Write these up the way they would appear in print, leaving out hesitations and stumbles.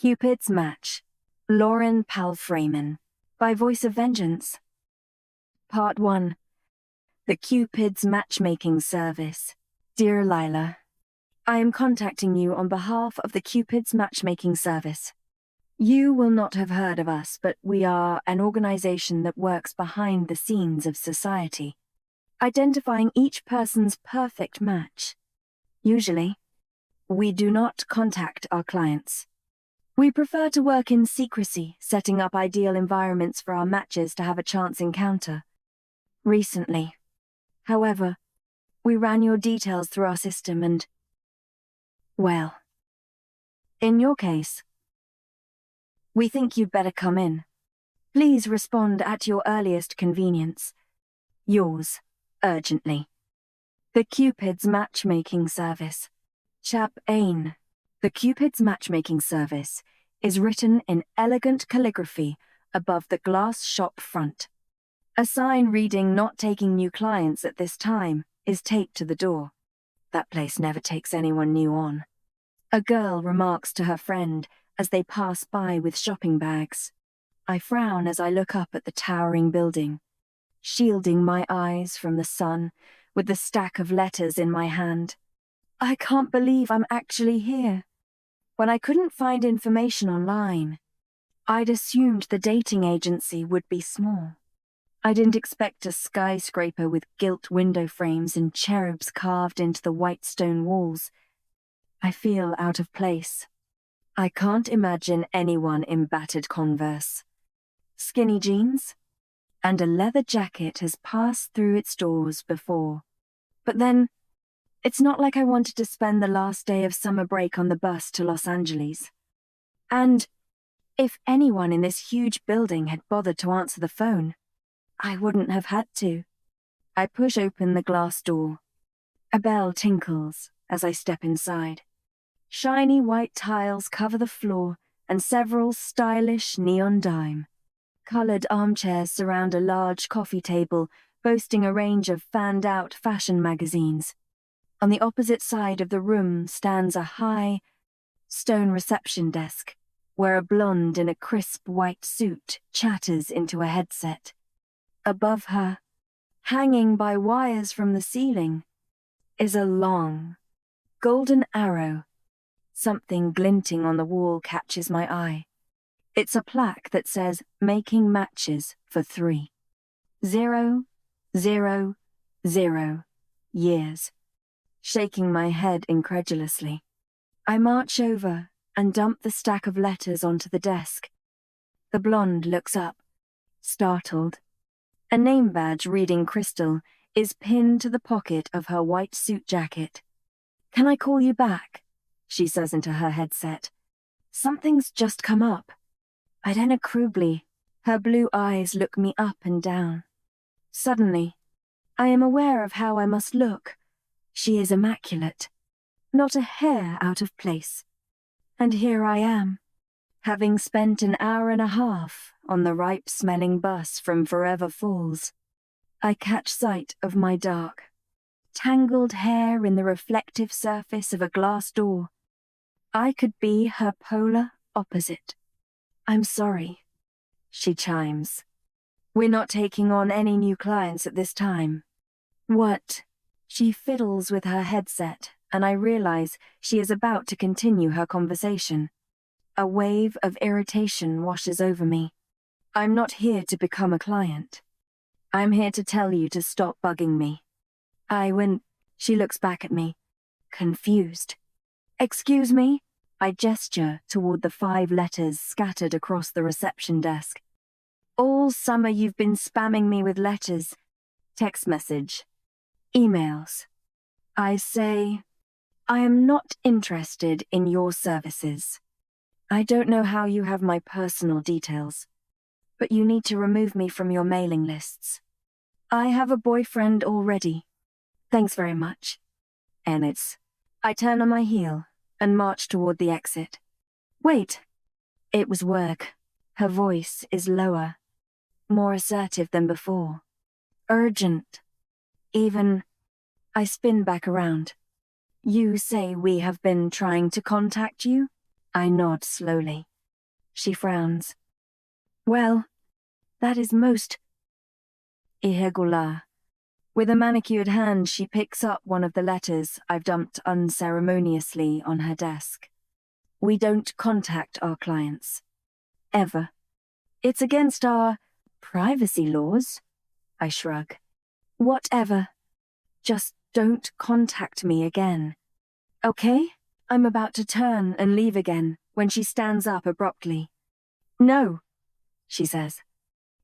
Cupid's Match, Lauren Palphreyman, by Voice of Vengeance. Part 1. The Cupid's Matchmaking Service. Dear Lila, I am contacting you on behalf of the Cupid's Matchmaking Service. You will not have heard of us, but we are an organization that works behind the scenes of society, identifying each person's perfect match. Usually, we do not contact our clients. We prefer to work in secrecy, setting up ideal environments for our matches to have a chance encounter. Recently, however, we ran your details through our system and, well, in your case, we think you'd better come in. Please respond at your earliest convenience. Yours, urgently. The Cupid's Matchmaking Service. Chap Ain. The Cupid's Matchmaking Service is written in elegant calligraphy above the glass shop front. A sign reading "Not taking new clients at this time" is taped to the door. That place never takes anyone new on. A girl remarks to her friend as they pass by with shopping bags. I frown as I look up at the towering building, shielding my eyes from the sun with the stack of letters in my hand. I can't believe I'm actually here. When I couldn't find information online, I'd assumed the dating agency would be small. I didn't expect a skyscraper with gilt window frames and cherubs carved into the white stone walls. I feel out of place. I can't imagine anyone in battered Converse, skinny jeans, and a leather jacket has passed through its doors before. But then, it's not like I wanted to spend the last day of summer break on the bus to Los Angeles. And if anyone in this huge building had bothered to answer the phone, I wouldn't have had to. I push open the glass door. A bell tinkles as I step inside. Shiny white tiles cover the floor and several stylish neon dime-colored armchairs surround a large coffee table boasting a range of fanned-out fashion magazines. On the opposite side of the room stands a high, stone reception desk, where a blonde in a crisp white suit chatters into a headset. Above her, hanging by wires from the ceiling, is a long, golden arrow. Something glinting on the wall catches my eye. It's a plaque that says, "Making matches for 3. 0, 0, 0 years. Shaking my head incredulously, I march over and dump the stack of letters onto the desk. The blonde looks up, startled. A name badge reading Crystal is pinned to the pocket of her white suit jacket. "Can I call you back?" she says into her headset. "Something's just come up." Irena Krubly. Her blue eyes look me up and down. Suddenly, I am aware of how I must look. She is immaculate, not a hair out of place. And here I am, having spent an hour and a half on the ripe-smelling bus from Forever Falls. I catch sight of my dark, tangled hair in the reflective surface of a glass door. I could be her polar opposite. "I'm sorry," she chimes. "We're not taking on any new clients at this time." "What?" She fiddles with her headset, and I realize she is about to continue her conversation. A wave of irritation washes over me. "I'm not here to become a client. I'm here to tell you to stop bugging me." She looks back at me, confused. "Excuse me?" I gesture toward the 5 letters scattered across the reception desk. "All summer you've been spamming me with letters. Text message. Emails." I say, "I am not interested in your services. I don't know how you have my personal details, but you need to remove me from your mailing lists. I have a boyfriend already. Thanks very much." I turn on my heel and march toward the exit. "Wait." It was work. Her voice is lower, more assertive than before. Urgent. I spin back around. "You say we have been trying to contact you?" I nod slowly. She frowns. Well, that is most irregular. With a manicured hand, she picks up one of the letters I've dumped unceremoniously on her desk. We don't contact our clients. Ever. It's against our privacy laws. I shrug. Whatever. Just don't contact me again. Okay? I'm about to turn and leave again when she stands up abruptly. No, she says,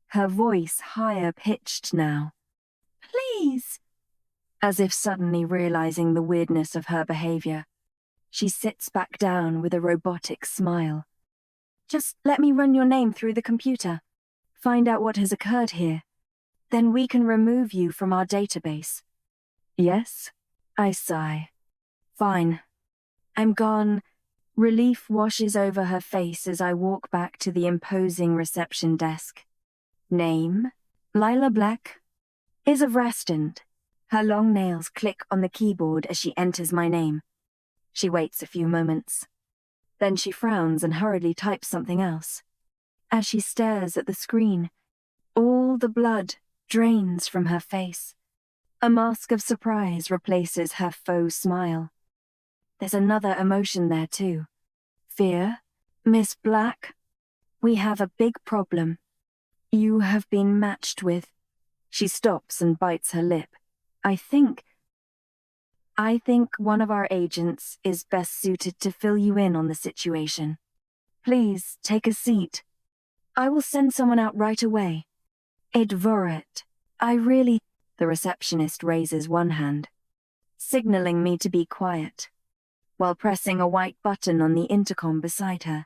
her voice higher pitched now. Please. As if suddenly realizing the weirdness of her behavior, she sits back down with a robotic smile. Just let me run your name through the computer. Find out what has occurred here. Then we can remove you from our database. Yes? I sigh. Fine. I'm gone. Relief washes over her face as I walk back to the imposing reception desk. Name? Lila Black. Is of Rastand. Her long nails click on the keyboard as she enters my name. She waits a few moments. Then she frowns and hurriedly types something else. As she stares at the screen, all the blood drains from her face. A mask of surprise replaces her faux smile. There's another emotion there too. Fear. Miss Black, we have a big problem. You have been matched with... She stops and bites her lip. I think one of our agents is best suited to fill you in on the situation. Please, take a seat. I will send someone out right away. Edvoret, The receptionist raises one hand, signaling me to be quiet, while pressing a white button on the intercom beside her.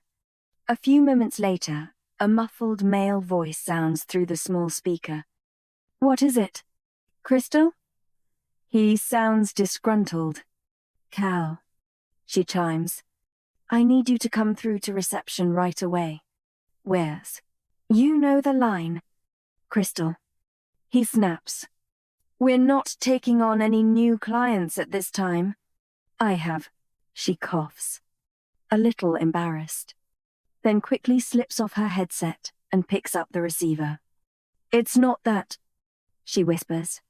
A few moments later, a muffled male voice sounds through the small speaker. What is it? Crystal? He sounds disgruntled. Cal, she chimes. I need you to come through to reception right away. Where's? You know the line. Crystal. He snaps. We're not taking on any new clients at this time. I have. She coughs. A little embarrassed. Then quickly slips off her headset and picks up the receiver. It's not that, she whispers.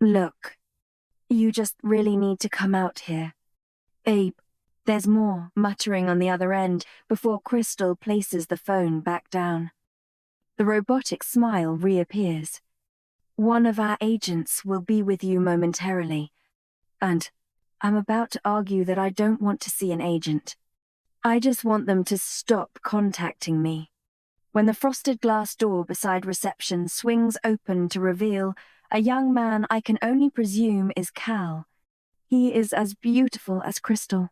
Look, you just really need to come out here. Abe, there's more, muttering on the other end before Crystal places the phone back down. The robotic smile reappears. One of our agents will be with you momentarily. And I'm about to argue that I don't want to see an agent. I just want them to stop contacting me. When the frosted glass door beside reception swings open to reveal a young man I can only presume is Cal. He is as beautiful as Crystal,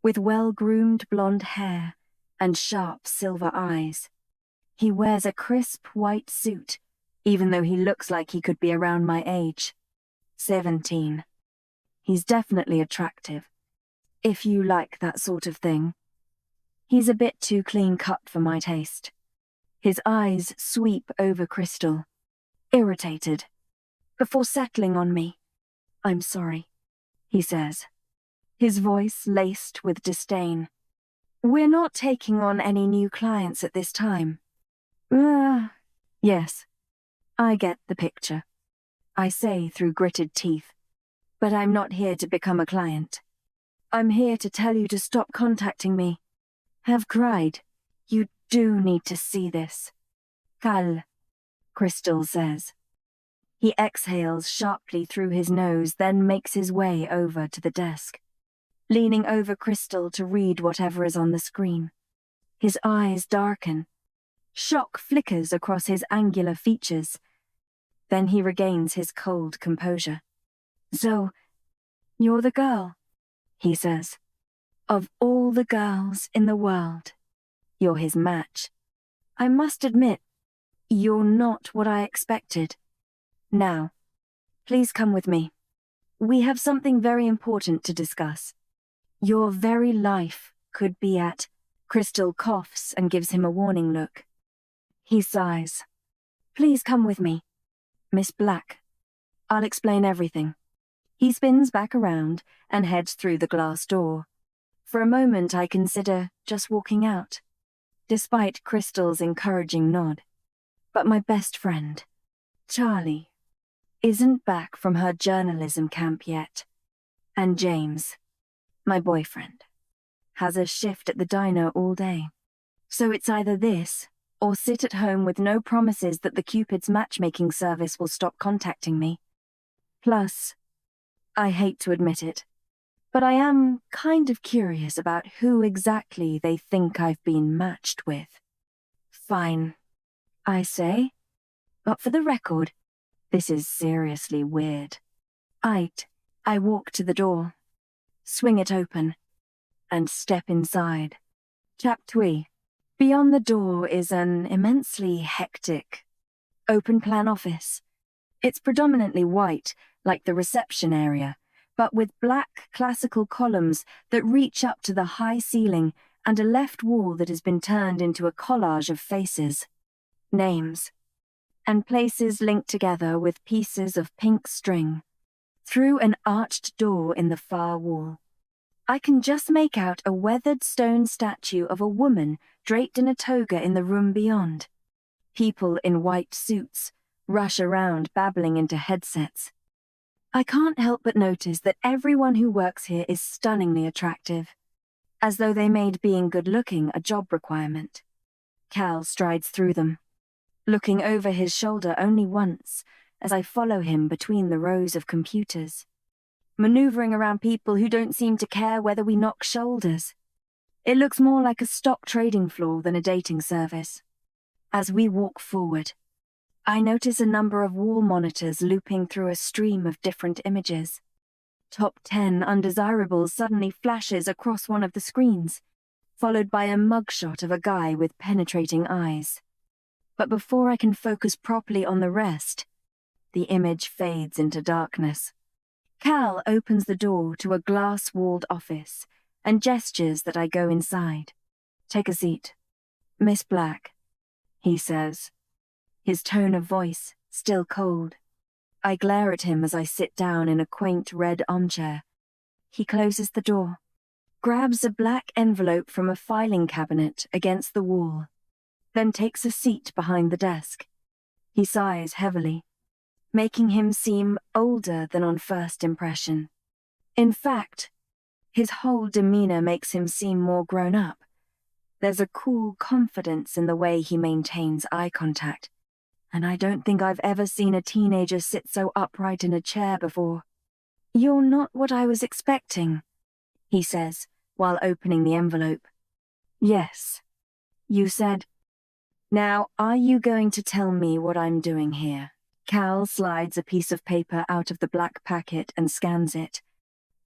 with well-groomed blonde hair and sharp silver eyes. He wears a crisp white suit, even though he looks like he could be around my age. 17. He's definitely attractive, if you like that sort of thing. He's a bit too clean-cut for my taste. His eyes sweep over Crystal, irritated, before settling on me. I'm sorry, he says, his voice laced with disdain. We're not taking on any new clients at this time. Yes, I get the picture, I say through gritted teeth. But I'm not here to become a client. I'm here to tell you to stop contacting me. Have cried. You do need to see this. Cal, Crystal says. He exhales sharply through his nose, then makes his way over to the desk, leaning over Crystal to read whatever is on the screen. His eyes darken. Shock flickers across his angular features. Then he regains his cold composure. So, you're the girl, he says. Of all the girls in the world, you're his match. I must admit, you're not what I expected. Now, please come with me. We have something very important to discuss. Your very life could be at... Crystal coughs and gives him a warning look. He sighs. Please come with me. Miss Black. I'll explain everything. He spins back around and heads through the glass door. For a moment I consider just walking out. despite Crystal's encouraging nod. But my best friend, Charlie, isn't back from her journalism camp yet. And James, my boyfriend, has a shift at the diner all day. So it's either this, or sit at home with no promises that the Cupid's matchmaking service will stop contacting me. Plus, I hate to admit it, but I am kind of curious about who exactly they think I've been matched with. Fine, I say. But for the record, this is seriously weird. I walk to the door, swing it open, and step inside. Chapter. Beyond the door is an immensely hectic, open-plan office. It's predominantly white, like the reception area, but with black classical columns that reach up to the high ceiling and a left wall that has been turned into a collage of faces, names, and places linked together with pieces of pink string. Through an arched door in the far wall, I can just make out a weathered stone statue of a woman draped in a toga in the room beyond. People in white suits rush around babbling into headsets. I can't help but notice that everyone who works here is stunningly attractive, as though they made being good-looking a job requirement. Cal strides through them, looking over his shoulder only once as I follow him between the rows of computers, maneuvering around people who don't seem to care whether we knock shoulders. It looks more like a stock trading floor than a dating service. As we walk forward, I notice a number of wall monitors looping through a stream of different images. Top 10 undesirables suddenly flashes across one of the screens, followed by a mugshot of a guy with penetrating eyes. But before I can focus properly on the rest, the image fades into darkness. Cal opens the door to a glass-walled office and gestures that I go inside. "Take a seat, Miss Black," he says, his tone of voice still cold. I glare at him as I sit down in a quaint red armchair. He closes the door, grabs a black envelope from a filing cabinet against the wall, then takes a seat behind the desk. He sighs heavily, making him seem older than on first impression. In fact, his whole demeanor makes him seem more grown up. There's a cool confidence in the way he maintains eye contact, and I don't think I've ever seen a teenager sit so upright in a chair before. "You're not what I was expecting," he says, while opening the envelope. "Yes, you said. Now, are you going to tell me what I'm doing here?" Cal slides a piece of paper out of the black packet and scans it.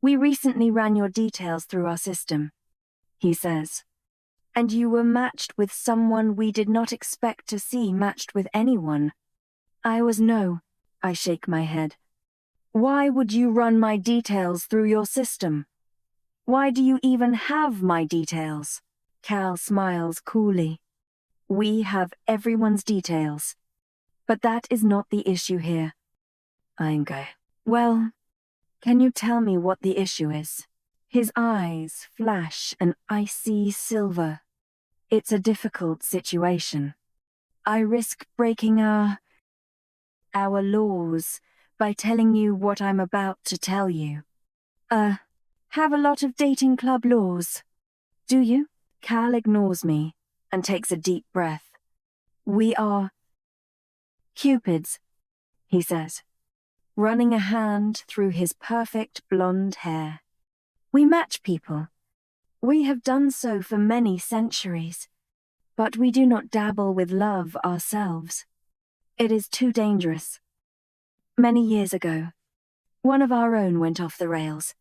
"We recently ran your details through our system," he says. "And you were matched with someone we did not expect to see matched with anyone." No, I shake my head. "Why would you run my details through your system? Why do you even have my details?" Cal smiles coolly. "We have everyone's details. But that is not the issue here." "Well, can you tell me what the issue is?" His eyes flash an icy silver. "It's a difficult situation. I risk breaking our laws by telling you what I'm about to tell you." Have a lot of dating club laws. Do you?" Cal ignores me and takes a deep breath. "We are Cupids," he says, running a hand through his perfect blonde hair. "We match people. We have done so for many centuries, but we do not dabble with love ourselves. It is too dangerous. Many years ago, one of our own went off the rails,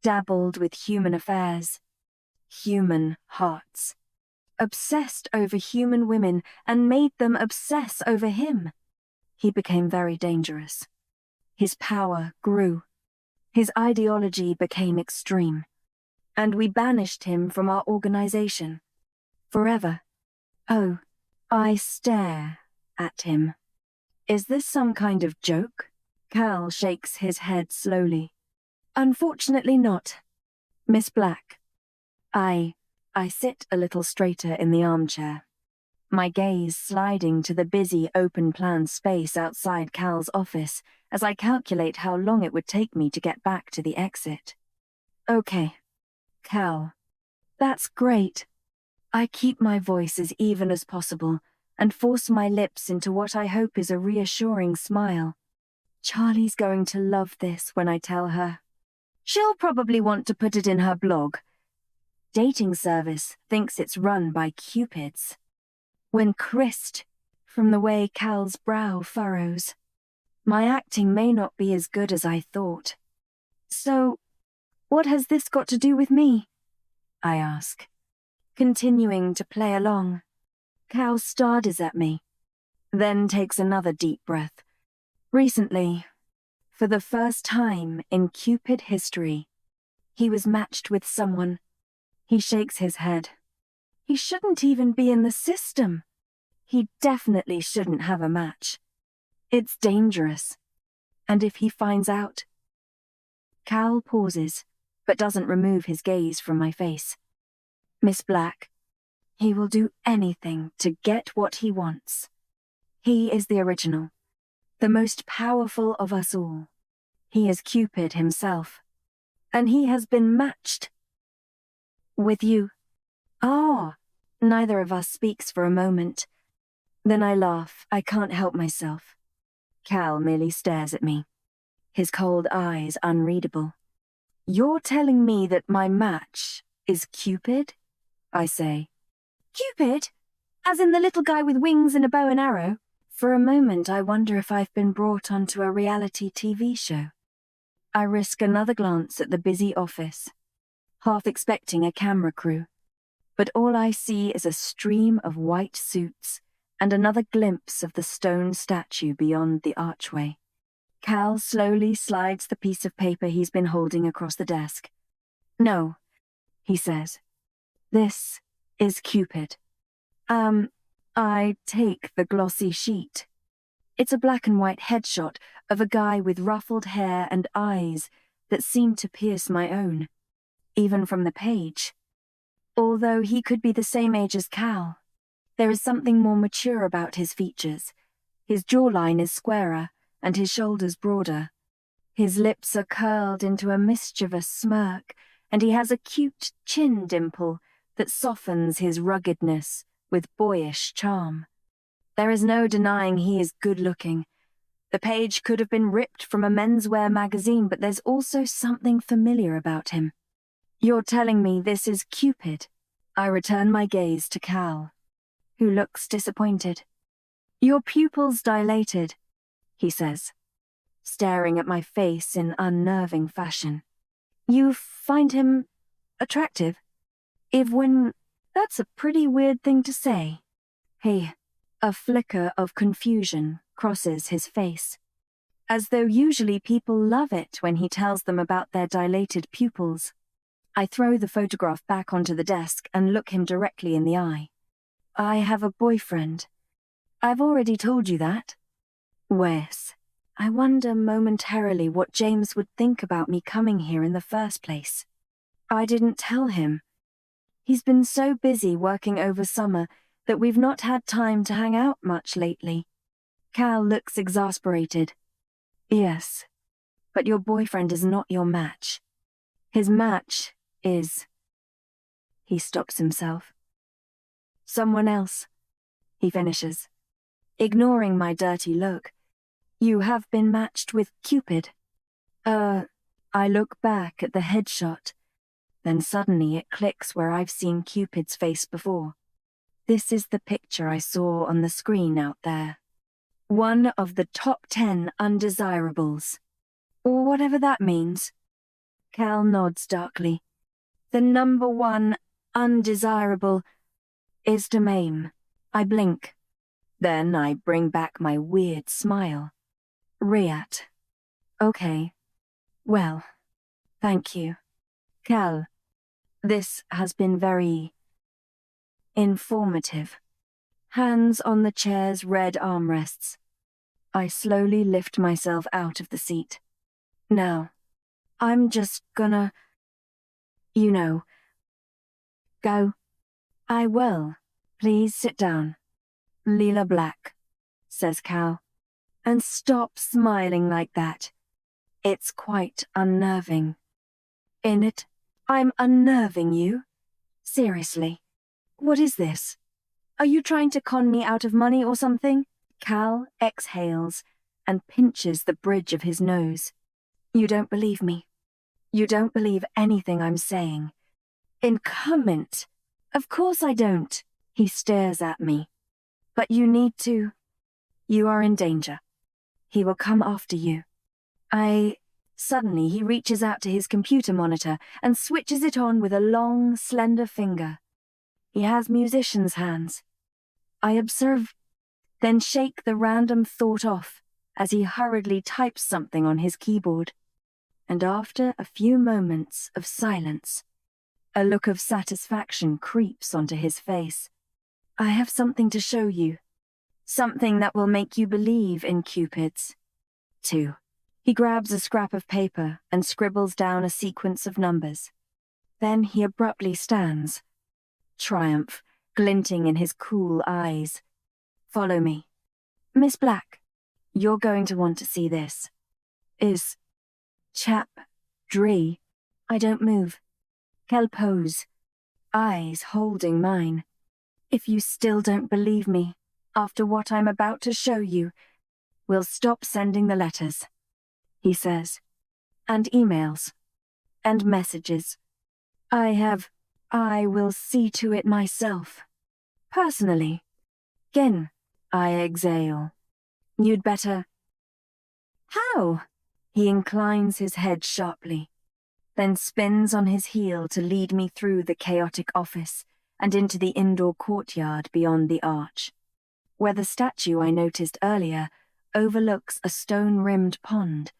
dabbled with human affairs, human hearts, obsessed over human women and made them obsess over him. He became very dangerous. His power grew. His ideology became extreme, and we banished him from our organization. Forever." Oh, I stare at him. "Is this some kind of joke?" Cal shakes his head slowly. "Unfortunately not, Miss Black. I sit a little straighter in the armchair, my gaze sliding to the busy open-plan space outside Cal's office as I calculate how long it would take me to get back to the exit. Okay, Cal. That's great. I keep my voice as even as possible and force my lips into what I hope is a reassuring smile. Charlie's going to love this when I tell her. She'll probably want to put it in her blog. Dating service thinks it's run by Cupids. When Christ, from the way Cal's brow furrows. My acting may not be as good as I thought. So, what has this got to do with me? I ask, continuing to play along. Cal stares at me, then takes another deep breath. Recently, for the first time in Cupid history, he was matched with someone. He shakes his head. He shouldn't even be in the system. He definitely shouldn't have a match. It's dangerous. And if he finds out... Cal pauses, but doesn't remove his gaze from my face. Miss Black, he will do anything to get what he wants. He is the original, the most powerful of us all. He is Cupid himself. And he has been matched. With you. Ah, neither of us speaks for a moment. Then I laugh. I can't help myself. Cal merely stares at me, his cold eyes unreadable. You're telling me that my match is Cupid? I say. Cupid? As in the little guy with wings and a bow and arrow? For a moment I wonder if I've been brought onto a reality TV show. I risk another glance at the busy office, half expecting a camera crew. But all I see is a stream of white suits and another glimpse of the stone statue beyond the archway. Cal slowly slides the piece of paper he's been holding across the desk. No, he says. This is Cupid. I take the glossy sheet. It's a black and white headshot of a guy with ruffled hair and eyes that seem to pierce my own, even from the page. Although he could be the same age as Cal, there is something more mature about his features. His jawline is squarer and his shoulders broader. His lips are curled into a mischievous smirk, and he has a cute chin dimple that softens his ruggedness with boyish charm. There is no denying he is good-looking. The page could have been ripped from a menswear magazine, but there's also something familiar about him. You're telling me this is Cupid? I return my gaze to Cal, who looks disappointed. Your pupils dilated, he says, staring at my face in unnerving fashion. You find him attractive? That's a pretty weird thing to say. Hey, a flicker of confusion crosses his face, as though usually people love it when he tells them about their dilated pupils. I throw the photograph back onto the desk and look him directly in the eye. I have a boyfriend. I've already told you that. Wes, I wonder momentarily what James would think about me coming here in the first place. I didn't tell him. He's been so busy working over summer that we've not had time to hang out much lately. Cal looks exasperated. Yes, but your boyfriend is not your match. His match is... He stops himself. Someone else, he finishes, ignoring my dirty look. You have been matched with Cupid. I look back at the headshot. Then suddenly it clicks where I've seen Cupid's face before. This is the picture I saw on the screen out there. One of the top 10 undesirables. Or whatever that means. Cal nods darkly. The number 1 undesirable is to maim. I blink. Then I bring back my weird smile. Riyat. Okay. Well, thank you. Cal, this has been very... informative. Hands on the chair's red armrests. I slowly lift myself out of the seat. Now, I'm just gonna... You know, Go. I will. Please sit down. Leela Black, says Cal. And stop smiling like that. It's quite unnerving. In it, I'm unnerving you? Seriously. What is this? Are you trying to con me out of money or something? Cal exhales and pinches the bridge of his nose. You don't believe me. You don't believe anything I'm saying. Incumbent. Of course I don't. He stares at me. But you need to. You are in danger. He will come after you. Suddenly he reaches out to his computer monitor and switches it on with a long, slender finger. He has musician's hands. I observe, then shake the random thought off as he hurriedly types something on his keyboard. And after a few moments of silence, a look of satisfaction creeps onto his face. I have something to show you. Something that will make you believe in Cupids. 2. He grabs a scrap of paper and scribbles down a sequence of numbers. Then he abruptly stands, triumph glinting in his cool eyes. Follow me. Miss Black, you're going to want to see this. Is chap Dree. I don't move. Kel pose, eyes holding mine. If you still don't believe me, after what I'm about to show you, we'll stop sending the letters, he says, and emails, and messages. I will see to it myself. Personally. Again, I exhale. You'd better. How? He inclines his head sharply, then spins on his heel to lead me through the chaotic office and into the indoor courtyard beyond the arch, where the statue I noticed earlier overlooks a stone-rimmed pond.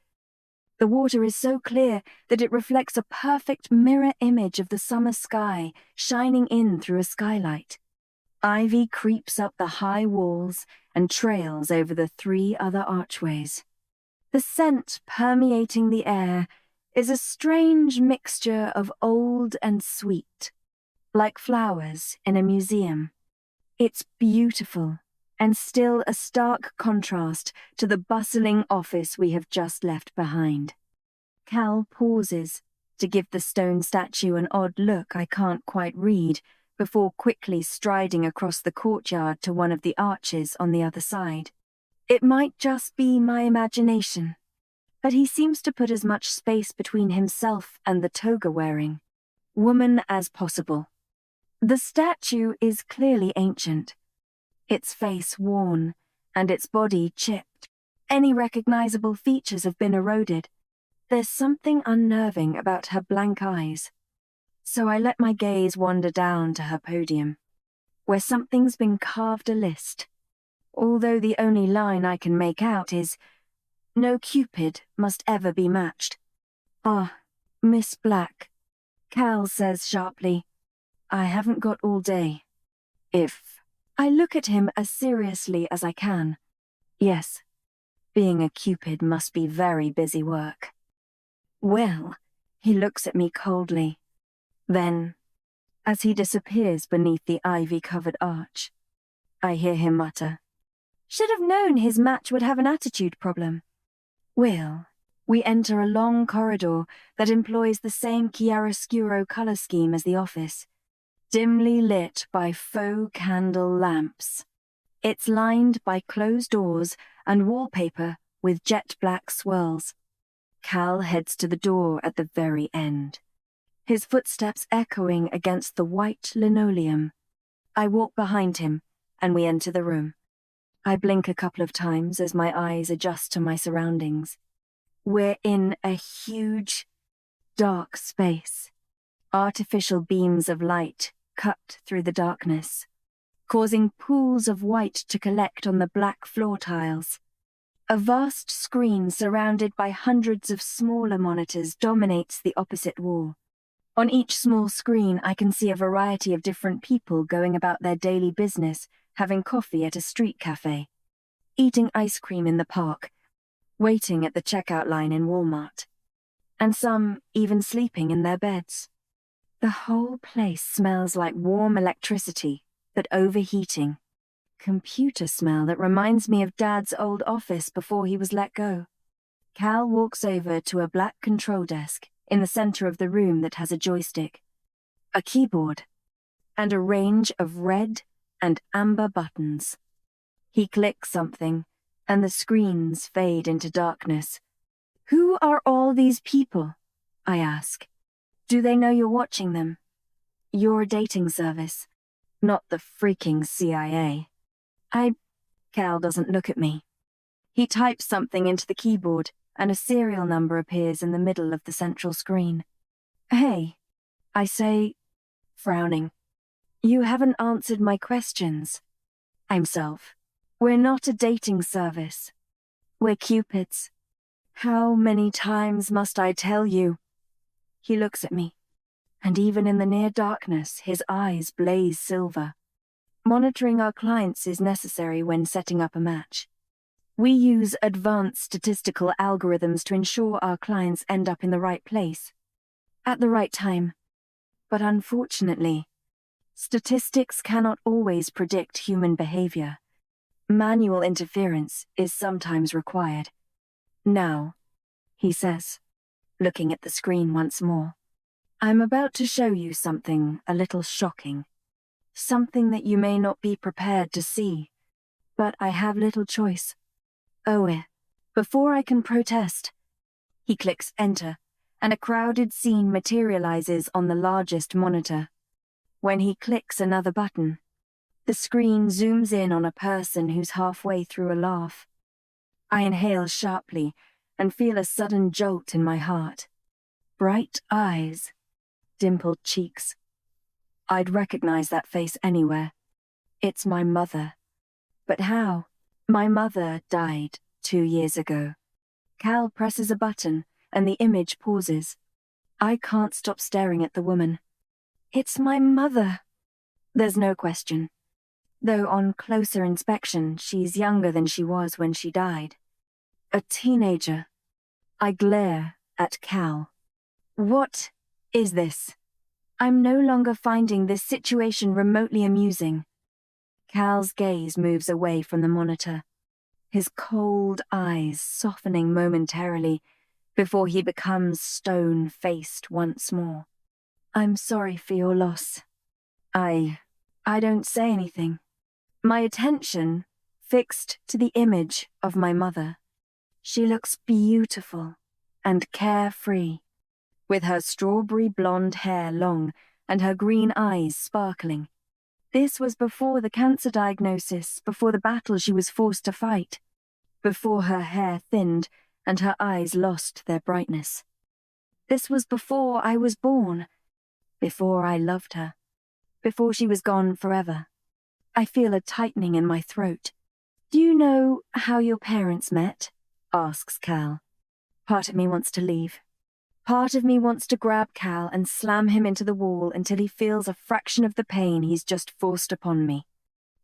The water is so clear that it reflects a perfect mirror image of the summer sky shining in through a skylight. Ivy creeps up the high walls and trails over the 3 other archways. The scent permeating the air is a strange mixture of old and sweet, like flowers in a museum. It's beautiful, and still a stark contrast to the bustling office we have just left behind. Cal pauses to give the stone statue an odd look I can't quite read, before quickly striding across the courtyard to one of the arches on the other side. It might just be my imagination, but he seems to put as much space between himself and the toga-wearing woman as possible. The statue is clearly ancient, its face worn, and its body chipped. Any recognizable features have been eroded. There's something unnerving about her blank eyes. So I let my gaze wander down to her podium, where something's been carved a list, although the only line I can make out is, "No Cupid must ever be matched." "Ah, Miss Black," Cal says sharply, "I haven't got all day. If..." I look at him as seriously as I can. Yes, being a Cupid must be very busy work. Well, he looks at me coldly. Then, as he disappears beneath the ivy-covered arch, I hear him mutter, "Should have known his match would have an attitude problem." Well, we enter a long corridor that employs the same chiaroscuro color scheme as the office, dimly lit by faux candle lamps. It's lined by closed doors and wallpaper with jet black swirls. Cal heads to the door at the very end, his footsteps echoing against the white linoleum. I walk behind him, and we enter the room. I blink a couple of times as my eyes adjust to my surroundings. We're in a huge, dark space. Artificial beams of light cut through the darkness, causing pools of white to collect on the black floor tiles. A vast screen surrounded by hundreds of smaller monitors dominates the opposite wall. On each small screen, I can see a variety of different people going about their daily business, having coffee at a street cafe, eating ice cream in the park, waiting at the checkout line in Walmart, and some even sleeping in their beds. The whole place smells like warm electricity, but overheating. Computer smell that reminds me of Dad's old office before he was let go. Cal walks over to a black control desk in the center of the room that has a joystick, a keyboard, and a range of red and amber buttons. He clicks something, and the screens fade into darkness. "Who are all these people?" I ask. "Do they know you're watching them?" "Your dating service, not the freaking CIA." Cal doesn't look at me. He types something into the keyboard, and a serial number appears in the middle of the central screen. "Hey," I say, frowning. "You haven't answered my questions." I'm self. "We're not a dating service. We're Cupids. How many times must I tell you?" He looks at me, and even in the near darkness, his eyes blaze silver. Monitoring our clients is necessary when setting up a match. We use advanced statistical algorithms to ensure our clients end up in the right place, at the right time. But unfortunately, statistics cannot always predict human behavior. Manual interference is sometimes required. "Now," he says, looking at the screen once more, "I'm about to show you something a little shocking. Something that you may not be prepared to see. But I have little choice. Before I can protest." He clicks enter, and a crowded scene materializes on the largest monitor. When he clicks another button, the screen zooms in on a person who's halfway through a laugh. I inhale sharply and feel a sudden jolt in my heart. Bright eyes, dimpled cheeks. I'd recognize that face anywhere. It's my mother. But how? My mother died 2 years ago. Cal presses a button, and the image pauses. I can't stop staring at the woman. It's my mother. There's no question. Though on closer inspection, she's younger than she was when she died. A teenager. I glare at Cal. What is this? I'm no longer finding this situation remotely amusing. Cal's gaze moves away from the monitor, his cold eyes softening momentarily before he becomes stone-faced once more. "I'm sorry for your loss." I don't say anything. My attention fixed to the image of my mother. She looks beautiful and carefree, with her strawberry blonde hair long and her green eyes sparkling. This was before the cancer diagnosis, before the battle she was forced to fight, before her hair thinned and her eyes lost their brightness. This was before I was born, before I loved her, before she was gone forever. I feel a tightening in my throat. "Do you know how your parents met?" asks Cal. Part of me wants to leave. Part of me wants to grab Cal and slam him into the wall until he feels a fraction of the pain he's just forced upon me.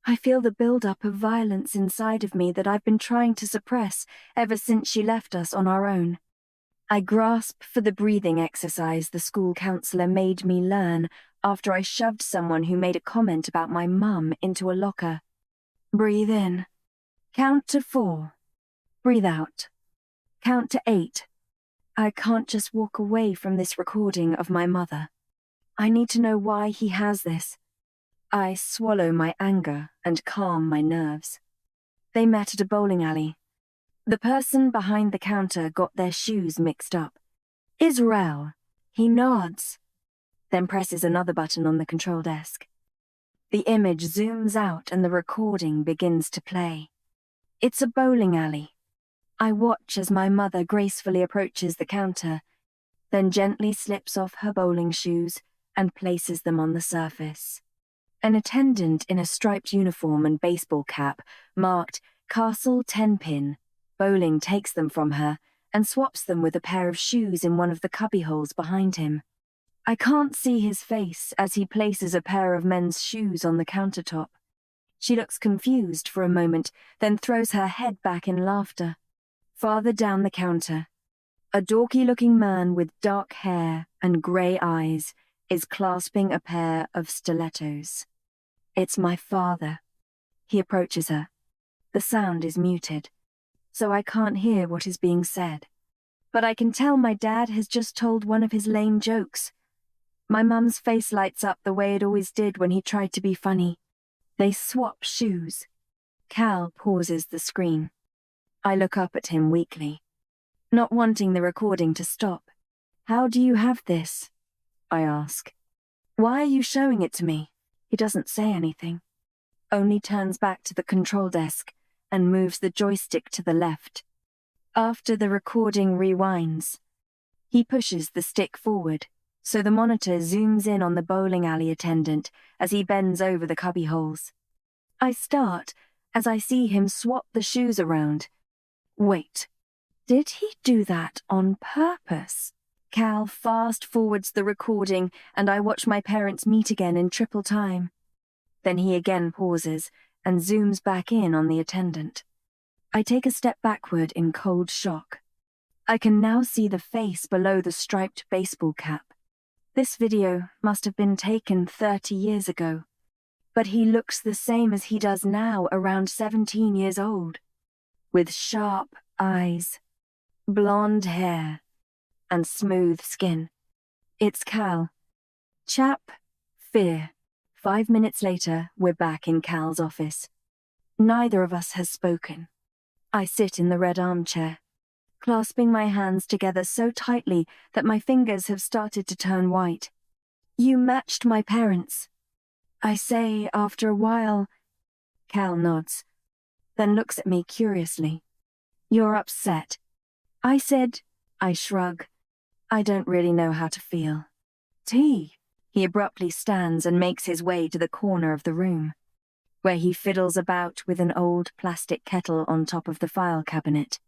I feel the build-up of violence inside of me that I've been trying to suppress ever since she left us on our own. I grasp for the breathing exercise the school counselor made me learn after I shoved someone who made a comment about my mum into a locker. Breathe in. Count to 4. Breathe out. Count to 8. I can't just walk away from this recording of my mother. I need to know why he has this. I swallow my anger and calm my nerves. They met at a bowling alley. The person behind the counter got their shoes mixed up. "Israel." He nods, then presses another button on the control desk. The image zooms out and the recording begins to play. It's a bowling alley. I watch as my mother gracefully approaches the counter, then gently slips off her bowling shoes and places them on the surface. An attendant in a striped uniform and baseball cap, marked Castle 10-pin, bowling, takes them from her and swaps them with a pair of shoes in one of the cubbyholes behind him. I can't see his face as he places a pair of men's shoes on the countertop. She looks confused for a moment, then throws her head back in laughter. Farther down the counter, a dorky-looking man with dark hair and grey eyes is clasping a pair of stilettos. It's my father. He approaches her. The sound is muted, so I can't hear what is being said. But I can tell my dad has just told one of his lame jokes. My mum's face lights up the way it always did when he tried to be funny. They swap shoes. Cal pauses the screen. I look up at him weakly, not wanting the recording to stop. How do you have this? I ask. Why are you showing it to me? He doesn't say anything, only turns back to the control desk and moves the joystick to the left. After the recording rewinds, he pushes the stick forward, so the monitor zooms in on the bowling alley attendant as he bends over the cubby holes. I start as I see him swap the shoes around. Wait, did he do that on purpose? Cal fast forwards the recording and I watch my parents meet again in triple time. Then he again pauses and zooms back in on the attendant. I take a step backward in cold shock. I can now see the face below the striped baseball cap. This video must have been taken 30 years ago, but he looks the same as he does now, around 17 years old, with sharp eyes, blonde hair, and smooth skin. It's Cal. Chap, fear. 5 minutes later, we're back in Cal's office. Neither of us has spoken. I sit in the red armchair, clasping my hands together so tightly that my fingers have started to turn white. You matched my parents, I say after a while. Cal nods, then looks at me curiously. You're upset. I said. I shrug. I don't really know how to feel. Tea. He abruptly stands and makes his way to the corner of the room, where he fiddles about with an old plastic kettle on top of the file cabinet.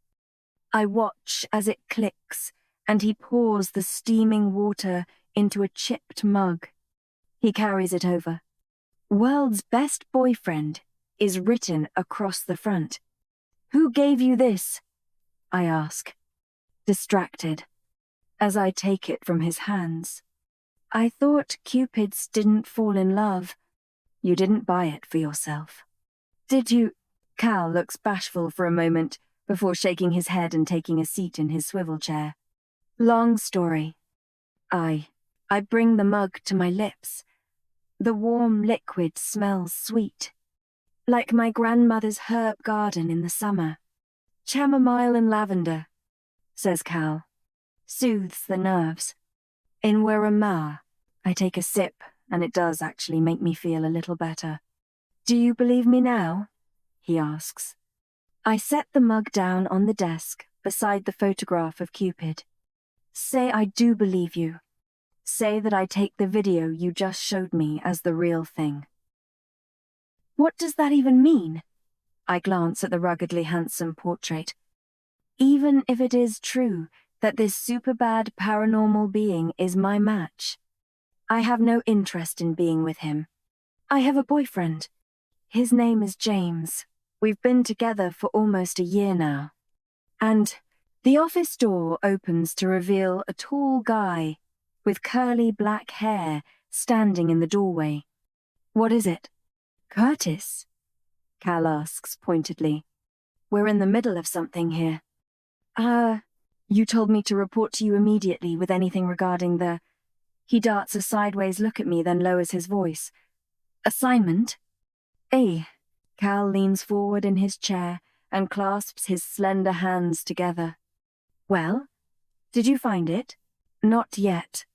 I watch as it clicks, and he pours the steaming water into a chipped mug. He carries it over. World's best boyfriend is written across the front. Who gave you this? I ask, distracted, as I take it from his hands. I thought Cupids didn't fall in love. You didn't buy it for yourself. Did you? Cal looks bashful for a moment before shaking his head and taking a seat in his swivel chair. Long story. I bring the mug to my lips. The warm liquid smells sweet, like my grandmother's herb garden in the summer. Chamomile and lavender, says Cal. Soothes the nerves. In Wirama, I take a sip, and it does actually make me feel a little better. Do you believe me now? He asks. I set the mug down on the desk beside the photograph of Cupid. Say I do believe you. Say that I take the video you just showed me as the real thing. What does that even mean? I glance at the ruggedly handsome portrait. Even if it is true that this super bad paranormal being is my match, I have no interest in being with him. I have a boyfriend. His name is James. We've been together for almost a year now. And the office door opens to reveal a tall guy with curly black hair standing in the doorway. What is it? Curtis? Cal asks pointedly. We're in the middle of something here. You told me to report to you immediately with anything regarding the... He darts a sideways look at me, then lowers his voice. Assignment? Cal leans forward in his chair and clasps his slender hands together. Well, did you find it? Not yet.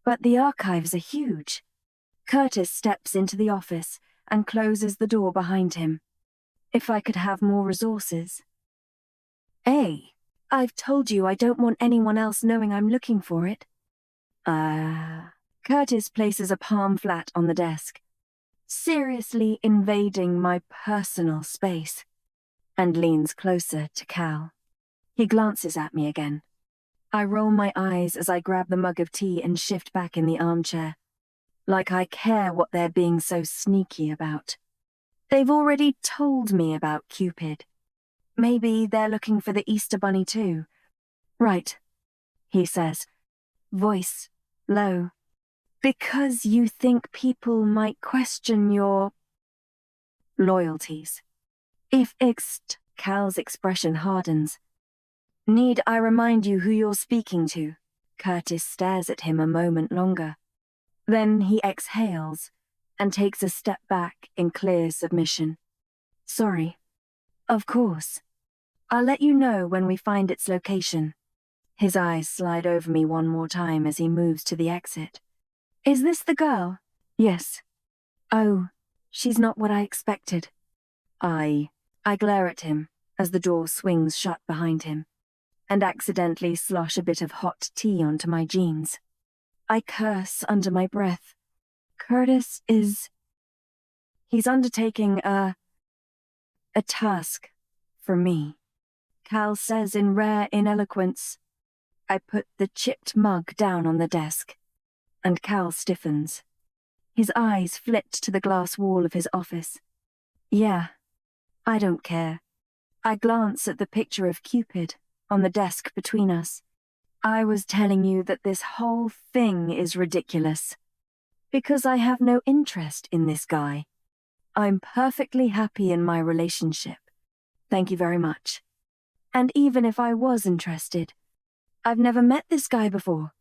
But the archives are huge. Curtis steps into the office and closes the door behind him. If I could have more resources. I've told you I don't want anyone else knowing I'm looking for it. Curtis places a palm flat on the desk, seriously invading my personal space, and leans closer to Cal. He glances at me again. I roll my eyes as I grab the mug of tea and shift back in the armchair, like I care what they're being so sneaky about. They've already told me about Cupid. Maybe they're looking for the Easter Bunny too. Right, he says, voice low. Because you think people might question your loyalties. If Cal's expression hardens. Need I remind you who you're speaking to? Curtis stares at him a moment longer. Then he exhales and takes a step back in clear submission. Sorry. Of course. I'll let you know when we find its location. His eyes slide over me one more time as he moves to the exit. Is this the girl? Yes. Oh, she's not what I expected. I glare at him as the door swings shut behind him, and accidentally slosh a bit of hot tea onto my jeans. I curse under my breath. Curtis is... He's undertaking a task for me. Cal says in rare ineloquence. I put the chipped mug down on the desk, and Cal stiffens. His eyes flit to the glass wall of his office. Yeah, I don't care. I glance at the picture of Cupid on the desk between us. I was telling you that this whole thing is ridiculous. Because I have no interest in this guy. I'm perfectly happy in my relationship. Thank you very much. And even if I was interested, I've never met this guy before.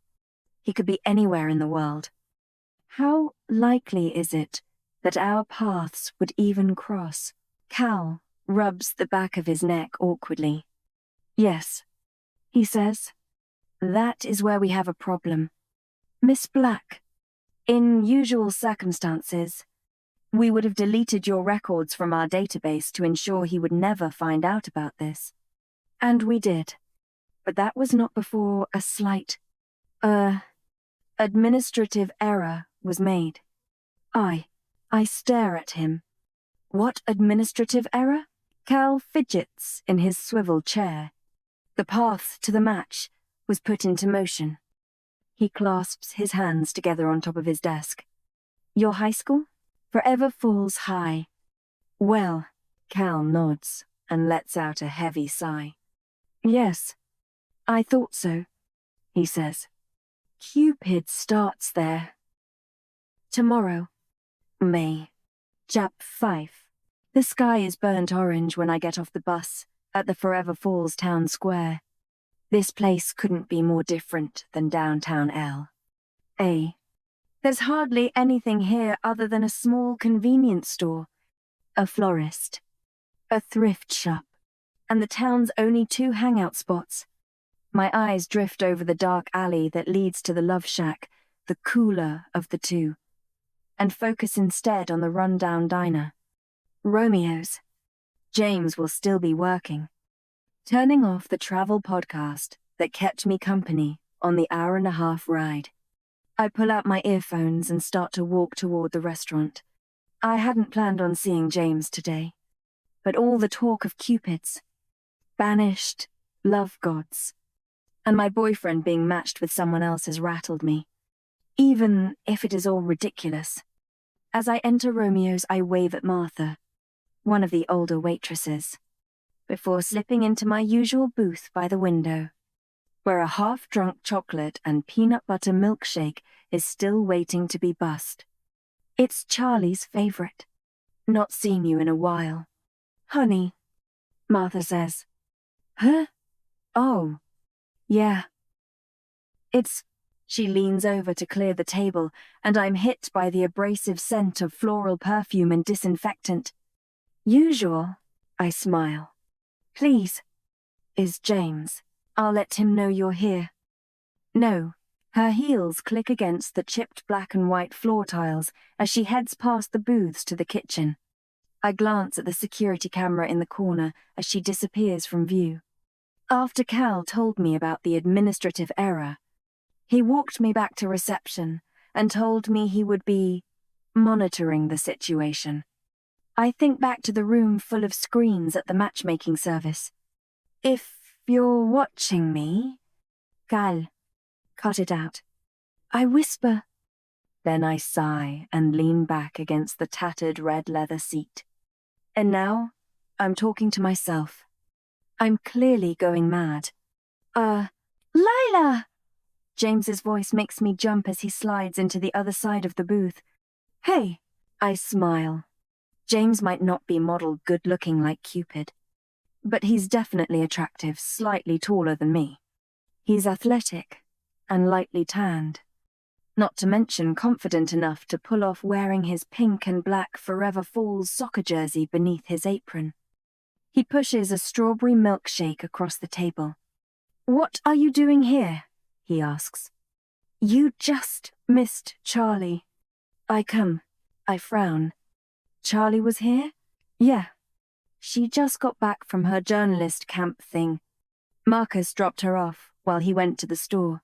He could be anywhere in the world. How likely is it that our paths would even cross? Cal rubs the back of his neck awkwardly. Yes, he says. That is where we have a problem. Miss Black, in usual circumstances, we would have deleted your records from our database to ensure he would never find out about this. And we did. But that was not before a slight, administrative error was made. I stare at him. What administrative error? Cal fidgets in his swivel chair. The path to the match was put into motion. He clasps his hands together on top of his desk. Your high school? Forever Falls High. Well, Cal nods and lets out a heavy sigh. Yes, I thought so, he says. Cupid starts there. Tomorrow, May. Jap 5. The sky is burnt orange when I get off the bus at the Forever Falls town square. This place couldn't be more different than downtown L.A. There's hardly anything here other than a small convenience store, a florist, a thrift shop, and the town's only 2 hangout spots. My eyes drift over the dark alley that leads to the Love Shack, the cooler of the two, and focus instead on the rundown diner. Romeo's. James will still be working. Turning off the travel podcast that kept me company on the hour-and-a-half ride. I pull out my earphones and start to walk toward the restaurant. I hadn't planned on seeing James today, but all the talk of Cupids, banished love gods, and my boyfriend being matched with someone else has rattled me, even if it is all ridiculous. As I enter Romeo's, I wave at Martha, one of the older waitresses, before slipping into my usual booth by the window, where a half-drunk chocolate and peanut butter milkshake is still waiting to be bussed. It's Charlie's favorite. Not seen you in a while. Honey, Martha says. Huh? Oh, yeah. She leans over to clear the table, and I'm hit by the abrasive scent of floral perfume and disinfectant. Usual, I smile. Please, is James. I'll let him know you're here. No. Her heels click against the chipped black and white floor tiles as she heads past the booths to the kitchen. I glance at the security camera in the corner as she disappears from view. After Cal told me about the administrative error, he walked me back to reception and told me he would be monitoring the situation. I think back to the room full of screens at the matchmaking service. If you're watching me, Cal, cut it out. I whisper. Then I sigh and lean back against the tattered red leather seat. And now, I'm talking to myself. I'm clearly going mad. Lila! James's voice makes me jump as he slides into the other side of the booth. Hey! I smile. James might not be model good-looking like Cupid, but he's definitely attractive, slightly taller than me. He's athletic and lightly tanned, not to mention confident enough to pull off wearing his pink and black Forever Falls soccer jersey beneath his apron. He pushes a strawberry milkshake across the table. What are you doing here? He asks. You just missed Charlie. I frown. Charlie was here? Yeah. She just got back from her journalist camp thing. Marcus dropped her off while he went to the store.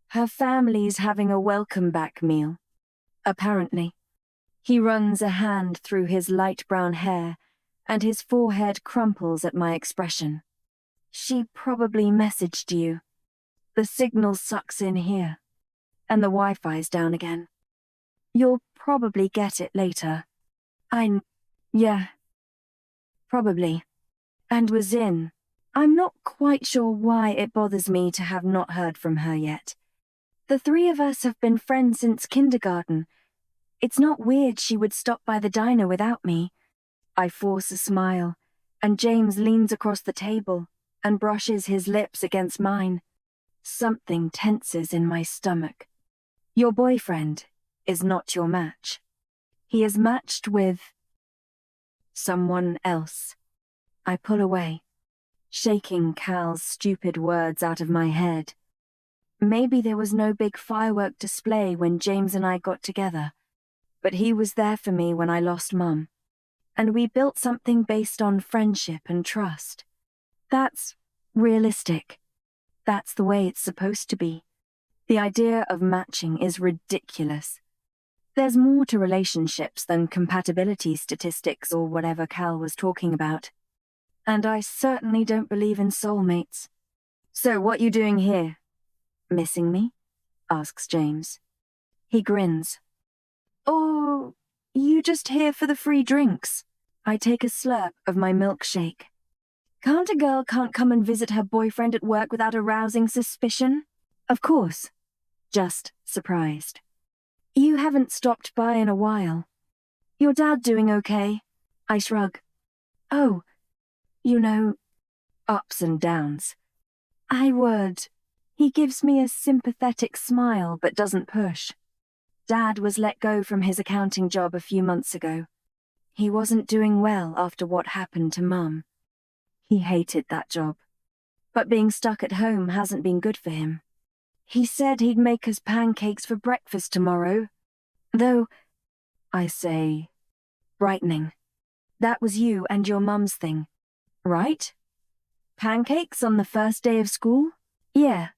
Her family's having a welcome back meal. Apparently. He runs a hand through his light brown hair, and his forehead crumples at my expression. She probably messaged you. The signal sucks in here, and the Wi-Fi's down again. You'll probably get it later. Yeah. Probably. And was in. I'm not quite sure why it bothers me to have not heard from her yet. The three of us have been friends since kindergarten. It's not weird she would stop by the diner without me. I force a smile, and James leans across the table and brushes his lips against mine. Something tenses in my stomach. Your boyfriend is not your match. He is matched with someone else. I pull away, shaking Cal's stupid words out of my head. Maybe there was no big firework display when James and I got together, but he was there for me when I lost Mum, and we built something based on friendship and trust. That's realistic. That's the way it's supposed to be. The idea of matching is ridiculous. There's more to relationships than compatibility statistics or whatever Cal was talking about. And I certainly don't believe in soulmates. So what you doing here? Missing me? Asks James. He grins. Oh, you just here for the free drinks. I take a slurp of my milkshake. Can't a girl come and visit her boyfriend at work without arousing suspicion? Of course. Just surprised. You haven't stopped by in a while. Your dad doing okay? I shrug. Oh, ups and downs. I would. He gives me a sympathetic smile but doesn't push. Dad was let go from his accounting job a few months ago. He wasn't doing well after what happened to Mum. He hated that job. But being stuck at home hasn't been good for him. He said he'd make us pancakes for breakfast tomorrow. Though, I say, brightening. That was you and your mum's thing, right? Pancakes on the first day of school? Yeah.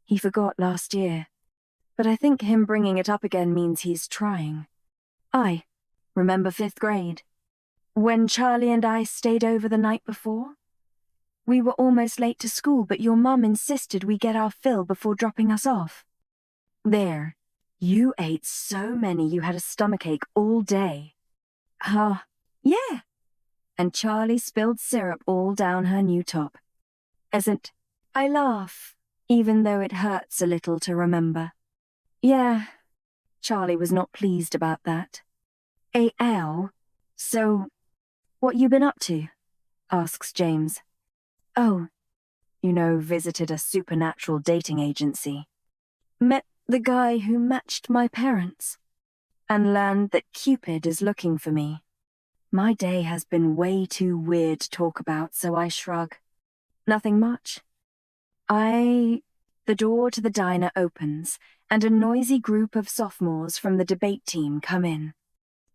He forgot last year. But I think him bringing it up again means he's trying. I remember 5th grade. When Charlie and I stayed over the night before? We were almost late to school, but your mum insisted we get our fill before dropping us off. There. You ate so many you had a stomachache all day. Yeah. And Charlie spilled syrup all down her new top. I laugh, even though it hurts a little to remember. Yeah. Charlie was not pleased about that. So, what you been up to? Asks James. Oh, visited a supernatural dating agency. Met the guy who matched my parents. And learned that Cupid is looking for me. My day has been way too weird to talk about, so I shrug. Nothing much. The door to the diner opens, and a noisy group of sophomores from the debate team come in.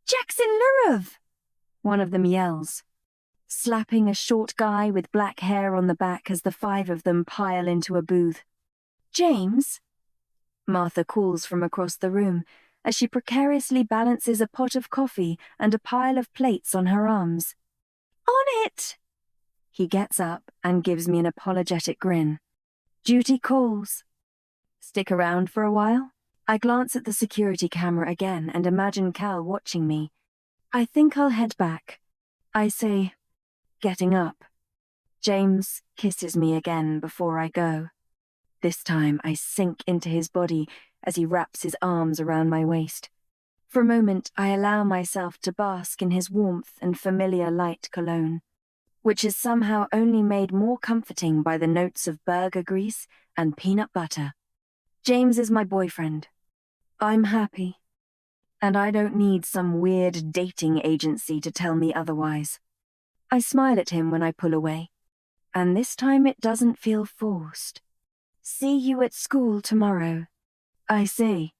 Jackson Lurov! One of them yells, slapping a short guy with black hair on the back as the 5 of them pile into a booth. James? Martha calls from across the room as she precariously balances a pot of coffee and a pile of plates on her arms. On it! He gets up and gives me an apologetic grin. Duty calls. Stick around for a while? I glance at the security camera again and imagine Cal watching me. I think I'll head back. I say, getting up. James kisses me again before I go. This time I sink into his body as he wraps his arms around my waist. For a moment, I allow myself to bask in his warmth and familiar light cologne, which is somehow only made more comforting by the notes of burger grease and peanut butter. James is my boyfriend. I'm happy. And I don't need some weird dating agency to tell me otherwise. I smile at him when I pull away, and this time it doesn't feel forced. See you at school tomorrow, I say.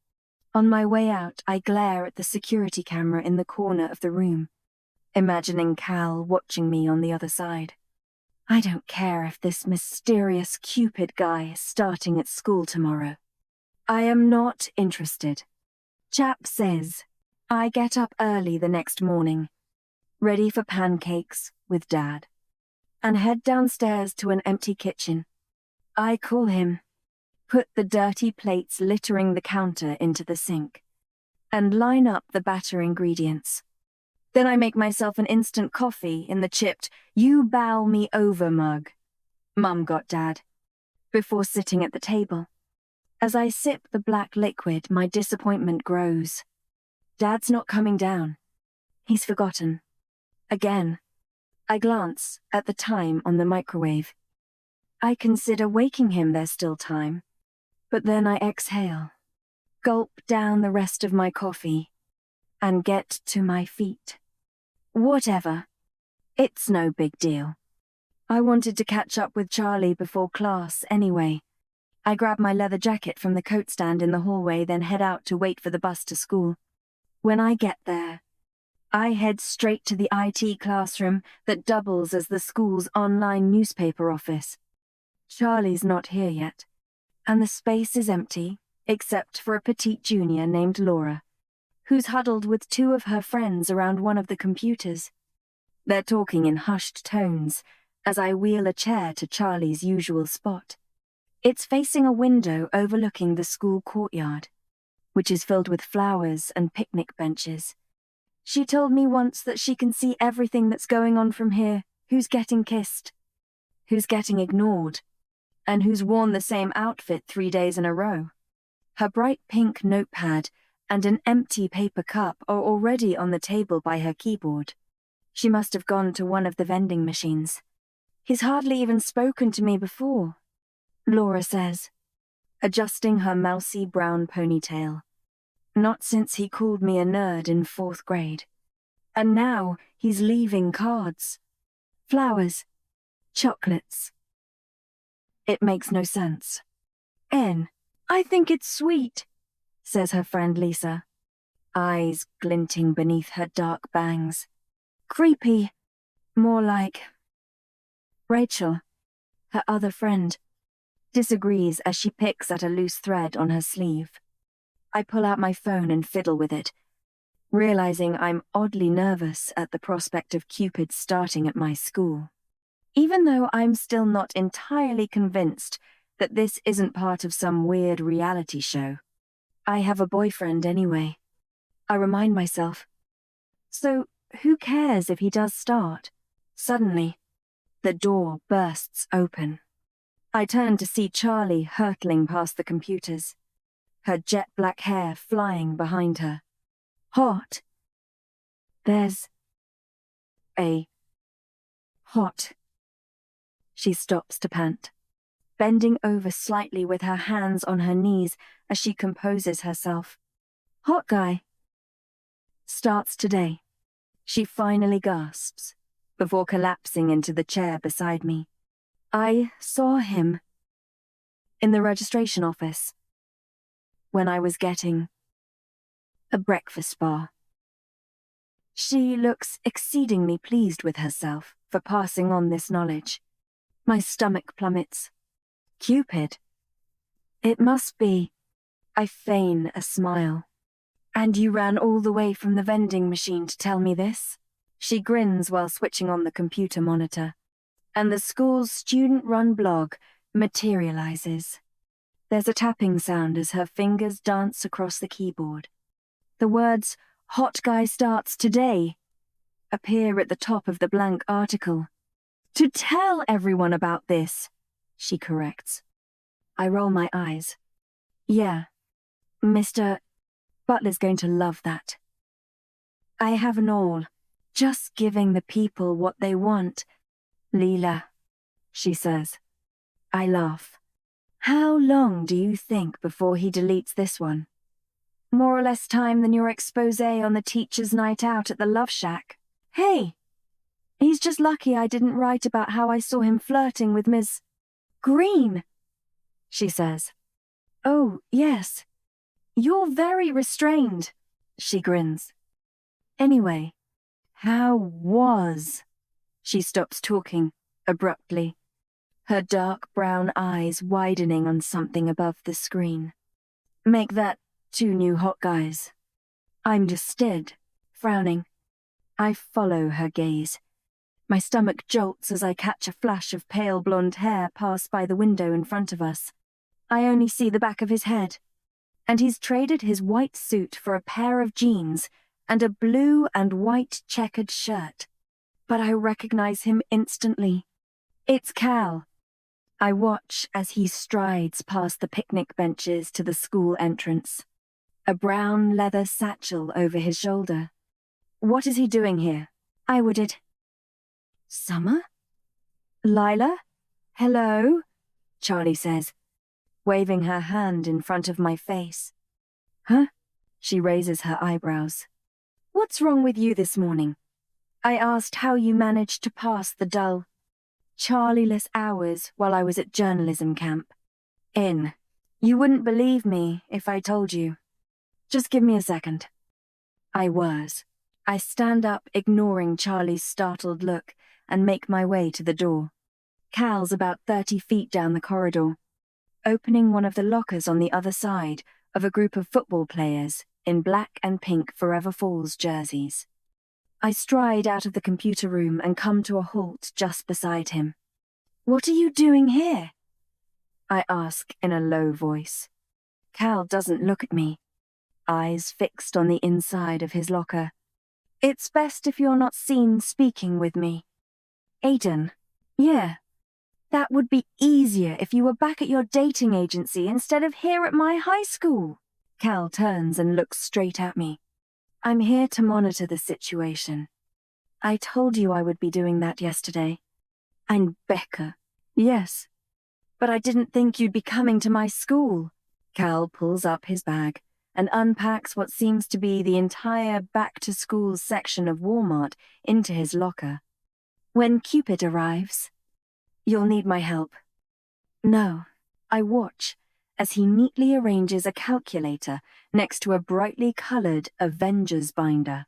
On my way out, I glare at the security camera in the corner of the room, imagining Cal watching me on the other side. I don't care if this mysterious Cupid guy is starting at school tomorrow. I am not interested. Chap says. I get up early the next morning, ready for pancakes with Dad, and head downstairs to an empty kitchen. I call him, put the dirty plates littering the counter into the sink, and line up the batter ingredients. Then I make myself an instant coffee in the chipped, you bow me over mug Mum got Dad, before sitting at the table. As I sip the black liquid, my disappointment grows. Dad's not coming down. He's forgotten. Again. I glance at the time on the microwave. I consider waking him, there's still time. But then I exhale, gulp down the rest of my coffee, and get to my feet. Whatever. It's no big deal. I wanted to catch up with Charlie before class anyway. I grab my leather jacket from the coat stand in the hallway, then head out to wait for the bus to school. When I get there, I head straight to the IT classroom that doubles as the school's online newspaper office. Charlie's not here yet, and the space is empty, except for a petite junior named Laura, who's huddled with two of her friends around one of the computers. They're talking in hushed tones as I wheel a chair to Charlie's usual spot. It's facing a window overlooking the school courtyard, which is filled with flowers and picnic benches. She told me once that she can see everything that's going on from here, who's getting kissed, who's getting ignored, and who's worn the same outfit 3 days in a row. Her bright pink notepad and an empty paper cup are already on the table by her keyboard. She must have gone to one of the vending machines. He's hardly even spoken to me before, Laura says, adjusting her mousy brown ponytail. Not since he called me a nerd in 4th grade. And now he's leaving cards, flowers, chocolates. It makes no sense. I think it's sweet, says her friend Lisa, eyes glinting beneath her dark bangs. Creepy, more like. Rachel, her other friend, disagrees as she picks at a loose thread on her sleeve. I pull out my phone and fiddle with it, realizing I'm oddly nervous at the prospect of Cupid starting at my school. Even though I'm still not entirely convinced that this isn't part of some weird reality show. I have a boyfriend anyway. I remind myself. So who cares if he does start? Suddenly, the door bursts open. I turn to see Charlie hurtling past the computers, her jet black hair flying behind her. Hot. There's a hot. She stops to pant, bending over slightly with her hands on her knees as she composes herself. Hot guy. Starts today. She finally gasps, before collapsing into the chair beside me. I saw him in the registration office when I was getting a breakfast bar. She looks exceedingly pleased with herself for passing on this knowledge. My stomach plummets. Cupid. It must be. I feign a smile. And you ran all the way from the vending machine to tell me this? She grins while switching on the computer monitor. And the school's student-run blog materializes. There's a tapping sound as her fingers dance across the keyboard. The words, "Hot guy starts today," appear at the top of the blank article. To tell everyone about this, she corrects. I roll my eyes. Yeah, Mr. Butler's going to love that. I have an all. Just giving the people what they want. Leela, she says. I laugh. How long do you think before he deletes this one? More or less time than your exposé on the teacher's night out at the Love Shack. Hey! He's just lucky I didn't write about how I saw him flirting with Ms. Green, she says. Oh, yes. You're very restrained, she grins. Anyway, how was? She stops talking, abruptly, her dark brown eyes widening on something above the screen. Make that 2 new hot guys. I'm just stead, frowning. I follow her gaze. My stomach jolts as I catch a flash of pale blonde hair pass by the window in front of us. I only see the back of his head, and he's traded his white suit for a pair of jeans and a blue and white checkered shirt. But I recognize him instantly. It's Cal. I watch as he strides past the picnic benches to the school entrance, a brown leather satchel over his shoulder. What is he doing here? I wooded. Summer? Lila? Hello? Charlie says, waving her hand in front of my face. Huh? She raises her eyebrows. What's wrong with you this morning? I asked how you managed to pass the dull, Charlie-less hours while I was at journalism camp. You wouldn't believe me if I told you. Just give me a second. I stand up, ignoring Charlie's startled look, and make my way to the door. Cal's about 30 feet down the corridor, opening one of the lockers on the other side of a group of football players in black and pink Forever Falls jerseys. I stride out of the computer room and come to a halt just beside him. What are you doing here? I ask in a low voice. Cal doesn't look at me, eyes fixed on the inside of his locker. It's best if you're not seen speaking with me. Aiden, yeah, that would be easier if you were back at your dating agency instead of here at my high school. Cal turns and looks straight at me. I'm here to monitor the situation. I told you I would be doing that yesterday. And Becca, yes. But I didn't think you'd be coming to my school. Cal pulls up his bag and unpacks what seems to be the entire back-to-school section of Walmart into his locker. When Cupid arrives, you'll need my help. No, I watch as he neatly arranges a calculator next to a brightly colored Avengers binder.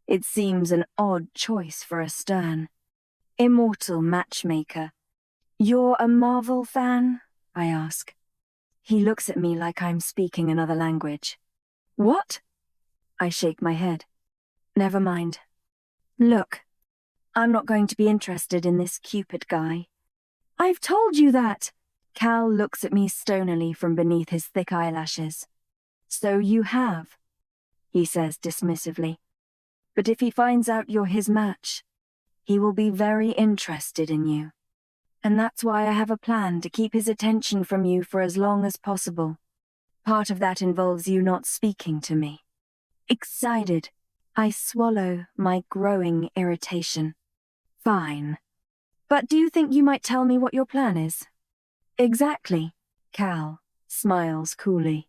It seems an odd choice for a stern, immortal matchmaker. You're a Marvel fan? I ask. He looks at me like I'm speaking another language. What? I shake my head. Never mind. Look, I'm not going to be interested in this Cupid guy. I've told you that. Cal looks at me stonily from beneath his thick eyelashes. So you have, he says dismissively. But if he finds out you're his match, he will be very interested in you. And that's why I have a plan to keep his attention from you for as long as possible. Part of that involves you not speaking to me. Excited, I swallow my growing irritation. Fine. But do you think you might tell me what your plan is? Exactly, Cal smiles coolly,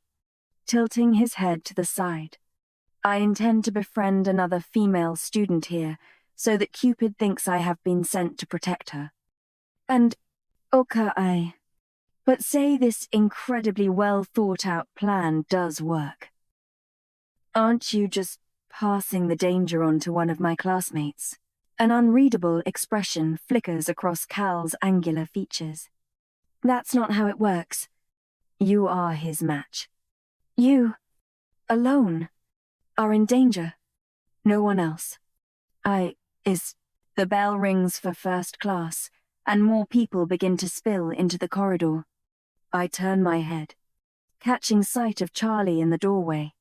tilting his head to the side. I intend to befriend another female student here so that Cupid thinks I have been sent to protect her. And, okay, but say this incredibly well-thought-out plan does work. Aren't you just passing the danger on to one of my classmates? An unreadable expression flickers across Cal's angular features. That's not how it works. You are his match. You, alone, are in danger. No one else. The bell rings for first class, and more people begin to spill into the corridor. I turn my head, catching sight of Charlie in the doorway.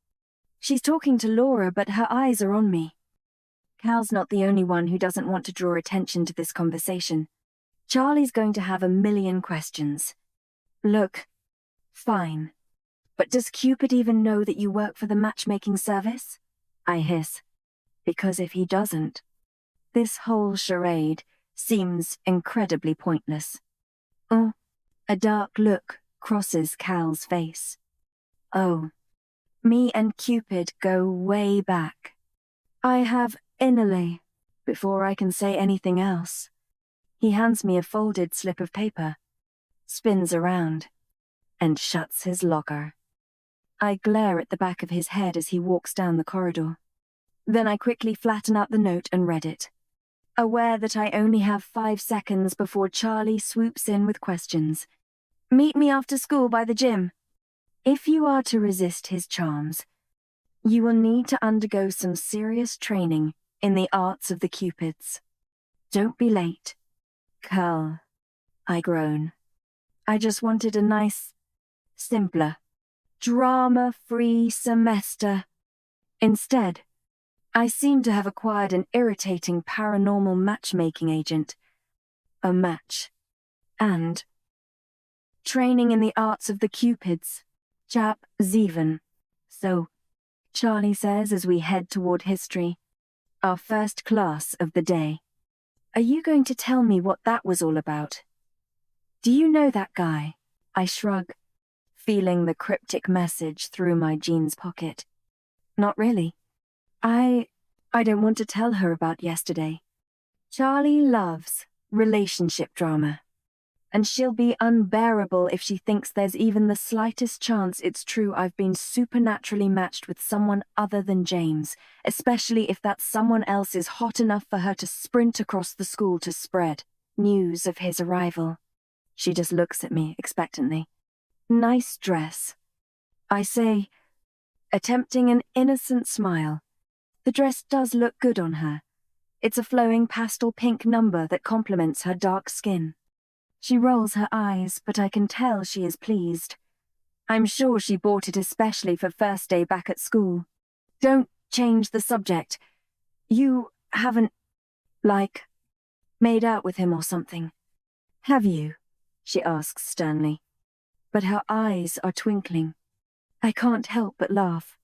She's talking to Laura, but her eyes are on me. Cal's not the only one who doesn't want to draw attention to this conversation. Charlie's going to have a million questions. Look, Fine. But does Cupid even know that you work for the matchmaking service? I hiss. Because if he doesn't, this whole charade seems incredibly pointless. Oh, a dark look crosses Cal's face. Oh, me and Cupid go way back. I have innerly before I can say anything else. He hands me a folded slip of paper, spins around, and shuts his locker. I glare at the back of his head as he walks down the corridor. Then I quickly flatten out the note and read it, aware that I only have 5 seconds before Charlie swoops in with questions. Meet me after school by the gym. If you are to resist his charms, you will need to undergo some serious training in the arts of the Cupids. Don't be late. Cal, I groan. I just wanted a nice, simpler, drama-free semester. Instead, I seem to have acquired an irritating paranormal matchmaking agent, a match, and training in the arts of the Cupids, Chap Zeven. So, Charlie says as we head toward history, our first class of the day. Are you going to tell me what that was all about? Do you know that guy? I shrug, feeling the cryptic message through my jeans pocket. Not really. I don't want to tell her about yesterday. Charlie loves relationship drama, and she'll be unbearable if she thinks there's even the slightest chance it's true I've been supernaturally matched with someone other than James, especially if that someone else is hot enough for her to sprint across the school to spread news of his arrival. She just looks at me expectantly. Nice dress, I say, attempting an innocent smile. The dress does look good on her. It's a flowing pastel pink number that complements her dark skin. She rolls her eyes, but I can tell she is pleased. I'm sure she bought it especially for first day back at school. Don't change the subject. You haven't, made out with him or something, have you? She asks sternly. But her eyes are twinkling. I can't help but laugh.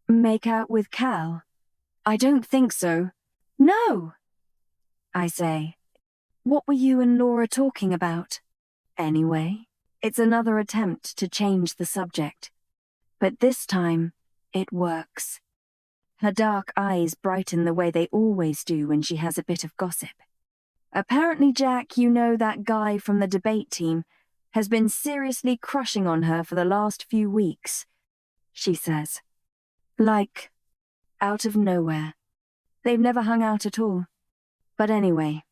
Make out with Cal? I don't think so. No! I say. What were you and Laura talking about? Anyway, it's another attempt to change the subject. But this time, it works. Her dark eyes brighten the way they always do when she has a bit of gossip. Apparently, Jack, you know that guy from the debate team, has been seriously crushing on her for the last few weeks, she says. Out of nowhere. They've never hung out at all. But anyway,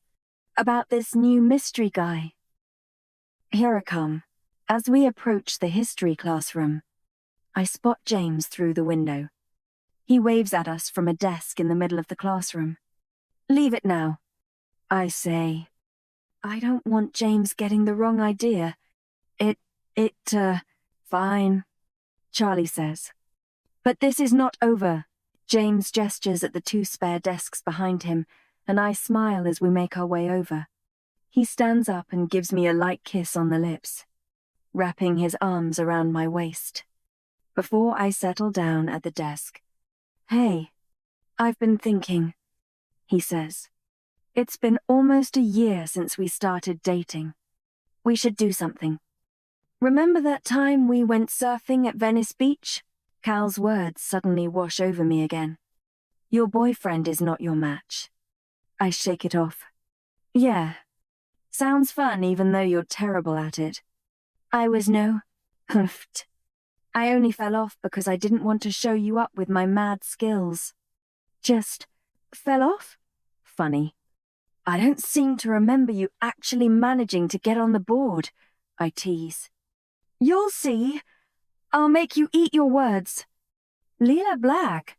about this new mystery guy. Here I come. As we approach the history classroom, I spot James through the window. He waves at us from a desk in the middle of the classroom. Leave it now, I say. I don't want James getting the wrong idea. Fine, Charlie says. But this is not over. James gestures at the 2 spare desks behind him, and I smile as we make our way over. He stands up and gives me a light kiss on the lips, wrapping his arms around my waist. Before I settle down at the desk, Hey, I've been thinking, he says. It's been almost a year since we started dating. We should do something. Remember that time we went surfing at Venice Beach? Cal's words suddenly wash over me again. Your boyfriend is not your match. I shake it off. Yeah. Sounds fun even though you're terrible at it. I was no. Huffed. I only fell off because I didn't want to show you up with my mad skills. Just fell off? Funny. I don't seem to remember you actually managing to get on the board, I tease. You'll see. I'll make you eat your words. Leela Black.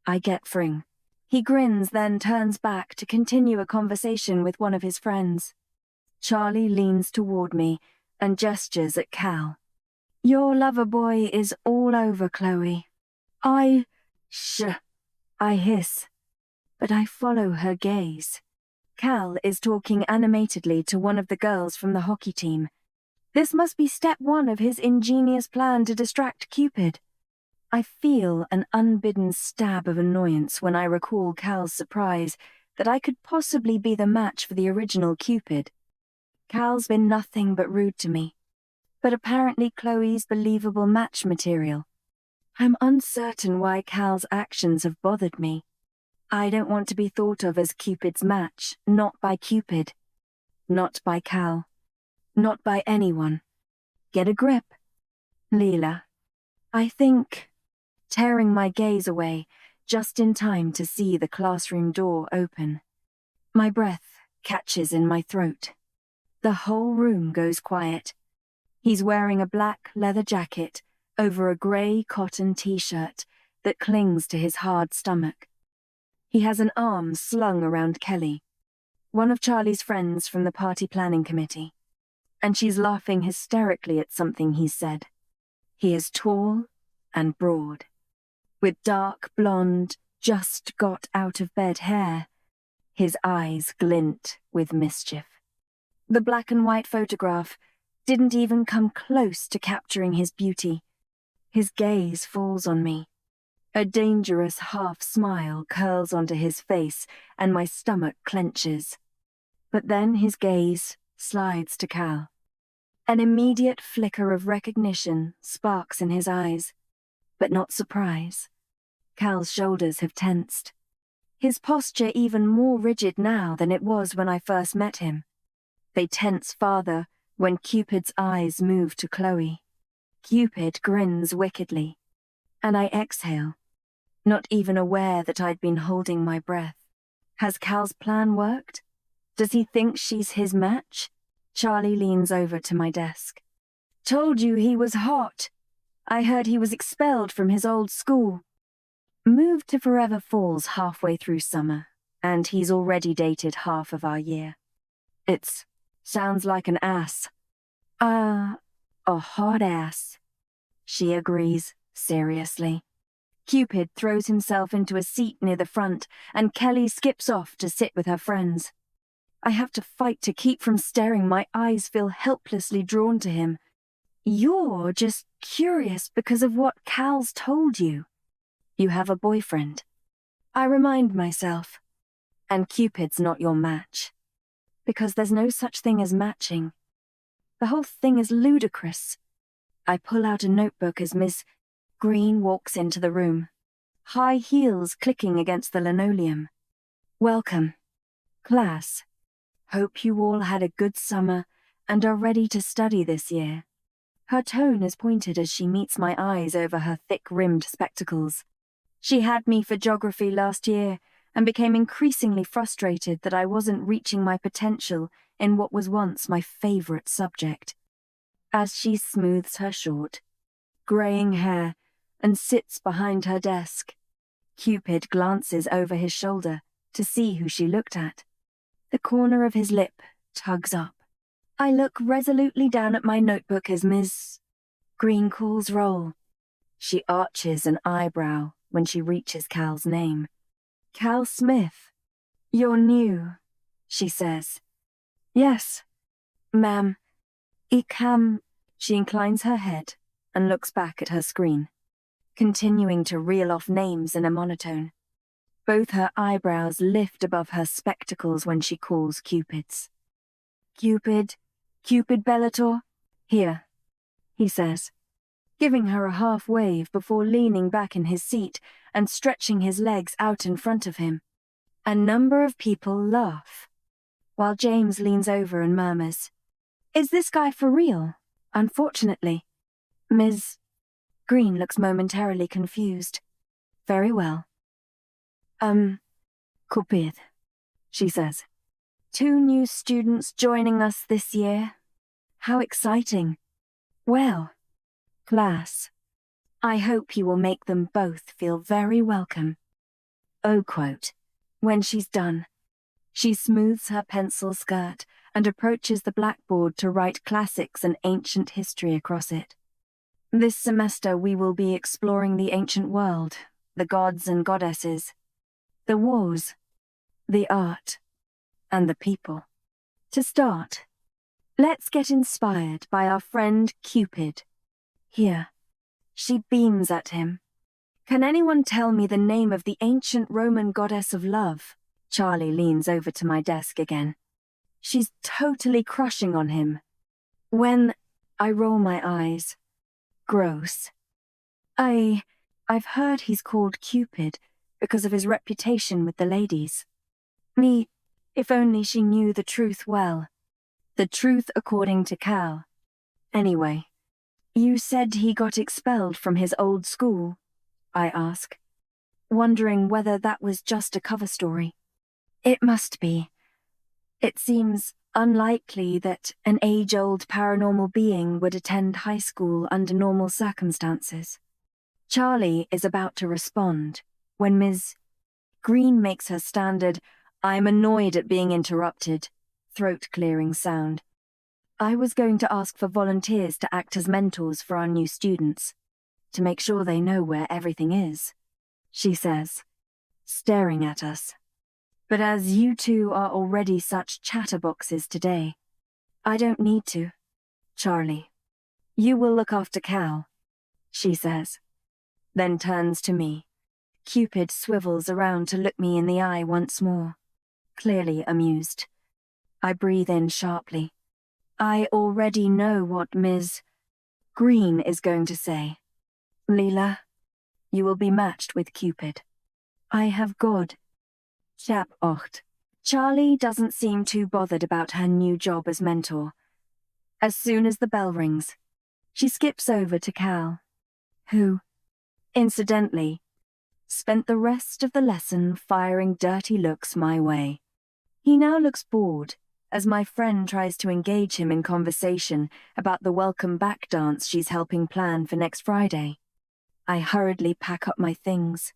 I get Fring. He grins, then turns back to continue a conversation with one of his friends. Charlie leans toward me and gestures at Cal. Your lover boy is all over Chloe. I hiss, but I follow her gaze. Cal is talking animatedly to one of the girls from the hockey team. This must be step one of his ingenious plan to distract Cupid. I feel an unbidden stab of annoyance when I recall Cal's surprise that I could possibly be the match for the original Cupid. Cal's been nothing but rude to me, but apparently Chloe's believable match material. I'm uncertain why Cal's actions have bothered me. I don't want to be thought of as Cupid's match, not by Cupid, not by Cal, not by anyone. Get a grip. Leela, I think, tearing my gaze away, just in time to see the classroom door open. My breath catches in my throat. The whole room goes quiet. He's wearing a black leather jacket over a grey cotton t-shirt that clings to his hard stomach. He has an arm slung around Kelly, one of Charlie's friends from the party planning committee, and she's laughing hysterically at something he said. He is tall and broad, with dark blonde, just got out of bed hair. His eyes glint with mischief. The black and white photograph didn't even come close to capturing his beauty. His gaze falls on me. A dangerous half-smile curls onto his face, and my stomach clenches. But then his gaze slides to Cal. An immediate flicker of recognition sparks in his eyes, but not surprise. Cal's shoulders have tensed. His posture even more rigid now than it was when I first met him. They tense farther when Cupid's eyes move to Chloe. Cupid grins wickedly, and I exhale, not even aware that I'd been holding my breath. Has Cal's plan worked? Does he think she's his match? Charlie leans over to my desk. Told you he was hot. I heard he was expelled from his old school. Moved to Forever Falls halfway through summer, and he's already dated half of our year. Sounds like an ass. A hot ass. She agrees, seriously. Cupid throws himself into a seat near the front, and Kelly skips off to sit with her friends. I have to fight to keep from staring. My eyes feel helplessly drawn to him. You're just curious because of what Cal's told you. You have a boyfriend. I remind myself. And Cupid's not your match. Because there's no such thing as matching. The whole thing is ludicrous. I pull out a notebook as Miss Green walks into the room, high heels clicking against the linoleum. Welcome, class. Hope you all had a good summer and are ready to study this year. Her tone is pointed as she meets my eyes over her thick-rimmed spectacles. She had me for geography last year and became increasingly frustrated that I wasn't reaching my potential in what was once my favorite subject. As she smooths her short, graying hair and sits behind her desk, Cupid glances over his shoulder to see who she looked at. The corner of his lip tugs up. I look resolutely down at my notebook as Miss Green calls roll. She arches an eyebrow when she reaches Cal's name. Cal Smith. You're new, she says. Yes, ma'am. She inclines her head and looks back at her screen, continuing to reel off names in a monotone. Both her eyebrows lift above her spectacles when she calls Cupid's. Cupid Bellator? Here, he says, giving her a half wave before leaning back in his seat and stretching his legs out in front of him. A number of people laugh, while James leans over and murmurs, Is this guy for real? Unfortunately. Ms. Green looks momentarily confused. Very well. Cupid, she says. 2 new students joining us this year. How exciting. Well, class, I hope you will make them both feel very welcome. Oh, quote. When she's done, she smooths her pencil skirt and approaches the blackboard to write classics and ancient history across it. This semester we will be exploring the ancient world, the gods and goddesses, the wars, the art, and the people. To start, Let's get inspired by our friend Cupid. Here. She beams at him. Can anyone tell me the name of the ancient Roman goddess of love? Charlie leans over to my desk again. She's totally crushing on him. I roll my eyes. Gross. I've heard he's called Cupid because of his reputation with the ladies. If only she knew the truth well. The truth according to Cal. Anyway, you said he got expelled from his old school, I ask, wondering whether that was just a cover story. It must be. It seems unlikely that an age-old paranormal being would attend high school under normal circumstances. Charlie is about to respond when Ms. Green makes her standard, "I'm annoyed at being interrupted," throat-clearing sound. I was going to ask for volunteers to act as mentors for our new students, to make sure they know where everything is, she says, staring at us. But as you two are already such chatterboxes today, I don't need to. Charlie, you will look after Cal, she says, then turns to me. Cupid swivels around to look me in the eye once more, clearly amused. I breathe in sharply. I already know what Ms. Green is going to say. Leela, you will be matched with Cupid. I have God. Chap ocht. Charlie doesn't seem too bothered about her new job as mentor. As soon as the bell rings, she skips over to Cal, who, incidentally, spent the rest of the lesson firing dirty looks my way. He now looks bored, as my friend tries to engage him in conversation about the welcome back dance she's helping plan for next Friday. I hurriedly pack up my things,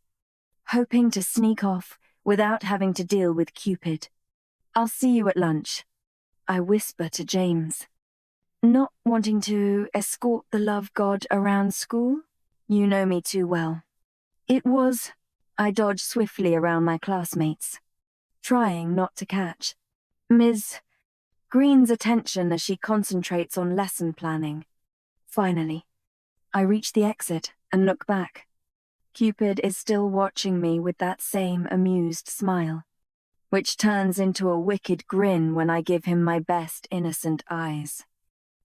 hoping to sneak off without having to deal with Cupid. I'll see you at lunch, I whisper to James. Not wanting to escort the love god around school? You know me too well. I dodge swiftly around my classmates, trying not to catch Ms. Green's attention as she concentrates on lesson planning. Finally, I reach the exit and look back. Cupid is still watching me with that same amused smile, which turns into a wicked grin when I give him my best innocent eyes.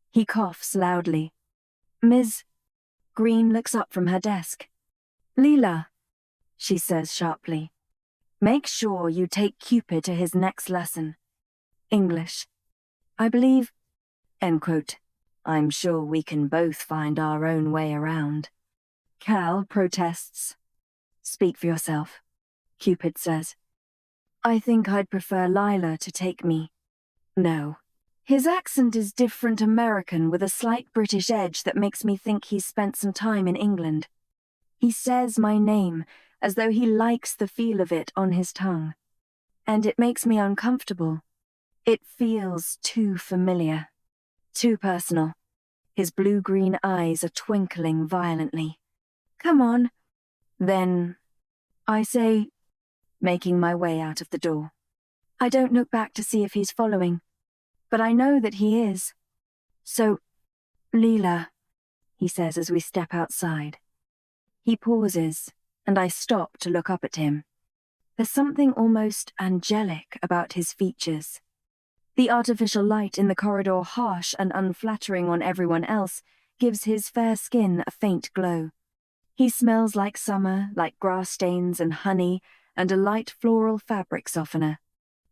He coughs loudly. Ms. Green looks up from her desk. Leela, she says sharply, make sure you take Cupid to his next lesson. English. I believe, end quote. I'm sure we can both find our own way around. Cal protests. Speak for yourself, Cupid says. I think I'd prefer Lila to take me. No. His accent is different American with a slight British edge that makes me think he's spent some time in England. He says my name as though he likes the feel of it on his tongue. And it makes me uncomfortable. It feels too familiar. Too personal. His blue-green eyes are twinkling violently. Come on. Then, I say, making my way out of the door. I don't look back to see if he's following, but I know that he is. So, Leela, he says as we step outside. He pauses, and I stop to look up at him. There's something almost angelic about his features. The artificial light in the corridor, harsh and unflattering on everyone else, gives his fair skin a faint glow. He smells like summer, like grass stains and honey, and a light floral fabric softener.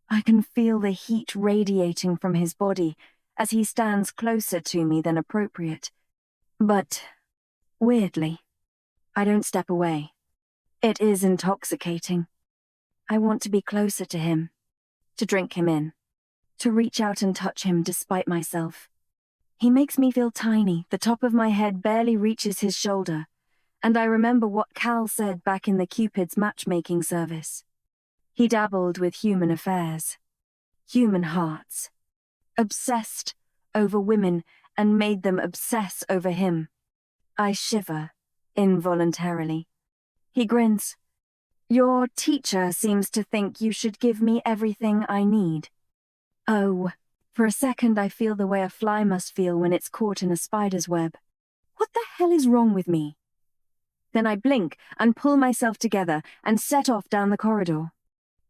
I can feel the heat radiating from his body as he stands closer to me than appropriate. But, weirdly, I don't step away. It is intoxicating. I want to be closer to him, to drink him in, to reach out and touch him despite myself. He makes me feel tiny, the top of my head barely reaches his shoulder, and I remember what Cal said back in the Cupid's matchmaking service. He dabbled with human affairs, human hearts, obsessed over women and made them obsess over him. I shiver, involuntarily. He grins. Your teacher seems to think you should give me everything I need. Oh, For a second, I feel the way a fly must feel when it's caught in a spider's web. What the hell is wrong with me? Then I blink and pull myself together and set off down the corridor.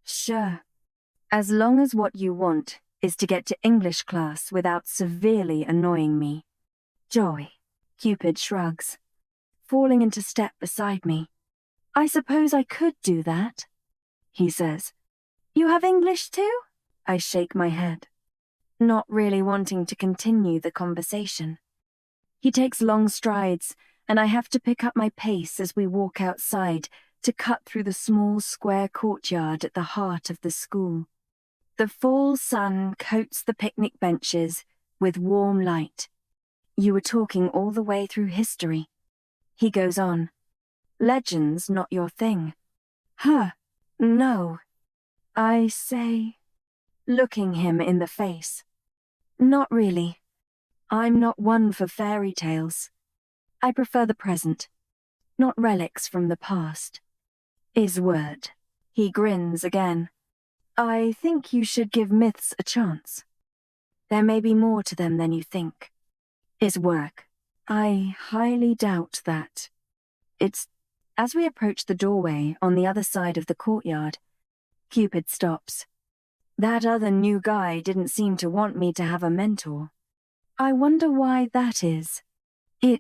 Sure. As long as what you want is to get to English class without severely annoying me. Joy. Cupid shrugs, falling into step beside me. I suppose I could do that, he says. You have English too? I shake my head, not really wanting to continue the conversation. He takes long strides, and I have to pick up my pace as we walk outside to cut through the small square courtyard at the heart of the school. The fall sun coats the picnic benches with warm light. You were talking all the way through history. He goes on. Legends not your thing. Huh, no. I say, looking him in the face. Not really. I'm not one for fairy tales. I prefer the present, not relics from the past. Is word. He grins again. I think you should give myths a chance. There may be more to them than you think. Is work. I highly doubt that. As we approach the doorway on the other side of the courtyard, Cupid stops. That other new guy didn't seem to want me to have a mentor. I wonder why that is. He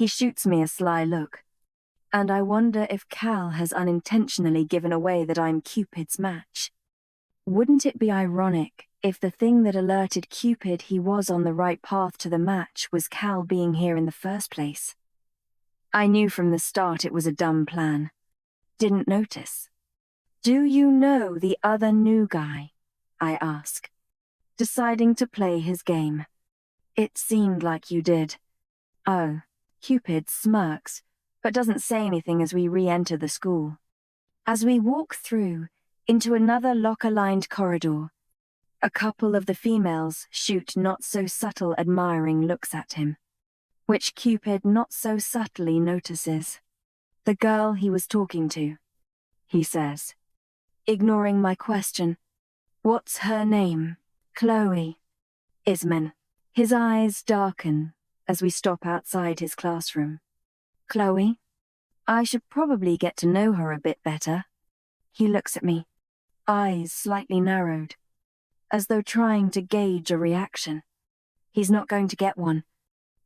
shoots me a sly look. And I wonder if Cal has unintentionally given away that I'm Cupid's match. Wouldn't it be ironic if the thing that alerted Cupid he was on the right path to the match was Cal being here in the first place? I knew from the start it was a dumb plan. Didn't notice. Do you know the other new guy? I ask, deciding to play his game. It seemed like you did. Oh, Cupid smirks, but doesn't say anything as we re-enter the school. As we walk through, into another locker-lined corridor, a couple of the females shoot not-so-subtle admiring looks at him, which Cupid not so subtly notices. The girl he was talking to, he says, ignoring my question. What's her name? Chloe. Isman. His eyes darken as we stop outside his classroom. Chloe? I should probably get to know her a bit better. He looks at me, eyes slightly narrowed, as though trying to gauge a reaction. He's not going to get one.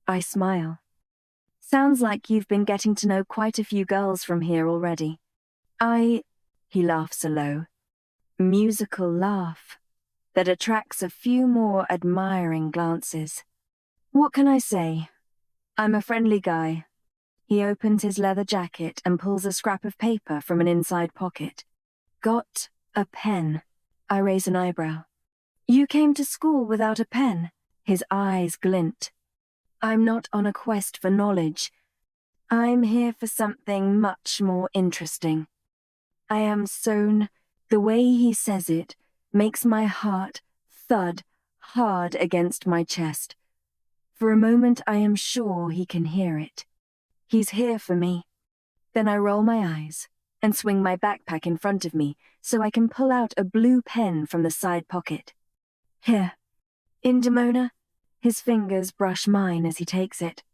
I smile. Sounds like you've been getting to know quite a few girls from here already. He laughs a low, musical laugh that attracts a few more admiring glances. What can I say? I'm a friendly guy. He opens his leather jacket and pulls a scrap of paper from an inside pocket. Got a pen. I raise an eyebrow. You came to school without a pen? His eyes glint. I'm not on a quest for knowledge. I'm here for something much more interesting. I am sown. The way he says it makes my heart thud hard against my chest. For a moment I am sure he can hear it. He's here for me. Then I roll my eyes and swing my backpack in front of me so I can pull out a blue pen from the side pocket. Here. Indemona? His fingers brush mine as he takes it,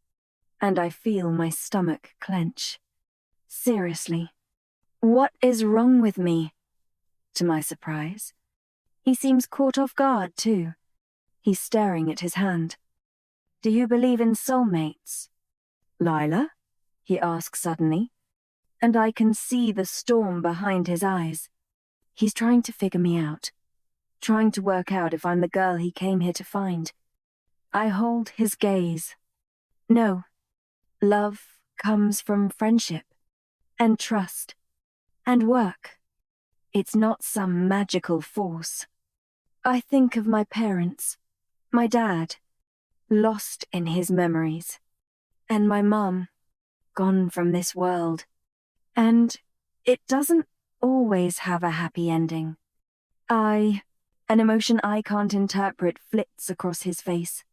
and I feel my stomach clench. Seriously, what is wrong with me? To my surprise, he seems caught off guard too. He's staring at his hand. Do you believe in soulmates? Lila? He asks suddenly, and I can see the storm behind his eyes. He's trying to figure me out, trying to work out if I'm the girl he came here to find. I hold his gaze. No, love comes from friendship, and trust, and work. It's not some magical force. I think of my parents, my dad, lost in his memories, and my mum, gone from this world. And it doesn't always have a happy ending. An emotion I can't interpret flits across his face.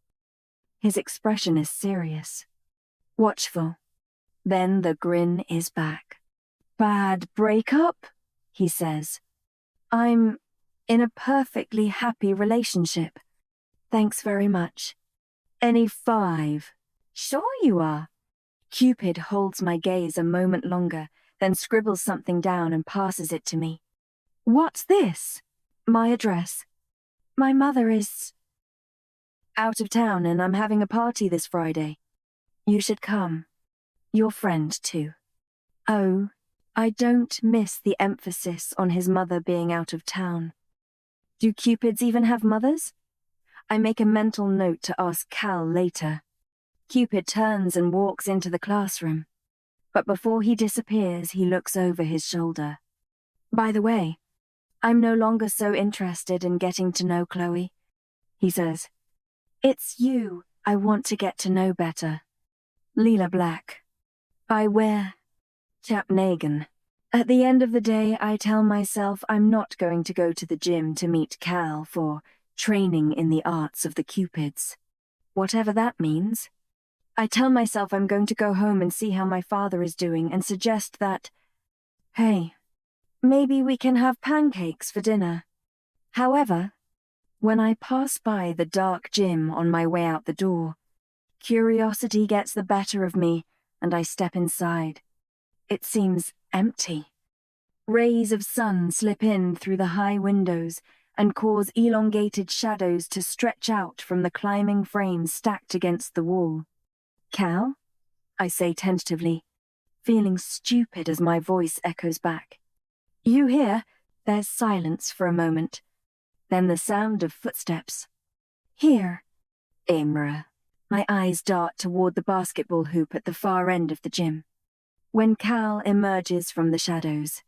His expression is serious, watchful. Then the grin is back. Bad breakup? He says. I'm in a perfectly happy relationship. Thanks very much. Any 5? Sure you are. Cupid holds my gaze a moment longer, then scribbles something down and passes it to me. What's this? My address. My mother is out of town and I'm having a party this Friday. You should come. Your friend, too. Oh, I don't miss the emphasis on his mother being out of town. Do Cupids even have mothers? I make a mental note to ask Cal later. Cupid turns and walks into the classroom. But before he disappears, he looks over his shoulder. By the way, I'm no longer so interested in getting to know Chloe, he says. It's you I want to get to know better. Leela Black. I wear Chapnagan. At the end of the day, I tell myself I'm not going to go to the gym to meet Cal for training in the arts of the Cupids. Whatever that means. I tell myself I'm going to go home and see how my father is doing and suggest that, hey, maybe we can have pancakes for dinner. However, when I pass by the dark gym on my way out the door, curiosity gets the better of me and I step inside. It seems empty. Rays of sun slip in through the high windows and cause elongated shadows to stretch out from the climbing frames stacked against the wall. Cal? I say tentatively, feeling stupid as my voice echoes back. You hear? There's silence for a moment. Then the sound of footsteps. Here. Imra. My eyes dart toward the basketball hoop at the far end of the gym. When Cal emerges from the shadows,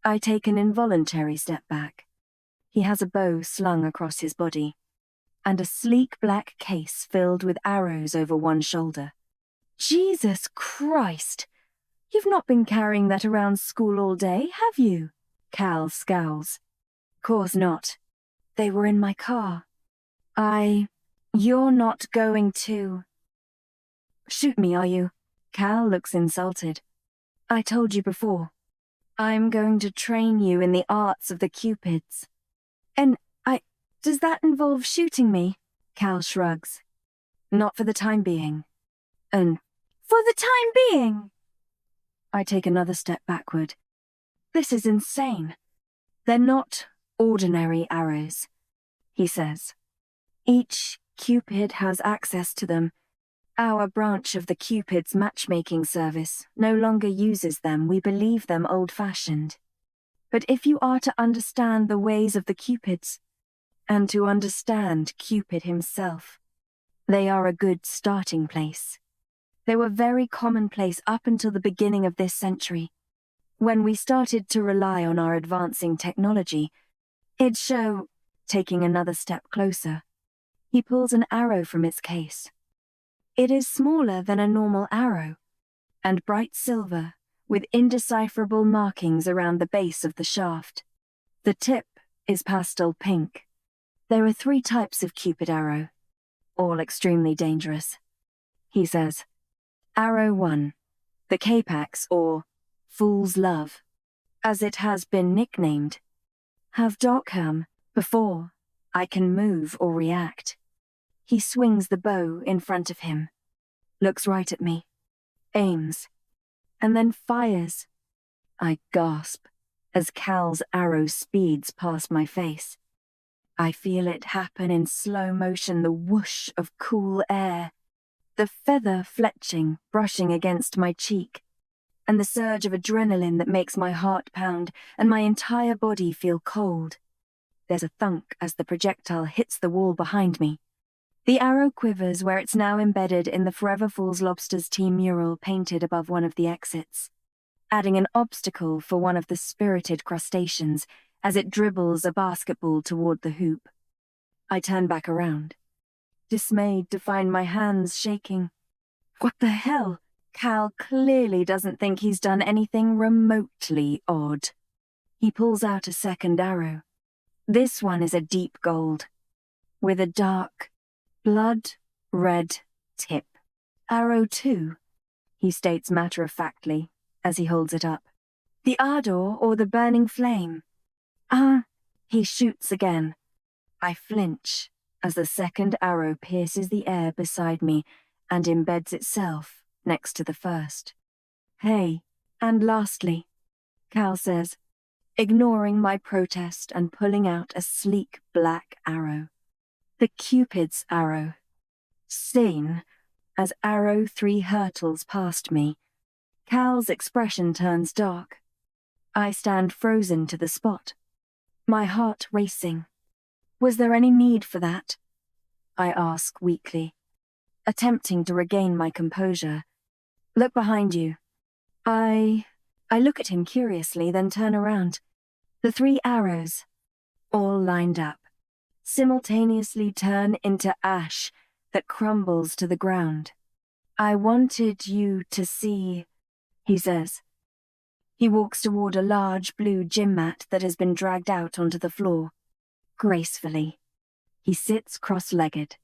I take an involuntary step back. He has a bow slung across his body, and a sleek black case filled with arrows over one shoulder. Jesus Christ! You've not been carrying that around school all day, have you? Cal scowls. Course not. They were in my car. You're not going to shoot me, are you? Cal looks insulted. I told you before. I'm going to train you in the arts of the Cupids. And does that involve shooting me? Cal shrugs. Not for the time being. And for the time being? I take another step backward. This is insane. They're not ordinary arrows, he says. Each Cupid has access to them. Our branch of the Cupid's matchmaking service no longer uses them. We believe them old-fashioned. But if you are to understand the ways of the Cupids, and to understand Cupid himself, they are a good starting place. They were very commonplace up until the beginning of this century. When we started to rely on our advancing technology, it'd show, taking another step closer. He pulls an arrow from its case. It is smaller than a normal arrow, and bright silver, with indecipherable markings around the base of the shaft. The tip is pastel pink. There are 3 types of Cupid arrow, all extremely dangerous. He says, Arrow 1, the Capax, or Fool's Love, as it has been nicknamed. Have Dockham before I can move or react. He swings the bow in front of him, looks right at me, aims, and then fires. I gasp as Cal's arrow speeds past my face. I feel it happen in slow motion, the whoosh of cool air, the feather fletching, brushing against my cheek, and the surge of adrenaline that makes my heart pound and my entire body feel cold. There's a thunk as the projectile hits the wall behind me. The arrow quivers where it's now embedded in the Forever Falls Lobsters team mural painted above one of the exits, adding an obstacle for one of the spirited crustaceans as it dribbles a basketball toward the hoop. I turn back around, dismayed to find my hands shaking. What the hell? Cal clearly doesn't think he's done anything remotely odd. He pulls out a second arrow. This one is a deep gold, with a dark, blood-red tip. Arrow 2, he states matter-of-factly as he holds it up. The ardor or the burning flame. He shoots again. I flinch as the second arrow pierces the air beside me and embeds itself next to the first. Hey, and lastly, Cal says, ignoring my protest and pulling out a sleek black arrow. The Cupid's arrow. Sane, as arrow 3 hurtles past me. Cal's expression turns dark. I stand frozen to the spot, my heart racing. Was there any need for that? I ask weakly, attempting to regain my composure. Look behind you. I look at him curiously, then turn around. The 3 arrows, all lined up, simultaneously turn into ash that crumbles to the ground. I wanted you to see, he says. He walks toward a large blue gym mat that has been dragged out onto the floor. Gracefully, he sits cross-legged,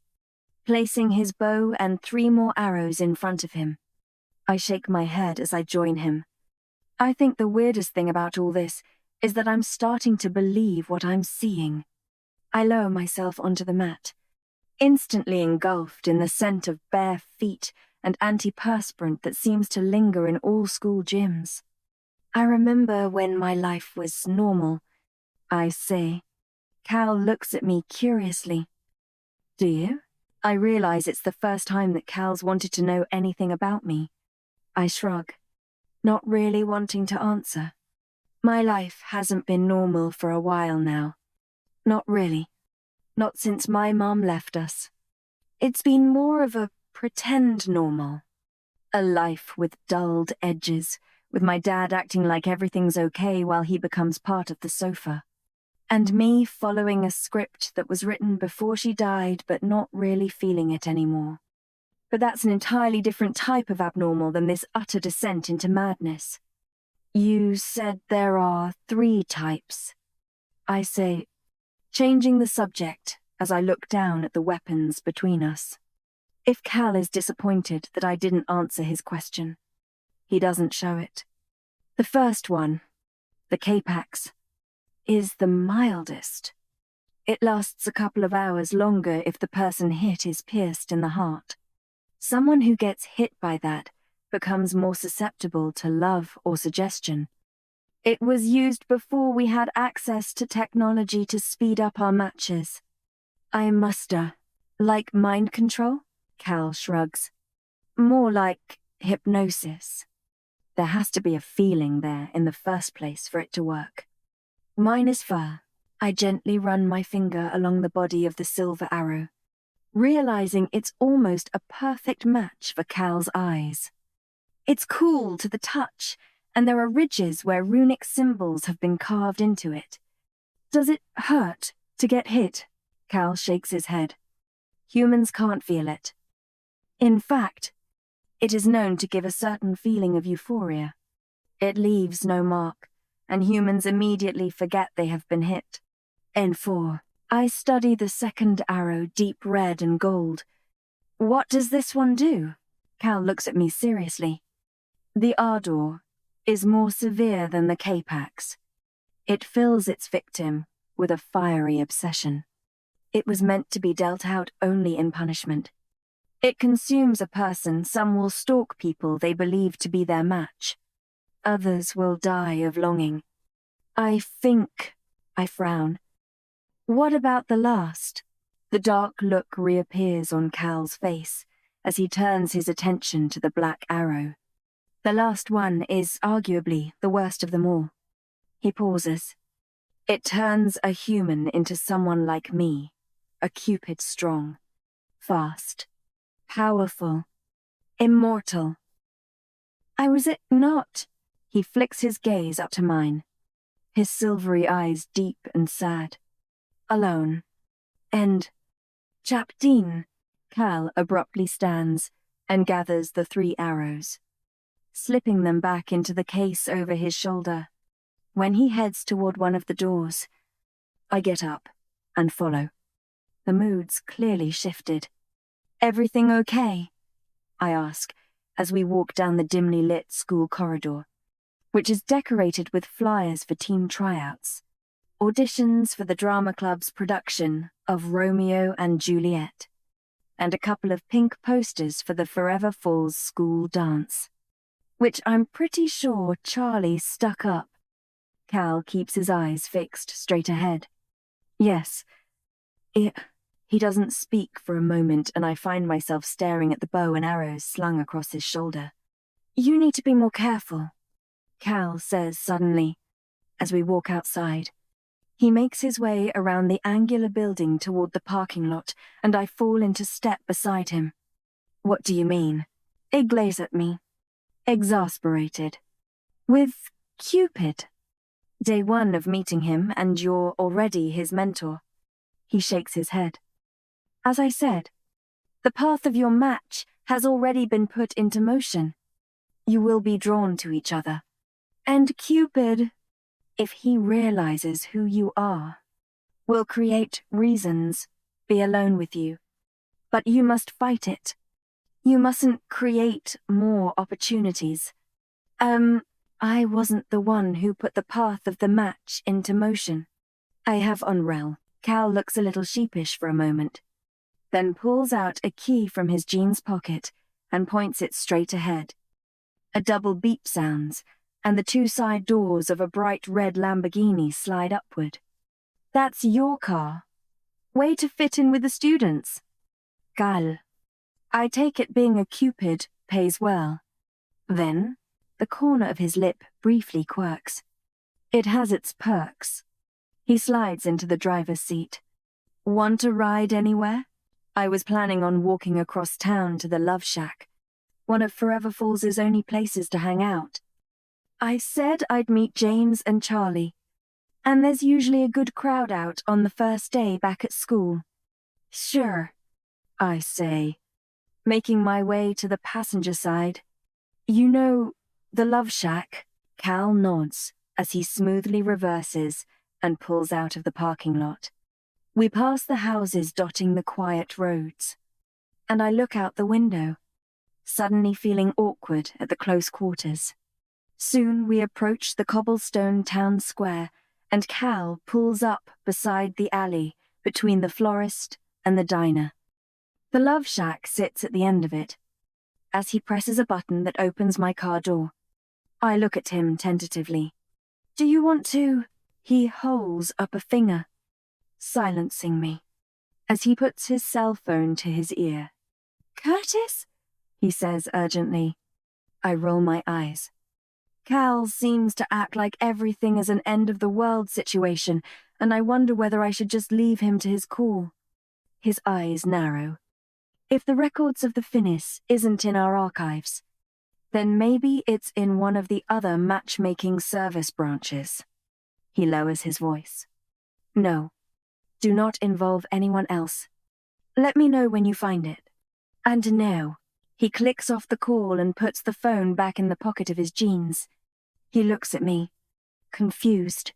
placing his bow and 3 more arrows in front of him. I shake my head as I join him. I think the weirdest thing about all this is that I'm starting to believe what I'm seeing. I lower myself onto the mat, instantly engulfed in the scent of bare feet and antiperspirant that seems to linger in all school gyms. I remember when my life was normal, I say. Cal looks at me curiously. Do you? I realize it's the first time that Cal's wanted to know anything about me. I shrug, not really wanting to answer. My life hasn't been normal for a while now. Not really. Not since my mom left us. It's been more of a pretend normal. A life with dulled edges, with my dad acting like everything's okay while he becomes part of the sofa. And me following a script that was written before she died but not really feeling it anymore. But that's an entirely different type of abnormal than this utter descent into madness. You said there are 3 types. I say, changing the subject as I look down at the weapons between us. If Cal is disappointed that I didn't answer his question, he doesn't show it. The first one, the K-Pax, is the mildest. It lasts a couple of hours longer if the person hit is pierced in the heart. Someone who gets hit by that becomes more susceptible to love or suggestion. It was used before we had access to technology to speed up our matches. I muster. Like mind control? Cal shrugs. More like hypnosis. There has to be a feeling there in the first place for it to work. Mine is fur. I gently run my finger along the body of the silver arrow, realizing it's almost a perfect match for Cal's eyes. It's cool to the touch, and there are ridges where runic symbols have been carved into it. Does it hurt to get hit? Cal shakes his head. Humans can't feel it. In fact, it is known to give a certain feeling of euphoria. It leaves no mark, and humans immediately forget they have been hit. N4. I study the second arrow, deep red and gold. What does this one do? Cal looks at me seriously. The ardor is more severe than the K-Pax. It fills its victim with a fiery obsession. It was meant to be dealt out only in punishment. It consumes a person. Some will stalk people they believe to be their match. Others will die of longing. I frown. What about the last? The dark look reappears on Cal's face as he turns his attention to the black arrow. The last one is arguably the worst of them all. He pauses. It turns a human into someone like me, a Cupid strong, fast, powerful, immortal. I was it not. He flicks his gaze up to mine, his silvery eyes deep and sad. Alone. And Chapdeen. Cal abruptly stands and gathers the 3 arrows, slipping them back into the case over his shoulder. When he heads toward one of the doors, I get up and follow. The mood's clearly shifted. Everything okay? I ask as we walk down the dimly lit school corridor, which is decorated with flyers for team tryouts. auditions for the drama club's production of Romeo and Juliet, and a couple of pink posters for the Forever Falls school dance, which I'm pretty sure Charlie stuck up. Cal keeps his eyes fixed straight ahead. Yes, He doesn't speak for a moment, and I find myself staring at the bow and arrows slung across his shoulder. You need to be more careful, Cal says suddenly, as we walk outside. He makes his way around the angular building toward the parking lot, and I fall into step beside him. What do you mean? He glares at me, exasperated. With Cupid. Day one of meeting him, and you're already his mentor. He shakes his head. As I said, the path of your match has already been put into motion. You will be drawn to each other. And Cupid, if he realizes who you are, will create reasons, be alone with you. But you must fight it. You mustn't create more opportunities. I wasn't the one who put the path of the match into motion. I have unravel. Cal looks a little sheepish for a moment, then pulls out a key from his jeans pocket and points it straight ahead. A double beep sounds, and the two side doors of a bright red Lamborghini slide upward. That's your car. Way to fit in with the students. Cal. I take it being a Cupid pays well. Then, the corner of his lip briefly quirks. It has its perks. He slides into the driver's seat. Want to ride anywhere? I was planning on walking across town to the Love Shack, one of Forever Falls' only places to hang out. I said I'd meet James and Charlie, and there's usually a good crowd out on the first day back at school. Sure, I say, making my way to the passenger side. You know, the Love Shack? Cal nods as he smoothly reverses and pulls out of the parking lot. We pass the houses dotting the quiet roads, and I look out the window, suddenly feeling awkward at the close quarters. Soon we approach the cobblestone town square, and Cal pulls up beside the alley between the florist and the diner. The Love Shack sits at the end of it. As he presses a button that opens my car door, I look at him tentatively. Do you want to? He holds up a finger, silencing me, as he puts his cell phone to his ear. Curtis? He says urgently. I roll my eyes. Cal seems to act like everything is an end-of-the-world situation, and I wonder whether I should just leave him to his call. His eyes narrow. If the records of the Finis isn't in our archives, then maybe it's in one of the other matchmaking service branches. He lowers his voice. No, do not involve anyone else. Let me know when you find it. And now, he clicks off the call and puts the phone back in the pocket of his jeans. He looks at me, confused.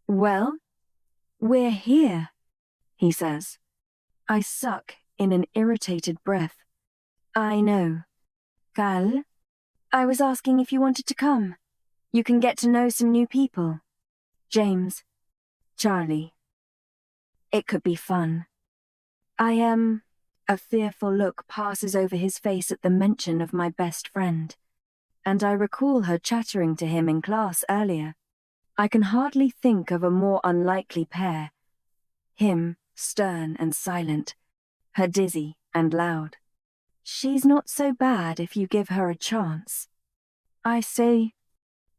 Well, we're here, he says. I suck in an irritated breath. I know. Cal, I was asking if you wanted to come. You can get to know some new people. James, Charlie. It could be fun. A fearful look passes over his face at the mention of my best friend, and I recall her chattering to him in class earlier. I can hardly think of a more unlikely pair. Him, stern and silent, her dizzy and loud. She's not so bad if you give her a chance. I say.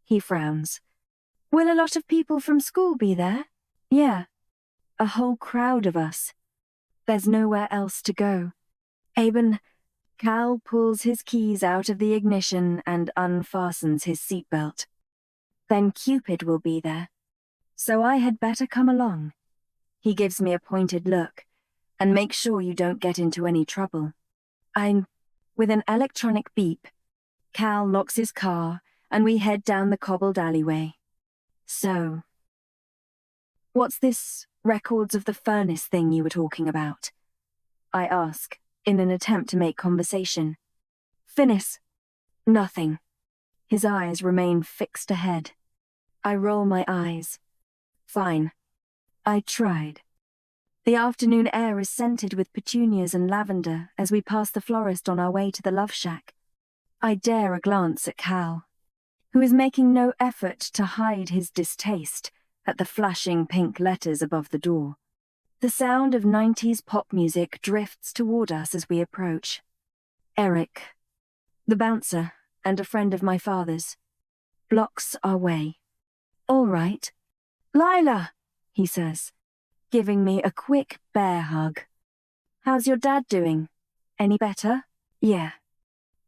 He frowns. Will a lot of people from school be there? Yeah. A whole crowd of us. There's nowhere else to go. Aben, Cal pulls his keys out of the ignition and unfastens his seatbelt. Then Cupid will be there. So I had better come along. He gives me a pointed look, and make sure you don't get into any trouble. With an electronic beep, Cal locks his car, and we head down the cobbled alleyway. So, what's this records of the furnace thing you were talking about? I ask, in an attempt to make conversation. Finis. Nothing. His eyes remain fixed ahead. I roll my eyes. Fine. I tried. The afternoon air is scented with petunias and lavender as we pass the florist on our way to the love shack. I dare a glance at Cal, who is making no effort to hide his distaste at the flashing pink letters above the door. The sound of 90s pop music drifts toward us as we approach. Eric, the bouncer, and a friend of my father's, blocks our way. "All right. Lila," he says, giving me a quick bear hug. "How's your dad doing? Any better?" "Yeah.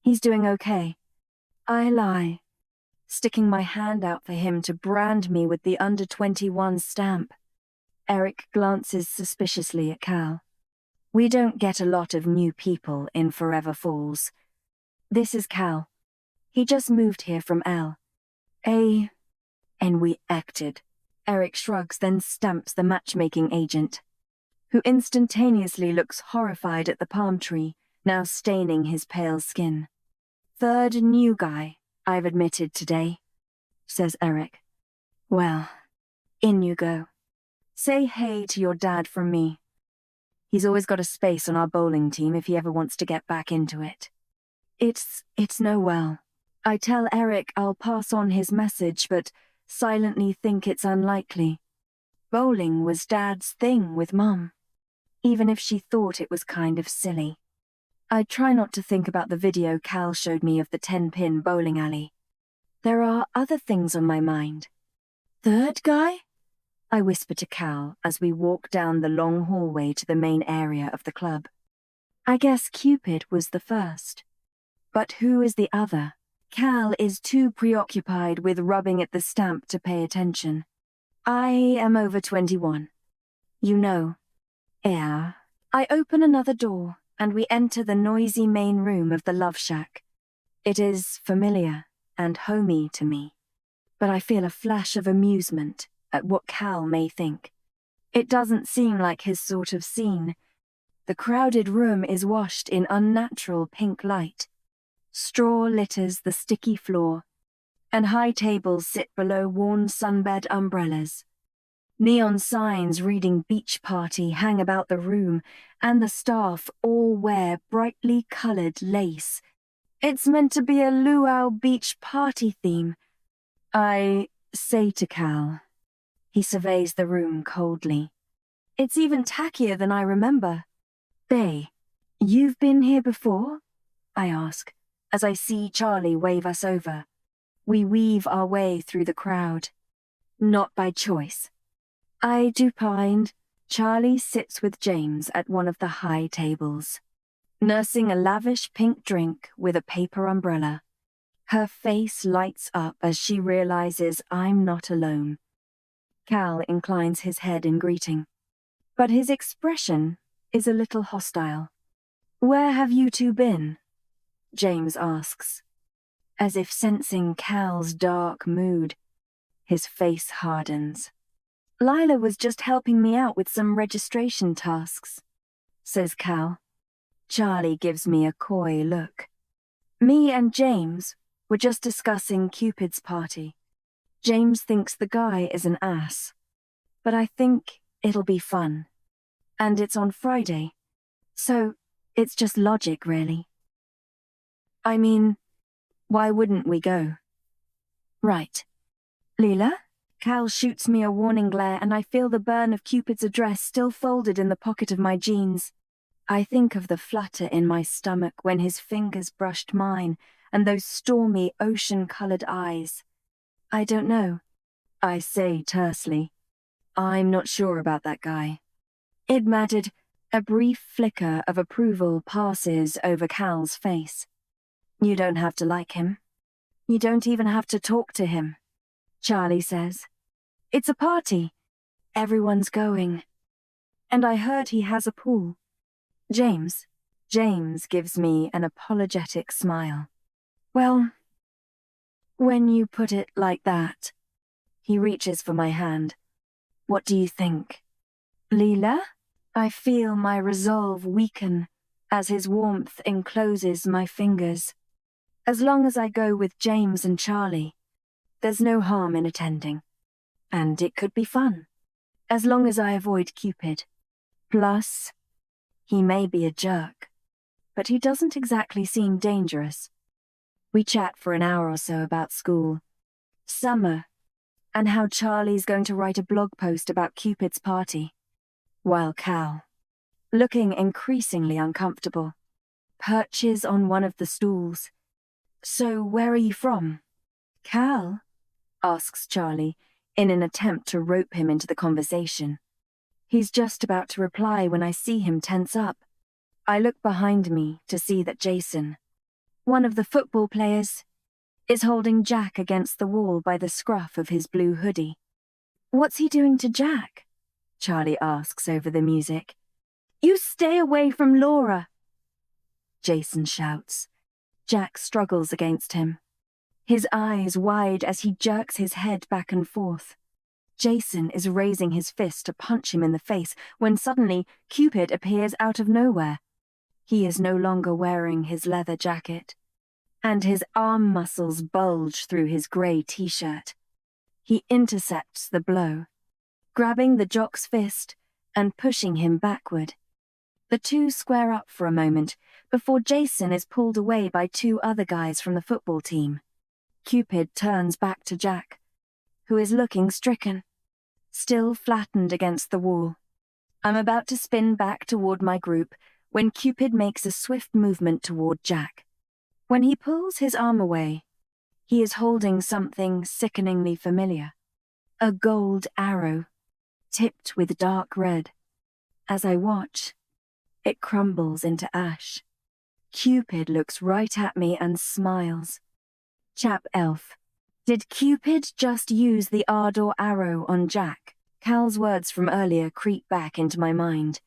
He's doing okay." I lie, sticking my hand out for him to brand me with the under 21 stamp. Eric glances suspiciously at Cal. We don't get a lot of new people in Forever Falls. This is Cal. He just moved here from L.A. and we acted. Eric shrugs, then stamps the matchmaking agent, who instantaneously looks horrified at the palm tree, now staining his pale skin. "Third new guy I've admitted today," says Eric. "Well, in you go. Say hey to your dad from me. He's always got a space on our bowling team if he ever wants to get back into it." It's no well. I tell Eric I'll pass on his message, but silently think it's unlikely. Bowling was Dad's thing with Mum, even if she thought it was kind of silly. I try not to think about the video Cal showed me of the 10-pin bowling alley. There are other things on my mind. "Third guy?" I whisper to Cal as we walk down the long hallway to the main area of the club. I guess Cupid was the first. But who is the other? Cal is too preoccupied with rubbing at the stamp to pay attention. I am over 21. You know. Yeah. I open another door, and we enter the noisy main room of the love shack. It is familiar and homey to me, but I feel a flash of amusement at what Cal may think. It doesn't seem like his sort of scene. The crowded room is washed in unnatural pink light. Straw litters the sticky floor, and high tables sit below worn sunbed umbrellas. Neon signs reading beach party hang about the room, and the staff all wear brightly colored lace. It's meant to be a luau beach party theme. I say to Cal. He surveys the room coldly. It's even tackier than I remember. "Bae, you've been here before?" I ask, as I see Charlie wave us over. We weave our way through the crowd. Not by choice. I do find Charlie sits with James at one of the high tables, nursing a lavish pink drink with a paper umbrella. Her face lights up as she realizes I'm not alone. Cal inclines his head in greeting, but his expression is a little hostile. "Where have you two been?" James asks, as if sensing Cal's dark mood. His face hardens. "Lila was just helping me out with some registration tasks," says Cal. Charlie gives me a coy look. "Me and James were just discussing Cupid's party. James thinks the guy is an ass, but I think it'll be fun. And it's on Friday, so it's just logic, really. I mean, why wouldn't we go?" "Right. Leela?" Cal shoots me a warning glare, and I feel the burn of Cupid's address still folded in the pocket of my jeans. I think of the flutter in my stomach when his fingers brushed mine, and those stormy, ocean-colored eyes. "I don't know," I say tersely. "I'm not sure about that guy." It mattered. A brief flicker of approval passes over Cal's face. "You don't have to like him. You don't even have to talk to him," Charlie says. "It's a party. Everyone's going. And I heard he has a pool." James gives me an apologetic smile. "Well, when you put it like that." He reaches for my hand. "What do you think?" "Leela?" I feel my resolve weaken as his warmth encloses my fingers. As long as I go with James and Charlie, there's no harm in attending. And it could be fun. as long as I avoid Cupid. Plus, he may be a jerk, but he doesn't exactly seem dangerous. We chat for an hour or so about school, summer, and how Charlie's going to write a blog post about Cupid's party, while Cal, looking increasingly uncomfortable, perches on one of the stools. "So where are you from?" "Cal?" asks Charlie, in an attempt to rope him into the conversation. He's just about to reply when I see him tense up. I look behind me to see that Jason, one of the football players, is holding Jack against the wall by the scruff of his blue hoodie. "What's he doing to Jack?" Charlie asks over the music. "You stay away from Laura!" Jason shouts. Jack struggles against him, his eyes wide as he jerks his head back and forth. Jason is raising his fist to punch him in the face when suddenly Cupid appears out of nowhere. He is no longer wearing his leather jacket, and his arm muscles bulge through his grey t-shirt. He intercepts the blow, grabbing the jock's fist and pushing him backward. The two square up for a moment before Jason is pulled away by two other guys from the football team. Cupid turns back to Jack, who is looking stricken, still flattened against the wall. I'm about to spin back toward my group when Cupid makes a swift movement toward Jack. When he pulls his arm away, he is holding something sickeningly familiar. A gold arrow, tipped with dark red. As I watch, it crumbles into ash. Cupid looks right at me and smiles. "Chap elf, did Cupid just use the ardor arrow on Jack?" Cal's words from earlier creep back into my mind.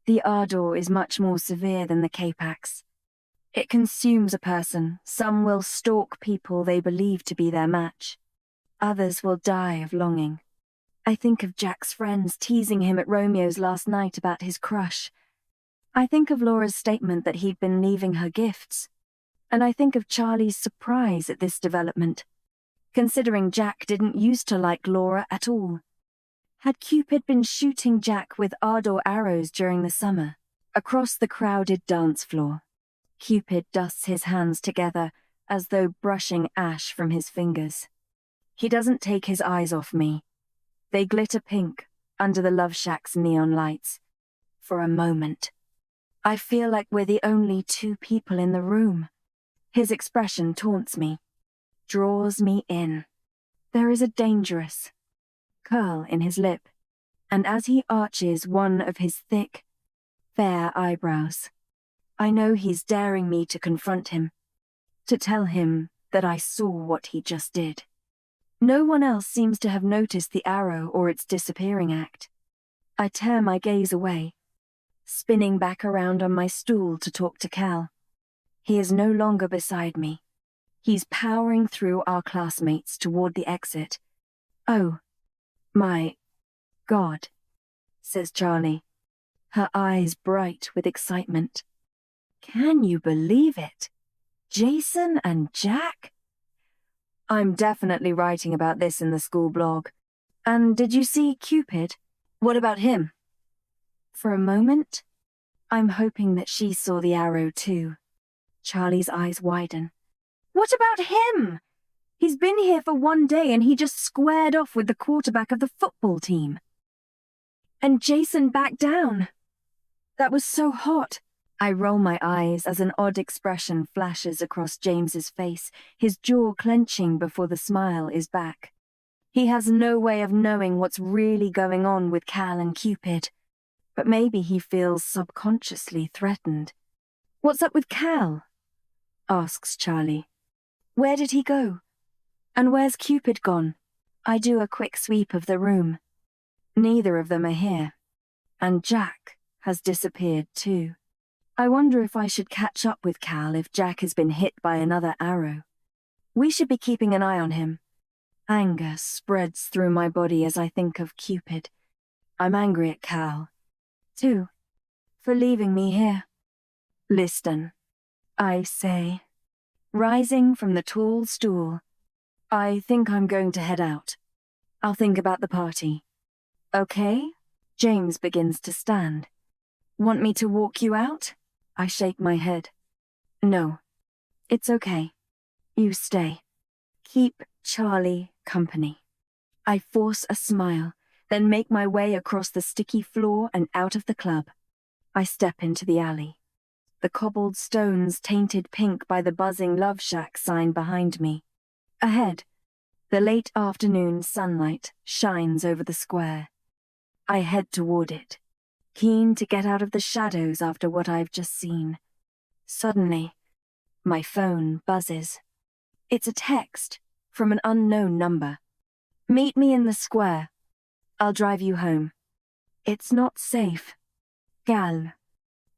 The ardor is much more severe than the capax. It consumes a person. Some will stalk people they believe to be their match. Others will die of longing. I think of Jack's friends teasing him at Romeo's last night about his crush. I think of Laura's statement that he'd been leaving her gifts. And I think of Charlie's surprise at this development, considering Jack didn't used to like Laura at all. Had Cupid been shooting Jack with ardor arrows during the summer, across the crowded dance floor? Cupid dusts his hands together as though brushing ash from his fingers. He doesn't take his eyes off me. They glitter pink under the Love Shack's neon lights. For a moment, I feel like we're the only two people in the room. His expression taunts me, draws me in. There is a dangerous curl in his lip, and as he arches one of his thick, fair eyebrows, I know he's daring me to confront him, to tell him that I saw what he just did. No one else seems to have noticed the arrow or its disappearing act. I tear my gaze away, spinning back around on my stool to talk to Cal. He is no longer beside me. He's powering through our classmates toward the exit. "Oh, my God," says Charlie, her eyes bright with excitement. "Can you believe it? Jason and Jack?" "I'm definitely writing about this in the school blog. And did you see Cupid? What about him?" For a moment, I'm hoping that she saw the arrow too. Charlie's eyes widen. "What about him? He's been here for one day and he just squared off with the quarterback of the football team. And Jason backed down. That was so hot." I roll my eyes as an odd expression flashes across James's face, his jaw clenching before the smile is back. He has no way of knowing what's really going on with Cal and Cupid, but maybe he feels subconsciously threatened. "What's up with Cal?" asks Charlie. "Where did he go? And where's Cupid gone?" I do a quick sweep of the room. Neither of them are here, and Jack has disappeared too. I wonder if I should catch up with Cal if Jack has been hit by another arrow. We should be keeping an eye on him. Anger spreads through my body as I think of Cupid. I'm angry at Cal, too, for leaving me here. "Listen," I say, rising from the tall stool. "I think I'm going to head out. I'll think about the party. Okay? James begins to stand. Want me to walk you out? I shake my head. No. It's okay. You stay. Keep Charlie company. I force a smile, then make my way across the sticky floor and out of the club. I step into the alley. The cobbled stones tainted pink by the buzzing Love Shack sign behind me. Ahead, the late afternoon sunlight shines over the square. I head toward it, keen to get out of the shadows after what I've just seen. Suddenly, my phone buzzes. It's a text from an unknown number. Meet me in the square. I'll drive you home. It's not safe. Gal.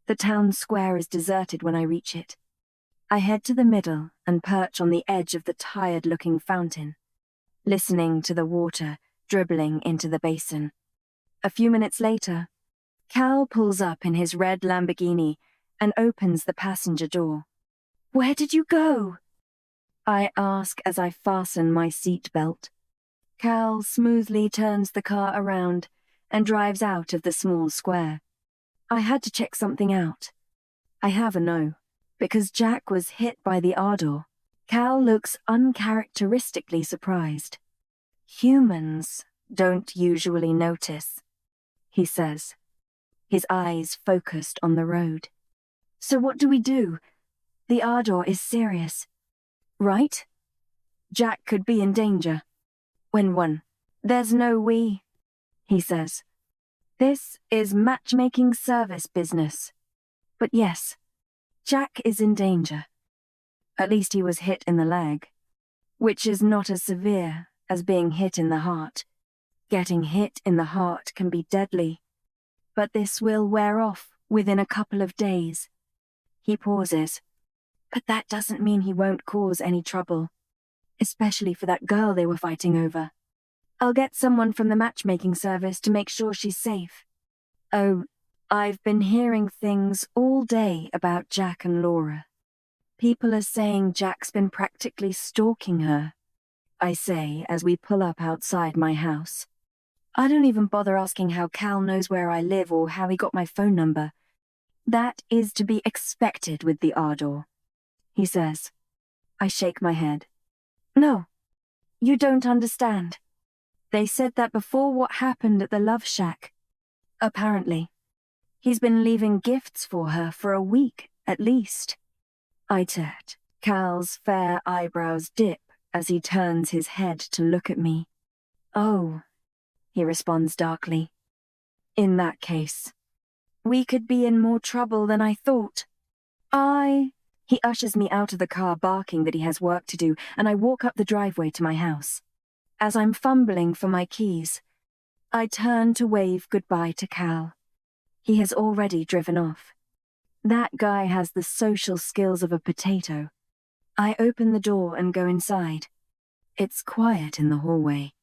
The town square is deserted when I reach it. I head to the middle and perch on the edge of the tired-looking fountain, listening to the water dribbling into the basin. A few minutes later, Cal pulls up in his red Lamborghini and opens the passenger door. Where did you go? I ask as I fasten my seatbelt. Cal smoothly turns the car around and drives out of the small square. I had to check something out. I have a no, because Jack was hit by the ardor. Cal looks uncharacteristically surprised. Humans don't usually notice, he says, his eyes focused on the road. So what do we do? The ardor is serious, right? Jack could be in danger. There's no we, he says. This is matchmaking service business. But yes, Jack is in danger. At least he was hit in the leg, which is not as severe as being hit in the heart. Getting hit in the heart can be deadly, but this will wear off within a couple of days. He pauses, but that doesn't mean he won't cause any trouble, especially for that girl they were fighting over. I'll get someone from the matchmaking service to make sure she's safe. Oh, I've been hearing things all day about Jack and Laura. People are saying Jack's been practically stalking her, I say as we pull up outside my house. I don't even bother asking how Cal knows where I live or how he got my phone number. That is to be expected with the ardor, he says. I shake my head. No, you don't understand. They said that before what happened at the Love Shack. Apparently, he's been leaving gifts for her for a week, at least. I turt. Cal's fair eyebrows dip as he turns his head to look at me. Oh, he responds darkly. In that case, we could be in more trouble than I thought. He ushers me out of the car barking that he has work to do, and I walk up the driveway to my house. As I'm fumbling for my keys, I turn to wave goodbye to Cal. He has already driven off. That guy has the social skills of a potato. I open the door and go inside. It's quiet in the hallway.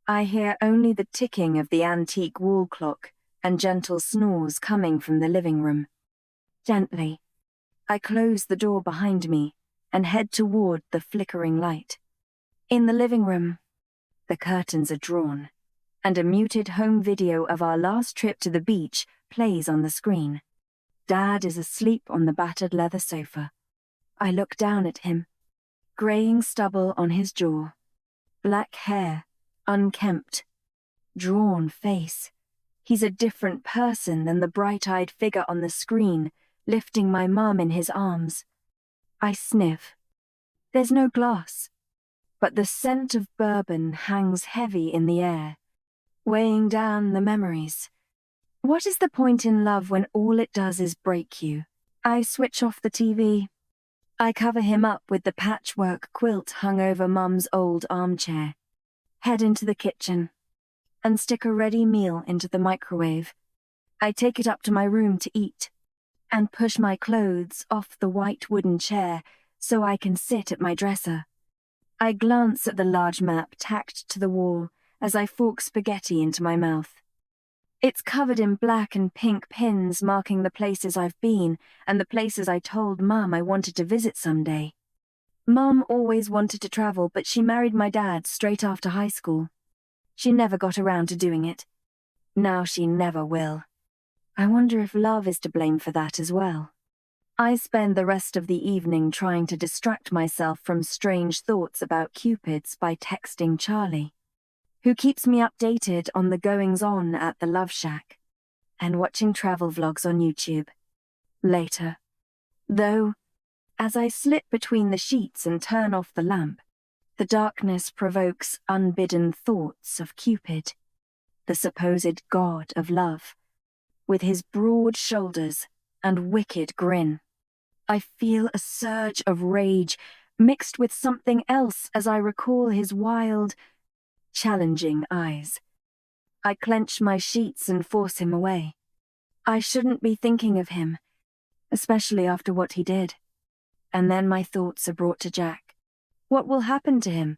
I hear only the ticking of the antique wall clock and gentle snores coming from the living room. Gently, I close the door behind me and head toward the flickering light. In the living room, the curtains are drawn, and a muted home video of our last trip to the beach plays on the screen. Dad is asleep on the battered leather sofa. I look down at him. Graying stubble on his jaw. Black hair, unkempt. Drawn face. He's a different person than the bright-eyed figure on the screen, lifting my mum in his arms. I sniff. There's no glass, but the scent of bourbon hangs heavy in the air, weighing down the memories. What is the point in love when all it does is break you? I switch off the TV. I cover him up with the patchwork quilt hung over Mum's old armchair, head into the kitchen, and stick a ready meal into the microwave. I take it up to my room to eat, and push my clothes off the white wooden chair so I can sit at my dresser. I glance at the large map tacked to the wall as I fork spaghetti into my mouth. It's covered in black and pink pins marking the places I've been and the places I told Mum I wanted to visit someday. Mum always wanted to travel, but she married my dad straight after high school. She never got around to doing it. Now she never will. I wonder if love is to blame for that as well. I spend the rest of the evening trying to distract myself from strange thoughts about Cupids by texting Charlie, who keeps me updated on the goings-on at the Love Shack, and watching travel vlogs on YouTube. Later, though, as I slip between the sheets and turn off the lamp, the darkness provokes unbidden thoughts of Cupid, the supposed god of love, with his broad shoulders and wicked grin. I feel a surge of rage mixed with something else as I recall his wild, challenging eyes. I clench my sheets and force him away. I shouldn't be thinking of him, especially after what he did. And then my thoughts are brought to Jack. What will happen to him?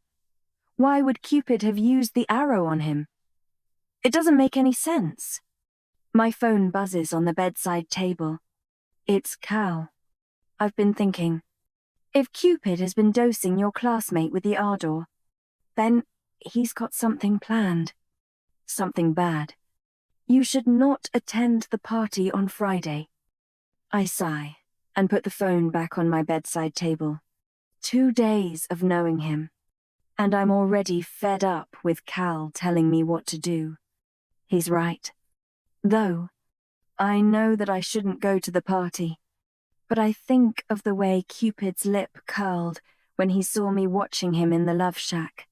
Why would Cupid have used the arrow on him? It doesn't make any sense. My phone buzzes on the bedside table. It's Cal. I've been thinking, if Cupid has been dosing your classmate with the ardor, then he's got something planned. Something bad. You should not attend the party on Friday. I sigh and put the phone back on my bedside table. 2 days of knowing him, and I'm already fed up with Cal telling me what to do. He's right. Though, I know that I shouldn't go to the party, but I think of the way Cupid's lip curled when he saw me watching him in the Love Shack.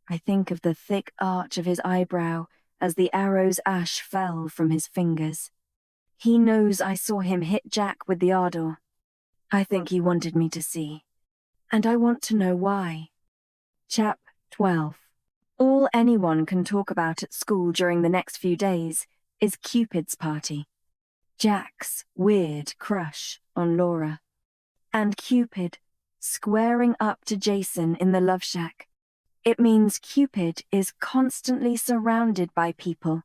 I think of the thick arch of his eyebrow as the arrow's ash fell from his fingers. He knows I saw him hit Jack with the ardor. I think he wanted me to see, and I want to know why. Chap 12. All anyone can talk about at school during the next few days is Cupid's party. Jack's weird crush on Laura, and Cupid squaring up to Jason in the Love Shack. It means Cupid is constantly surrounded by people.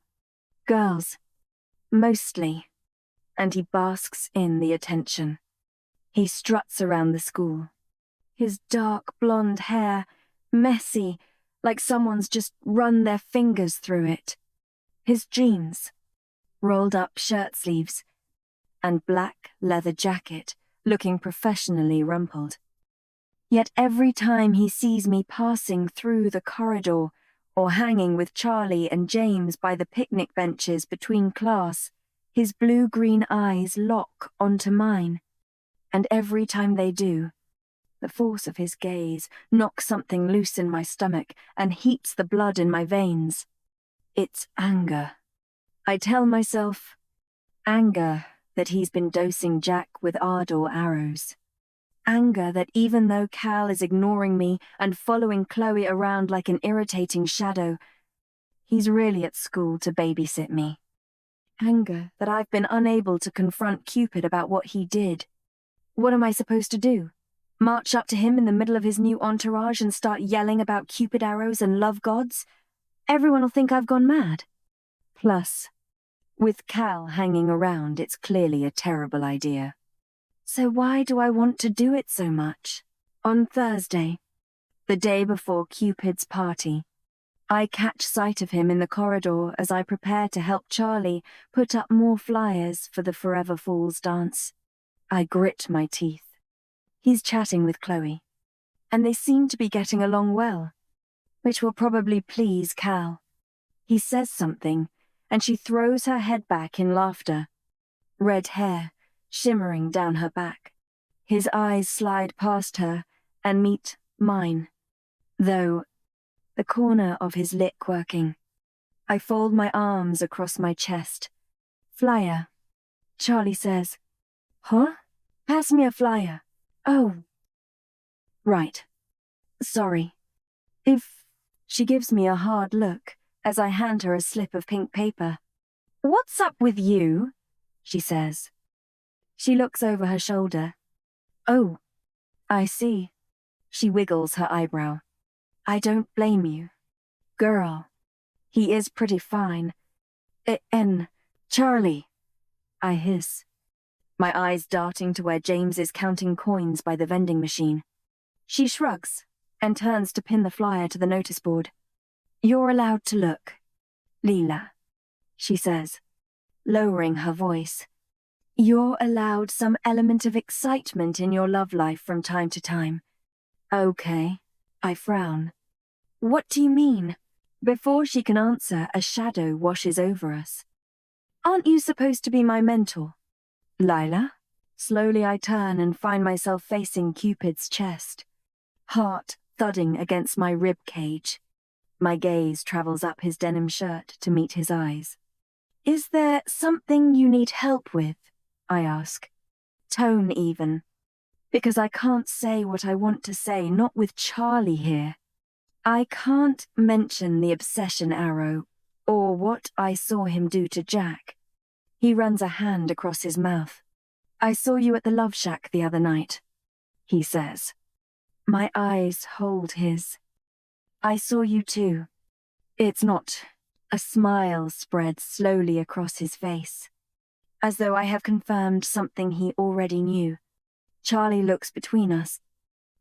Girls. Mostly. And he basks in the attention. He struts around the school. His dark blonde hair, messy, like someone's just run their fingers through it. His jeans, rolled up shirt sleeves, and black leather jacket, looking professionally rumpled. Yet every time he sees me passing through the corridor or hanging with Charlie and James by the picnic benches between class, his blue-green eyes lock onto mine. And every time they do, the force of his gaze knocks something loose in my stomach and heats the blood in my veins. It's anger. I tell myself, anger that he's been dosing Jack with ardor arrows. Anger that even though Cal is ignoring me and following Chloe around like an irritating shadow, he's really at school to babysit me. Anger that I've been unable to confront Cupid about what he did. What am I supposed to do? March up to him in the middle of his new entourage and start yelling about Cupid arrows and love gods? Everyone will think I've gone mad. Plus, with Cal hanging around, it's clearly a terrible idea. So why do I want to do it so much? On Thursday, the day before Cupid's party, I catch sight of him in the corridor as I prepare to help Charlie put up more flyers for the Forever Falls dance. I grit my teeth. He's chatting with Chloe, and they seem to be getting along well, which will probably please Cal. He says something, and she throws her head back in laughter. Red hair shimmering down her back. His eyes slide past her and meet mine, though the corner of his lip quirking. I fold my arms across my chest. Flyer. Charlie says, "Huh? Pass me a flyer." "Oh. Right. Sorry." She gives me a hard look as I hand her a slip of pink paper. "What's up with you?" she says. She looks over her shoulder. "Oh, I see." She wiggles her eyebrow. "I don't blame you. Girl, he is pretty fine. Charlie," I hiss, my eyes darting to where James is counting coins by the vending machine. She shrugs and turns to pin the flyer to the notice board. "You're allowed to look. Leela." she says, lowering her voice. You're allowed some element of excitement in your love life from time to time. Okay, I frown. What do you mean? Before she can answer, a shadow washes over us. Aren't you supposed to be my mentor? Lila? Slowly I turn and find myself facing Cupid's chest. Heart thudding against my rib cage. My gaze travels up his denim shirt to meet his eyes. Is there something you need help with? I ask. Tone even. Because I can't say what I want to say, not with Charlie here. I can't mention the obsession arrow, or what I saw him do to Jack. He runs a hand across his mouth. I saw you at the Love Shack the other night, he says. My eyes hold his. I saw you too. It's not. A smile spreads slowly across his face, as though I have confirmed something he already knew. Charlie looks between us,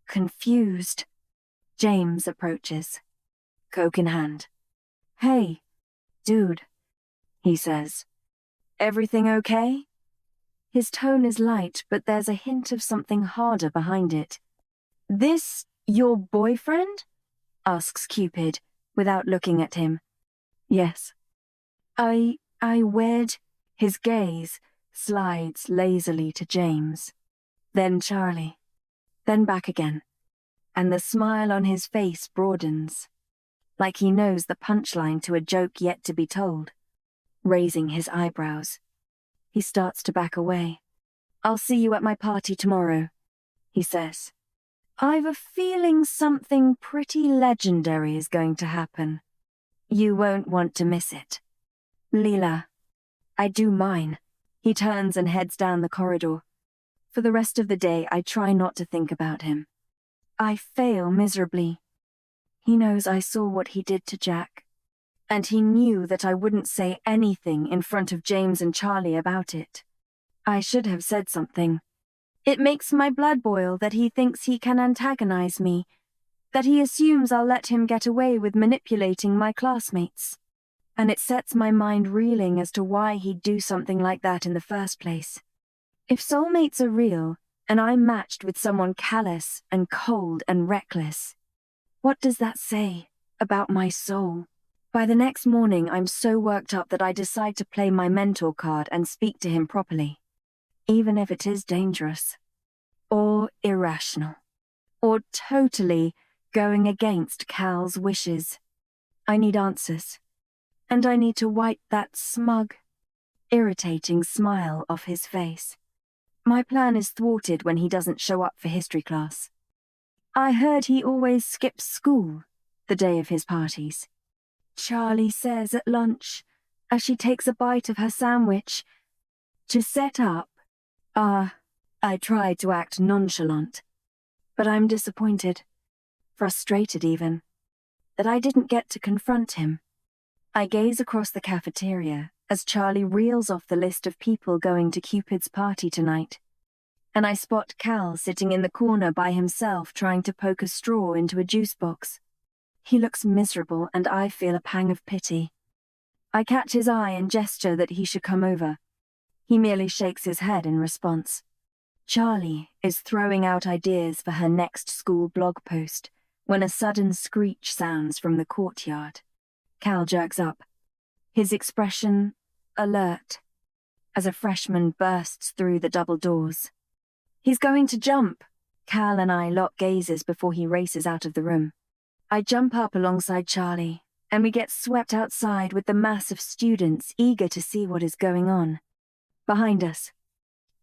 confused. James approaches, Coke in hand. Hey, dude, he says. Everything okay? His tone is light, but there's a hint of something harder behind it. This your boyfriend? Asks Cupid, without looking at him. Yes. I wed. His gaze slides lazily to James. Then Charlie. Then back again. And the smile on his face broadens, like he knows the punchline to a joke yet to be told. Raising his eyebrows, he starts to back away. I'll see you at my party tomorrow, he says. I've a feeling something pretty legendary is going to happen. You won't want to miss it. Leela, I do mine. He turns and heads down the corridor. For the rest of the day, I try not to think about him. I fail miserably. He knows I saw what he did to Jack, and he knew that I wouldn't say anything in front of James and Charlie about it. I should have said something. It makes my blood boil that he thinks he can antagonize me, that he assumes I'll let him get away with manipulating my classmates. And it sets my mind reeling as to why he'd do something like that in the first place. If soulmates are real, and I'm matched with someone callous and cold and reckless, what does that say about my soul? By the next morning, I'm so worked up that I decide to play my mentor card and speak to him properly, even if it is dangerous, or irrational, or totally going against Cal's wishes. I need answers, and I need to wipe that smug, irritating smile off his face. My plan is thwarted when he doesn't show up for history class. I heard he always skips school the day of his parties. Charlie says at lunch, as she takes a bite of her sandwich, to set up. I tried to act nonchalant, but I'm disappointed, frustrated even, that I didn't get to confront him. I gaze across the cafeteria as Charlie reels off the list of people going to Cupid's party tonight, and I spot Cal sitting in the corner by himself trying to poke a straw into a juice box. He looks miserable and I feel a pang of pity. I catch his eye and gesture that he should come over. He merely shakes his head in response. Charlie is throwing out ideas for her next school blog post when a sudden screech sounds from the courtyard. Cal jerks up, his expression alert, as a freshman bursts through the double doors. He's going to jump. Cal and I lock gazes before he races out of the room. I jump up alongside Charlie, and we get swept outside with the mass of students eager to see what is going on. Behind us,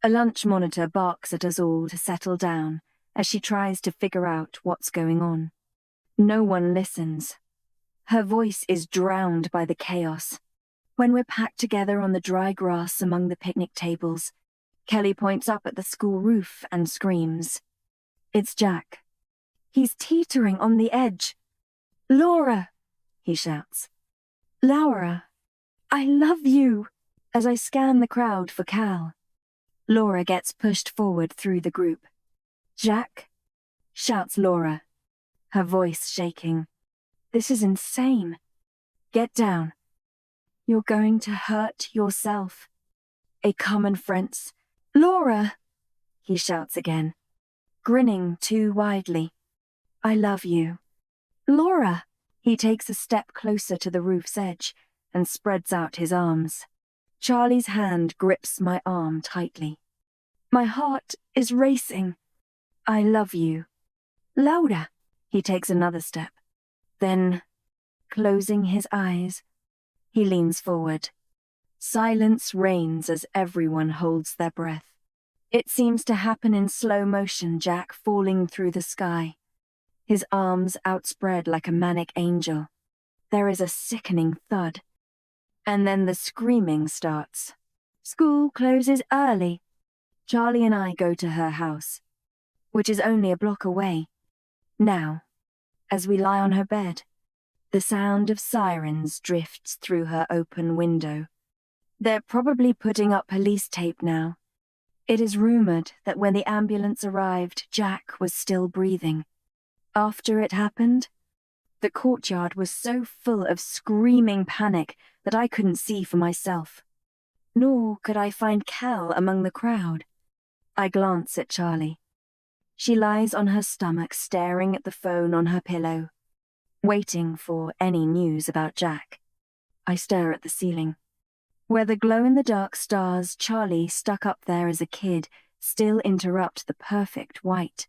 a lunch monitor barks at us all to settle down as she tries to figure out what's going on. No one listens. Her voice is drowned by the chaos. When we're packed together on the dry grass among the picnic tables, Kelly points up at the school roof and screams. It's Jack. He's teetering on the edge. Laura, he shouts. Laura, I love you, as I scan the crowd for Cal. Laura gets pushed forward through the group. Jack, shouts Laura, her voice shaking. This is insane. Get down. You're going to hurt yourself. A common friend's. Laura! He shouts again, grinning too widely. I love you. Laura! He takes a step closer to the roof's edge and spreads out his arms. Charlie's hand grips my arm tightly. My heart is racing. I love you. Louder! He takes another step. Then, closing his eyes, he leans forward. Silence reigns as everyone holds their breath. It seems to happen in slow motion, Jack falling through the sky, his arms outspread like a manic angel. There is a sickening thud. And then the screaming starts. School closes early. Charlie and I go to her house, which is only a block away. Now, as we lie on her bed, the sound of sirens drifts through her open window. They're probably putting up police tape now. It is rumored that when the ambulance arrived, Jack was still breathing. After it happened, the courtyard was so full of screaming panic that I couldn't see for myself. Nor could I find Cal among the crowd. I glance at Charlie. She lies on her stomach staring at the phone on her pillow, waiting for any news about Jack. I stare at the ceiling, where the glow-in-the-dark stars Charlie stuck up there as a kid still interrupt the perfect white.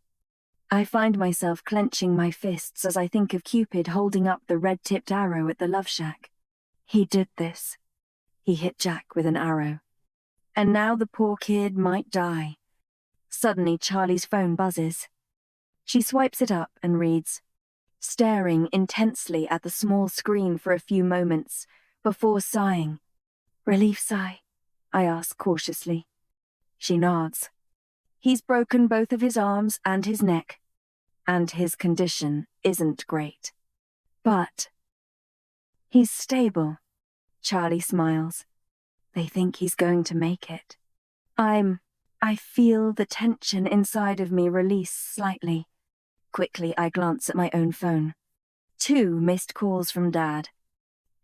I find myself clenching my fists as I think of Cupid holding up the red-tipped arrow at the love shack. He did this. He hit Jack with an arrow. And now the poor kid might die. Suddenly Charlie's phone buzzes. She swipes it up and reads, staring intensely at the small screen for a few moments before sighing. Relief sigh, I ask cautiously. She nods. He's broken both of his arms and his neck, and his condition isn't great. But he's stable. Charlie smiles. They think he's going to make it. I feel the tension inside of me release slightly. Quickly, I glance at my own phone. 2 missed calls from Dad.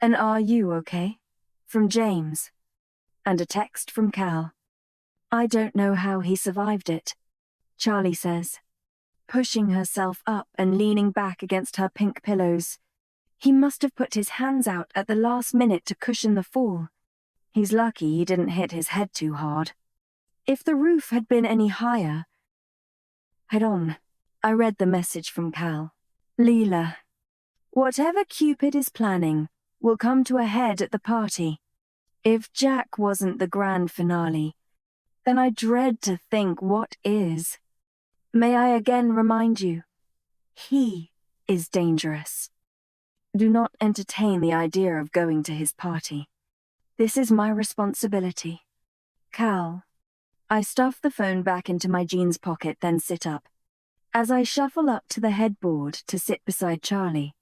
An "Are you okay?" from James. And a text from Cal. I don't know how he survived it, Charlie says, pushing herself up and leaning back against her pink pillows. He must have put his hands out at the last minute to cushion the fall. He's lucky he didn't hit his head too hard. If the roof had been any higher... Head on. I read the message from Cal. Leela, whatever Cupid is planning will come to a head at the party. If Jack wasn't the grand finale, then I dread to think what is. May I again remind you, he is dangerous. Do not entertain the idea of going to his party. This is my responsibility. Cal. I stuff the phone back into my jeans pocket, then sit up. As I shuffle up to the headboard to sit beside Charlie,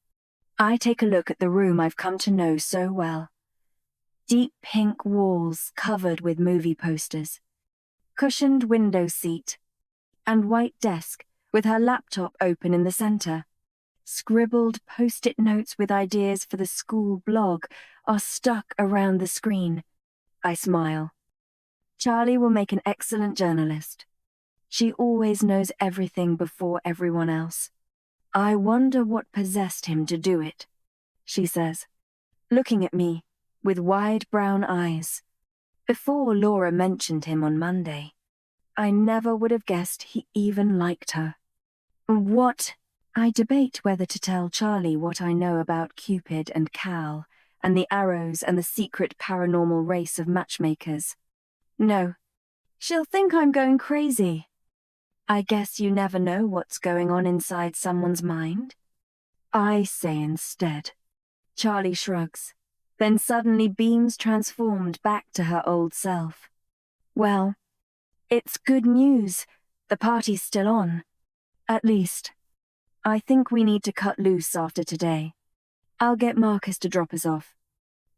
I take a look at the room I've come to know so well. Deep pink walls covered with movie posters, cushioned window seat, and white desk with her laptop open in the center. Scribbled post-it notes with ideas for the school blog are stuck around the screen. I smile. Charlie will make an excellent journalist. She always knows everything before everyone else. I wonder what possessed him to do it, she says, looking at me with wide brown eyes. Before Laura mentioned him on Monday, I never would have guessed he even liked her. What? I debate whether to tell Charlie what I know about Cupid and Cal, and the arrows and the secret paranormal race of matchmakers. No, she'll think I'm going crazy. I guess you never know what's going on inside someone's mind. I say instead. Charlie shrugs, then suddenly beams transformed back to her old self. Well, it's good news. The party's still on. At least, I think we need to cut loose after today. I'll get Marcus to drop us off.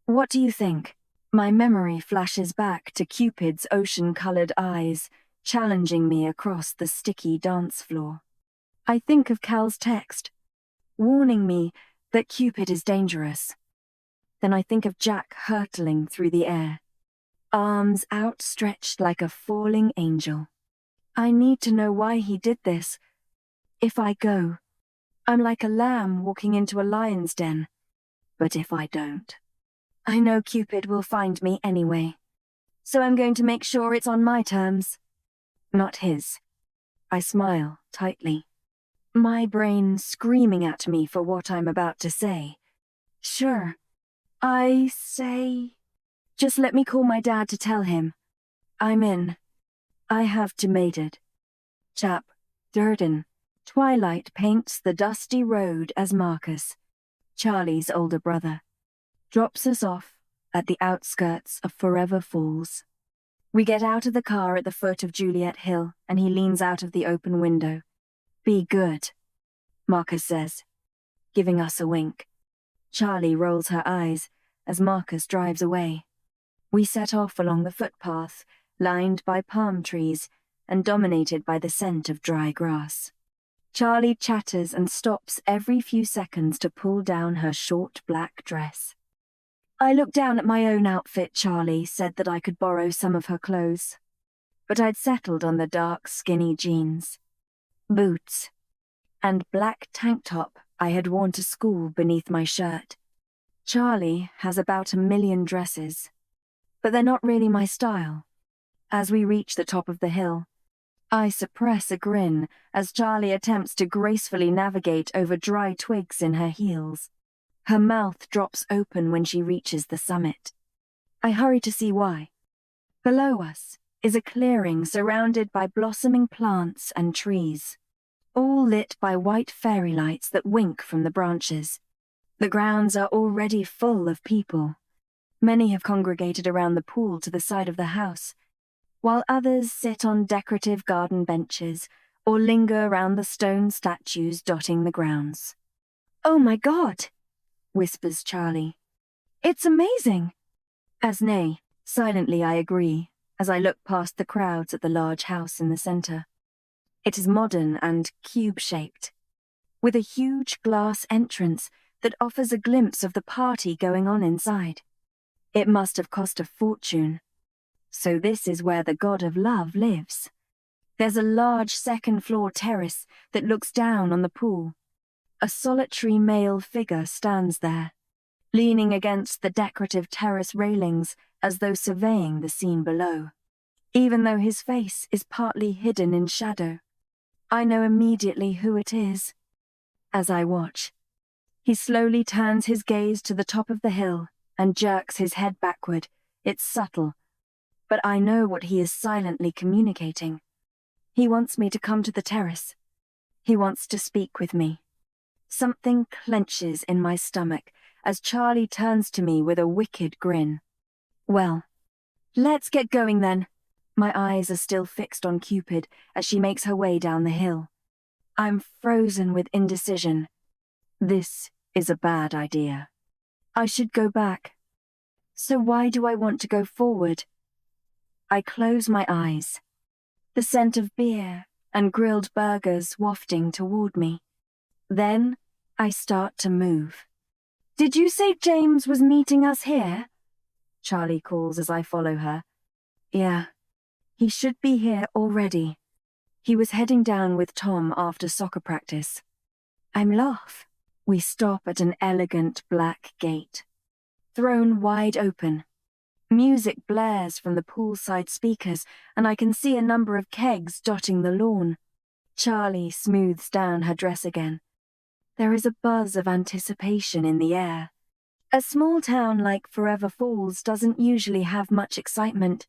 What do you think? My memory flashes back to Cupid's ocean-colored eyes, challenging me across the sticky dance floor. I think of Cal's text, warning me that Cupid is dangerous. Then I think of Jack hurtling through the air, arms outstretched like a falling angel. I need to know why he did this. If I go, I'm like a lamb walking into a lion's den. But if I don't, I know Cupid will find me anyway. So I'm going to make sure it's on my terms, not his. I smile tightly, my brain screaming at me for what I'm about to say. Sure, I say... Just let me call my dad to tell him. I'm in. I have tomated. Chap, Durden. Twilight paints the dusty road as Marcus, Charlie's older brother, drops us off at the outskirts of Forever Falls. We get out of the car at the foot of Juliet Hill, and he leans out of the open window. Be good, Marcus says, giving us a wink. Charlie rolls her eyes as Marcus drives away. We set off along the footpath, lined by palm trees and dominated by the scent of dry grass. Charlie chatters and stops every few seconds to pull down her short black dress. I looked down at my own outfit. Charlie said that I could borrow some of her clothes, but I'd settled on the dark, skinny jeans, boots, and black tank top I had worn to school beneath my shirt. Charlie has about 1 million dresses, but they're not really my style. As we reach the top of the hill, I suppress a grin as Charlie attempts to gracefully navigate over dry twigs in her heels. Her mouth drops open when she reaches the summit. I hurry to see why. Below us is a clearing surrounded by blossoming plants and trees, all lit by white fairy lights that wink from the branches. The grounds are already full of people. Many have congregated around the pool to the side of the house, while others sit on decorative garden benches or linger around the stone statues dotting the grounds. "Oh my God," whispers Charlie. "It's amazing." As nay, silently I agree, as I look past the crowds at the large house in the center. It is modern and cube-shaped, with a huge glass entrance that offers a glimpse of the party going on inside. It must have cost a fortune. So this is where the god of love lives. There's a large second-floor terrace that looks down on the pool. A solitary male figure stands there, leaning against the decorative terrace railings as though surveying the scene below. Even though his face is partly hidden in shadow, I know immediately who it is. As I watch, he slowly turns his gaze to the top of the hill and jerks his head backward. It's subtle, but I know what he is silently communicating. He wants me to come to the terrace. He wants to speak with me. Something clenches in my stomach as Charlie turns to me with a wicked grin. Well, let's get going then. My eyes are still fixed on Cupid as she makes her way down the hill. I'm frozen with indecision. This is a bad idea. I should go back. So why do I want to go forward? I close my eyes, the scent of beer and grilled burgers wafting toward me. Then I start to move. "Did you say James was meeting us here?" Charlie calls as I follow her. "Yeah, he should be here already. He was heading down with Tom after soccer practice." I'm off. We stop at an elegant black gate, thrown wide open. Music blares from the poolside speakers, and I can see a number of kegs dotting the lawn. Charlie smooths down her dress again. There is a buzz of anticipation in the air. A small town like Forever Falls doesn't usually have much excitement,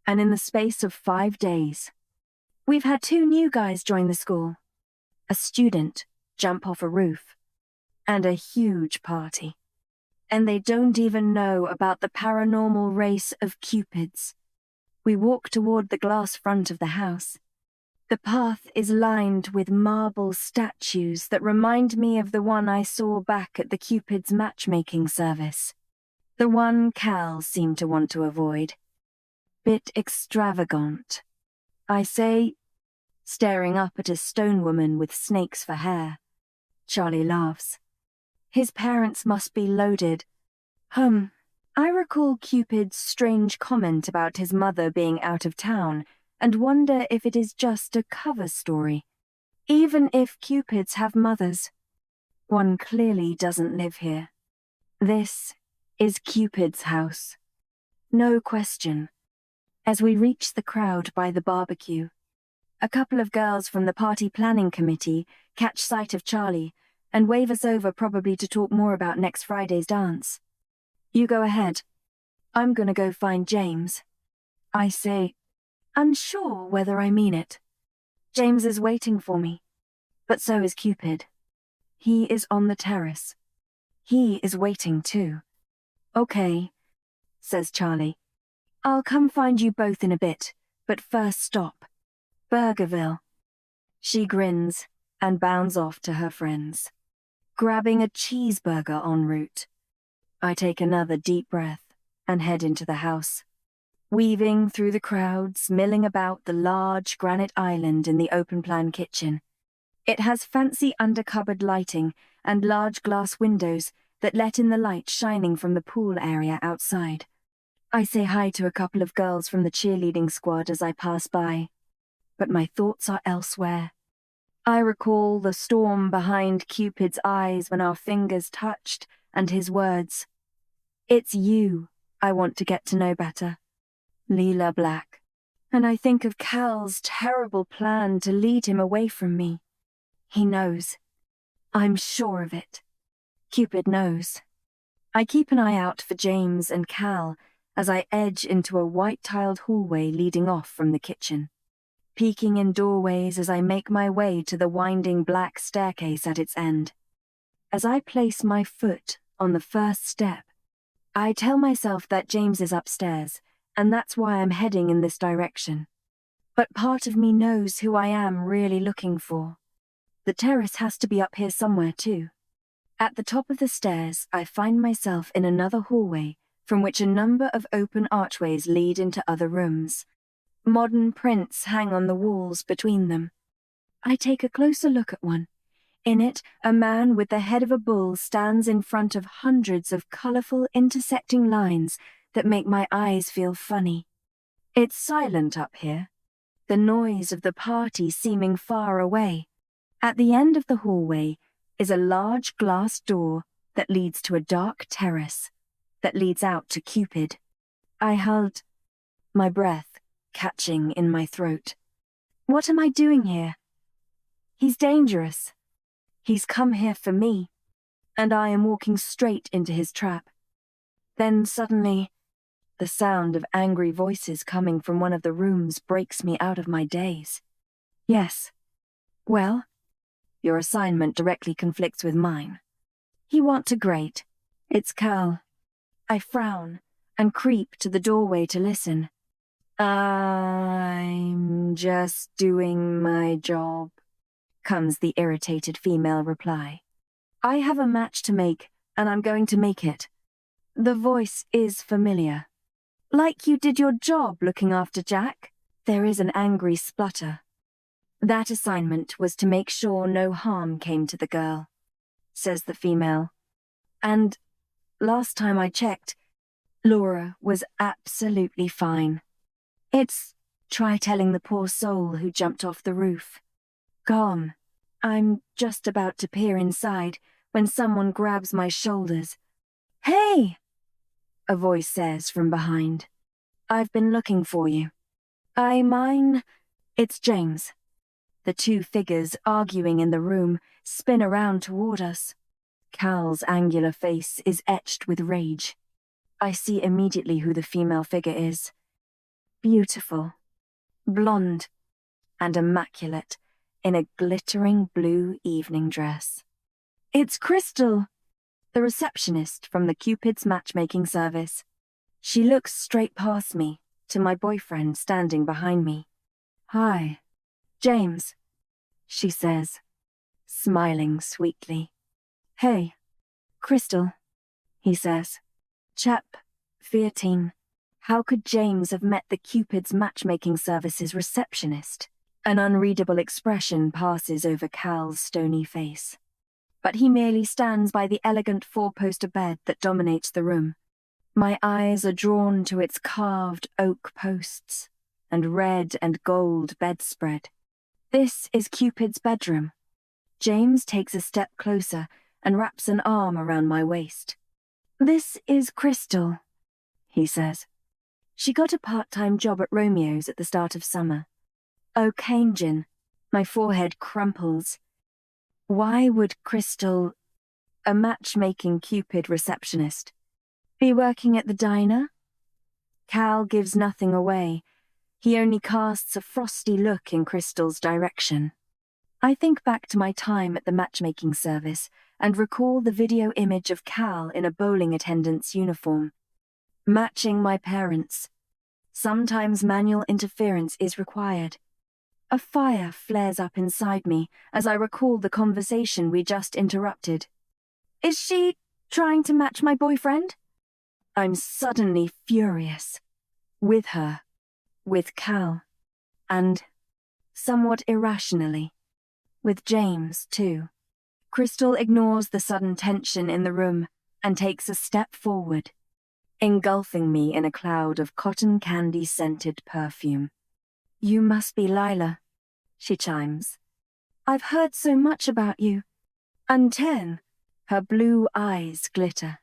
and in the space of 5 days, we've had 2 new guys join the school, a student jump off a roof, and a huge party. And they don't even know about the paranormal race of Cupids. We walk toward the glass front of the house. The path is lined with marble statues that remind me of the one I saw back at the Cupid's matchmaking service. The one Cal seemed to want to avoid. Bit extravagant, I say, staring up at a stone woman with snakes for hair. Charlie laughs. His parents must be loaded, I recall Cupid's strange comment about his mother being out of town and wonder if it is just a cover story. Even if Cupids have mothers, one clearly doesn't live here. This is Cupid's house. No question. As we reach the crowd by the barbecue, a couple of girls from the party planning committee catch sight of Charlie and wave us over, probably to talk more about next Friday's dance. You go ahead. I'm gonna go find James. I say, unsure whether I mean it. James is waiting for me, but so is Cupid. He is on the terrace. He is waiting too. Okay, says Charlie. I'll come find you both in a bit, but first stop. Burgerville. She grins and bounds off to her friends, grabbing a cheeseburger en route. I take another deep breath and head into the house, weaving through the crowds, milling about the large granite island in the open-plan kitchen. It has fancy under-cupboard lighting and large glass windows that let in the light shining from the pool area outside. I say hi to a couple of girls from the cheerleading squad as I pass by, but my thoughts are elsewhere. I recall the storm behind Cupid's eyes when our fingers touched, and his words, "It's you I want to get to know better, Leela Black." And I think of Cal's terrible plan to lead him away from me. He knows. I'm sure of it. Cupid knows. I keep an eye out for James and Cal as I edge into a white-tiled hallway leading off from the kitchen, peeking in doorways as I make my way to the winding black staircase at its end. As I place my foot on the first step, I tell myself that James is upstairs, and that's why I'm heading in this direction. But part of me knows who I am really looking for. The terrace has to be up here somewhere too. At the top of the stairs, I find myself in another hallway from which a number of open archways lead into other rooms. Modern prints hang on the walls between them. I take a closer look at one. In it, a man with the head of a bull stands in front of hundreds of colorful intersecting lines that make my eyes feel funny. It's silent up here, the noise of the party seeming far away. At the end of the hallway is a large glass door that leads to a dark terrace that leads out to Cupid. I hold my breath, catching in my throat. What am I doing here? He's dangerous. He's come here for me, and I am walking straight into his trap. Then suddenly, the sound of angry voices coming from one of the rooms breaks me out of my daze. Yes. Well, your assignment directly conflicts with mine. You want to grate. It's Cal. I frown and creep to the doorway to listen. I'm just doing my job, comes the irritated female reply. I have a match to make, and I'm going to make it. The voice is familiar. Like you did your job looking after Jack? There is an angry splutter. That assignment was to make sure no harm came to the girl, says the female. And last time I checked, Laura was absolutely fine. Try telling the poor soul who jumped off the roof. Gone. I'm just about to peer inside when someone grabs my shoulders. Hey! A voice says from behind. I've been looking for you. It's James. The two figures arguing in the room spin around toward us. Cal's angular face is etched with rage. I see immediately who the female figure is. Beautiful, blonde, and immaculate in a glittering blue evening dress. It's Crystal, the receptionist from the Cupid's matchmaking service. She looks straight past me to my boyfriend standing behind me. Hi, James, she says, smiling sweetly. Hey, Crystal, he says. Chap, 14. How could James have met the Cupid's matchmaking service's receptionist? An unreadable expression passes over Cal's stony face. but he merely stands by the elegant four-poster bed that dominates the room. My eyes are drawn to its carved oak posts and red and gold bedspread. This is Cupid's bedroom. James takes a step closer and wraps an arm around my waist. "This is Crystal," he says. "She got a part-time job at Romeo's at the start of summer." "Oh, Cajun." My forehead crumples. Why would Crystal, a matchmaking Cupid receptionist, be working at the diner? Cal gives nothing away. He only casts a frosty look in Crystal's direction. I think back to my time at the matchmaking service and recall the video image of Cal in a bowling attendant's uniform. Matching my parents. Sometimes manual interference is required. A fire flares up inside me as I recall the conversation we just interrupted. "Is she trying to match my boyfriend?" I'm suddenly furious. With her. With Cal. And, somewhat irrationally, with James, too. Crystal ignores the sudden tension in the room and takes a step forward, engulfing me in a cloud of cotton candy-scented perfume. "You must be Lila," she chimes. "I've heard so much about you." Unten, her blue eyes glitter,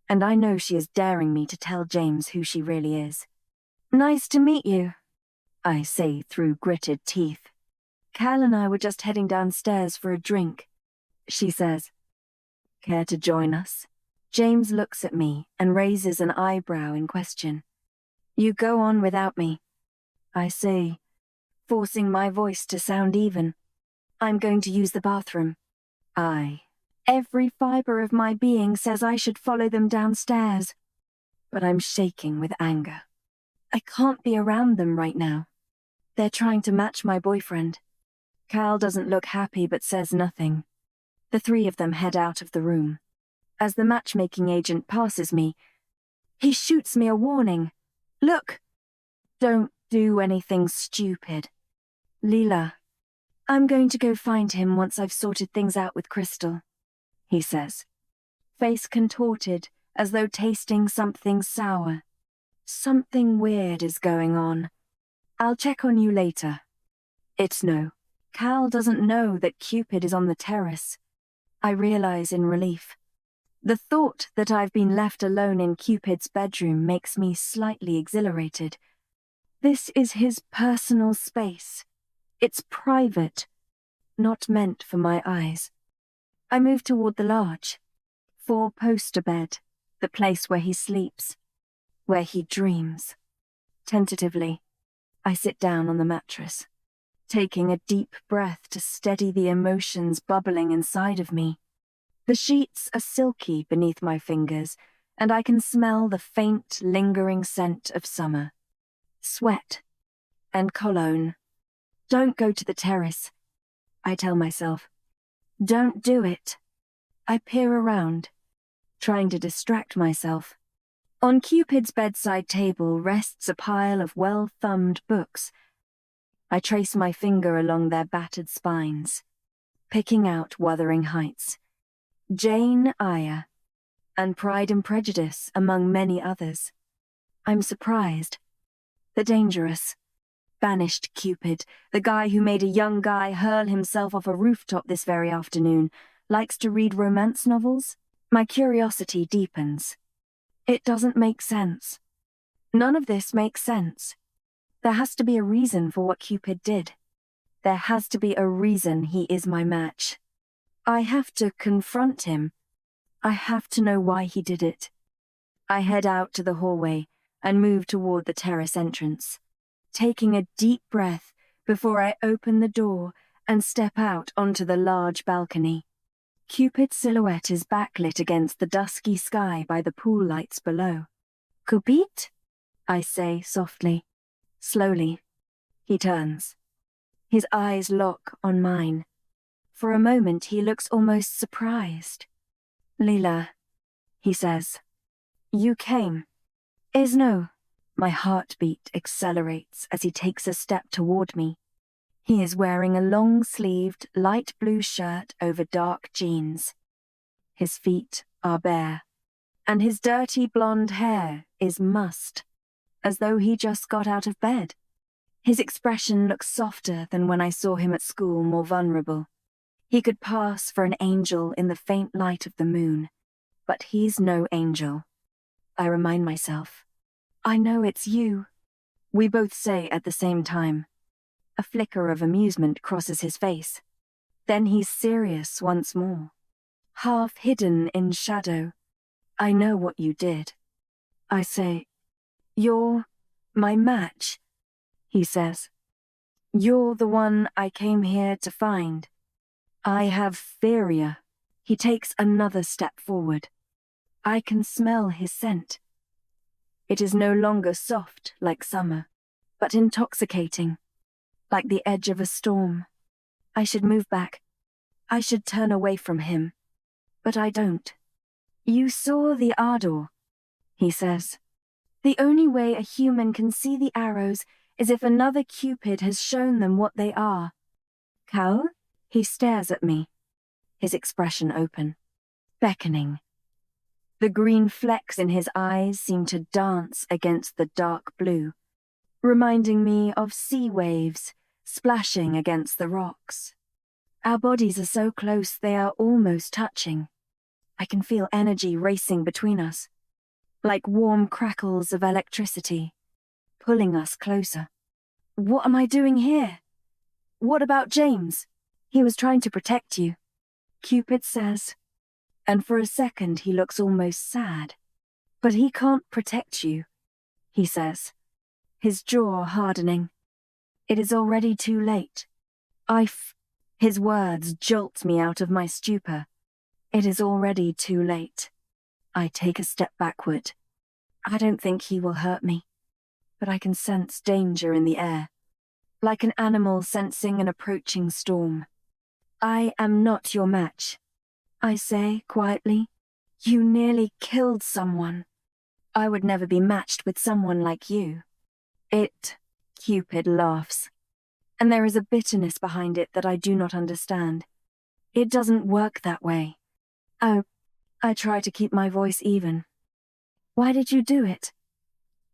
and I know she is daring me to tell James who she really is. "Nice to meet you," I say through gritted teeth. "Cal and I were just heading downstairs for a drink," she says. "Care to join us?" James looks at me and raises an eyebrow in question. "You go on without me," I say, forcing my voice to sound even. "I'm going to use the bathroom." Every fiber of my being says I should follow them downstairs, but I'm shaking with anger. I can't be around them right now. They're trying to match my boyfriend. Cal doesn't look happy but says nothing. The three of them head out of the room. As the matchmaking agent passes me, he shoots me a warning. "Look! Don't do anything stupid." "Lila, I'm going to go find him once I've sorted things out with Crystal," he says, face contorted as though tasting something sour. Something weird is going on. "I'll check on you later." It's no. Cal doesn't know that Cupid is on the terrace. I realize in relief. The thought that I've been left alone in Cupid's bedroom makes me slightly exhilarated. This is his personal space. It's private, not meant for my eyes. I move toward the large, four-poster bed, the place where he sleeps, where he dreams. Tentatively, I sit down on the mattress, taking a deep breath to steady the emotions bubbling inside of me. The sheets are silky beneath my fingers, and I can smell the faint, lingering scent of summer. Sweat and cologne. Don't go to the terrace, I tell myself. Don't do it. I peer around, trying to distract myself. On Cupid's bedside table rests a pile of well-thumbed books. I trace my finger along their battered spines, picking out Wuthering Heights, Jane Eyre, and Pride and Prejudice, among many others. I'm surprised. The dangerous, banished Cupid, the guy who made a young guy hurl himself off a rooftop this very afternoon, likes to read romance novels? My curiosity deepens. It doesn't make sense. None of this makes sense. There has to be a reason for what Cupid did. There has to be a reason he is my match. I have to confront him. I have to know why he did it. I head out to the hallway and move toward the terrace entrance, taking a deep breath before I open the door and step out onto the large balcony. Cupid's silhouette is backlit against the dusky sky by the pool lights below. "Cupid?" I say softly. Slowly, he turns. His eyes lock on mine. For a moment he looks almost surprised. "Lila," he says. "You came." "Is no." My heartbeat accelerates as he takes a step toward me. He is wearing a long-sleeved, light blue shirt over dark jeans. His feet are bare, and his dirty blonde hair is mussed, as though he just got out of bed. His expression looks softer than when I saw him at school, more vulnerable. He could pass for an angel in the faint light of the moon, but he's no angel. I remind myself. I know it's you. We both say at the same time. A flicker of amusement crosses his face. Then he's serious once more. Half hidden in shadow. I know what you did. I say, "You're my match," he says. "You're the one I came here to find. I have Feria." He takes another step forward. I can smell his scent. It is no longer soft like summer, but intoxicating, like the edge of a storm. I should move back. I should turn away from him. But I don't. "You saw the ardor," he says. "The only way a human can see the arrows is if another Cupid has shown them what they are." "Cal?" He stares at me, his expression open, beckoning. The green flecks in his eyes seem to dance against the dark blue, reminding me of sea waves splashing against the rocks. Our bodies are so close they are almost touching. I can feel energy racing between us, like warm crackles of electricity, pulling us closer. "What am I doing here? What about James? He was trying to protect you," Cupid says, and for a second he looks almost sad. "But he can't protect you," he says, his jaw hardening. "It is already too late. His words jolt me out of my stupor. It is already too late. I take a step backward. I don't think he will hurt me, but I can sense danger in the air, like an animal sensing an approaching storm. "I am not your match," I say quietly. "You nearly killed someone. I would never be matched with someone like you." Cupid laughs, and there is a bitterness behind it that I do not understand. "It doesn't work that way." "Oh," I try to keep my voice even. "Why did you do it?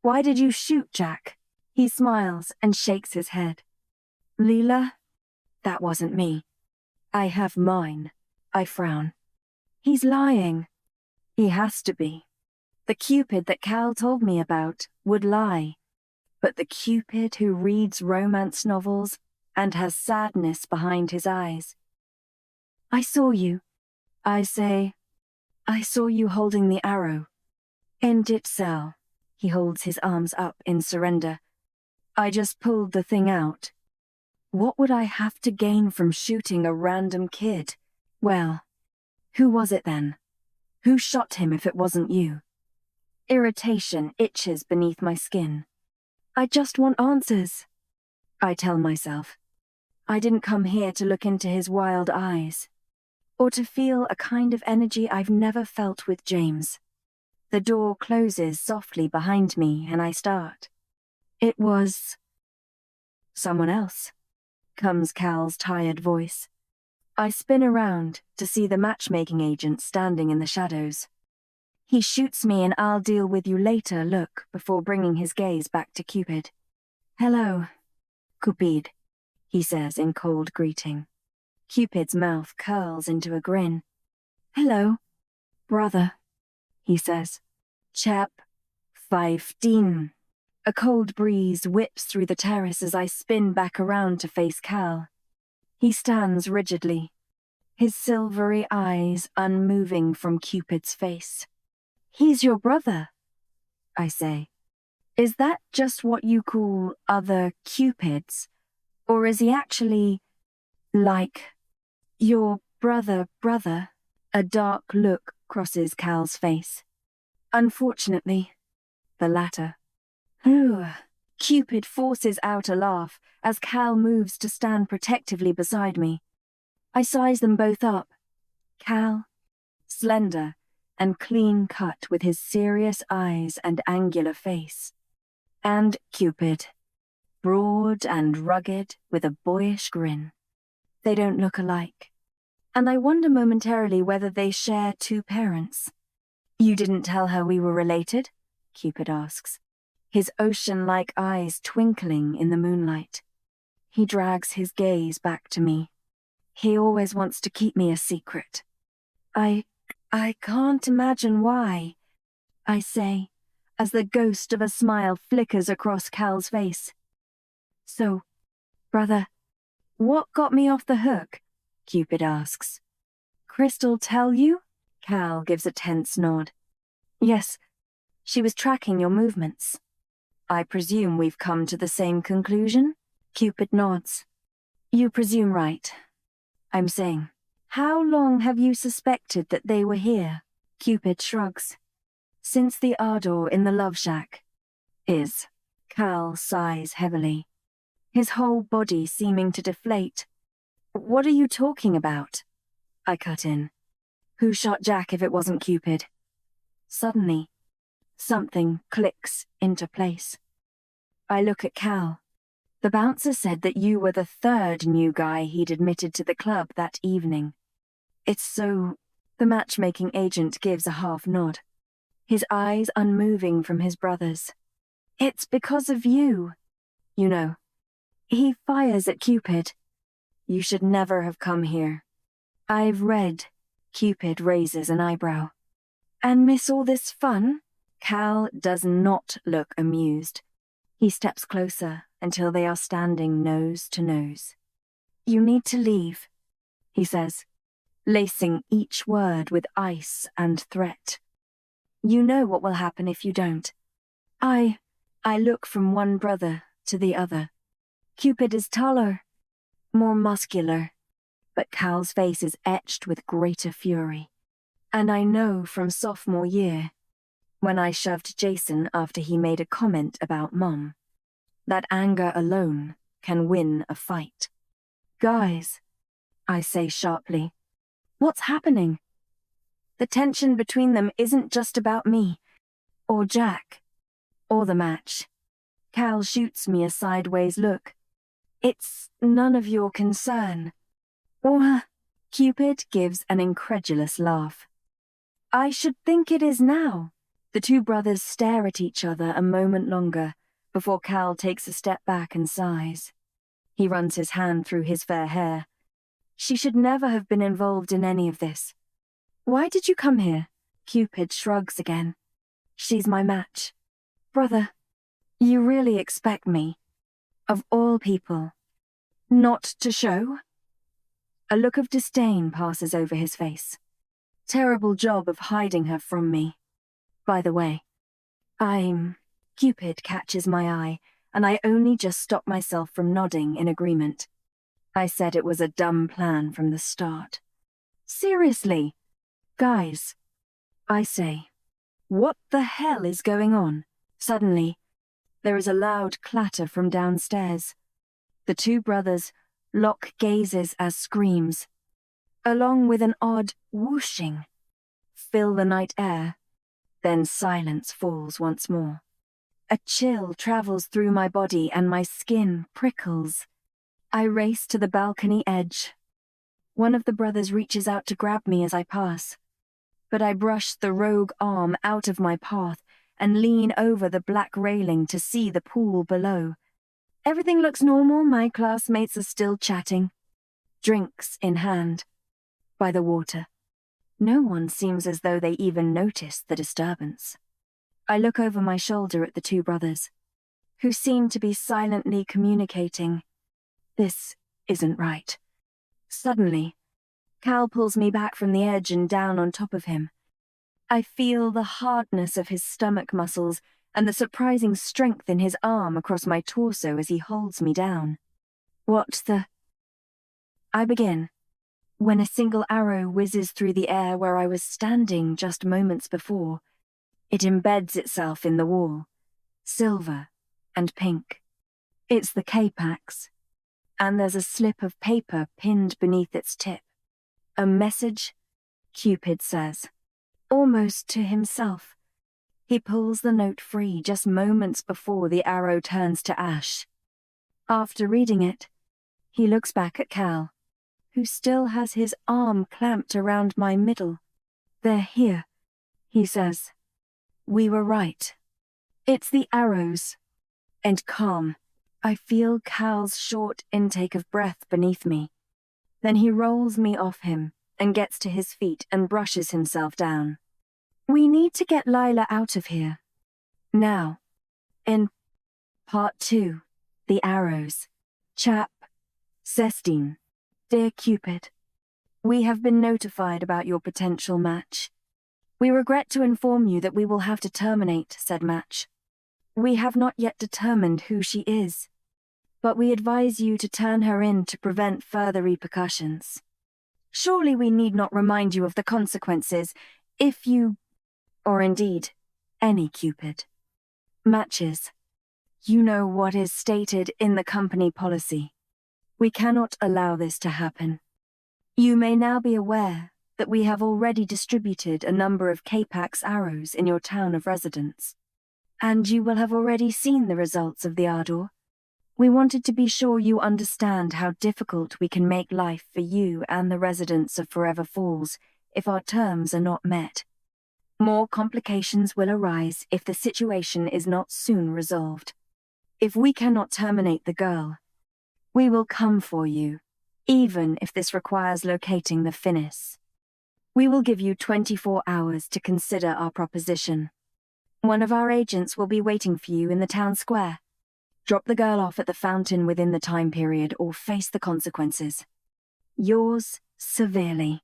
Why did you shoot Jack?" He smiles and shakes his head. "Leela? That wasn't me. I have mine." I frown. He's lying. He has to be. The Cupid that Cal told me about would lie. But the Cupid who reads romance novels and has sadness behind his eyes. "I saw you," I say. "I saw you holding the arrow." "End it, Sal." He holds his arms up in surrender. "I just pulled the thing out. What would I have to gain from shooting a random kid? Well, who was it then? Who shot him if it wasn't you?" Irritation itches beneath my skin. "I just want answers," I tell myself. I didn't come here to look into his wild eyes, or to feel a kind of energy I've never felt with James. The door closes softly behind me and I start. "It was someone else," comes Cal's tired voice. I spin around to see the matchmaking agent standing in the shadows. He shoots me an "I'll deal with you later" look before bringing his gaze back to Cupid. "Hello, Cupid," he says in cold greeting. Cupid's mouth curls into a grin. "Hello, brother," he says. "Chap 15. A cold breeze whips through the terrace as I spin back around to face Cal. He stands rigidly, his silvery eyes unmoving from Cupid's face. "He's your brother," I say. "Is that just what you call other Cupids? Or is he actually, like, your brother?" A dark look crosses Cal's face. "Unfortunately, the latter." Cupid forces out a laugh as Cal moves to stand protectively beside me. I size them both up. Cal, slender and clean-cut with his serious eyes and angular face. And Cupid, broad and rugged with a boyish grin. They don't look alike, and I wonder momentarily whether they share two parents. You didn't tell her we were related? Cupid asks, his ocean-like eyes twinkling in the moonlight. He drags his gaze back to me. He always wants to keep me a secret. I can't imagine why, I say, as the ghost of a smile flickers across Cal's face. So, brother, what got me off the hook? Cupid asks. Crystal tell you? Cal gives a tense nod. Yes, she was tracking your movements. I presume we've come to the same conclusion? Cupid nods. You presume right. I'm saying, how long have you suspected that they were here? Cupid shrugs. Since the ardor in the love shack. Cal sighs heavily, his whole body seeming to deflate. What are you talking about? I cut in. Who shot Jack if it wasn't Cupid? Suddenly, something clicks into place. I look at Cal. The bouncer said that you were the third new guy he'd admitted to the club that evening. It's so... The matchmaking agent gives a half nod, his eyes unmoving from his brother's. It's because of you. You know, he fires at Cupid. You should never have come here. I've read. Cupid raises an eyebrow. And miss all this fun? Cal does not look amused. He steps closer until they are standing nose to nose. You need to leave, he says, lacing each word with ice and threat. You know what will happen if you don't. I look from one brother to the other. Cupid is taller, more muscular, but Cal's face is etched with greater fury. And I know from sophomore year, when I shoved Jason after he made a comment about Mom, that anger alone can win a fight. Guys, I say sharply, what's happening? The tension between them isn't just about me, or Jack, or the match. Cal shoots me a sideways look. It's none of your concern. Or, Cupid gives an incredulous laugh. I should think it is now. The two brothers stare at each other a moment longer before Cal takes a step back and sighs. He runs his hand through his fair hair. She should never have been involved in any of this. Why did you come here? Cupid shrugs again. She's my match. Brother, you really expect me, of all people, not to show? A look of disdain passes over his face. Terrible job of hiding her from me. By the way, Cupid catches my eye, and I only just stop myself from nodding in agreement. I said it was a dumb plan from the start. Seriously? Guys, I say, what the hell is going on? Suddenly, there is a loud clatter from downstairs. The two brothers lock gazes as screams, along with an odd whooshing, fill the night air. Then silence falls once more. A chill travels through my body and my skin prickles. I race to the balcony edge. One of the brothers reaches out to grab me as I pass, but I brush the rogue arm out of my path and lean over the black railing to see the pool below. Everything looks normal. My classmates are still chatting, drinks in hand, by the water. No one seems as though they even noticed the disturbance. I look over my shoulder at the two brothers, who seem to be silently communicating. This isn't right. Suddenly, Cal pulls me back from the edge and down on top of him. I feel the hardness of his stomach muscles and the surprising strength in his arm across my torso as he holds me down. What the... I begin, when a single arrow whizzes through the air where I was standing just moments before. It embeds itself in the wall, silver and pink. It's the K-Pax, and there's a slip of paper pinned beneath its tip. A message, Cupid says, almost to himself. He pulls the note free just moments before the arrow turns to ash. After reading it, he looks back at Cal, who still has his arm clamped around my middle. "They're here," he says. "We were right. It's the arrows." And calm, I feel Cal's short intake of breath beneath me. Then he rolls me off him and gets to his feet and brushes himself down. "We need to get Lila out of here. Now." In Part 2, The Arrows. Chap 16. Dear Cupid, we have been notified about your potential match. "We regret to inform you that we will have to terminate said match. We have not yet determined who she is, but we advise you to turn her in to prevent further repercussions. Surely we need not remind you of the consequences if you, or indeed, any Cupid, matches. You know what is stated in the company policy. We cannot allow this to happen. You may now be aware that we have already distributed a number of Capax arrows in your town of residence, and you will have already seen the results of the ardor. We wanted to be sure you understand how difficult we can make life for you and the residents of Forever Falls if our terms are not met. More complications will arise if the situation is not soon resolved. If we cannot terminate the girl, we will come for you, even if this requires locating the Finnis. We will give you 24 hours to consider our proposition. One of our agents will be waiting for you in the town square. Drop the girl off at the fountain within the time period or face the consequences. Yours severely."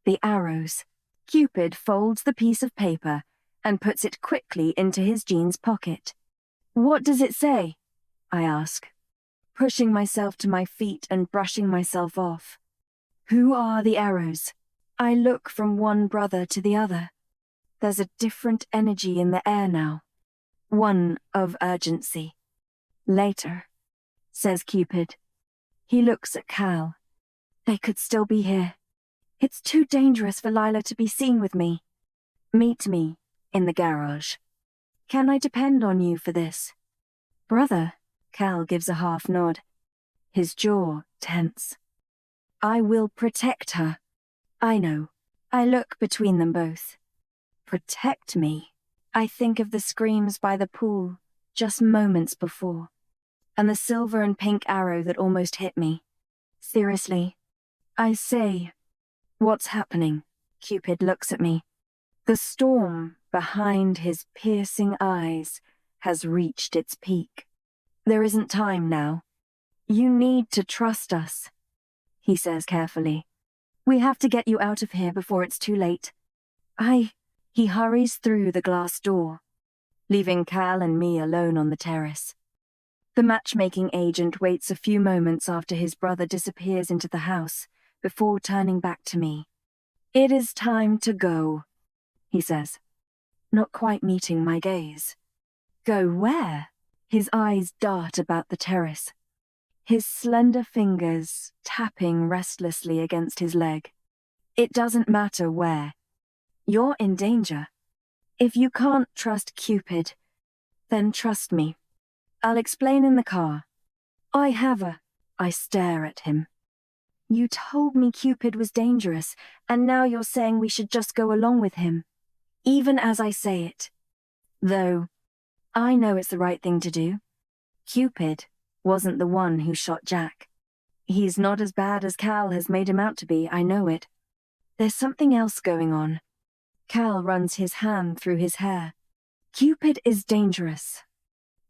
The arrows. Cupid folds the piece of paper and puts it quickly into his jeans pocket. "What does it say?" I ask, pushing myself to my feet and brushing myself off. "Who are the arrows?" I look from one brother to the other. There's a different energy in the air now. One of urgency. "Later," says Cupid. He looks at Cal. "They could still be here. It's too dangerous for Lila to be seen with me. Meet me in the garage. Can I depend on you for this?" "Brother," Cal gives a half nod, his jaw tense. "I will protect her." I know. I look between them both. Protect me. I think of the screams by the pool just moments before, and the silver and pink arrow that almost hit me. Seriously, I say, "What's happening?" Cupid looks at me. The storm behind his piercing eyes has reached its peak. "There isn't time now. You need to trust us," he says carefully. "We have to get you out of here before it's too late." He hurries through the glass door, leaving Cal and me alone on the terrace. The matchmaking agent waits a few moments after his brother disappears into the house before turning back to me. "It is time to go," he says, not quite meeting my gaze. "Go where?" His eyes dart about the terrace, his slender fingers tapping restlessly against his leg. "It doesn't matter where. You're in danger. If you can't trust Cupid, then trust me. I'll explain in the car." I stare at him. "You told me Cupid was dangerous, and now you're saying we should just go along with him, even as I say it. Though, I know it's the right thing to do. Cupid wasn't the one who shot Jack. He's not as bad as Cal has made him out to be, I know it. There's something else going on." Cal runs his hand through his hair. "Cupid is dangerous,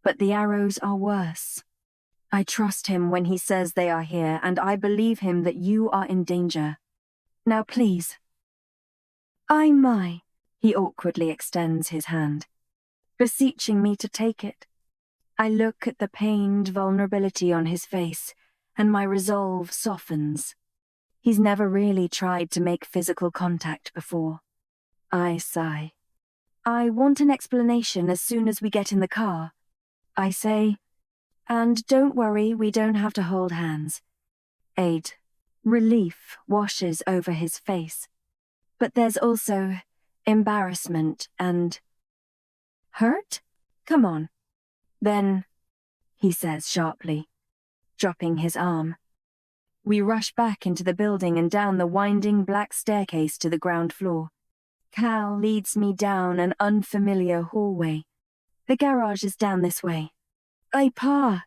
but the arrows are worse. I trust him when he says they are here, and I believe him that you are in danger. Now please." He awkwardly extends his hand, beseeching me to take it. I look at the pained vulnerability on his face, and my resolve softens. He's never really tried to make physical contact before. I sigh. "I want an explanation as soon as we get in the car," I say. "And don't worry, we don't have to hold hands." Relief washes over his face. But there's also embarrassment and... "Hurt? Come on." "Then," he says sharply, dropping his arm. We rush back into the building and down the winding black staircase to the ground floor. Cal leads me down an unfamiliar hallway. The garage is down this way. Hey, Pa!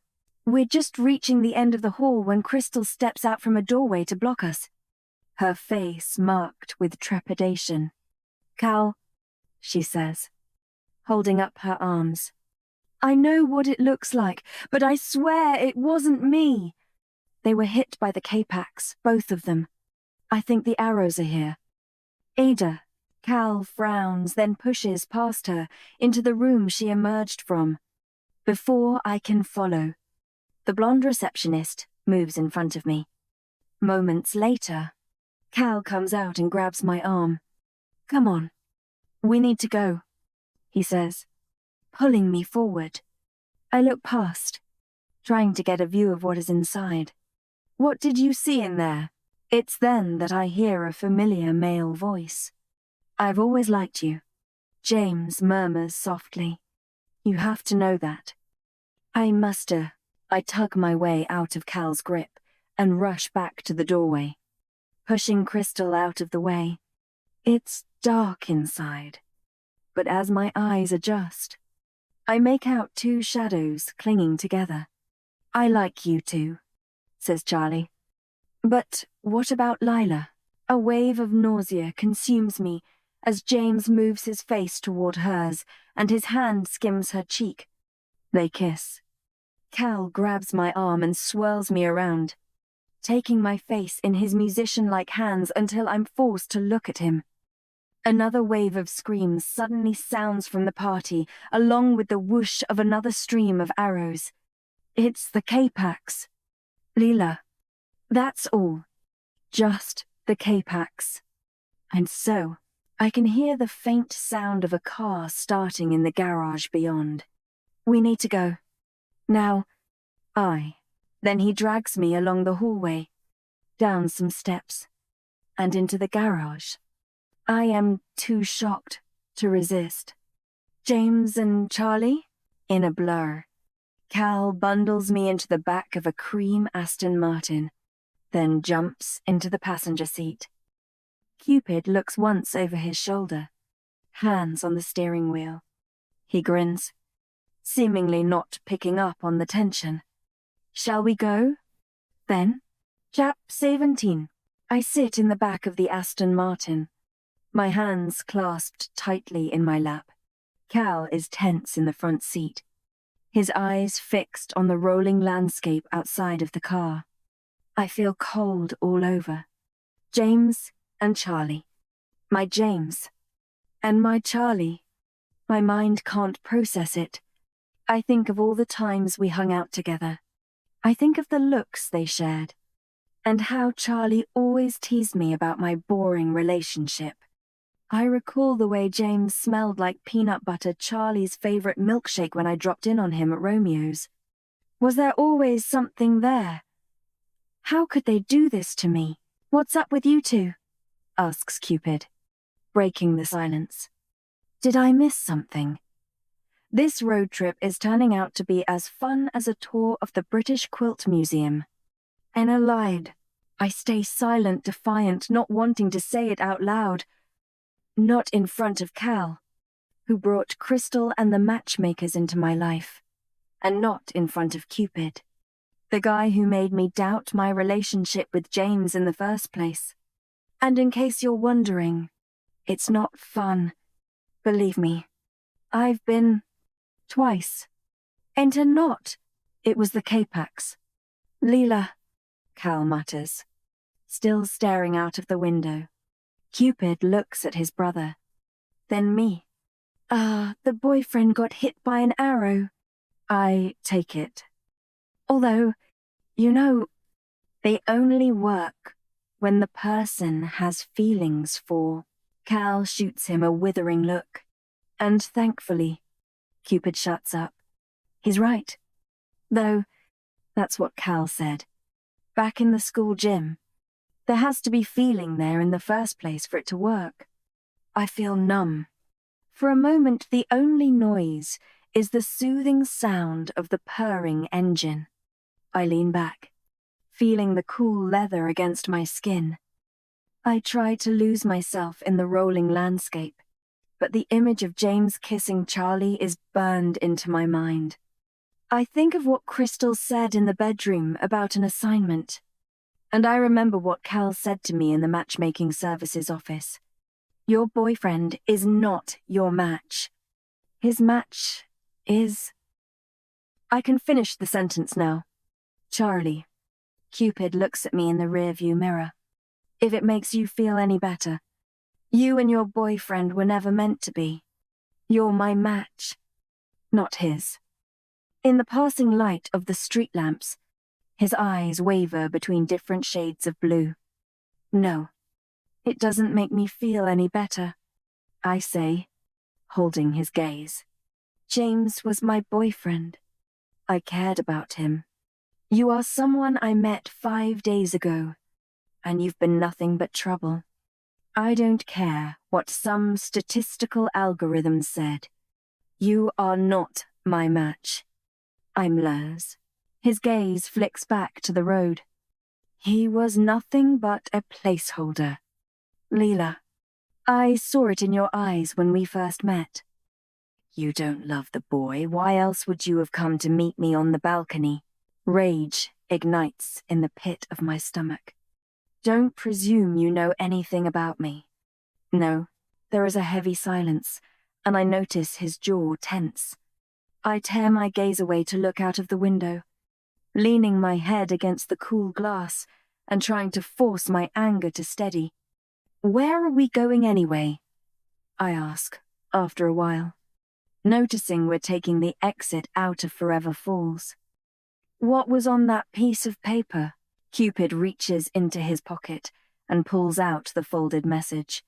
We're just reaching the end of the hall when Crystal steps out from a doorway to block us. Her face marked with trepidation. Cal, she says, holding up her arms. I know what it looks like, but I swear it wasn't me. They were hit by the K-Pax, both of them. I think the arrows are here. Ada. Cal frowns, then pushes past her into the room she emerged from. Before I can follow, the blonde receptionist moves in front of me. Moments later, Cal comes out and grabs my arm. Come on. We need to go, he says, pulling me forward. I look past, trying to get a view of what is inside. What did you see in there? It's then that I hear a familiar male voice. I've always liked you, James murmurs softly. You have to know that. I muster. I tug my way out of Cal's grip and rush back to the doorway, pushing Crystal out of the way. It's dark inside, but as my eyes adjust, I make out two shadows clinging together. I like you two, says Charlie. But what about Lila? A wave of nausea consumes me as James moves his face toward hers and his hand skims her cheek. They kiss. Cal grabs my arm and swirls me around, taking my face in his musician-like hands until I'm forced to look at him. Another wave of screams suddenly sounds from the party, along with the whoosh of another stream of arrows. It's the K-Pax. Lila. That's all. Just the K-Pax. And so, I can hear the faint sound of a car starting in the garage beyond. We need to go. Now, Then he drags me along the hallway, down some steps, and into the garage. I am too shocked to resist. James and Charlie? In a blur. Cal bundles me into the back of a cream Aston Martin, then jumps into the passenger seat. Cupid looks once over his shoulder, hands on the steering wheel. He grins, seemingly not picking up on the tension. Shall we go? Then, Chap 17. I sit in the back of the Aston Martin, my hands clasped tightly in my lap. Cal is tense in the front seat, his eyes fixed on the rolling landscape outside of the car. I feel cold all over. James and Charlie. My James. And my Charlie. My mind can't process it. I think of all the times we hung out together. I think of the looks they shared, and how Charlie always teased me about my boring relationship. I recall the way James smelled like peanut butter Charlie's favorite milkshake when I dropped in on him at Romeo's. Was there always something there? How could they do this to me? What's up with you two? Asks Cupid, breaking the silence. Did I miss something? This road trip is turning out to be as fun as a tour of the British Quilt Museum. Anna lied. I stay silent, defiant, not wanting to say it out loud. Not in front of Cal, who brought Crystal and the matchmakers into my life, and not in front of Cupid, the guy who made me doubt my relationship with James in the first place. And in case you're wondering, it's not fun. Believe me, I've been twice. Enter not. It was the K-Pax. Leela, Cal mutters, still staring out of the window. Cupid looks at his brother, then me. The boyfriend got hit by an arrow. I take it. Although, you know, they only work when the person has feelings for. Cal shoots him a withering look, and thankfully, Cupid shuts up. He's right. Though, that's what Cal said. Back in the school gym. There has to be feeling there in the first place for it to work. I feel numb. For a moment, the only noise is the soothing sound of the purring engine. I lean back, feeling the cool leather against my skin. I try to lose myself in the rolling landscape, but the image of James kissing Charlie is burned into my mind. I think of what Crystal said in the bedroom about an assignment, and I remember what Cal said to me in the matchmaking services office. Your boyfriend is not your match. His match is... I can finish the sentence now. Charlie. Cupid looks at me in the rearview mirror. If it makes you feel any better, you and your boyfriend were never meant to be. You're my match, not his. In the passing light of the street lamps, his eyes waver between different shades of blue. No, it doesn't make me feel any better, I say, holding his gaze. James was my boyfriend. I cared about him. You are someone I met 5 days ago, and you've been nothing but trouble. I don't care what some statistical algorithm said. You are not my match. I'm Laz. His gaze flicks back to the road. He was nothing but a placeholder. Leela, I saw it in your eyes when we first met. You don't love the boy. Why else would you have come to meet me on the balcony? Rage ignites in the pit of my stomach. Don't presume you know anything about me. No, there is a heavy silence, and I notice his jaw tense. I tear my gaze away to look out of the window, leaning my head against the cool glass and trying to force my anger to steady. Where are we going anyway? I ask, after a while, noticing we're taking the exit out of Forever Falls. What was on that piece of paper? Cupid reaches into his pocket and pulls out the folded message.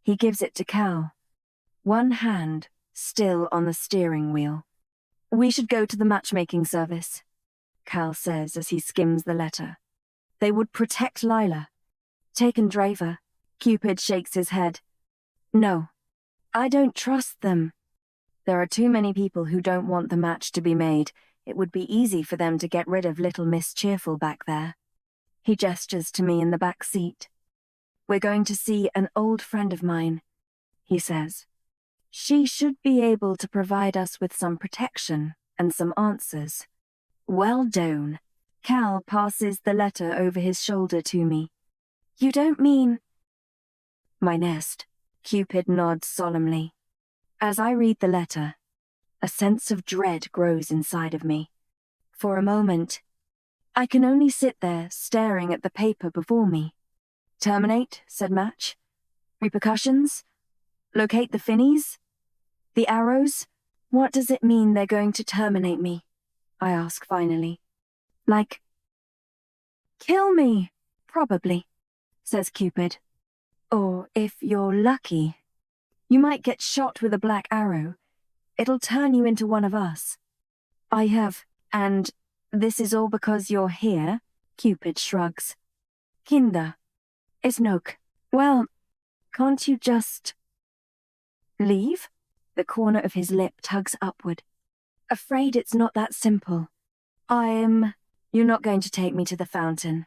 He gives it to Cal, one hand still on the steering wheel. We should go to the matchmaking service, Cal says as he skims the letter. They would protect Lila. Taken Draver. Cupid shakes his head. No, I don't trust them. There are too many people who don't want the match to be made. It would be easy for them to get rid of little Miss Cheerful back there. He gestures to me in the back seat. We're going to see an old friend of mine, he says. She should be able to provide us with some protection and some answers. Well done. Cal passes the letter over his shoulder to me. You don't mean... My nest. Cupid nods solemnly. As I read the letter, a sense of dread grows inside of me. For a moment, I can only sit there staring at the paper before me. Terminate, said Match. Repercussions? Locate the Finnies? The arrows? What does it mean they're going to terminate me? I ask finally. Like, kill me, probably, says Cupid. Or if you're lucky, you might get shot with a black arrow. It'll turn you into one of us. I have, and this is all because you're here, Cupid shrugs. Kinder. Isnok. Well, can't you just... leave? The corner of his lip tugs upward. Afraid it's not that simple. You're not going to take me to the fountain.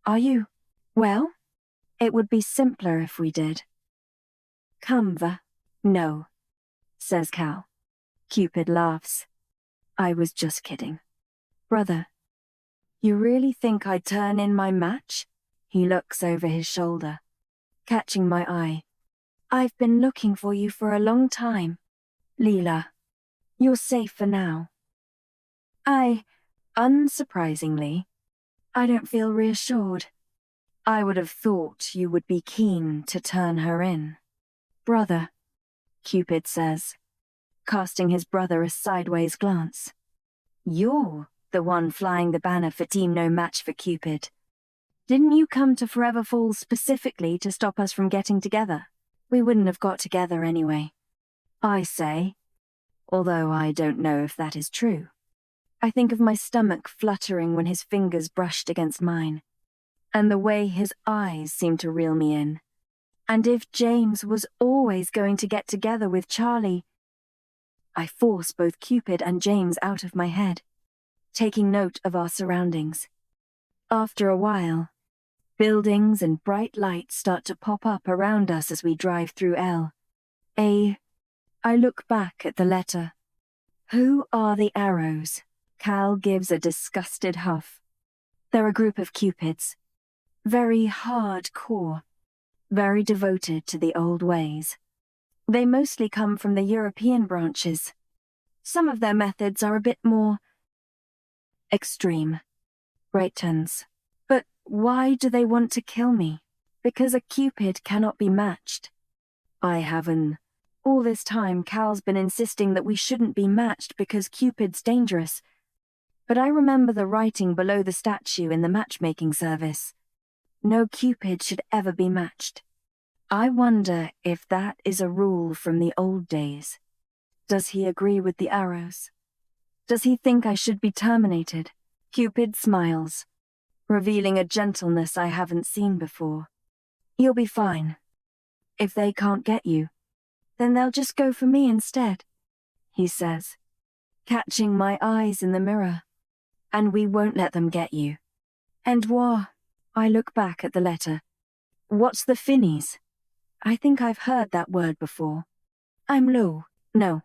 Are you? Well, it would be simpler if we did. Kamva. No, says Cal. Cupid laughs. I was just kidding. Brother, you really think I'd turn in my match? He looks over his shoulder, catching my eye. I've been looking for you for a long time. Leela, you're safe for now. Unsurprisingly, I don't feel reassured. I would have thought you would be keen to turn her in. Brother, Cupid says, casting his brother a sideways glance. You're the one flying the banner for Team No Match for Cupid. Didn't you come to Forever Falls specifically to stop us from getting together? We wouldn't have got together anyway. I say, although I don't know if that is true. I think of my stomach fluttering when his fingers brushed against mine, and the way his eyes seemed to reel me in. And if James was always going to get together with Charlie... I force both Cupid and James out of my head. taking note of our surroundings. After a while, buildings and bright lights start to pop up around us as we drive through I look back at the letter. Who are the arrows? Cal gives a disgusted huff. They're a group of Cupids. Very hardcore. Very devoted to the old ways. They mostly come from the European branches. Some of their methods are a bit more extreme. Retellings. But why do they want to kill me? Because a Cupid cannot be matched. I haven't. All this time, Cal's been insisting that we shouldn't be matched because Cupid's dangerous. But I remember the writing below the statue in the matchmaking service. No Cupid should ever be matched. I wonder if that is a rule from the old days. Does he agree with the arrows? Does he think I should be terminated? Cupid smiles, revealing a gentleness I haven't seen before. You'll be fine. If they can't get you, then they'll just go for me instead, he says, catching my eyes in the mirror. And we won't let them get you. And what? I look back at the letter. What's the finnies? I think I've heard that word before. I'm low. No.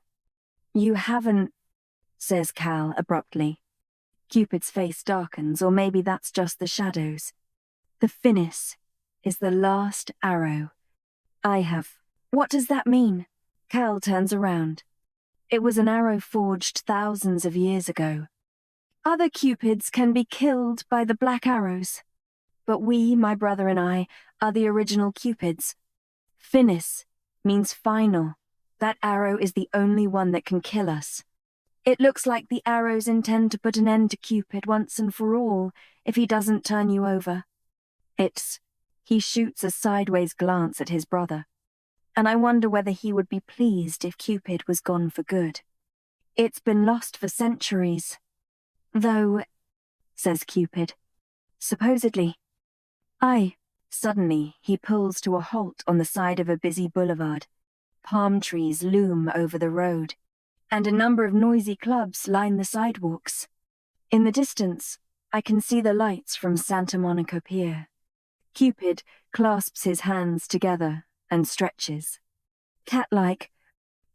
You haven't, says Cal abruptly. Cupid's face darkens, or maybe that's just the shadows. The finis is the last arrow. I have. What does that mean? Cal turns around. It was an arrow forged thousands of years ago. Other Cupids can be killed by the black arrows. But we, my brother and I, are the original Cupids. Finis means final. That arrow is the only one that can kill us. It looks like the arrows intend to put an end to Cupid once and for all if he doesn't turn you over. He shoots a sideways glance at his brother, and I wonder whether he would be pleased if Cupid was gone for good. It's been lost for centuries. Though, says Cupid, supposedly. Suddenly, he pulls to a halt on the side of a busy boulevard. Palm trees loom over the road, and a number of noisy clubs line the sidewalks. In the distance, I can see the lights from Santa Monica Pier. Cupid clasps his hands together and stretches. Cat-like,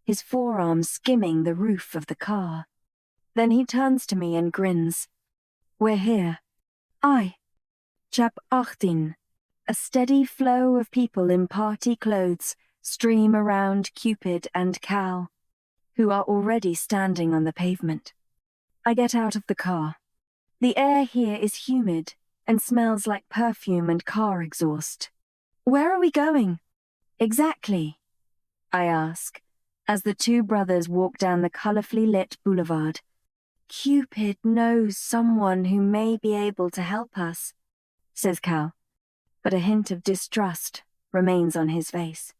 his forearms skimming the roof of the car. Then he turns to me and grins. We're here. Chap 18. A steady flow of people in party clothes stream around Cupid and Cal, who are already standing on the pavement. I get out of the car. The air here is humid and smells like perfume and car exhaust. Where are we going? Exactly, I ask, as the two brothers walk down the colorfully lit boulevard. Cupid knows someone who may be able to help us, says Cal, but a hint of distrust remains on his face.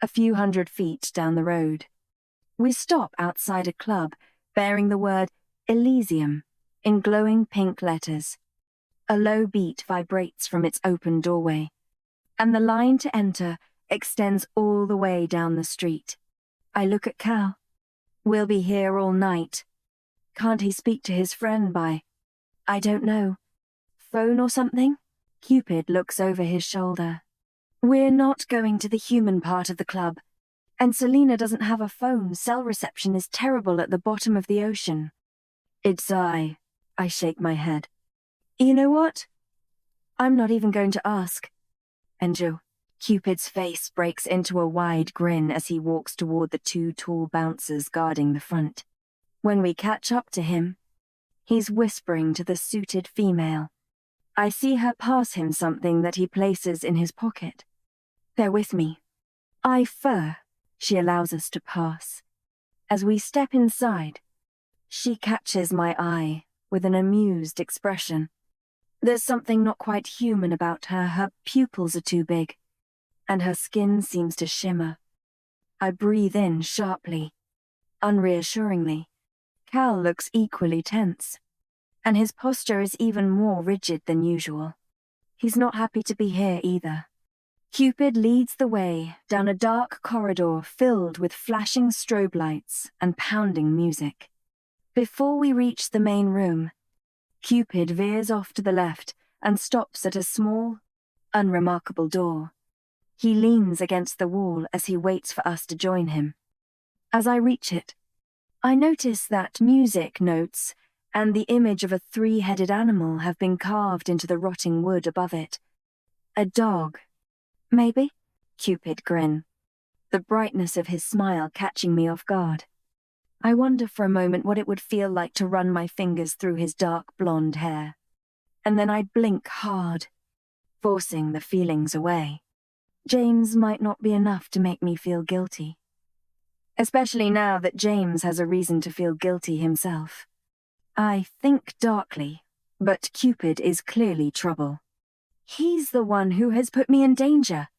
A few hundred feet down the road, we stop outside a club bearing the word Elysium in glowing pink letters. A low beat vibrates from its open doorway, and the line to enter extends all the way down the street. I look at Cal. We'll be here all night. Can't he speak to his friend by, I don't know, phone or something? Cupid looks over his shoulder. We're not going to the human part of the club, and Selena doesn't have a phone. Cell reception is terrible at the bottom of the ocean. It's I shake my head. You know what? I'm not even going to ask. And Cupid's face breaks into a wide grin as he walks toward the two tall bouncers guarding the front. When we catch up to him, he's whispering to the suited female. I see her pass him something that he places in his pocket. They're with me. She allows us to pass. As we step inside, she catches my eye with an amused expression. There's something not quite human about her. Her pupils are too big, and her skin seems to shimmer. I breathe in sharply, unreassuringly. Cal looks equally tense, and his posture is even more rigid than usual. He's not happy to be here either. Cupid leads the way down a dark corridor filled with flashing strobe lights and pounding music. Before we reach the main room, Cupid veers off to the left and stops at a small, unremarkable door. He leans against the wall as he waits for us to join him. As I reach it, I notice that music notes and the image of a three-headed animal have been carved into the rotting wood above it. A dog, maybe? Cupid grin, the brightness of his smile catching me off guard. I wonder for a moment what it would feel like to run my fingers through his dark blonde hair. And then I blink hard, forcing the feelings away. James might not be enough to make me feel guilty. Especially now that James has a reason to feel guilty himself. I think darkly, but Cupid is clearly trouble. He's the one who has put me in danger.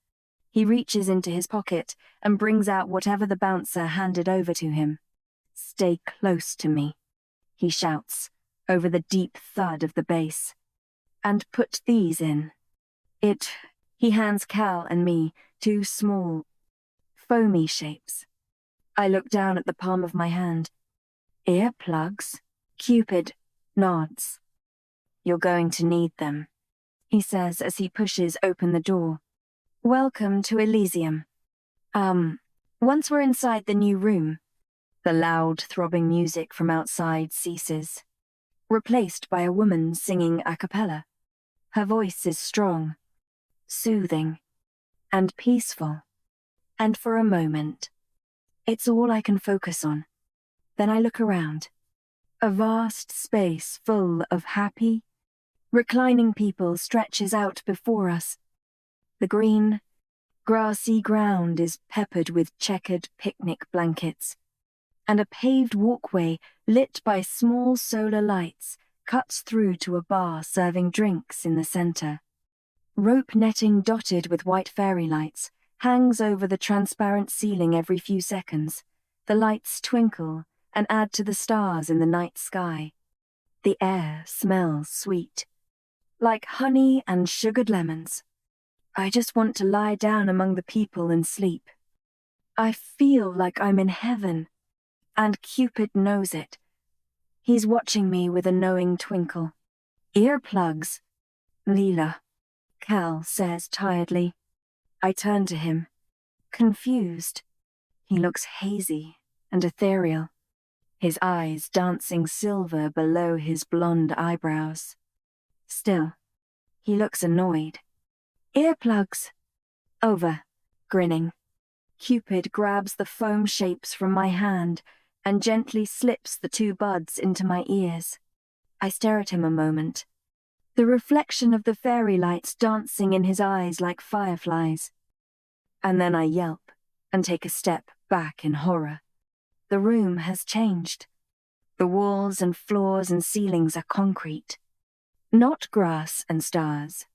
He reaches into his pocket and brings out whatever the bouncer handed over to him. "Stay close to me," he shouts, over the deep thud of the bass. "And put these in." He hands Cal and me two small, foamy shapes. I look down at the palm of my hand. "Earplugs?" Cupid nods. "You're going to need them," he says as he pushes open the door. "Welcome to Elysium." Once we're inside the new room, the loud, throbbing music from outside ceases, replaced by a woman singing a cappella. Her voice is strong, soothing, and peaceful. And for a moment, it's all I can focus on. Then I look around. A vast space full of happy, reclining people stretches out before us. The green, grassy ground is peppered with checkered picnic blankets, and a paved walkway lit by small solar lights cuts through to a bar serving drinks in the center. Rope netting dotted with white fairy lights hangs over the transparent ceiling every few seconds. The lights twinkle and add to the stars in the night sky. The air smells sweet, like honey and sugared lemons. I just want to lie down among the people and sleep. I feel like I'm in heaven, and Cupid knows it. He's watching me with a knowing twinkle. "Earplugs, Leela," Cal says tiredly. I turn to him, confused. He looks hazy and ethereal, his eyes dancing silver below his blonde eyebrows. Still, he looks annoyed. "Earplugs." Over, grinning. Cupid grabs the foam shapes from my hand and gently slips the two buds into my ears. I stare at him a moment, the reflection of the fairy lights dancing in his eyes like fireflies. And then I yelp and take a step back in horror. The room has changed. The walls and floors and ceilings are concrete, not grass and stars.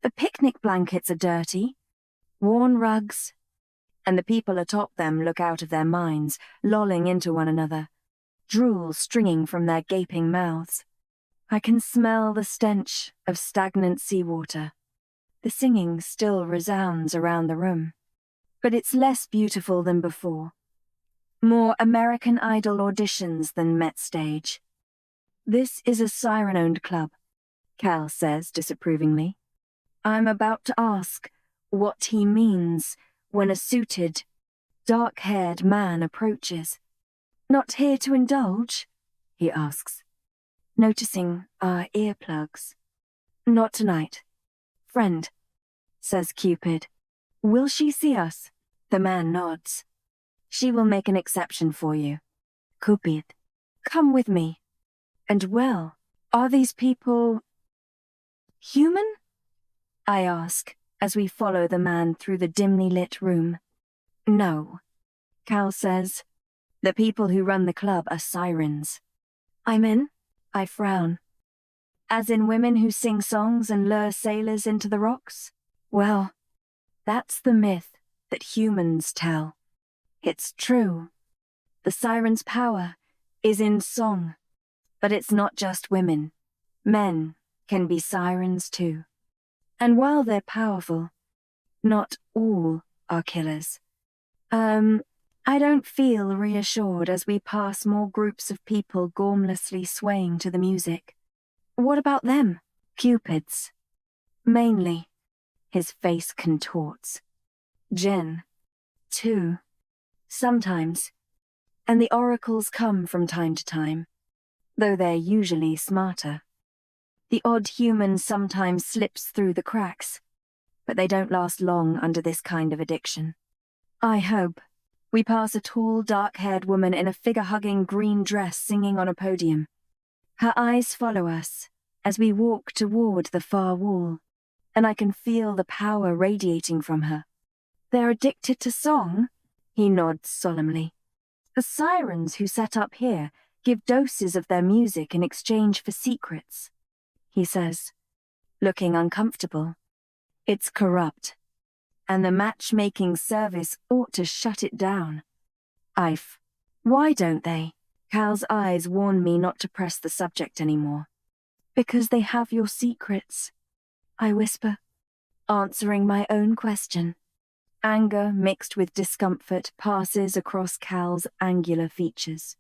The picnic blankets are dirty, worn rugs, and the people atop them look out of their minds, lolling into one another, drool stringing from their gaping mouths. I can smell the stench of stagnant seawater. The singing still resounds around the room, but it's less beautiful than before. More American Idol auditions than Met Stage. "This is a siren-owned club," Cal says disapprovingly. I'm about to ask what he means when a suited, dark-haired man approaches. "Not here to indulge?" he asks, noticing our earplugs. "Not tonight. Friend," says Cupid. "Will she see us?" The man nods. "She will make an exception for you. Cupid, come with me." And well, are these people human? I ask as we follow the man through the dimly lit room. "No," Cal says. "The people who run the club are sirens." "I'm in?" I frown. "As in women who sing songs and lure sailors into the rocks? Well, that's the myth that humans tell. It's true. The siren's power is in song. But it's not just women. Men can be sirens too. And while they're powerful, not all are killers. I don't feel reassured as we pass more groups of people gormlessly swaying to the music. What about them? Cupids. Mainly. His face contorts. Jinn. Too. Sometimes. And the oracles come from time to time, though they're usually smarter. The odd human sometimes slips through the cracks, but they don't last long under this kind of addiction. I hope. We pass a tall, dark-haired woman in a figure-hugging green dress singing on a podium. Her eyes follow us as we walk toward the far wall, and I can feel the power radiating from her. They're addicted to song? He nods solemnly. The sirens who set up here give doses of their music in exchange for secrets, he says, looking uncomfortable. It's corrupt, and the matchmaking service ought to shut it down. Why don't they? Cal's eyes warn me not to press the subject anymore. Because they have your secrets, I whisper, answering my own question. Anger mixed with discomfort passes across Cal's angular features.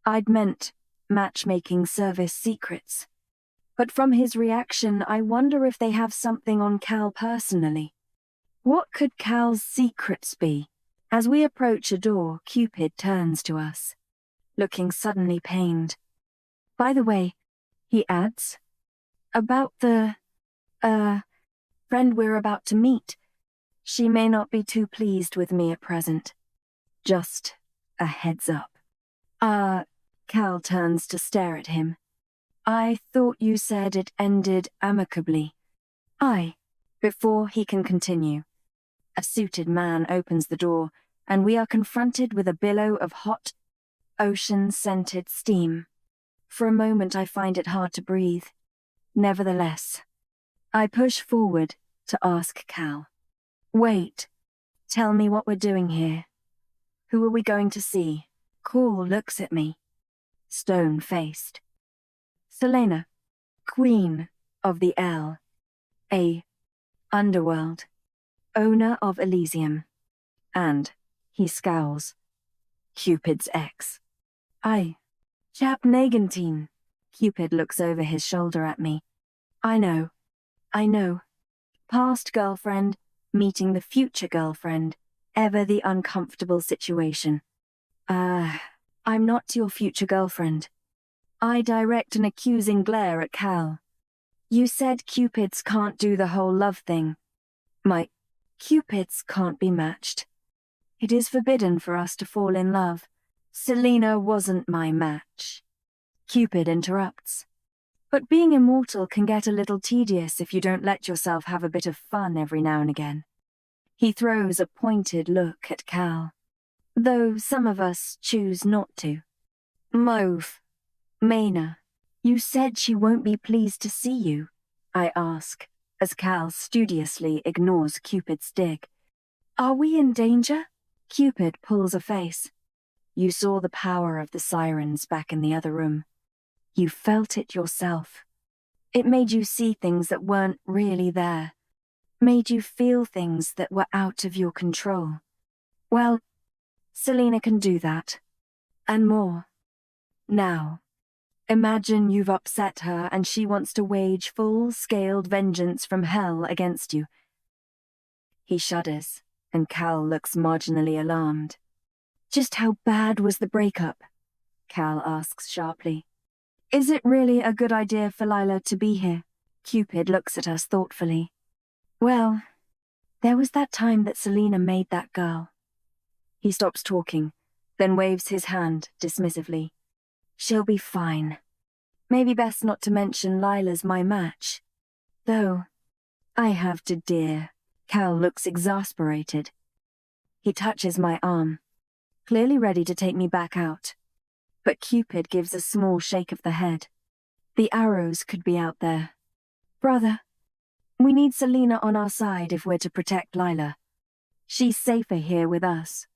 I'd meant matchmaking service secrets. But from his reaction, I wonder if they have something on Cal personally. What could Cal's secrets be? As we approach a door, Cupid turns to us, looking suddenly pained. By the way, he adds, about the, friend we're about to meet. She may not be too pleased with me at present. Just a heads up. Cal turns to stare at him. I thought you said it ended amicably. Before he can continue, a suited man opens the door, and we are confronted with a billow of hot, ocean-scented steam. For a moment I find it hard to breathe. Nevertheless, I push forward to ask Cal. Wait, tell me what we're doing here. Who are we going to see? Cal looks at me, stone-faced. Selena, Queen of the L.A. Underworld, owner of Elysium, and, he scowls, Cupid's ex. Chap Nagantine. Cupid looks over his shoulder at me. I know. Past girlfriend, meeting the future girlfriend, ever the uncomfortable situation. I'm not your future girlfriend. I direct an accusing glare at Cal. You said Cupids can't do the whole love thing. My Cupids can't be matched. It is forbidden for us to fall in love. Selena wasn't my match. Cupid interrupts. But being immortal can get a little tedious if you don't let yourself have a bit of fun every now and again. He throws a pointed look at Cal, though some of us choose not to. Maina, you said she won't be pleased to see you, I ask, as Cal studiously ignores Cupid's dig. Are we in danger? Cupid pulls a face. You saw the power of the sirens back in the other room. You felt it yourself. It made you see things that weren't really there. Made you feel things that were out of your control. Well, Selena can do that. And more. Now, imagine you've upset her and she wants to wage full-scaled vengeance from hell against you. He shudders, and Cal looks marginally alarmed. Just how bad was the breakup? Cal asks sharply. Is it really a good idea for Lila to be here? Cupid looks at us thoughtfully. Well, there was that time that Selena made that girl. He stops talking, then waves his hand dismissively. She'll be fine. Maybe best not to mention Lila's my match. Though, I have to dear. Cal looks exasperated. He touches my arm, clearly ready to take me back out. But Cupid gives a small shake of the head. The arrows could be out there. Brother, we need Selena on our side if we're to protect Lila. She's safer here with us.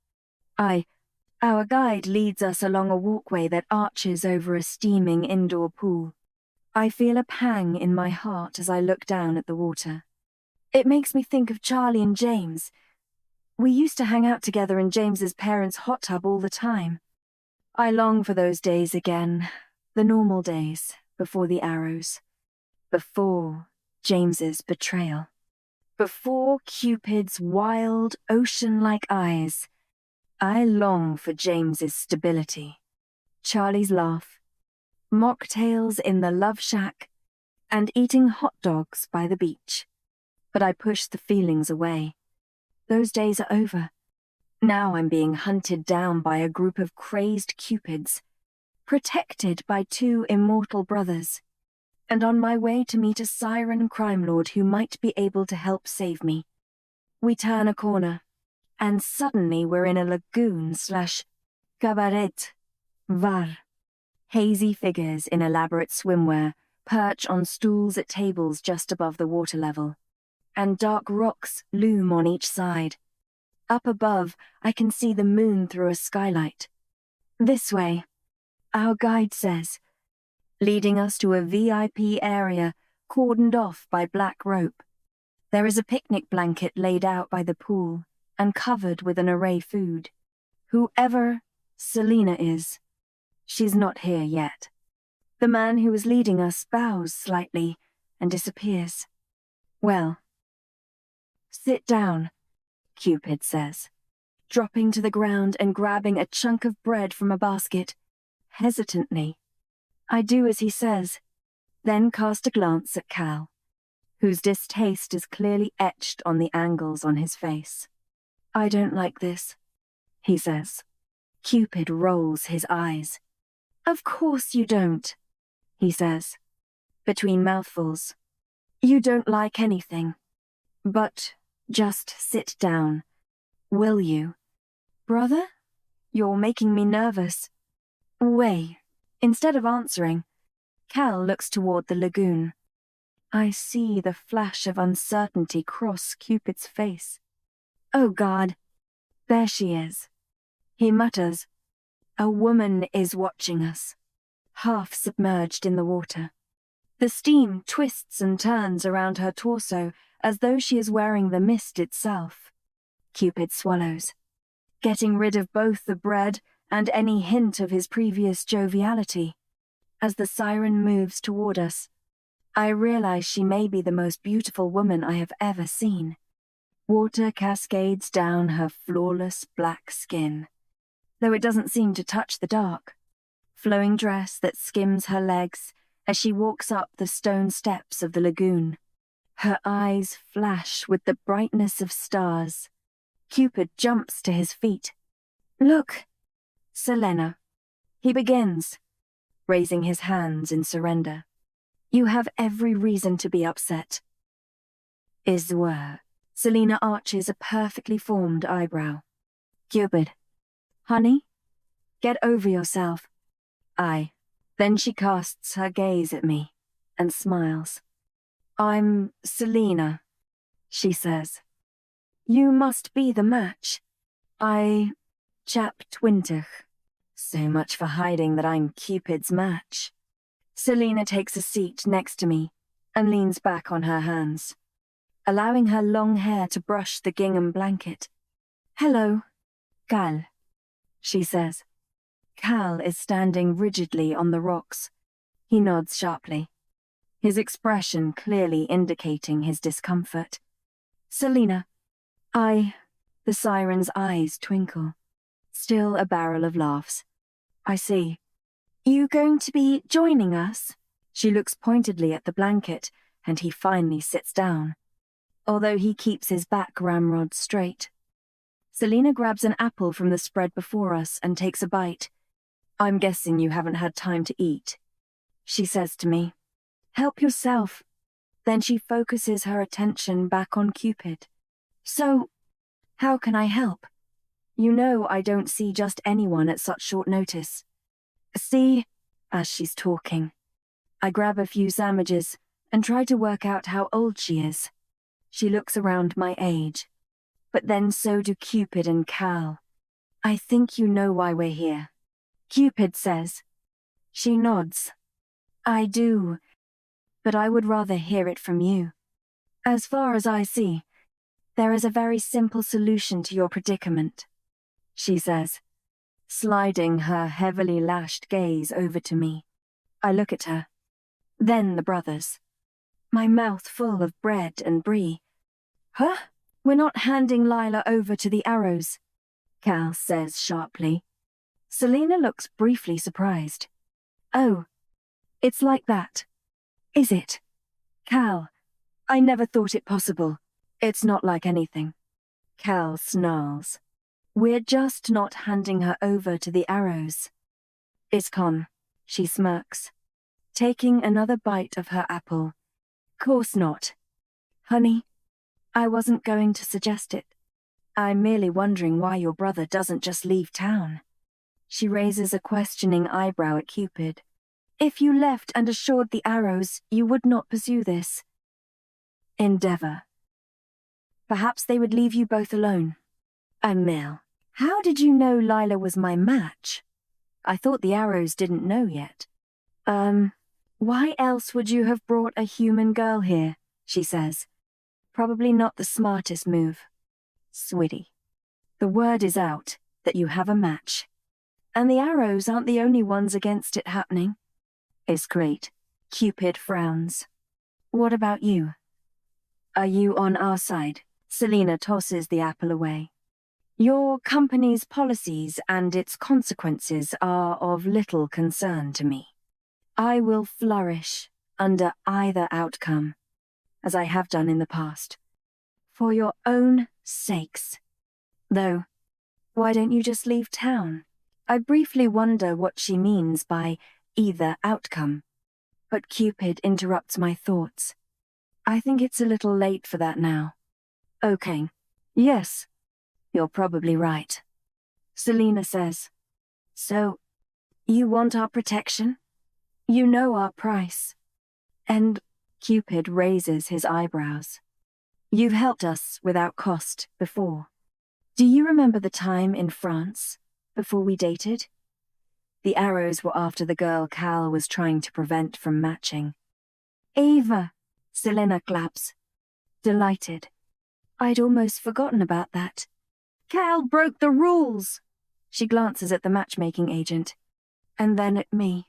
Our guide leads us along a walkway that arches over a steaming indoor pool. I feel a pang in my heart as I look down at the water. It makes me think of Charlie and James. We used to hang out together in James's parents' hot tub all the time. I long for those days again, the normal days, before the arrows, before James's betrayal, before Cupid's wild, ocean-like eyes. I long for James's stability, Charlie's laugh, mocktails in the love shack, and eating hot dogs by the beach. But I push the feelings away. Those days are over. Now I'm being hunted down by a group of crazed Cupids, protected by two immortal brothers, and on my way to meet a siren crime lord who might be able to help save me. We turn a corner, and suddenly we're in a lagoon/cabaret var. Hazy figures in elaborate swimwear perch on stools at tables just above the water level, and dark rocks loom on each side. Up above, I can see the moon through a skylight. This way, our guide says, leading us to a VIP area cordoned off by black rope. There is a picnic blanket laid out by the pool and covered with an array food. Whoever Selena is, she's not here yet. The man who is leading us bows slightly and disappears. Well, sit down, Cupid says, dropping to the ground and grabbing a chunk of bread from a basket. Hesitantly, I do as he says, then cast a glance at Cal, whose distaste is clearly etched on the angles on his face. I don't like this, he says. Cupid rolls his eyes. Of course you don't, he says, between mouthfuls. You don't like anything. But just sit down, will you? Brother? You're making me nervous. Way. Instead of answering, Cal looks toward the lagoon. I see the flash of uncertainty cross Cupid's face. Oh God, there she is. He mutters, a woman is watching us, half submerged in the water. The steam twists and turns around her torso as though she is wearing the mist itself. Cupid swallows, getting rid of both the bread and any hint of his previous joviality. As the siren moves toward us, I realize she may be the most beautiful woman I have ever seen. Water cascades down her flawless black skin, though it doesn't seem to touch the dark. Flowing dress that skims her legs as she walks up the stone steps of the lagoon. Her eyes flash with the brightness of stars. Cupid jumps to his feet. Look, Selena. He begins, raising his hands in surrender. You have every reason to be upset. Iswar. Selena arches a perfectly formed eyebrow. Cupid. Honey? Get over yourself. Then she casts her gaze at me and smiles. I'm Selena, she says. You must be the match. Chap 20. So much for hiding that I'm Cupid's match. Selena takes a seat next to me and leans back on her hands, allowing her long hair to brush the gingham blanket. Hello, Cal, she says. Cal is standing rigidly on the rocks. He nods sharply, his expression clearly indicating his discomfort. Selena, the siren's eyes twinkle, still a barrel of laughs. I see. You going to be joining us? She looks pointedly at the blanket, and he finally sits down, although he keeps his back ramrod straight. Selena grabs an apple from the spread before us and takes a bite. I'm guessing you haven't had time to eat, she says to me. Help yourself. Then she focuses her attention back on Cupid. So, how can I help? You know I don't see just anyone at such short notice. See, as she's talking, I grab a few sandwiches and try to work out how old she is. She looks around my age, but then so do Cupid and Cal. I think you know why we're here, Cupid says. She nods. I do, but I would rather hear it from you. As far as I see, There is a very simple solution to your predicament, she says, sliding her heavily lashed gaze over to me. I look at her. Then the brothers. My mouth full of bread and brie. Huh? We're not handing Lila over to the arrows, Cal says sharply. Selena looks briefly surprised. Oh, it's like that. Is it? Cal, I never thought it possible. It's not like anything. Cal snarls. We're just not handing her over to the arrows. Iscon, she smirks, taking another bite of her apple. Course not. Honey, I wasn't going to suggest it. I'm merely wondering why your brother doesn't just leave town. She raises a questioning eyebrow at Cupid. If you left and assured the arrows, you would not pursue this endeavor. Perhaps they would leave you both alone. Emil, how did you know Lila was my match? I thought the arrows didn't know yet. Why else would you have brought a human girl here? She says. Probably not the smartest move. Sweetie, the word is out that you have a match. And the arrows aren't the only ones against it happening. It's great. Cupid frowns. What about you? Are you on our side? Selena tosses the apple away. Your company's policies and its consequences are of little concern to me. I will flourish under either outcome, as I have done in the past. For your own sakes. Though, why don't you just leave town? I briefly wonder what she means by either outcome. But Cupid interrupts my thoughts. I think it's a little late for that now. Okay. Yes. You're probably right. Selena says. So, you want our protection? You know our price. And Cupid raises his eyebrows. You've helped us without cost before. Do you remember the time in France, before we dated? The arrows were after the girl Cal was trying to prevent from matching. Ava, Selena claps. Delighted. I'd almost forgotten about that. Cal broke the rules. She glances at the matchmaking agent, and then at me.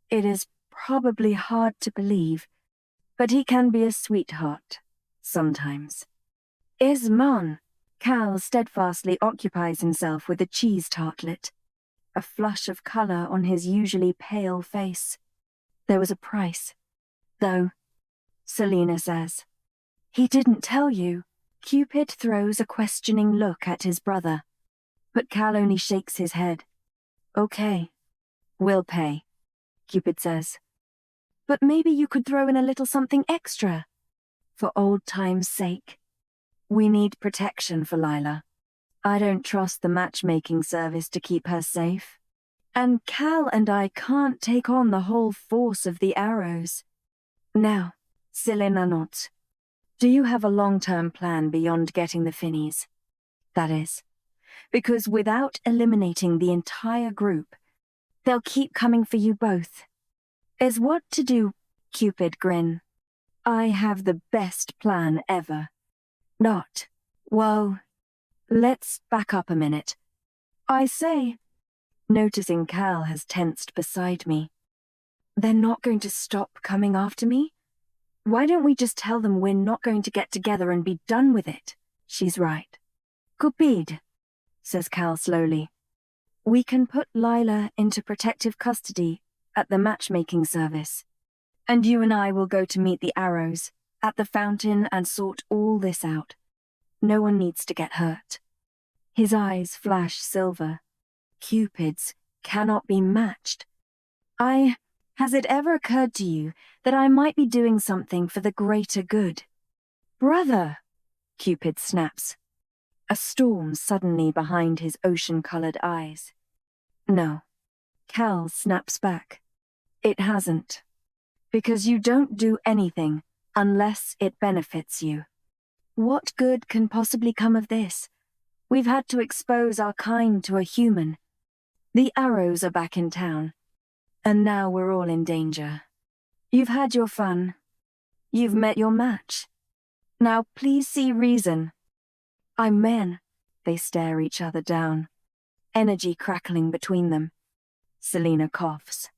It is probably hard to believe, but he can be a sweetheart, sometimes. Isman. Cal steadfastly occupies himself with a cheese tartlet, a flush of colour on his usually pale face. There was a price, though, Selena says. He didn't tell you. Cupid throws a questioning look at his brother, but Cal only shakes his head. Okay, we'll pay, Cupid says. But maybe you could throw in a little something extra. For old time's sake. We need protection for Lila. I don't trust the matchmaking service to keep her safe. And Cal and I can't take on the whole force of the arrows. Now, Selena nods. Do you have a long-term plan beyond getting the Finnies? That is, because without eliminating the entire group, they'll keep coming for you both. Is what to do, Cupid grin. I have the best plan ever. Not. Whoa. Let's back up a minute. I say, noticing Cal has tensed beside me. They're not going to stop coming after me? Why don't we just tell them we're not going to get together and be done with it? She's right. Cupid, says Cal slowly. We can put Lila into protective custody at the matchmaking service. And you and I will go to meet the arrows at the fountain and sort all this out. No one needs to get hurt. His eyes flash silver. Cupid's cannot be matched. Has it ever occurred to you that I might be doing something for the greater good? Brother, Cupid snaps, a storm suddenly behind his ocean-colored eyes. No, Cal snaps back. It hasn't. Because you don't do anything unless it benefits you. What good can possibly come of this? We've had to expose our kind to a human. The arrows are back in town. And now we're all in danger. You've had your fun. You've met your match. Now please see reason. I'm men. They stare each other down, energy crackling between them. Selina coughs.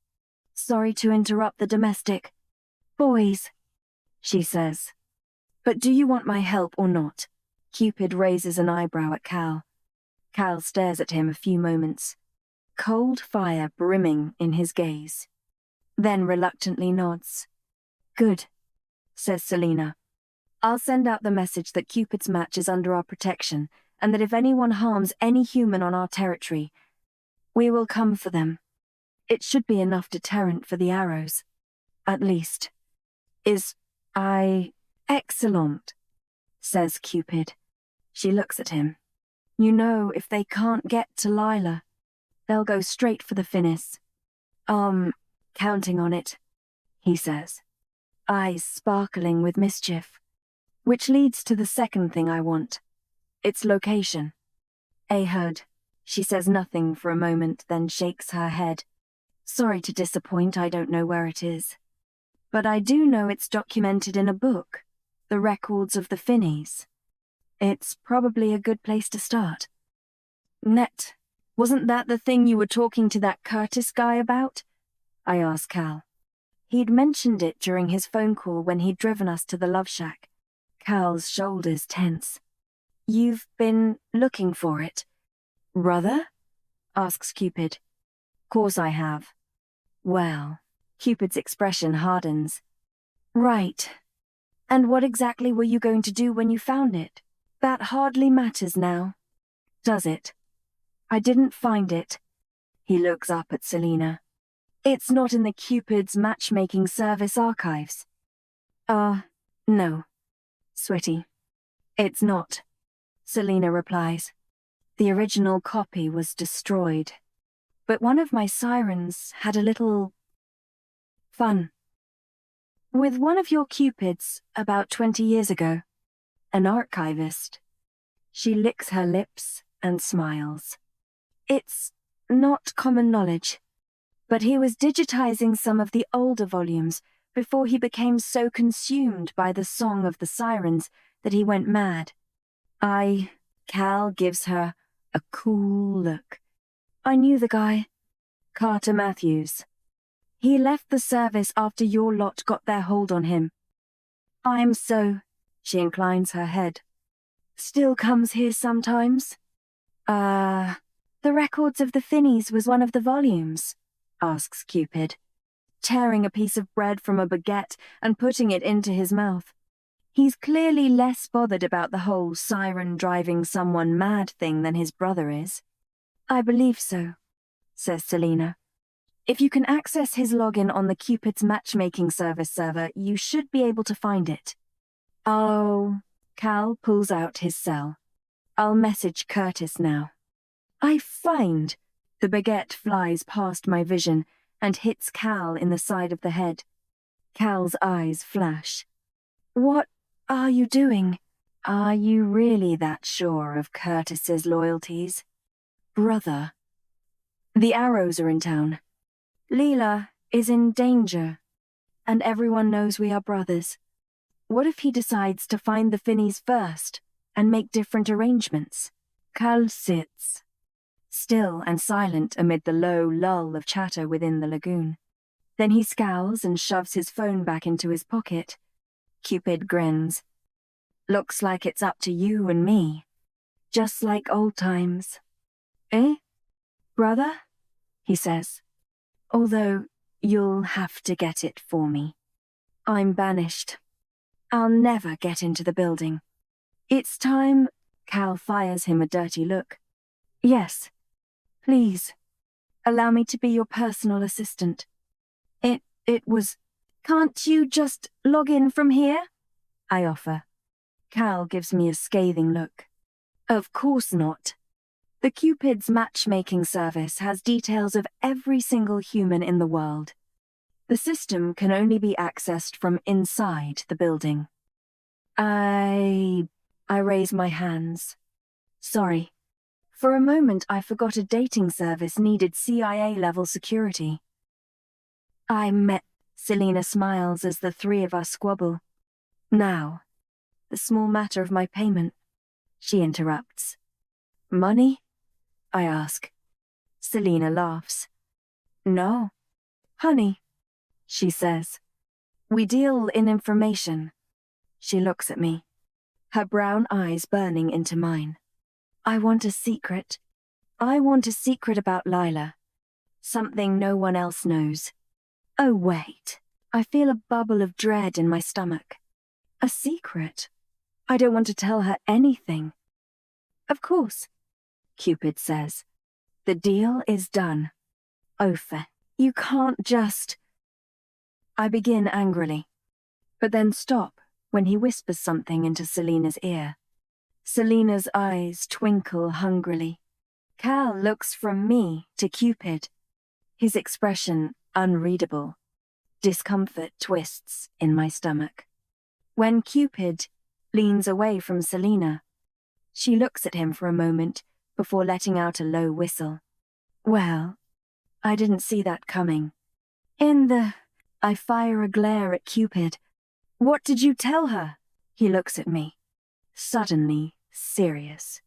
Sorry to interrupt the domestic. Boys, she says. But do you want my help or not? Cupid raises an eyebrow at Cal. Cal stares at him a few moments, cold fire brimming in his gaze. Then reluctantly nods. Good, says Selina. I'll send out the message that Cupid's match is under our protection, and that if anyone harms any human on our territory, we will come for them. It should be enough deterrent for the arrows. At least. Excellent, says Cupid. She looks at him. You know, if they can't get to Lila, they'll go straight for the Finis. Counting on it, he says, eyes sparkling with mischief. Which leads to the second thing I want. Its location. Ahud. She says nothing for a moment, then shakes her head. Sorry to disappoint, I don't know where it is. But I do know it's documented in a book, the records of the Finis. It's probably a good place to start. Net, wasn't that the thing you were talking to that Curtis guy about? I asked Cal. He'd mentioned it during his phone call when he'd driven us to the Love Shack. Cal's shoulders tense. You've been looking for it? Brother? Asks Cupid. Course I have. Well, Cupid's expression hardens. Right. And what exactly were you going to do when you found it? That hardly matters now. Does it? I didn't find it. He looks up at Selina. It's not in the Cupid's matchmaking service archives. No. Sweetie. It's not. Selina replies. The original copy was destroyed. But one of my sirens had a little fun with one of your Cupids about 20 years ago. An archivist. She licks her lips and smiles. It's not common knowledge, but he was digitizing some of the older volumes before he became so consumed by the song of the sirens that he went mad. Cal gives her a cool look. I knew the guy. Carter Matthews. He left the service after your lot got their hold on him. She inclines her head. Still comes here sometimes? The records of the Finis was one of the volumes, asks Cupid, tearing a piece of bread from a baguette and putting it into his mouth. He's clearly less bothered about the whole siren driving someone mad thing than his brother is. I believe so, says Selina. If you can access his login on the Cupid's matchmaking service server, you should be able to find it. Oh, Cal pulls out his cell. I'll message Curtis now. I find. The baguette flies past my vision and hits Cal in the side of the head. Cal's eyes flash. What are you doing? Are you really that sure of Curtis's loyalties? Brother. The arrows are in town. Leela is in danger, and everyone knows we are brothers. What if he decides to find the Finis first and make different arrangements? Cal sits, still and silent amid the low lull of chatter within the lagoon. Then he scowls and shoves his phone back into his pocket. Cupid grins. Looks like it's up to you and me. Just like old times. Eh? Brother? He says. Although you'll have to get it for me. I'm banished. I'll never get into the building. It's time. Cal fires him a dirty look. Yes. Please. Allow me to be your personal assistant. It was. Can't you just log in from here? I offer. Cal gives me a scathing look. Of course not. The Cupid's matchmaking service has details of every single human in the world. The system can only be accessed from inside the building. I raise my hands. Sorry. For a moment I forgot a dating service needed CIA-level security. Selina smiles as the three of us squabble. Now, the small matter of my payment. she interrupts. Money? I ask. Selena laughs. No. Honey, she says. We deal in information. She looks at me, her brown eyes burning into mine. I want a secret. I want a secret about Lila. Something no one else knows. Oh, wait. I feel a bubble of dread in my stomach. A secret? I don't want to tell her anything. Of course, Cupid says. The deal is done. Oath, you can't just... I begin angrily, but then stop when he whispers something into Selena's ear. Selena's eyes twinkle hungrily. Cal looks from me to Cupid, his expression unreadable. Discomfort twists in my stomach. When Cupid leans away from Selena, she looks at him for a moment before letting out a low whistle. Well, I didn't see that coming. I fire a glare at Cupid. What did you tell her? He looks at me, suddenly serious.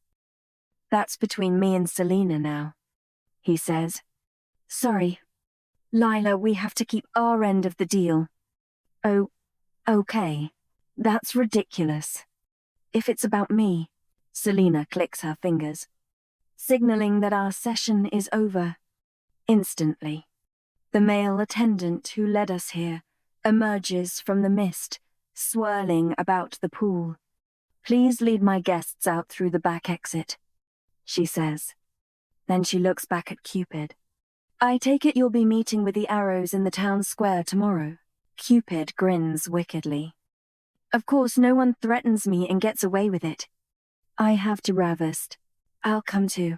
That's between me and Selena now, he says. Sorry, Lila, we have to keep our end of the deal. Oh, okay. That's ridiculous. If it's about me, Selena clicks her fingers, signaling that our session is over. Instantly, the male attendant who led us here emerges from the mist, swirling about the pool. Please lead my guests out through the back exit, she says. Then she looks back at Cupid. I take it you'll be meeting with the arrows in the town square tomorrow. Cupid grins wickedly. Of course, no one threatens me and gets away with it. I have to ravist. I'll come too,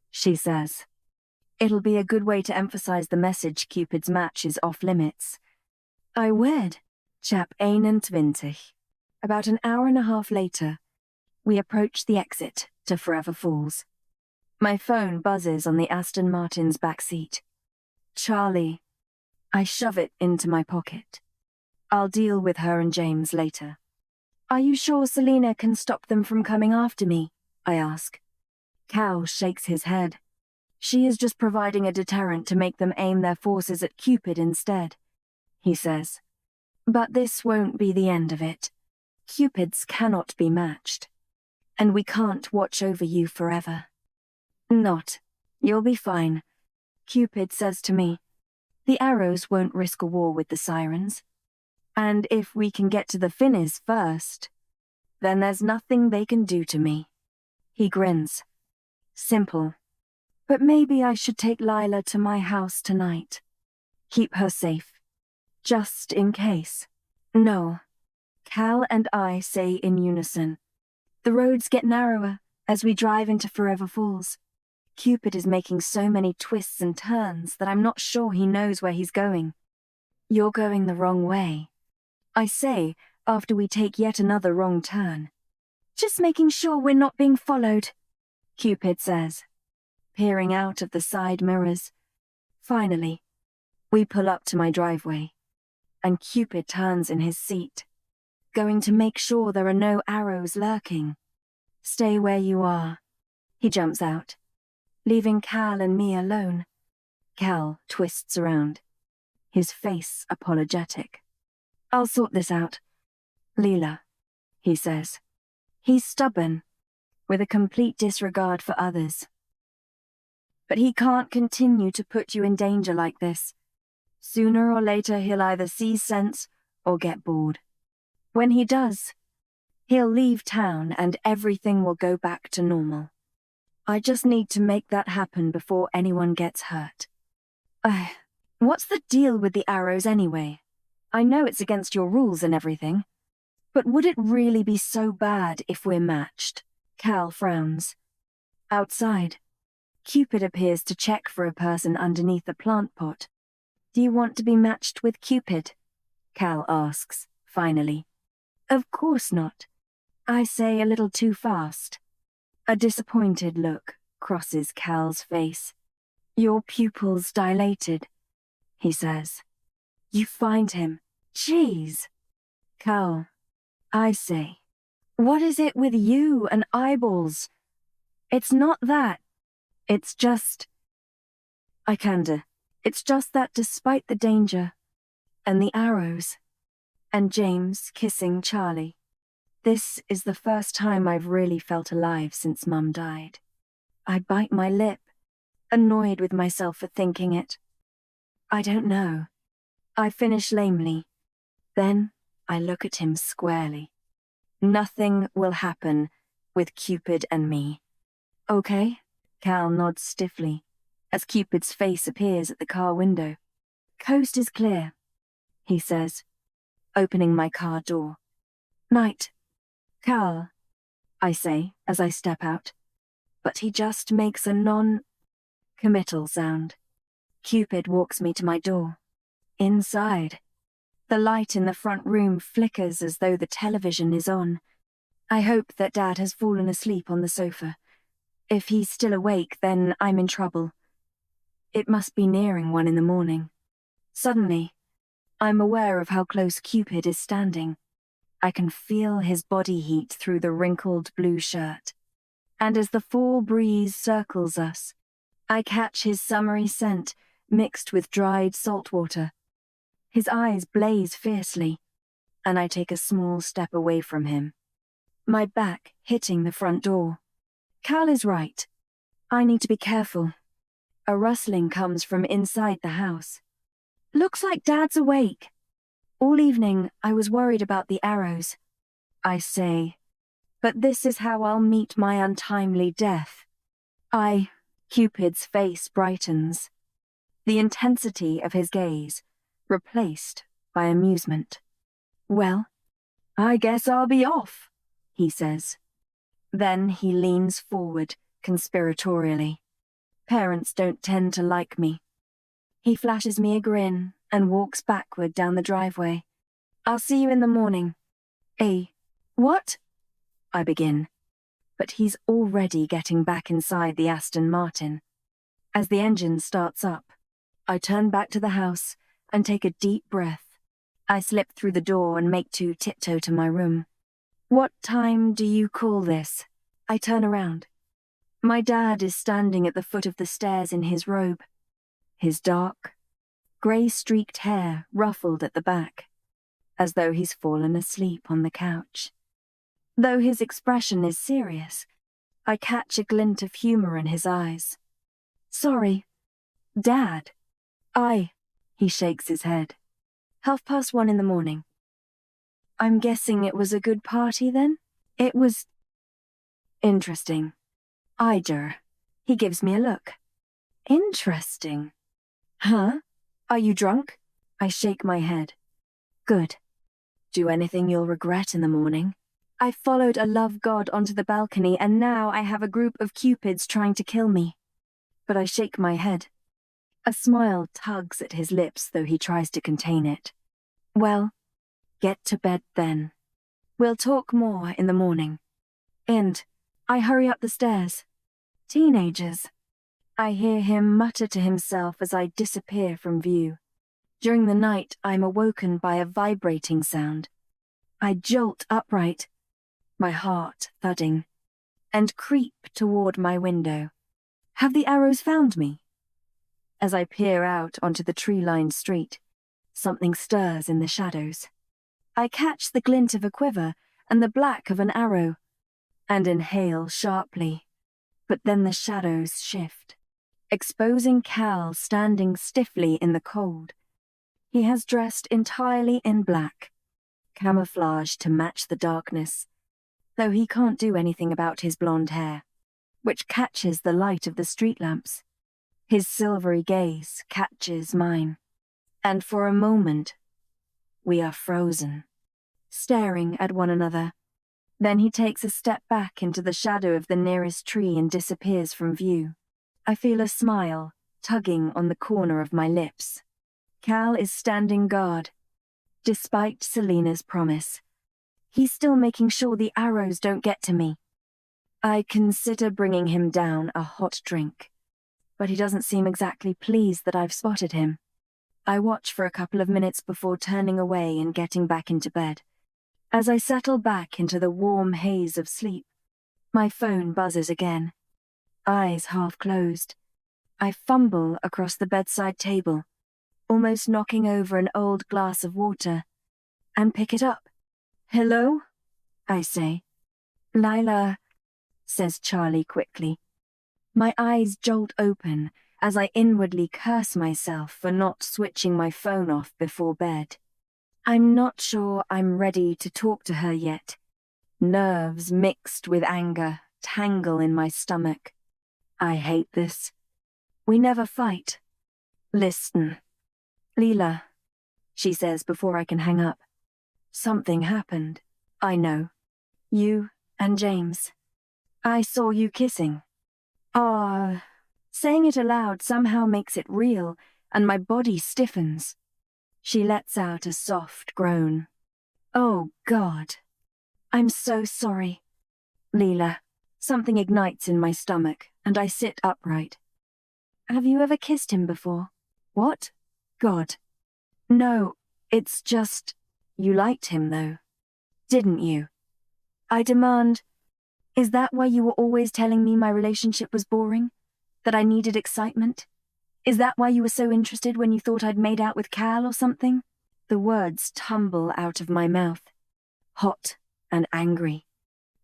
she says. It'll be a good way to emphasize the message Cupid's match is off limits. I wed, chap 21. About an hour and a half later, we approach the exit to Forever Falls. My phone buzzes on the Aston Martin's back seat. Charlie. I shove it into my pocket. I'll deal with her and James later. Are you sure Selena can stop them from coming after me? I ask. Cal shakes his head. She is just providing a deterrent to make them aim their forces at Cupid instead, he says. But this won't be the end of it. Cupids cannot be matched. And we can't watch over you forever. Not. You'll be fine, Cupid says to me. The arrows won't risk a war with the sirens. And if we can get to the Finnies first, then there's nothing they can do to me. He grins. Simple. But maybe I should take Lila to my house tonight. Keep her safe. Just in case. No. Cal and I say in unison. The roads get narrower as we drive into Forever Falls. Cupid is making so many twists and turns that I'm not sure he knows where he's going. You're going the wrong way, I say after we take yet another wrong turn. Just making sure we're not being followed, Cupid says, peering out of the side mirrors. Finally, we pull up to my driveway, and Cupid turns in his seat, going to make sure there are no arrows lurking. Stay where you are. He jumps out, leaving Cal and me alone. Cal twists around, his face apologetic. I'll sort this out. Leela, he says. He's stubborn, with a complete disregard for others. But he can't continue to put you in danger like this. Sooner or later he'll either see sense or get bored. When he does, he'll leave town and everything will go back to normal. I just need to make that happen before anyone gets hurt. What's the deal with the arrows anyway? I know it's against your rules and everything, but would it really be so bad if we're matched? Cal frowns. Outside, Cupid appears to check for a person underneath the plant pot. Do you want to be matched with Cupid? Cal asks, finally. Of course not. I say a little too fast. A disappointed look crosses Cal's face. Your pupils dilated, he says. You find him. Jeez. Cal, I say, What is it with you and eyeballs? It's not that. It's just... I candor. It's just that despite the danger, and the arrows, and James kissing Charlie, this is the first time I've really felt alive since Mum died. I bite my lip, annoyed with myself for thinking it. I don't know. I finish lamely. Then I look at him squarely. Nothing will happen with Cupid and me. Okay? Cal nods stiffly, as Cupid's face appears at the car window. Coast is clear, he says, opening my car door. Night. Cal, I say as I step out. But he just makes a non-committal sound. Cupid walks me to my door. Inside. The light in the front room flickers as though the television is on. I hope that Dad has fallen asleep on the sofa. If he's still awake, then I'm in trouble. It must be nearing 1 in the morning. Suddenly, I'm aware of how close Cupid is standing. I can feel his body heat through the wrinkled blue shirt. And as the fall breeze circles us, I catch his summery scent mixed with dried salt water. His eyes blaze fiercely, and I take a small step away from him, my back hitting the front door. Cal is right. I need to be careful. A rustling comes from inside the house. Looks like Dad's awake. All evening, I was worried about the arrows, I say, but this is how I'll meet my untimely death. Cupid's face brightens, the intensity of his gaze replaced by amusement. Well, I guess I'll be off, he says. Then he leans forward conspiratorially. Parents don't tend to like me. He flashes me a grin and walks backward down the driveway. I'll see you in the morning. What? I begin, but he's already getting back inside the Aston Martin. As the engine starts up, I turn back to the house and take a deep breath. I slip through the door and make to tiptoe to my room. What time do you call this? I turn around. My dad is standing at the foot of the stairs in his robe, his dark, grey-streaked hair ruffled at the back, as though he's fallen asleep on the couch. Though his expression is serious, I catch a glint of humour in his eyes. Sorry, Dad. He shakes his head. 1:30 in the morning. I'm guessing it was a good party then? It was interesting. He gives me a look. Interesting. Huh? Are you drunk? I shake my head. Good. Do anything you'll regret in the morning. I followed a love god onto the balcony and now I have a group of cupids trying to kill me. But I shake my head. A smile tugs at his lips though he tries to contain it. Well, get to bed then. We'll talk more in the morning. And I hurry up the stairs. Teenagers. I hear him mutter to himself as I disappear from view. During the night, I'm awoken by a vibrating sound. I jolt upright, my heart thudding, and creep toward my window. Have the arrows found me? As I peer out onto the tree-lined street, something stirs in the shadows. I catch the glint of a quiver and the black of an arrow, and inhale sharply. But then the shadows shift, exposing Cal standing stiffly in the cold. He has dressed entirely in black, camouflaged to match the darkness, though he can't do anything about his blonde hair, which catches the light of the street lamps. His silvery gaze catches mine, and for a moment, we are frozen, staring at one another. Then he takes a step back into the shadow of the nearest tree and disappears from view. I feel a smile tugging on the corner of my lips. Cal is standing guard, despite Selena's promise. He's still making sure the arrows don't get to me. I consider bringing him down a hot drink, but he doesn't seem exactly pleased that I've spotted him. I watch for a couple of minutes before turning away and getting back into bed. As I settle back into the warm haze of sleep, my phone buzzes again. Eyes half closed, I fumble across the bedside table, almost knocking over an old glass of water, and pick it up. "Hello?" I say. "Lila," says Charlie quickly. My eyes jolt open as I inwardly curse myself for not switching my phone off before bed. I'm not sure I'm ready to talk to her yet. Nerves mixed with anger tangle in my stomach. I hate this. We never fight. "Listen, Leela," she says before I can hang up. "Something happened. I know. You and James. I saw you kissing." Saying it aloud somehow makes it real, and my body stiffens. She lets out a soft groan. "Oh, God. I'm so sorry." "Leela." Something ignites in my stomach, and I sit upright. "Have you ever kissed him before?" "What? God. No, it's just, you liked him though. Didn't you?" I demand. "Is that why you were always telling me my relationship was boring? That I needed excitement? Is that why you were so interested when you thought I'd made out with Cal or something?" The words tumble out of my mouth, hot and angry.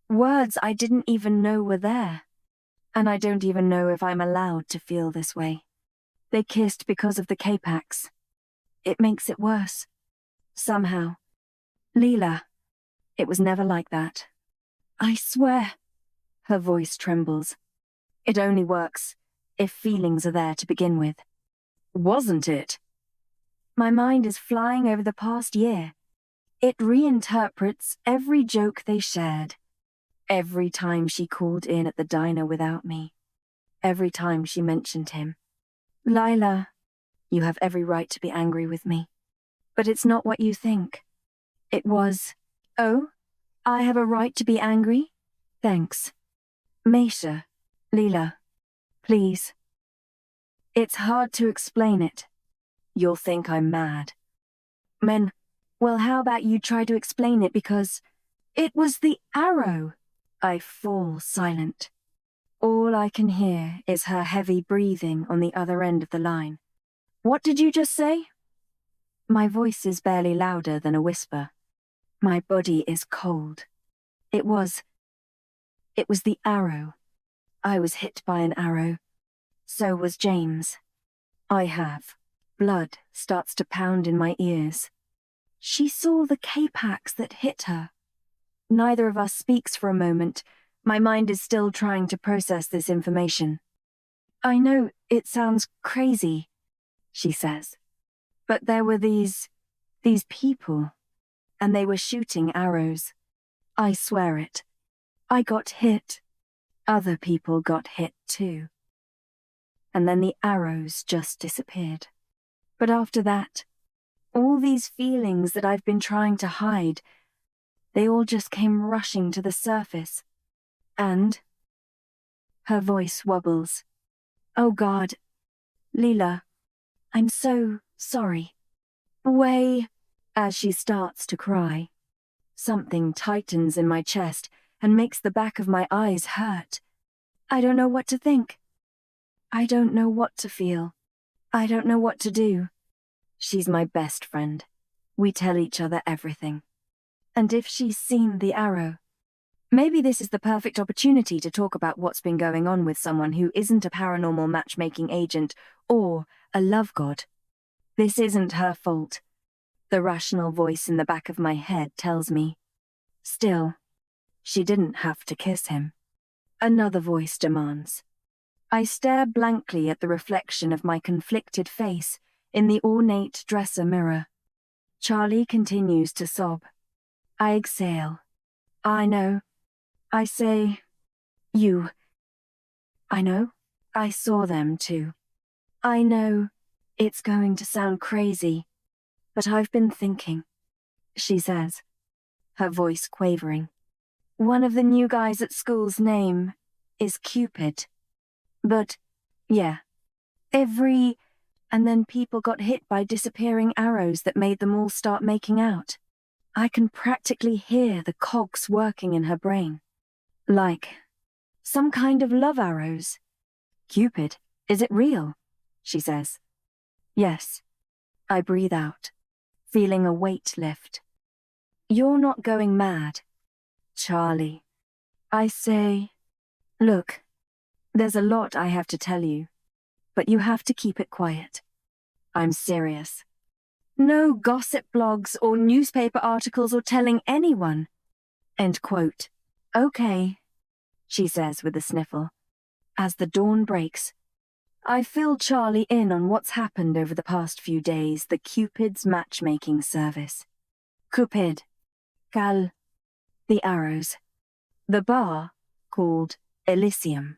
Words I didn't even know were there. And I don't even know if I'm allowed to feel this way. They kissed because of the K-Pax. It makes it worse. Somehow. "Leela, it was never like that. I swear." Her voice trembles. "It only works if feelings are there to begin with." "Wasn't it?" My mind is flying over the past year. It reinterprets every joke they shared. Every time she called in at the diner without me. Every time she mentioned him. "Lila, you have every right to be angry with me. But it's not what you think. It was, oh, I have a right to be angry? Thanks. Meisha, Leela, please." It's hard to explain it. You'll think I'm mad. Men, well, how about you try to explain it because it was the arrow. I fall silent. All I can hear is her heavy breathing on the other end of the line. "What did you just say?" My voice is barely louder than a whisper. My body is cold. It was the arrow. I was hit by an arrow. So was James. I have. Blood starts to pound in my ears. She saw the K-Pax that hit her. Neither of us speaks for a moment. My mind is still trying to process this information. "I know it sounds crazy," she says. "But there were these people, and they were shooting arrows. I swear it. I got hit. Other people got hit too. And then the arrows just disappeared. But after that, all these feelings that I've been trying to hide, they all just came rushing to the surface. And..." Her voice wobbles. "Oh God, Leela, I'm so sorry." As she starts to cry. Something tightens in my chest and makes the back of my eyes hurt. I don't know what to think. I don't know what to feel. I don't know what to do. She's my best friend. We tell each other everything. And if she's seen the arrow, maybe this is the perfect opportunity to talk about what's been going on with someone who isn't a paranormal matchmaking agent or a love god. This isn't her fault. The rational voice in the back of my head tells me. Still, she didn't have to kiss him. Another voice demands. I stare blankly at the reflection of my conflicted face in the ornate dresser mirror. Charlie continues to sob. I exhale. I know. I say, "You." I know. I saw them too. I know. It's going to sound crazy, but I've been thinking, she says, her voice quavering. One of the new guys at school's name is Cupid. But, yeah, and then people got hit by disappearing arrows that made them all start making out. I can practically hear the cogs working in her brain. Like some kind of love arrows. Cupid, is it real? She says. Yes. I breathe out, feeling a weight lift. You're not going mad. Charlie. I say, look, there's a lot I have to tell you, but you have to keep it quiet. I'm serious. No gossip blogs or newspaper articles or telling anyone. End quote. Okay, she says with a sniffle. As the dawn breaks, I fill Charlie in on what's happened over the past few days, the Cupid's matchmaking service. Cupid. Cal. The arrows. The bar, called Elysium.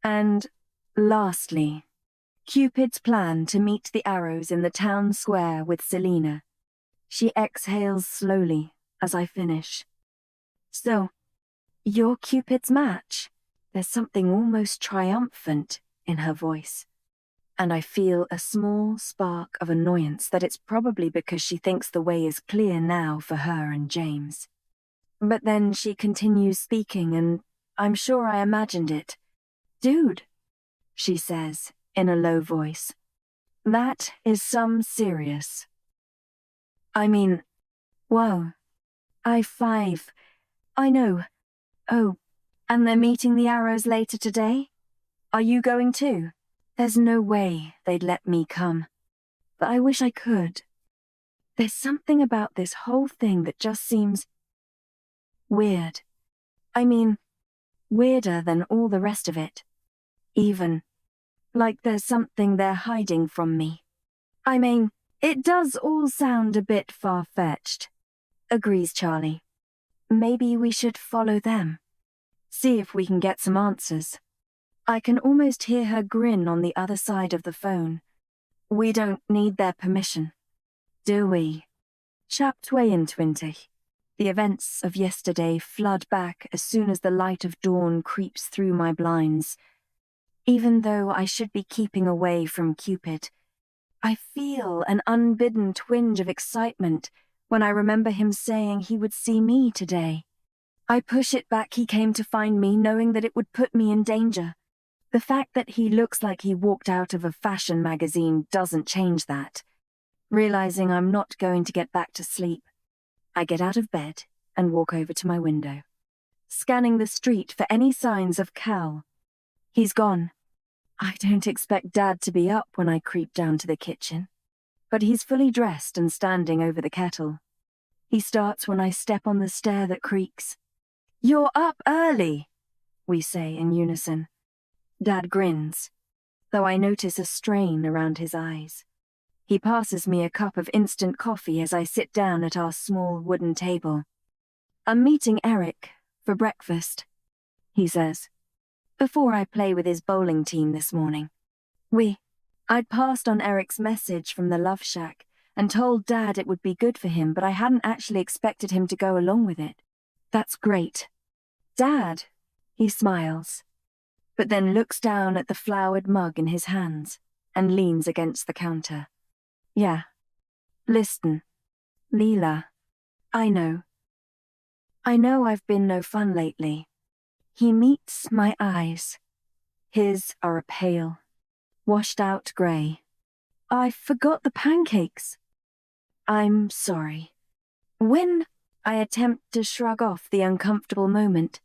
And, lastly, Cupid's plan to meet the arrows in the town square with Selina. She exhales slowly as I finish. So, you're Cupid's match? There's something almost triumphant in her voice. And I feel a small spark of annoyance that it's probably because she thinks the way is clear now for her and James. But then she continues speaking, and I'm sure I imagined it. Dude, she says in a low voice. That is some serious. I mean, whoa. I know. Oh, and they're meeting the arrows later today? Are you going too? There's no way they'd let me come. But I wish I could. There's something about this whole thing that just seems weird. I mean, weirder than all the rest of it. Even. Like there's something they're hiding from me. I mean, it does all sound a bit far-fetched, agrees Charlie. Maybe we should follow them. See if we can get some answers. I can almost hear her grin on the other side of the phone. We don't need their permission, do we? Chapter 20. The events of yesterday flood back as soon as the light of dawn creeps through my blinds. Even though I should be keeping away from Cupid, I feel an unbidden twinge of excitement when I remember him saying he would see me today. I push it back he came to find me, knowing that it would put me in danger. The fact that he looks like he walked out of a fashion magazine doesn't change that. Realizing I'm not going to get back to sleep, I get out of bed and walk over to my window, scanning the street for any signs of Cal. He's gone. I don't expect Dad to be up when I creep down to the kitchen, but he's fully dressed and standing over the kettle. He starts when I step on the stair that creaks. You're up early, we say in unison. Dad grins, though I notice a strain around his eyes. He passes me a cup of instant coffee as I sit down at our small wooden table. I'm meeting Eric for breakfast, he says, before I play with his bowling team this morning. I'd passed on Eric's message from the Love Shack and told Dad it would be good for him, but I hadn't actually expected him to go along with it. That's great. Dad, he smiles, but then looks down at the flowered mug in his hands and leans against the counter. Yeah. Listen, Leela, I know I've been no fun lately. He meets my eyes. His are a pale, washed-out grey. I forgot the pancakes. I'm sorry. When I attempt to shrug off the uncomfortable moment,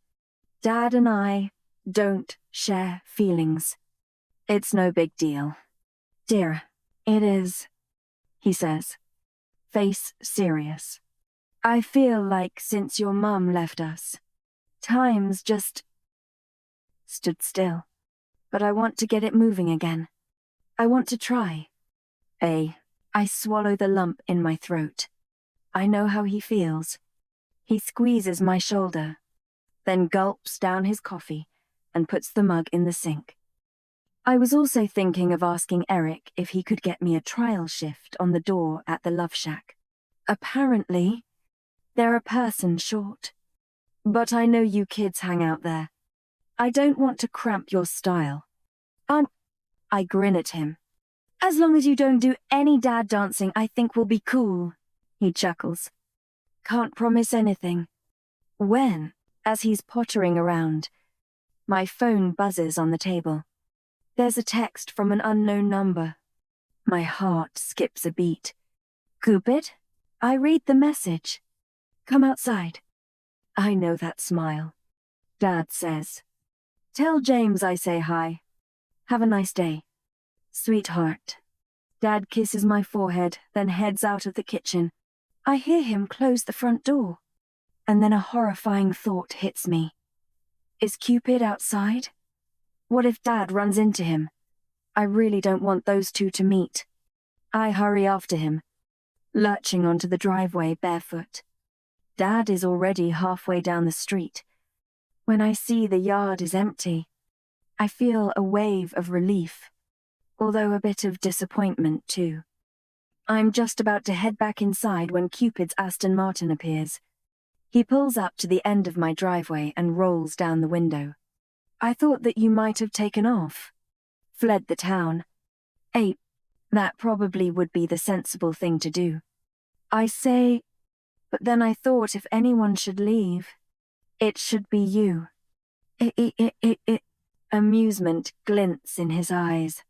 Dad and I don't share feelings. It's no big deal. Dear, it is, he says, face serious. I feel like since your mum left us, time's just stood still. But I want to get it moving again. I want to try. I swallow the lump in my throat. I know how he feels. He squeezes my shoulder, then gulps down his coffee and puts the mug in the sink. I was also thinking of asking Eric if he could get me a trial shift on the door at the Love Shack. Apparently, they're a person short. But I know you kids hang out there. I don't want to cramp your style. I grin at him. As long as you don't do any dad dancing, I think we'll be cool, he chuckles. Can't promise anything. When, as he's pottering around, my phone buzzes on the table. There's a text from an unknown number. My heart skips a beat. Cupid? I read the message. Come outside. I know that smile. Dad says. Tell James I say hi. Have a nice day. Sweetheart. Dad kisses my forehead, then heads out of the kitchen. I hear him close the front door. And then a horrifying thought hits me. Is Cupid outside? What if Dad runs into him? I really don't want those two to meet. I hurry after him, lurching onto the driveway barefoot. Dad is already halfway down the street. When I see the yard is empty, I feel a wave of relief, although a bit of disappointment too. I'm just about to head back inside when Cupid's Aston Martin appears. He pulls up to the end of my driveway and rolls down the window. I thought that you might have taken off. Fled the town. That probably would be the sensible thing to do. I say, but then I thought if anyone should leave, it should be you. Amusement glints in his eyes.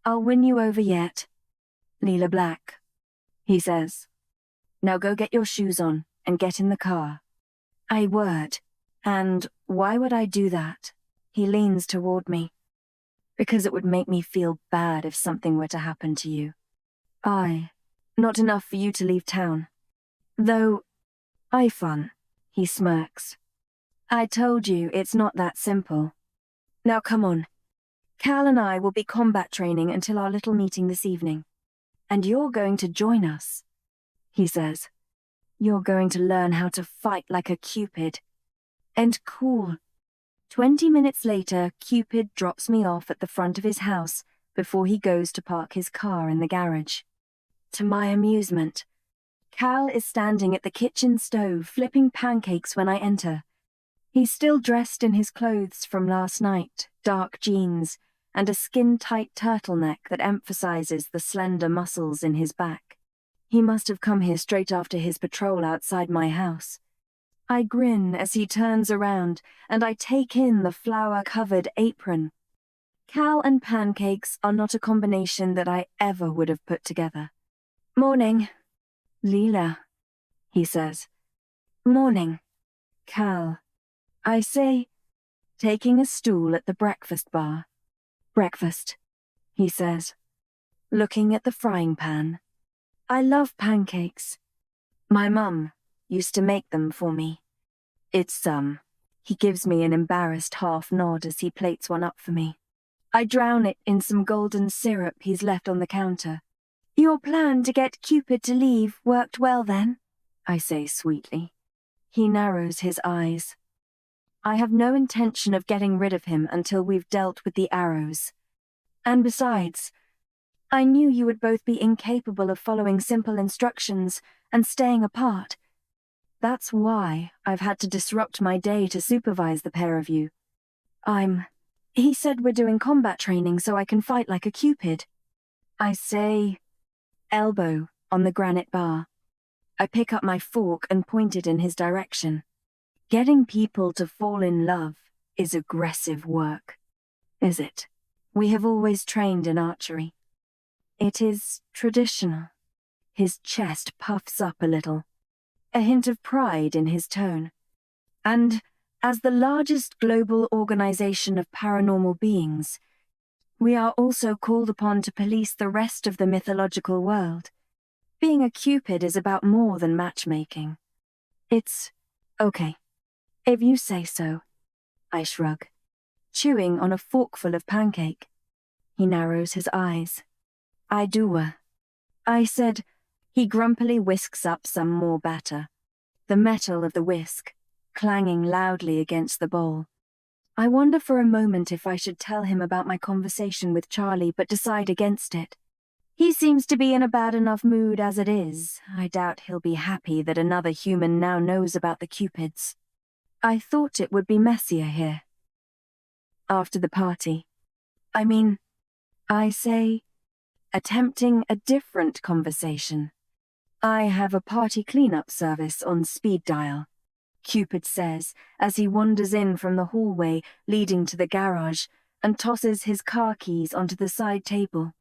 I'll win you over yet. Leela Black, he says. Now go get your shoes on and get in the car. I would. And why would I do that? He leans toward me. Because it would make me feel bad if something were to happen to you. Not enough for you to leave town. Though, fun, he smirks. I told you it's not that simple. Now come on. Cal and I will be combat training until our little meeting this evening. And you're going to join us, he says. You're going to learn how to fight like a Cupid. And cool. 20 minutes later, Cupid drops me off at the front of his house before he goes to park his car in the garage. To my amusement, Cal is standing at the kitchen stove flipping pancakes when I enter. He's still dressed in his clothes from last night, dark jeans, and a skin-tight turtleneck that emphasizes the slender muscles in his back. He must have come here straight after his patrol outside my house. I grin as he turns around, and I take in the flour-covered apron. Cal and pancakes are not a combination that I ever would have put together. Morning, Leela, he says. Morning, Cal, I say, taking a stool at the breakfast bar. Breakfast, he says, looking at the frying pan. I love pancakes. My mum used to make them for me. He gives me an embarrassed half nod as he plates one up for me. I drown it in some golden syrup he's left on the counter. Your plan to get Cupid to leave worked well then, I say sweetly. He narrows his eyes. I have no intention of getting rid of him until we've dealt with the arrows. And besides, I knew you would both be incapable of following simple instructions and staying apart. That's why I've had to disrupt my day to supervise the pair of you. He said we're doing combat training so I can fight like a Cupid. I say, elbow on the granite bar. I pick up my fork and point it in his direction. Getting people to fall in love is aggressive work. Is it? We have always trained in archery. It is traditional. His chest puffs up a little, a hint of pride in his tone. And as the largest global organization of paranormal beings, we are also called upon to police the rest of the mythological world. Being a Cupid is about more than matchmaking. It's okay. If you say so, I shrug, chewing on a forkful of pancake. He narrows his eyes. I do. I said. He grumpily whisks up some more batter, the metal of the whisk clanging loudly against the bowl. I wonder for a moment if I should tell him about my conversation with Charlie, but decide against it. He seems to be in a bad enough mood as it is. I doubt he'll be happy that another human now knows about the Cupids. I thought it would be messier here. After the party. I say, attempting a different conversation. I have a party cleanup service on speed dial, Cupid says as he wanders in from the hallway leading to the garage and tosses his car keys onto the side table.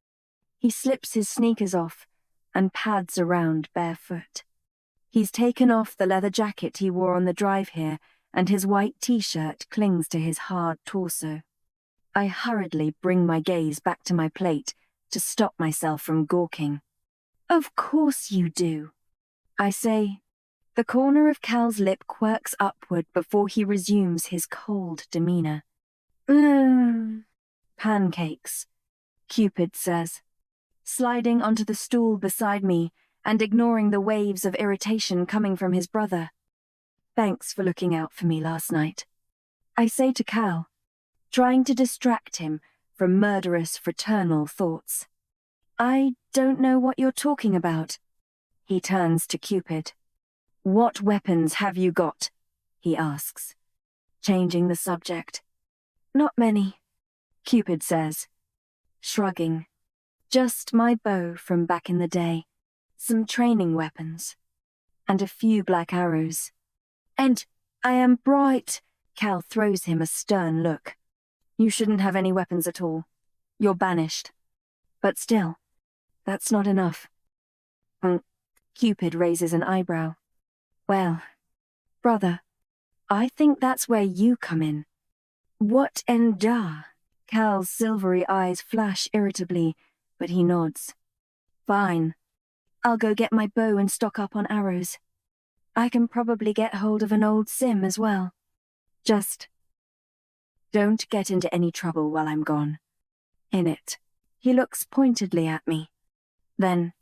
He slips his sneakers off and pads around barefoot. He's taken off the leather jacket he wore on the drive here, and his white t-shirt clings to his hard torso. I hurriedly bring my gaze back to my plate to stop myself from gawking. Of course you do, I say. The corner of Cal's lip quirks upward before he resumes his cold demeanor. Pancakes, Cupid says, sliding onto the stool beside me and ignoring the waves of irritation coming from his brother. Thanks for looking out for me last night, I say to Cal, trying to distract him from murderous fraternal thoughts. I don't know what you're talking about. He turns to Cupid. What weapons have you got? He asks, changing the subject. Not many, Cupid says, shrugging. Just my bow from back in the day, some training weapons, and a few black arrows. And I am bright. Cal throws him a stern look. You shouldn't have any weapons at all. You're banished. But still, that's not enough. Cupid raises an eyebrow. Well, brother, I think that's where you come in. What en da? Cal's silvery eyes flash irritably, but he nods. Fine. I'll go get my bow and stock up on arrows. I can probably get hold of an old sim as well. Just don't get into any trouble while I'm gone. In it. He looks pointedly at me. Then,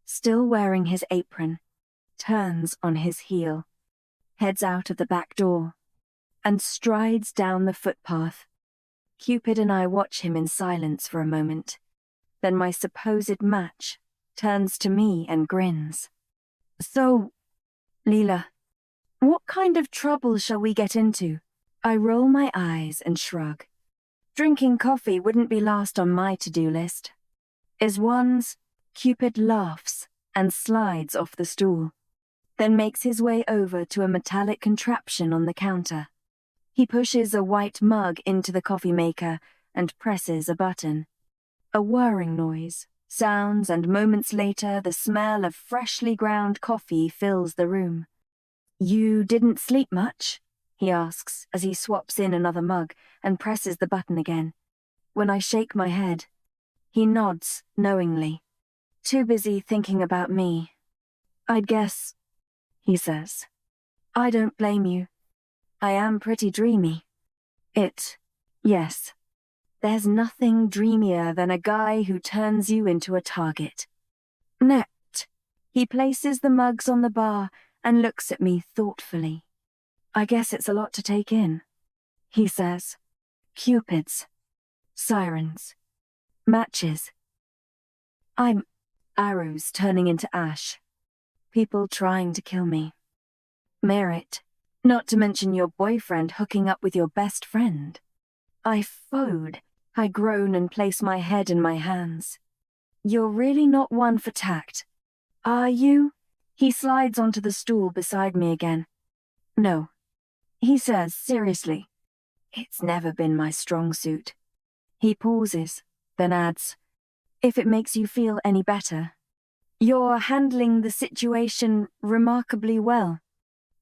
still wearing his apron, turns on his heel, heads out of the back door, and strides down the footpath. Cupid and I watch him in silence for a moment. Then my supposed match turns to me and grins. So, Leela, what kind of trouble shall we get into? I roll my eyes and shrug. Drinking coffee wouldn't be last on my to-do list. Is one's? Cupid laughs and slides off the stool, then makes his way over to a metallic contraption on the counter. He pushes a white mug into the coffee maker and presses a button. A whirring noise sounds, and moments later the smell of freshly ground coffee fills the room. You didn't sleep much? He asks as he swaps in another mug and presses the button again. When I shake my head, he nods knowingly. Too busy thinking about me. I'd guess, he says. I don't blame you. I am pretty dreamy. Yes. There's nothing dreamier than a guy who turns you into a target. Net. He places the mugs on the bar and looks at me thoughtfully. I guess it's a lot to take in, he says. Cupids. Sirens. Matches. I'm arrows turning into ash. People trying to kill me. Merit. Not to mention your boyfriend hooking up with your best friend. I foed. I groan and place my head in my hands. You're really not one for tact. Are you? He slides onto the stool beside me again. No. He says seriously. It's never been my strong suit. He pauses, then adds, if it makes you feel any better. You're handling the situation remarkably well.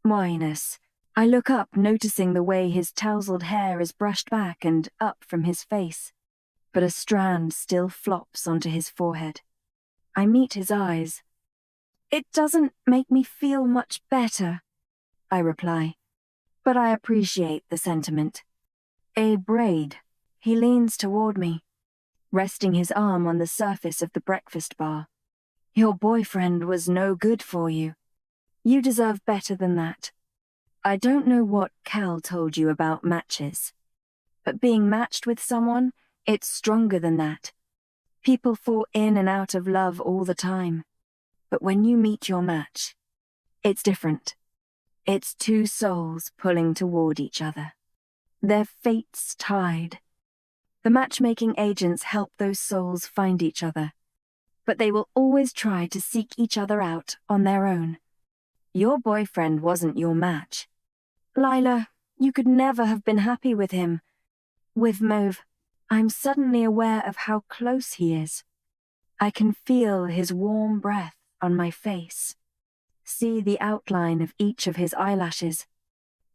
Whiness. I look up, noticing the way his tousled hair is brushed back and up from his face, but a strand still flops onto his forehead. I meet his eyes. It doesn't make me feel much better, I reply, but I appreciate the sentiment. A braid. He leans toward me, resting his arm on the surface of the breakfast bar. Your boyfriend was no good for you. You deserve better than that. I don't know what Cal told you about matches, but being matched with someone, it's stronger than that. People fall in and out of love all the time, but when you meet your match, it's different. It's two souls pulling toward each other. Their fates tied. The matchmaking agents help those souls find each other. but they will always try to seek each other out on their own. Your boyfriend wasn't your match. Lila, you could never have been happy with him. With Mauve, I'm suddenly aware of how close he is. I can feel his warm breath on my face, see the outline of each of his eyelashes.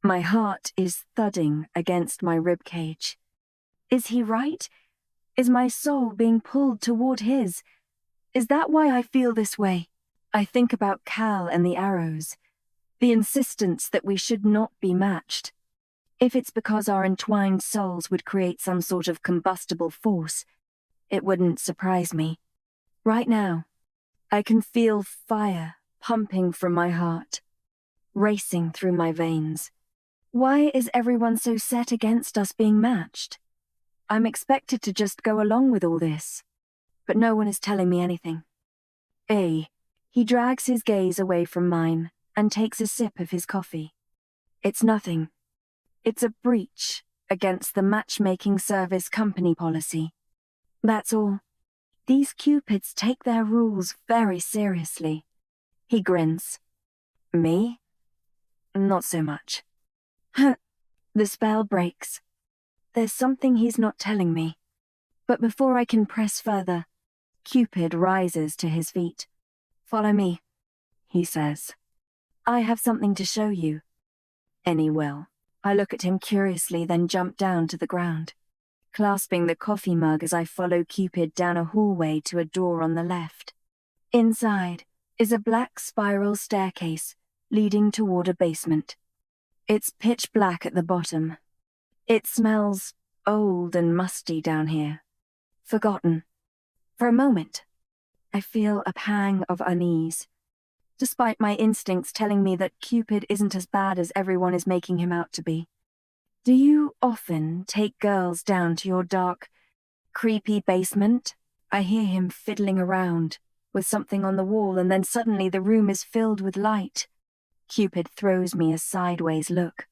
My heart is thudding against my ribcage. Is he right? Is my soul being pulled toward his? Is that why I feel this way? I think about Cal and the arrows, the insistence that we should not be matched. If it's because our entwined souls would create some sort of combustible force, it wouldn't surprise me. Right now, I can feel fire pumping from my heart, racing through my veins. Why is everyone so set against us being matched? I'm expected to just go along with all this, but no one is telling me anything. He drags his gaze away from mine and takes a sip of his coffee. It's nothing. It's a breach against the matchmaking service company policy. That's all. These Cupids take their rules very seriously. He grins. Me? Not so much. The spell breaks. There's something he's not telling me. But before I can press further, Cupid rises to his feet. Follow me, he says. I have something to show you. And he will. I look at him curiously, then jump down to the ground, clasping the coffee mug as I follow Cupid down a hallway to a door on the left. Inside is a black spiral staircase leading toward a basement. It's pitch black at the bottom. It smells old and musty down here. Forgotten. For a moment, I feel a pang of unease, despite my instincts telling me that Cupid isn't as bad as everyone is making him out to be. Do you often take girls down to your dark, creepy basement? I hear him fiddling around with something on the wall, and then suddenly the room is filled with light. Cupid throws me a sideways look.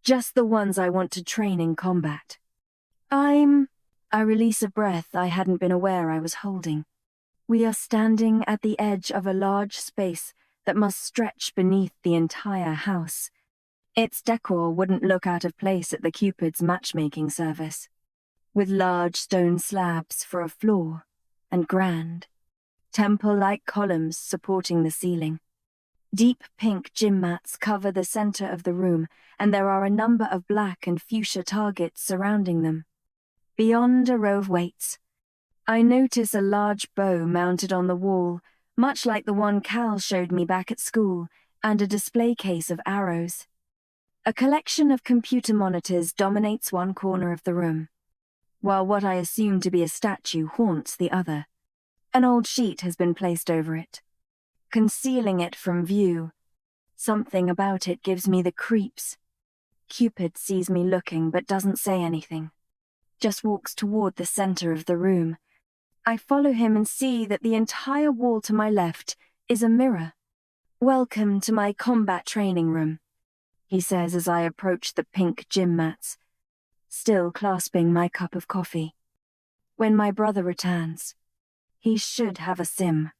Just the ones I want to train in combat. I release a breath I hadn't been aware I was holding. We are standing at the edge of a large space that must stretch beneath the entire house. Its decor wouldn't look out of place at the Cupid's matchmaking service, with large stone slabs for a floor and grand, temple-like columns supporting the ceiling. Deep pink gym mats cover the center of the room, and there are a number of black and fuchsia targets surrounding them. Beyond a row of weights, I notice a large bow mounted on the wall, much like the one Cal showed me back at school, and a display case of arrows. A collection of computer monitors dominates one corner of the room, while what I assume to be a statue haunts the other. An old sheet has been placed over it, concealing it from view. Something about it gives me the creeps. Cupid sees me looking but doesn't say anything, just walks toward the center of the room. I follow him and see that the entire wall to my left is a mirror. Welcome to my combat training room, he says as I approach the pink gym mats, still clasping my cup of coffee. When my brother returns, he should have a sim.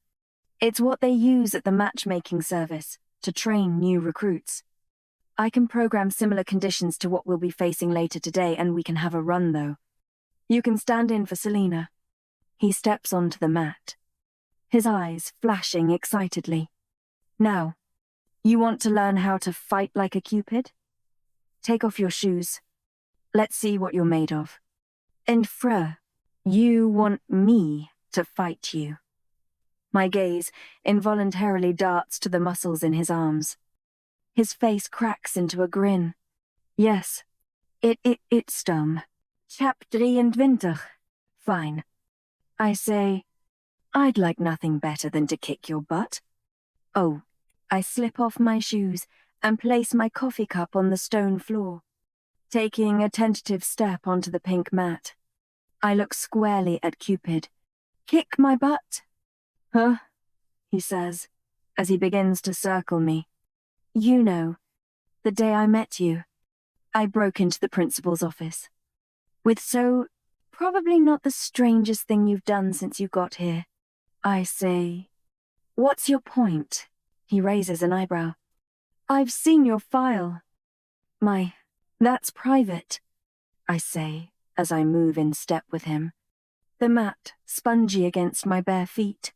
It's what they use at the matchmaking service to train new recruits. I can program similar conditions to what we'll be facing later today, and we can have a run, though. You can stand in for Selena. He steps onto the mat, his eyes flashing excitedly. Now, you want to learn how to fight like a Cupid? Take off your shoes. Let's see what you're made of. And you want me to fight you. My gaze involuntarily darts to the muscles in his arms. His face cracks into a grin. Yes, it's Chap 23. Fine. I say, I'd like nothing better than to kick your butt. Oh, I slip off my shoes and place my coffee cup on the stone floor, taking a tentative step onto the pink mat. I look squarely at Cupid. Kick my butt? Huh? He says, as he begins to circle me. You know, the day I met you, I broke into the principal's office. With probably not the strangest thing you've done since you got here. I say, "What's your point?" He raises an eyebrow. "I've seen your file." That's private," I say as I move in step with him, the mat spongy against my bare feet.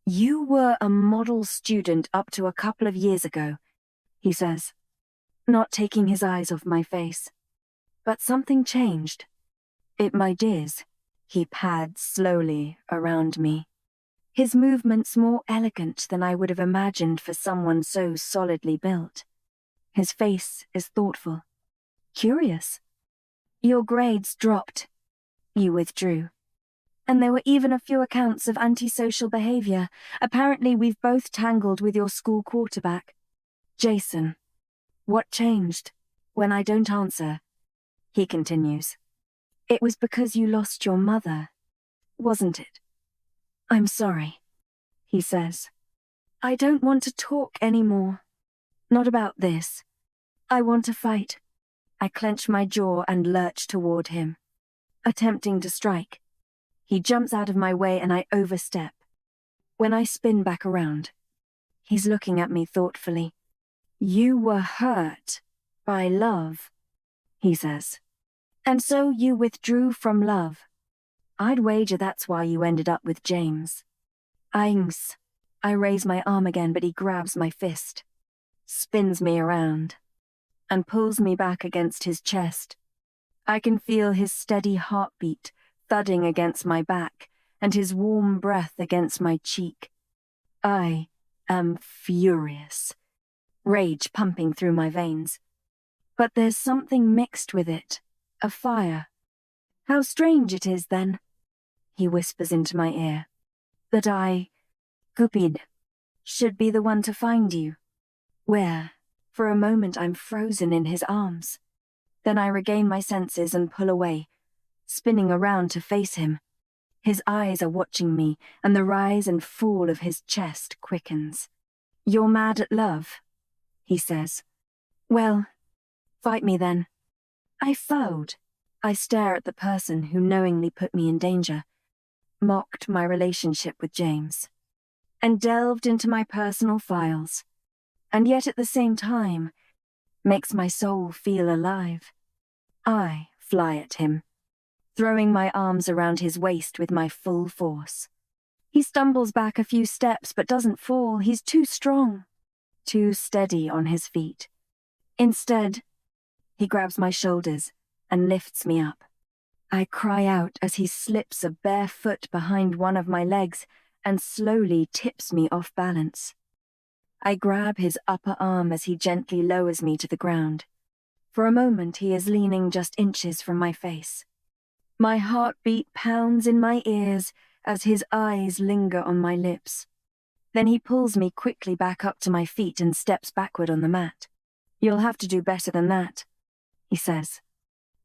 "You were a model student up to a couple of years ago," he says, not taking his eyes off my face. "But something changed." "It might is." He pads slowly around me, his movements more elegant than I would have imagined for someone so solidly built. His face is thoughtful. "Curious. Your grades dropped. You withdrew. And there were even a few accounts of antisocial behavior. Apparently we've both tangled with your school quarterback, Jason. What changed? When I don't answer," he continues. "It was because you lost your mother, wasn't it?" "I'm sorry," he says. "I don't want to talk anymore. Not about this. I want to fight." I clench my jaw and lurch toward him, attempting to strike. He jumps out of my way and I overstep. When I spin back around, he's looking at me thoughtfully. "You were hurt by love," he says. "And so you withdrew from love. I'd wager that's why you ended up with James." I raise my arm again, but he grabs my fist, spins me around, and pulls me back against his chest. I can feel his steady heartbeat thudding against my back and his warm breath against my cheek. I am furious, rage pumping through my veins. But there's something mixed with it, a fire. "How strange it is, then," he whispers into my ear, "that Cupid, should be the one to find you." Where, for a moment, I'm frozen in his arms. Then I regain my senses and pull away, spinning around to face him. His eyes are watching me, and the rise and fall of his chest quickens. "You're mad at love," he says. "Well, fight me then." I fold. I stare at the person who knowingly put me in danger, mocked my relationship with James, and delved into my personal files, and yet at the same time makes my soul feel alive. I fly at him, throwing my arms around his waist with my full force. He stumbles back a few steps but doesn't fall. He's too strong, too steady on his feet. Instead, he grabs my shoulders and lifts me up. I cry out as he slips a bare foot behind one of my legs and slowly tips me off balance. I grab his upper arm as he gently lowers me to the ground. For a moment he is leaning just inches from my face. My heartbeat pounds in my ears as his eyes linger on my lips. Then he pulls me quickly back up to my feet and steps backward on the mat. "You'll have to do better than that," he says.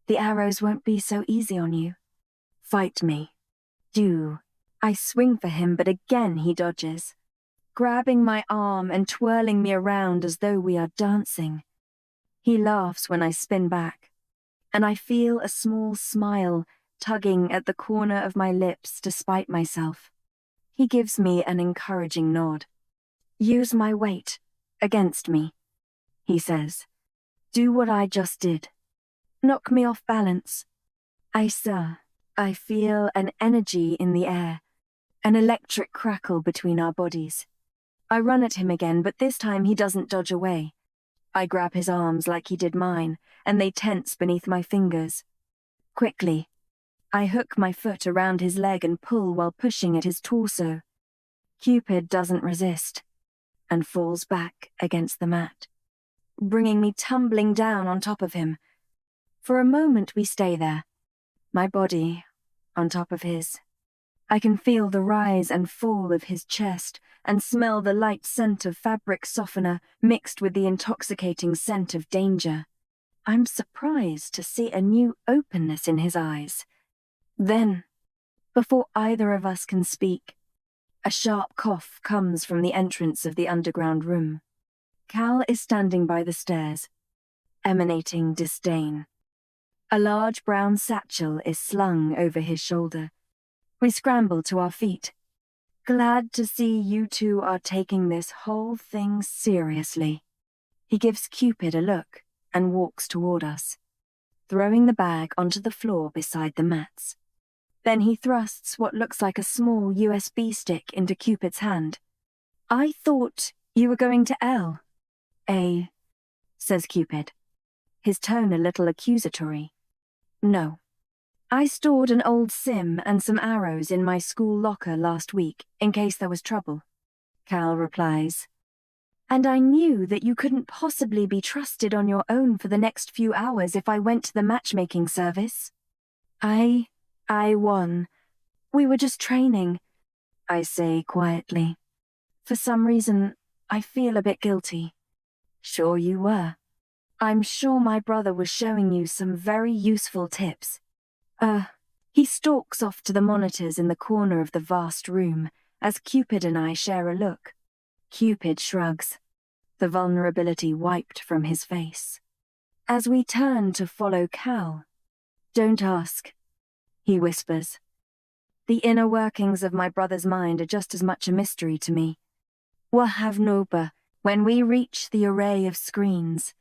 "The arrows won't be so easy on you. Fight me." "Do." I swing for him, but again he dodges, grabbing my arm and twirling me around as though we are dancing. He laughs when I spin back, and I feel a small smile tugging at the corner of my lips despite myself. He gives me an encouraging nod. "Use my weight against me," he says. "Do what I just did. Knock me off balance." I feel an energy in the air, an electric crackle between our bodies. I run at him again, but this time he doesn't dodge away. I grab his arms like he did mine, and they tense beneath my fingers. Quickly, I hook my foot around his leg and pull while pushing at his torso. Cupid doesn't resist, and falls back against the mat, bringing me tumbling down on top of him. For a moment we stay there, my body on top of his. I can feel the rise and fall of his chest and smell the light scent of fabric softener mixed with the intoxicating scent of danger. I'm surprised to see a new openness in his eyes. Then, before either of us can speak, a sharp cough comes from the entrance of the underground room. Cal is standing by the stairs, emanating disdain. A large brown satchel is slung over his shoulder. We scramble to our feet. Glad to see you two are taking this whole thing seriously. He gives Cupid a look and walks toward us, throwing the bag onto the floor beside the mats. Then he thrusts what looks like a small USB stick into Cupid's hand. I thought you were going to L. A, says Cupid, his tone a little accusatory. No. I stored an old sim and some arrows in my school locker last week in case there was trouble, Cal replies. And I knew that you couldn't possibly be trusted on your own for the next few hours if I went to the matchmaking service. I won. We were just training, I say quietly. For some reason, I feel a bit guilty. Sure you were. I'm sure my brother was showing you some very useful tips. He stalks off to the monitors in the corner of the vast room as Cupid and I share a look. Cupid shrugs, the vulnerability wiped from his face. As we turn to follow Cal, don't ask, he whispers. The inner workings of my brother's mind are just as much a mystery to me. We'll have Noba when we reach the array of screens.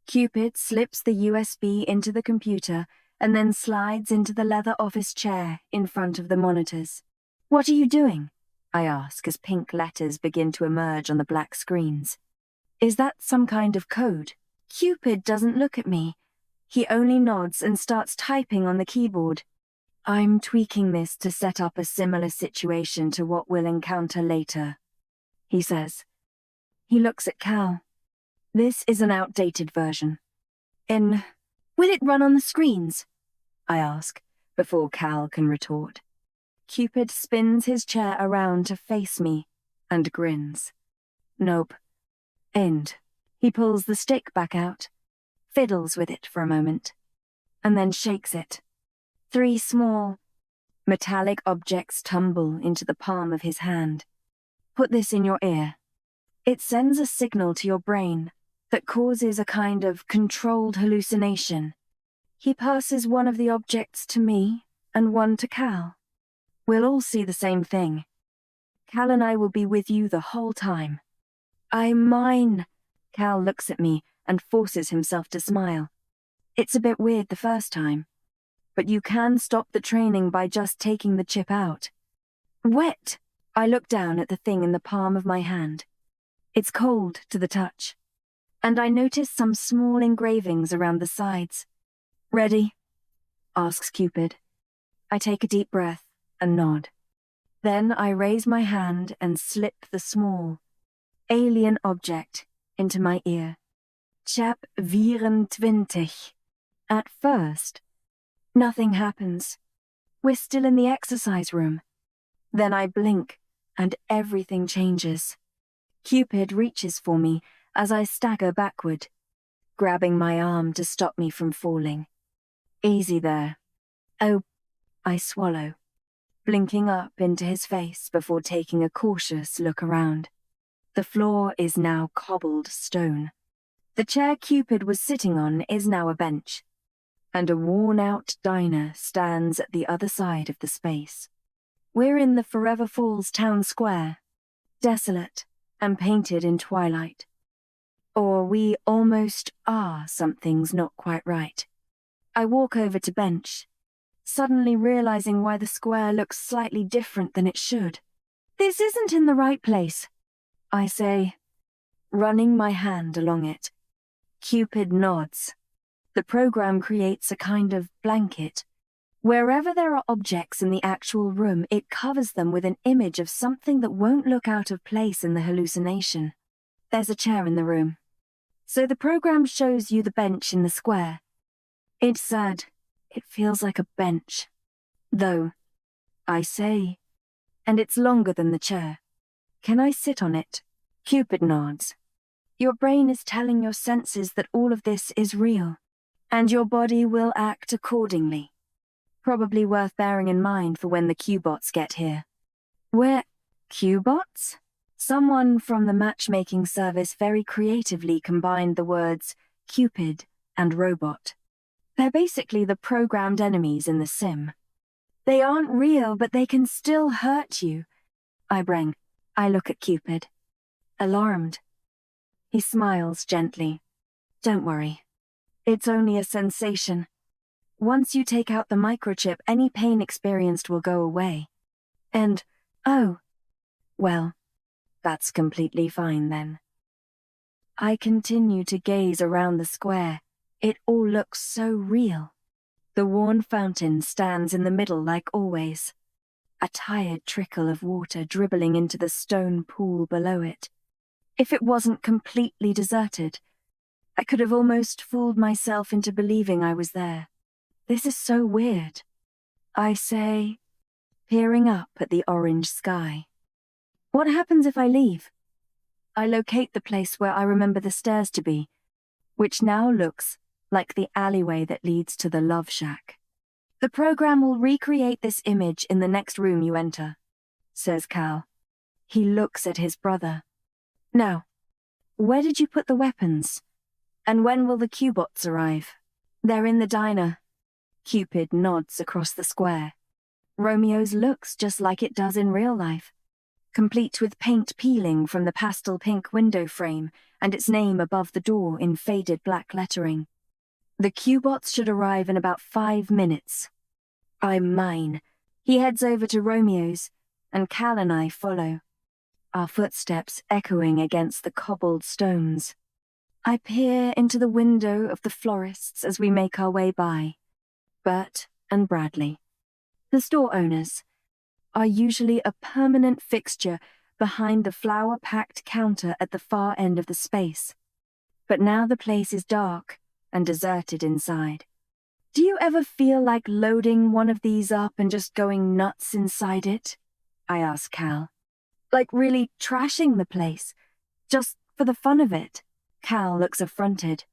Cupid slips the USB into the computer and then slides into the leather office chair in front of the monitors. What are you doing? I ask as pink letters begin to emerge on the black screens. Is that some kind of code? Cupid doesn't look at me. He only nods and starts typing on the keyboard. I'm tweaking this to set up a similar situation to what we'll encounter later, he says. He looks at Cal. This is an outdated version. Will it run on the screens? I ask, before Cal can retort. Cupid spins his chair around to face me and grins. Nope. End. He pulls the stick back out, fiddles with it for a moment, and then shakes it. 3 small, metallic objects tumble into the palm of his hand. Put this in your ear. It sends a signal to your brain that causes a kind of controlled hallucination. He passes one of the objects to me and one to Cal. We'll all see the same thing. Cal and I will be with you the whole time. I'm mine. Cal looks at me and forces himself to smile. It's a bit weird the first time, but you can stop the training by just taking the chip out. Wet! I look down at the thing in the palm of my hand. It's cold to the touch, and I notice some small engravings around the sides. Ready? Asks Cupid. I take a deep breath and nod. Then I raise my hand and slip the small, alien object into my ear. Chap 24. At first, nothing happens. We're still in the exercise room. Then I blink, and everything changes. Cupid reaches for me as I stagger backward, grabbing my arm to stop me from falling. Easy there. Oh, I swallow, blinking up into his face before taking a cautious look around. The floor is now cobbled stone. The chair Cupid was sitting on is now a bench, and a worn-out diner stands at the other side of the space. We're in the Forever Falls town square, desolate and painted in twilight. Or we almost are. Something's not quite right. I walk over to bench, suddenly realizing why the square looks slightly different than it should. This isn't in the right place, I say, running my hand along it. Cupid nods. The program creates a kind of blanket. Wherever there are objects in the actual room, it covers them with an image of something that won't look out of place in the hallucination. There's a chair in the room. So the program shows you the bench in the square. It's sad. It feels like a bench. Though, I say, and it's longer than the chair. Can I sit on it? Cupid nods. Your brain is telling your senses that all of this is real, and your body will act accordingly. Probably worth bearing in mind for when the Q-bots get here. Where? Q-bots? Someone from the matchmaking service very creatively combined the words Cupid and robot. They're basically the programmed enemies in the sim. They aren't real, but they can still hurt you. I bring. I look at Cupid. Alarmed. He smiles gently. Don't worry. It's only a sensation. Once you take out the microchip, any pain experienced will go away. And, oh, well, that's completely fine then. I continue to gaze around the square. It all looks so real. The worn fountain stands in the middle like always. A tired trickle of water dribbling into the stone pool below it. If it wasn't completely deserted, I could have almost fooled myself into believing I was there. This is so weird, I say, peering up at the orange sky. What happens if I leave? I locate the place where I remember the stairs to be, which now looks like the alleyway that leads to the love shack. The program will recreate this image in the next room you enter, says Cal. He looks at his brother. Now, where did you put the weapons? And when will the Cubots arrive? They're in the diner. Cupid nods across the square. Romeo's looks just like it does in real life, complete with paint peeling from the pastel pink window frame and its name above the door in faded black lettering. The Cubots should arrive in about 5 minutes. I'm mine. He heads over to Romeo's, and Cal and I follow, our footsteps echoing against the cobbled stones. I peer into the window of the florists as we make our way by. Bert and Bradley, the store owners, are usually a permanent fixture behind the flower-packed counter at the far end of the space. But now the place is dark and deserted inside. Do you ever feel like loading one of these up and just going nuts inside it? I ask Cal. Like really trashing the place, just for the fun of it. Cal looks affronted,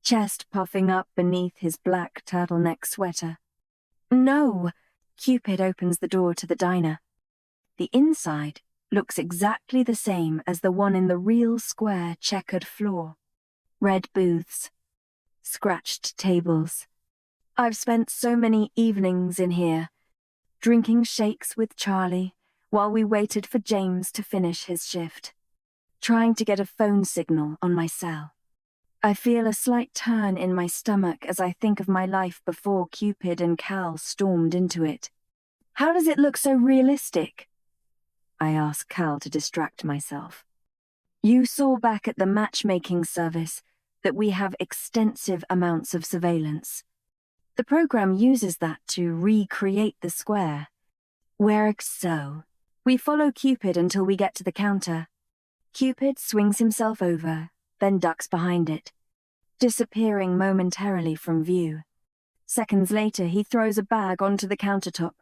chest puffing up beneath his black turtleneck sweater. No, Cupid opens the door to the diner. The inside looks exactly the same as the one in the real square checkered floor. Red booths, scratched tables. I've spent so many evenings in here, drinking shakes with Charlie while we waited for James to finish his shift, trying to get a phone signal on my cell. I feel a slight turn in my stomach as I think of my life before Cupid and Cal stormed into it. How does it look so realistic? I ask Cal to distract myself. You saw back at the matchmaking service that we have extensive amounts of surveillance. The program uses that to recreate the square. Works so. We follow Cupid until we get to the counter. Cupid swings himself over, then ducks behind it, disappearing momentarily from view. Seconds later, he throws a bag onto the countertop.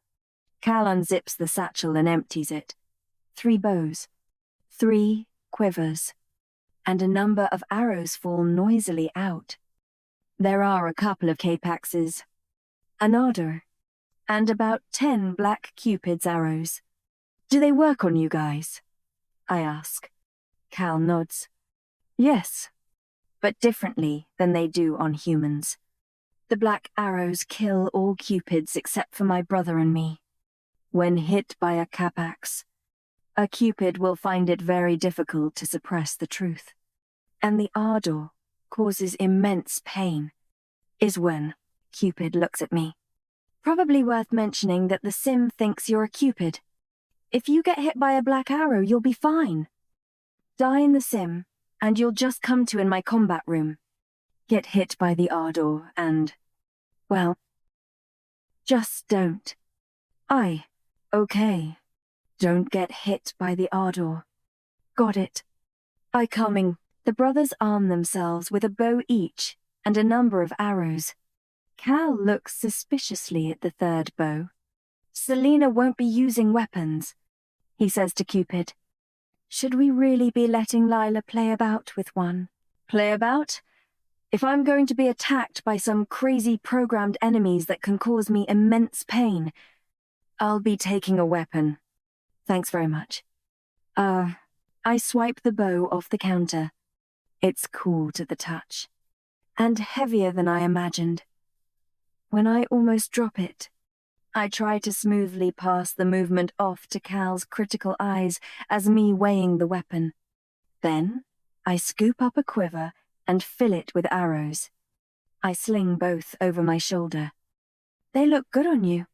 Cal unzips the satchel and empties it. 3 bows, 3 quivers, and a number of arrows fall noisily out. There are a couple of K-Paxes, an ardor, and about 10 black Cupid's arrows. Do they work on you guys? I ask. Cal nods. Yes, but differently than they do on humans. The black arrows kill all Cupids except for my brother and me. When hit by a Capax, a Cupid will find it very difficult to suppress the truth. And the ardor causes immense pain, is when Cupid looks at me. Probably worth mentioning that the sim thinks you're a Cupid. If you get hit by a black arrow, you'll be fine. Die in the sim, and you'll just come to in my combat room. Get hit by the ardor and, well, just don't. Okay. Don't get hit by the ardor. Got it. I coming. The brothers arm themselves with a bow each and a number of arrows. Cal looks suspiciously at the 3rd bow. Selena won't be using weapons, he says to Cupid. Should we really be letting Lila play about with one? Play about? If I'm going to be attacked by some crazy programmed enemies that can cause me immense pain, I'll be taking a weapon. Thanks very much. I swipe the bow off the counter. It's cool to the touch, and heavier than I imagined. When I almost drop it, I try to smoothly pass the movement off to Cal's critical eyes as me weighing the weapon. Then, I scoop up a quiver and fill it with arrows. I sling both over my shoulder. "They look good on you,"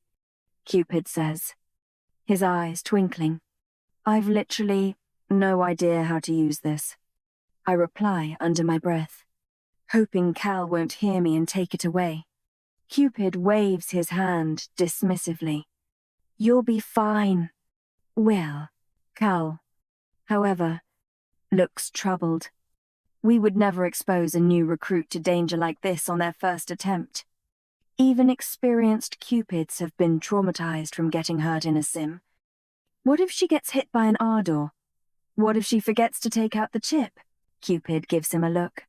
Cupid says, his eyes twinkling. "I've literally no idea how to use this," I reply under my breath, hoping Cal won't hear me and take it away. Cupid waves his hand dismissively. "You'll be fine." "Well," Cal, however, looks troubled. We would never expose a new recruit to danger like this on their first attempt. Even experienced Cupids have been traumatized from getting hurt in a sim. What if she gets hit by an ardor? What if she forgets to take out the chip? Cupid gives him a look.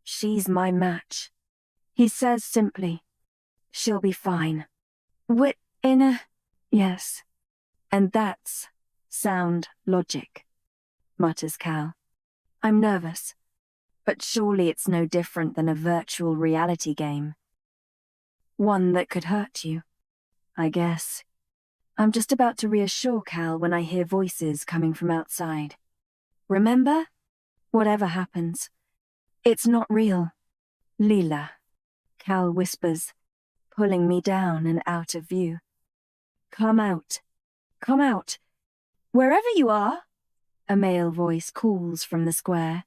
"She's my match," he says simply. "She'll be fine." Yes. And that's sound logic, mutters Cal. I'm nervous, but surely it's no different than a virtual reality game. One that could hurt you, I guess. I'm just about to reassure Cal when I hear voices coming from outside. "Remember? Whatever happens, it's not real." "Leela," Cal whispers, pulling me down and out of view. Come out. Come out. Wherever you are," a male voice calls from the square.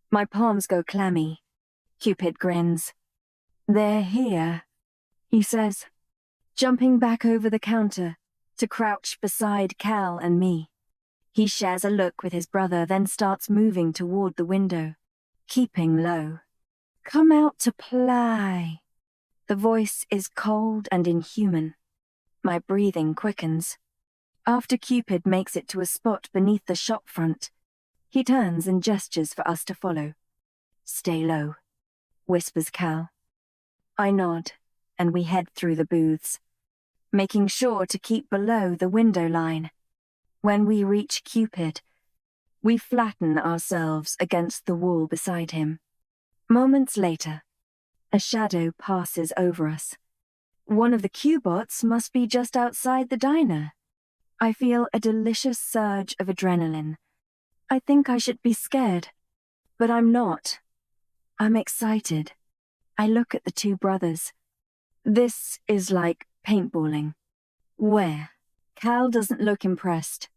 My palms go clammy. Cupid grins. "They're here," he says, jumping back over the counter to crouch beside Cal and me. He shares a look with his brother, then starts moving toward the window, keeping low. "Come out to play." The voice is cold and inhuman. My breathing quickens. After Cupid makes it to a spot beneath the shop front, he turns and gestures for us to follow. "Stay low," whispers Cal. I nod, and we head through the booths, making sure to keep below the window line. When we reach Cupid, we flatten ourselves against the wall beside him. Moments later, a shadow passes over us. One of the Cubots must be just outside the diner. I feel a delicious surge of adrenaline. I think I should be scared, but I'm not. I'm excited. I look at the two brothers. This is like paintballing. Where? Cal doesn't look impressed.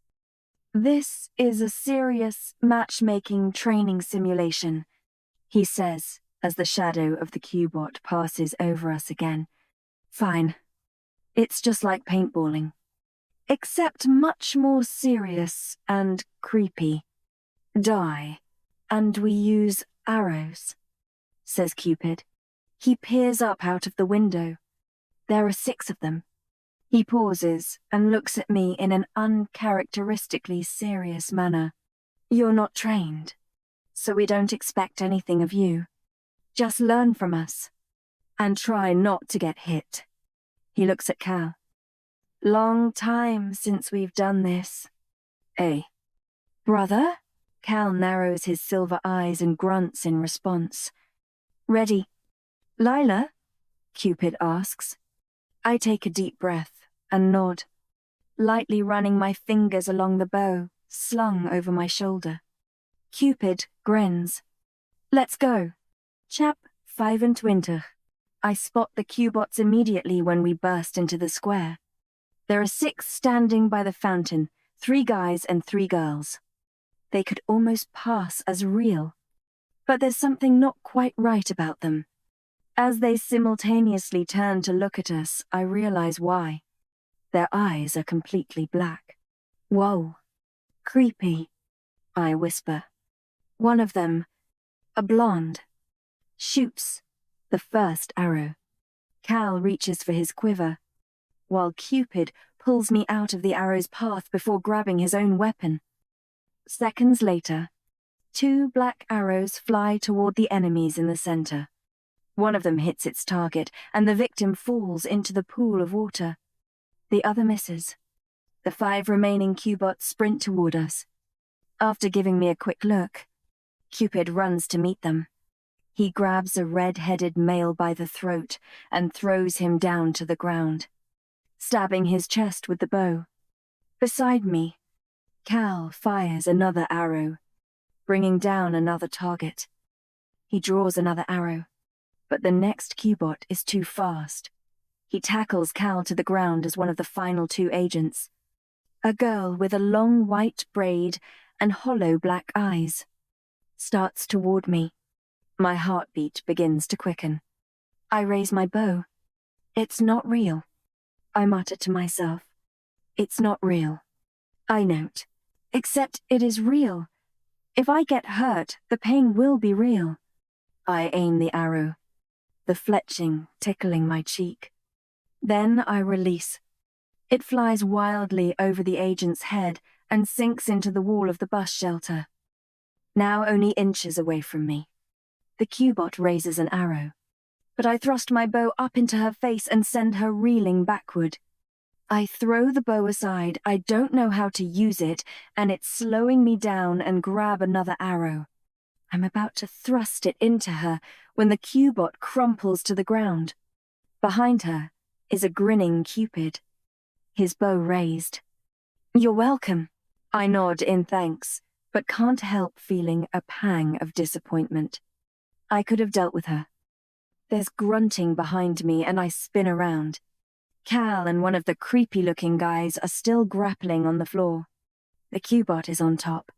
"This is a serious matchmaking training simulation," he says as the shadow of the Cubot passes over us again. "Fine. It's just like paintballing, except much more serious and creepy. Die, and we use arrows," says Cupid. He peers up out of the window. There are 6 of them. He pauses and looks at me in an uncharacteristically serious manner. "You're not trained, so we don't expect anything of you. Just learn from us, and try not to get hit." He looks at Cal. "Long time since we've done this." "Eh? Brother?" Cal narrows his silver eyes and grunts in response. "Ready." "Lila?" Cupid asks. I take a deep breath and nod, lightly running my fingers along the bow slung over my shoulder. Cupid grins. "Let's go." Chap 25. I spot the Cubots immediately when we burst into the square. There are 6 standing by the fountain, 3 guys and 3 girls. They could almost pass as real, but there's something not quite right about them. As they simultaneously turn to look at us, I realize why. Their eyes are completely black. "Whoa. Creepy," I whisper. One of them, a blonde, shoots the first arrow. Cal reaches for his quiver, while Cupid pulls me out of the arrow's path before grabbing his own weapon. Seconds later, 2 black arrows fly toward the enemies in the center. One of them hits its target, and the victim falls into the pool of water. The other misses. The 5 remaining Cubots sprint toward us. After giving me a quick look, Cupid runs to meet them. He grabs a red-headed male by the throat and throws him down to the ground. stabbing his chest with the bow. Beside me, Cal fires another arrow, bringing down another target. He draws another arrow, but the next Cubot is too fast. He tackles Cal to the ground as one of the final two agents. A girl with a long white braid and hollow black eyes starts toward me. My heartbeat begins to quicken. I raise my bow. It's not real. I mutter to myself. It's not real. I note. Except it is real. If I get hurt, the pain will be real. I aim the arrow, the fletching tickling my cheek. Then I release. It flies wildly over the agent's head and sinks into the wall of the bus shelter. Now only inches away from me. The Cubot raises an arrow, but I thrust my bow up into her face and send her reeling backward. I throw the bow aside, I don't know how to use it, and it's slowing me down and grab another arrow. I'm about to thrust it into her when the Cubot crumples to the ground. Behind her is a grinning Cupid, his bow raised. You're welcome. I nod in thanks, but can't help feeling a pang of disappointment. I could have dealt with her. There's grunting behind me and I spin around. Cal and one of the creepy-looking guys are still grappling on the floor. The Cubot is on top,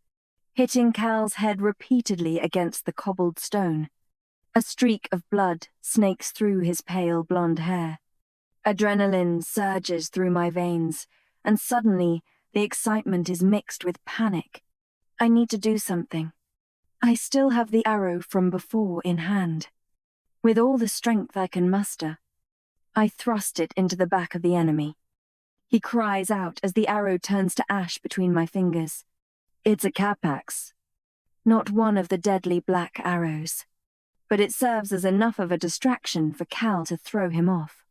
hitting Cal's head repeatedly against the cobbled stone. A streak of blood snakes through his pale blonde hair. Adrenaline surges through my veins, and suddenly the excitement is mixed with panic. I need to do something. I still have the arrow from before in hand. With all the strength I can muster, I thrust it into the back of the enemy. He cries out as the arrow turns to ash between my fingers. It's a capax, not one of the deadly black arrows, but it serves as enough of a distraction for Cal to throw him off.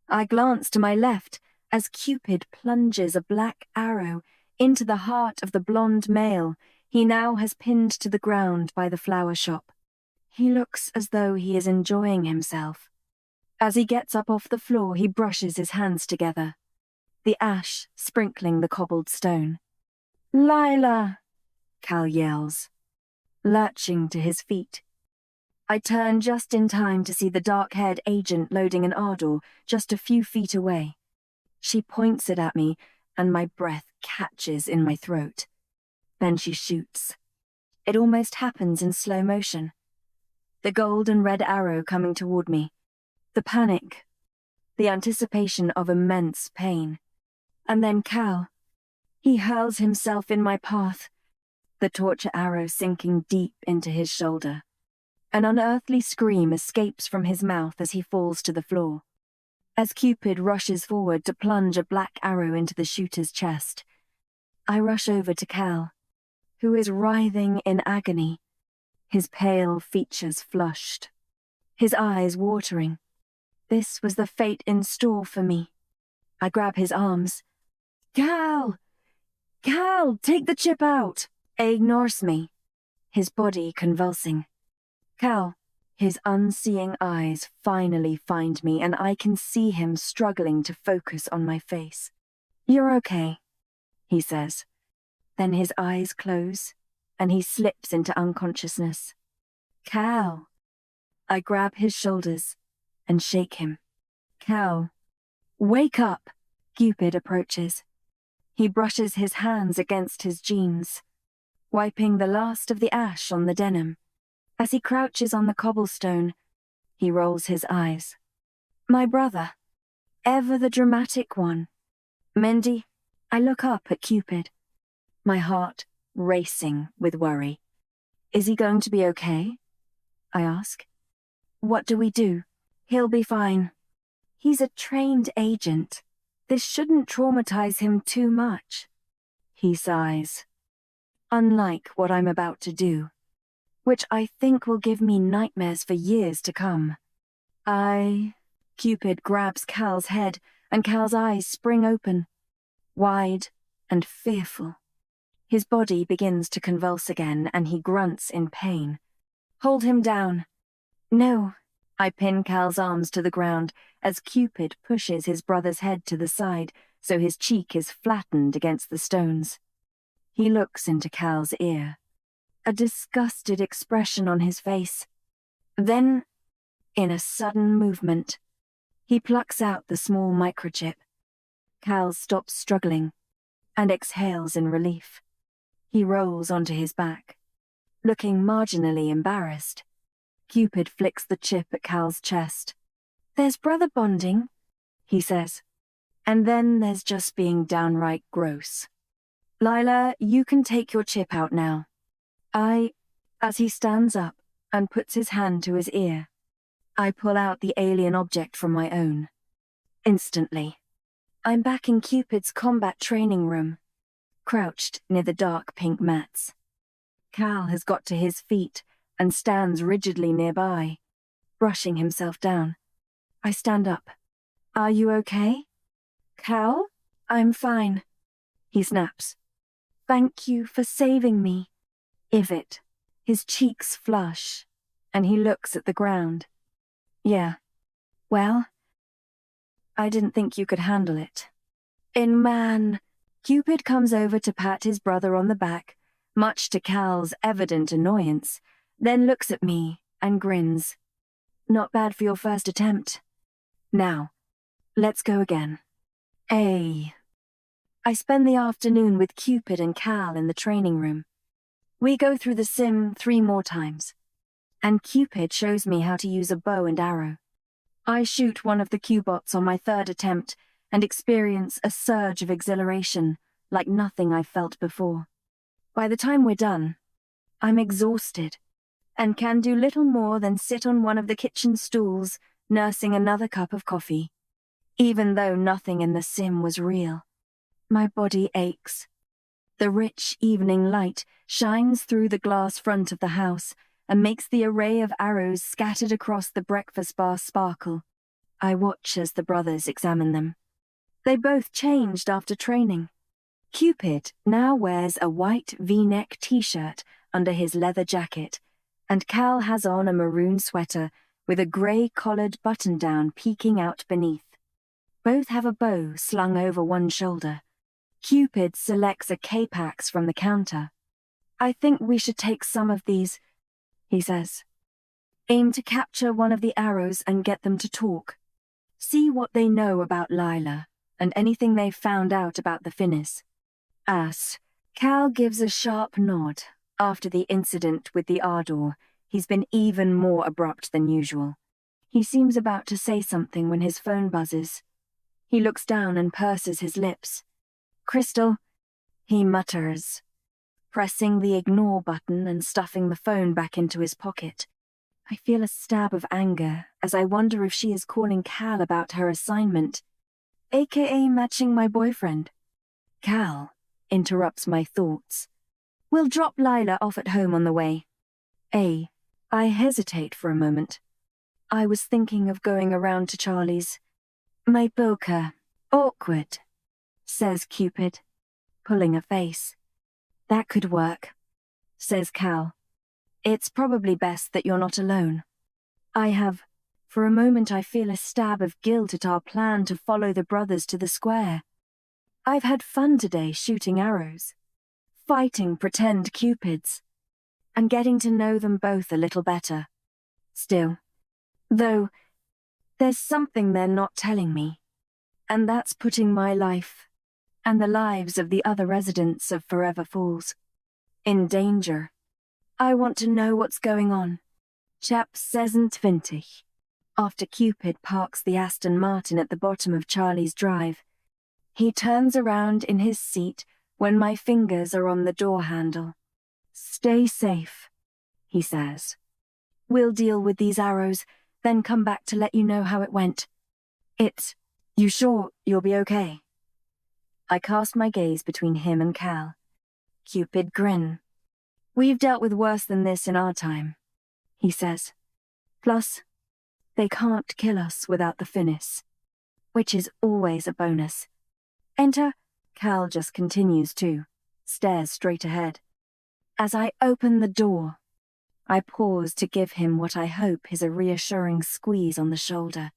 I glance to my left as Cupid plunges a black arrow into the heart of the blonde male he now has pinned to the ground by the flower shop. He looks as though he is enjoying himself. As he gets up off the floor, he brushes his hands together, the ash sprinkling the cobbled stone. Lila! Cal yells, lurching to his feet. I turn just in time to see the dark-haired agent loading an ardor just a few feet away. She points it at me, and my breath catches in my throat. Then she shoots. It almost happens in slow motion. The gold and red arrow coming toward me. The panic. The anticipation of immense pain. And then Cal. He hurls himself in my path, the torture arrow sinking deep into his shoulder. An unearthly scream escapes from his mouth as he falls to the floor. As Cupid rushes forward to plunge a black arrow into the shooter's chest, I rush over to Cal, who is writhing in agony, his pale features flushed, his eyes watering. This was the fate in store for me. I grab his arms. Cal! Cal, take the chip out! He ignores me, his body convulsing. Cal, his unseeing eyes finally find me, and I can see him struggling to focus on my face. You're okay, he says. Then his eyes close, and he slips into unconsciousness. Cal! I grab his shoulders and shake him. Cal, wake up! Cupid approaches. He brushes his hands against his jeans, wiping the last of the ash on the denim. As he crouches on the cobblestone, he rolls his eyes. My brother, ever the dramatic one. Mindy, I look up at Cupid, my heart racing with worry. Is he going to be okay? I ask. What do we do? He'll be fine. He's a trained agent. This shouldn't traumatize him too much. He sighs. Unlike what I'm about to do, which I think will give me nightmares for years to come. Cupid grabs Cal's head, and Cal's eyes spring open, wide and fearful. His body begins to convulse again, and he grunts in pain. Hold him down. No, I pin Cal's arms to the ground as Cupid pushes his brother's head to the side so his cheek is flattened against the stones. He looks into Cal's ear, a disgusted expression on his face. Then, in a sudden movement, he plucks out the small microchip. Cal stops struggling and exhales in relief. He rolls onto his back, looking marginally embarrassed. Cupid flicks the chip at Cal's chest. "There's brother bonding," he says. "And then there's just being downright gross. Lila, you can take your chip out now." As he stands up and puts his hand to his ear, I pull out the alien object from my own. Instantly, I'm back in Cupid's combat training room, crouched near the dark pink mats. Cal has got to his feet and stands rigidly nearby, brushing himself down. I stand up. "Are you okay?" "Cal? I'm fine," he snaps. "Thank you for saving me." Ivit. His cheeks flush, and he looks at the ground. "Yeah. Well, I didn't think you could handle it." Man. Cupid comes over to pat his brother on the back, much to Cal's evident annoyance, then looks at me and grins. "Not bad for your first attempt. Now, let's go again." I spend the afternoon with Cupid and Cal in the training room. We go through the sim 3 more times, and Cupid shows me how to use a bow and arrow. I shoot one of the Cubots on my 3rd attempt and experience a surge of exhilaration like nothing I've felt before. By the time we're done, I'm exhausted and can do little more than sit on one of the kitchen stools nursing another cup of coffee. Even though nothing in the sim was real, my body aches. The rich evening light shines through the glass front of the house and makes the array of arrows scattered across the breakfast bar sparkle. I watch as the brothers examine them. They both changed after training. Cupid now wears a white V-neck t-shirt under his leather jacket, and Cal has on a maroon sweater with a grey-collared button-down peeking out beneath. Both have a bow slung over one shoulder. Cupid selects a cape-axe from the counter. "I think we should take some of these," he says. "Aim to capture one of the arrows and get them to talk. See what they know about Lila and anything they've found out about the Finnis." Cal gives a sharp nod. After the incident with the Ardor, he's been even more abrupt than usual. He seems about to say something when his phone buzzes. He looks down and purses his lips. "Crystal," he mutters, pressing the ignore button and stuffing the phone back into his pocket. I feel a stab of anger as I wonder if she is calling Cal about her assignment, aka matching my boyfriend. Cal interrupts my thoughts. "We'll drop Lila off at home on the way." I hesitate for a moment. I was thinking of going around to Charlie's. "My boca. Awkward," says Cupid, pulling a face. "That could work," says Cal. "It's probably best that you're not alone." For a moment I feel a stab of guilt at our plan to follow the brothers to the square. I've had fun today shooting arrows, fighting pretend Cupids, and getting to know them both a little better. Still, though, there's something they're not telling me, and that's putting my life and the lives of the other residents of Forever Falls in danger. I want to know what's going on. Chap 26. After Cupid parks the Aston Martin at the bottom of Charlie's drive, he turns around in his seat when my fingers are on the door handle. "Stay safe," he says. "We'll deal with these arrows, then come back to let you know how it went." You sure you'll be okay?" I cast my gaze between him and Cal. Cupid grin. "We've dealt with worse than this in our time," he says. "Plus, they can't kill us without the Finnis, which is always a bonus." Enter. Cal just continues to, stares straight ahead. As I open the door, I pause to give him what I hope is a reassuring squeeze on the shoulder.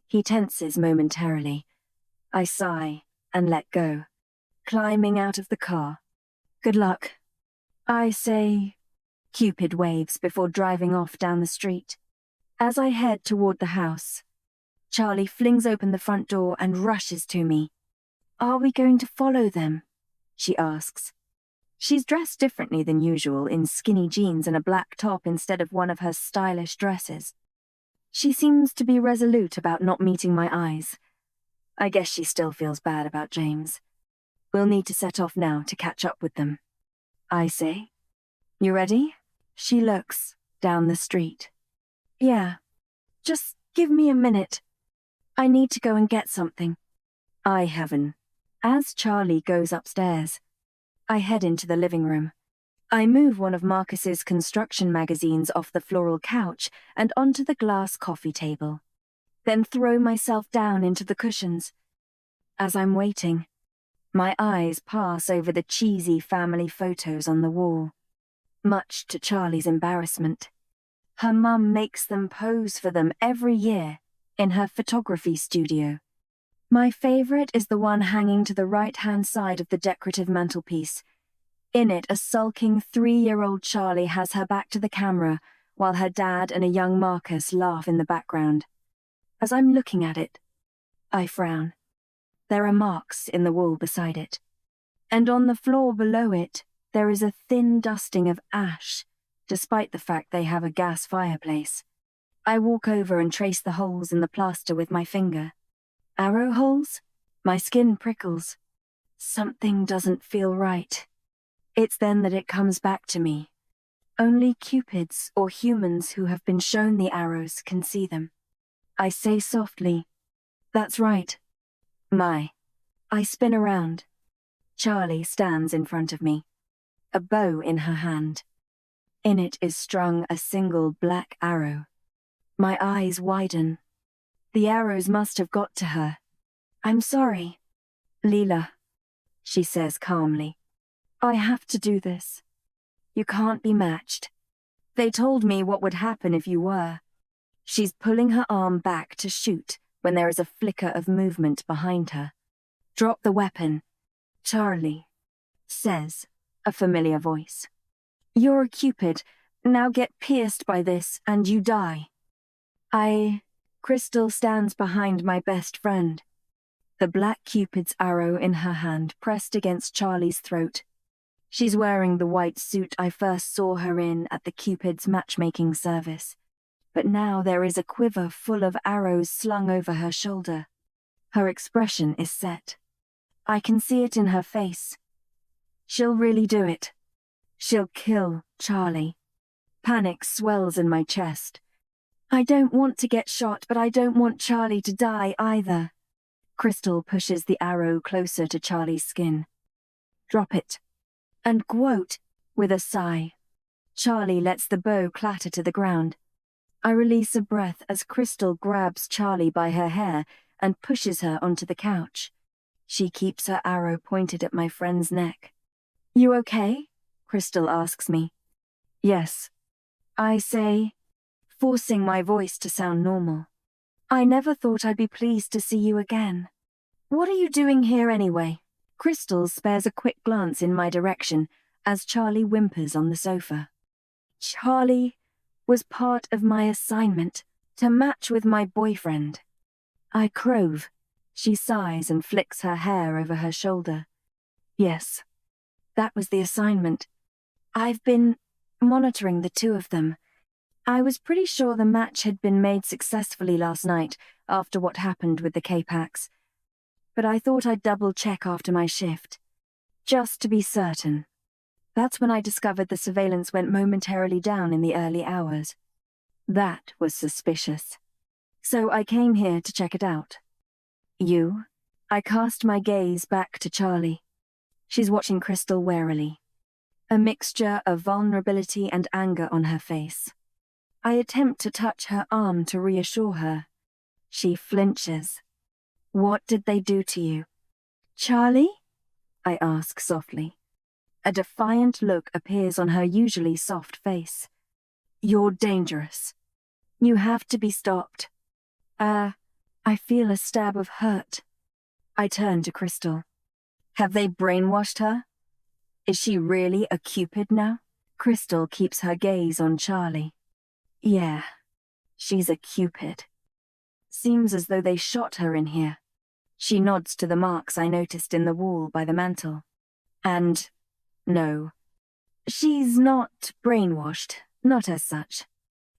He tenses momentarily. I sigh and let go, climbing out of the car. Good luck. I say. Cupid waves before driving off down the street. As I head toward the house, Charlie flings open the front door and rushes to me. Are we going to follow them? She asks. She's dressed differently than usual, in skinny jeans and a black top instead of one of her stylish dresses. She seems to be resolute about not meeting my eyes. I guess she still feels bad about James. We'll need to set off now to catch up with them. I say. You ready? She looks down the street. Yeah. Just give me a minute. I need to go and get something. I heaven. As Charlie goes upstairs, I head into the living room. I move one of Marcus's construction magazines off the floral couch and onto the glass coffee table, then throw myself down into the cushions. As I'm waiting, my eyes pass over the cheesy family photos on the wall. Much to Charlie's embarrassment, her mum makes them pose for them every year in her photography studio. My favorite is the one hanging to the right-hand side of the decorative mantelpiece. In it, a sulking 3-year-old Charlie has her back to the camera, while her dad and a young Marcus laugh in the background. As I'm looking at it, I frown. There are marks in the wall beside it, and on the floor below it, there is a thin dusting of ash, despite the fact they have a gas fireplace. I walk over and trace the holes in the plaster with my finger. Arrow holes? My skin prickles. Something doesn't feel right. It's then that it comes back to me. Only Cupids or humans who have been shown the arrows can see them. I say softly, "That's right." I spin around. Charlie stands in front of me, a bow in her hand. In it is strung a single black arrow. My eyes widen. The arrows must have got to her. I'm sorry, Leela, she says calmly. I have to do this. You can't be matched. They told me what would happen if you were. She's pulling her arm back to shoot when there is a flicker of movement behind her. Drop the weapon, Charlie, says a familiar voice. You're a Cupid. Now get pierced by this and you die. Crystal stands behind my best friend, the black Cupid's arrow in her hand pressed against Charlie's throat. She's wearing the white suit I first saw her in at the Cupid's matchmaking service, but now there is a quiver full of arrows slung over her shoulder. Her expression is set. I can see it in her face. She'll really do it. She'll kill Charlie. Panic swells in my chest. I don't want to get shot, but I don't want Charlie to die either. Crystal pushes the arrow closer to Charlie's skin. Drop it. And quote, with a sigh. Charlie lets the bow clatter to the ground. I release a breath as Crystal grabs Charlie by her hair and pushes her onto the couch. She keeps her arrow pointed at my friend's neck. You okay? Crystal asks me. Yes. I say, forcing my voice to sound normal. I never thought I'd be pleased to see you again. What are you doing here anyway? Crystal spares a quick glance in my direction as Charlie whimpers on the sofa. Charlie was part of my assignment to match with my boyfriend. I crove. She sighs and flicks her hair over her shoulder. Yes, that was the assignment. I've been monitoring the two of them. I was pretty sure the match had been made successfully last night after what happened with the K-Pax, but I thought I'd double-check after my shift, just to be certain. That's when I discovered the surveillance went momentarily down in the early hours. That was suspicious. So I came here to check it out. You? I cast my gaze back to Charlie. She's watching Crystal warily, a mixture of vulnerability and anger on her face. I attempt to touch her arm to reassure her. She flinches. What did they do to you? Charlie? I ask softly. A defiant look appears on her usually soft face. You're dangerous. You have to be stopped. I feel a stab of hurt. I turn to Crystal. Have they brainwashed her? Is she really a Cupid now? Crystal keeps her gaze on Charlie. Yeah, she's a Cupid. Seems as though they shot her in here. She nods to the marks I noticed in the wall by the mantel. And, no, she's not brainwashed, not as such.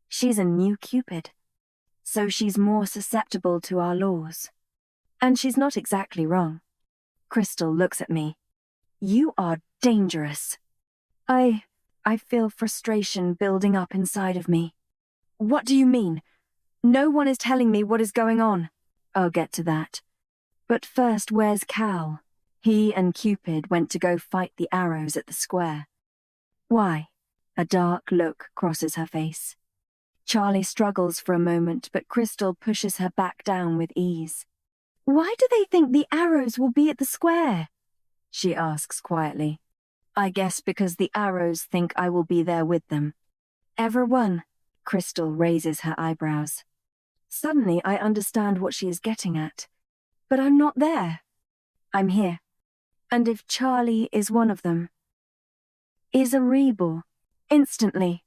She's a new Cupid, so she's more susceptible to our laws. And she's not exactly wrong. Crystal looks at me. You are dangerous. I feel frustration building up inside of me. What do you mean? No one is telling me what is going on. I'll get to that. But first, where's Cal? He and Cupid went to go fight the arrows at the square. Why? A dark look crosses her face. Charlie struggles for a moment, but Crystal pushes her back down with ease. Why do they think the arrows will be at the square? She asks quietly. I guess because the arrows think I will be there with them. Everyone. Crystal raises her eyebrows. Suddenly I understand what she is getting at. But I'm not there. I'm here. And if Charlie is one of them, is a rebel. Instantly.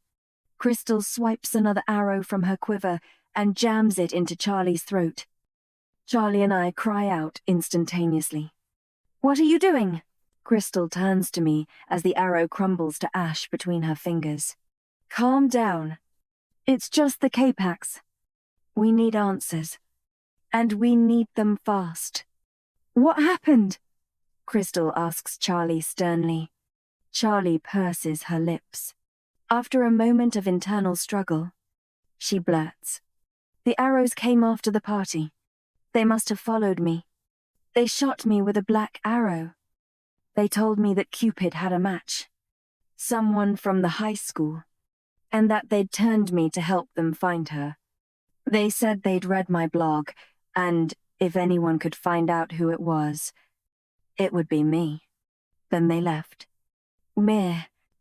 Crystal swipes another arrow from her quiver and jams it into Charlie's throat. Charlie and I cry out instantaneously. What are you doing? Crystal turns to me as the arrow crumbles to ash between her fingers. Calm down. It's just the K-Pax. We need answers. And we need them fast. What happened? Crystal asks Charlie sternly. Charlie purses her lips. After a moment of internal struggle, she blurts. The arrows came after the party. They must have followed me. They shot me with a black arrow. They told me that Cupid had a match. Someone from the high school. And that they'd turned me to help them find her. They said they'd read my blog, and if anyone could find out who it was, it would be me. Then they left.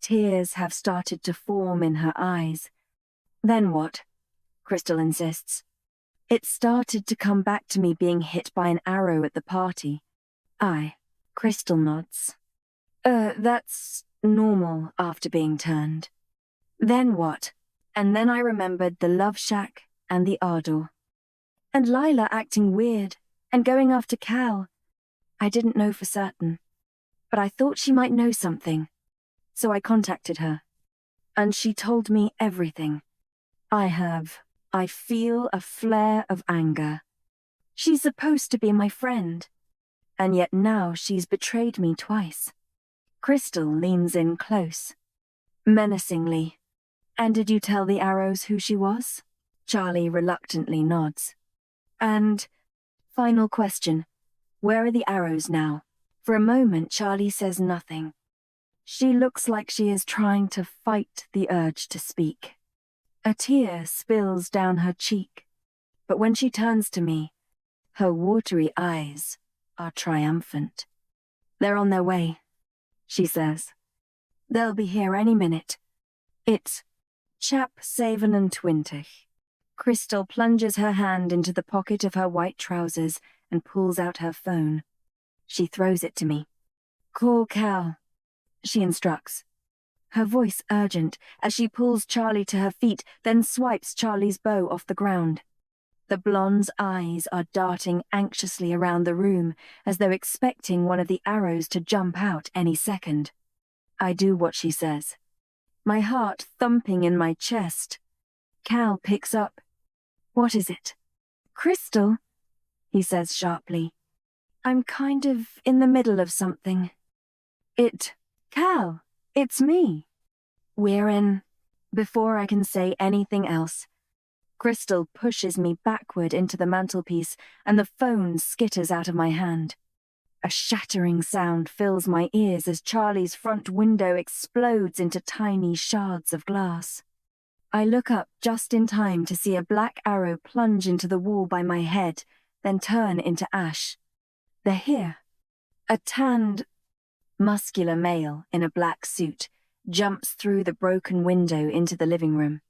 Tears have started to form in her eyes. Then what? Crystal insists. It started to come back to me being hit by an arrow at the party. Crystal nods. That's normal after being turned. Then what? And then I remembered the Love Shack and the Ardor. And Lila acting weird and going after Cal. I didn't know for certain, but I thought she might know something. So I contacted her, and she told me everything. I feel a flare of anger. She's supposed to be my friend, and yet now she's betrayed me twice. Crystal leans in close, menacingly. And did you tell the arrows who she was? Charlie reluctantly nods. And, final question, where are the arrows now? For a moment, Charlie says nothing. She looks like she is trying to fight the urge to speak. A tear spills down her cheek, but when she turns to me, her watery eyes are triumphant. They're on their way, she says. They'll be here any minute. It's chap 27. Crystal plunges her hand into the pocket of her white trousers and pulls out her phone. She throws it to me. Call Cal, she instructs. Her voice urgent as she pulls Charlie to her feet, then swipes Charlie's bow off the ground. The blonde's eyes are darting anxiously around the room as though expecting one of the arrows to jump out any second. I do what she says. My heart thumping in my chest. Cal picks up. What is it? Crystal, he says sharply. I'm kind of in the middle of something. Cal, it's me. We're in. Before I can say anything else, Crystal pushes me backward into the mantelpiece and the phone skitters out of my hand. A shattering sound fills my ears as Charlie's front window explodes into tiny shards of glass. I look up just in time to see a black arrow plunge into the wall by my head, then turn into ash. They're here. A tanned, muscular male in a black suit jumps through the broken window into the living room.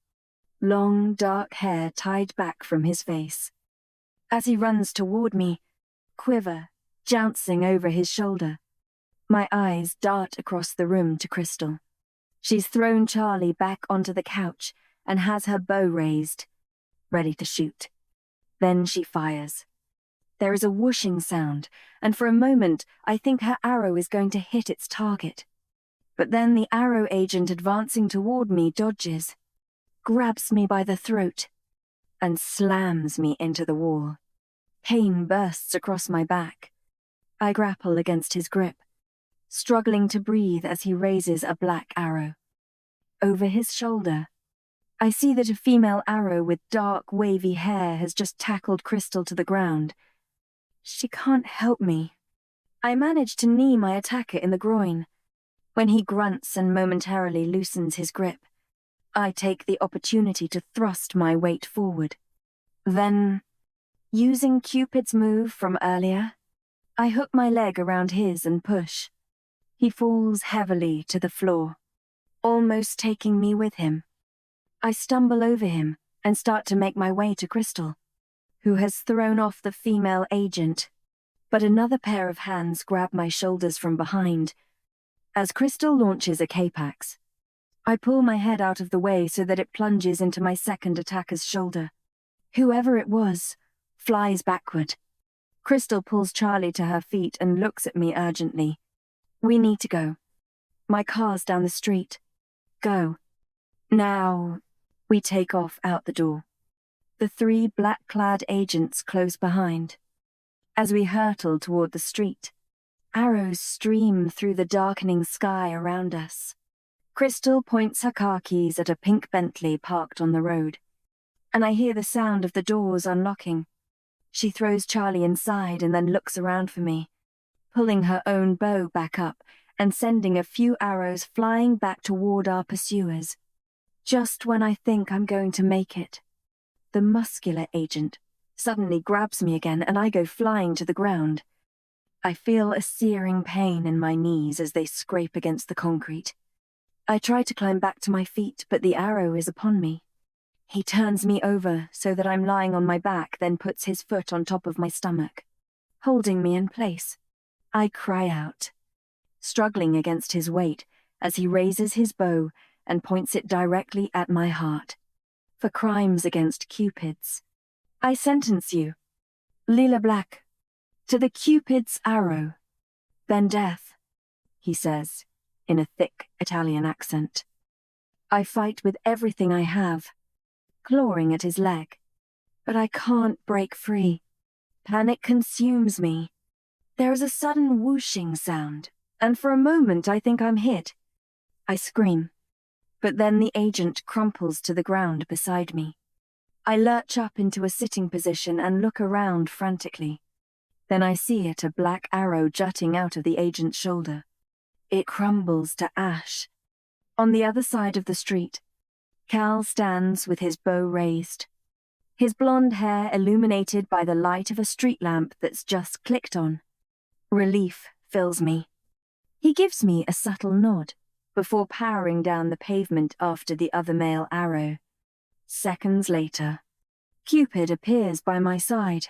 long dark hair tied back from his face. As he runs toward me, quiver, jouncing over his shoulder, my eyes dart across the room to Crystal. She's thrown Charlie back onto the couch and has her bow raised, ready to shoot. Then she fires. There is a whooshing sound, and for a moment I think her arrow is going to hit its target. But then the arrow agent advancing toward me dodges, grabs me by the throat, and slams me into the wall. Pain bursts across my back. I grapple against his grip, struggling to breathe as he raises a black arrow. Over his shoulder, I see that a female arrow with dark, wavy hair has just tackled Crystal to the ground. She can't help me. I manage to knee my attacker in the groin. When he grunts and momentarily loosens his grip, I take the opportunity to thrust my weight forward. Then, using Cupid's move from earlier, I hook my leg around his and push. He falls heavily to the floor, almost taking me with him. I stumble over him and start to make my way to Crystal, who has thrown off the female agent, but another pair of hands grab my shoulders from behind. As Crystal launches a cape-axe, I pull my head out of the way so that it plunges into my second attacker's shoulder. Whoever it was flies backward. Crystal pulls Charlie to her feet and looks at me urgently. We need to go. My car's down the street. Go. Now. We take off out the door. The three black-clad agents close behind. As we hurtle toward the street, arrows stream through the darkening sky around us. Crystal points her car keys at a pink Bentley parked on the road, and I hear the sound of the doors unlocking. She throws Charlie inside and then looks around for me, pulling her own bow back up and sending a few arrows flying back toward our pursuers. Just when I think I'm going to make it, the muscular agent suddenly grabs me again and I go flying to the ground. I feel a searing pain in my knees as they scrape against the concrete. I try to climb back to my feet, but the arrow is upon me. He turns me over so that I'm lying on my back, then puts his foot on top of my stomach, holding me in place. I cry out, struggling against his weight as he raises his bow and points it directly at my heart. For crimes against Cupids, I sentence you, Lila Black, to the Cupid's arrow, then death, he says, in a thick Italian accent. I fight with everything I have, clawing at his leg, but I can't break free. Panic consumes me. There is a sudden whooshing sound, and for a moment I think I'm hit. I scream, but then the agent crumples to the ground beside me. I lurch up into a sitting position and look around frantically. Then I see it, a black arrow jutting out of the agent's shoulder. It crumbles to ash. On the other side of the street, Cal stands with his bow raised, his blonde hair illuminated by the light of a street lamp that's just clicked on. Relief fills me. He gives me a subtle nod before powering down the pavement after the other male arrow. Seconds later, Cupid appears by my side.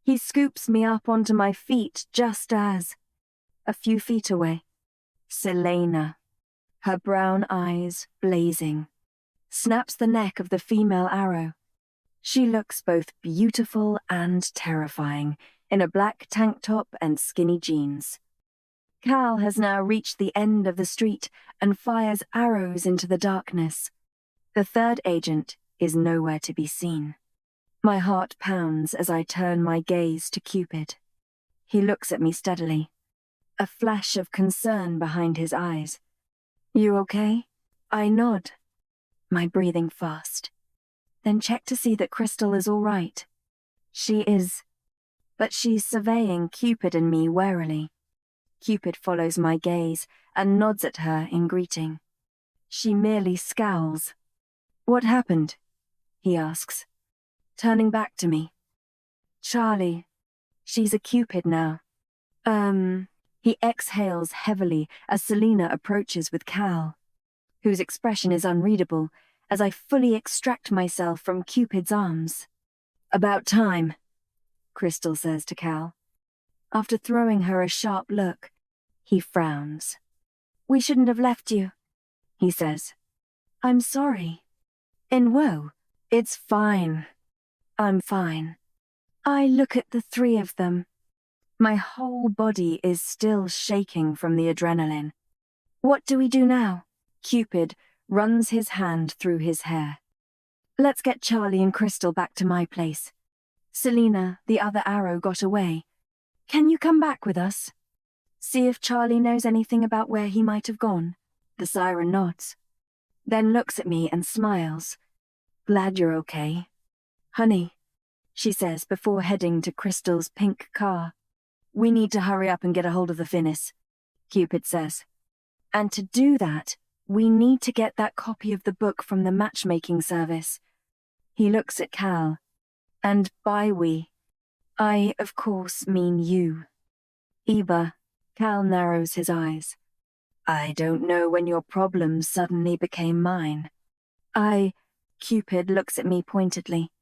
He scoops me up onto my feet just as, a few feet away, Selena, her brown eyes blazing, snaps the neck of the female arrow. She looks both beautiful and terrifying in a black tank top and skinny jeans. Cal has now reached the end of the street and fires arrows into the darkness. The third agent is nowhere to be seen. My heart pounds as I turn my gaze to Cupid. He looks at me steadily, a flash of concern behind his eyes. You okay? I nod, my breathing fast. Then check to see that Crystal is all right. She is, but she's surveying Cupid and me warily. Cupid follows my gaze and nods at her in greeting. She merely scowls. What happened? He asks, turning back to me. Charlie. She's a Cupid now. He exhales heavily as Selena approaches with Cal, whose expression is unreadable, as I fully extract myself from Cupid's arms. "About time," Crystal says to Cal. After throwing her a sharp look, he frowns. "We shouldn't have left you," he says. "I'm sorry." "In woe, it's fine. I'm fine." I look at the three of them. My whole body is still shaking from the adrenaline. "What do we do now?" Cupid runs his hand through his hair. "Let's get Charlie and Crystal back to my place. Selena, the other arrow, got away. Can you come back with us? See if Charlie knows anything about where he might have gone." The siren nods, then looks at me and smiles. "Glad you're okay. Honey," she says before heading to Crystal's pink car. "We need to hurry up and get a hold of the Finis," Cupid says. "And to do that, we need to get that copy of the book from the matchmaking service." He looks at Cal. "And by we, I, of course, mean you." "Eva," Cal narrows his eyes. "I don't know when your problems suddenly became mine." Cupid looks at me pointedly.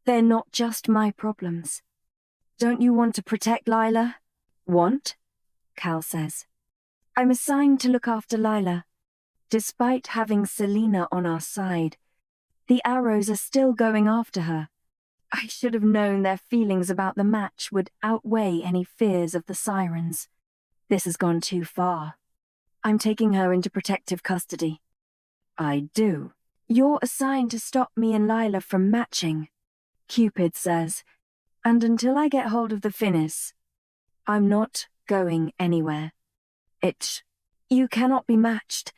"They're not just my problems." "Don't you want to protect Lila?" "Want?" Cal says. "I'm assigned to look after Lila. Despite having Selena on our side, the arrows are still going after her. I should have known their feelings about the match would outweigh any fears of the sirens. This has gone too far. I'm taking her into protective custody." "I do." "You're assigned to stop me and Lila from matching," Cupid says. "And until I get hold of the Finis, I'm not going anywhere. You cannot be matched.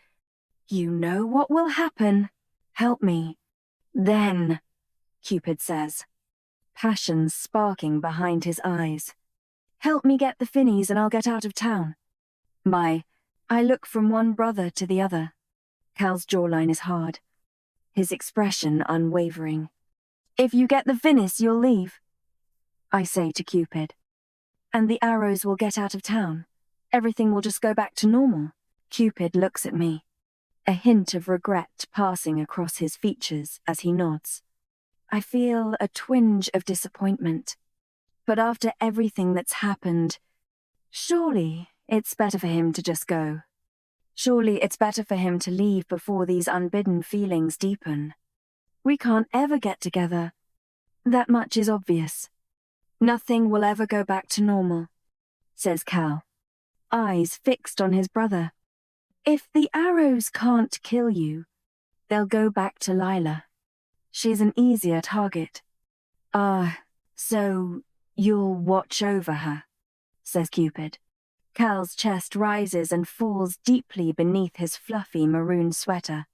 You know what will happen. Help me." "Then," Cupid says, passion sparking behind his eyes. "Help me get the Finis and I'll get out of town." I look from one brother to the other. Cal's jawline is hard, his expression unwavering. "If you get the Finis, you'll leave," I say to Cupid. "And the arrows will get out of town. Everything will just go back to normal." Cupid looks at me, a hint of regret passing across his features as he nods. I feel a twinge of disappointment. But after everything that's happened, surely it's better for him to just go. Surely it's better for him to leave before these unbidden feelings deepen. We can't ever get together. That much is obvious. "Nothing will ever go back to normal," says Cal, eyes fixed on his brother. "If the arrows can't kill you, they'll go back to Lila. She's an easier target." So you'll watch over her," says Cupid. Cal's chest rises and falls deeply beneath his fluffy maroon sweater.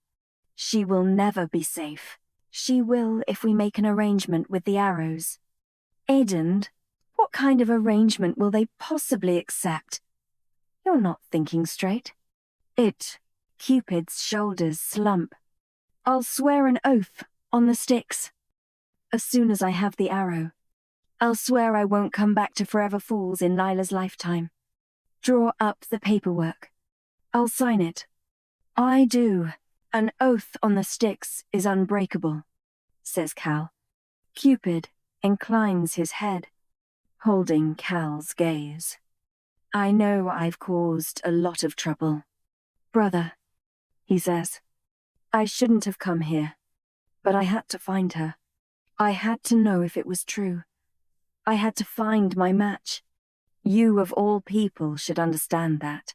"She will never be safe. She will if we make an arrangement with the arrows." "Aiden, what kind of arrangement will they possibly accept?" "You're not thinking straight." Cupid's shoulders slump. "I'll swear an oath on the sticks. As soon as I have the arrow, I'll swear I won't come back to Forever Falls in Lila's lifetime. Draw up the paperwork. I'll sign it." "I do. An oath on the sticks is unbreakable," says Cal. Cupid inclines his head, holding Cal's gaze. "I know I've caused a lot of trouble. Brother," he says, "I shouldn't have come here, but I had to find her. I had to know if it was true. I had to find my match. You of all people should understand that.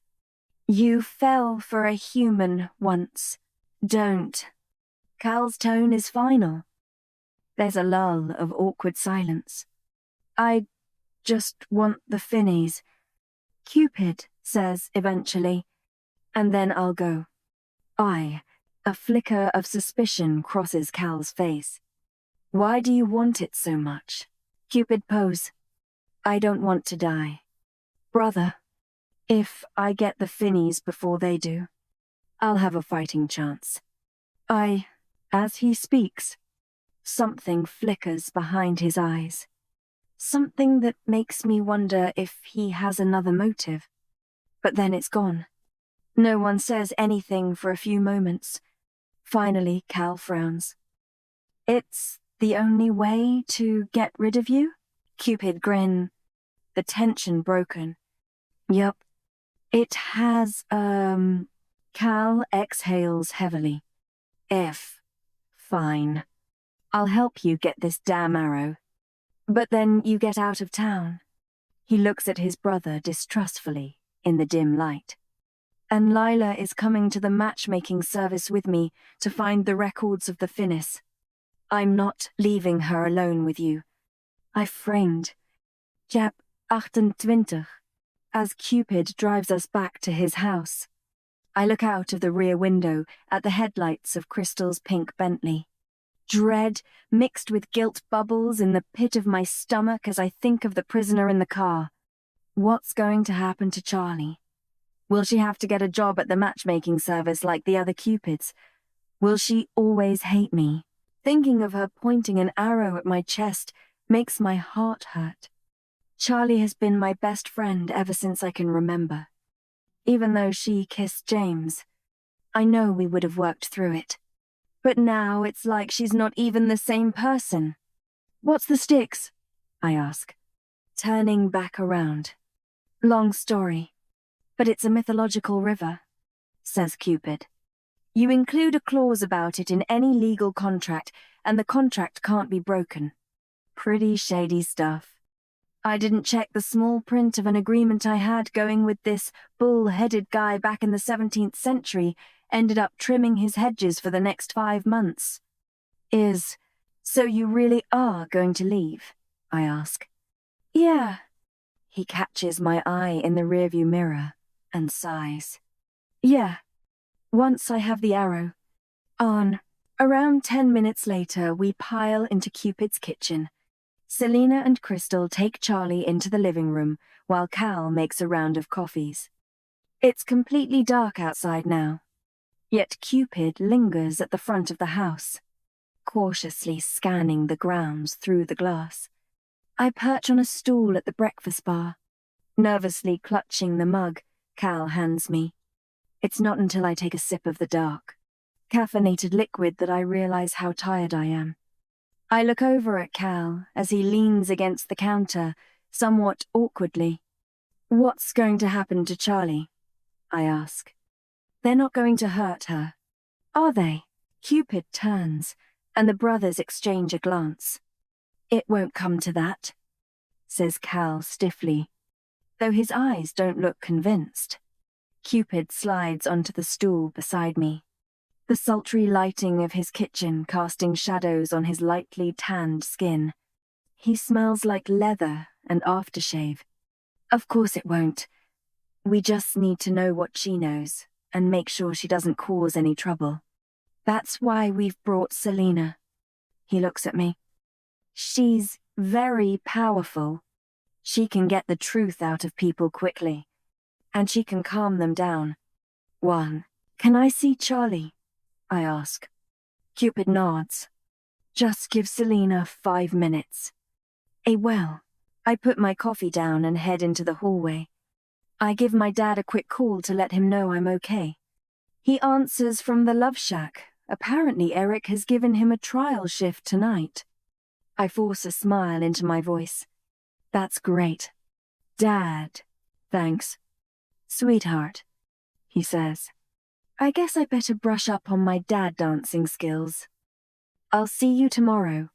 You fell for a human once. Don't." Cal's tone is final. There's a lull of awkward silence. "I just want the Finis," Cupid says eventually, "and then I'll go." A flicker of suspicion crosses Cal's face. "Why do you want it so much?" Cupid pose. "I don't want to die. Brother, if I get the Finis before they do, I'll have a fighting chance." As he speaks, something flickers behind his eyes. Something that makes me wonder if he has another motive. But then it's gone. No one says anything for a few moments. Finally, Cal frowns. It's the only way to get rid of you? Cupid grin, the tension broken. Yup. It has, Cal exhales heavily. Fine. I'll help you get this damn arrow. But then you get out of town. He looks at his brother distrustfully in the dim light. And Lila is coming to the matchmaking service with me to find the records of the Finnis. I'm not leaving her alone with you. I framed Jap 28 as Cupid drives us back to his house. I look out of the rear window at the headlights of Crystal's pink Bentley. Dread mixed with guilt bubbles in the pit of my stomach as I think of the prisoner in the car. What's going to happen to Charlie? Will she have to get a job at the matchmaking service like the other Cupids? Will she always hate me? Thinking of her pointing an arrow at my chest makes my heart hurt. Charlie has been my best friend ever since I can remember. Even though she kissed James, I know we would have worked through it. But now it's like she's not even the same person. What's the Styx? I ask, turning back around. Long story, but it's a mythological river, says Cupid. You include a clause about it in any legal contract, and the contract can't be broken. Pretty shady stuff. I didn't check the small print of an agreement I had going with this bull-headed guy back in the 17th century, ended up trimming his hedges for the next 5 months. So you really are going to leave? I ask. Yeah. He catches my eye in the rearview mirror and sighs. Yeah. Once I have the arrow. Around 10 minutes later, we pile into Cupid's kitchen. Selena and Crystal take Charlie into the living room while Cal makes a round of coffees. It's completely dark outside now. Yet Cupid lingers at the front of the house, cautiously scanning the grounds through the glass. I perch on a stool at the breakfast bar. Nervously clutching the mug Cal hands me. It's not until I take a sip of the dark, caffeinated liquid that I realize how tired I am. I look over at Cal as he leans against the counter, somewhat awkwardly. What's going to happen to Charlie? I ask. They're not going to hurt her, are they? Cupid turns, and the brothers exchange a glance. It won't come to that, says Cal stiffly, though his eyes don't look convinced. Cupid slides onto the stool beside me, the sultry lighting of his kitchen casting shadows on his lightly tanned skin. He smells like leather and aftershave. Of course it won't. We just need to know what she knows and make sure she doesn't cause any trouble. That's why we've brought Selena. He looks at me. She's very powerful. She can get the truth out of people quickly, and she can calm them down. Can I see Charlie? I ask. Cupid nods. Just give Selena 5 minutes. Well, I put my coffee down and head into the hallway. I give my dad a quick call to let him know I'm okay. He answers from the Love Shack. Apparently Eric has given him a trial shift tonight. I force a smile into my voice. That's great. Dad, thanks. Sweetheart, he says. I guess I better brush up on my dad dancing skills. I'll see you tomorrow.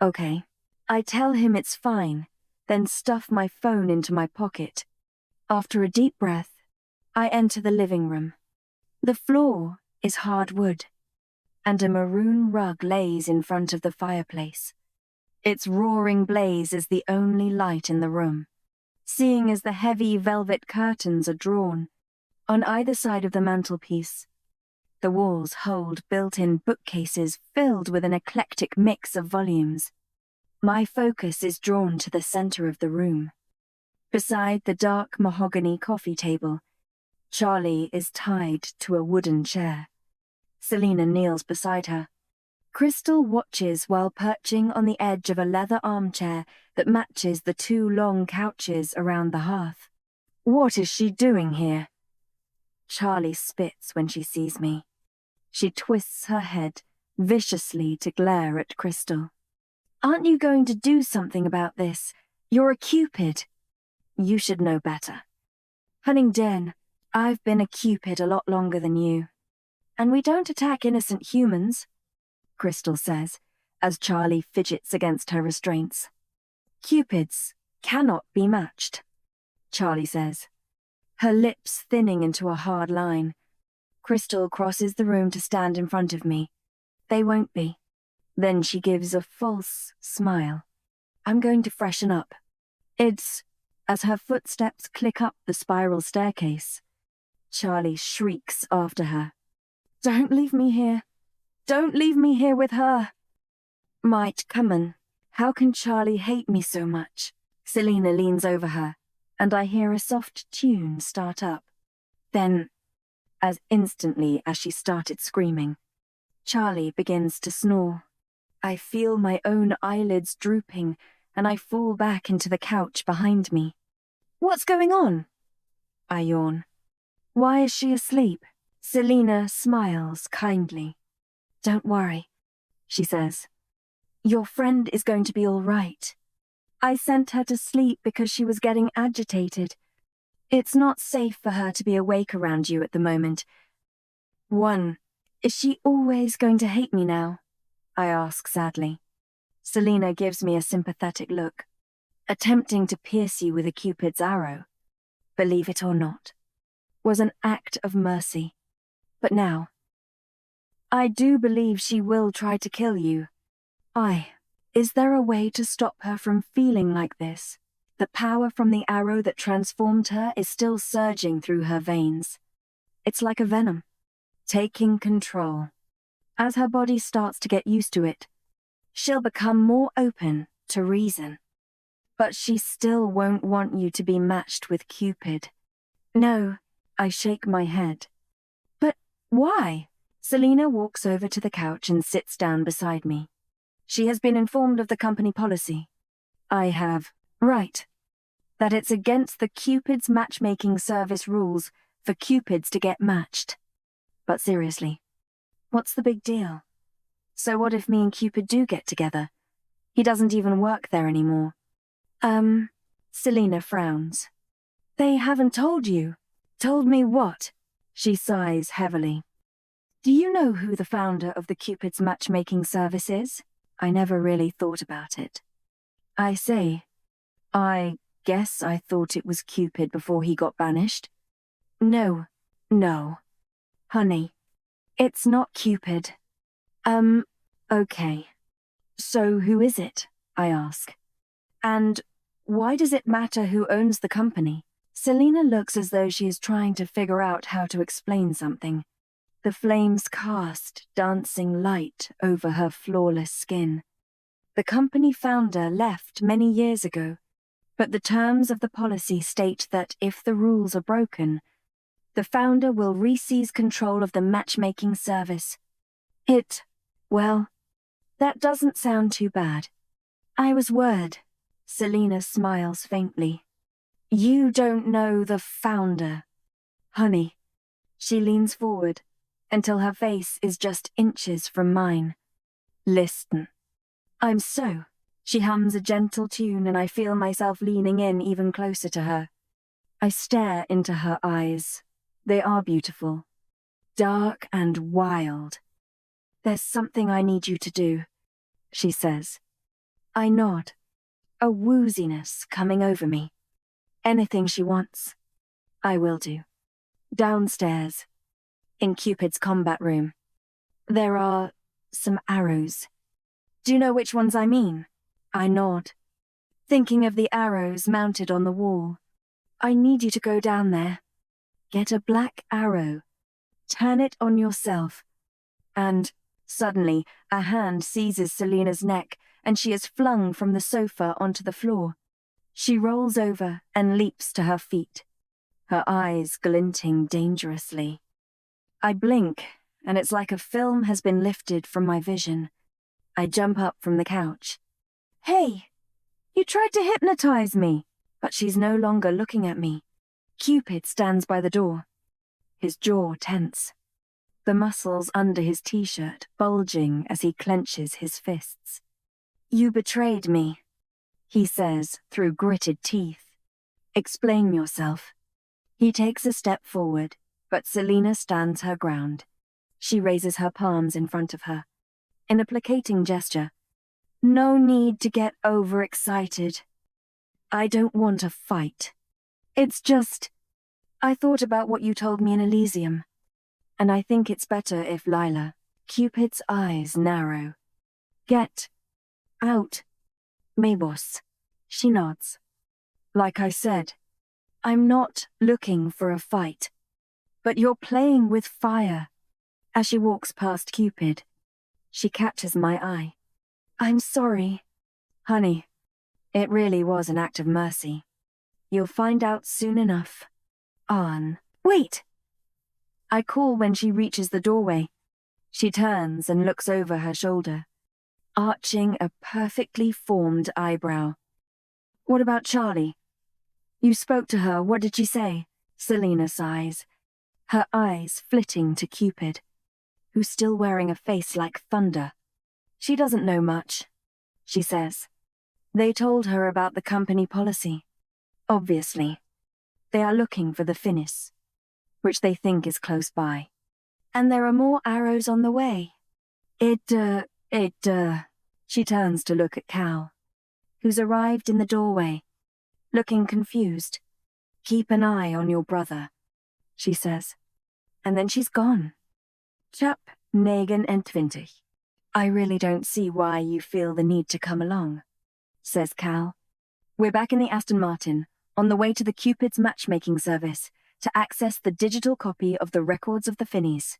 Okay. I tell him it's fine, then stuff my phone into my pocket. After a deep breath, I enter the living room. The floor is hard wood, and a maroon rug lays in front of the fireplace. Its roaring blaze is the only light in the room, seeing as the heavy velvet curtains are drawn. On either side of the mantelpiece, the walls hold built-in bookcases filled with an eclectic mix of volumes. My focus is drawn to the center of the room. Beside the dark mahogany coffee table, Charlie is tied to a wooden chair. Selena kneels beside her. Crystal watches while perching on the edge of a leather armchair that matches the 2 long couches around the hearth. What is she doing here? Charlie spits when she sees me. She twists her head viciously to glare at Crystal. Aren't you going to do something about this? You're a Cupid. You should know better. Huntingdon, I've been a Cupid a lot longer than you. And we don't attack innocent humans, Crystal says, as Charlie fidgets against her restraints. Cupids cannot be matched, Charlie says, her lips thinning into a hard line. Crystal crosses the room to stand in front of me. They won't be. Then she gives a false smile. I'm going to freshen up. As her footsteps click up the spiral staircase. Charlie shrieks after her. Don't leave me here. Don't leave me here with her. Might, come on. How can Charlie hate me so much? Selena leans over her, and I hear a soft tune start up. Then, as instantly as she started screaming, Charlie begins to snore. I feel my own eyelids drooping, and I fall back into the couch behind me. What's going on? I yawn. Why is she asleep? Selena smiles kindly. Don't worry, she says. Your friend is going to be all right. I sent her to sleep because she was getting agitated. It's not safe for her to be awake around you at the moment. Is she always going to hate me now? I ask sadly. Selena gives me a sympathetic look, attempting to pierce you with a Cupid's arrow, believe it or not, was an act of mercy. But now, I do believe she will try to kill you. Is there a way to stop her from feeling like this? The power from the arrow that transformed her is still surging through her veins. It's like a venom, taking control. As her body starts to get used to it, she'll become more open to reason. But she still won't want you to be matched with Cupid. No, I shake my head. But why? Selena walks over to the couch and sits down beside me. She has been informed of the company policy. I have. Right. That it's against the Cupid's matchmaking service rules for Cupids to get matched. But seriously, what's the big deal? So what if me and Cupid do get together? He doesn't even work there anymore. Selena frowns. They haven't told you. Told me what? She sighs heavily. Do you know who the founder of the Cupid's matchmaking service is? I never really thought about it. I say, I guess I thought it was Cupid before he got banished. No. Honey, it's not Cupid. Okay. So who is it? I ask. And why does it matter who owns the company? Selena looks as though she is trying to figure out how to explain something. The flames cast dancing light over her flawless skin. The company founder left many years ago, but the terms of the policy state that if the rules are broken, the founder will re-seize control of the matchmaking service. Well, that doesn't sound too bad. I was worried. Selena smiles faintly. You don't know the founder. Honey. She leans forward until her face is just inches from mine. Listen. She hums a gentle tune and I feel myself leaning in even closer to her. I stare into her eyes. They are beautiful. Dark and wild. There's something I need you to do, she says. I nod. A wooziness coming over me. Anything she wants, I will do. Downstairs, in Cupid's combat room, there are some arrows. Do you know which ones I mean? I nod, thinking of the arrows mounted on the wall. I need you to go down there. Get a black arrow. Turn it on yourself. And suddenly, a hand seizes Selena's neck and she is flung from the sofa onto the floor. She rolls over and leaps to her feet, her eyes glinting dangerously. I blink, and it's like a film has been lifted from my vision. I jump up from the couch. Hey, you tried to hypnotize me, but she's no longer looking at me. Cupid stands by the door, his jaw tense. the muscles under his t-shirt bulging as he clenches his fists. "You betrayed me," he says through gritted teeth. "Explain yourself." He takes a step forward, but Selena stands her ground. She raises her palms in front of her. In a placating gesture, "No need to get overexcited. I don't want a fight. It's just, I thought about what you told me in Elysium, and I think it's better if Lila." Cupid's eyes narrow. "Get out, Mabos." She nods. "Like I said, I'm not looking for a fight. But you're playing with fire." As she walks past Cupid, she catches my eye. "I'm sorry." "Honey, it really was an act of mercy. You'll find out soon enough." Wait!" I call when she reaches the doorway. She turns and looks over her shoulder, arching a perfectly formed eyebrow. "What about Charlie? You spoke to her, what did she say?" Selena sighs, her eyes flitting to Cupid, who's still wearing a face like thunder. "She doesn't know much," she says. "They told her about the company policy. Obviously, they are looking for the finis, which they think is close by. And there are more arrows on the way. She turns to look at Cal, who's arrived in the doorway, looking confused. "Keep an eye on your brother," she says. And then she's gone. Chap 29. "I really don't see why you feel the need to come along," says Cal. We're back in the Aston Martin, on the way to the Cupid's matchmaking service, to access the digital copy of the records of the finis.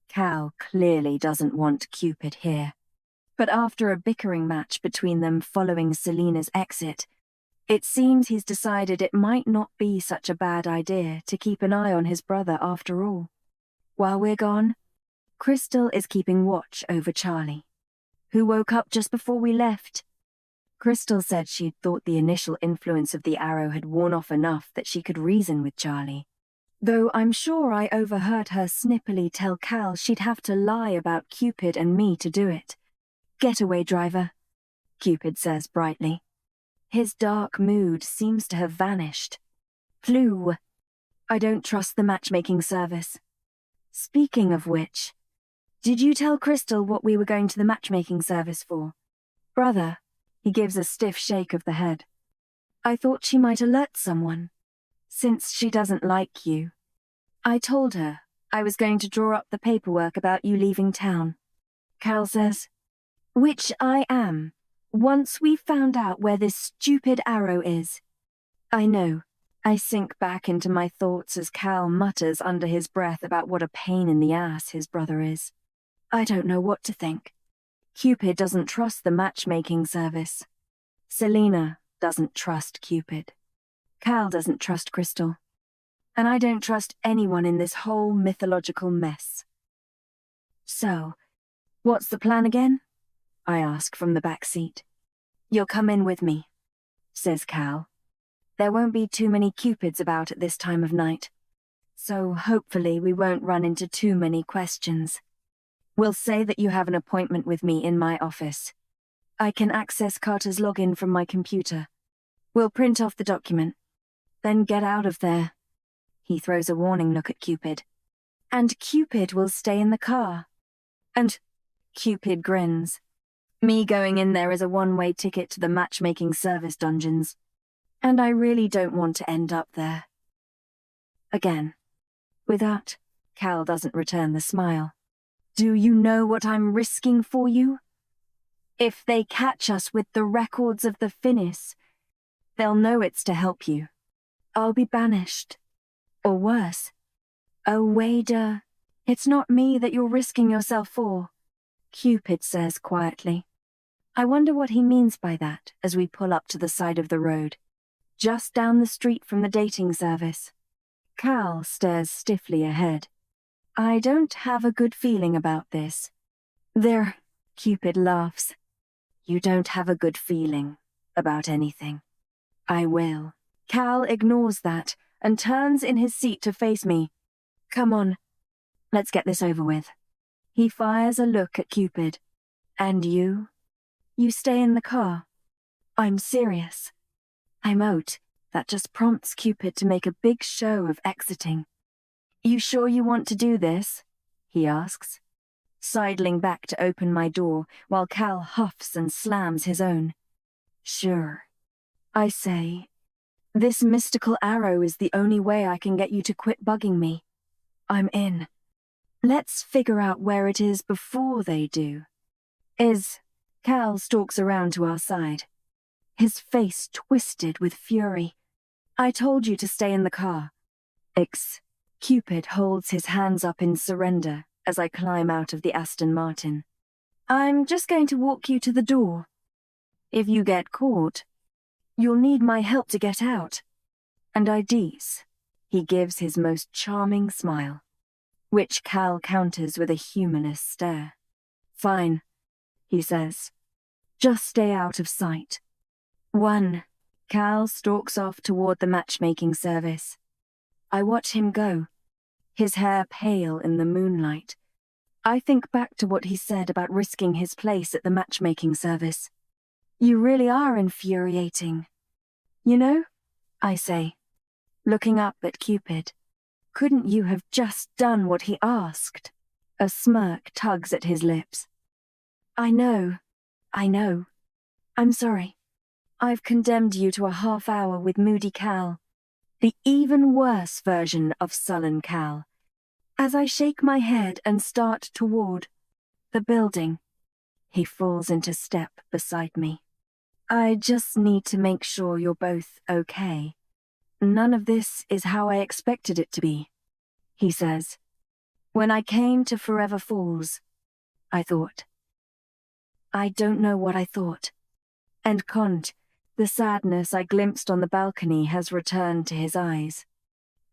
Cal clearly doesn't want Cupid here. But after a bickering match between them following Selena's exit, it seems he's decided it might not be such a bad idea to keep an eye on his brother after all. While we're gone, Crystal is keeping watch over Charlie, who woke up just before we left. Crystal said she'd thought the initial influence of the arrow had worn off enough that she could reason with Charlie. Though I'm sure I overheard her snippily tell Cal she'd have to lie about Cupid and me to do it. "Getaway driver," Cupid says brightly. His dark mood seems to have vanished. "Flew. I don't trust the matchmaking service. Speaking of which, did you tell Crystal what we were going to the matchmaking service for?" "Brother," he gives a stiff shake of the head. "I thought she might alert someone, since she doesn't like you. I told her I was going to draw up the paperwork about you leaving town." Cal says, "Which I am, once we've found out where this stupid arrow is." I know. I sink back into my thoughts as Cal mutters under his breath about what a pain in the ass his brother is. I don't know what to think. Cupid doesn't trust the matchmaking service. Selena doesn't trust Cupid. Cal doesn't trust Crystal. And I don't trust anyone in this whole mythological mess. "So, what's the plan again?" I ask from the back seat. "You'll come in with me," says Cal. "There won't be too many Cupids about at this time of night, so hopefully we won't run into too many questions. We'll say that you have an appointment with me in my office. I can access Carter's login from my computer. We'll print off the document, then get out of there." He throws a warning look at Cupid. "And Cupid will stay in the car." And Cupid grins. Me going in there is a one-way ticket to the matchmaking service dungeons. And I really don't want to end up there. Again. With that, Cal doesn't return the smile. "Do you know what I'm risking for you? If they catch us with the records of the finis, they'll know it's to help you. I'll be banished. Or worse. Oh, Wader, it's not me that you're risking yourself for," Cupid says quietly. I wonder what he means by that as we pull up to the side of the road, just down the street from the dating service. Cal stares stiffly ahead. I don't have a good feeling about this. There, Cupid laughs. You don't have a good feeling about anything. I will. Cal ignores that and turns in his seat to face me. Come on. Let's get this over with. He fires a look at Cupid. And you? You stay in the car. I'm serious. I'm out. That just prompts Cupid to make a big show of exiting. You sure you want to do this? He asks, sidling back to open my door while Cal huffs and slams his own. Sure. I say, this mystical arrow is the only way I can get you to quit bugging me. I'm in. Let's figure out where it is before they do. Cal stalks around to our side, his face twisted with fury. I told you to stay in the car. Cupid holds his hands up in surrender as I climb out of the Aston Martin. I'm just going to walk you to the door. If you get caught, you'll need my help to get out. And IDs. He gives his most charming smile, which Cal counters with a humorless stare. Fine, he says. Just stay out of sight. 1. Cal stalks off toward the matchmaking service. I watch him go, his hair pale in the moonlight. I think back to what he said about risking his place at the matchmaking service. You really are infuriating. You know, I say, looking up at Cupid. Couldn't you have just done what he asked? A smirk tugs at his lips. I know. I'm sorry. I've condemned you to a half hour with moody Cal, the even worse version of sullen Cal. As I shake my head and start toward the building, he falls into step beside me. I just need to make sure you're both okay. None of this is how I expected it to be, he says. When I came to Forever Falls, I thought. I don't know what I thought. And the sadness I glimpsed on the balcony has returned to his eyes.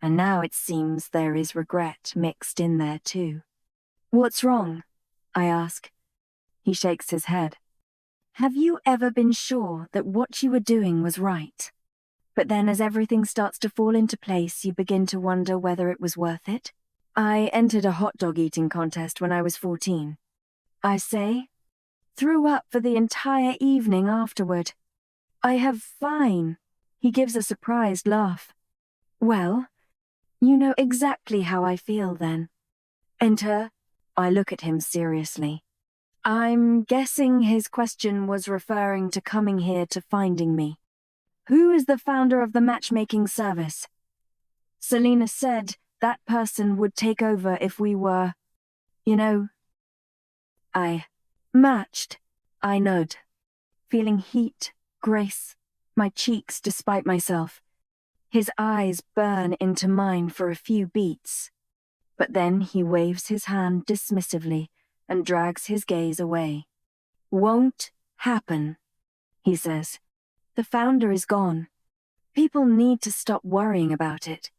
And now it seems there is regret mixed in there too. What's wrong? I ask. He shakes his head. Have you ever been sure that what you were doing was right? But then as everything starts to fall into place, you begin to wonder whether it was worth it? I entered a hot dog eating contest when I was 14. I say, threw up for the entire evening afterward. I have fine. He gives a surprised laugh. Well, you know exactly how I feel then. Enter. I look at him seriously. I'm guessing his question was referring to coming here to finding me. Who is the founder of the matchmaking service? Selena said that person would take over if we were, I matched. I nod, feeling heat, grace, my cheeks despite myself. His eyes burn into mine for a few beats, but then he waves his hand dismissively and drags his gaze away. Won't happen, he says. The founder is gone. People need to stop worrying about it.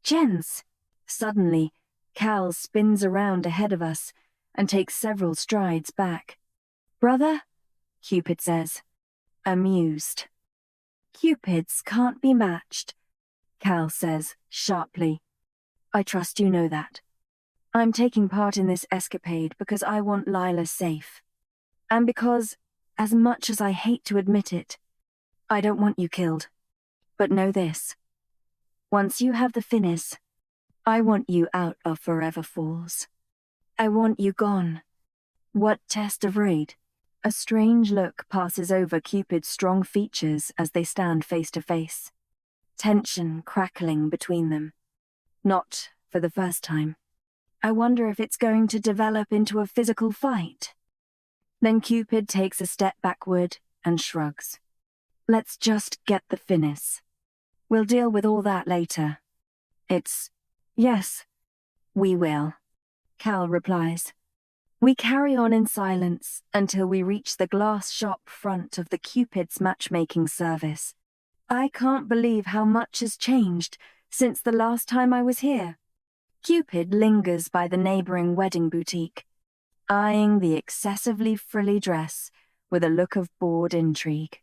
Jens! Suddenly, Cal spins around ahead of us and takes several strides back. Brother? Cupid says, amused. Cupids can't be matched, Cal says sharply. I trust you know that. I'm taking part in this escapade because I want Lila safe. And because, as much as I hate to admit it, I don't want you killed. But know this. Once you have the finis, I want you out of Forever Falls. I want you gone. What test of raid? A strange look passes over Cupid's strong features as they stand face to face. Tension crackling between them. Not for the first time. I wonder if it's going to develop into a physical fight. Then Cupid takes a step backward and shrugs. Let's just get the finis. We'll deal with all that later. Yes, we will, Cal replies. We carry on in silence until we reach the glass shop front of the Cupid's matchmaking service. I can't believe how much has changed since the last time I was here. Cupid lingers by the neighboring wedding boutique, eyeing the excessively frilly dress with a look of bored intrigue.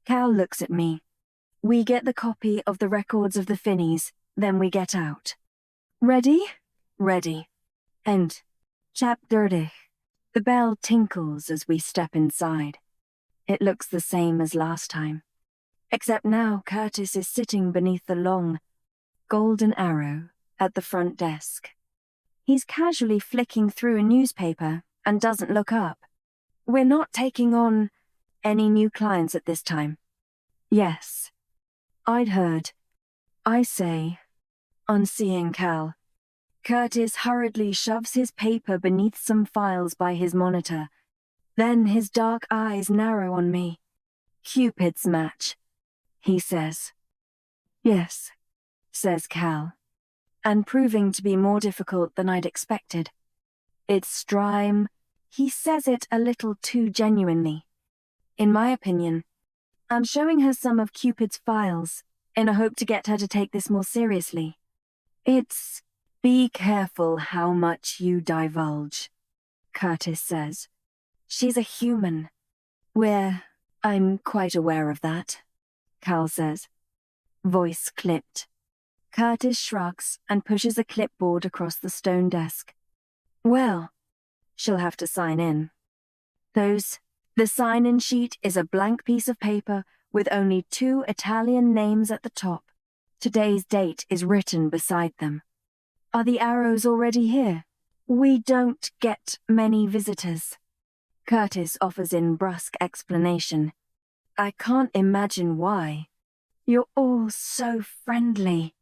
Cal looks at me. We get the copy of the records of the finis, then we get out. Ready? Ready. End. Chapter 30. The bell tinkles as we step inside. It looks the same as last time, except now Curtis is sitting beneath the long, golden arrow at the front desk. He's casually flicking through a newspaper and doesn't look up. We're not taking on any new clients at this time. Yes, I'd heard. I say, on seeing Cal. Curtis hurriedly shoves his paper beneath some files by his monitor. Then his dark eyes narrow on me. Cupid's match, he says. Yes, says Cal, and proving to be more difficult than I'd expected. It's Strime. He says it a little too genuinely. In my opinion, I'm showing her some of Cupid's files in a hope to get her to take this more seriously. It's, be careful how much you divulge, Curtis says. She's a human. I'm quite aware of that, Cal says. Voice clipped. Curtis shrugs and pushes a clipboard across the stone desk. Well, she'll have to sign in. The sign-in sheet is a blank piece of paper with only 2 Italian names at the top. Today's date is written beside them. Are the arrows already here? We don't get many visitors. Curtis offers in brusque explanation. I can't imagine why. You're all so friendly.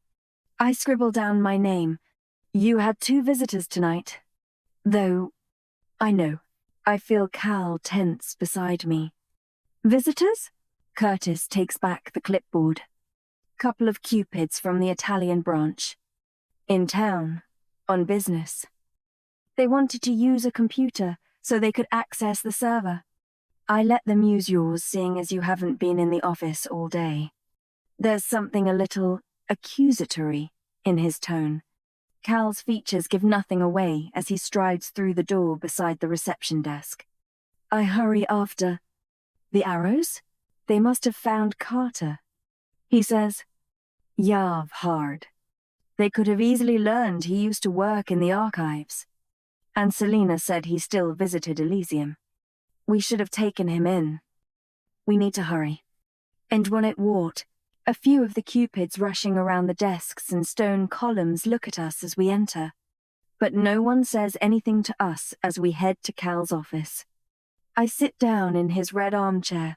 I scribble down my name. You had 2 visitors tonight. Though, I know. I feel Cal tense beside me. Visitors? Curtis takes back the clipboard. Couple of Cupids from the Italian branch. In town. On business. They wanted to use a computer so they could access the server. I let them use yours, seeing as you haven't been in the office all day. There's something a little accusatory in his tone. Cal's features give nothing away as he strides through the door beside the reception desk. I hurry after. The arrows? They must have found Carter. He says, Yav hard. They could have easily learned he used to work in the archives. And Selena said he still visited Elysium. We should have taken him in. We need to hurry. And when it wart, a few of the Cupids rushing around the desks and stone columns look at us as we enter. But no one says anything to us as we head to Cal's office. I sit down in his red armchair,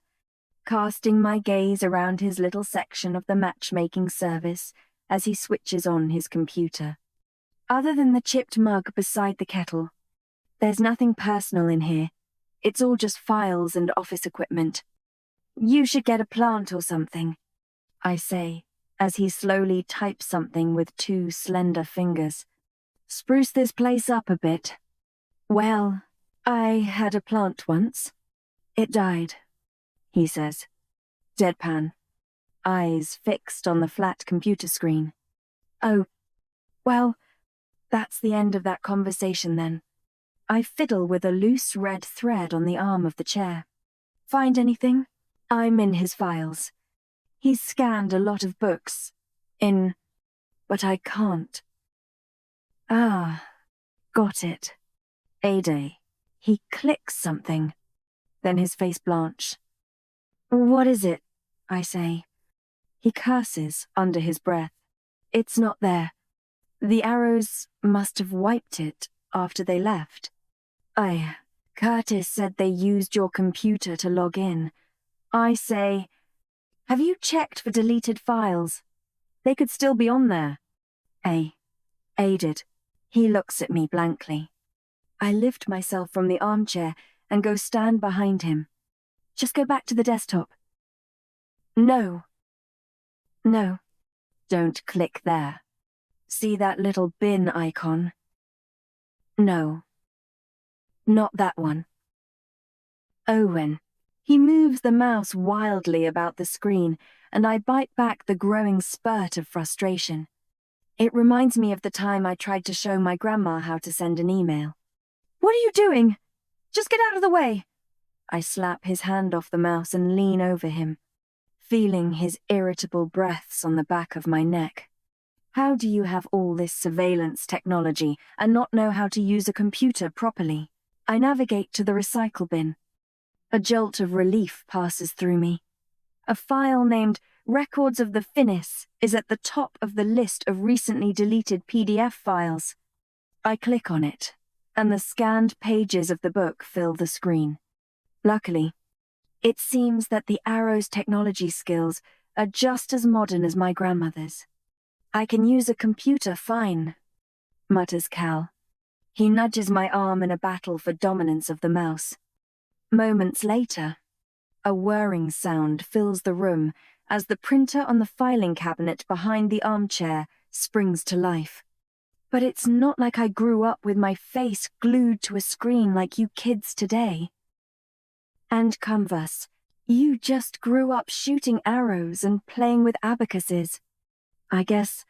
casting my gaze around his little section of the matchmaking service as he switches on his computer. Other than the chipped mug beside the kettle, there's nothing personal in here. It's all just files and office equipment. You should get a plant or something, I say, as he slowly types something with 2 slender fingers. Spruce this place up a bit. Well, I had a plant once. It died, he says. Deadpan. Eyes fixed on the flat computer screen. Oh, well, that's the end of that conversation then. I fiddle with a loose red thread on the arm of the chair. Find anything? I'm in his files. He's scanned a lot of books. But I can't. Ah, got it. A-Day. He clicks something. Then his face blanch. What is it? I say. He curses under his breath. It's not there. The arrows must have wiped it after they left. Curtis said they used your computer to log in. I say, have you checked for deleted files? They could still be on there. Aided. He looks at me blankly. I lift myself from the armchair and go stand behind him. Just go back to the desktop. No. Don't click there. See that little bin icon? No. Not that one. Owen. He moves the mouse wildly about the screen, and I bite back the growing spurt of frustration. It reminds me of the time I tried to show my grandma how to send an email. What are you doing? Just get out of the way. I slap his hand off the mouse and lean over him, feeling his irritable breaths on the back of my neck. How do you have all this surveillance technology and not know how to use a computer properly? I navigate to the recycle bin. A jolt of relief passes through me. A file named Records of the Finis is at the top of the list of recently deleted PDF files. I click on it, and the scanned pages of the book fill the screen. Luckily, it seems that the Arrow's technology skills are just as modern as my grandmother's. I can use a computer fine, mutters Cal. He nudges my arm in a battle for dominance of the mouse. Moments later, a whirring sound fills the room as the printer on the filing cabinet behind the armchair springs to life. But it's not like I grew up with my face glued to a screen like you kids today. And converse, you just grew up shooting arrows and playing with abacuses. I guess.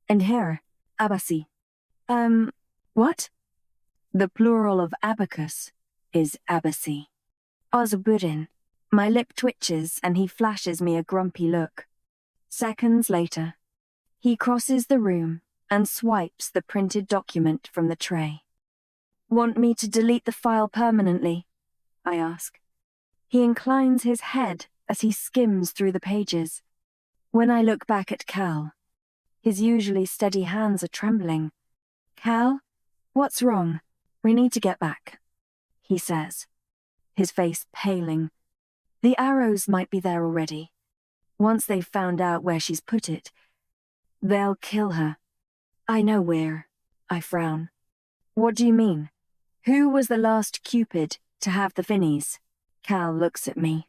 And here, abasi. What? The plural of abacus is abasi. Ozaburin. My lip twitches and he flashes me a grumpy look. Seconds later, he crosses the room and swipes the printed document from the tray. Want me to delete the file permanently? I ask. He inclines his head as he skims through the pages. When I look back at Cal, his usually steady hands are trembling. Cal, what's wrong? We need to get back, he says, his face paling. The arrows might be there already. Once they've found out where she's put it, they'll kill her. I know where. I frown. What do you mean? Who was the last Cupid to have the Finis? Cal looks at me,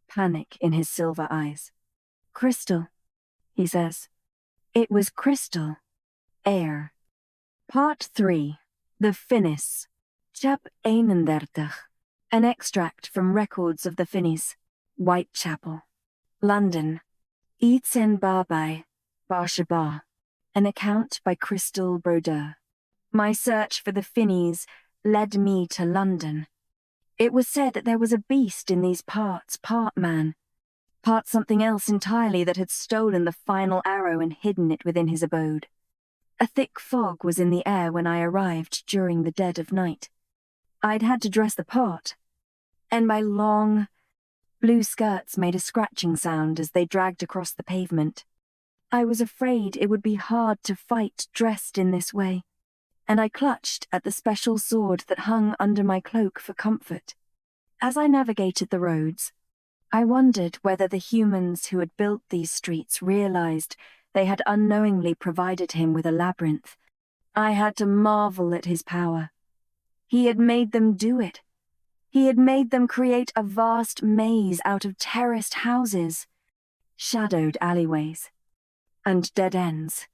panic in his silver eyes. Crystal, he says. It was Crystal. Air. Part 3. The Finis. Chap 31. An extract from Records of the Finis. Whitechapel. London. Eatsen Barbai. Barshaba. An account by Crystal Brodeur. My search for the Finis led me to London. It was said that there was a beast in these parts, part man, part something else entirely that had stolen the final arrow and hidden it within his abode. A thick fog was in the air when I arrived during the dead of night. I'd had to dress the part, and my long, blue skirts made a scratching sound as they dragged across the pavement. I was afraid it would be hard to fight dressed in this way, and I clutched at the special sword that hung under my cloak for comfort. As I navigated the roads, I wondered whether the humans who had built these streets realized they had unknowingly provided him with a labyrinth. I had to marvel at his power. He had made them do it. He had made them create a vast maze out of terraced houses, shadowed alleyways, and dead ends.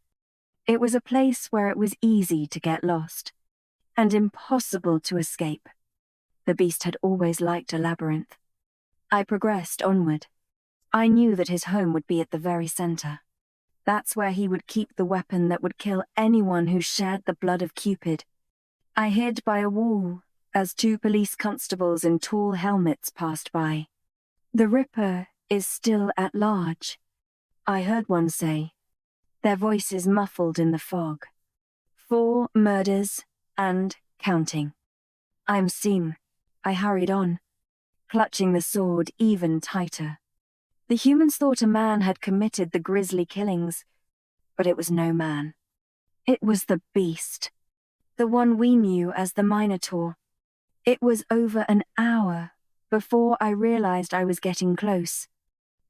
It was a place where it was easy to get lost, and impossible to escape. The beast had always liked a labyrinth. I progressed onward. I knew that his home would be at the very center. That's where he would keep the weapon that would kill anyone who shared the blood of Cupid. I hid by a wall as 2 police constables in tall helmets passed by. The Ripper is still at large, I heard one say, their voices muffled in the fog. 4 murders and counting. I'm seen. I hurried on, clutching the sword even tighter. The humans thought a man had committed the grisly killings, but it was no man. It was the beast, the one we knew as the Minotaur. It was over an hour before I realized I was getting close.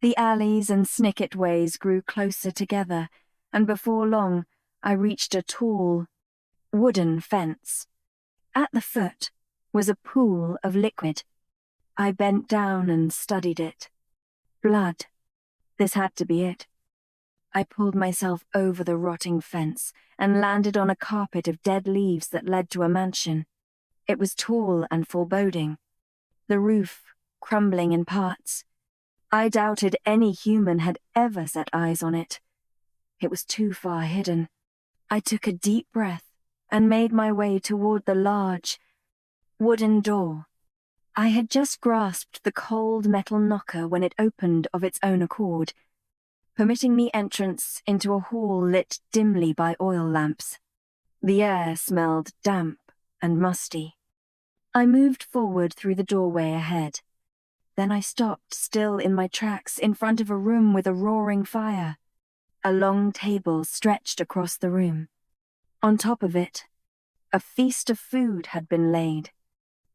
The alleys and snicket ways grew closer together, and before long I reached a tall, wooden fence. At the foot was a pool of liquid. I bent down and studied it. Blood. This had to be it. I pulled myself over the rotting fence and landed on a carpet of dead leaves that led to a mansion. It was tall and foreboding, the roof crumbling in parts. I doubted any human had ever set eyes on it. It was too far hidden. I took a deep breath and made my way toward the large, wooden door. I had just grasped the cold metal knocker when it opened of its own accord. permitting me entrance into a hall lit dimly by oil lamps. The air smelled damp and musty. I moved forward through the doorway ahead. Then I stopped, still in my tracks, in front of a room with a roaring fire. A long table stretched across the room. On top of it, a feast of food had been laid.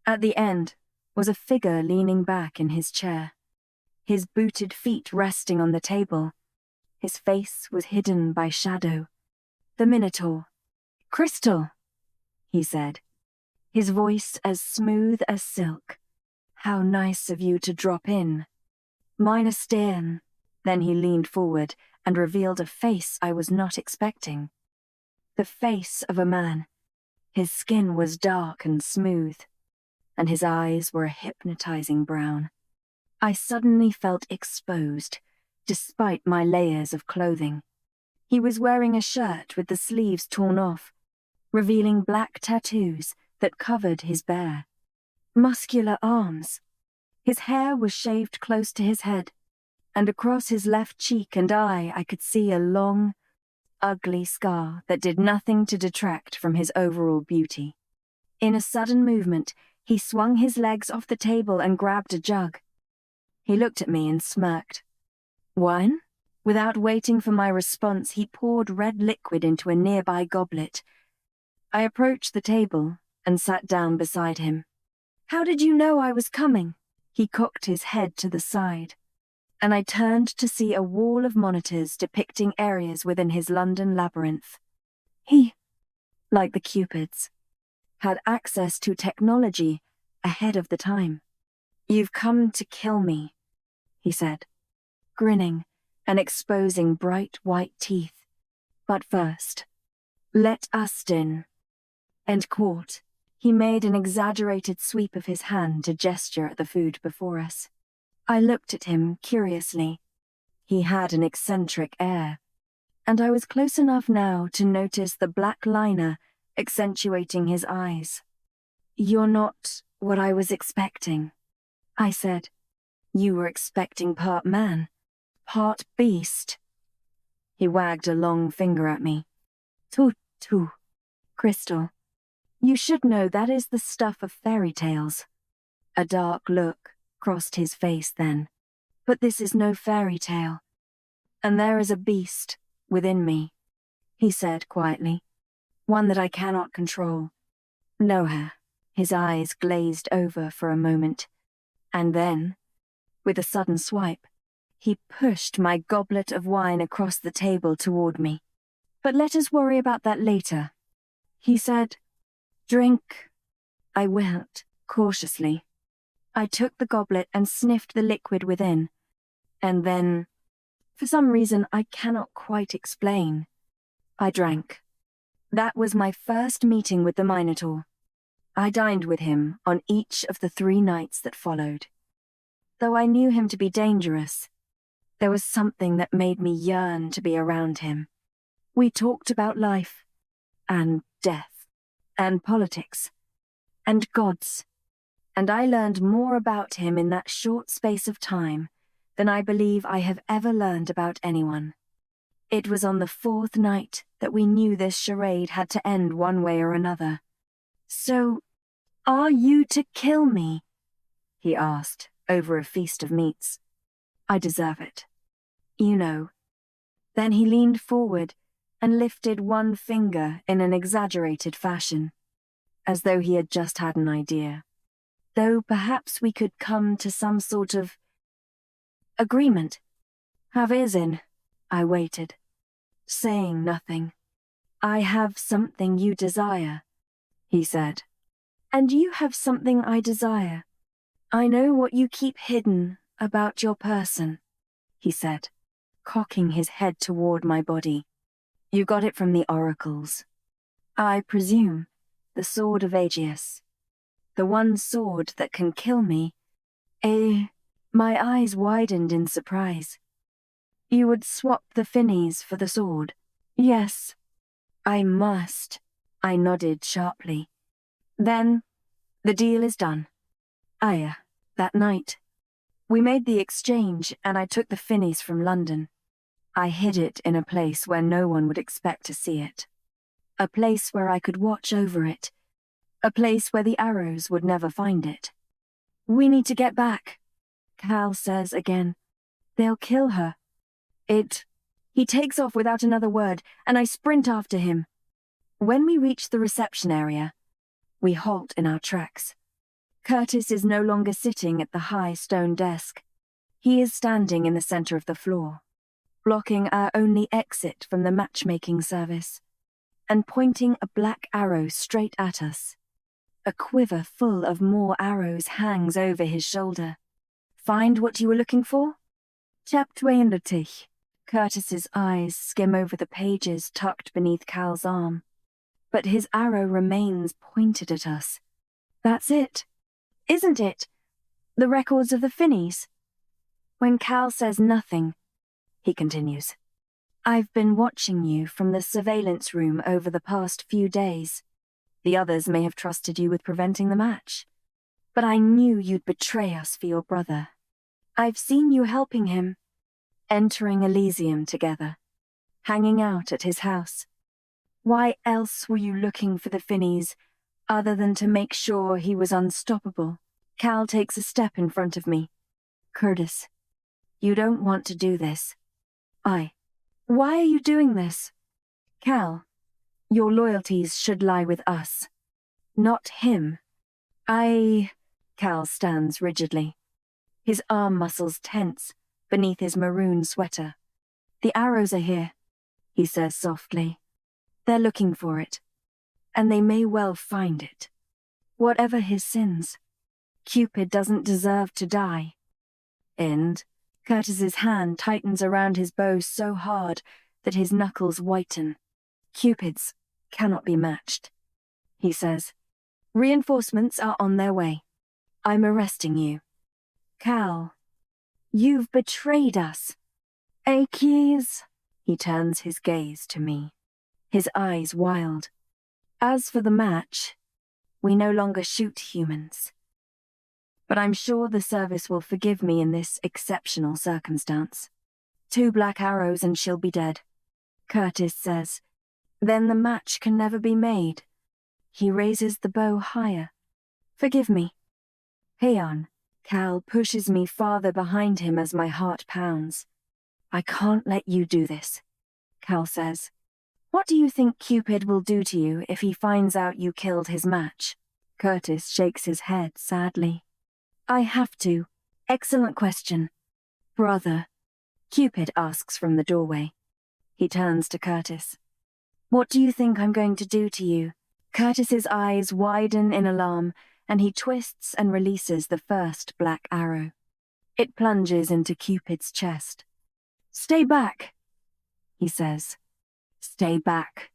At the end was a figure leaning back in his chair, his booted feet resting on the table. His face was hidden by shadow. The Minotaur. "Crystal," he said, his voice as smooth as silk. "How nice of you to drop in. Meine Stirn." Then he leaned forward and revealed a face I was not expecting. The face of a man. His skin was dark and smooth, and his eyes were a hypnotizing brown. I suddenly felt exposed, despite my layers of clothing. He was wearing a shirt with the sleeves torn off, revealing black tattoos that covered his bare, muscular arms. His hair was shaved close to his head, and across his left cheek and eye I could see a long, ugly scar that did nothing to detract from his overall beauty. In a sudden movement, he swung his legs off the table and grabbed a jug. He looked at me and smirked. "Wine?" Without waiting for my response, he poured red liquid into a nearby goblet. I approached the table and sat down beside him. "How did you know I was coming?" He cocked his head to the side, and I turned to see a wall of monitors depicting areas within his London labyrinth. He, like the Cupids, had access to technology ahead of the time. "You've come to kill me," he said, grinning and exposing bright white teeth. "But first, let us in." End quote. He made an exaggerated sweep of his hand to gesture at the food before us. I looked at him curiously. He had an eccentric air, and I was close enough now to notice the black liner accentuating his eyes. "You're not what I was expecting," I said. "You were expecting part man, part beast." He wagged a long finger at me. "Tut, Crystal. You should know that is the stuff of fairy tales." A dark look crossed his face then. "But this is no fairy tale. And there is a beast within me," he said quietly. "One that I cannot control." "Know her." His eyes glazed over for a moment. And then, with a sudden swipe, he pushed my goblet of wine across the table toward me. "But let us worry about that later," he said. "Drink." I winked, cautiously. I took the goblet and sniffed the liquid within. And then, for some reason I cannot quite explain, I drank. That was my first meeting with the Minotaur. I dined with him on each of the 3 nights that followed. Though I knew him to be dangerous, there was something that made me yearn to be around him. We talked about life, and death, and politics, and gods, and I learned more about him in that short space of time than I believe I have ever learned about anyone. It was on the 4th night that we knew this charade had to end one way or another. "So, are you to kill me?" he asked, over a feast of meats. "I deserve it. You know." Then he leaned forward and lifted one finger in an exaggerated fashion, as though he had just had an idea. "Though perhaps we could come to some sort of agreement." "Have in." I waited, saying nothing. "I have something you desire," he said. "And you have something I desire. I know what you keep hidden about your person," he said, cocking his head toward my body. "You got it from the oracles. I presume the sword of Aegeus. The one sword that can kill me." My eyes widened in surprise. "You would swap the finnies for the sword?" "Yes." "I must." I nodded sharply. "Then, the deal is done." That night. We made the exchange and I took the finnies from London. I hid it in a place where no one would expect to see it. A place where I could watch over it. A place where the arrows would never find it. We need to get back, Cal says again. They'll kill her. He takes off without another word, and I sprint after him. When we reach the reception area, we halt in our tracks. Curtis is no longer sitting at the high stone desk. He is standing in the center of the floor, blocking our only exit from the matchmaking service, and pointing a black arrow straight at us. A quiver full of more arrows hangs over his shoulder. Find what you were looking for? Chapter 32. Curtis's eyes skim over the pages tucked beneath Cal's arm, but his arrow remains pointed at us. That's it, isn't it? The records of the Finnies. When Cal says nothing, he continues, I've been watching you from the surveillance room over the past few days. The others may have trusted you with preventing the match, but I knew you'd betray us for your brother. I've seen you helping him, entering Elysium together, hanging out at his house. Why else were you looking for the Finnies, other than to make sure he was unstoppable? Cal takes a step in front of me. Curtis, you don't want to do this. Why are you doing this? Cal, your loyalties should lie with us, not him. Cal stands rigidly. His arm muscles tense beneath his maroon sweater. The arrows are here, he says softly. They're looking for it, and they may well find it. Whatever his sins, Cupid doesn't deserve to die. And Curtis's hand tightens around his bow so hard that his knuckles whiten. Cupid's cannot be matched, he says. Reinforcements are on their way. I'm arresting you. Cal, you've betrayed us. Keys. He turns his gaze to me, his eyes wild. As for the match, we no longer shoot humans. But I'm sure the service will forgive me in this exceptional circumstance. 2 black arrows and she'll be dead, Curtis says. Then the match can never be made. He raises the bow higher. Forgive me. Heian. Cal pushes me farther behind him as my heart pounds. I can't let you do this, Cal says. What do you think Cupid will do to you if he finds out you killed his match? Curtis shakes his head sadly. I have to. Excellent question. Brother, Cupid asks from the doorway. He turns to Curtis. What do you think I'm going to do to you? Curtis's eyes widen in alarm, and he twists and releases the first black arrow. It plunges into Cupid's chest. Stay back, he says. Stay back.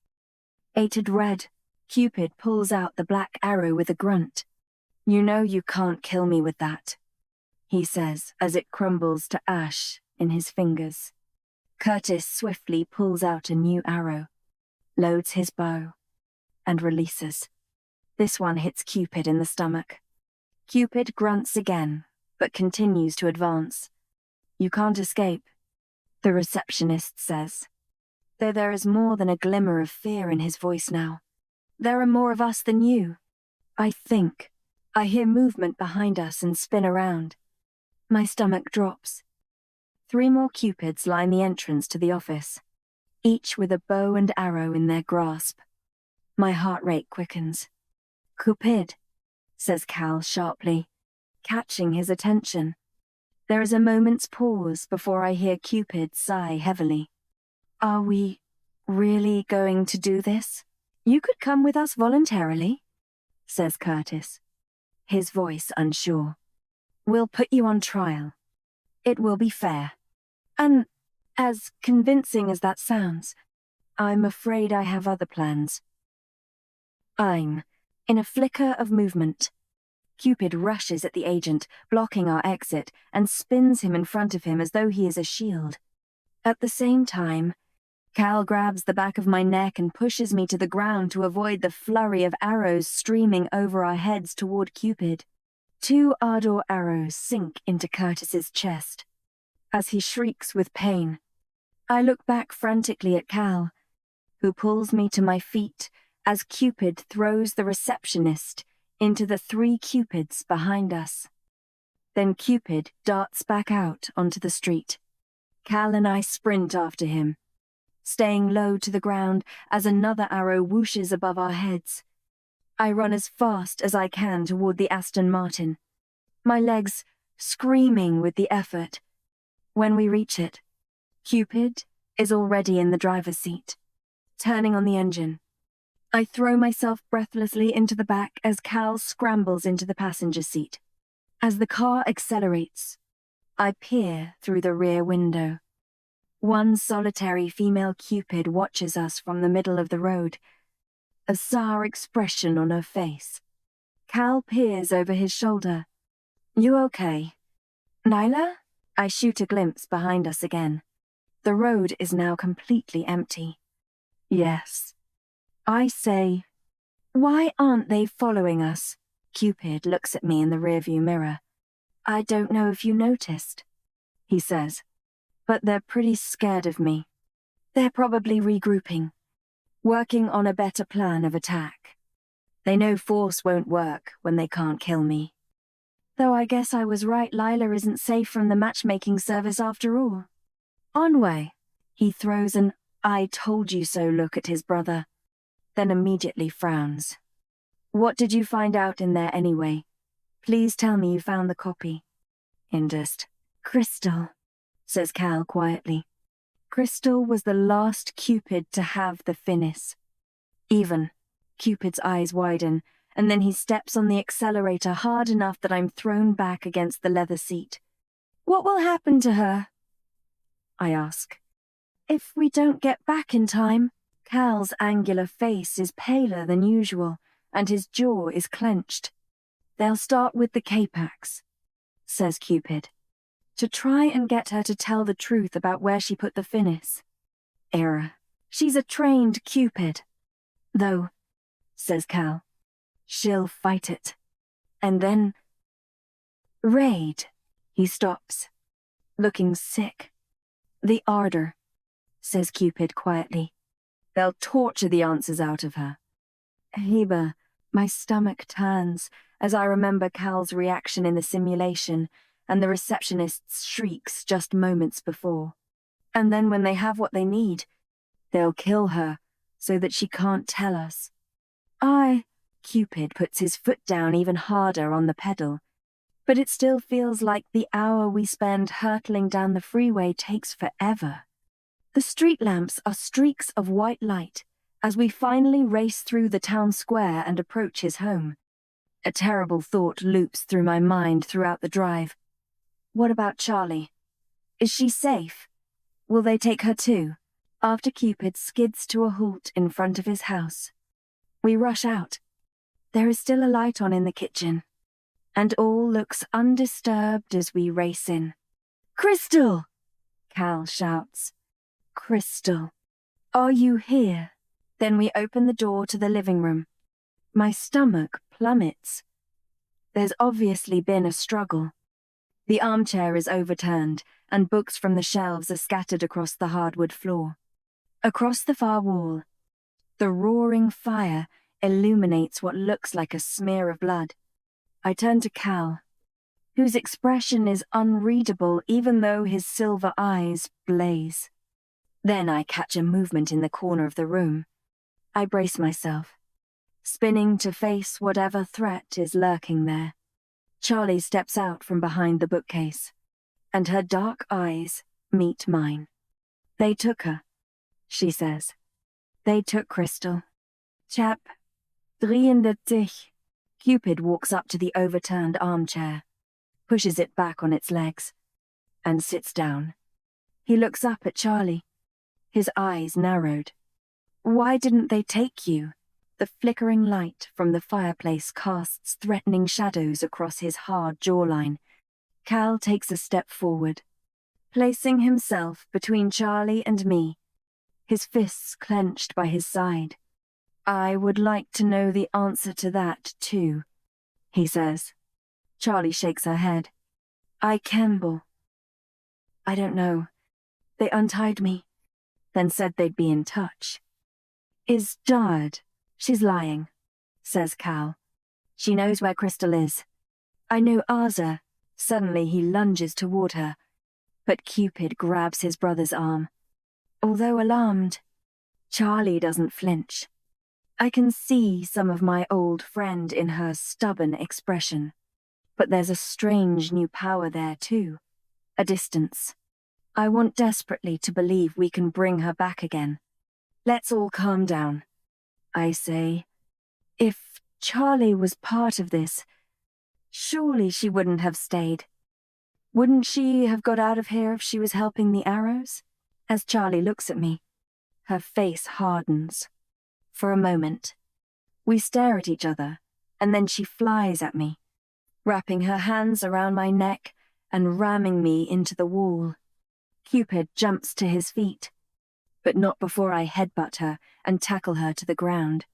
Ated red, Cupid pulls out the black arrow with a grunt. You know you can't kill me with that, he says as it crumbles to ash in his fingers. Curtis swiftly pulls out a new arrow, loads his bow, and releases. This one hits Cupid in the stomach. Cupid grunts again, but continues to advance. You can't escape, the receptionist says, though there is more than a glimmer of fear in his voice now. There are more of us than you. I think. I hear movement behind us and spin around. My stomach drops. 3 more Cupids line the entrance to the office, each with a bow and arrow in their grasp. My heart rate quickens. Cupid, says Cal sharply, catching his attention. There is a moment's pause before I hear Cupid sigh heavily. Are we really going to do this? You could come with us voluntarily, says Curtis, his voice unsure. We'll put you on trial. It will be fair. And, as convincing as that sounds, I'm afraid I have other plans. In a flicker of movement, Cupid rushes at the agent, blocking our exit, and spins him in front of him as though he is a shield. At the same time, Cal grabs the back of my neck and pushes me to the ground to avoid the flurry of arrows streaming over our heads toward Cupid. 2 ardor arrows sink into Curtis's chest. As he shrieks with pain, I look back frantically at Cal, who pulls me to my feet as Cupid throws the receptionist into the 3 Cupids behind us. Then Cupid darts back out onto the street. Cal and I sprint after him, staying low to the ground as another arrow whooshes above our heads. I run as fast as I can toward the Aston Martin, my legs screaming with the effort. When we reach it, Cupid is already in the driver's seat, turning on the engine. I throw myself breathlessly into the back as Cal scrambles into the passenger seat. As the car accelerates, I peer through the rear window. One solitary female Cupid watches us from the middle of the road, a sour expression on her face. Cal peers over his shoulder. "You okay? Nyla?" I shoot a glimpse behind us again. The road is now completely empty. "Yes." I say, "Why aren't they following us?" Cupid looks at me in the rearview mirror. "I don't know if you noticed," he says, "but they're pretty scared of me. They're probably regrouping, working on a better plan of attack. They know force won't work when they can't kill me. Though I guess I was right, Lila isn't safe from the matchmaking service after all." Onway, he throws an "I told you so" look at his brother, then immediately frowns. "What did you find out in there anyway? Please tell me you found the copy." "Indust. Crystal," says Cal quietly. Crystal was the last Cupid to have the finis. Even. Cupid's eyes widen, and then he steps on the accelerator hard enough that I'm thrown back against the leather seat. "What will happen to her?" I ask. "If we don't get back in time." Cal's angular face is paler than usual, and his jaw is clenched. "They'll start with the K-Pax," says Cupid, "to try and get her to tell the truth about where she put the finis. Error. She's a trained Cupid. Though," says Cal, "she'll fight it. And then... raid." He stops, looking sick. "The ardor," says Cupid quietly. "They'll torture the answers out of her." Heba, my stomach turns as I remember Cal's reaction in the simulation and the receptionist's shrieks just moments before. And then when they have what they need, they'll kill her so that she can't tell us. Cupid puts his foot down even harder on the pedal, but it still feels like the hour we spend hurtling down the freeway takes forever. The street lamps are streaks of white light as we finally race through the town square and approach his home. A terrible thought loops through my mind throughout the drive. What about Charlie? Is she safe? Will they take her too? After Cupid skids to a halt in front of his house, we rush out. There is still a light on in the kitchen, and all looks undisturbed as we race in. "Crystal!" Cal shouts. "Crystal, are you here?" Then we open the door to the living room. My stomach plummets. There's obviously been a struggle. The armchair is overturned, and books from the shelves are scattered across the hardwood floor. Across the far wall, the roaring fire illuminates what looks like a smear of blood. I turn to Cal, whose expression is unreadable even though his silver eyes blaze. Then I catch a movement in the corner of the room. I brace myself, spinning to face whatever threat is lurking there. Charlie steps out from behind the bookcase, and her dark eyes meet mine. "They took her," she says. "They took Crystal." Chap 33. Cupid walks up to the overturned armchair, pushes it back on its legs, and sits down. He looks up at Charlie, his eyes narrowed. "Why didn't they take you?" The flickering light from the fireplace casts threatening shadows across his hard jawline. Cal takes a step forward, placing himself between Charlie and me, his fists clenched by his side. "I would like to know the answer to that, too," he says. Charlie shakes her head. "I don't know. They untied me, then said they'd be in touch. Is Jard? She's lying, says Cal. She knows where Crystal is. I know Aza. Suddenly he lunges toward her, but Cupid grabs his brother's arm. Although alarmed, Charlie doesn't flinch. I can see some of my old friend in her stubborn expression, but there's a strange new power there too, a distance. I want desperately to believe we can bring her back again. Let's all calm down, I say. If Charlie was part of this, surely she wouldn't have stayed. Wouldn't she have got out of here if she was helping the arrows? As Charlie looks at me, her face hardens. For a moment, we stare at each other, and then she flies at me, wrapping her hands around my neck and ramming me into the wall. Cupid jumps to his feet, but not before I headbutt her and tackle her to the ground.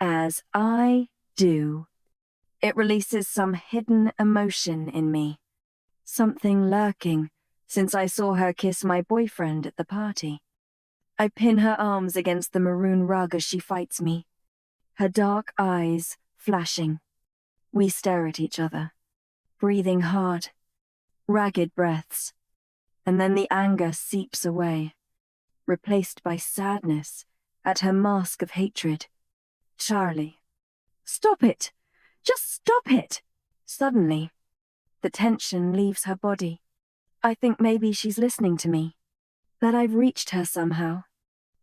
As I do, it releases some hidden emotion in me, something lurking since I saw her kiss my boyfriend at the party. I pin her arms against the maroon rug as she fights me, her dark eyes flashing. We stare at each other, breathing hard, ragged breaths, and then the anger seeps away, replaced by sadness at her mask of hatred. Charlie. Stop it! Just stop it! Suddenly, the tension leaves her body. I think maybe she's listening to me, that I've reached her somehow.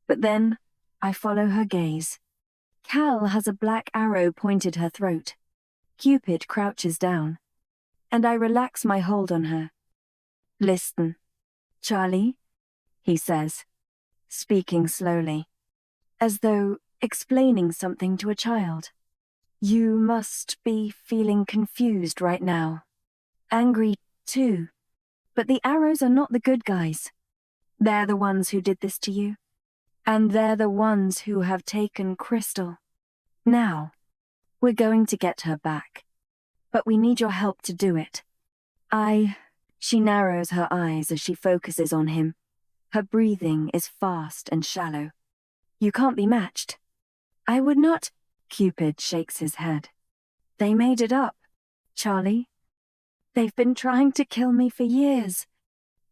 But then, I follow her gaze. Cal has a black arrow pointed her throat. Cupid crouches down, and I relax my hold on her. Listen, Charlie, he says, speaking slowly, as though explaining something to a child. You must be feeling confused right now. Angry, too. But the arrows are not the good guys. They're the ones who did this to you. And they're the ones who have taken Crystal. Now, we're going to get her back. But we need your help to do it. She narrows her eyes as she focuses on him. Her breathing is fast and shallow. You can't be matched. I would not. Cupid shakes his head. They made it up, Charlie. They've been trying to kill me for years.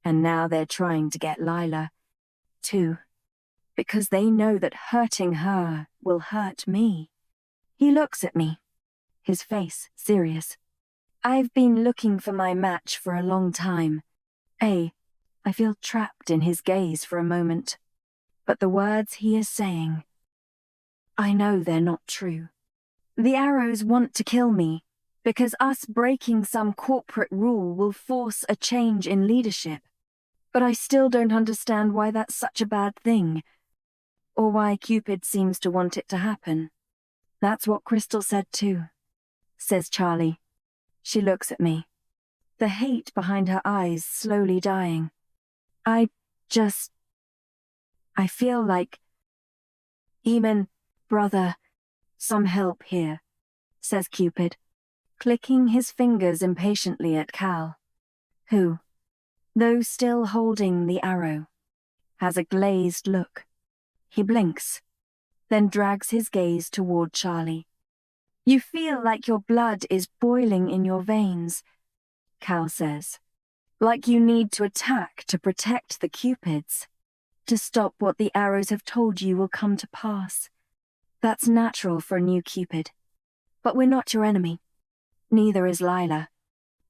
And now they're trying to get Lila, too. Because they know that hurting her will hurt me. He looks at me, his face serious. I've been looking for my match for a long time. I feel trapped in his gaze for a moment. But the words he is saying, I know they're not true. The arrows want to kill me, because us breaking some corporate rule will force a change in leadership. But I still don't understand why that's such a bad thing, or why Cupid seems to want it to happen. That's what Crystal said too, says Charlie. She looks at me, the hate behind her eyes slowly dying. I feel like... Eamon, brother, some help here, says Cupid, clicking his fingers impatiently at Cal, who, though still holding the arrow, has a glazed look. He blinks, then drags his gaze toward Charlie. You feel like your blood is boiling in your veins, Cal says. Like you need to attack to protect the Cupids, to stop what the arrows have told you will come to pass. That's natural for a new Cupid. But we're not your enemy. Neither is Lila.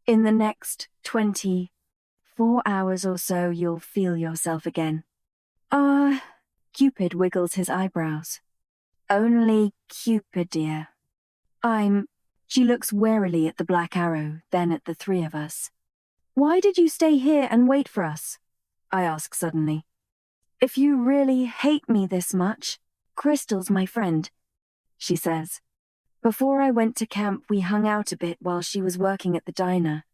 In the next 24 hours or so, you'll feel yourself again. Cupid wiggles his eyebrows. Only Cupid, dear. She looks warily at the black arrow, then at the three of us. Why did you stay here and wait for us? I ask suddenly. If you really hate me this much, Crystal's my friend, she says. Before I went to camp, we hung out a bit while she was working at the diner.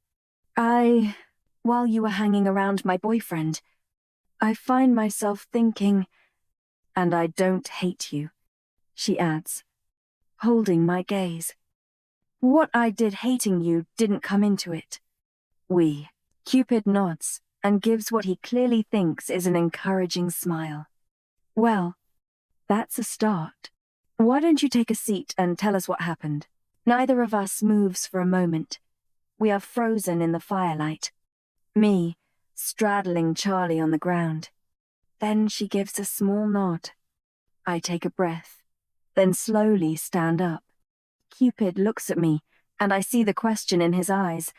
While you were hanging around my boyfriend, I find myself thinking, and I don't hate you, she adds, holding my gaze. What I did hating you didn't come into it. Cupid nods and gives what he clearly thinks is an encouraging smile. Well, that's a start. Why don't you take a seat and tell us what happened? Neither of us moves for a moment. We are frozen in the firelight. Me, straddling Charlie on the ground. Then she gives a small nod. I take a breath, then slowly stand up. Cupid looks at me, and I see the question in his eyes.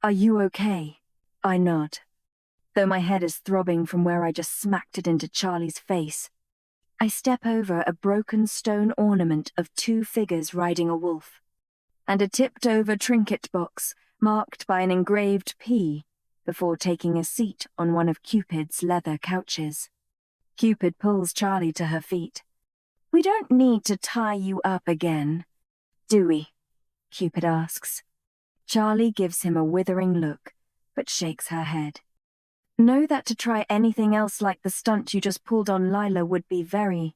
Are you okay? I nod, though my head is throbbing from where I just smacked it into Charlie's face. I step over a broken stone ornament of 2 figures riding a wolf, and a tipped-over trinket box marked by an engraved P, before taking a seat on one of Cupid's leather couches. Cupid pulls Charlie to her feet. We don't need to tie you up again, do we? Cupid asks. Charlie gives him a withering look, but shakes her head. Know that to try anything else like the stunt you just pulled on Lila would be very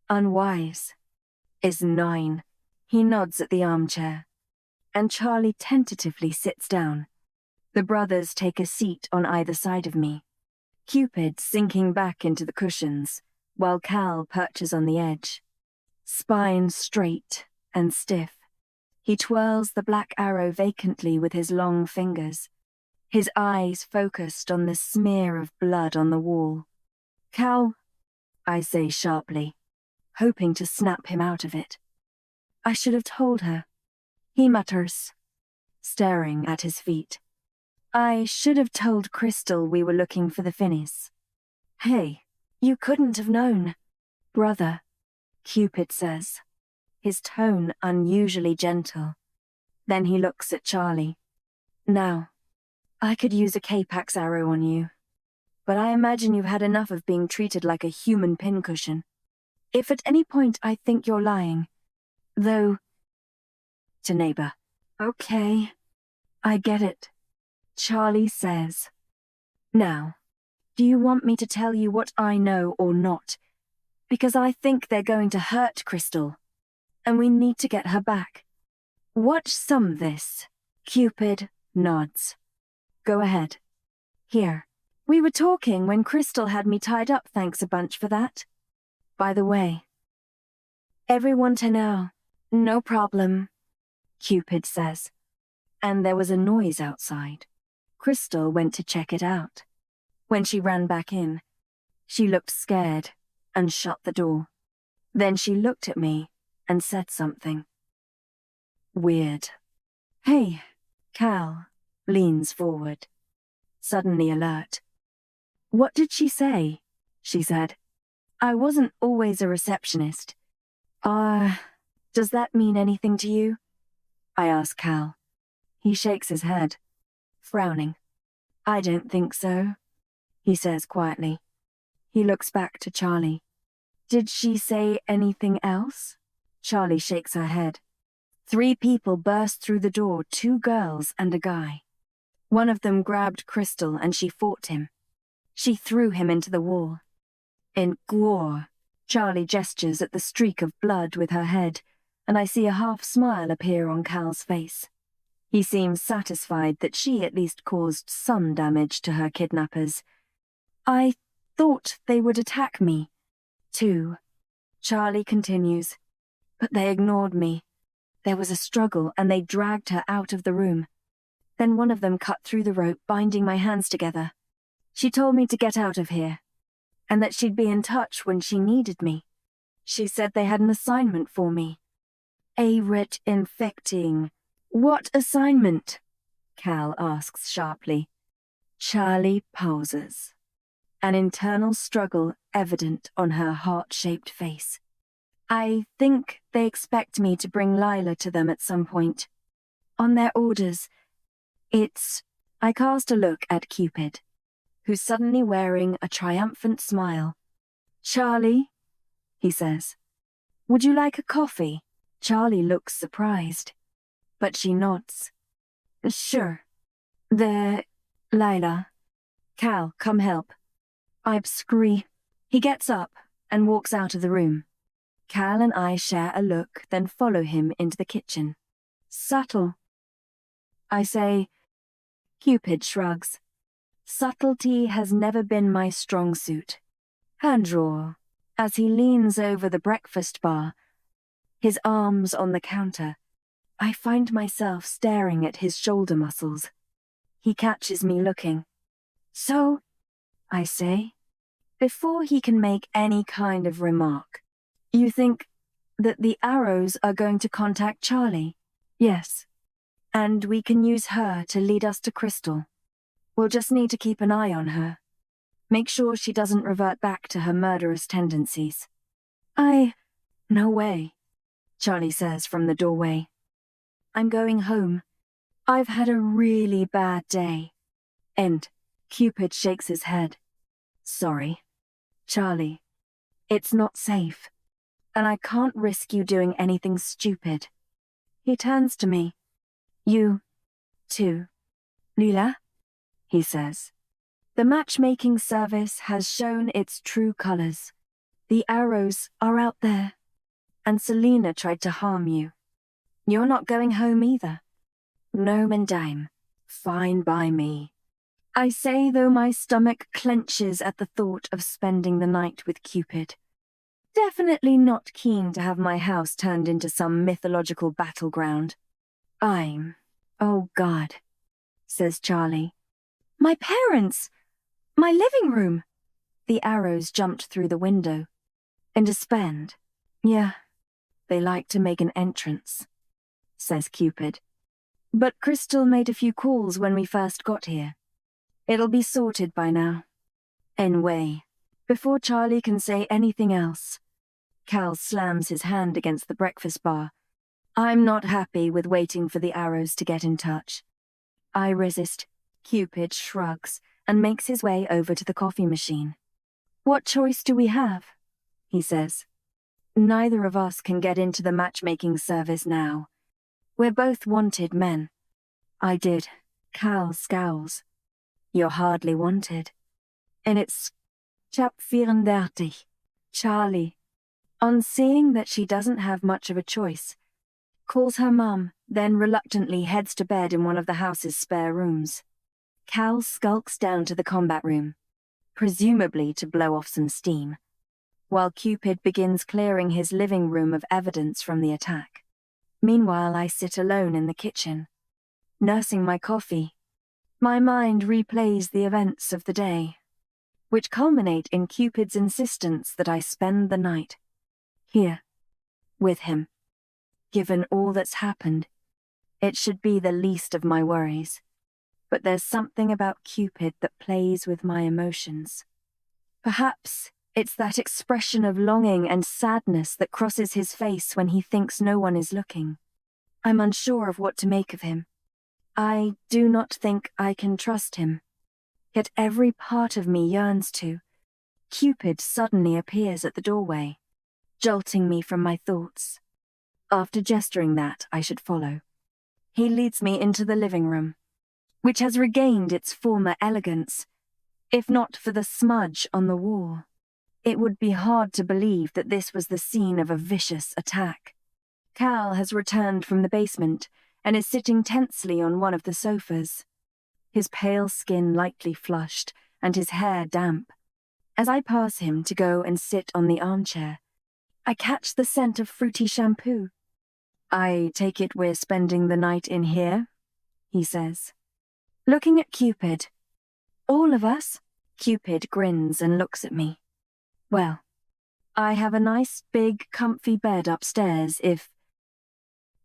unwise. Is 9. He nods at the armchair, and Charlie tentatively sits down. The brothers take a seat on either side of me, Cupid sinking back into the cushions, while Cal perches on the edge. Spine straight and stiff, he twirls the black arrow vacantly with his long fingers, his eyes focused on the smear of blood on the wall. Cal, I say sharply, hoping to snap him out of it. I should have told her, he mutters, staring at his feet. I should have told Crystal we were looking for the Finnies. Hey, you couldn't have known. Brother, Cupid says, his tone unusually gentle. Then he looks at Charlie. Now, I could use a K-Pax arrow on you, but I imagine you've had enough of being treated like a human pincushion. If at any point I think you're lying, though... To neighbor. Okay, I get it. Charlie says. Now, do you want me to tell you what I know or not? Because I think they're going to hurt Crystal, and we need to get her back. Watch some of this. Cupid nods. Go ahead. Here. We were talking when Crystal had me tied up, thanks a bunch for that. By the way. Everyone to know. No problem, Cupid says. And there was a noise outside. Crystal went to check it out. When she ran back in, she looked scared and shut the door. Then she looked at me and said something. Weird. Hey, Cal leans forward, suddenly alert. What did she say? She said. I wasn't always a receptionist. Does that mean anything to you? I ask Cal. He shakes his head, frowning. I don't think so, he says quietly. He looks back to Charlie. Did she say anything else? Charlie shakes her head. 3 people burst through the door, 2 girls and a guy. One of them grabbed Crystal and she fought him. She threw him into the wall. In gore, Charlie gestures at the streak of blood with her head, and I see a half smile appear on Cal's face. He seems satisfied that she at least caused some damage to her kidnappers. I thought they would attack me, too. Charlie continues. But they ignored me. There was a struggle and they dragged her out of the room. Then one of them cut through the rope, binding my hands together. She told me to get out of here, and that she'd be in touch when she needed me. She said they had an assignment for me. Infecting. What assignment? Cal asks sharply. Charlie pauses, an internal struggle evident on her heart-shaped face. I think they expect me to bring Lila to them at some point. On their orders. I cast a look at Cupid, who's suddenly wearing a triumphant smile. Charlie, he says, would you like a coffee? Charlie looks surprised, but she nods. Sure. Lila. Cal, come help. I scream. He gets up and walks out of the room. Cal and I share a look, then follow him into the kitchen. Subtle. I say. Cupid shrugs. Subtlety has never been my strong suit. hand drawer, as he leans over the breakfast bar, his arms on the counter. I find myself staring at his shoulder muscles. He catches me looking. So, I say, before he can make any kind of remark, you think that the arrows are going to contact Charlie? Yes. And we can use her to lead us to Crystal. We'll just need to keep an eye on her. Make sure she doesn't revert back to her murderous tendencies. No way, Charlie says from the doorway. I'm going home. I've had a really bad day. And Cupid shakes his head. Sorry, Charlie. It's not safe. And I can't risk you doing anything stupid. He turns to me. You, too, Lila? He says. The matchmaking service has shown its true colors. The arrows are out there. And Selena tried to harm you. You're not going home either. No, Dime. Fine by me. I say, though my stomach clenches at the thought of spending the night with Cupid. Definitely not keen to have my house turned into some mythological battleground. Oh God, says Charlie. My parents! My living room! The arrows jumped through the window. And to spend. Yeah, they like to make an entrance, says Cupid. But Crystal made a few calls when we first got here. It'll be sorted by now. Anyway, before Charlie can say anything else, Cal slams his hand against the breakfast bar. I'm not happy with waiting for the arrows to get in touch. I resist. Cupid shrugs and makes his way over to the coffee machine. What choice do we have? He says. Neither of us can get into the matchmaking service now. We're both wanted men. I did. Cal scowls. You're hardly wanted. And it's chap 34. Charlie, on seeing that she doesn't have much of a choice, calls her mum, then reluctantly heads to bed in one of the house's spare rooms. Cal skulks down to the combat room, presumably to blow off some steam, while Cupid begins clearing his living room of evidence from the attack. Meanwhile, I sit alone in the kitchen, nursing my coffee. My mind replays the events of the day, which culminate in Cupid's insistence that I spend the night here, with him. Given all that's happened, it should be the least of my worries. But there's something about Cupid that plays with my emotions. Perhaps it's that expression of longing and sadness that crosses his face when he thinks no one is looking. I'm unsure of what to make of him. I do not think I can trust him. Yet every part of me yearns to. Cupid suddenly appears at the doorway, jolting me from my thoughts. After gesturing that I should follow, he leads me into the living room, which has regained its former elegance. If not for the smudge on the wall, it would be hard to believe that this was the scene of a vicious attack. Cal has returned from the basement and is sitting tensely on one of the sofas, his pale skin lightly flushed and his hair damp. As I pass him to go and sit on the armchair, I catch the scent of fruity shampoo. I take it we're spending the night in here, he says. Looking at Cupid. All of us? Cupid grins and looks at me. Well, I have a nice big comfy bed upstairs if...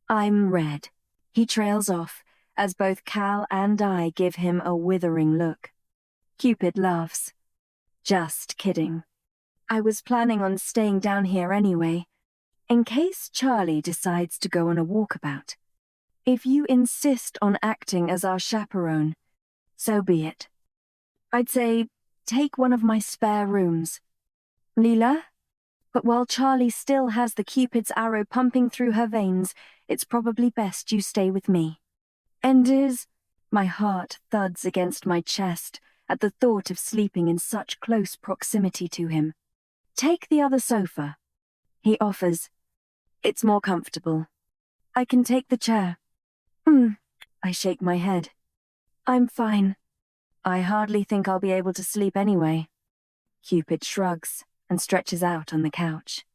I'm red. He trails off, as both Cal and I give him a withering look. Cupid laughs. Just kidding. I was planning on staying down here anyway, in case Charlie decides to go on a walkabout. If you insist on acting as our chaperone, so be it. I'd say, take one of my spare rooms. Leela? But while Charlie still has the Cupid's arrow pumping through her veins, it's probably best you stay with me. And my heart thuds against my chest at the thought of sleeping in such close proximity to him. Take the other sofa, he offers. It's more comfortable. I can take the chair. I shake my head. I'm fine. I hardly think I'll be able to sleep anyway. Cupid shrugs and stretches out on the couch,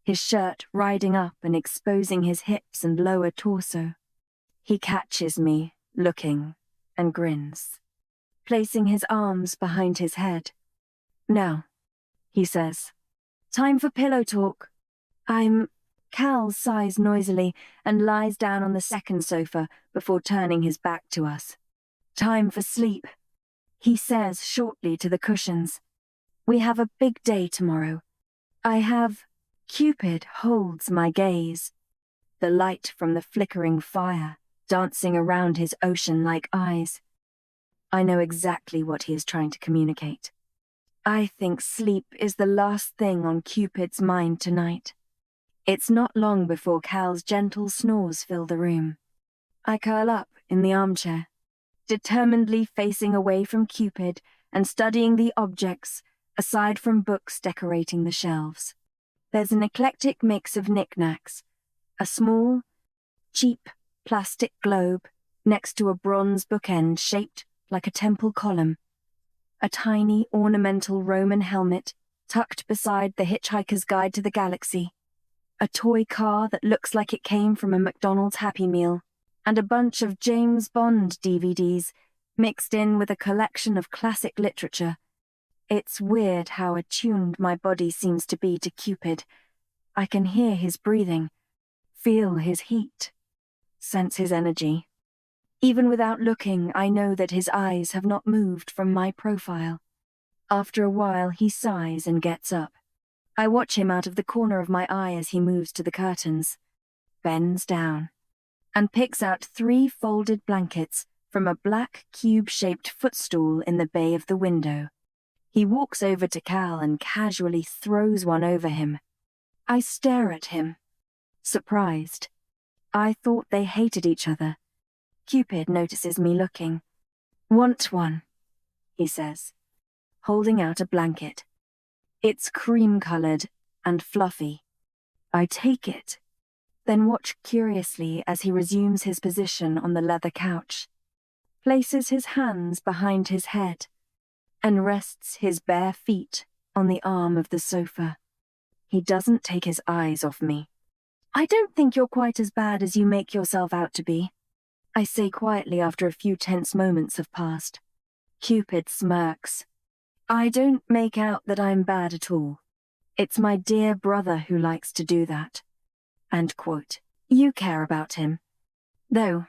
his shirt riding up and exposing his hips and lower torso. He catches me, looking, and grins, placing his arms behind his head. "Now," he says, "time for pillow talk." Cal sighs noisily and lies down on the second sofa before turning his back to us. "Time for sleep," he says shortly to the cushions. "We have a big day tomorrow. Cupid holds my gaze, the light from the flickering fire dancing around his ocean-like eyes. I know exactly what he is trying to communicate. I think sleep is the last thing on Cupid's mind tonight. It's not long before Cal's gentle snores fill the room. I curl up in the armchair, determinedly facing away from Cupid and studying the objects, aside from books decorating the shelves. There's an eclectic mix of knickknacks, a small, cheap plastic globe next to a bronze bookend shaped like a temple column, a tiny ornamental Roman helmet tucked beside the Hitchhiker's Guide to the Galaxy, a toy car that looks like it came from a McDonald's Happy Meal, and a bunch of James Bond DVDs mixed in with a collection of classic literature. It's weird how attuned my body seems to be to Cupid. I can hear his breathing, feel his heat, sense his energy. Even without looking, I know that his eyes have not moved from my profile. After a while, he sighs and gets up. I watch him out of the corner of my eye as he moves to the curtains, bends down, and picks out 3 folded blankets from a black cube-shaped footstool in the bay of the window. He walks over to Cal and casually throws one over him. I stare at him, surprised. I thought they hated each other. Cupid notices me looking. "Want one?" he says, holding out a blanket. It's cream-colored and fluffy. I take it, then watch curiously as he resumes his position on the leather couch, places his hands behind his head, and rests his bare feet on the arm of the sofa. He doesn't take his eyes off me. "I don't think you're quite as bad as you make yourself out to be," I say quietly after a few tense moments have passed. Cupid smirks. "I don't make out that I'm bad at all. It's my dear brother who likes to do that." End quote. "You care about him." "Though,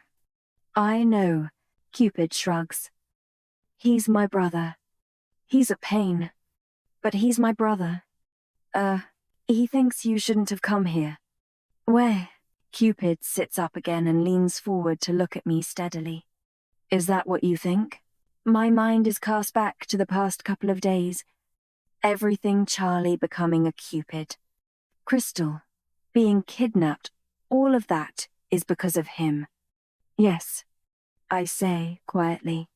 I know," Cupid shrugs. "He's my brother. He's a pain, but he's my brother. He thinks you shouldn't have come here." "Where?" Cupid sits up again and leans forward to look at me steadily. "Is that what you think?" My mind is cast back to the past couple of days. Everything Charlie becoming a Cupid. Crystal being kidnapped, all of that is because of him. "Yes," I say quietly.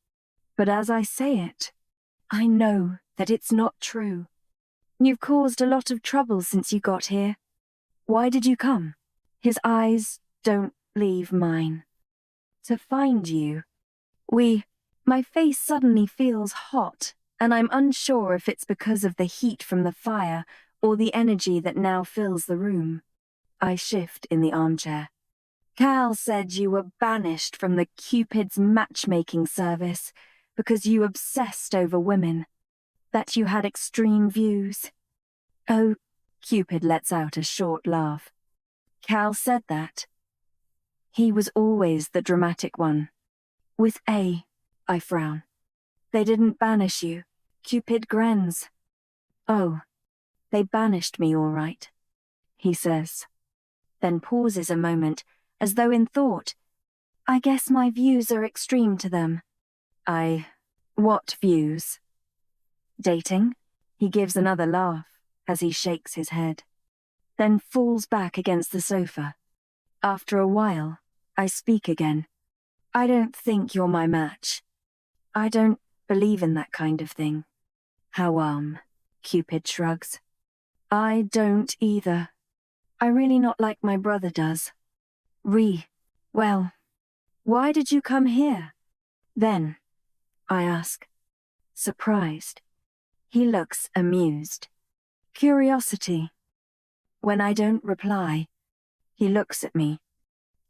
But as I say it, I know that it's not true. "You've caused a lot of trouble since you got here. Why did you come?" His eyes don't leave mine. "To find you. My face suddenly feels hot, and I'm unsure if it's because of the heat from the fire or the energy that now fills the room. I shift in the armchair. "Cal said you were banished from the Cupid's matchmaking service because you obsessed over women, that you had extreme views." "Oh," Cupid lets out a short laugh. "Cal said that. He was always the dramatic one." With A, I frown. "They didn't banish you." Cupid grins. "Oh, they banished me all right," he says, then pauses a moment, as though in thought. "I guess my views are extreme to them." What views?" "Dating?" He gives another laugh as he shakes his head, then falls back against the sofa. After a while, I speak again. "I don't think you're my match. I don't believe in that kind of thing." "How, Cupid shrugs. "I don't either. I really not like my brother does." Well, why did you come here?" "Then," I ask, surprised. He looks amused. Curiosity. When I don't reply, he looks at me,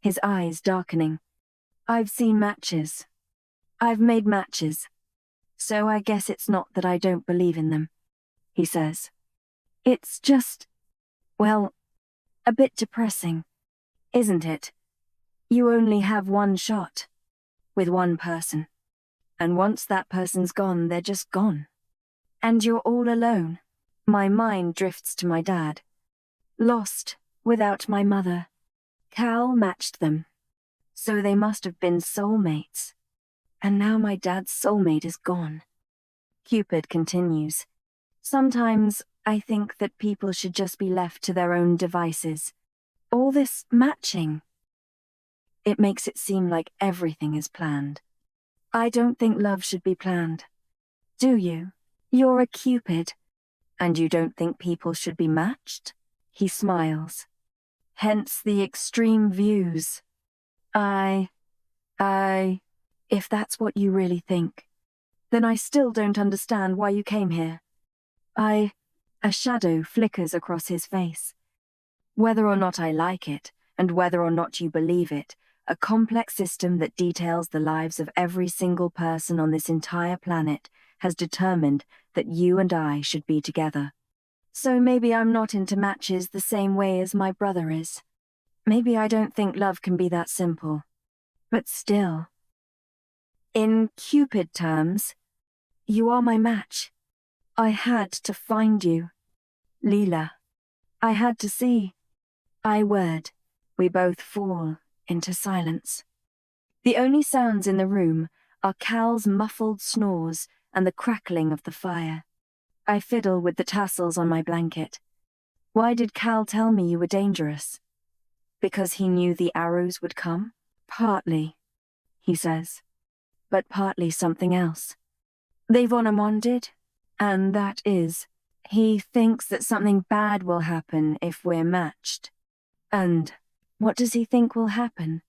his eyes darkening. I've seen matches. I've made matches. So I guess it's not that I don't believe in them, he says. It's just, well, a bit depressing, isn't it? You only have one shot, with one person. And once that person's gone, they're just gone. And you're all alone. My mind drifts to my dad. Lost, without my mother. Cal matched them. So they must have been soulmates. And now my dad's soulmate is gone. Cupid continues. Sometimes I think that people should just be left to their own devices. All this matching. It makes it seem like everything is planned. I don't think love should be planned. Do you? You're a Cupid. And you don't think people should be matched? He smiles. Hence the extreme views. If that's what you really think, then I still don't understand why you came here. A shadow flickers across his face. Whether or not I like it, and whether or not you believe it, a complex system that details the lives of every single person on this entire planet has determined that you and I should be together. So maybe I'm not into matches the same way as my brother is. Maybe I don't think love can be that simple. But still. In Cupid terms, you are my match. I had to find you. Leela. I had to see. I-word. We both fall into silence. The only sounds in the room are Cal's muffled snores and the crackling of the fire. I fiddle with the tassels on my blanket. Why did Cal tell me you were dangerous? Because he knew the arrows would come? Partly, he says. But partly something else. They've did, and that is, he thinks that something bad will happen if we're matched. And what does he think will happen?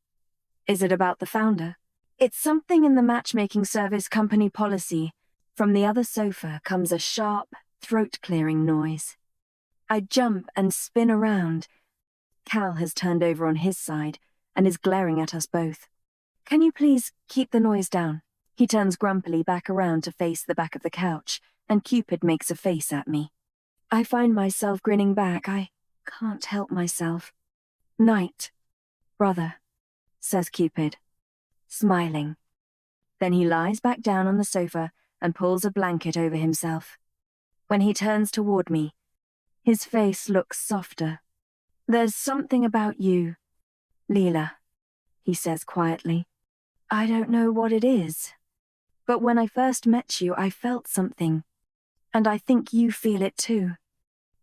Is it about the founder? It's something in the matchmaking service company policy. From the other sofa comes a sharp, throat-clearing noise. I jump and spin around. Cal has turned over on his side and is glaring at us both. Can you please keep the noise down? He turns grumpily back around to face the back of the couch, and Cupid makes a face at me. I find myself grinning back. I can't help myself. Night, brother, says Cupid, smiling. Then he lies back down on the sofa and pulls a blanket over himself. When he turns toward me, his face looks softer. There's something about you, Leela, he says quietly. I don't know what it is, but when I first met you, I felt something, and I think you feel it too.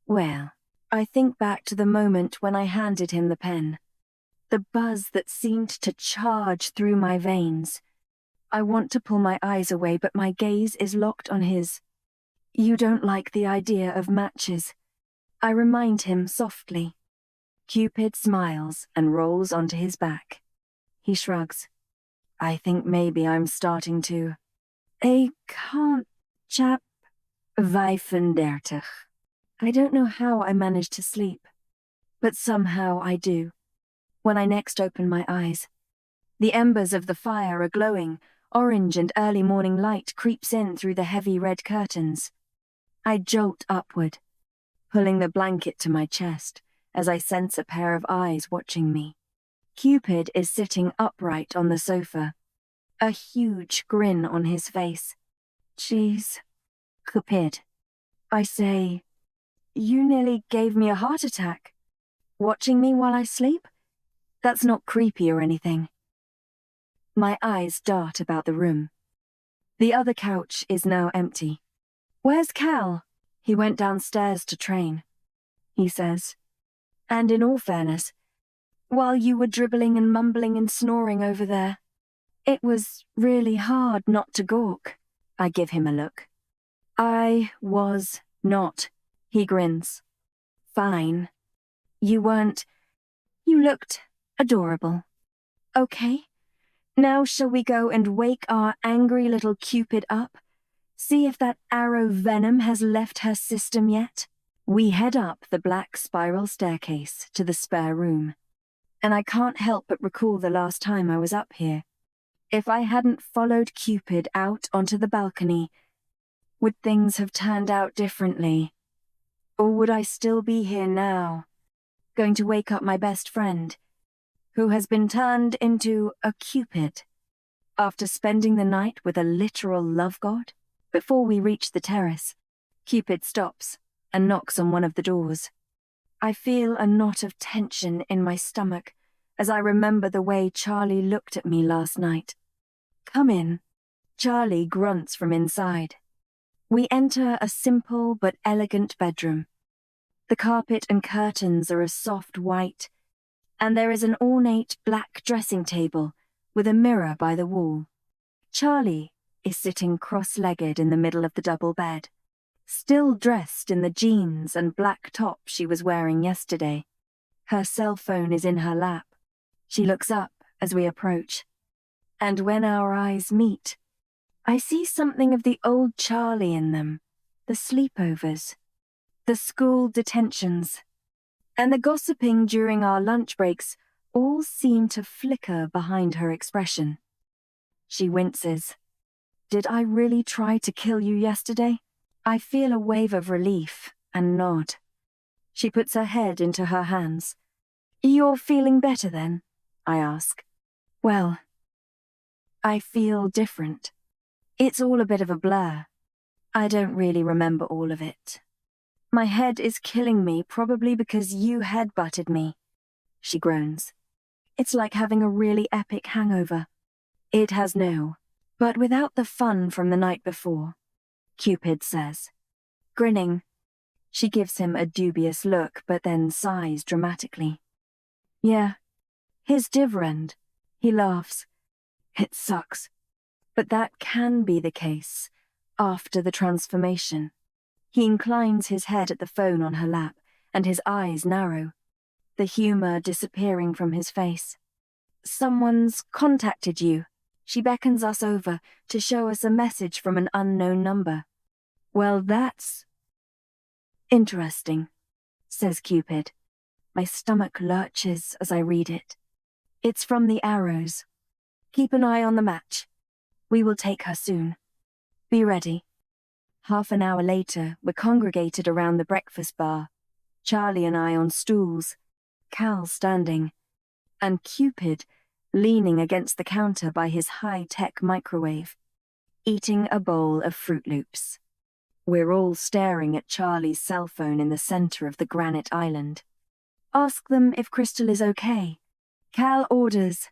Well, I think back to the moment when I handed him the pen, the buzz that seemed to charge through my veins. I want to pull my eyes away, but my gaze is locked on his. You don't like the idea of matches. I remind him softly. Cupid smiles and rolls onto his back. He shrugs. I think maybe I'm starting to. I can't chap 35. I don't know how I manage to sleep, but somehow I do. When I next open my eyes, the embers of the fire are glowing. Orange and early morning light creeps in through the heavy red curtains. I jolt upward, pulling the blanket to my chest as I sense a pair of eyes watching me. Cupid is sitting upright on the sofa, a huge grin on his face. Jeez, Cupid, I say, you nearly gave me a heart attack. Watching me while I sleep? That's not creepy or anything. My eyes dart about the room. The other couch is now empty. Where's Cal? He went downstairs to train, he says. And in all fairness, while you were dribbling and mumbling and snoring over there, it was really hard not to gawk. I give him a look. I was not, he grins. Fine. You weren't. You looked adorable. Okay. Now shall we go and wake our angry little Cupid up? See if that arrow venom has left her system yet. We head up the black spiral staircase to the spare room, and I can't help but recall the last time I was up here. If I hadn't followed Cupid out onto the balcony, would things have turned out differently? Or would I still be here now, going to wake up my best friend, who has been turned into a Cupid, after spending the night with a literal love god? Before we reach the terrace, Cupid stops and knocks on one of the doors. I feel a knot of tension in my stomach as I remember the way Charlie looked at me last night. Come in. Charlie grunts from inside. We enter a simple but elegant bedroom. The carpet and curtains are a soft white, and there is an ornate black dressing table with a mirror by the wall. Charlie is sitting cross-legged in the middle of the double bed, still dressed in the jeans and black top she was wearing yesterday. Her cell phone is in her lap. She looks up as we approach, and when our eyes meet, I see something of the old Charlie in them, the sleepovers, the school detentions, and the gossiping during our lunch breaks all seem to flicker behind her expression. She winces. Did I really try to kill you yesterday? I feel a wave of relief and nod. She puts her head into her hands. You're feeling better then? I ask. Well, I feel different. It's all a bit of a blur. I don't really remember all of it. My head is killing me, probably because you headbutted me. She groans. It's like having a really epic hangover. It has no, but without the fun from the night before, Cupid says. Grinning, she gives him a dubious look but then sighs dramatically. Yeah, his dividend. He laughs. It sucks. But that can be the case after the transformation. He inclines his head at the phone on her lap, and his eyes narrow, the humor disappearing from his face. Someone's contacted you. She beckons us over to show us a message from an unknown number. Well, that's interesting, says Cupid. My stomach lurches as I read it. It's from the arrows. Keep an eye on the match. We will take her soon. Be ready. Half an hour later, we're congregated around the breakfast bar, Charlie and I on stools, Cal standing, and Cupid leaning against the counter by his high-tech microwave, eating a bowl of Fruit Loops. We're all staring at Charlie's cell phone in the center of the granite island. Ask them if Crystal is okay. Cal orders.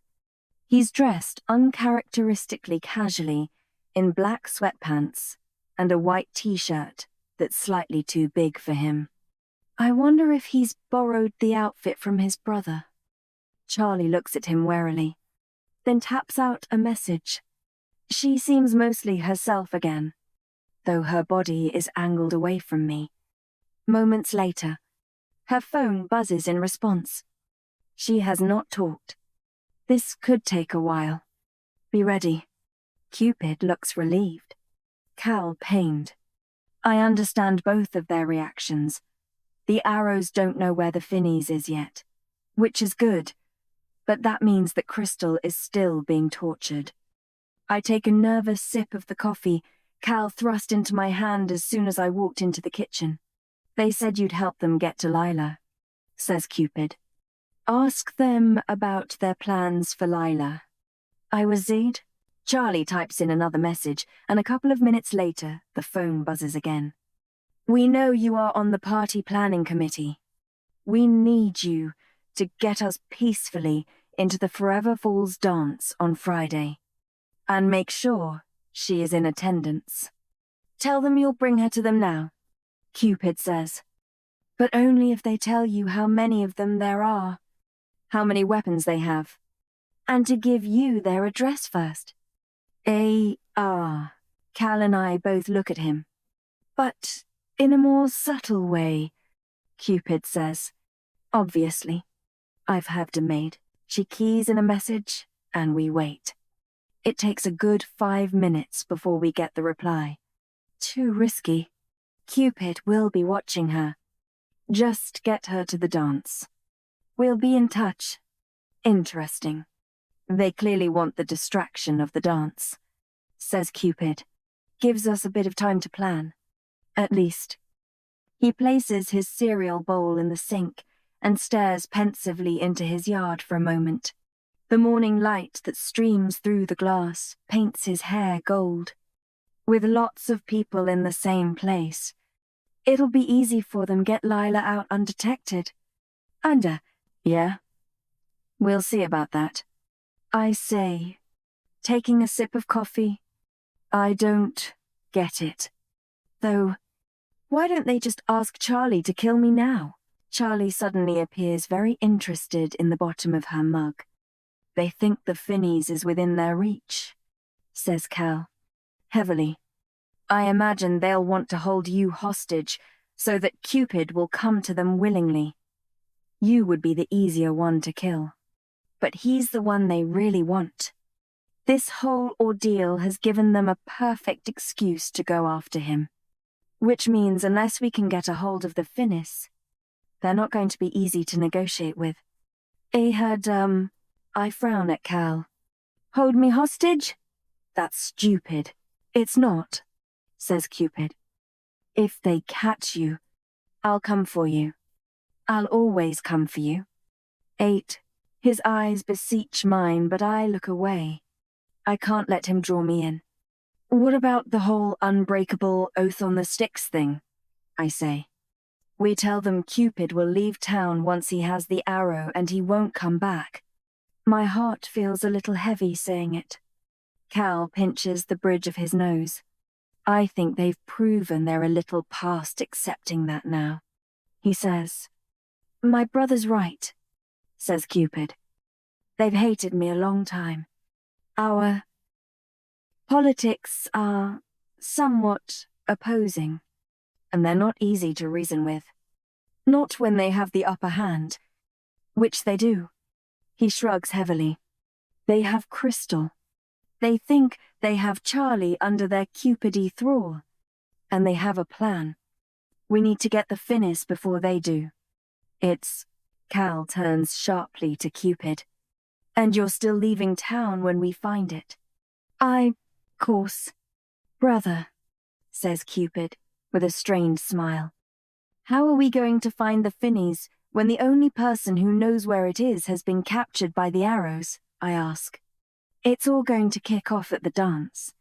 He's dressed uncharacteristically casually in black sweatpants and a white t-shirt that's slightly too big for him. I wonder if he's borrowed the outfit from his brother. Charlie looks at him warily, then taps out a message. She seems mostly herself again, though her body is angled away from me. Moments later, her phone buzzes in response. She has not talked. This could take a while. Be ready. Cupid looks relieved. Cal pained. I understand both of their reactions. The arrows don't know where the Finnies is yet, which is good, but that means that Crystal is still being tortured. I take a nervous sip of the coffee Cal thrust into my hand as soon as I walked into the kitchen. They said you'd help them get to Lila, says Cupid. Ask them about their plans for Lila. I was Zed. Charlie types in another message, and a couple of minutes later, the phone buzzes again. We know you are on the party planning committee. We need you to get us peacefully into the Forever Falls dance on Friday. And make sure she is in attendance. Tell them you'll bring her to them now, Cupid says. But only if they tell you how many of them there are, how many weapons they have, and to give you their address first. Cal and I both look at him. But in a more subtle way, Cupid says. Obviously. I've had a maid. She keys in a message, and we wait. It takes a good 5 minutes before we get the reply. Too risky. Cupid will be watching her. Just get her to the dance. We'll be in touch. Interesting. They clearly want the distraction of the dance, says Cupid. Gives us a bit of time to plan. At least. He places his cereal bowl in the sink and stares pensively into his yard for a moment. The morning light that streams through the glass paints his hair gold. With lots of people in the same place, it'll be easy for them get Lila out undetected. Yeah? We'll see about that. I say, taking a sip of coffee. I don't get it. Though, why don't they just ask Charlie to kill me now? Charlie suddenly appears very interested in the bottom of her mug. They think the Finnies is within their reach, says Cal, heavily. I imagine they'll want to hold you hostage so that Cupid will come to them willingly. You would be the easier one to kill. But he's the one they really want. This whole ordeal has given them a perfect excuse to go after him. Which means unless we can get a hold of the Finnies, they're not going to be easy to negotiate with. I frown at Cal. Hold me hostage? That's stupid. It's not, says Cupid. If they catch you, I'll come for you. I'll always come for you. 8. His eyes beseech mine, but I look away. I can't let him draw me in. What about the whole unbreakable oath on the sticks thing? I say. We tell them Cupid will leave town once he has the arrow and he won't come back. My heart feels a little heavy saying it. Cal pinches the bridge of his nose. I think they've proven they're a little past accepting that now. He says, My brother's right, says Cupid. They've hated me a long time. Our politics are somewhat opposing, and they're not easy to reason with. Not when they have the upper hand, which they do. He shrugs heavily. They have Crystal. They think they have Charlie under their Cupid-y thrall, and they have a plan. We need to get the Finnies before they do. Cal turns sharply to Cupid. And you're still leaving town when we find it. Course. Brother, says Cupid, with a strained smile. How are we going to find the Finnies when the only person who knows where it is has been captured by the arrows? I ask. It's all going to kick off at the dance,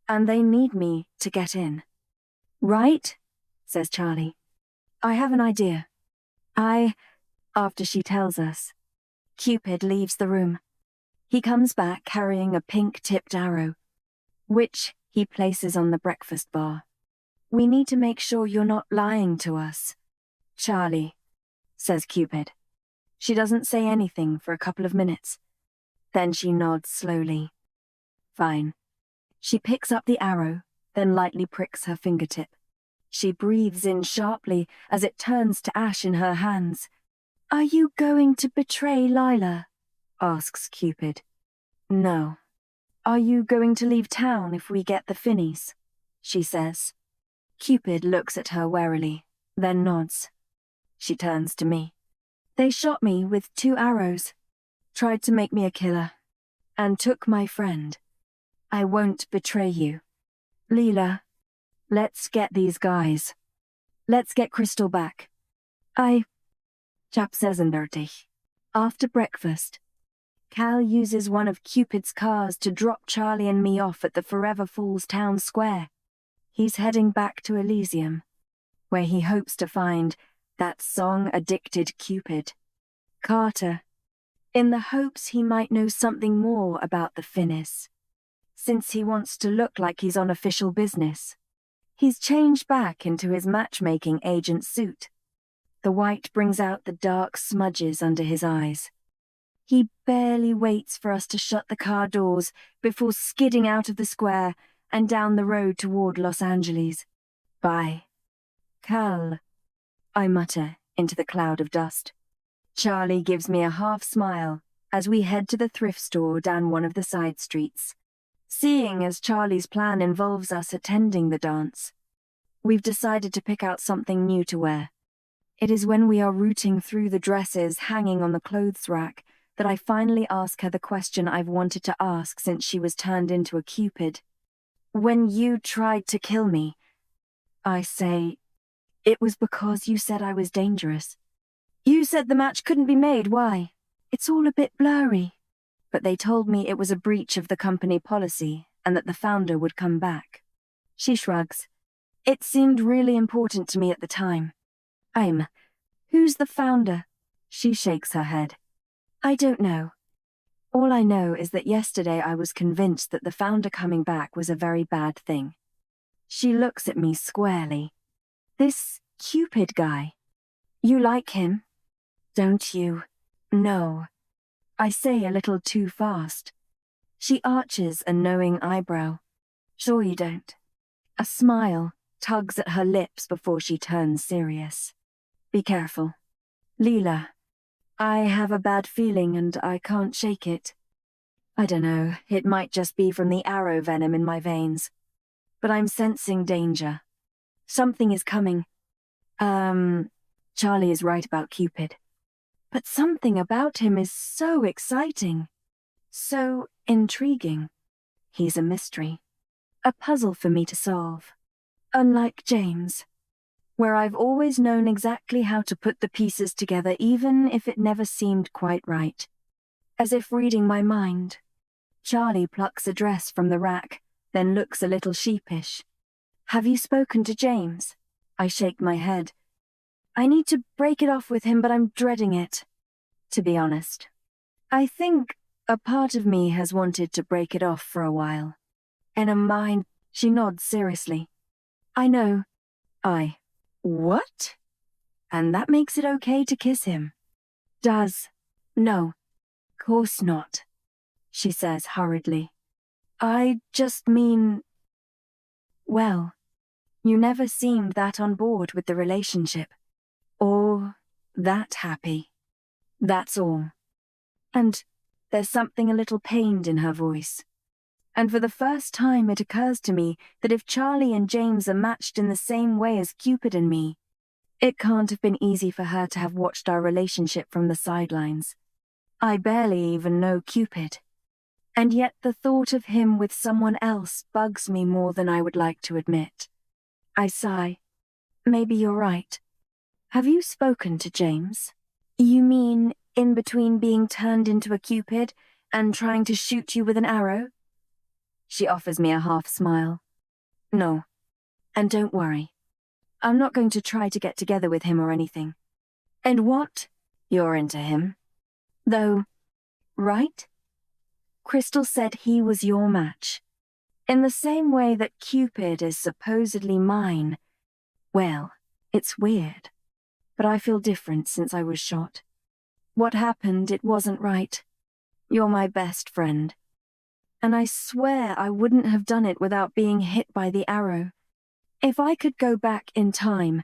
and they need me to get in. Right? Says Charlie. I have an idea. After she tells us. Cupid leaves the room. He comes back carrying a pink-tipped arrow, which he places on the breakfast bar. We need to make sure you're not lying to us. Charlie, says Cupid. She doesn't say anything for a couple of minutes. Then she nods slowly. Fine. She picks up the arrow, then lightly pricks her fingertip. She breathes in sharply as it turns to ash in her hands. Are you going to betray Lila? Asks Cupid. No. Are you going to leave town if we get the Finnies? She says. Cupid looks at her warily, then nods. She turns to me. They shot me with 2 arrows, tried to make me a killer, and took my friend. I won't betray you. Lila, let's get these guys. Let's get Crystal back. Chap says dirty. After breakfast, Cal uses one of Cupid's cars to drop Charlie and me off at the Forever Falls town square. He's heading back to Elysium, where he hopes to find that song-addicted Cupid, Carter, in the hopes he might know something more about the Finnies, since he wants to look like he's on official business. He's changed back into his matchmaking agent suit. The white brings out the dark smudges under his eyes. He barely waits for us to shut the car doors before skidding out of the square and down the road toward Los Angeles. Bye. Cal, I mutter into the cloud of dust. Charlie gives me a half smile as we head to the thrift store down one of the side streets. Seeing as Charlie's plan involves us attending the dance, We've decided to pick out something new to wear. It is when we are rooting through the dresses hanging on the clothes rack that I finally ask her the question I've wanted to ask since she was turned into a Cupid. When you tried to kill me, I say, it was because you said I was dangerous. You said the match couldn't be made, why? It's all a bit blurry. But they told me it was a breach of the company policy and that the founder would come back. She shrugs. It seemed really important to me at the time. Who's the founder? She shakes her head. I don't know. All I know is that yesterday I was convinced that the founder coming back was a very bad thing. She looks at me squarely. This Cupid guy. You like him? Don't you? No. I say a little too fast. She arches a knowing eyebrow. Sure you don't. A smile tugs at her lips before she turns serious. Be careful. Leela, I have a bad feeling and I can't shake it. I don't know, it might just be from the arrow venom in my veins. But I'm sensing danger. Something is coming. Charlie is right about Cupid. But something about him is so exciting. So intriguing. He's a mystery. A puzzle for me to solve. Unlike James, where I've always known exactly how to put the pieces together even if it never seemed quite right. As if reading my mind. Charlie plucks a dress from the rack, then looks a little sheepish. Have you spoken to James? I shake my head. I need to break it off with him, but I'm dreading it. To be honest. I think a part of me has wanted to break it off for a while. In a mind, she nods seriously. I know. What? And that makes it okay to kiss him? Does. No. Course not. She says hurriedly. I just mean... Well, you never seemed that on board with the relationship. Or that happy. That's all. And there's something a little pained in her voice. And for the first time it occurs to me that if Charlie and James are matched in the same way as Cupid and me, it can't have been easy for her to have watched our relationship from the sidelines. I barely even know Cupid. And yet the thought of him with someone else bugs me more than I would like to admit. I sigh. Maybe you're right. Have you spoken to James? You mean in between being turned into a Cupid and trying to shoot you with an arrow? She offers me a half smile. No. And don't worry. I'm not going to try to get together with him or anything. And what? You're into him. Though, right? Crystal said he was your match. In the same way that Cupid is supposedly mine. Well, it's weird. But I feel different since I was shot. What happened, it wasn't right. You're my best friend. And I swear I wouldn't have done it without being hit by the arrow. If I could go back in time,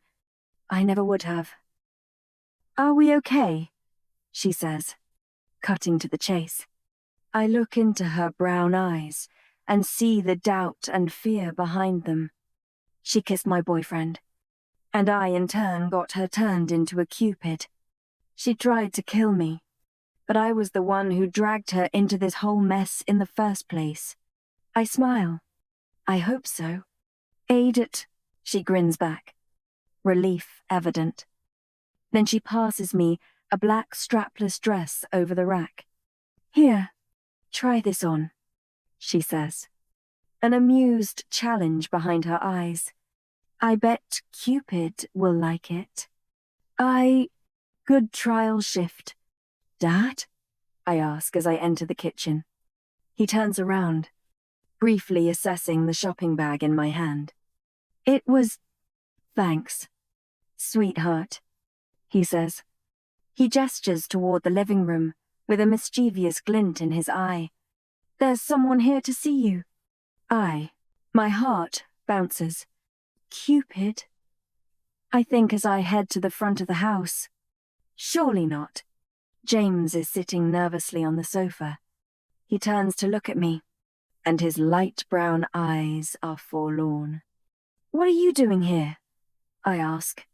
I never would have. Are we okay? She says, cutting to the chase. I look into her brown eyes and see the doubt and fear behind them. She kissed my boyfriend, and I in turn got her turned into a Cupid. She tried to kill me, but I was the one who dragged her into this whole mess in the first place. I smile. I hope so. Aid it, she grins back. Relief evident. Then she passes me a black strapless dress over the rack. Here, try this on, she says. An amused challenge behind her eyes. I bet Cupid will like it. Good trial shift. Dad? I ask as I enter the kitchen. He turns around, briefly assessing the shopping bag in my hand. It was... Thanks, sweetheart, he says. He gestures toward the living room with a mischievous glint in his eye. There's someone here to see you. My heart bounces. Cupid? I think as I head to the front of the house. Surely not. James is sitting nervously on the sofa. He turns to look at me, and his light brown eyes are forlorn. What are you doing here? I ask.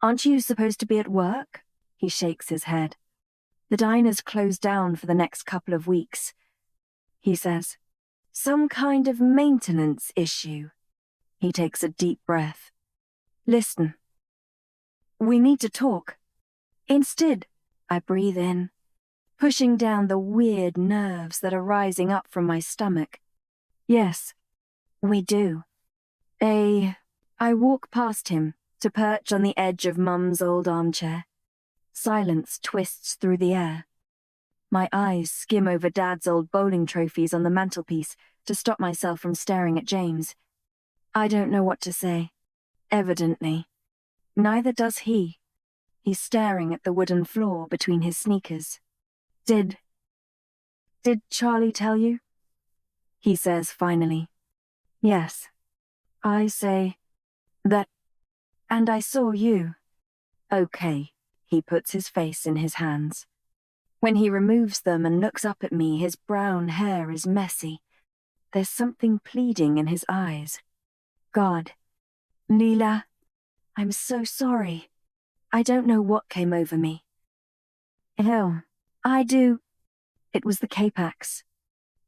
Aren't you supposed to be at work? He shakes his head. The diner's closed down for the next couple of weeks. He says, some kind of maintenance issue. He takes a deep breath. Listen. We need to talk. Instead, I breathe in, pushing down the weird nerves that are rising up from my stomach. Yes, we do. I walk past him to perch on the edge of Mum's old armchair. Silence twists through the air. My eyes skim over Dad's old bowling trophies on the mantelpiece to stop myself from staring at James. I don't know what to say. Evidently. Neither does he. He's staring at the wooden floor between his sneakers. Did Charlie tell you? He says finally. Yes. I say that, and I saw you. Okay. He puts his face in his hands. When he removes them and looks up at me, his brown hair is messy. There's something pleading in his eyes. God. Leela, I'm so sorry. I don't know what came over me. Hell, I do. It was the Capax.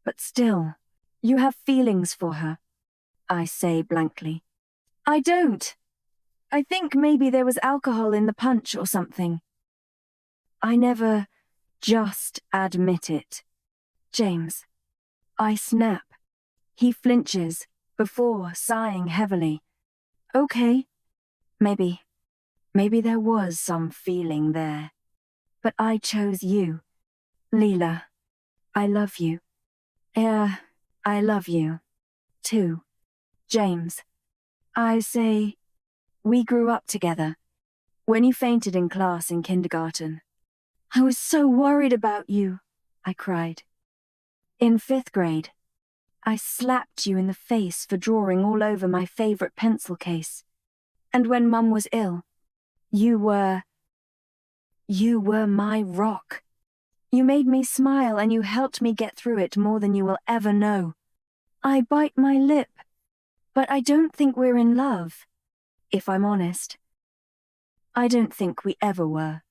But still, you have feelings for her. I say blankly. I don't. I think maybe there was alcohol in the punch or something. I never just admit it. James. I snap. He flinches, before sighing heavily. Okay. Maybe there was some feeling there. But I chose you. Leela, I love you. I love you. Too. James. I say, we grew up together. When you fainted in class in kindergarten. I was so worried about you, I cried. In 5th grade, I slapped you in the face for drawing all over my favorite pencil case. And when Mum was ill, you were my rock. You made me smile and you helped me get through it more than you will ever know. I bite my lip, but I don't think we're in love, if I'm honest. I don't think we ever were.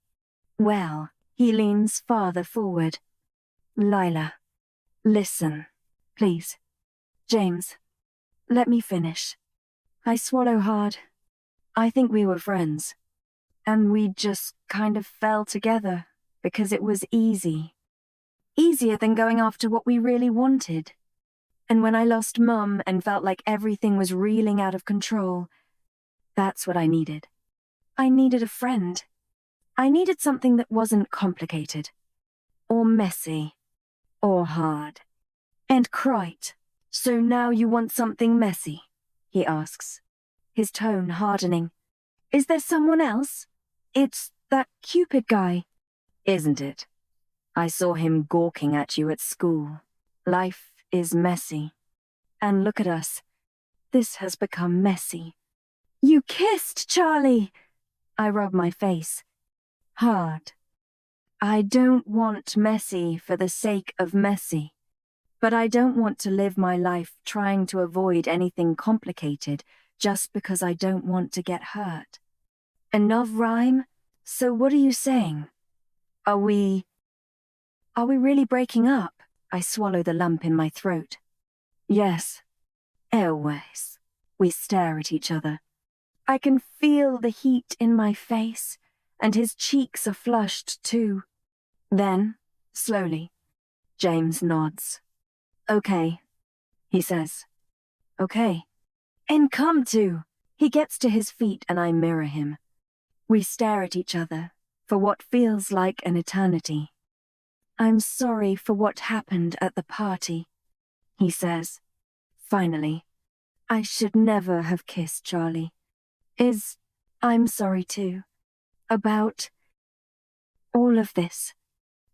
Well, he leans farther forward. Lila, listen, please. James, let me finish. I swallow hard. I think we were friends. And we just kind of fell together because it was easy. Easier than going after what we really wanted. And when I lost Mum and felt like everything was reeling out of control, that's what I needed. I needed a friend. I needed something that wasn't complicated, or messy, or hard. And quite. So now you want something messy? He asks, his tone hardening. Is there someone else? It's that Cupid guy, isn't it? I saw him gawking at you at school. Life is messy. And look at us. This has become messy. You kissed Charlie! I rub my face. Hard. I don't want messy for the sake of messy. But I don't want to live my life trying to avoid anything complicated just because I don't want to get hurt. Enough rhyme? So what are you saying? Are we really breaking up? I swallow the lump in my throat. Yes. Airways. We stare at each other. I can feel the heat in my face, and his cheeks are flushed too. Then, slowly, James nods. Okay, he says. Okay. And come to. He gets to his feet and I mirror him. We stare at each other for what feels like an eternity. I'm sorry for what happened at the party, he says. Finally, I should never have kissed Charlie. I'm sorry too. About all of this.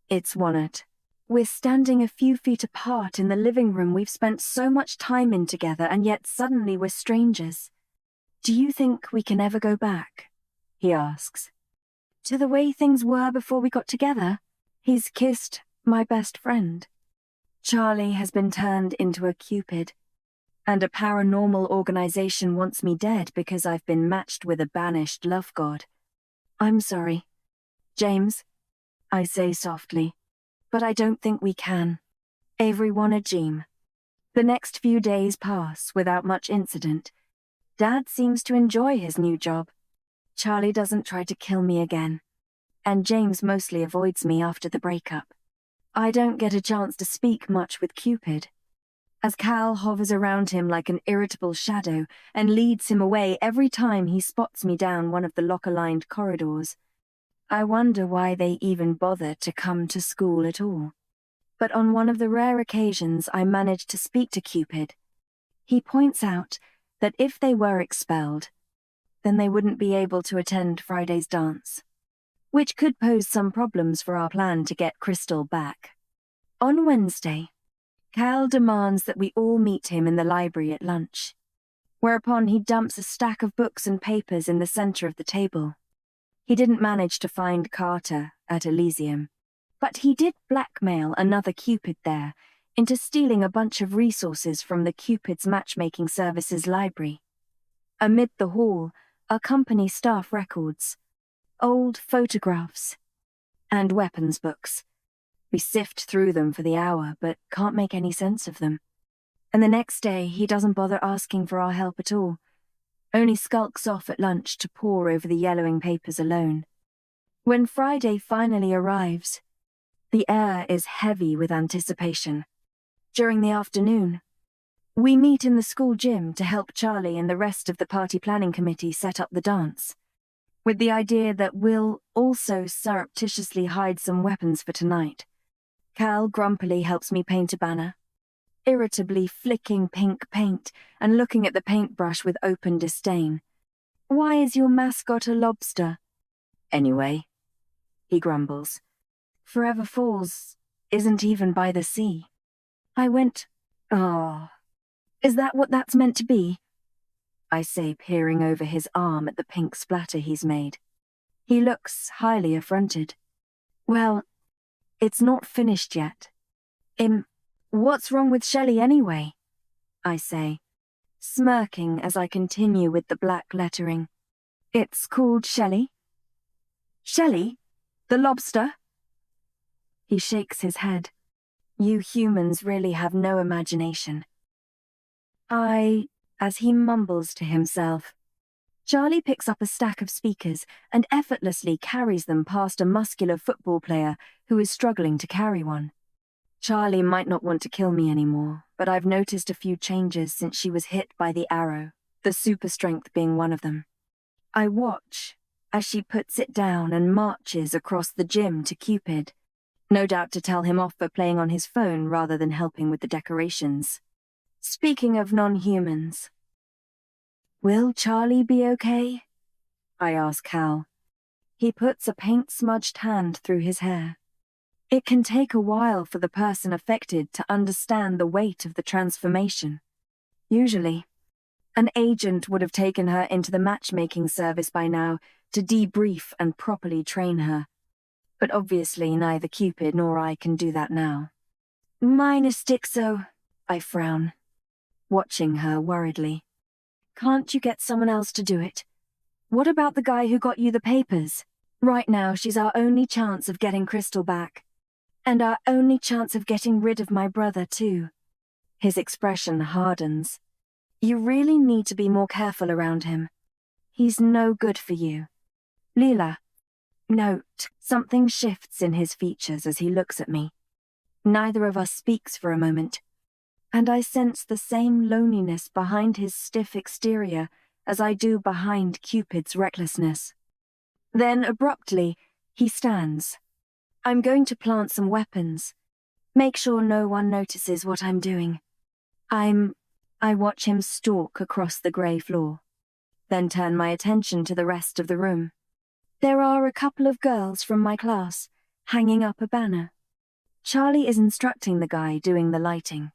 It's Wannett. We're standing a few feet apart in the living room we've spent so much time in together, and yet suddenly we're strangers. Do you think we can ever go back? He asks. To the way things were before we got together? He's kissed my best friend. Charlie has been turned into a Cupid. And a paranormal organization wants me dead because I've been matched with a banished love god. I'm sorry, James, I say softly, but I don't think we can. Avery wanted Jean. The next few days pass without much incident. Dad seems to enjoy his new job. Charlie doesn't try to kill me again. And James mostly avoids me after the breakup. I don't get a chance to speak much with Cupid, as Cal hovers around him like an irritable shadow and leads him away every time he spots me down one of the locker-lined corridors. I wonder why they even bother to come to school at all. But on one of the rare occasions I manage to speak to Cupid, he points out that if they were expelled, then they wouldn't be able to attend Friday's dance, which could pose some problems for our plan to get Crystal back. On Wednesday, Cal demands that we all meet him in the library at lunch, whereupon he dumps a stack of books and papers in the center of the table. He didn't manage to find Carter at Elysium, but he did blackmail another Cupid there into stealing a bunch of resources from the Cupid's matchmaking services library. Amid the hall are company staff records, old photographs, and weapons books. We sift through them for the hour, but can't make any sense of them. And the next day, he doesn't bother asking for our help at all, only skulks off at lunch to pore over the yellowing papers alone. When Friday finally arrives, the air is heavy with anticipation. During the afternoon, we meet in the school gym to help Charlie and the rest of the party planning committee set up the dance, with the idea that we'll also surreptitiously hide some weapons for tonight. Cal grumpily helps me paint a banner, irritably flicking pink paint and looking at the paintbrush with open disdain. Why is your mascot a lobster? Anyway, he grumbles. Forever Falls isn't even by the sea. I went, oh, is that what that's meant to be? I say, peering over his arm at the pink splatter he's made. He looks highly affronted. Well, it's not finished yet. What's wrong with Shelley anyway? I say, smirking as I continue with the black lettering. It's called Shelley. Shelley? The lobster? He shakes his head. You humans really have no imagination. As he mumbles to himself, Charlie picks up a stack of speakers and effortlessly carries them past a muscular football player who is struggling to carry one. Charlie might not want to kill me anymore, but I've noticed a few changes since she was hit by the arrow, the super strength being one of them. I watch as she puts it down and marches across the gym to Cupid, no doubt to tell him off for playing on his phone rather than helping with the decorations. Speaking of non-humans, will Charlie be okay? I ask Cal. He puts a paint-smudged hand through his hair. It can take a while for the person affected to understand the weight of the transformation. Usually, an agent would have taken her into the matchmaking service by now to debrief and properly train her. But obviously neither Cupid nor I can do that now. Mine is Stixo, I frown, watching her worriedly. Can't you get someone else to do it? What about the guy who got you the papers? Right now she's our only chance of getting Crystal back. And our only chance of getting rid of my brother too. His expression hardens. You really need to be more careful around him. He's no good for you. Leela. Note, something shifts in his features as he looks at me. Neither of us speaks for a moment, and I sense the same loneliness behind his stiff exterior as I do behind Cupid's recklessness. Then, abruptly, he stands. I'm going to plant some weapons. Make sure no one notices what I'm doing. I watch him stalk across the grey floor, then turn my attention to the rest of the room. There are a couple of girls from my class, hanging up a banner. Charlie is instructing the guy doing the lighting,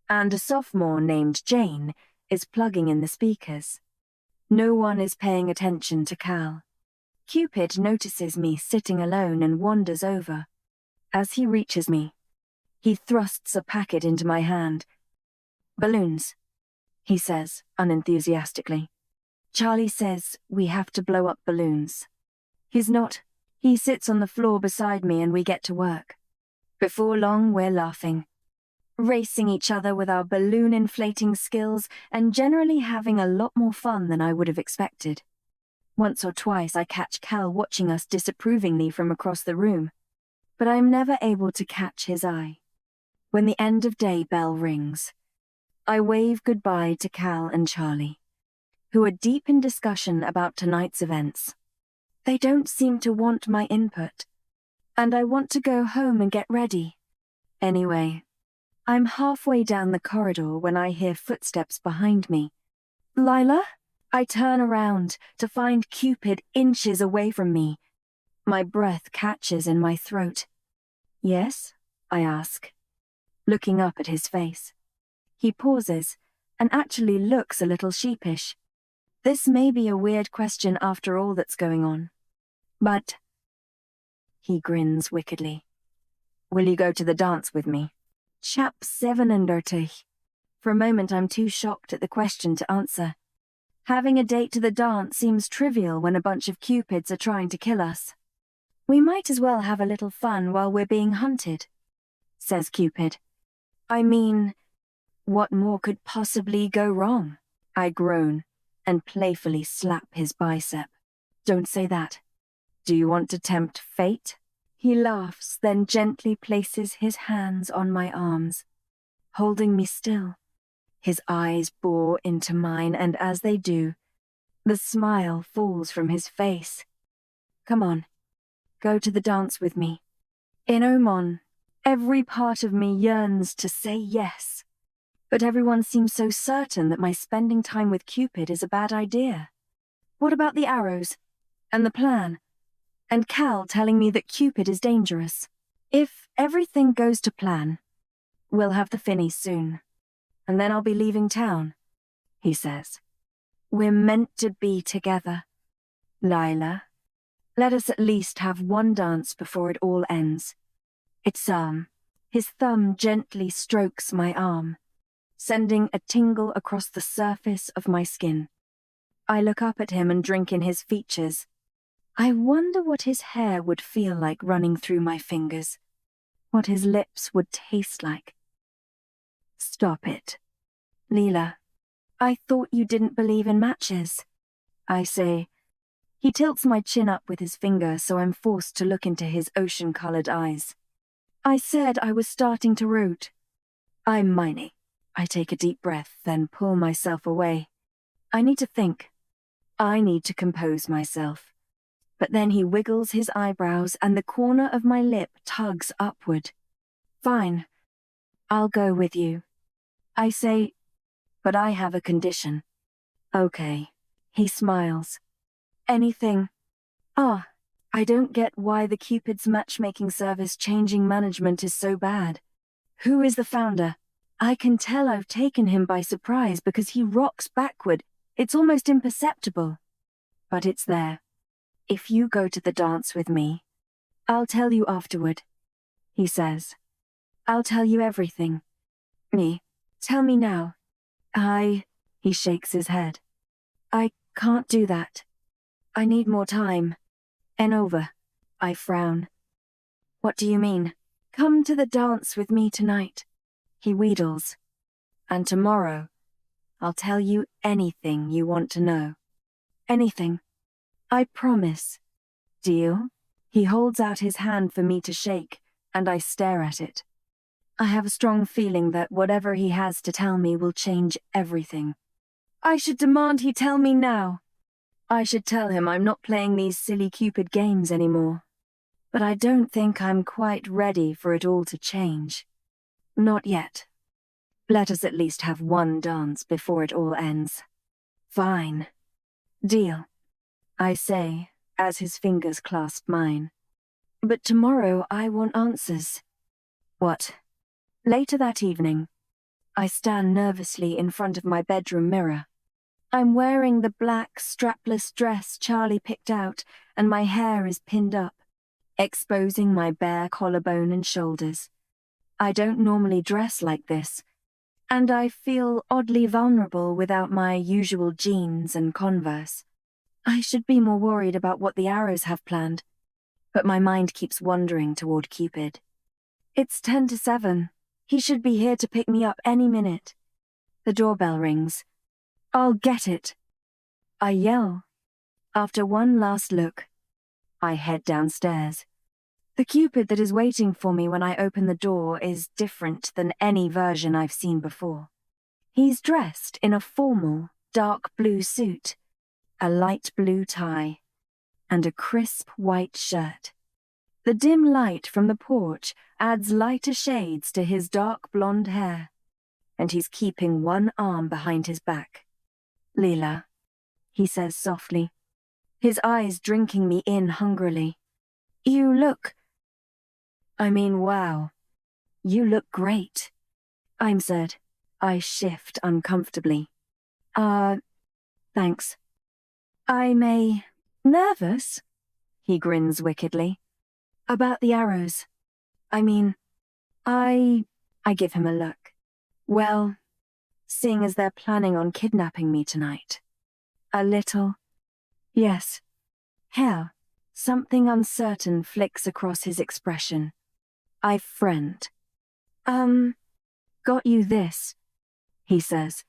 and a sophomore named Jane is plugging in the speakers. No one is paying attention to Cal. Cupid notices me sitting alone and wanders over. As he reaches me, he thrusts a packet into my hand. Balloons. he says, unenthusiastically. Charlie says we have to blow up balloons. He's not. He sits on the floor beside me and we get to work. Before long, we're laughing, racing each other with our balloon inflating skills and generally having a lot more fun than I would have expected. Once or twice I catch Cal watching us disapprovingly from across the room, but I'm never able to catch his eye. When the end of day bell rings, I wave goodbye to Cal and Charlie, who are deep in discussion about tonight's events. They don't seem to want my input, and I want to go home and get ready. Anyway, I'm halfway down the corridor when I hear footsteps behind me. Lila? I turn around to find Cupid inches away from me. My breath catches in my throat. Yes? I ask, looking up at his face. He pauses and actually looks a little sheepish. This may be a weird question after all that's going on. But he grins wickedly. Will you go to the dance with me? Chap 37. For a moment I'm too shocked at the question to answer. Having a date to the dance seems trivial when a bunch of Cupids are trying to kill us. We might as well have a little fun while we're being hunted, says Cupid. I mean, what more could possibly go wrong? I groan and playfully slap his bicep. Don't say that. Do you want to tempt fate? He laughs, then gently places his hands on my arms, holding me still. His eyes bore into mine, and as they do, the smile falls from his face. Come on, go to the dance with me. In Oman, every part of me yearns to say yes, but everyone seems so certain that my spending time with Cupid is a bad idea. What about the arrows? And the plan? And Cal telling me that Cupid is dangerous? If everything goes to plan, we'll have the Finnies soon. And then I'll be leaving town, he says. We're meant to be together. Lila, let us at least have one dance before it all ends. It's his thumb gently strokes my arm, sending a tingle across the surface of my skin. I look up at him and drink in his features. I wonder what his hair would feel like running through my fingers, what his lips would taste like. Stop it. Leela, I thought you didn't believe in matches, I say. He tilts my chin up with his finger, so I'm forced to look into his ocean-colored eyes. I said I was starting to root. I'm mining. I take a deep breath, then pull myself away. I need to think. I need to compose myself. But then he wiggles his eyebrows and the corner of my lip tugs upward. Fine. I'll go with you. I say, but I have a condition. Okay. He smiles. Anything. I don't get why the Cupid's matchmaking service changing management is so bad. Who is the founder? I can tell I've taken him by surprise because he rocks backward. It's almost imperceptible. But it's there. If you go to the dance with me, I'll tell you afterward, he says. I'll tell you everything. Me. Tell me now. He shakes his head. I can't do that. I need more time. Over. I frown. What do you mean? Come to the dance with me tonight. He wheedles. And tomorrow, I'll tell you anything you want to know. Anything. I promise. Deal? He holds out his hand for me to shake, and I stare at it. I have a strong feeling that whatever he has to tell me will change everything. I should demand he tell me now. I should tell him I'm not playing these silly Cupid games anymore. But I don't think I'm quite ready for it all to change. Not yet. Let us at least have one dance before it all ends. Fine. Deal, I say, as his fingers clasp mine. But tomorrow I want answers. What? Later that evening, I stand nervously in front of my bedroom mirror. I'm wearing the black, strapless dress Charlie picked out, and my hair is pinned up, exposing my bare collarbone and shoulders. I don't normally dress like this, And I feel oddly vulnerable without my usual jeans and Converse. I should be more worried about what the arrows have planned, but my mind keeps wandering toward Cupid. It's 10 to 7. He should be here to pick me up any minute. The doorbell rings. I'll get it, I yell. After one last look, I head downstairs. The Cupid that is waiting for me when I open the door is different than any version I've seen before. He's dressed in a formal, dark blue suit, a light blue tie, and a crisp white shirt. The dim light from the porch adds lighter shades to his dark blonde hair, and he's keeping one arm behind his back. Leela, he says softly, his eyes drinking me in hungrily. Wow. You look great, I'm said. I shift uncomfortably. Thanks. Nervous? He grins wickedly. About the arrows. I give him a look. Well, seeing as they're planning on kidnapping me tonight. A little. Yes. Hell, something uncertain flicks across his expression. Friend. Got you this, he says.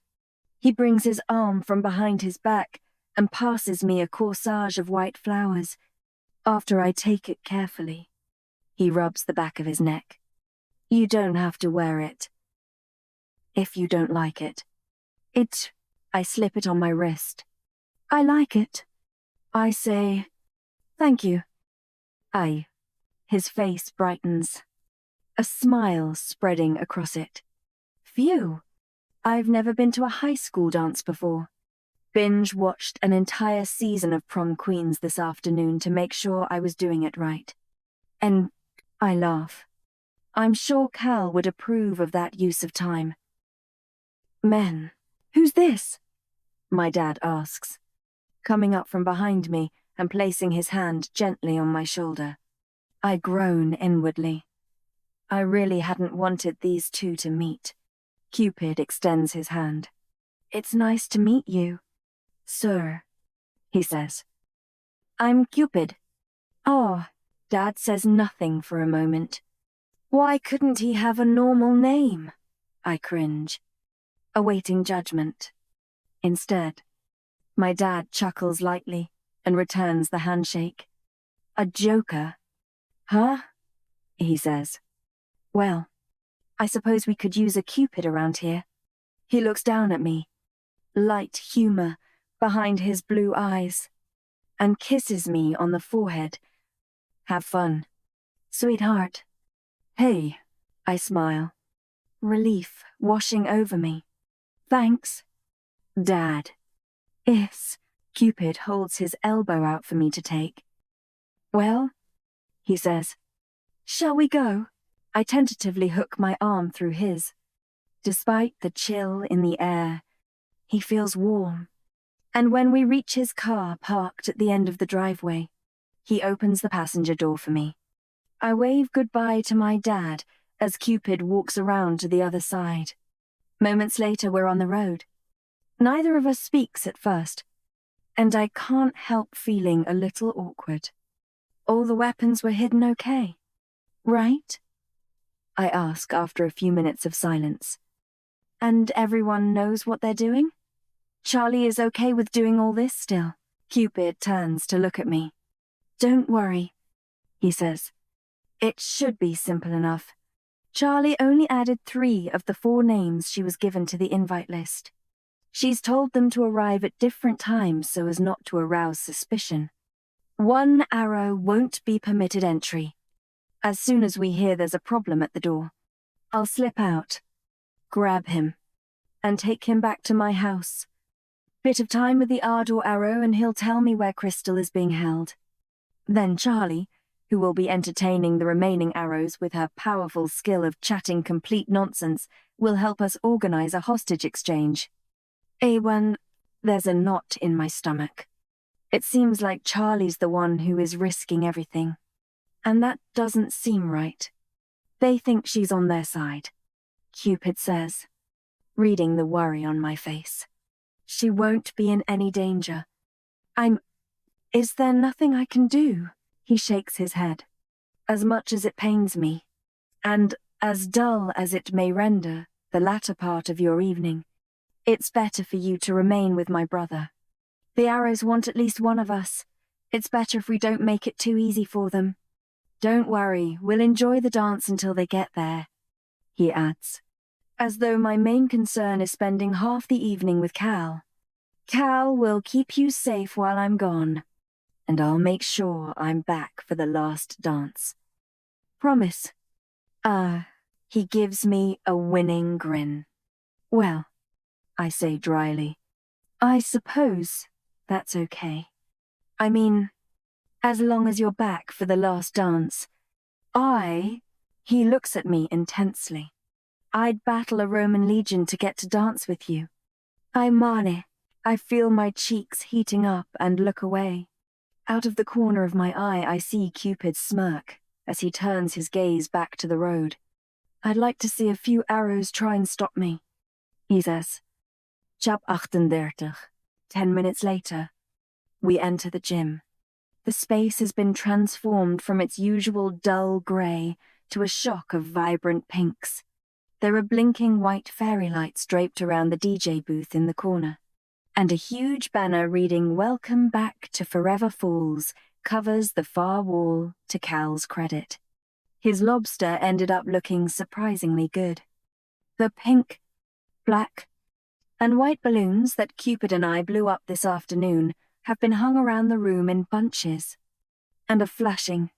He brings his arm from behind his back and passes me a corsage of white flowers. After I take it carefully, he rubs the back of his neck. You don't have to wear it. If you don't like it. I slip it on my wrist. I like it. I say, thank you. His face brightens, a smile spreading across it. Phew. I've never been to a high school dance before. Binge-watched an entire season of Prom Queens this afternoon to make sure I was doing it right. And I laugh. I'm sure Cal would approve of that use of time. Men, who's this? My dad asks, coming up from behind me and placing his hand gently on my shoulder. I groan inwardly. I really hadn't wanted these two to meet. Cupid extends his hand. It's nice to meet you, sir, he says. I'm Cupid. Oh, Dad says nothing for a moment. Why couldn't he have a normal name? I cringe, awaiting judgment. Instead, my dad chuckles lightly and returns the handshake. A joker. Huh? He says. Well, I suppose we could use a Cupid around here. He looks down at me, light humor behind his blue eyes, and kisses me on the forehead. Have fun, sweetheart. Hey, I smile, relief washing over me. Thanks, Dad. Cupid holds his elbow out for me to take. Well, he says, shall we go? I tentatively hook my arm through his. Despite the chill in the air, he feels warm. And when we reach his car parked at the end of the driveway, he opens the passenger door for me. I wave goodbye to my dad as Cupid walks around to the other side. Moments later, we're on the road. Neither of us speaks at first, and I can't help feeling a little awkward. All the weapons were hidden okay, right? I ask after a few minutes of silence. And everyone knows what they're doing? Charlie is okay with doing all this still? Cupid turns to look at me. Don't worry, he says. It should be simple enough. Charlie only added 3 of the 4 names she was given to the invite list. She's told them to arrive at different times so as not to arouse suspicion. 1 arrow won't be permitted entry. As soon as we hear there's a problem at the door, I'll slip out, grab him, and take him back to my house. Bit of time with the Ardor arrow and he'll tell me where Crystal is being held. Then Charlie, who will be entertaining the remaining arrows with her powerful skill of chatting complete nonsense, will help us organize a hostage exchange. There's a knot in my stomach. It seems like Charlie's the one who is risking everything. And that doesn't seem right. They think she's on their side, Cupid says. reading the worry on my face. She won't be in any danger. Is there nothing I can do? He shakes his head. As much as it pains me, and as dull as it may render the latter part of your evening, it's better for you to remain with my brother. The arrows want at least one of us. It's better if we don't make it too easy for them. Don't worry, we'll enjoy the dance until they get there, he adds, as though my main concern is spending half the evening with Cal. Cal will keep you safe while I'm gone, and I'll make sure I'm back for the last dance. Promise. He gives me a winning grin. Well, I say dryly, I suppose that's okay. I mean, as long as you're back for the last dance. He looks at me intensely. I'd battle a Roman legion to get to dance with you. I feel my cheeks heating up and look away. Out of the corner of my eye, I see Cupid smirk as he turns his gaze back to the road. I'd like to see a few arrows try and stop me, he says. Chap 38. 10 minutes later, we enter the gym. The space has been transformed from its usual dull grey to a shock of vibrant pinks. There are blinking white fairy lights draped around the DJ booth in the corner, and a huge banner reading "Welcome Back to Forever Falls" covers the far wall to Cal's credit. His lobster ended up looking surprisingly good. The pink, black, and white balloons that Cupid and I blew up this afternoon have been hung around the room in bunches, and a flashing,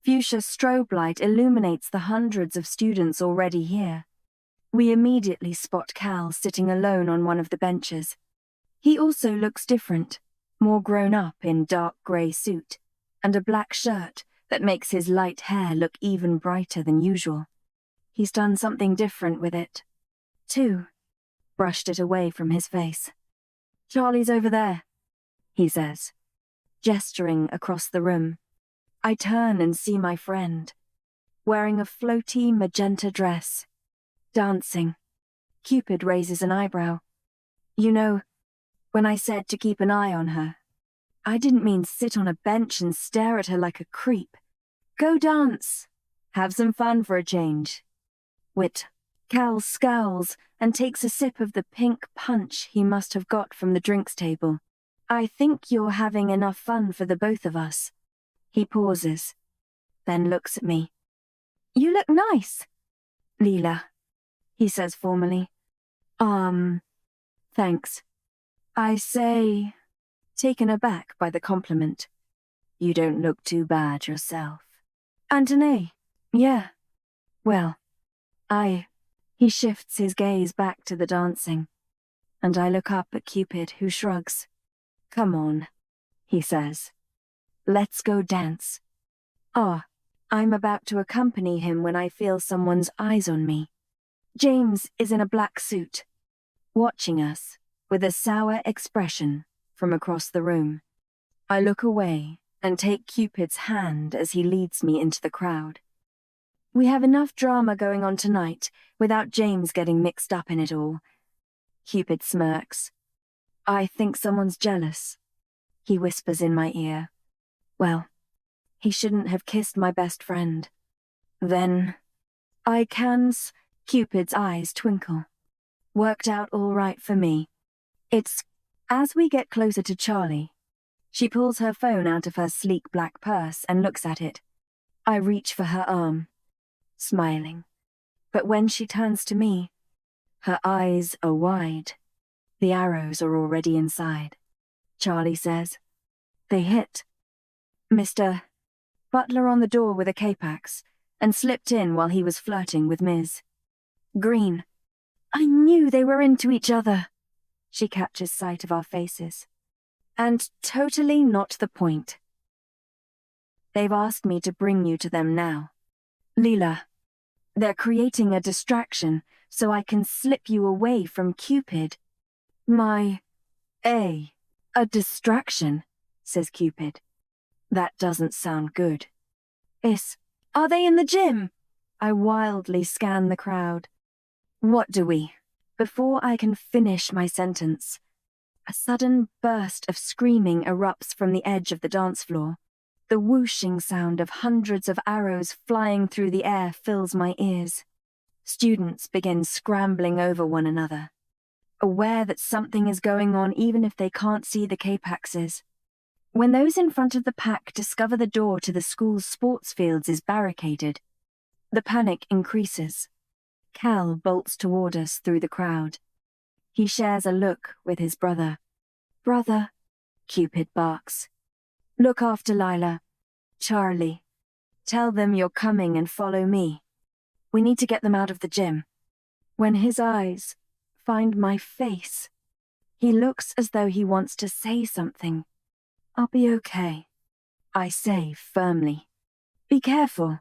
fuchsia strobe light illuminates the hundreds of students already here. We immediately spot Cal sitting alone on one of the benches. He also looks different, more grown up in dark grey suit, and a black shirt that makes his light hair look even brighter than usual. He's done something different with it, too. Brushed it away from his face. Charlie's over there, he says, gesturing across the room. I turn and see my friend, wearing a floaty magenta dress, dancing. Cupid raises an eyebrow. You know, when I said to keep an eye on her, I didn't mean sit on a bench and stare at her like a creep. Go dance. Have some fun for a change. Wit. Cal scowls and takes a sip of the pink punch he must have got from the drinks table. I think you're having enough fun for the both of us. He pauses, then looks at me. You look nice, Leela, he says formally. Thanks. I say, taken aback by the compliment. You don't look too bad yourself. Antoine, yeah. Well, He shifts his gaze back to the dancing, and I look up at Cupid, who shrugs. Come on, he says. Let's go dance. I'm about to accompany him when I feel someone's eyes on me. James is in a black suit, watching us with a sour expression from across the room. I look away and take Cupid's hand as he leads me into the crowd. We have enough drama going on tonight without James getting mixed up in it all. Cupid smirks. I think someone's jealous, he whispers in my ear. Well, he shouldn't have kissed my best friend. Then, Cupid's eyes twinkle. Worked out all right for me. As we get closer to Charlie, she pulls her phone out of her sleek black purse and looks at it. I reach for her arm, smiling. But when she turns to me, her eyes are wide. The arrows are already inside. Charlie says, They hit. Mr. Butler on the door with a cape-axe, and slipped in while he was flirting with Ms. Green. I knew they were into each other. She catches sight of our faces. And totally not the point. They've asked me to bring you to them now. Leela, they're creating a distraction so I can slip you away from Cupid. A distraction, says Cupid. That doesn't sound good. Are they in the gym? I wildly scan the crowd. What do we? Before I can finish my sentence, a sudden burst of screaming erupts from the edge of the dance floor. The whooshing sound of hundreds of arrows flying through the air fills my ears. Students begin scrambling over one another, aware that something is going on even if they can't see the capaxes. When those in front of the pack discover the door to the school's sports fields is barricaded, the panic increases. Cal bolts toward us through the crowd. He shares a look with his brother. "Brother," Cupid barks. "Look after Lila. Charlie. Tell them you're coming and follow me. We need to get them out of the gym." When his eyes find my face, he looks as though he wants to say something. "I'll be okay," I say firmly. "Be careful."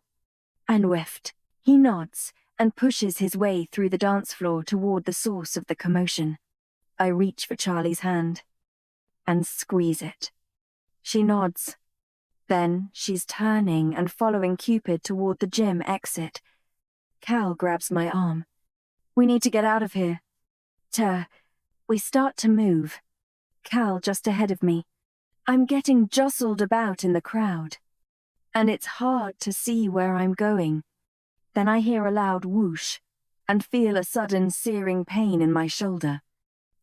And whiffed. He nods and pushes his way through the dance floor toward the source of the commotion. I reach for Charlie's hand and squeeze it. She nods. Then she's turning and following Cupid toward the gym exit. Cal grabs my arm. "We need to get out of here." We start to move. Cal just ahead of me. I'm getting jostled about in the crowd, and it's hard to see where I'm going. Then I hear a loud whoosh and feel a sudden searing pain in my shoulder.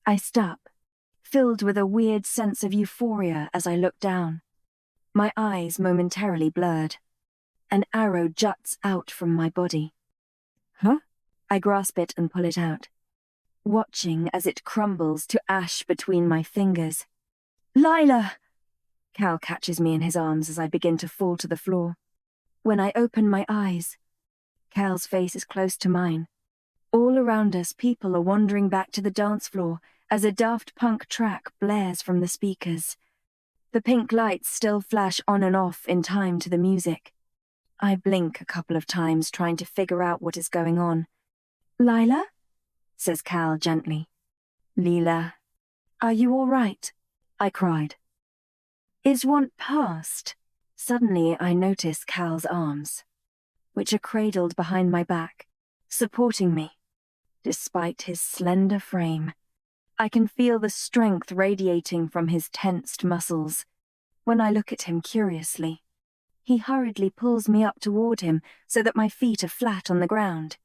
I stop, filled with a weird sense of euphoria as I look down. My eyes momentarily blurred. An arrow juts out from my body. "Huh?" I grasp it and pull it out, watching as it crumbles to ash between my fingers. "Lila!" Cal catches me in his arms as I begin to fall to the floor. When I open my eyes, Cal's face is close to mine. All around us, people are wandering back to the dance floor as a Daft Punk track blares from the speakers. The pink lights still flash on and off in time to the music. I blink a couple of times trying to figure out what is going on. "Lila?" says Cal gently. "Leela, are you all right?" I cried. "Is one past?" Suddenly I notice Cal's arms, which are cradled behind my back, supporting me. Despite his slender frame, I can feel the strength radiating from his tensed muscles. When I look at him curiously, he hurriedly pulls me up toward him so that my feet are flat on the ground.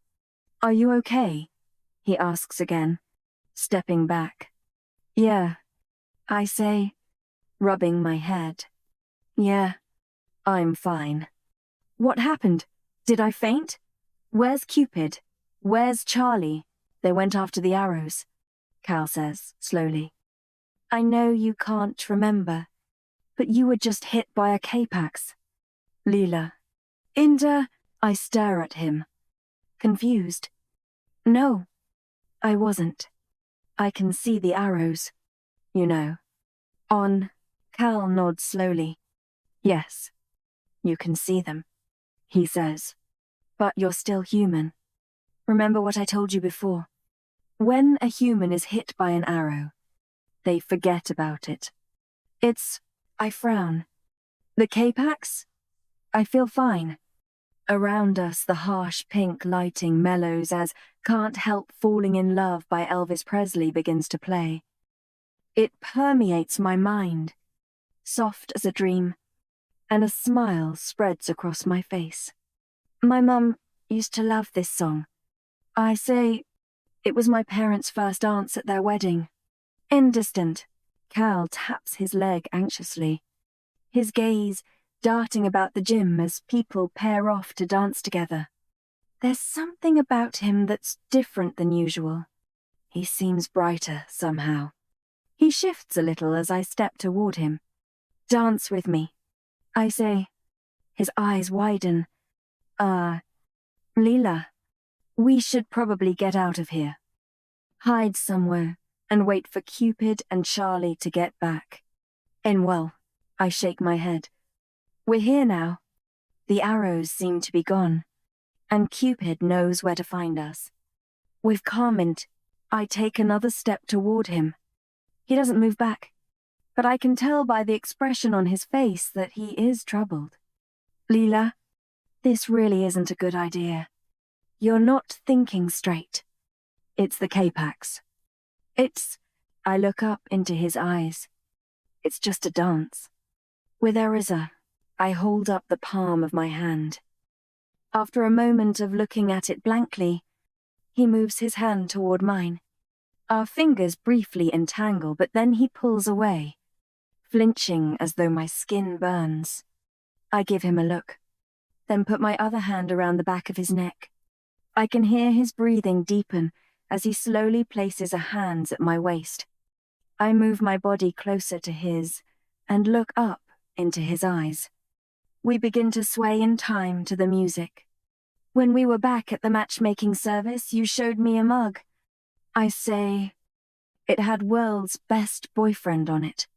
"Are you okay?" he asks again, stepping back. "Yeah," I say, rubbing my head. "Yeah, I'm fine." "What happened? Did I faint? Where's Cupid? Where's Charlie?" "They went after the arrows," Cal says, slowly. "I know you can't remember, but you were just hit by a capax." "Leela." I stare at him, confused. "No, I wasn't. I can see the arrows, you know." Cal nods slowly. "Yes, you can see them," he says. "But you're still human. Remember what I told you before. When a human is hit by an arrow, they forget about it. I frown. "The capax? I feel fine." Around us, the harsh pink lighting mellows as "Can't Help Falling in Love" by Elvis Presley begins to play. It permeates my mind, soft as a dream, and a smile spreads across my face. "My mum used to love this song." I say, "It was my parents' first dance at their wedding." Indistant, Cal taps his leg anxiously, his gaze darting about the gym as people pair off to dance together. There's something about him that's different than usual. He seems brighter somehow. He shifts a little as I step toward him. "Dance with me," I say. His eyes widen. Leela, we should probably get out of here. Hide somewhere and wait for Cupid and Charlie to get back." I shake my head. "We're here now. The arrows seem to be gone, and Cupid knows where to find us." With comment, I take another step toward him. He doesn't move back, but I can tell by the expression on his face that he is troubled. "Leela, this really isn't a good idea. You're not thinking straight." It's the K-Pax. I look up into his eyes. It's just a dance. With Eriza, I hold up the palm of my hand. After a moment of looking at it blankly, he moves his hand toward mine. Our fingers briefly entangle, but then he pulls away, flinching as though my skin burns. I give him a look, then put my other hand around the back of his neck. I can hear his breathing deepen as he slowly places a hand at my waist. I move my body closer to his and look up into his eyes. We begin to sway in time to the music. When we were back at the matchmaking service, you showed me a mug. I say, it had world's best boyfriend on it.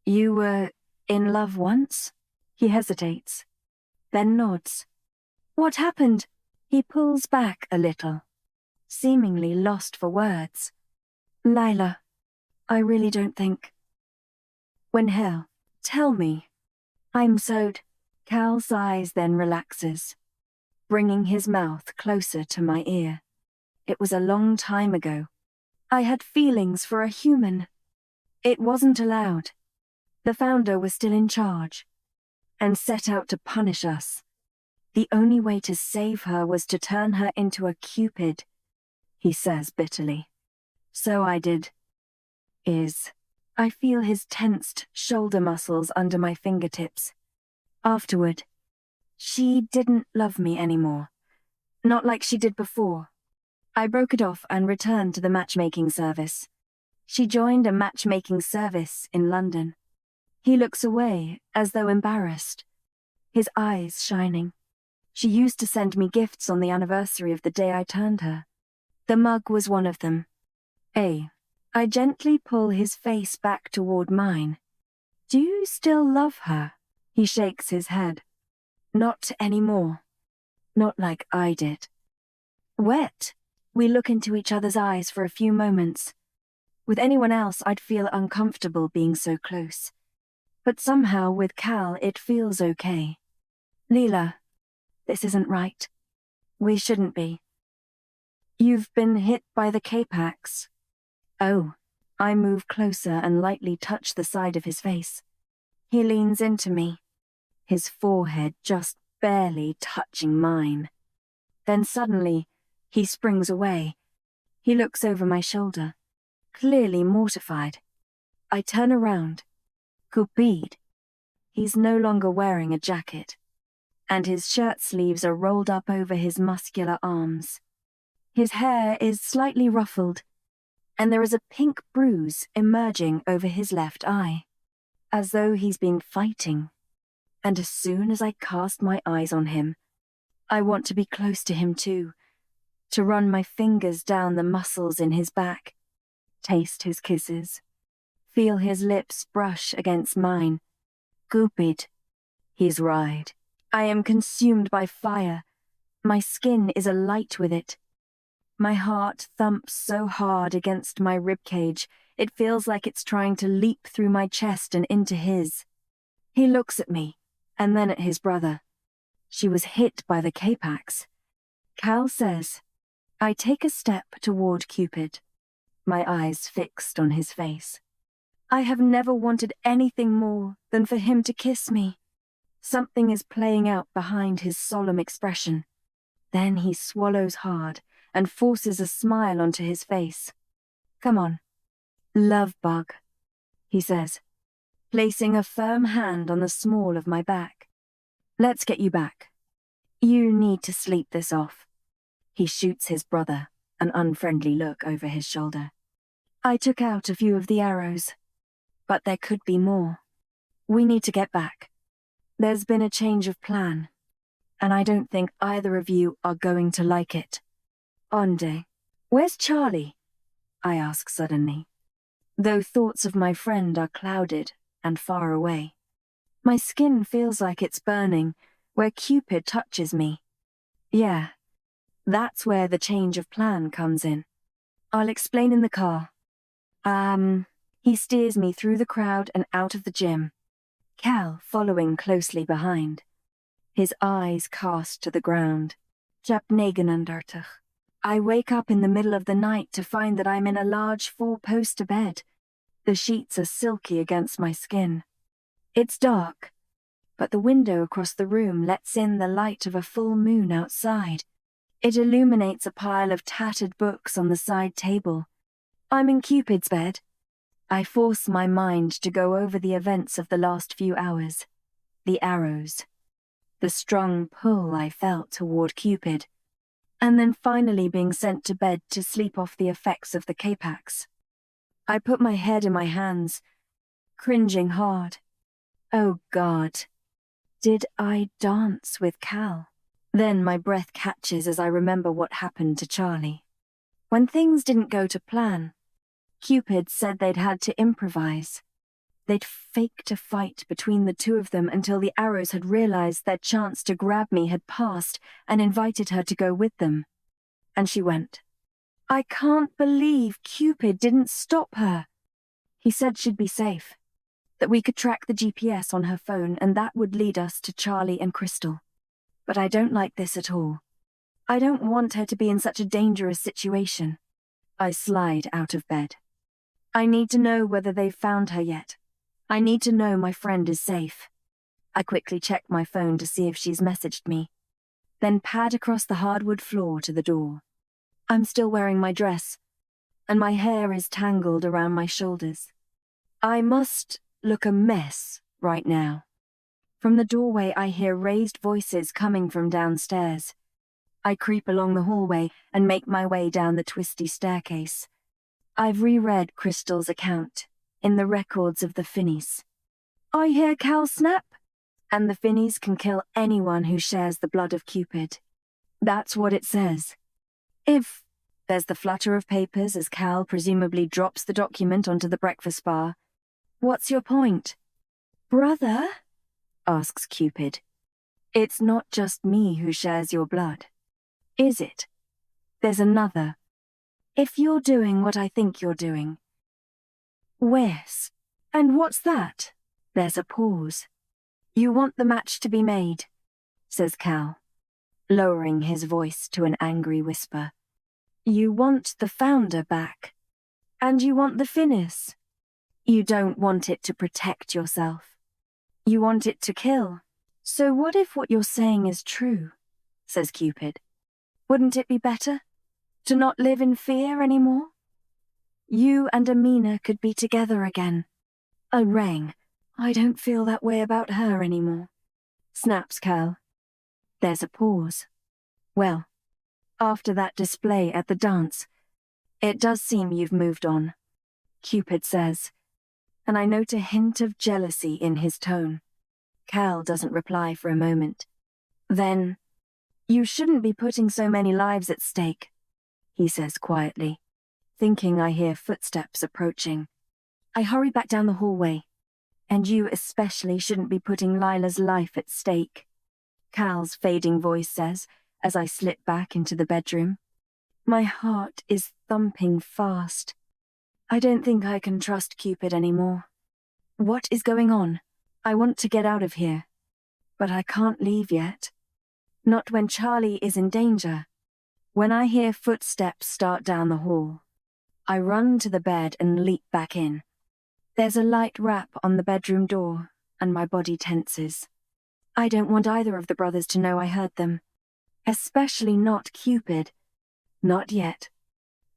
You were in love once? He hesitates, then nods. What happened? He pulls back a little, seemingly lost for words. Lila, I really don't think. When hell, tell me. I'm sewed. Cal sighs, then relaxes, bringing his mouth closer to my ear. It was a long time ago. I had feelings for a human. It wasn't allowed. The founder was still in charge and set out to punish us. The only way to save her was to turn her into a Cupid, he says bitterly. So I did. I feel his tensed shoulder muscles under my fingertips. Afterward, she didn't love me anymore. Not like she did before. I broke it off and returned to the matchmaking service. She joined a matchmaking service in London. He looks away, as though embarrassed, his eyes shining. She used to send me gifts on the anniversary of the day I turned her. The mug was one of them. I gently pull his face back toward mine. Do you still love her? He shakes his head. Not anymore. Not like I did. Wet. We look into each other's eyes for a few moments. With anyone else, I'd feel uncomfortable being so close. But somehow with Cal, it feels okay. Leela, this isn't right. We shouldn't be. You've been hit by the K-Pax. Oh. I move closer and lightly touch the side of his face. He leans into me, his forehead just barely touching mine. Then suddenly, he springs away. He looks over my shoulder, clearly mortified. I turn around. Cupid. He's no longer wearing a jacket, and his shirt sleeves are rolled up over his muscular arms. His hair is slightly ruffled, and there is a pink bruise emerging over his left eye, as though he's been fighting. And as soon as I cast my eyes on him, I want to be close to him too, to run my fingers down the muscles in his back, taste his kisses, feel his lips brush against mine. Cupid, he's right. I am consumed by fire. My skin is alight with it. My heart thumps so hard against my ribcage, it feels like it's trying to leap through my chest and into his. He looks at me, and then at his brother. She was hit by the K-Pax. Cal says. I take a step toward Cupid, my eyes fixed on his face. I have never wanted anything more than for him to kiss me. Something is playing out behind his solemn expression. Then he swallows hard and forces a smile onto his face. Come on. Love bug, he says, placing a firm hand on the small of my back. Let's get you back. You need to sleep this off. He shoots his brother an unfriendly look over his shoulder. I took out a few of the arrows, but there could be more. We need to get back. There's been a change of plan, and I don't think either of you are going to like it. Onde, where's Charlie? I ask suddenly, though thoughts of my friend are clouded and far away. My skin feels like it's burning where Cupid touches me. Yeah, that's where the change of plan comes in. I'll explain in the car. He steers me through the crowd and out of the gym, Cal following closely behind, his eyes cast to the ground. Jap 39. I wake up in the middle of the night to find that I'm in a large 4-poster bed. The sheets are silky against my skin. It's dark, but the window across the room lets in the light of a full moon outside. It illuminates a pile of tattered books on the side table. I'm in Cupid's bed. I force my mind to go over the events of the last few hours. The arrows. The strong pull I felt toward Cupid. And then finally being sent to bed to sleep off the effects of the Capax. I put my head in my hands, cringing hard. Oh God, did I dance with Cal? Then my breath catches as I remember what happened to Charlie. When things didn't go to plan, Cupid said they'd had to improvise. They'd faked a fight between the two of them until the arrows had realized their chance to grab me had passed and invited her to go with them. And she went. I can't believe Cupid didn't stop her. He said she'd be safe, that we could track the GPS on her phone and that would lead us to Charlie and Crystal. But I don't like this at all. I don't want her to be in such a dangerous situation. I slide out of bed. I need to know whether they've found her yet. I need to know my friend is safe. I quickly check my phone to see if she's messaged me, then pad across the hardwood floor to the door. I'm still wearing my dress, and my hair is tangled around my shoulders. I must look a mess right now. From the doorway I hear raised voices coming from downstairs. I creep along the hallway and make my way down the twisty staircase. I've reread Crystal's account in the records of the Finnies. I hear Cal snap, and the Finnies can kill anyone who shares the blood of Cupid. That's what it says. If there's the flutter of papers as Cal presumably drops the document onto the breakfast bar. What's your point? Brother? Asks Cupid. It's not just me who shares your blood. Is it? There's another. If you're doing what I think you're doing. Wes. And what's that? There's a pause. You want the match to be made, says Cal, lowering his voice to an angry whisper. You want the founder back. And you want the Finnies. You don't want it to protect yourself. You want it to kill. So what if what you're saying is true, says Cupid. Wouldn't it be better to not live in fear anymore? You and Amina could be together again. A rang. I don't feel that way about her anymore, snaps Cal. There's a pause. Well, after that display at the dance, it does seem you've moved on, Cupid says, and I note a hint of jealousy in his tone. Cal doesn't reply for a moment. Then, you shouldn't be putting so many lives at stake, he says quietly, thinking I hear footsteps approaching. I hurry back down the hallway. And you especially shouldn't be putting Lila's life at stake, Cal's fading voice says as I slip back into the bedroom. My heart is thumping fast. I don't think I can trust Cupid anymore. What is going on? I want to get out of here. But I can't leave yet. Not when Charlie is in danger. When I hear footsteps start down the hall, I run to the bed and leap back in. There's a light rap on the bedroom door, and my body tenses. I don't want either of the brothers to know I heard them. Especially not Cupid. Not yet.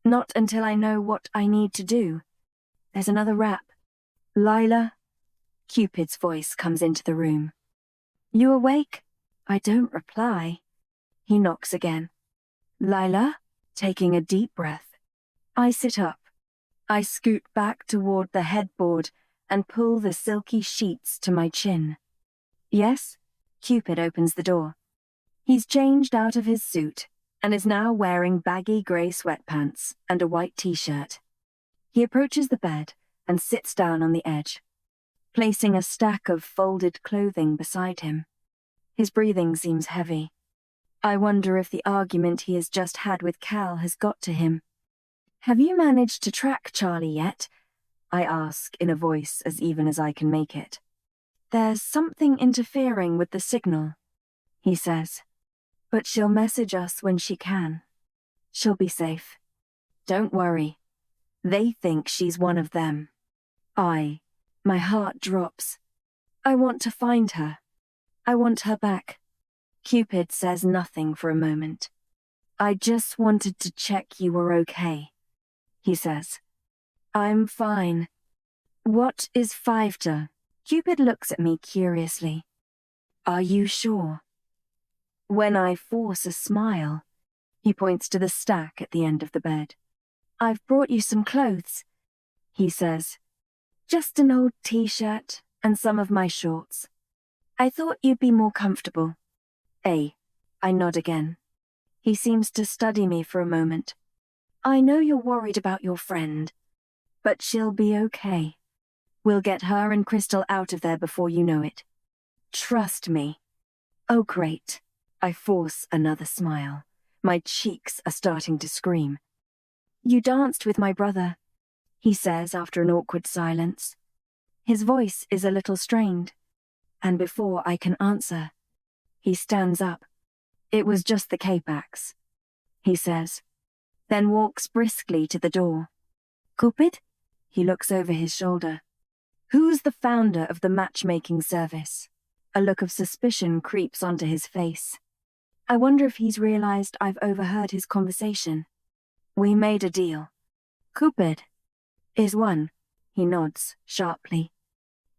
Not until I know what I need to do. There's another rap. Lila? Cupid's voice comes into the room. You awake? I don't reply. He knocks again. Lila? Taking a deep breath. I sit up. I scoot back toward the headboard and pull the silky sheets to my chin. Yes? Cupid opens the door. He's changed out of his suit and is now wearing baggy grey sweatpants and a white t-shirt. He approaches the bed and sits down on the edge, placing a stack of folded clothing beside him. His breathing seems heavy. I wonder if the argument he has just had with Cal has got to him. Have you managed to track Charlie yet? I ask in a voice as even as I can make it. There's something interfering with the signal, he says, but she'll message us when she can. She'll be safe. Don't worry. They think she's one of them. My heart drops. I want to find her. I want her back. Cupid says nothing for a moment. I just wanted to check you were okay, he says. I'm fine. What is Fiveta? Cupid looks at me curiously. Are you sure? When I force a smile, he points to the stack at the end of the bed. I've brought you some clothes, he says. Just an old t-shirt and some of my shorts. I thought you'd be more comfortable. I nod again. He seems to study me for a moment. I know you're worried about your friend, but she'll be okay. We'll get her and Crystal out of there before you know it. Trust me. Oh, great. I force another smile. My cheeks are starting to scream. You danced with my brother, he says after an awkward silence. His voice is a little strained, and before I can answer, he stands up. It was just the K-Pax, he says, then walks briskly to the door. Cupid? He looks over his shoulder. Who's the founder of the matchmaking service? A look of suspicion creeps onto his face. I wonder if he's realized I've overheard his conversation. We made a deal. Cupid is one, he nods sharply.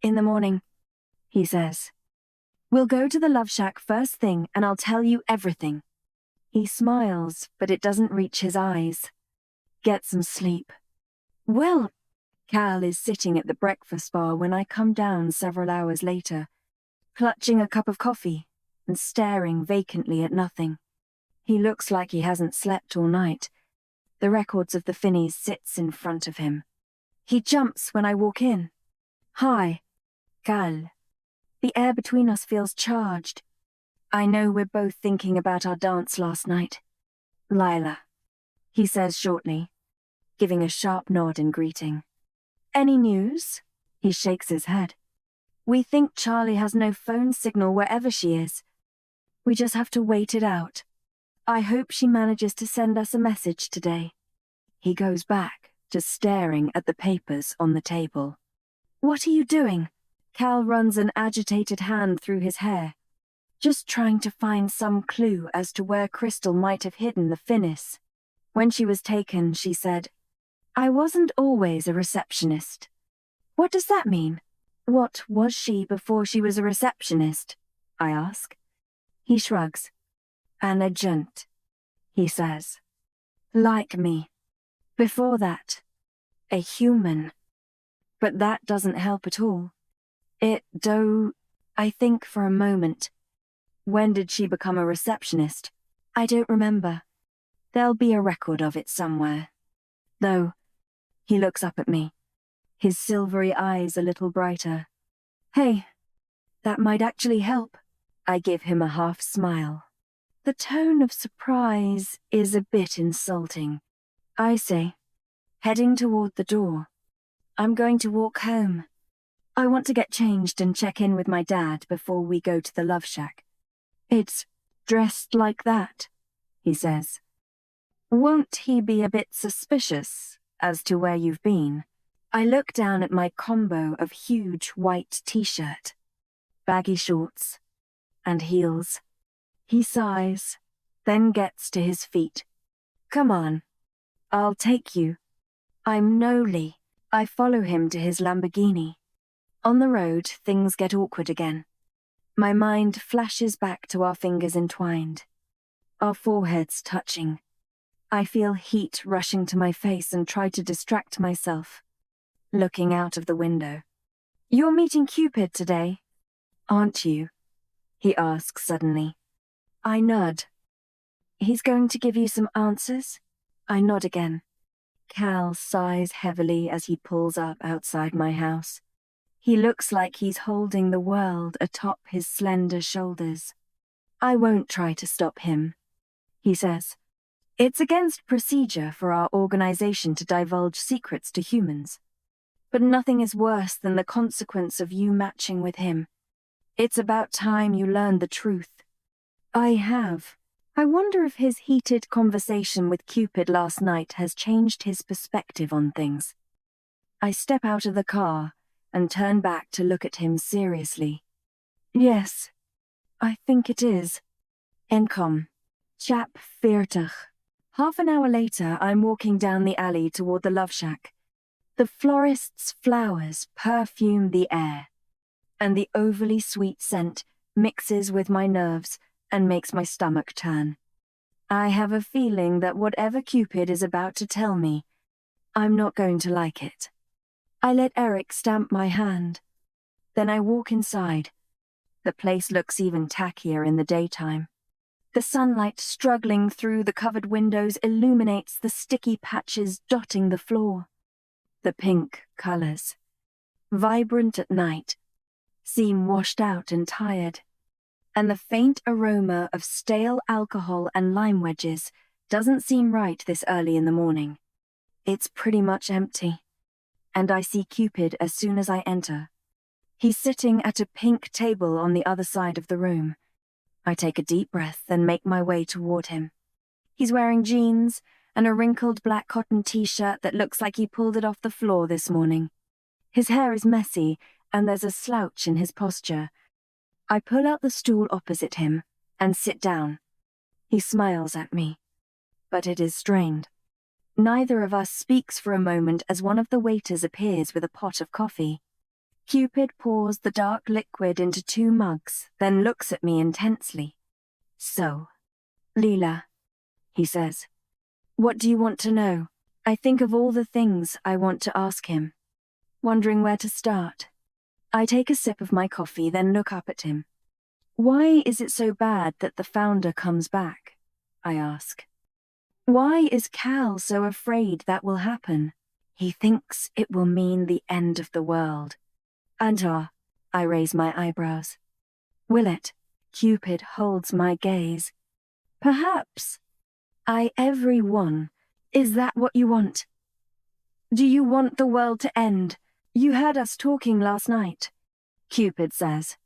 In the morning, he says. We'll go to the Love Shack first thing and I'll tell you everything. He smiles, but it doesn't reach his eyes. Get some sleep. Well, Cal is sitting at the breakfast bar when I come down several hours later, clutching a cup of coffee and staring vacantly at nothing. He looks like he hasn't slept all night. The records of the Finnies sits in front of him. He jumps when I walk in. Hi, Cal. The air between us feels charged. I know we're both thinking about our dance last night. Lila, he says shortly, giving a sharp nod in greeting. Any news? He shakes his head. We think Charlie has no phone signal wherever she is. We just have to wait it out. I hope she manages to send us a message today. He goes back to staring at the papers on the table. What are you doing? Cal runs an agitated hand through his hair. Just trying to find some clue as to where Crystal might have hidden the Finnis. When she was taken, she said, I wasn't always a receptionist. What does that mean? What was she before she was a receptionist? I ask. He shrugs. An agent, he says. Like me. Before that, a human. But that doesn't help at all. I think for a moment. When did she become a receptionist? I don't remember. There'll be a record of it somewhere. Though, he looks up at me, his silvery eyes a little brighter. Hey, that might actually help. I give him a half smile. The tone of surprise is a bit insulting. I say, heading toward the door. I'm going to walk home. I want to get changed and check in with my dad before we go to the Love Shack. It's dressed like that, he says. Won't he be a bit suspicious as to where you've been? I look down at my combo of huge white t-shirt, baggy shorts, and heels. He sighs, then gets to his feet. Come on, I'll take you. I'm Noli. I follow him to his Lamborghini. On the road, things get awkward again. My mind flashes back to our fingers entwined, our foreheads touching. I feel heat rushing to my face and try to distract myself, looking out of the window. You're meeting Cupid today, aren't you? He asks suddenly. I nod. He's going to give you some answers? I nod again. Cal sighs heavily as he pulls up outside my house. He looks like he's holding the world atop his slender shoulders. I won't try to stop him, he says. It's against procedure for our organization to divulge secrets to humans. But nothing is worse than the consequence of you matching with him. It's about time you learned the truth. I have. I wonder if his heated conversation with Cupid last night has changed his perspective on things. I step out of the car and turn back to look at him seriously. Yes, I think it is. Encom. Chap 40. Half an hour later, I'm walking down the alley toward the love shack. The florist's flowers perfume the air, and the overly sweet scent mixes with my nerves and makes my stomach turn. I have a feeling that whatever Cupid is about to tell me, I'm not going to like it. I let Eric stamp my hand. Then I walk inside. The place looks even tackier in the daytime. The sunlight struggling through the covered windows illuminates the sticky patches dotting the floor. The pink colors, vibrant at night, seem washed out and tired, and the faint aroma of stale alcohol and lime wedges doesn't seem right this early in the morning. It's pretty much empty, and I see Cupid as soon as I enter. He's sitting at a pink table on the other side of the room. I take a deep breath and make my way toward him. He's wearing jeans and a wrinkled black cotton t-shirt that looks like he pulled it off the floor this morning. His hair is messy, and there's a slouch in his posture. I pull out the stool opposite him and sit down. He smiles at me, but it is strained. Neither of us speaks for a moment as one of the waiters appears with a pot of coffee. Cupid pours the dark liquid into 2 mugs, then looks at me intensely. So, Leela, he says, what do you want to know? I think of all the things I want to ask him, wondering where to start. I take a sip of my coffee, then look up at him. Why is it so bad that the founder comes back? I ask. Why is Cal so afraid that will happen? He thinks it will mean the end of the world. And I raise my eyebrows. Will it? Cupid holds my gaze. Perhaps. Everyone. Is that what you want? Do you want the world to end? You heard us talking last night, Cupid says.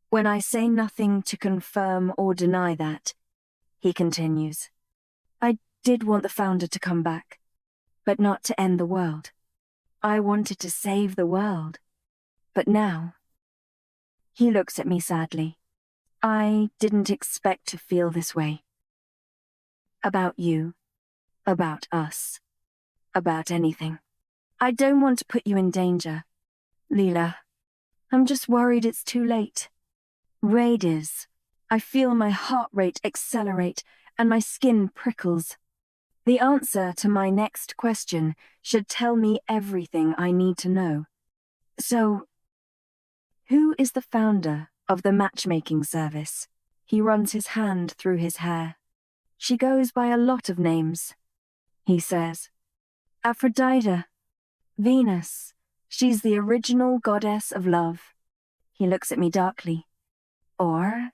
When I say nothing to confirm or deny that, he continues. I did want the founder to come back, but not to end the world. I wanted to save the world. But now, he looks at me sadly. I didn't expect to feel this way. About you, about us, about anything. I don't want to put you in danger, Leela. I'm just worried it's too late. Raid is. I feel my heart rate accelerate and my skin prickles. The answer to my next question should tell me everything I need to know. So, who is the founder of the matchmaking service? He runs his hand through his hair. She goes by a lot of names, he says. Aphrodite, Venus. She's the original goddess of love. He looks at me darkly. Or,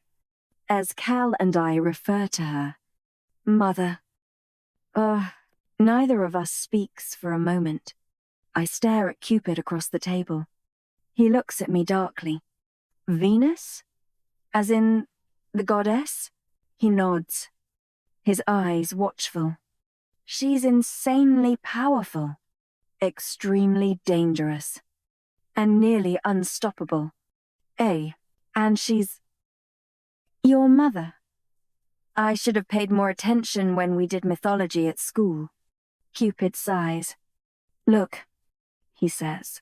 as Cal and I refer to her, Mother. Neither of us speaks for a moment. I stare at Cupid across the table. He looks at me darkly. Venus? As in, the goddess? He nods, his eyes watchful. She's insanely powerful, extremely dangerous, and nearly unstoppable. And she's... Your mother. I should have paid more attention when we did mythology at school. Cupid sighs. Look, he says.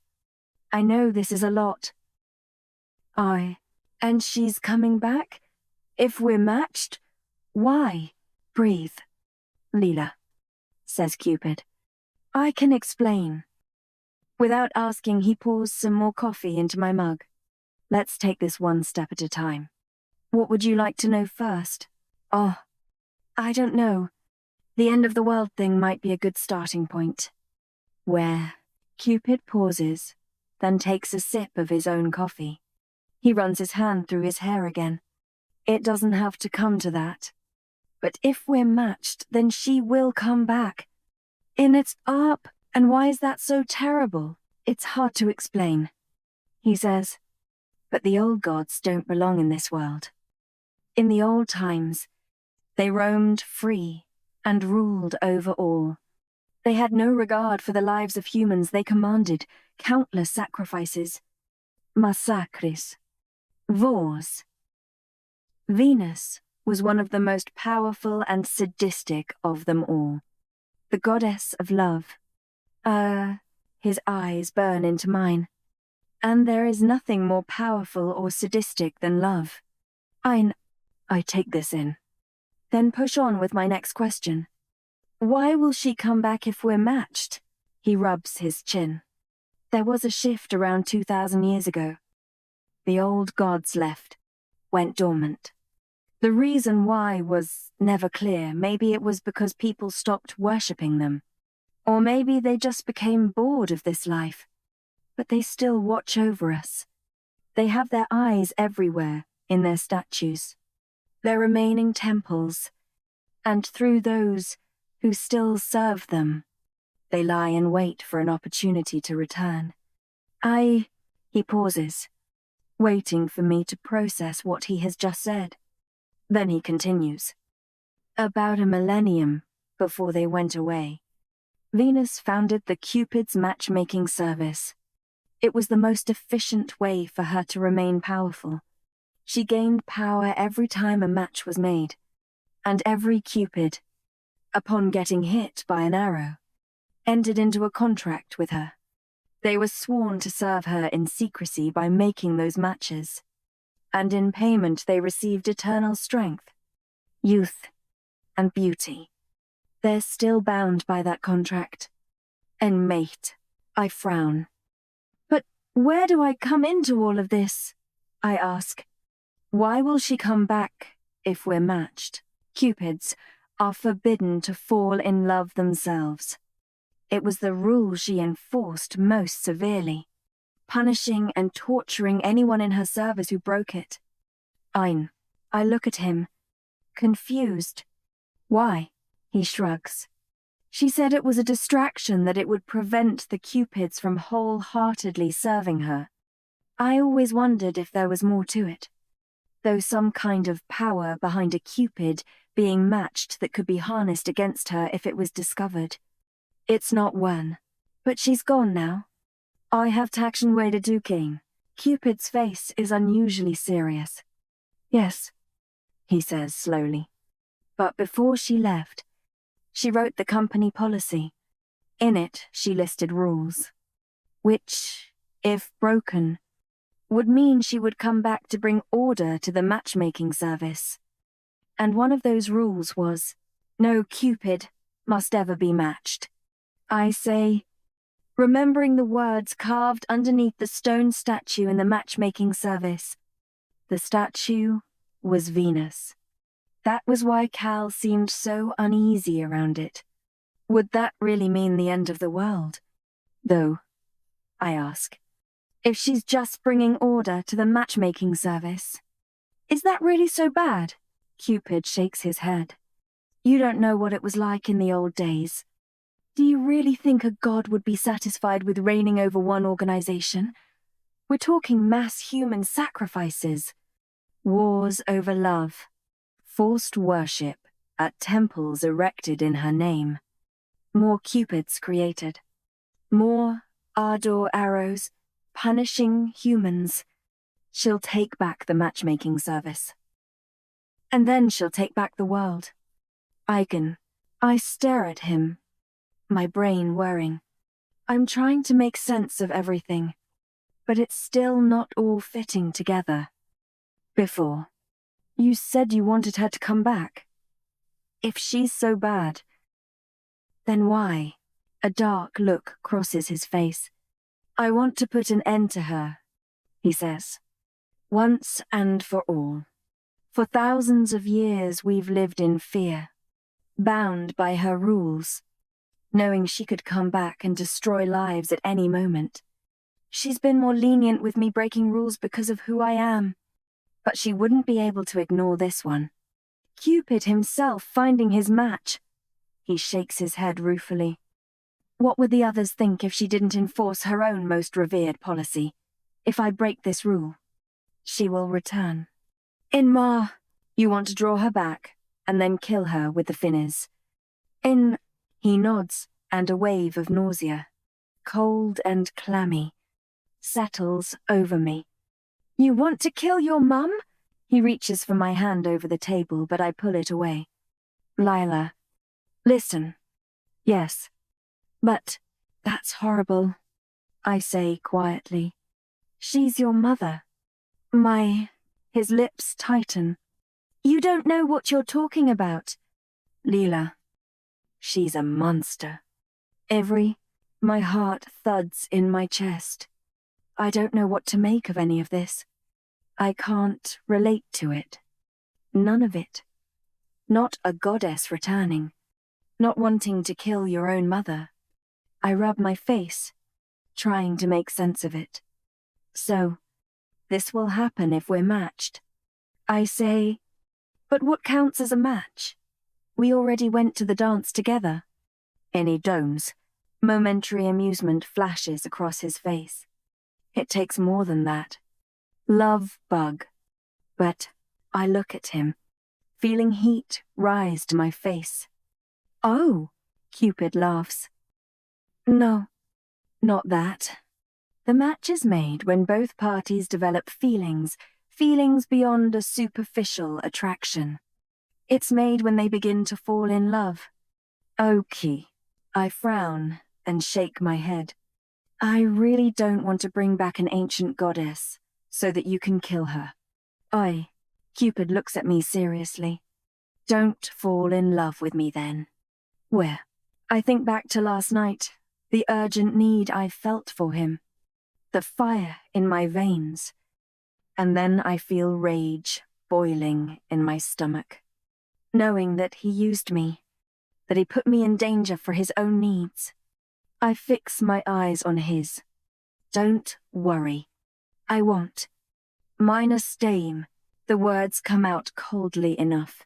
I know this is a lot. And she's coming back? If we're matched? Why? Breathe, Leela, says Cupid. I can explain. Without asking, he pours some more coffee into my mug. Let's take this one step at a time. What would you like to know first? I don't know. The end of the world thing might be a good starting point. Where? Cupid pauses, then takes a sip of his own coffee. He runs his hand through his hair again. It doesn't have to come to that. But if we're matched, then she will come back. And it's up, and why is that so terrible? It's hard to explain, he says. But the old gods don't belong in this world. In the old times, They roamed free and ruled over all. They had no regard for the lives of humans. They commanded countless sacrifices, massacres, wars. Venus was one of the most powerful and sadistic of them all, the goddess of love. His eyes burn into mine. And there is nothing more powerful or sadistic than love. I take this in. Then push on with my next question. Why will she come back if we're matched? He rubs his chin. There was a shift around 2,000 years ago. The old gods left, went dormant. The reason why was never clear. Maybe it was because people stopped worshipping them. Or maybe they just became bored of this life. But they still watch over us. They have their eyes everywhere, in their statues, their remaining temples, and through those who still serve them, they lie in wait for an opportunity to return. He pauses, waiting for me to process what he has just said. Then he continues. About a millennium before they went away, Venus founded the Cupid's matchmaking service. It was the most efficient way for her to remain powerful. She gained power every time a match was made, and every Cupid, upon getting hit by an arrow, entered into a contract with her. They were sworn to serve her in secrecy by making those matches, and in payment they received eternal strength, youth, and beauty. They're still bound by that contract. And mate, I frown. But where do I come into all of this? I ask. Why will she come back if we're matched? Cupids are forbidden to fall in love themselves. It was the rule she enforced most severely, punishing and torturing anyone in her service who broke it. I look at him, confused. Why? He shrugs. She said it was a distraction, that it would prevent the Cupids from wholeheartedly serving her. I always wondered if there was more to it, though some kind of power behind a Cupid being matched that could be harnessed against her if it was discovered. It's not one, but she's gone now. I have taction way to do, King. Cupid's face is unusually serious. Yes, he says slowly. But before she left, she wrote the company policy. In it, she listed rules, which, if broken, would mean she would come back to bring order to the matchmaking service. And one of those rules was, no Cupid must ever be matched. I say, remembering the words carved underneath the stone statue in the matchmaking service. The statue was Venus. That was why Cal seemed so uneasy around it. Would that really mean the end of the world? Though, I ask, if she's just bringing order to the matchmaking service, is that really so bad? Cupid shakes his head. You don't know what it was like in the old days. Do you really think a god would be satisfied with reigning over one organization? We're talking mass human sacrifices, wars over love, forced worship at temples erected in her name, more Cupids created, more ardor arrows punishing humans. She'll take back the matchmaking service. And then she'll take back the world. I stare at him, my brain whirring. I'm trying to make sense of everything, but it's still not all fitting together. Before, you said you wanted her to come back. If she's so bad, then why? A dark look crosses his face. I want to put an end to her, he says. Once and for all. For thousands of years we've lived in fear, bound by her rules, knowing she could come back and destroy lives at any moment. She's been more lenient with me breaking rules because of who I am, but she wouldn't be able to ignore this one. Cupid himself finding his match. He shakes his head ruefully. What would the others think if she didn't enforce her own most revered policy? If I break this rule, she will return. In Ma, you want to draw her back, and then kill her with the finnies. He nods, and a wave of nausea, cold and clammy, settles over me. You want to kill your mum? He reaches for my hand over the table, but I pull it away. Lila, listen. Yes. But that's horrible, I say quietly. She's your mother. His lips tighten. You don't know what you're talking about. Leela, she's a monster. My heart thuds in my chest. I don't know what to make of any of this. I can't relate to it. None of it. Not a goddess returning. Not wanting to kill your own mother. I rub my face, trying to make sense of it. So, this will happen if we're matched. I say, but what counts as a match? We already went to the dance together. Any domes. Momentary amusement flashes across his face. It takes more than that. Love bug. But I look at him, feeling heat rise to my face. Oh, Cupid laughs. No, not that. The match is made when both parties develop feelings beyond a superficial attraction. It's made when they begin to fall in love. Okay, I frown and shake my head. I really don't want to bring back an ancient goddess so that you can kill her. Cupid looks at me seriously. Don't fall in love with me then. Where? I think back to last night, the urgent need I felt for him, the fire in my veins, and then I feel rage boiling in my stomach, knowing that he used me, that he put me in danger for his own needs. I fix my eyes on his. Don't worry. I won't. Minus Dame, the words come out coldly enough,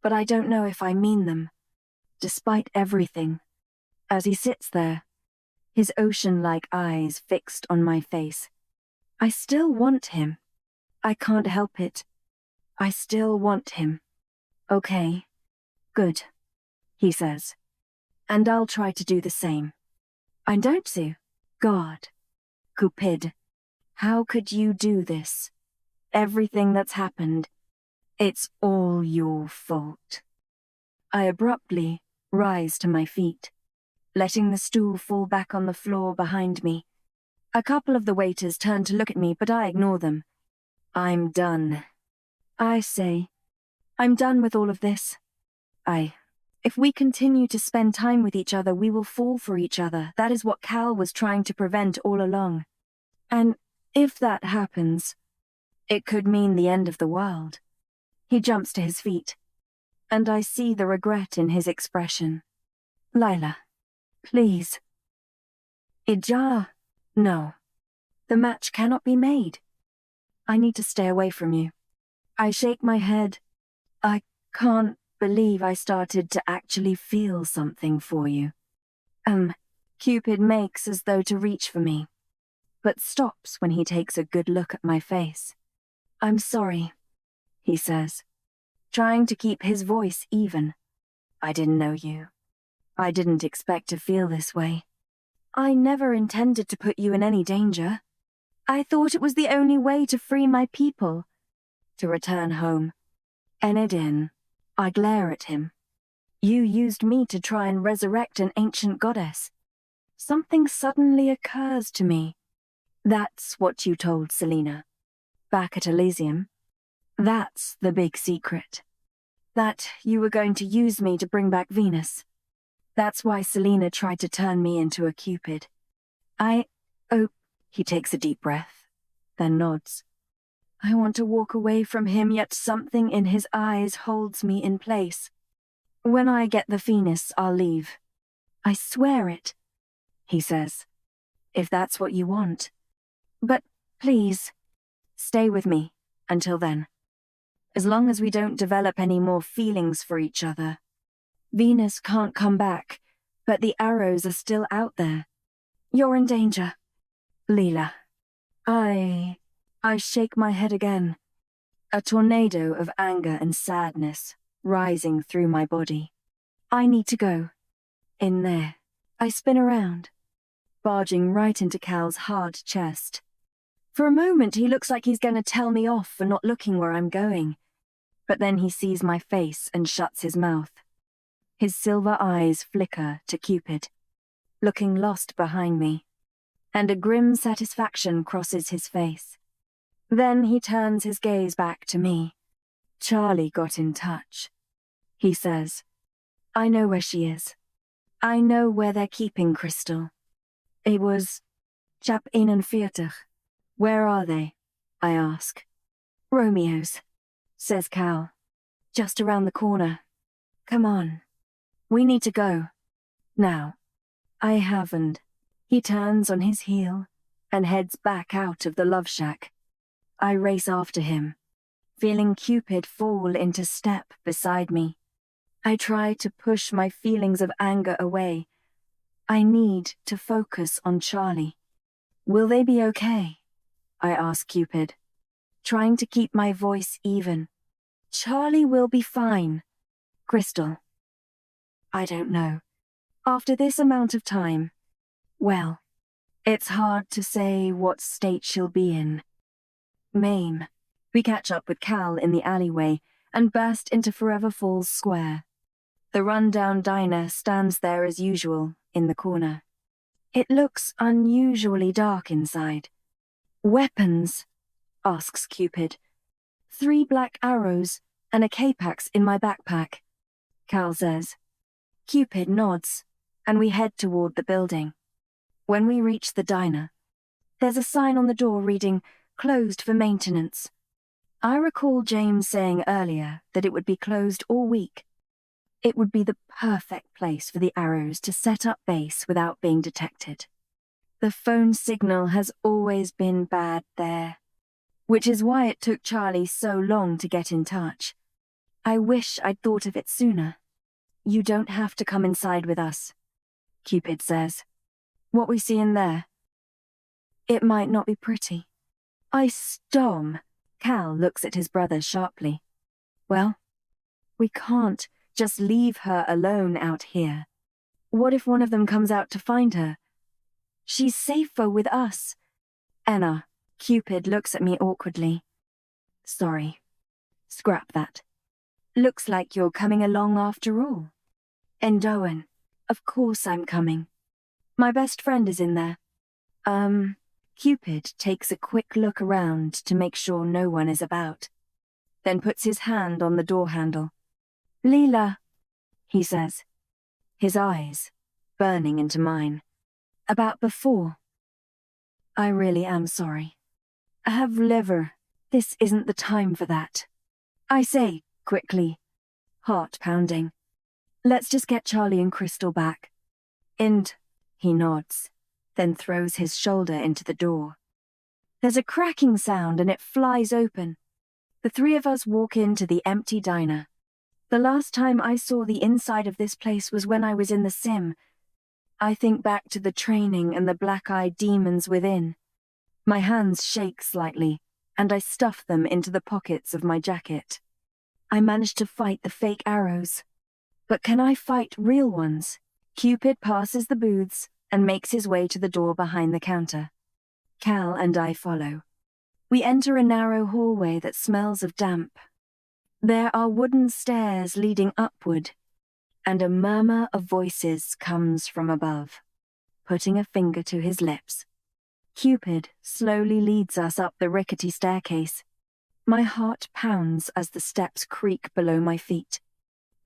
but I don't know if I mean them. Despite everything, as he sits there, his ocean-like eyes fixed on my face, I still want him. I can't help it. I still want him. Okay, good, he says, and I'll try to do the same. I don't see. God. Cupid, how could you do this? Everything that's happened, it's all your fault. I abruptly rise to my feet, letting the stool fall back on the floor behind me. A couple of the waiters turn to look at me, but I ignore them. I'm done. I say, I'm done with all of this. If we continue to spend time with each other, we will fall for each other. That is what Cal was trying to prevent all along. And if that happens, it could mean the end of the world. He jumps to his feet, and I see the regret in his expression. Lila, please. Ija, no. The match cannot be made. I need to stay away from you. I shake my head. I can't believe I started to actually feel something for you. Cupid makes as though to reach for me, but stops when he takes a good look at my face. I'm sorry, he says, trying to keep his voice even. I didn't know you. I didn't expect to feel this way. I never intended to put you in any danger. I thought it was the only way to free my people, to return home. Enidin, I glare at him. You used me to try and resurrect an ancient goddess. Something suddenly occurs to me. That's what you told Selena. Back at Elysium. That's the big secret. That you were going to use me to bring back Venus. That's why Selena tried to turn me into a Cupid. He takes a deep breath, then nods. I want to walk away from him, yet something in his eyes holds me in place. When I get the Venus, I'll leave. I swear it, he says, if that's what you want. But please, stay with me until then. As long as we don't develop any more feelings for each other. Venus can't come back, but the arrows are still out there. You're in danger. Leela. I shake my head again. A tornado of anger and sadness rising through my body. I need to go. In there. I spin around, barging right into Cal's hard chest. For a moment, he looks like he's going to tell me off for not looking where I'm going. But then he sees my face and shuts his mouth. His silver eyes flicker to Cupid, looking lost behind me, and a grim satisfaction crosses his face. Then he turns his gaze back to me. Charlie got in touch. He says, I know where she is. I know where they're keeping Crystal. It was chap 41. Where are they? I ask. Romeo's, says Cal. Just around the corner. Come on. We need to go. Now. I haven't. He turns on his heel and heads back out of the love shack. I race after him, feeling Cupid fall into step beside me. I try to push my feelings of anger away. I need to focus on Charlie. Will they be okay? I ask Cupid, trying to keep my voice even. Charlie will be fine. Crystal. I don't know. After this amount of time, well, it's hard to say what state she'll be in. Mame. We catch up with Cal in the alleyway and burst into Forever Falls Square. The rundown diner stands there as usual, in the corner. It looks unusually dark inside. Weapons? Asks Cupid. 3 black arrows and a K-Pax in my backpack, Cal says. Cupid nods, and we head toward the building. When we reach the diner, there's a sign on the door reading, closed for maintenance. I recall James saying earlier that it would be closed all week. It would be the perfect place for the arrows to set up base without being detected. The phone signal has always been bad there, which is why it took Charlie so long to get in touch. I wish I'd thought of it sooner. You don't have to come inside with us, Cupid says. What we see in there? It might not be pretty. I storm. Cal looks at his brother sharply. Well, we can't just leave her alone out here. What if one of them comes out to find her? She's safer with us. Anna. Cupid looks at me awkwardly. Sorry. Scrap that. Looks like you're coming along after all. And Owen. Of course I'm coming. My best friend is in there. Cupid takes a quick look around to make sure no one is about, then puts his hand on the door handle. Leela, he says, his eyes burning into mine. About before. I really am sorry. I have liver. This isn't the time for that. I say, quickly, heart pounding. Let's just get Charlie and Crystal back. And he nods, then throws his shoulder into the door. There's a cracking sound and it flies open. The 3 of us walk into the empty diner. The last time I saw the inside of this place was when I was in the sim. I think back to the training and the black-eyed demons within. My hands shake slightly, and I stuff them into the pockets of my jacket. I managed to fight the fake arrows. But can I fight real ones? Cupid passes the booths and makes his way to the door behind the counter. Cal and I follow. We enter a narrow hallway that smells of damp. There are wooden stairs leading upward, and a murmur of voices comes from above, putting a finger to his lips. Cupid slowly leads us up the rickety staircase. My heart pounds as the steps creak below my feet.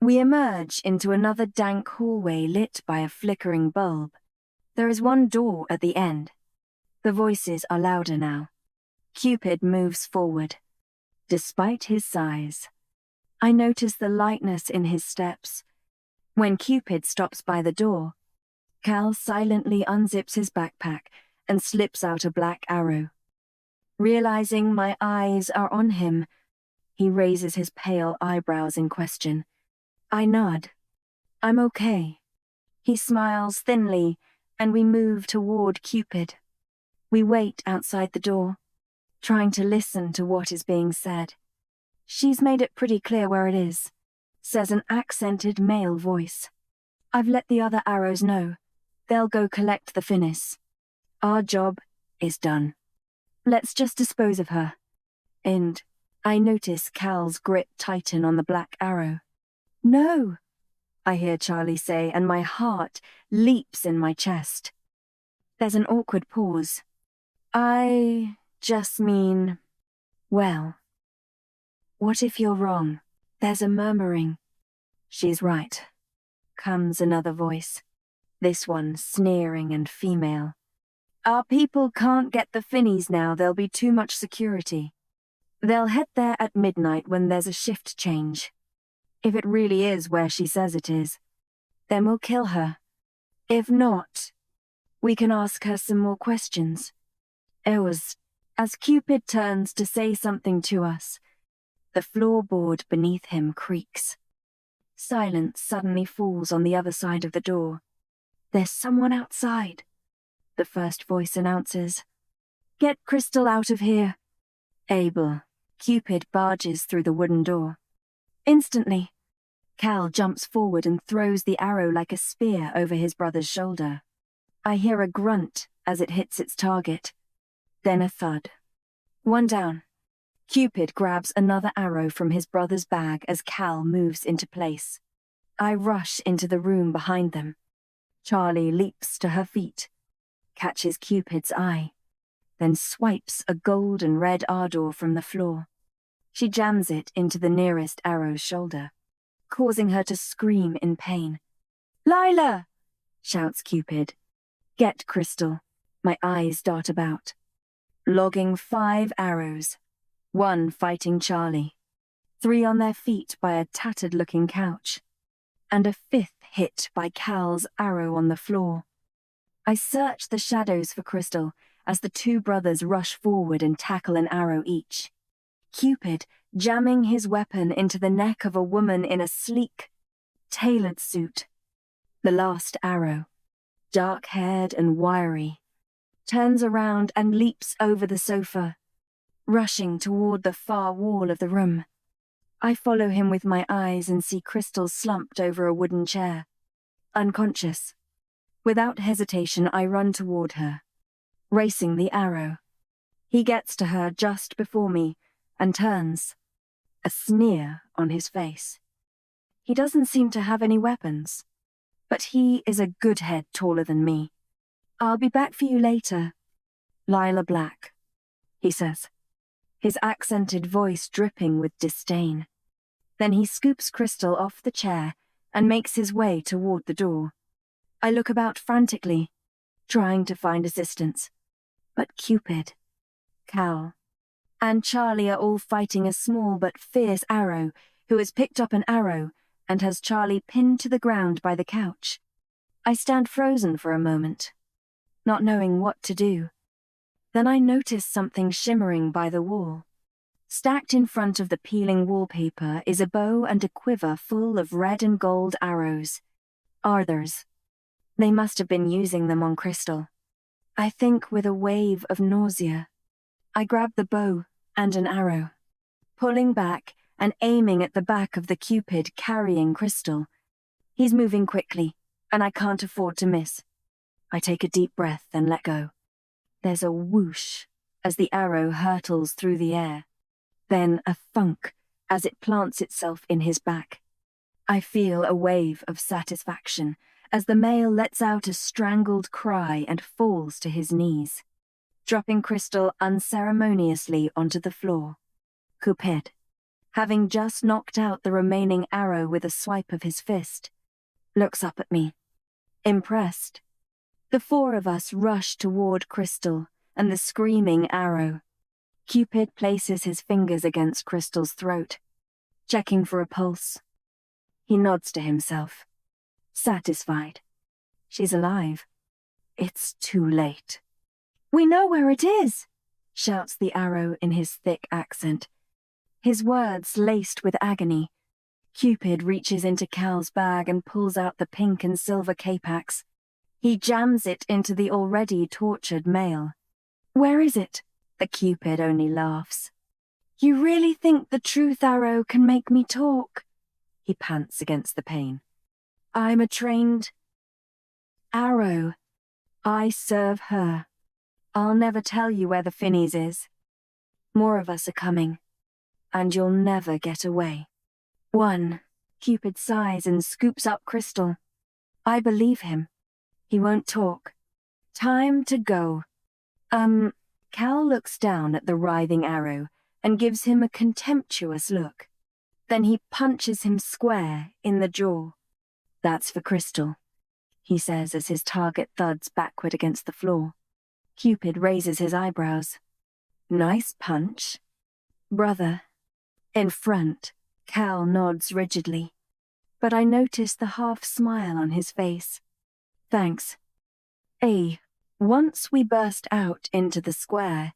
We emerge into another dank hallway lit by a flickering bulb. There is one door at the end. The voices are louder now. Cupid moves forward. Despite his size, I notice the lightness in his steps. When Cupid stops by the door, Cal silently unzips his backpack and slips out a black arrow. Realizing my eyes are on him, he raises his pale eyebrows in question. I nod. I'm okay. He smiles thinly, and we move toward Cupid. We wait outside the door, trying to listen to what is being said. She's made it pretty clear where it is. says an accented male voice. I've let the other arrows know. They'll go collect the finis. Our job is done. Let's just dispose of her. And I notice Cal's grip tighten on the black arrow. No, I hear Charlie say, and my heart leaps in my chest. There's an awkward pause. I just mean, well, what if you're wrong? There's a murmuring. She's right, comes another voice, this one sneering and female. Our people can't get the finis now, there'll be too much security. They'll head there at midnight when there's a shift change. If it really is where she says it is, then we'll kill her. If not, we can ask her some more questions. As Cupid turns to say something to us, the floorboard beneath him creaks. Silence suddenly falls on the other side of the door. There's someone outside, the first voice announces. Get Crystal out of here. Abel, Cupid barges through the wooden door. Instantly, Cal jumps forward and throws the arrow like a spear over his brother's shoulder. I hear a grunt as it hits its target. Then a thud. One down. Cupid grabs another arrow from his brother's bag as Cal moves into place. I rush into the room behind them. Charlie leaps to her feet, catches Cupid's eye, then swipes a gold and red ardor from the floor. She jams it into the nearest arrow's shoulder, causing her to scream in pain. Lila! Shouts Cupid. Get Crystal. My eyes dart about. Logging 5 arrows, 1 fighting Charlie, 3 on their feet by a tattered-looking couch, and a 5th hit by Cal's arrow on the floor. I search the shadows for Crystal as the 2 brothers rush forward and tackle an arrow each. Cupid jamming his weapon into the neck of a woman in a sleek, tailored suit. The last arrow, dark-haired and wiry, turns around and leaps over the sofa, rushing toward the far wall of the room. I follow him with my eyes and see Crystal slumped over a wooden chair, unconscious. Without hesitation, I run toward her, racing the arrow. He gets to her just before me and turns, a sneer on his face. He doesn't seem to have any weapons, but he is a good head taller than me. I'll be back for you later, Lila Black, he says, his accented voice dripping with disdain. Then he scoops Crystal off the chair and makes his way toward the door. I look about frantically, trying to find assistance. But Cupid, Cal, and Charlie are all fighting a small but fierce arrow who has picked up an arrow and has Charlie pinned to the ground by the couch. I stand frozen for a moment, not knowing what to do. Then I notice something shimmering by the wall. Stacked in front of the peeling wallpaper is a bow and a quiver full of red and gold arrows. Arthur's. They must have been using them on Crystal. I think with a wave of nausea, I grab the bow and an arrow, pulling back and aiming at the back of the Cupid carrying Crystal. He's moving quickly, and I can't afford to miss. I take a deep breath and let go. There's a whoosh as the arrow hurtles through the air, then a thunk as it plants itself in his back. I feel a wave of satisfaction as the male lets out a strangled cry and falls to his knees, dropping Crystal unceremoniously onto the floor. Cupid, having just knocked out the remaining arrow with a swipe of his fist, looks up at me, impressed. The 4 of us rush toward Crystal and the screaming arrow. Cupid places his fingers against Crystal's throat, checking for a pulse. He nods to himself, satisfied. She's alive. It's too late. We know where it is, shouts the arrow in his thick accent, his words laced with agony. Cupid reaches into Cal's bag and pulls out the pink and silver cape-axe. He jams it into the already tortured male. Where is it? The Cupid only laughs. You really think the truth arrow can make me talk? He pants against the pane. I'm a trained arrow. I serve her. I'll never tell you where the Finnies is. More of us are coming, and you'll never get away. 1. Cupid sighs and scoops up Crystal. I believe him. He won't talk. Time to go. Cal looks down at the writhing arrow and gives him a contemptuous look. Then he punches him square in the jaw. That's for Crystal, he says as his target thuds backward against the floor. Cupid raises his eyebrows. Nice punch. Brother. In front, Cal nods rigidly, but I notice the half-smile on his face. Thanks. Once we burst out into the square,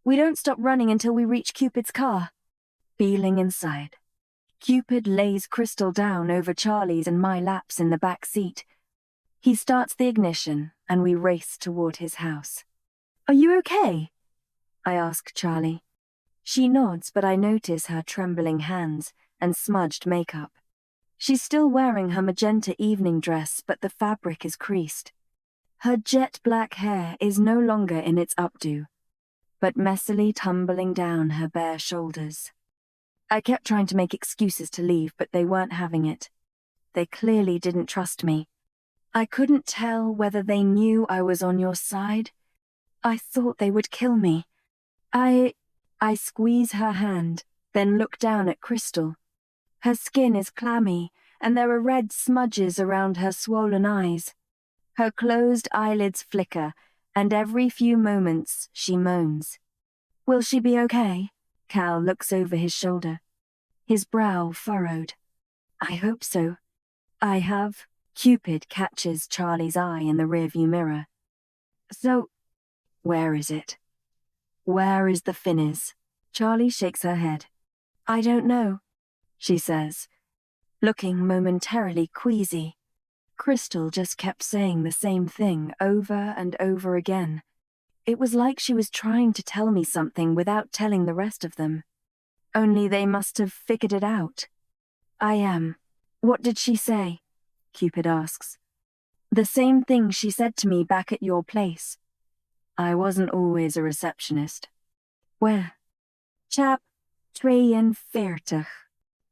we don't stop running until we reach Cupid's car. Feeling inside. Cupid lays Crystal down over Charlie's and my laps in the back seat. He starts the ignition, and we race toward his house. Are you okay? I ask Charlie. She nods, but I notice her trembling hands and smudged makeup. She's still wearing her magenta evening dress, but the fabric is creased. Her jet black hair is no longer in its updo, but messily tumbling down her bare shoulders. I kept trying to make excuses to leave, but they weren't having it. They clearly didn't trust me. I couldn't tell whether they knew I was on your side. I thought they would kill me. I squeeze her hand, then look down at Crystal. Her skin is clammy, and there are red smudges around her swollen eyes. Her closed eyelids flicker, and every few moments she moans. Will she be okay? Cal looks over his shoulder, his brow furrowed. I hope so. I have. Cupid catches Charlie's eye in the rearview mirror. So, where is it? Where is the Finnies? Charlie shakes her head. I don't know, she says, looking momentarily queasy. Crystal just kept saying the same thing over and over again. It was like she was trying to tell me something without telling the rest of them. Only they must have figured it out. I am. What did she say? Cupid asks. The same thing she said to me back at your place. I wasn't always a receptionist. Where? Chap 43.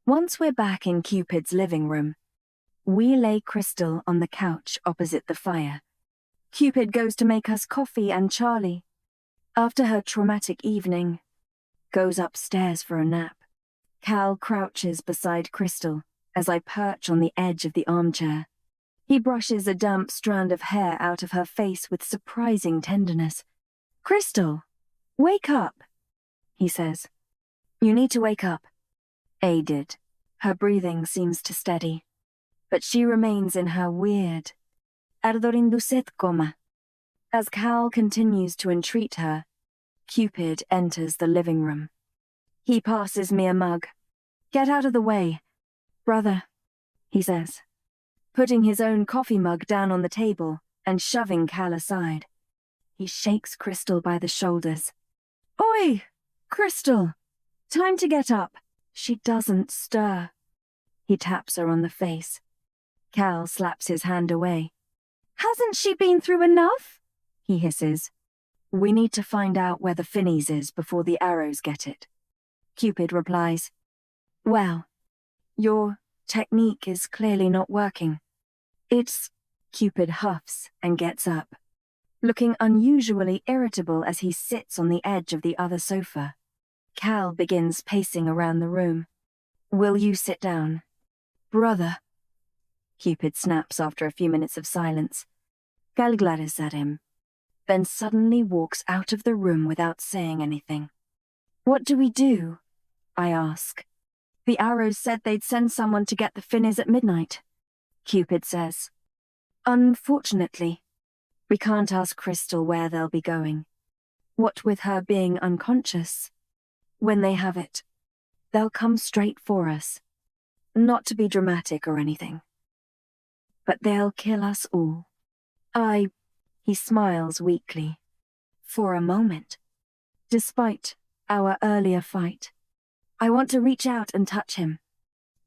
Once we're back in Cupid's living room, we lay Crystal on the couch opposite the fire. Cupid goes to make us coffee, and Charlie, after her traumatic evening, goes upstairs for a nap. Cal crouches beside Crystal as I perch on the edge of the armchair. He brushes a damp strand of hair out of her face with surprising tenderness. Crystal, wake up, he says. You need to wake up. A did. Her breathing seems to steady, but she remains in her weird ardorinduset coma. As Cal continues to entreat her, Cupid enters the living room. He passes me a mug. Get out of the way. Brother, he says, putting his own coffee mug down on the table and shoving Cal aside. He shakes Crystal by the shoulders. Oi, Crystal, time to get up. She doesn't stir. He taps her on the face. Cal slaps his hand away. Hasn't she been through enough? He hisses. We need to find out where the Finnies is before the arrows get it. Cupid replies, Well, your technique is clearly not working. It's... Cupid huffs and gets up, looking unusually irritable as he sits on the edge of the other sofa. Cal begins pacing around the room. Will you sit down? Brother, Cupid snaps after a few minutes of silence. Cal glares at him, then suddenly walks out of the room without saying anything. What do we do? I ask. The arrows said they'd send someone to get the Finnies at midnight, Cupid says. Unfortunately, we can't ask Crystal where they'll be going. What with her being unconscious, when they have it, they'll come straight for us. Not to be dramatic or anything, but they'll kill us all. He smiles weakly. For a moment, despite our earlier fight, I want to reach out and touch him.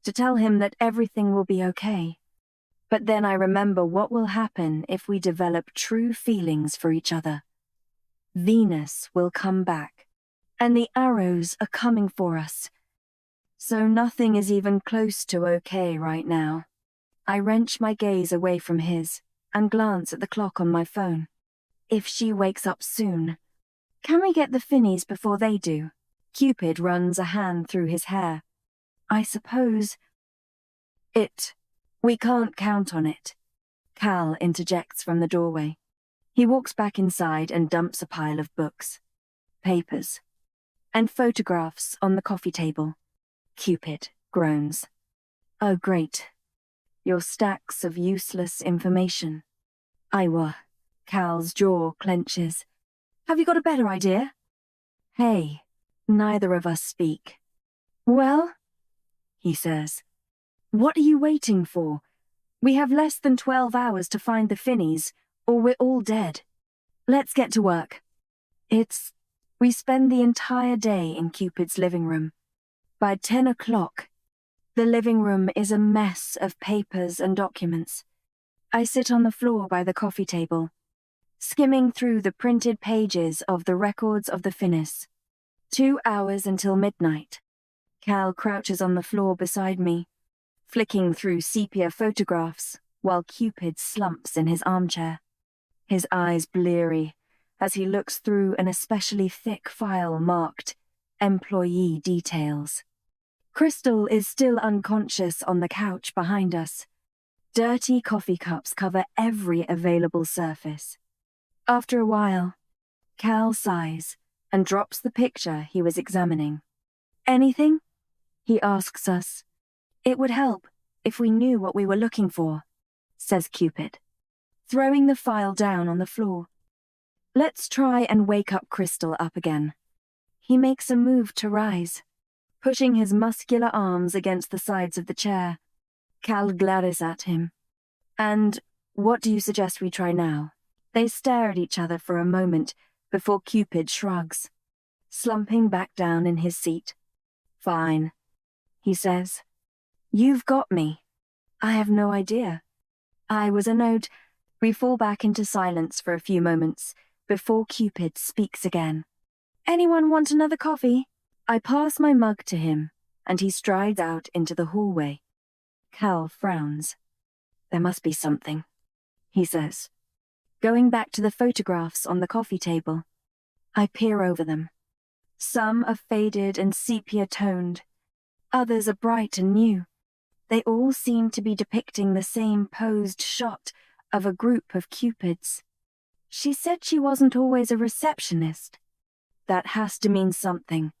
to tell him that everything will be okay. But then I remember what will happen if we develop true feelings for each other. Venus will come back, and the arrows are coming for us. So nothing is even close to okay right now. I wrench my gaze away from his and glance at the clock on my phone. If she wakes up soon. Can we get the Finnies before they do? Cupid runs a hand through his hair. I suppose. We can't count on it. Cal interjects from the doorway. He walks back inside and dumps a pile of books, papers, and photographs on the coffee table. Cupid groans. Oh, great. Your stacks of useless information. Iowa. Cal's jaw clenches. Have you got a better idea? Hey, neither of us speak. Well, he says. What are you waiting for? We have less than 12 hours to find the Finnies, or we're all dead. Let's get to work. We spend the entire day in Cupid's living room. By 10 o'clock, the living room is a mess of papers and documents. I sit on the floor by the coffee table, skimming through the printed pages of the records of the Finnies. 2 hours until midnight. Cal crouches on the floor beside me, flicking through sepia photographs while Cupid slumps in his armchair, his eyes bleary as he looks through an especially thick file marked Employee Details. Crystal is still unconscious on the couch behind us. Dirty coffee cups cover every available surface. After a while, Cal sighs and drops the picture he was examining. Anything? He asks us. It would help if we knew what we were looking for, says Cupid, throwing the file down on the floor. Let's try and wake up Crystal up again. He makes a move to rise, pushing his muscular arms against the sides of the chair. Cal glares at him. And what do you suggest we try now? They stare at each other for a moment before Cupid shrugs, slumping back down in his seat. Fine, he says. You've got me. I have no idea. I was a note. We fall back into silence for a few moments before Cupid speaks again. Anyone want another coffee? I pass my mug to him, and he strides out into the hallway. Cal frowns. There must be something, he says. Going back to the photographs on the coffee table, I peer over them. Some are faded and sepia-toned. Others are bright and new. They all seem to be depicting the same posed shot of a group of Cupids. She said she wasn't always a receptionist. That has to mean something,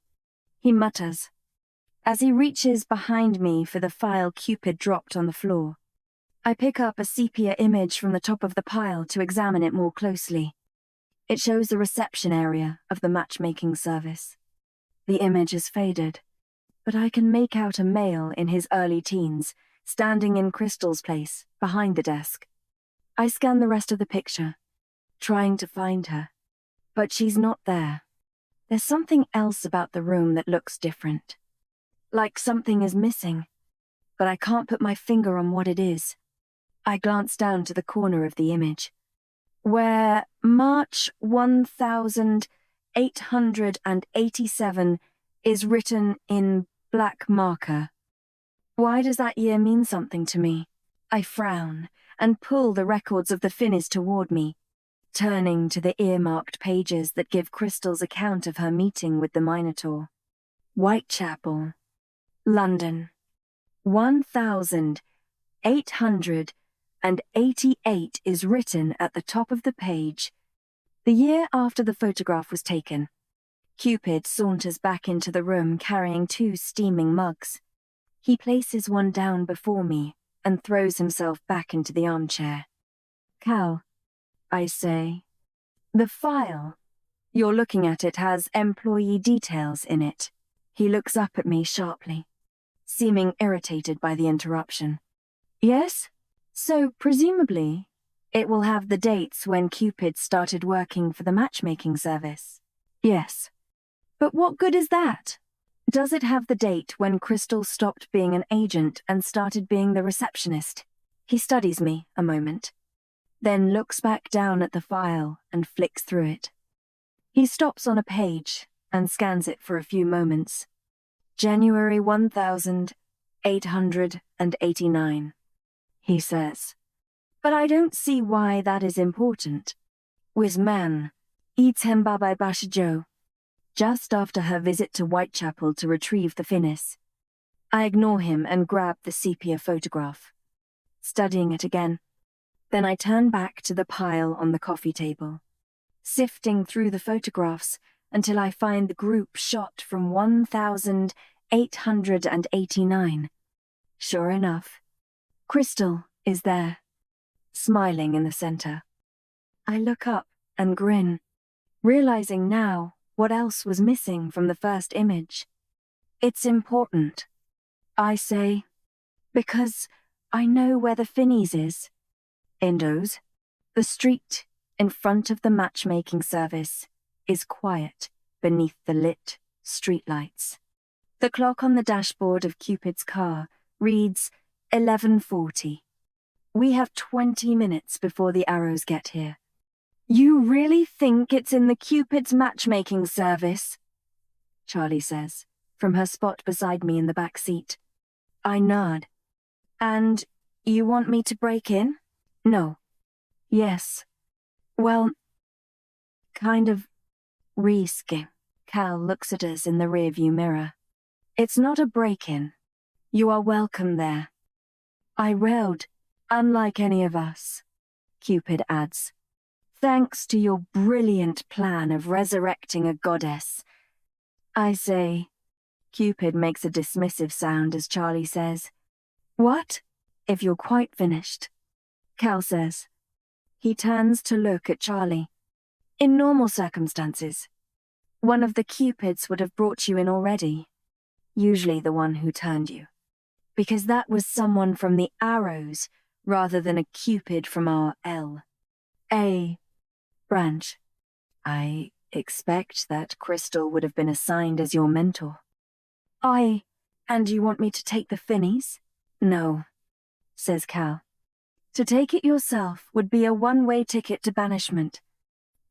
he mutters, as he reaches behind me for the file Cupid dropped on the floor. I pick up a sepia image from the top of the pile to examine it more closely. It shows the reception area of the matchmaking service. The image is faded, but I can make out a male in his early teens, standing in Crystal's place, behind the desk. I scan the rest of the picture, trying to find her, but she's not there. There's something else about the room that looks different. Like something is missing, but I can't put my finger on what it is. I glance down to the corner of the image, where March 1887 is written in black marker. Why does that year mean something to me? I frown and pull the records of the Finnies toward me, turning to the earmarked pages that give Crystal's account of her meeting with the Minotaur. Whitechapel, London, 1888 is written at the top of the page, the year after the photograph was taken. Cupid saunters back into the room carrying 2 steaming mugs. He places one down before me and throws himself back into the armchair. Cal, I say, the file. You're looking at it has employee details in it. He looks up at me sharply, seeming irritated by the interruption. Yes? So, presumably, it will have the dates when Cupid started working for the matchmaking service. Yes. But what good is that? Does it have the date when Crystal stopped being an agent and started being the receptionist? He studies me a moment, then looks back down at the file and flicks through it. He stops on a page and scans it for a few moments. January 1889, he says. But I don't see why that is important. With man, Babai Bashajo, just after her visit to Whitechapel to retrieve the finis. I ignore him and grab the sepia photograph, studying it again. Then I turn back to the pile on the coffee table, sifting through the photographs until I find the group shot from 1889. Sure enough, Crystal is there, smiling in the center. I look up and grin, realizing now what else was missing from the first image. It's important, I say, because I know where the finis is. Indo's, the street in front of the matchmaking service, is quiet beneath the lit streetlights. The clock on the dashboard of Cupid's car reads 11:40. We have 20 minutes before the arrows get here. You really think it's in the Cupid's matchmaking service? Charlie says, from her spot beside me in the back seat. I nod. And you want me to break in? No. Yes. Well, kind of risky. Cal looks at us in the rearview mirror. It's not a break-in. You are welcome there. I railed, unlike any of us, Cupid adds. Thanks to your brilliant plan of resurrecting a goddess. I say. Cupid makes a dismissive sound as Charlie says, What? If you're quite finished. Cal says. He turns to look at Charlie. In normal circumstances, one of the Cupids would have brought you in already. Usually the one who turned you. Because that was someone from the arrows rather than a Cupid from our L.A. branch. I expect that Crystal would have been assigned as your mentor. And you want me to take the finis? No, says Cal. To take it yourself would be a one-way ticket to banishment.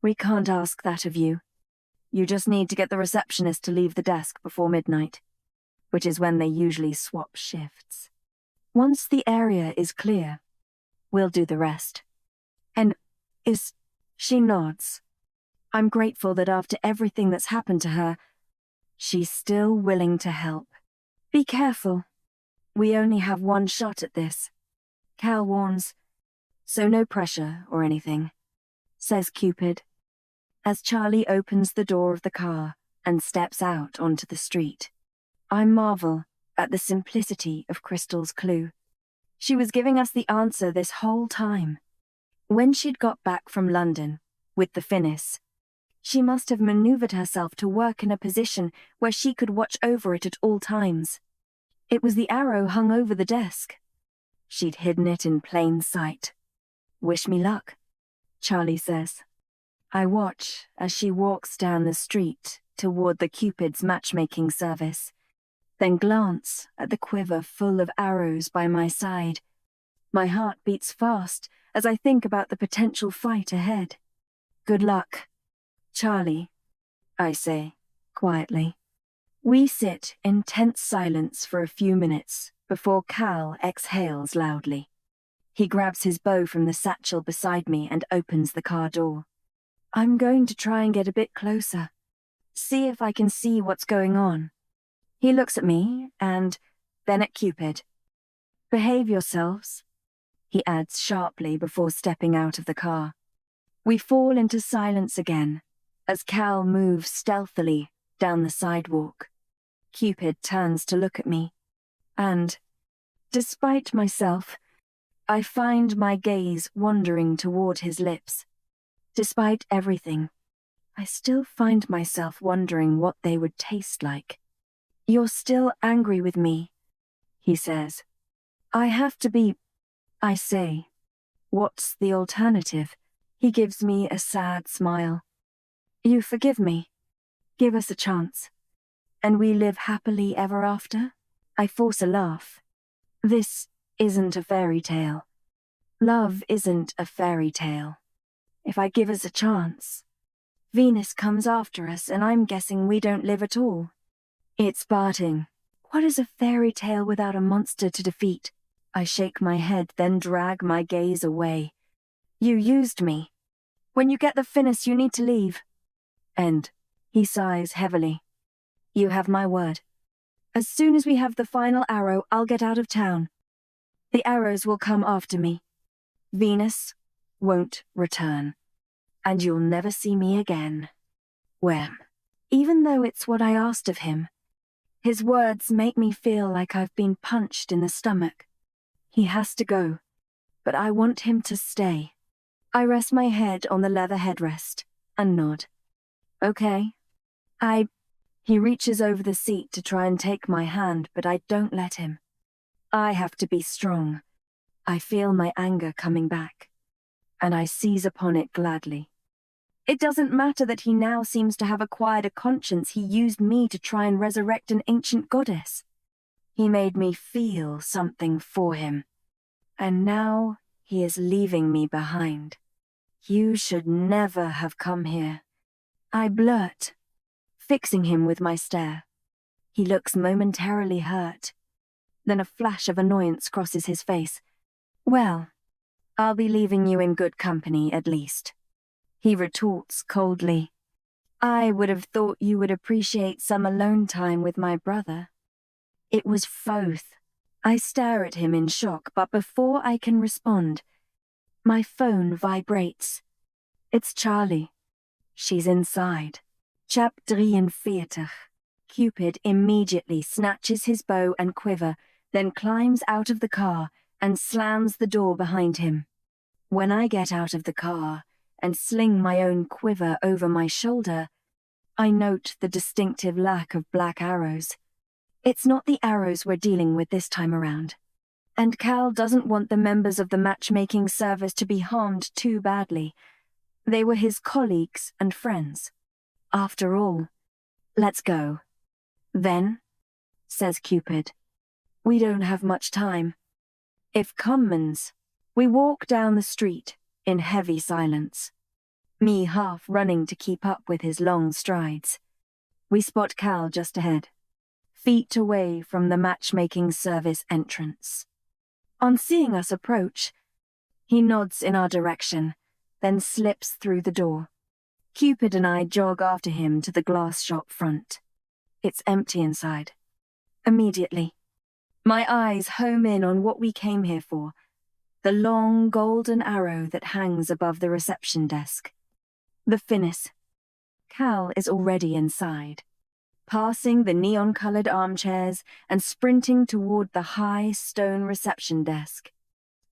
We can't ask that of you. You just need to get the receptionist to leave the desk before midnight, which is when they usually swap shifts. Once the area is clear, we'll do the rest. And she nods. I'm grateful that after everything that's happened to her, she's still willing to help. Be careful. We only have one shot at this. Cal warns. So no pressure or anything, says Cupid, as Charlie opens the door of the car and steps out onto the street. I marvel at the simplicity of Crystal's clue. She was giving us the answer this whole time. When she'd got back from London with the finis, she must have maneuvered herself to work in a position where she could watch over it at all times. It was the arrow hung over the desk. She'd hidden it in plain sight. Wish me luck, Charlie says. I watch as she walks down the street toward the Cupid's matchmaking service, then glance at the quiver full of arrows by my side. My heart beats fast as I think about the potential fight ahead. Good luck, Charlie, I say, quietly. We sit in tense silence for a few minutes before Cal exhales loudly. He grabs his bow from the satchel beside me and opens the car door. I'm going to try and get a bit closer, see if I can see what's going on. He looks at me and then at Cupid. Behave yourselves, he adds sharply before stepping out of the car. We fall into silence again as Cal moves stealthily down the sidewalk. Cupid turns to look at me, and, despite myself, I find my gaze wandering toward his lips. Despite everything, I still find myself wondering what they would taste like. You're still angry with me, he says. I have to be, I say. What's the alternative? He gives me a sad smile. You forgive me. Give us a chance. And we live happily ever after? I force a laugh. This isn't a fairy tale. Love isn't a fairy tale. If I give us a chance, Venus comes after us and I'm guessing we don't live at all. It's parting. What is a fairy tale without a monster to defeat? I shake my head, then drag my gaze away. You used me. When you get the finis, you need to leave. And he sighs heavily. You have my word. As soon as we have the final arrow, I'll get out of town. The arrows will come after me. Venus won't return. And you'll never see me again. Wham. Even though it's what I asked of him, his words make me feel like I've been punched in the stomach. He has to go, but I want him to stay. I rest my head on the leather headrest and nod. Okay. He reaches over the seat to try and take my hand, but I don't let him. I have to be strong. I feel my anger coming back, and I seize upon it gladly. It doesn't matter that he now seems to have acquired a conscience. He used me to try and resurrect an ancient goddess. He made me feel something for him. And now he is leaving me behind. You should never have come here. I blurt, fixing him with my stare. He looks momentarily hurt. Then a flash of annoyance crosses his face. Well, I'll be leaving you in good company at least. He retorts coldly. I would have thought you would appreciate some alone time with my brother. It was Foth. I stare at him in shock, but before I can respond, my phone vibrates. It's Charlie. She's inside. Chap 43. Cupid immediately snatches his bow and quiver, then climbs out of the car and slams the door behind him. When I get out of the car and sling my own quiver over my shoulder, I note the distinctive lack of black arrows. It's not the arrows we're dealing with this time around. And Cal doesn't want the members of the matchmaking service to be harmed too badly. They were his colleagues and friends. After all, let's go. Then, says Cupid, we don't have much time. If commons, we walk down the street in heavy silence, me half running to keep up with his long strides. We spot Cal just ahead, feet away from the matchmaking service entrance. On seeing us approach, he nods in our direction, then slips through the door. Cupid and I jog after him to the glass shop front. It's empty inside. Immediately, my eyes home in on what we came here for, the long golden arrow that hangs above the reception desk. The finis. Cal is already inside, passing the neon-colored armchairs and sprinting toward the high stone reception desk.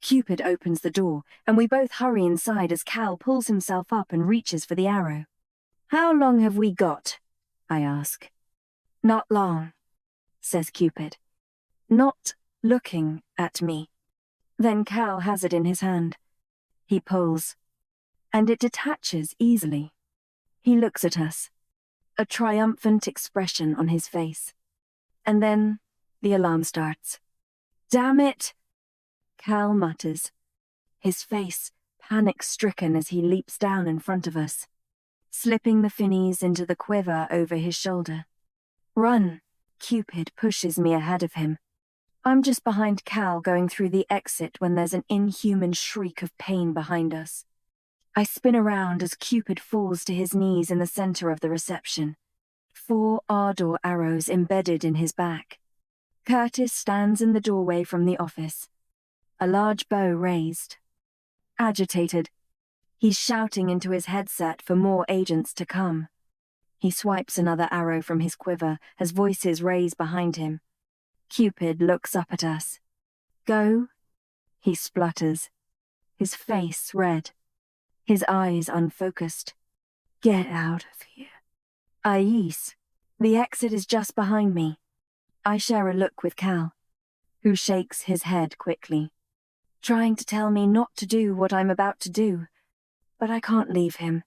Cupid opens the door, and we both hurry inside as Cal pulls himself up and reaches for the arrow. How long have we got? I ask. Not long, says Cupid, not looking at me. Then Cal has it in his hand. He pulls, and it detaches easily. He looks at us, a triumphant expression on his face. And then the alarm starts. Damn it! Cal mutters, his face panic-stricken as he leaps down in front of us, slipping the finis into the quiver over his shoulder. Run! Cupid pushes me ahead of him. I'm just behind Cal going through the exit when there's an inhuman shriek of pain behind us. I spin around as Cupid falls to his knees in the center of the reception, 4 ardor arrows embedded in his back. Curtis stands in the doorway from the office, a large bow raised. Agitated, he's shouting into his headset for more agents to come. He swipes another arrow from his quiver as voices raise behind him. Cupid looks up at us. Go? He splutters, his face red, his eyes unfocused. Get out of here. Ais, the exit is just behind me. I share a look with Cal, who shakes his head quickly, trying to tell me not to do what I'm about to do, but I can't leave him.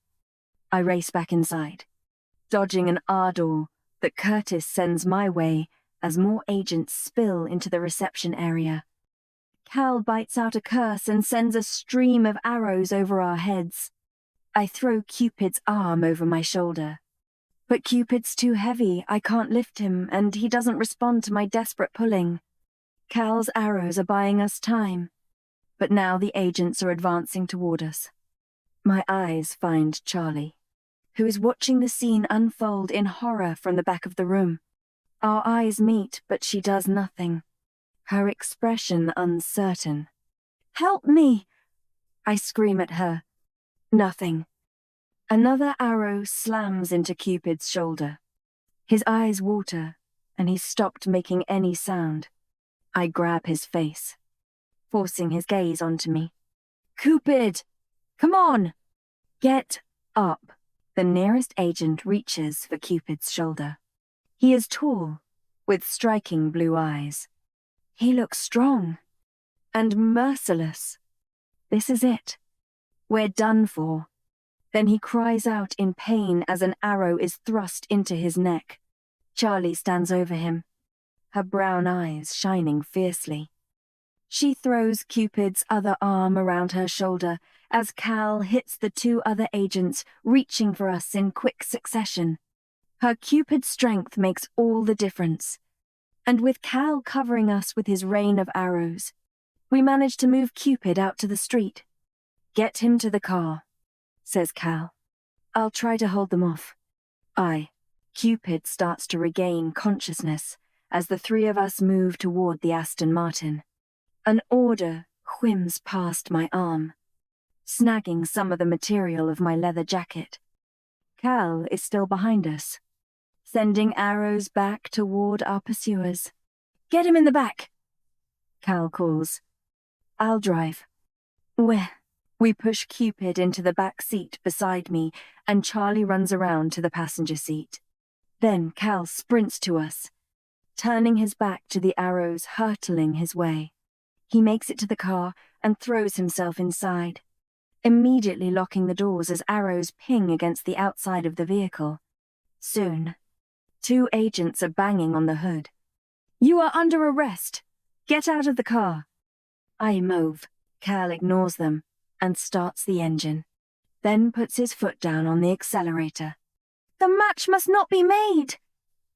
I race back inside, dodging an ardor, that Curtis sends my way as more agents spill into the reception area. Cal bites out a curse and sends a stream of arrows over our heads. I throw Cupid's arm over my shoulder. But Cupid's too heavy, I can't lift him, and he doesn't respond to my desperate pulling. Cal's arrows are buying us time, but now the agents are advancing toward us. My eyes find Charlie, who is watching the scene unfold in horror from the back of the room. Our eyes meet, but she does nothing, her expression uncertain. "Help me!" I scream at her. Nothing. Another arrow slams into Cupid's shoulder. His eyes water, and he's stopped making any sound. I grab his face, forcing his gaze onto me. "Cupid! Come on! Get up!" The nearest agent reaches for Cupid's shoulder. He is tall, with striking blue eyes. He looks strong and merciless. This is it. We're done for. Then he cries out in pain as an arrow is thrust into his neck. Charlie stands over him, her brown eyes shining fiercely. She throws Cupid's other arm around her shoulder as Cal hits the two other agents, reaching for us in quick succession. Her Cupid strength makes all the difference. And with Cal covering us with his rain of arrows, we manage to move Cupid out to the street. "Get him to the car," says Cal. "I'll try to hold them off." Cupid starts to regain consciousness as the three of us move toward the Aston Martin. An order whims past my arm, snagging some of the material of my leather jacket. Cal is still behind us, sending arrows back toward our pursuers. "Get him in the back," Cal calls. "I'll drive." We push Cupid into the back seat beside me, and Charlie runs around to the passenger seat. Then Cal sprints to us, turning his back to the arrows hurtling his way. He makes it to the car and throws himself inside, immediately locking the doors as arrows ping against the outside of the vehicle. Soon, two agents are banging on the hood. "You are under arrest! Get out of the car!" I move. Cal ignores them and starts the engine, then puts his foot down on the accelerator. "The match must not be made!"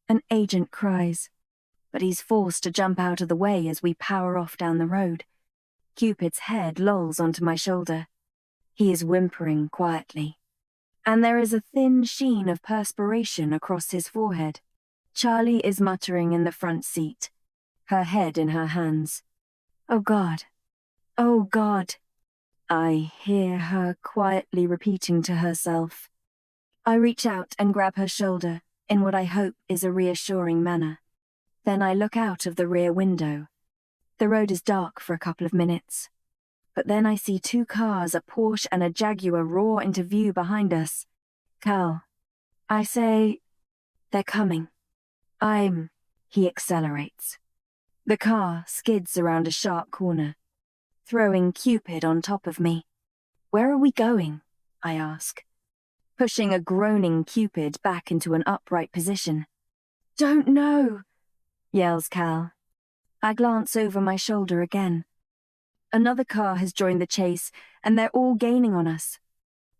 an agent cries, but he's forced to jump out of the way as we power off down the road. Cupid's head lolls onto my shoulder. He is whimpering quietly, and there is a thin sheen of perspiration across his forehead. Charlie is muttering in the front seat, her head in her hands. "Oh God! Oh God!" I hear her quietly repeating to herself. I reach out and grab her shoulder in what I hope is a reassuring manner. Then I look out of the rear window. The road is dark for a couple of minutes, but then I see two cars, a Porsche and a Jaguar, roar into view behind us. "Cal," I say, "they're coming." He accelerates. The car skids around a sharp corner, throwing Cupid on top of me. "Where are we going?" I ask, pushing a groaning Cupid back into an upright position. "Don't know," yells Cal. I glance over my shoulder again. Another car has joined the chase, and they're all gaining on us.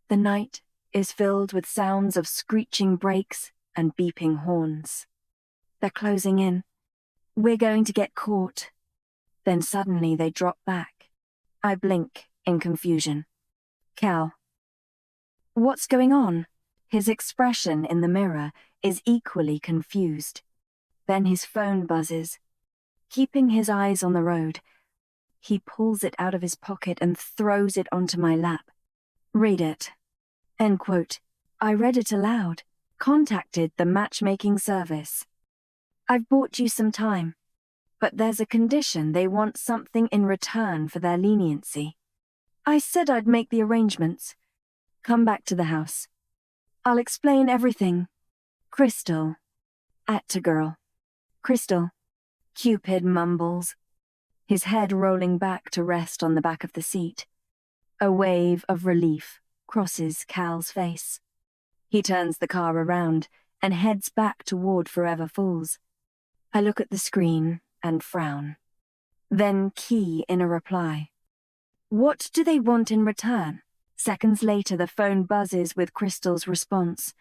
The night is filled with sounds of screeching brakes and beeping horns. They're closing in. We're going to get caught. Then suddenly they drop back. I blink in confusion. "Cal." "What's going on?" His expression in the mirror is equally confused. Then his phone buzzes. Keeping his eyes on the road, he pulls it out of his pocket and throws it onto my lap. "Read it." End quote. I read it aloud. "Contacted the matchmaking service. I've bought you some time, but there's a condition. They want something in return for their leniency. I said I'd make the arrangements. Come back to the house. I'll explain everything. Crystal." Girl. "Crystal," Cupid mumbles, his head rolling back to rest on the back of the seat. A wave of relief crosses Cal's face. He turns the car around, and heads back toward Forever Falls. I look at the screen and frown. Then key in a reply. What do they want in return? Seconds later, the phone buzzes with Crystal's response.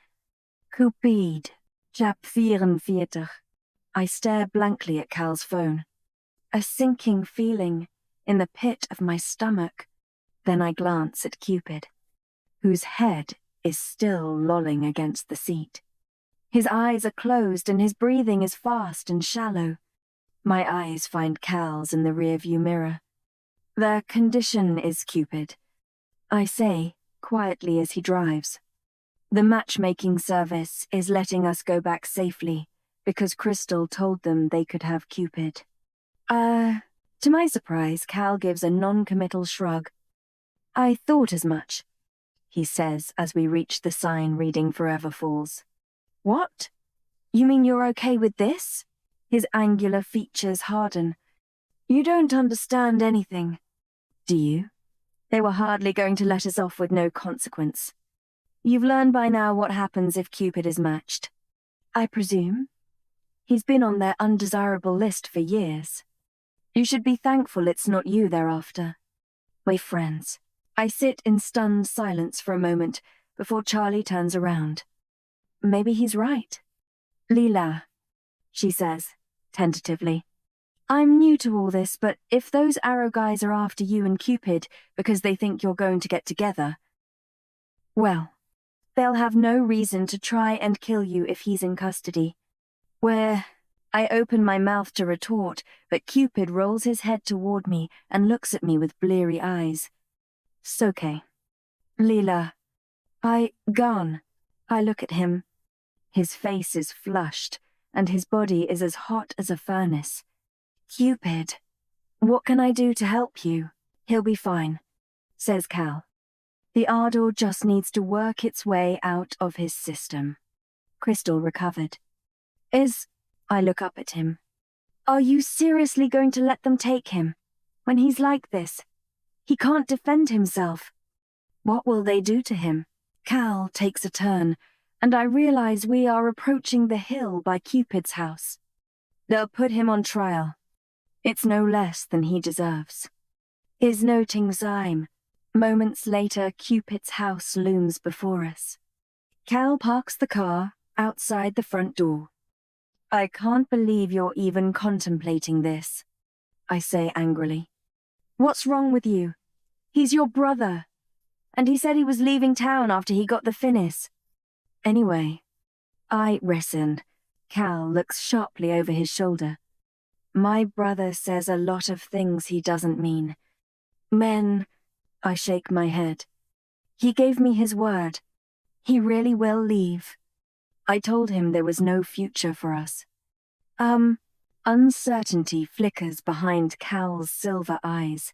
Cupid, Chap 44. I stare blankly at Cal's phone. A sinking feeling in the pit of my stomach. Then I glance at Cupid, whose head is still lolling against the seat. His eyes are closed and his breathing is fast and shallow. My eyes find Cal's in the rearview mirror. The condition is, Cupid, I say, quietly as he drives. The matchmaking service is letting us go back safely because Crystal told them they could have Cupid. To my surprise, Cal gives a non-committal shrug. I thought as much, he says as we reach the sign reading Forever Falls. What? You mean you're okay with this? His angular features harden. You don't understand anything. Do you? They were hardly going to let us off with no consequence. You've learned by now what happens if Cupid is matched. I presume. He's been on their undesirable list for years. You should be thankful it's not you they're after. We're friends. I sit in stunned silence for a moment before Charlie turns around. Maybe he's right. Leela, she says, tentatively. I'm new to all this, but if those Arrow guys are after you and Cupid because they think you're going to get together, well, they'll have no reason to try and kill you if he's in custody. I open my mouth to retort, but Cupid rolls his head toward me and looks at me with bleary eyes. Soke. Leela. Gone. I look at him. His face is flushed, and his body is as hot as a furnace. Cupid, what can I do to help you? He'll be fine, says Cal. The ardor just needs to work its way out of his system. Crystal recovered. I look up at him. Are you seriously going to let them take him? When he's like this? He can't defend himself. What will they do to him? Cal takes a turn, and I realize we are approaching the hill by Cupid's house. They'll put him on trial. It's no less than he deserves. Is noting Zyme. Moments later, Cupid's house looms before us. Cal parks the car outside the front door. I can't believe you're even contemplating this, I say angrily. What's wrong with you? He's your brother. And he said he was leaving town after he got the finis. Anyway, I listen. Cal looks sharply over his shoulder. My brother says a lot of things he doesn't mean. Men, I shake my head. He gave me his word. He really will leave. I told him there was no future for us. Uncertainty flickers behind Cal's silver eyes.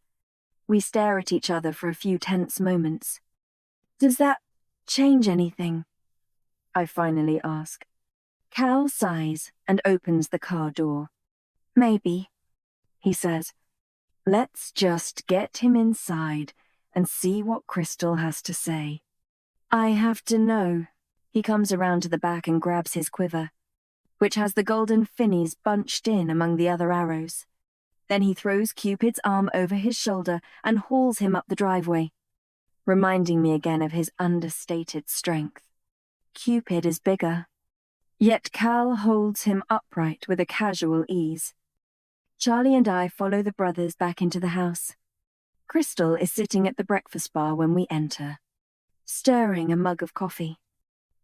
We stare at each other for a few tense moments. Does that change anything? I finally ask. Cal sighs and opens the car door. Maybe, he says. Let's just get him inside and see what Crystal has to say. I have to know. He comes around to the back and grabs his quiver, which has the golden finis bunched in among the other arrows. Then he throws Cupid's arm over his shoulder and hauls him up the driveway, reminding me again of his understated strength. Cupid is bigger, yet Cal holds him upright with a casual ease. Charlie and I follow the brothers back into the house. Crystal is sitting at the breakfast bar when we enter, stirring a mug of coffee.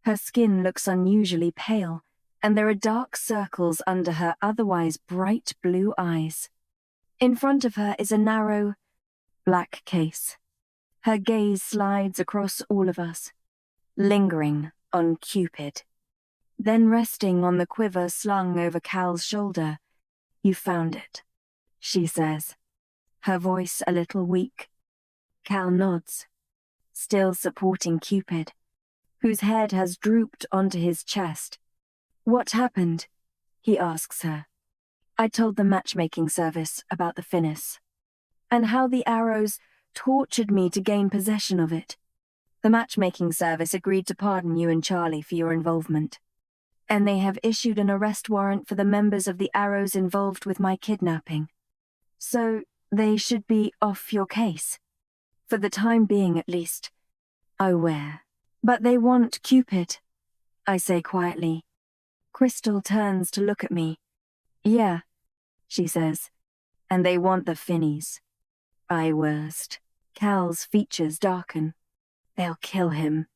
Her skin looks unusually pale, and there are dark circles under her otherwise bright blue eyes. In front of her is a narrow, black case. Her gaze slides across all of us, lingering on Cupid, then resting on the quiver slung over Cal's shoulder. You found it, she says, her voice a little weak. Cal nods, still supporting Cupid, whose head has drooped onto his chest. What happened? He asks her. I told the matchmaking service about the finis, and how the arrows tortured me to gain possession of it. The matchmaking service agreed to pardon you and Charlie for your involvement. and they have issued an arrest warrant for the members of the Arrows involved with my kidnapping. So they should be off your case. For the time being, at least. Aware. But they want Cupid, I say quietly. Crystal turns to look at me. Yeah, she says. And they want the Finnies. I worst. Cal's features darken. They'll kill him.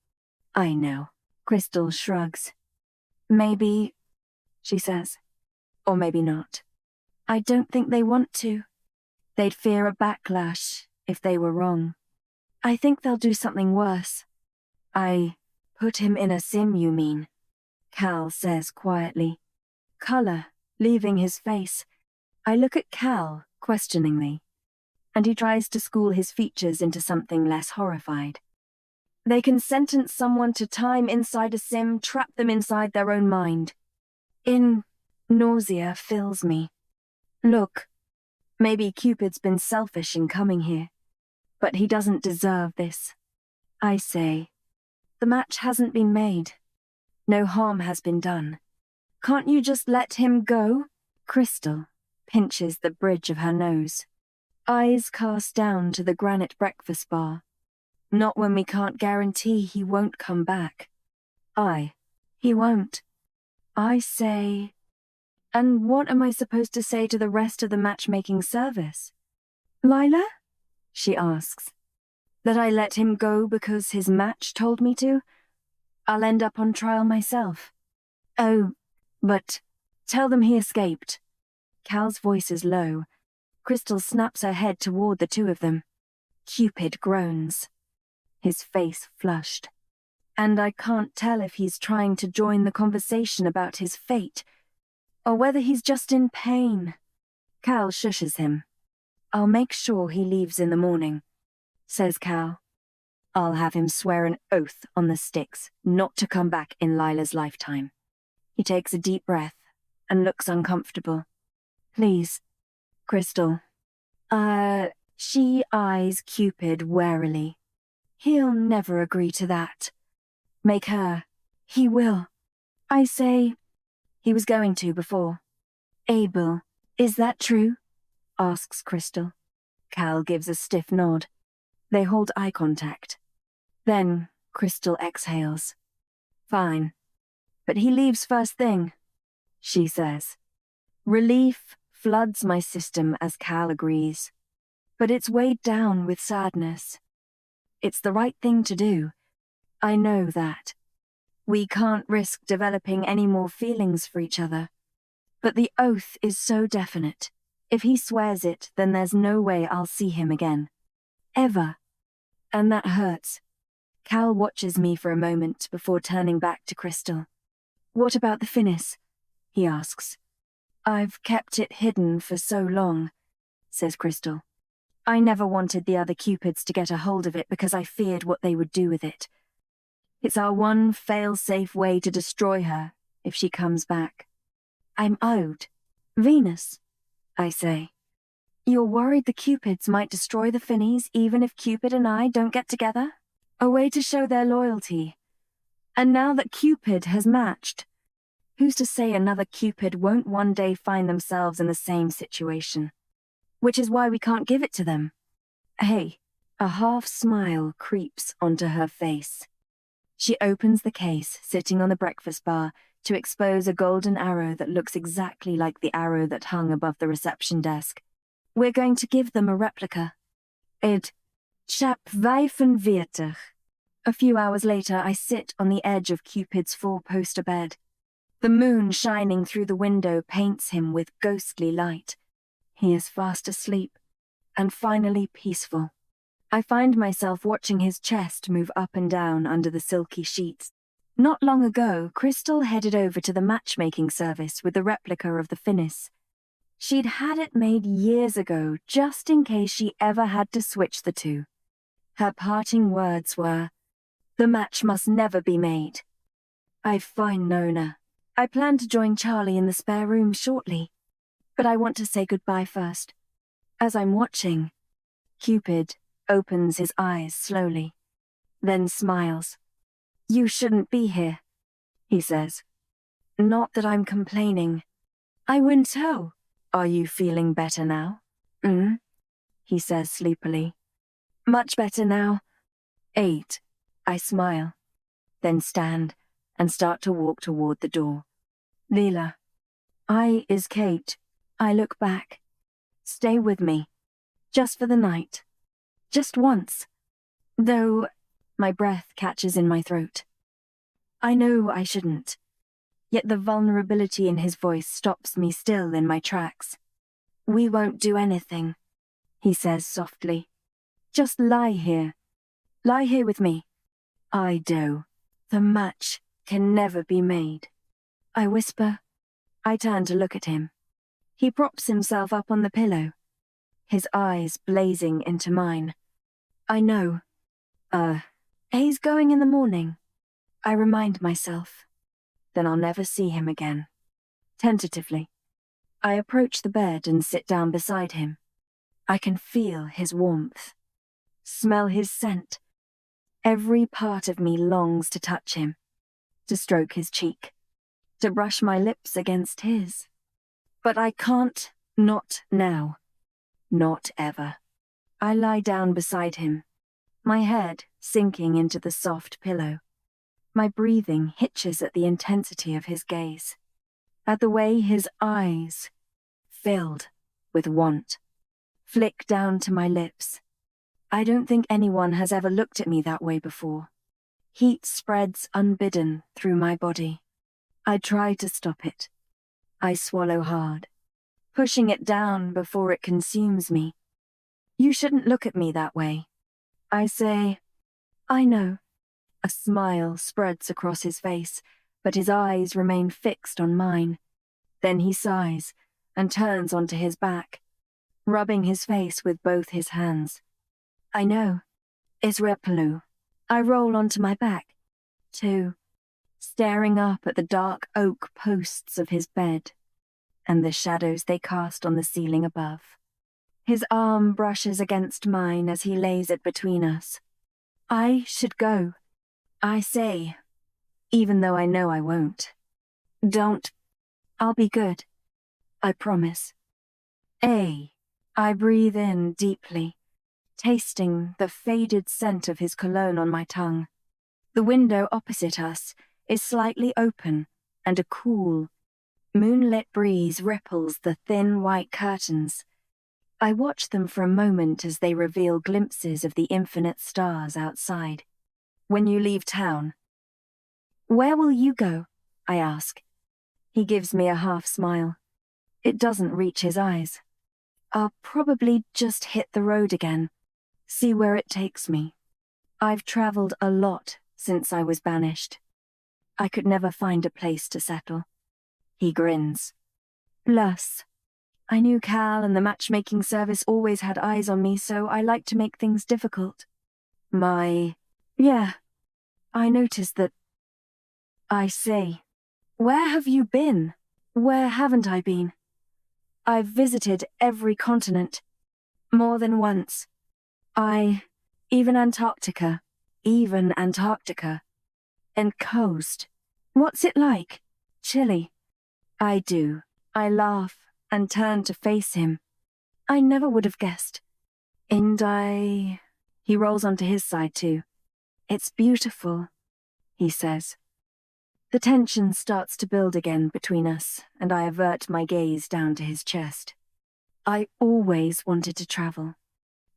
I know. Crystal shrugs. Maybe, she says. Or maybe not. I don't think they want to. They'd fear a backlash if they were wrong. I think they'll do something worse. I put him in a sim, you mean? Cal says quietly. Color leaving his face. I look at Cal questioningly, and he tries to school his features into something less horrified. They can sentence someone to time inside a sim, trap them inside their own mind. Nausea fills me. Look, maybe Cupid's been selfish in coming here, but he doesn't deserve this. I say, the match hasn't been made. No harm has been done. Can't you just let him go? Crystal pinches the bridge of her nose. Eyes cast down to the granite breakfast bar. Not when we can't guarantee he won't come back. He won't. I say... And what am I supposed to say to the rest of the matchmaking service? Lila? She asks. That I let him go because his match told me to? I'll end up on trial myself. Oh, but tell them he escaped. Cal's voice is low. Crystal snaps her head toward the two of them. Cupid groans. His face flushed. And I can't tell if he's trying to join the conversation about his fate, or whether he's just in pain. Cal shushes him. I'll make sure he leaves in the morning, says Cal. I'll have him swear an oath on the sticks not to come back in Lila's lifetime. He takes a deep breath and looks uncomfortable. Please, Crystal. She eyes Cupid warily. He'll never agree to that. Make her. He will. I say, he was going to before. Abel, is that true? Asks Crystal. Cal gives a stiff nod. They hold eye contact. Then Crystal exhales. Fine. But he leaves first thing, she says. Relief floods my system as Cal agrees. But it's weighed down with sadness. It's the right thing to do. I know that. We can't risk developing any more feelings for each other. But the oath is so definite. If he swears it, then there's no way I'll see him again. Ever. And that hurts. Cal watches me for a moment before turning back to Crystal. What about the Finniss? He asks. I've kept it hidden for so long, says Crystal. I never wanted the other Cupids to get a hold of it because I feared what they would do with it. It's our one fail-safe way to destroy her if she comes back. I'm owed. Venus, I say. You're worried the Cupids might destroy the Finnies even if Cupid and I don't get together? A way to show their loyalty. And now that Cupid has matched, who's to say another Cupid won't one day find themselves in the same situation? Which is why we can't give it to them. Hey, a half smile creeps onto her face. She opens the case sitting on the breakfast bar to expose a golden arrow that looks exactly like the arrow that hung above the reception desk. We're going to give them a replica. Chap 45. A few hours later, I sit on the edge of Cupid's four-poster bed. The moon shining through the window paints him with ghostly light. He is fast asleep, and finally peaceful. I find myself watching his chest move up and down under the silky sheets. Not long ago, Crystal headed over to the matchmaking service with the replica of the Finniss. She'd had it made years ago, just in case she ever had to switch the two. Her parting words were, "The match must never be made." I've fine Nona. I plan to join Charlie in the spare room shortly, but I want to say goodbye first. As I'm watching, Cupid opens his eyes slowly, then smiles. You shouldn't be here, he says. Not that I'm complaining. I wouldn't tell. Are you feeling better now? He says sleepily. Much better now. 8. I smile, then stand and start to walk toward the door. Leela. I is Kate. I look back. Stay with me. Just for the night. Just once. Though my breath catches in my throat. I know I shouldn't. Yet the vulnerability in his voice stops me still in my tracks. We won't do anything, he says softly. Just lie here. Lie here with me. I do. The match can never be made. I whisper. I turn to look at him. He props himself up on the pillow, his eyes blazing into mine. I know. He's going in the morning. I remind myself. Then I'll never see him again. Tentatively, I approach the bed and sit down beside him. I can feel his warmth, smell his scent. Every part of me longs to touch him, to stroke his cheek, to brush my lips against his. But I can't, not now. Not ever. I lie down beside him, my head sinking into the soft pillow. My breathing hitches at the intensity of his gaze, at the way his eyes, filled with want, flick down to my lips. I don't think anyone has ever looked at me that way before. Heat spreads unbidden through my body. I try to stop it. I swallow hard, pushing it down before it consumes me. You shouldn't look at me that way. I say, I know. A smile spreads across his face, but his eyes remain fixed on mine. Then he sighs and turns onto his back, rubbing his face with both his hands. I know. Israpalu. I roll onto my back, too, staring up at the dark oak posts of his bed and the shadows they cast on the ceiling above. His arm brushes against mine as he lays it between us. I should go. I say, even though I know I won't. Don't. I'll be good. I promise. I breathe in deeply, tasting the faded scent of his cologne on my tongue. The window opposite us is slightly open, and a cool, moonlit breeze ripples the thin white curtains. I watch them for a moment as they reveal glimpses of the infinite stars outside. When you leave town. Where will you go? I ask. He gives me a half smile. It doesn't reach his eyes. I'll probably just hit the road again, see where it takes me. I've traveled a lot since I was banished. I could never find a place to settle. He grins. Plus, I knew Cal and the matchmaking service always had eyes on me, so I like to make things difficult. Yeah, I noticed that. I say, where have you been? Where haven't I been? I've visited every continent, more than once. Even Antarctica. And coast. What's it like? Chilly. I do. I laugh and turn to face him. I never would have guessed. And He rolls onto his side too. It's beautiful, he says. The tension starts to build again between us, and I avert my gaze down to his chest. I always wanted to travel.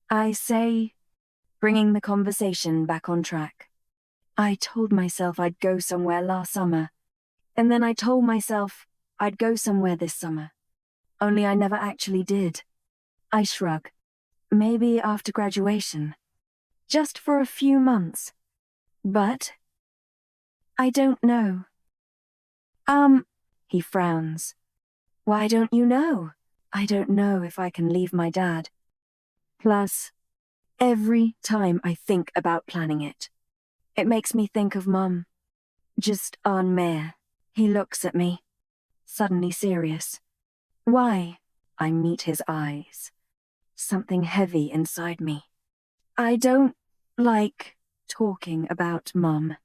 I say, bringing the conversation back on track. I told myself I'd go somewhere last summer, and then I told myself I'd go somewhere this summer. Only I never actually did. I shrug. Maybe after graduation. Just for a few months. But I don't know. He frowns. Why don't you know? I don't know if I can leave my dad. Plus, every time I think about planning it, it makes me think of Mum. Just en mer. He looks at me, suddenly serious. Why? I meet his eyes. Something heavy inside me. I don't like talking about Mum.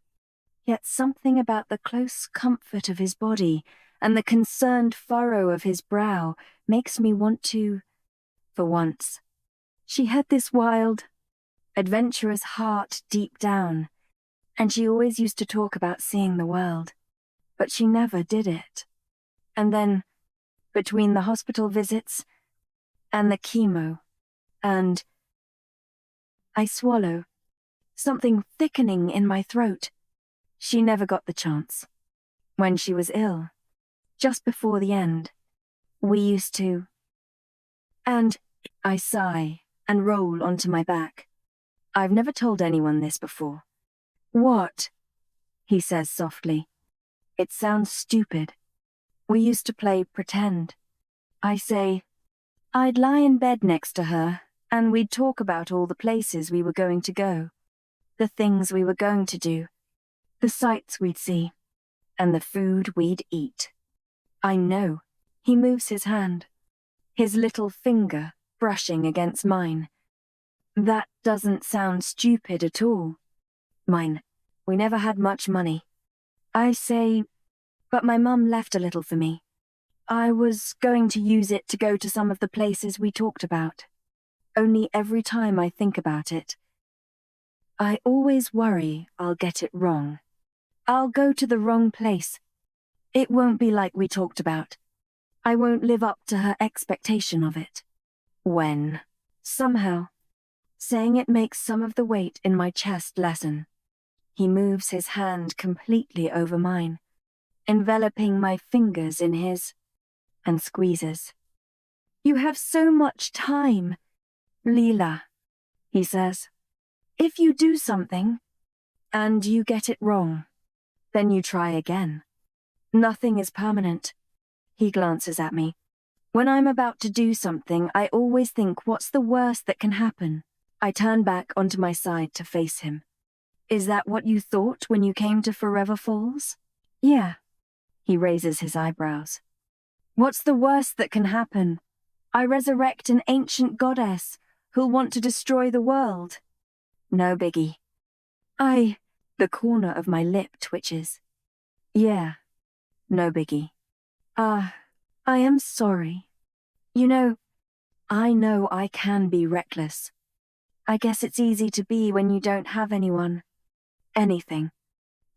Yet something about the close comfort of his body and the concerned furrow of his brow makes me want to, for once. She had this wild, adventurous heart deep down, and she always used to talk about seeing the world, but she never did it. And then, between the hospital visits and the chemo, and I swallow, something thickening in my throat. She never got the chance. When she was ill, just before the end, we used to. And I sigh and roll onto my back. I've never told anyone this before. What? He says softly. It sounds stupid. We used to play pretend. I say, I'd lie in bed next to her, and we'd talk about all the places we were going to go, the things we were going to do, the sights we'd see, and the food we'd eat. I know. He moves his hand, his little finger brushing against mine. That doesn't sound stupid at all. Mine. We never had much money. I say, but my mum left a little for me. I was going to use it to go to some of the places we talked about. Only every time I think about it, I always worry I'll get it wrong. I'll go to the wrong place. It won't be like we talked about. I won't live up to her expectation of it. When, somehow, saying it makes some of the weight in my chest lessen. He moves his hand completely over mine, enveloping my fingers in his, and squeezes. You have so much time, Leela, he says. If you do something, and you get it wrong, then you try again. Nothing is permanent. He glances at me. When I'm about to do something, I always think, what's the worst that can happen? I turn back onto my side to face him. Is that what you thought when you came to Forever Falls? Yeah. He raises his eyebrows. What's the worst that can happen? I resurrect an ancient goddess who'll want to destroy the world. No biggie. The corner of my lip twitches. Yeah. No biggie. I am sorry. You know, I can be reckless. I guess it's easy to be when you don't have anyone, anything,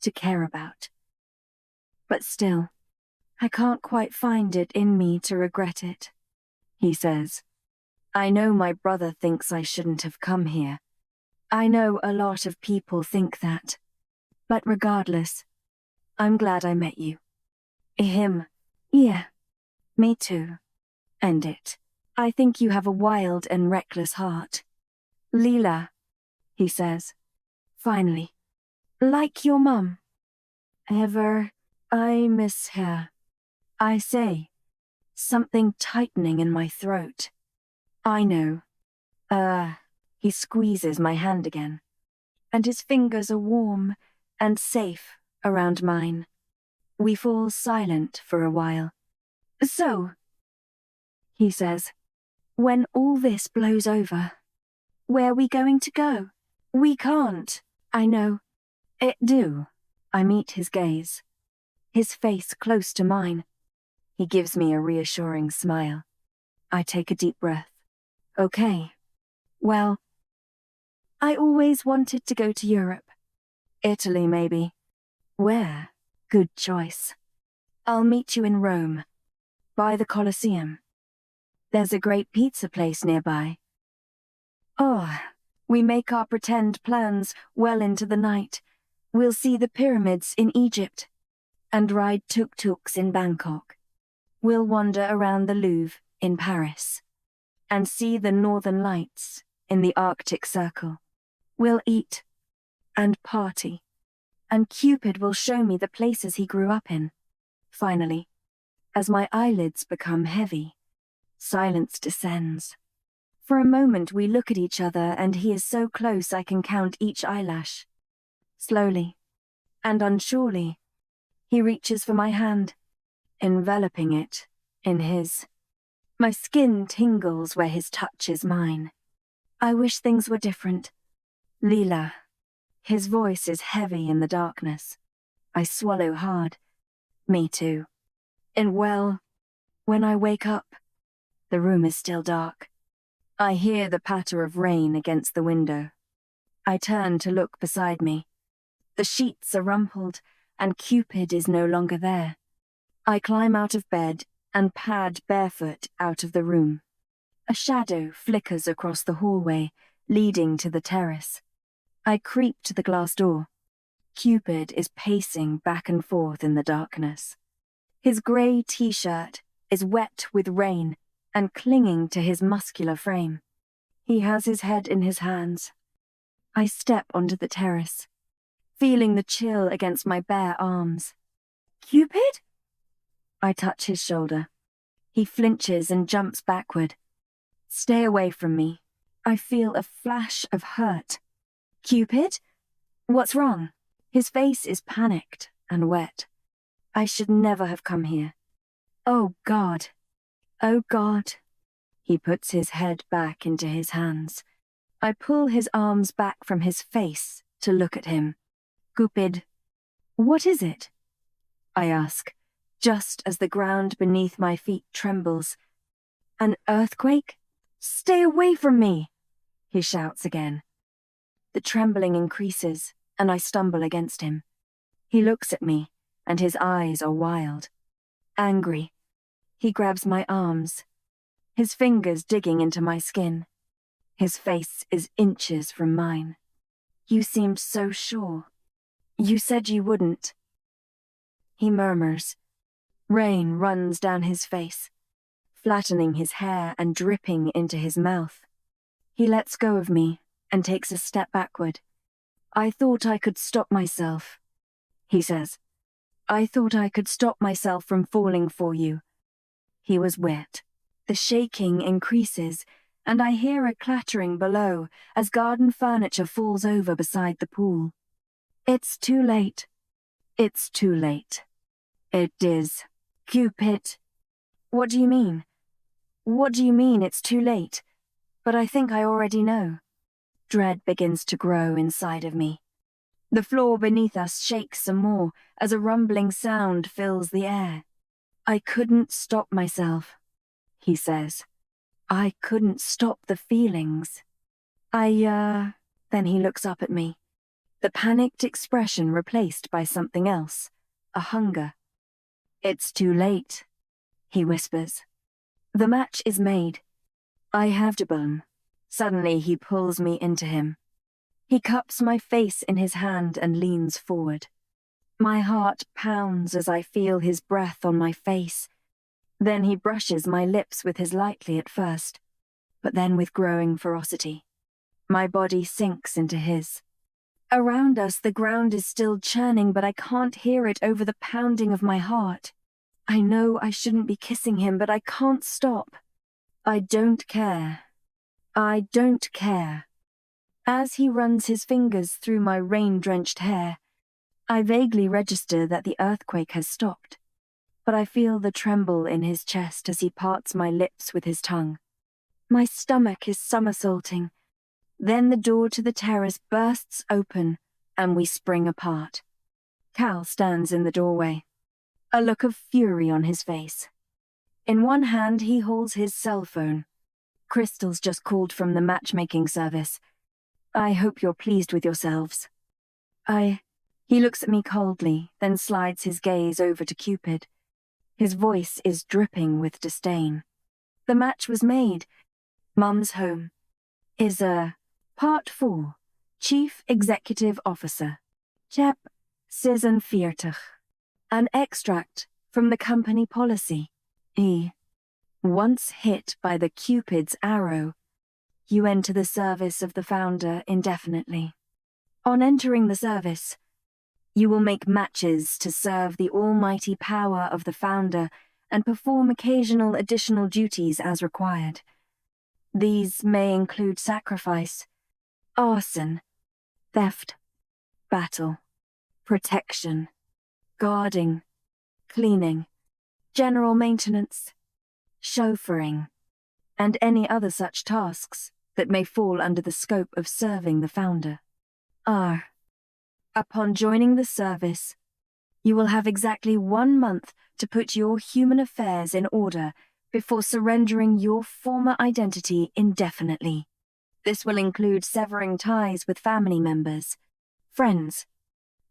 to care about. But still, I can't quite find it in me to regret it. He says, I know my brother thinks I shouldn't have come here. I know a lot of people think that. But regardless, I'm glad I met you. Him. Yeah. Me too. And it. I think you have a wild and reckless heart. Leela, he says. Finally. Like your mum. I miss her. I say. Something tightening in my throat. I know. He squeezes my hand again. And his fingers are warm and safe around mine. We fall silent for a while. So, he says, when all this blows over, where are we going to go? We can't. I know. It do. I meet his gaze. His face close to mine. He gives me a reassuring smile. I take a deep breath. Okay. Well, I always wanted to go to Europe. Italy, maybe. Where? Good choice. I'll meet you in Rome. By the Colosseum. There's a great pizza place nearby. Oh, we make our pretend plans well into the night. We'll see the pyramids in Egypt and ride tuk-tuks in Bangkok. We'll wander around the Louvre in Paris and see the Northern Lights in the Arctic Circle. We'll eat and party, and Cupid will show me the places he grew up in. Finally, as my eyelids become heavy, silence descends. For a moment we look at each other, and he is so close I can count each eyelash. Slowly and unsurely, he reaches for my hand, enveloping it in his. My skin tingles where his touch is mine. I wish things were different. Leela. His voice is heavy in the darkness. I swallow hard. Me too. And well, when I wake up, the room is still dark. I hear the patter of rain against the window. I turn to look beside me. The sheets are rumpled, and Cupid is no longer there. I climb out of bed and pad barefoot out of the room. A shadow flickers across the hallway, leading to the terrace. I creep to the glass door. Cupid is pacing back and forth in the darkness. His grey t-shirt is wet with rain and clinging to his muscular frame. He has his head in his hands. I step onto the terrace, feeling the chill against my bare arms. Cupid? I touch his shoulder. He flinches and jumps backward. Stay away from me. I feel a flash of hurt. Cupid? What's wrong? His face is panicked and wet. I should never have come here. Oh God. Oh God. He puts his head back into his hands. I pull his arms back from his face to look at him. Cupid, what is it? I ask, just as the ground beneath my feet trembles. An earthquake? Stay away from me, he shouts again. The trembling increases, and I stumble against him. He looks at me, and his eyes are wild. Angry. He grabs my arms, his fingers digging into my skin. His face is inches from mine. You seemed so sure. You said you wouldn't. He murmurs. Rain runs down his face, flattening his hair and dripping into his mouth. He lets go of me and takes a step backward. I thought I could stop myself, he says. I thought I could stop myself from falling for you. He was wet. The shaking increases, and I hear a clattering below as garden furniture falls over beside the pool. It's too late. It's too late. It is. Cupid. What do you mean? What do you mean it's too late? But I think I already know. Dread begins to grow inside of me. The floor beneath us shakes some more as a rumbling sound fills the air. I couldn't stop myself, he says. I couldn't stop the feelings. Then he looks up at me. The panicked expression replaced by something else, a hunger. It's too late, he whispers. The match is made. I have to burn. Suddenly he pulls me into him. He cups my face in his hand and leans forward. My heart pounds as I feel his breath on my face. Then he brushes my lips with his lightly at first, but then with growing ferocity. My body sinks into his. Around us, the ground is still churning, but I can't hear it over the pounding of my heart. I know I shouldn't be kissing him, but I can't stop. I don't care. I don't care. As he runs his fingers through my rain-drenched hair, I vaguely register that the earthquake has stopped, but I feel the tremble in his chest as he parts my lips with his tongue. My stomach is somersaulting. Then the door to the terrace bursts open, and we spring apart. Cal stands in the doorway, a look of fury on his face. In one hand, he holds his cell phone. Crystal's just called from the matchmaking service. I hope you're pleased with yourselves. He looks at me coldly, then slides his gaze over to Cupid. His voice is dripping with disdain. The match was made. Mum's home. Is Part 4. Chief Executive Officer. Chap 46. An extract from the company policy. Once hit by the Cupid's arrow, you enter the service of the founder indefinitely. On entering the service, you will make matches to serve the almighty power of the founder and perform occasional additional duties as required. These may include sacrifice, arson, theft, battle, protection, guarding, cleaning, general maintenance, chauffeuring, and any other such tasks that may fall under the scope of serving the founder. Upon joining the service, You will have exactly 1 month to put your human affairs in order before surrendering your former identity indefinitely. This will include severing ties with family members, friends,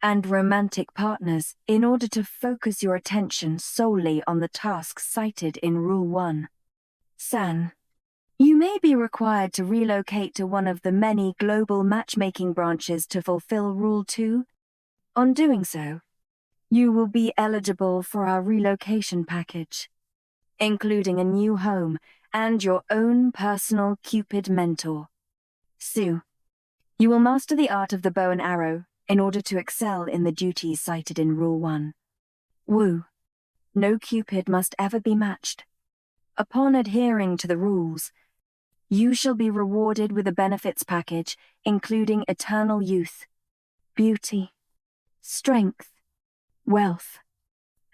and romantic partners in order to focus your attention solely on the tasks cited in Rule 1. San, you may be required to relocate to one of the many global matchmaking branches to fulfill Rule 2. On doing so, you will be eligible for our relocation package, including a new home and your own personal Cupid mentor. Sue, you will master the art of the bow and arrow in order to excel in the duties cited in Rule 1. Woo, no Cupid must ever be matched. Upon adhering to the rules, you shall be rewarded with a benefits package including eternal youth, beauty, strength, wealth,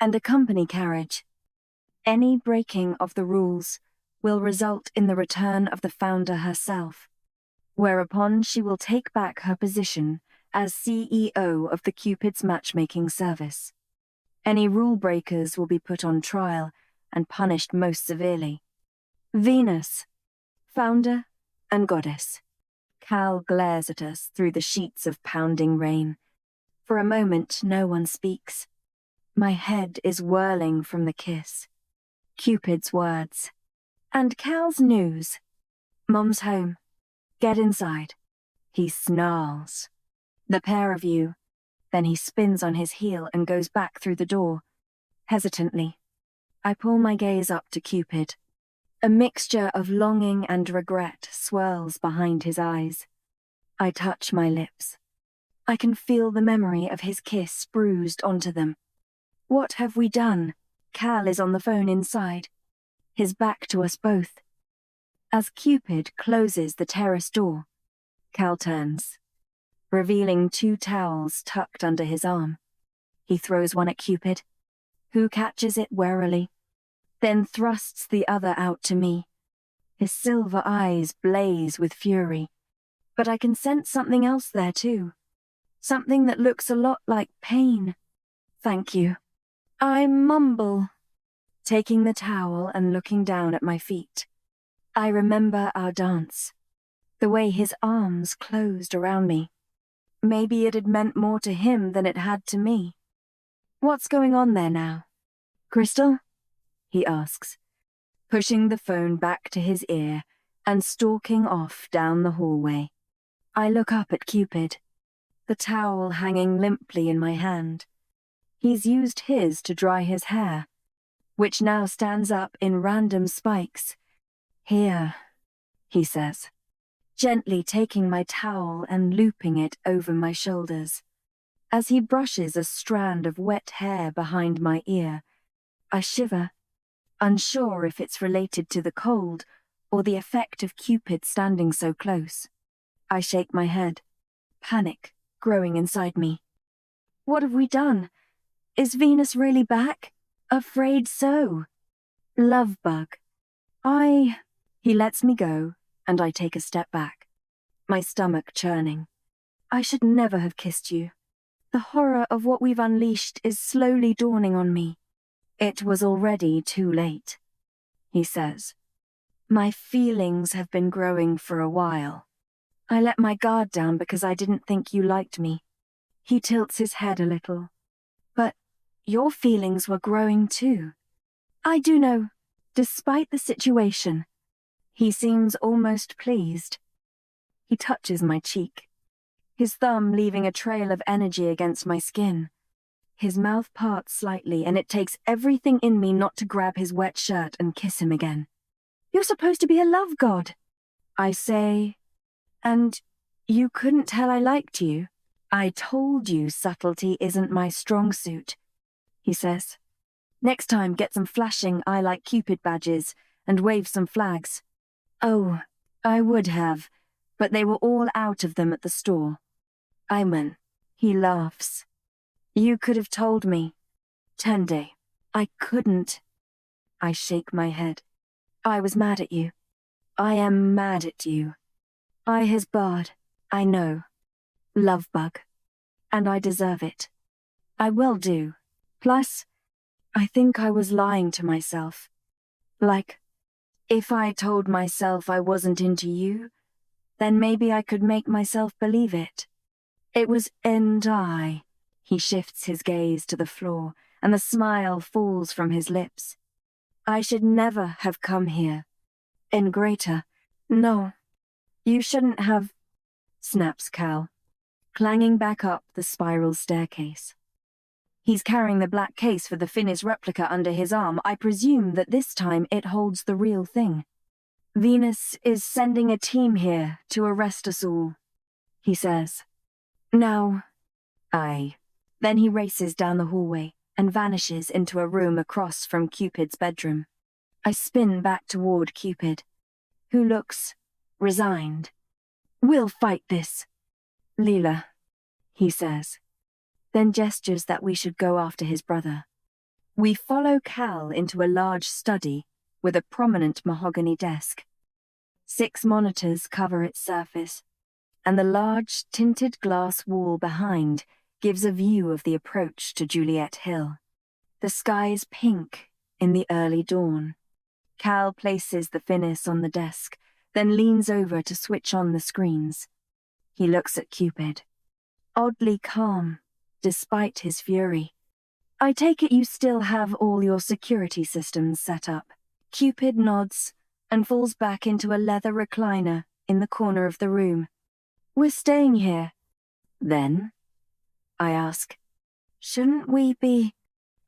and a company carriage. Any breaking of the rules will result in the return of the founder herself, whereupon she will take back her position as CEO of the Cupid's matchmaking service. Any rule breakers will be put on trial and punished most severely. Venus, founder and goddess. Cal glares at us through the sheets of pounding rain. For a moment, no one speaks. My head is whirling from the kiss. Cupid's words. And Cal's news. Mom's home. Get inside. He snarls. The pair of you. Then he spins on his heel and goes back through the door. Hesitantly, I pull my gaze up to Cupid. A mixture of longing and regret swirls behind his eyes. I touch my lips. I can feel the memory of his kiss bruised onto them. What have we done? Cal is on the phone inside, his back to us both. As Cupid closes the terrace door, Cal turns, revealing 2 towels tucked under his arm. He throws one at Cupid, who catches it warily, then thrusts the other out to me. His silver eyes blaze with fury, but I can sense something else there too. Something that looks a lot like pain. Thank you. I mumble, taking the towel and looking down at my feet. I remember our dance, the way his arms closed around me. Maybe it had meant more to him than it had to me. What's going on there now? Crystal? He asks, pushing the phone back to his ear and stalking off down the hallway. I look up at Cupid, the towel hanging limply in my hand. He's used his to dry his hair, which now stands up in random spikes. Here, he says, gently taking my towel and looping it over my shoulders. As he brushes a strand of wet hair behind my ear, I shiver, unsure if it's related to the cold or the effect of Cupid standing so close. I shake my head, panic growing inside me. What have we done? Is Venus really back? Afraid so. Love bug. He lets me go, and I take a step back, my stomach churning. I should never have kissed you. The horror of what we've unleashed is slowly dawning on me. It was already too late, he says. My feelings have been growing for a while. I let my guard down because I didn't think you liked me. He tilts his head a little. But your feelings were growing too. I do know, despite the situation. He seems almost pleased. He touches my cheek, his thumb leaving a trail of energy against my skin. His mouth parts slightly, and it takes everything in me not to grab his wet shirt and kiss him again. You're supposed to be a love god, I say. And you couldn't tell I liked you? I told you subtlety isn't my strong suit, he says. Next time, get some flashing I like Cupid badges and wave some flags. Oh, I would have, but they were all out of them at the store. Ayman, he laughs. You could have told me. Tende, I couldn't. I shake my head. I was mad at you. I am mad at you. I has barred, I know. Love bug. And I deserve it. I will do, Plus, I think I was lying to myself. Like, if I told myself I wasn't into you, then maybe I could make myself believe it. It was I. He shifts his gaze to the floor, and the smile falls from his lips. I should never have come here. Ingrata. No, you shouldn't have, snaps Cal, clanging back up the spiral staircase. He's carrying the black case for the Finnish replica under his arm. I presume that this time it holds the real thing. Venus is sending a team here to arrest us all, he says. Now, Then he races down the hallway and vanishes into a room across from Cupid's bedroom. I spin back toward Cupid, who looks resigned. We'll fight this, Leela, he says, then gestures that we should go after his brother. We follow Cal into a large study with a prominent mahogany desk. 6 monitors cover its surface, and the large tinted glass wall behind gives a view of the approach to Juliet Hill. The sky is pink in the early dawn. Cal places the Finnish on the desk, then leans over to switch on the screens. He looks at Cupid, oddly calm, despite his fury. I take it you still have all your security systems set up. Cupid nods and falls back into a leather recliner in the corner of the room. We're staying here. Then? I ask. Shouldn't we be,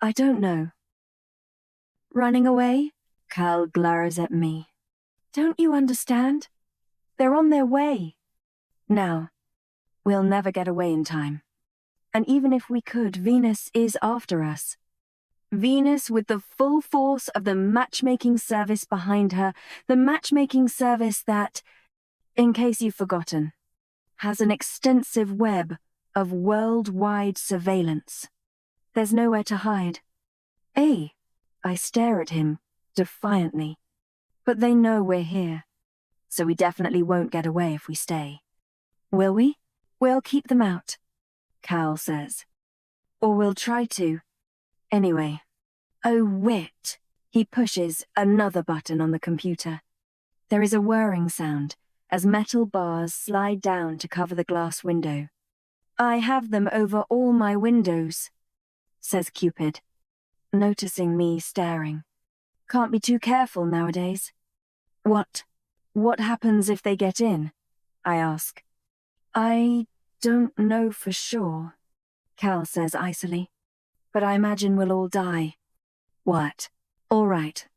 I don't know. Running away? Cal glares at me. Don't you understand? They're on their way. Now, we'll never get away in time. And even if we could, Venus is after us. Venus with the full force of the matchmaking service behind her, the matchmaking service that, in case you've forgotten, has an extensive web of worldwide surveillance. There's nowhere to hide. I stare at him, defiantly. But they know we're here, so we definitely won't get away if we stay. Will we? We'll keep them out, Cal says. Or we'll try to. Anyway. Oh, wit. He pushes another button on the computer. There is a whirring sound as metal bars slide down to cover the glass window. I have them over all my windows, says Cupid, noticing me staring. Can't be too careful nowadays. What happens if they get in? I ask. I don't know for sure, Cal says icily, but I imagine we'll all die. What? All right.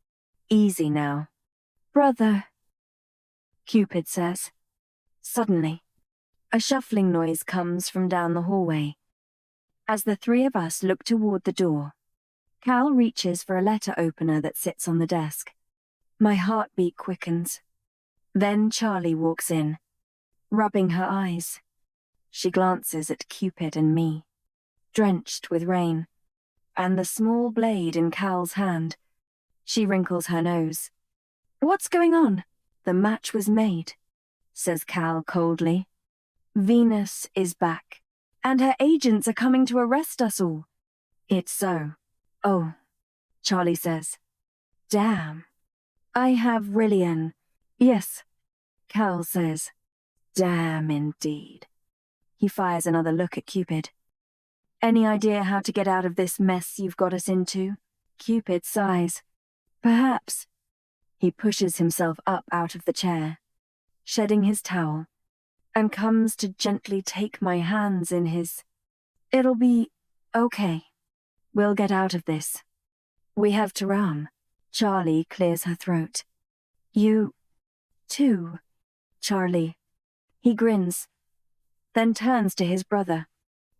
Easy now. Brother, Cupid says. Suddenly, a shuffling noise comes from down the hallway. As the 3 of us look toward the door, Cal reaches for a letter opener that sits on the desk. My heartbeat quickens. Then Charlie walks in, rubbing her eyes. She glances at Cupid and me, drenched with rain, and the small blade in Cal's hand. She wrinkles her nose. What's going on? The match was made, says Cal coldly. Venus is back, and her agents are coming to arrest us all. It's so. Oh, Charlie says. Damn. I have really an. Yes, Cal says. Damn indeed. He fires another look at Cupid. Any idea how to get out of this mess you've got us into? Cupid sighs. Perhaps. He pushes himself up out of the chair, shedding his towel, and comes to gently take my hands in his. It'll be okay. We'll get out of this. We have to run. Charlie clears her throat. You, too, Charlie. He grins, then turns to his brother.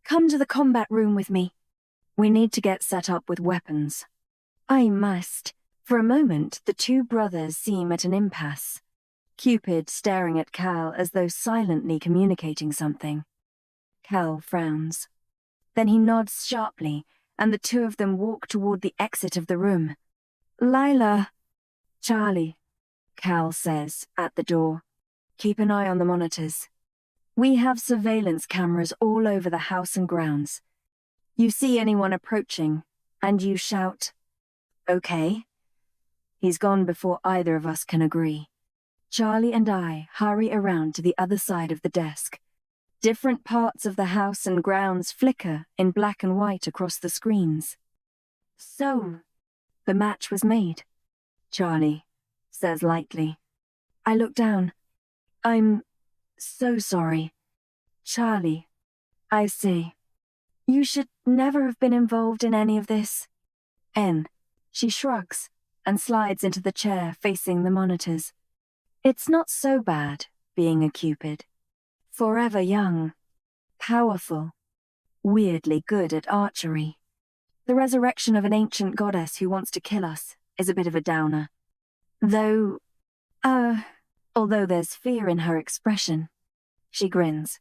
Come to the combat room with me. We need to get set up with weapons. I must. For a moment, the 2 brothers seem at an impasse. Cupid staring at Cal as though silently communicating something. Cal frowns. Then he nods sharply, and the 2 of them walk toward the exit of the room. Lila. Charlie, Cal says at the door. Keep an eye on the monitors. We have surveillance cameras all over the house and grounds. You see anyone approaching, and you shout, "Okay." He's gone before either of us can agree. Charlie and I hurry around to the other side of the desk. Different parts of the house and grounds flicker in black and white across the screens. "So, the match was made," Charlie says lightly. I look down. "I'm so sorry." "Charlie," I say, "you should never have been involved in any of this." She shrugs and slides into the chair facing the monitors. It's not so bad being a Cupid. Forever young, powerful, weirdly good at archery. The resurrection of an ancient goddess who wants to kill us is a bit of a downer. Although there's fear in her expression. She grins.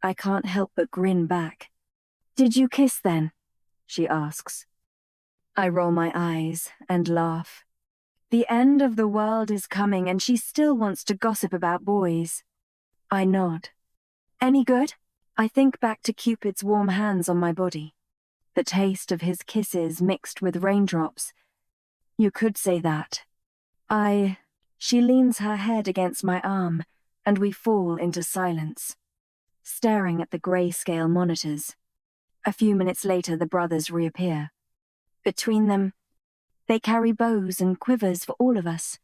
I can't help but grin back. "Did you kiss then?" she asks. I roll my eyes and laugh. The end of the world is coming and she still wants to gossip about boys. I nod. "Any good?" I think back to Cupid's warm hands on my body. The taste of his kisses mixed with raindrops. You could say that. She leans her head against my arm, and we fall into silence, staring at the grayscale monitors. A few minutes later, the brothers reappear. Between them, they carry bows and quivers for all of us,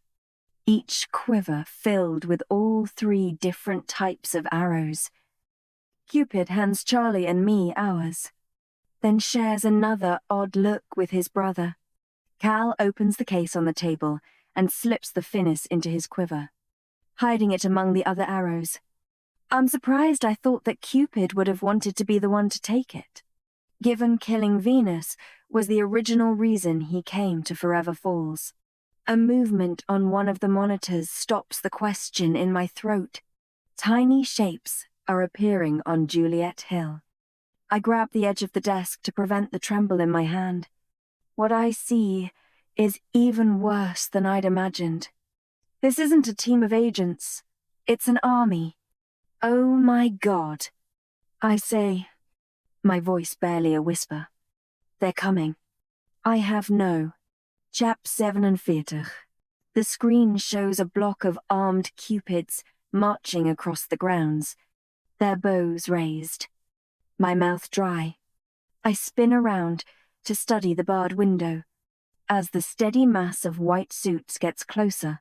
each quiver filled with all 3 different types of arrows. Cupid hands Charlie and me ours, then shares another odd look with his brother. Cal opens the case on the table and slips the finis into his quiver, hiding it among the other arrows. I'm surprised. I thought that Cupid would have wanted to be the one to take it, given killing Venus was the original reason he came to Forever Falls. A movement on one of the monitors stops the question in my throat. Tiny shapes are appearing on Juliet Hill. I grab the edge of the desk to prevent the tremble in my hand. What I see is even worse than I'd imagined. This isn't a team of agents. It's an army. Oh my God. I say, my voice barely a whisper. They're coming. I have no. Chap 47. The screen shows a block of armed Cupids marching across the grounds, their bows raised. My mouth dry. I spin around to study the barred window. As the steady mass of white suits gets closer,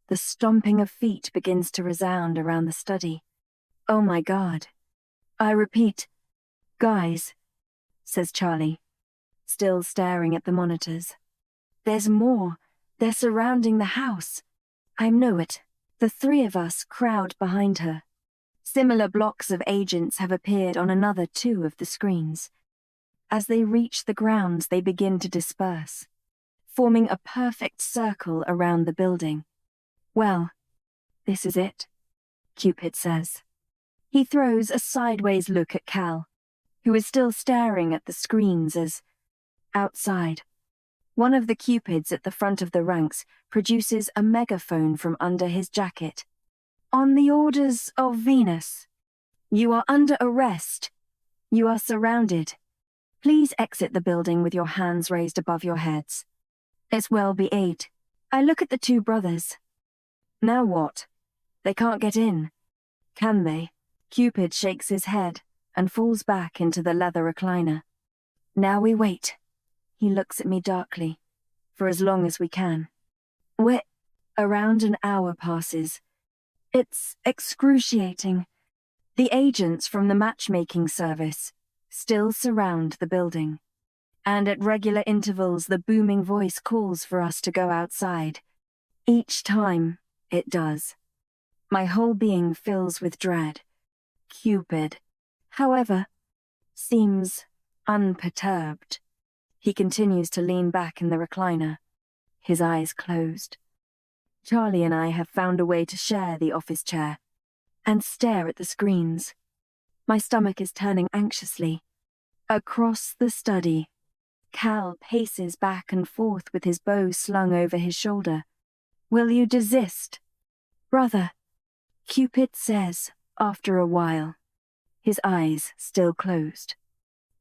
the stomping of feet begins to resound around the study. Oh my God. I repeat, "Guys," says Charlie, still staring at the monitors. "There's more. They're surrounding the house." I know it. The 3 of us crowd behind her. Similar blocks of agents have appeared on another 2 of the screens. As they reach the grounds, they begin to disperse, forming a perfect circle around the building. "Well, this is it," Cupid says. He throws a sideways look at Cal, who is still staring at the screens as, outside, one of the Cupids at the front of the ranks produces a megaphone from under his jacket. "On the orders of Venus, you are under arrest. You are surrounded. Please exit the building with your hands raised above your heads." It's well be 8. I look at the 2 brothers. Now what? They can't get in. Can they? Cupid shakes his head and falls back into the leather recliner. Now we wait. He looks at me darkly. For as long as we can. Around an hour passes. It's excruciating. The agents from the matchmaking service still surround the building. And at regular intervals the booming voice calls for us to go outside. Each time, it does. My whole being fills with dread. Cupid, however, seems unperturbed. He continues to lean back in the recliner, his eyes closed. Charlie and I have found a way to share the office chair and stare at the screens. My stomach is turning anxiously. Across the study, Cal paces back and forth with his bow slung over his shoulder. "Will you desist?" "Brother," Cupid says after a while, his eyes still closed.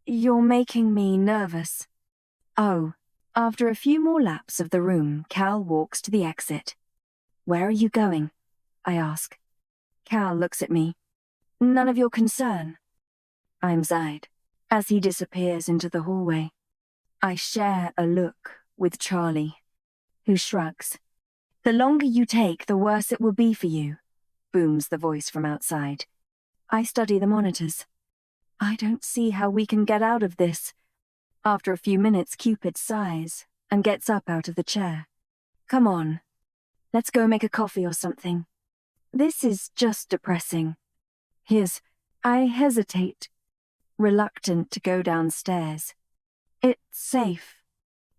"You're making me nervous." Oh, after a few more laps of the room, Cal walks to the exit. Where are you going? I ask. Cal looks at me. None of your concern. I'm sighed as he disappears into the hallway. I share a look with Charlie, who shrugs. The longer you take, the worse it will be for you, booms the voice from outside. I study the monitors. I don't see how we can get out of this. After a few minutes, Cupid sighs and gets up out of the chair. Come on, let's go make a coffee or something. This is just depressing. I hesitate, reluctant to go downstairs. It's safe,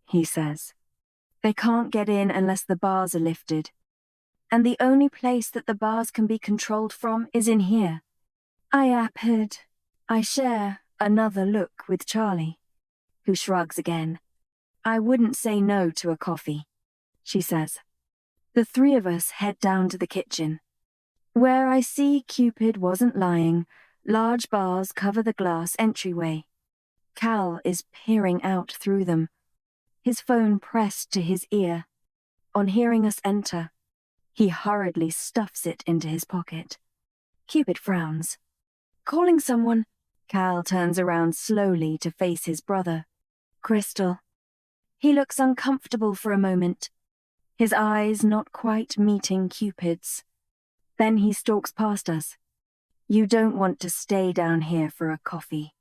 he says. They can't get in unless the bars are lifted. And the only place that the bars can be controlled from is in here. I share another look with Charlie, who shrugs again. I wouldn't say no to a coffee, she says. The three of us head down to the kitchen. Where I see Cupid wasn't lying, large bars cover the glass entryway. Cal is peering out through them, his phone pressed to his ear. On hearing us enter, he hurriedly stuffs it into his pocket. Cupid frowns. Calling someone, Cal turns around slowly to face his brother, Crystal. He looks uncomfortable for a moment, his eyes not quite meeting Cupid's. Then he stalks past us. You don't want to stay down here for a coffee.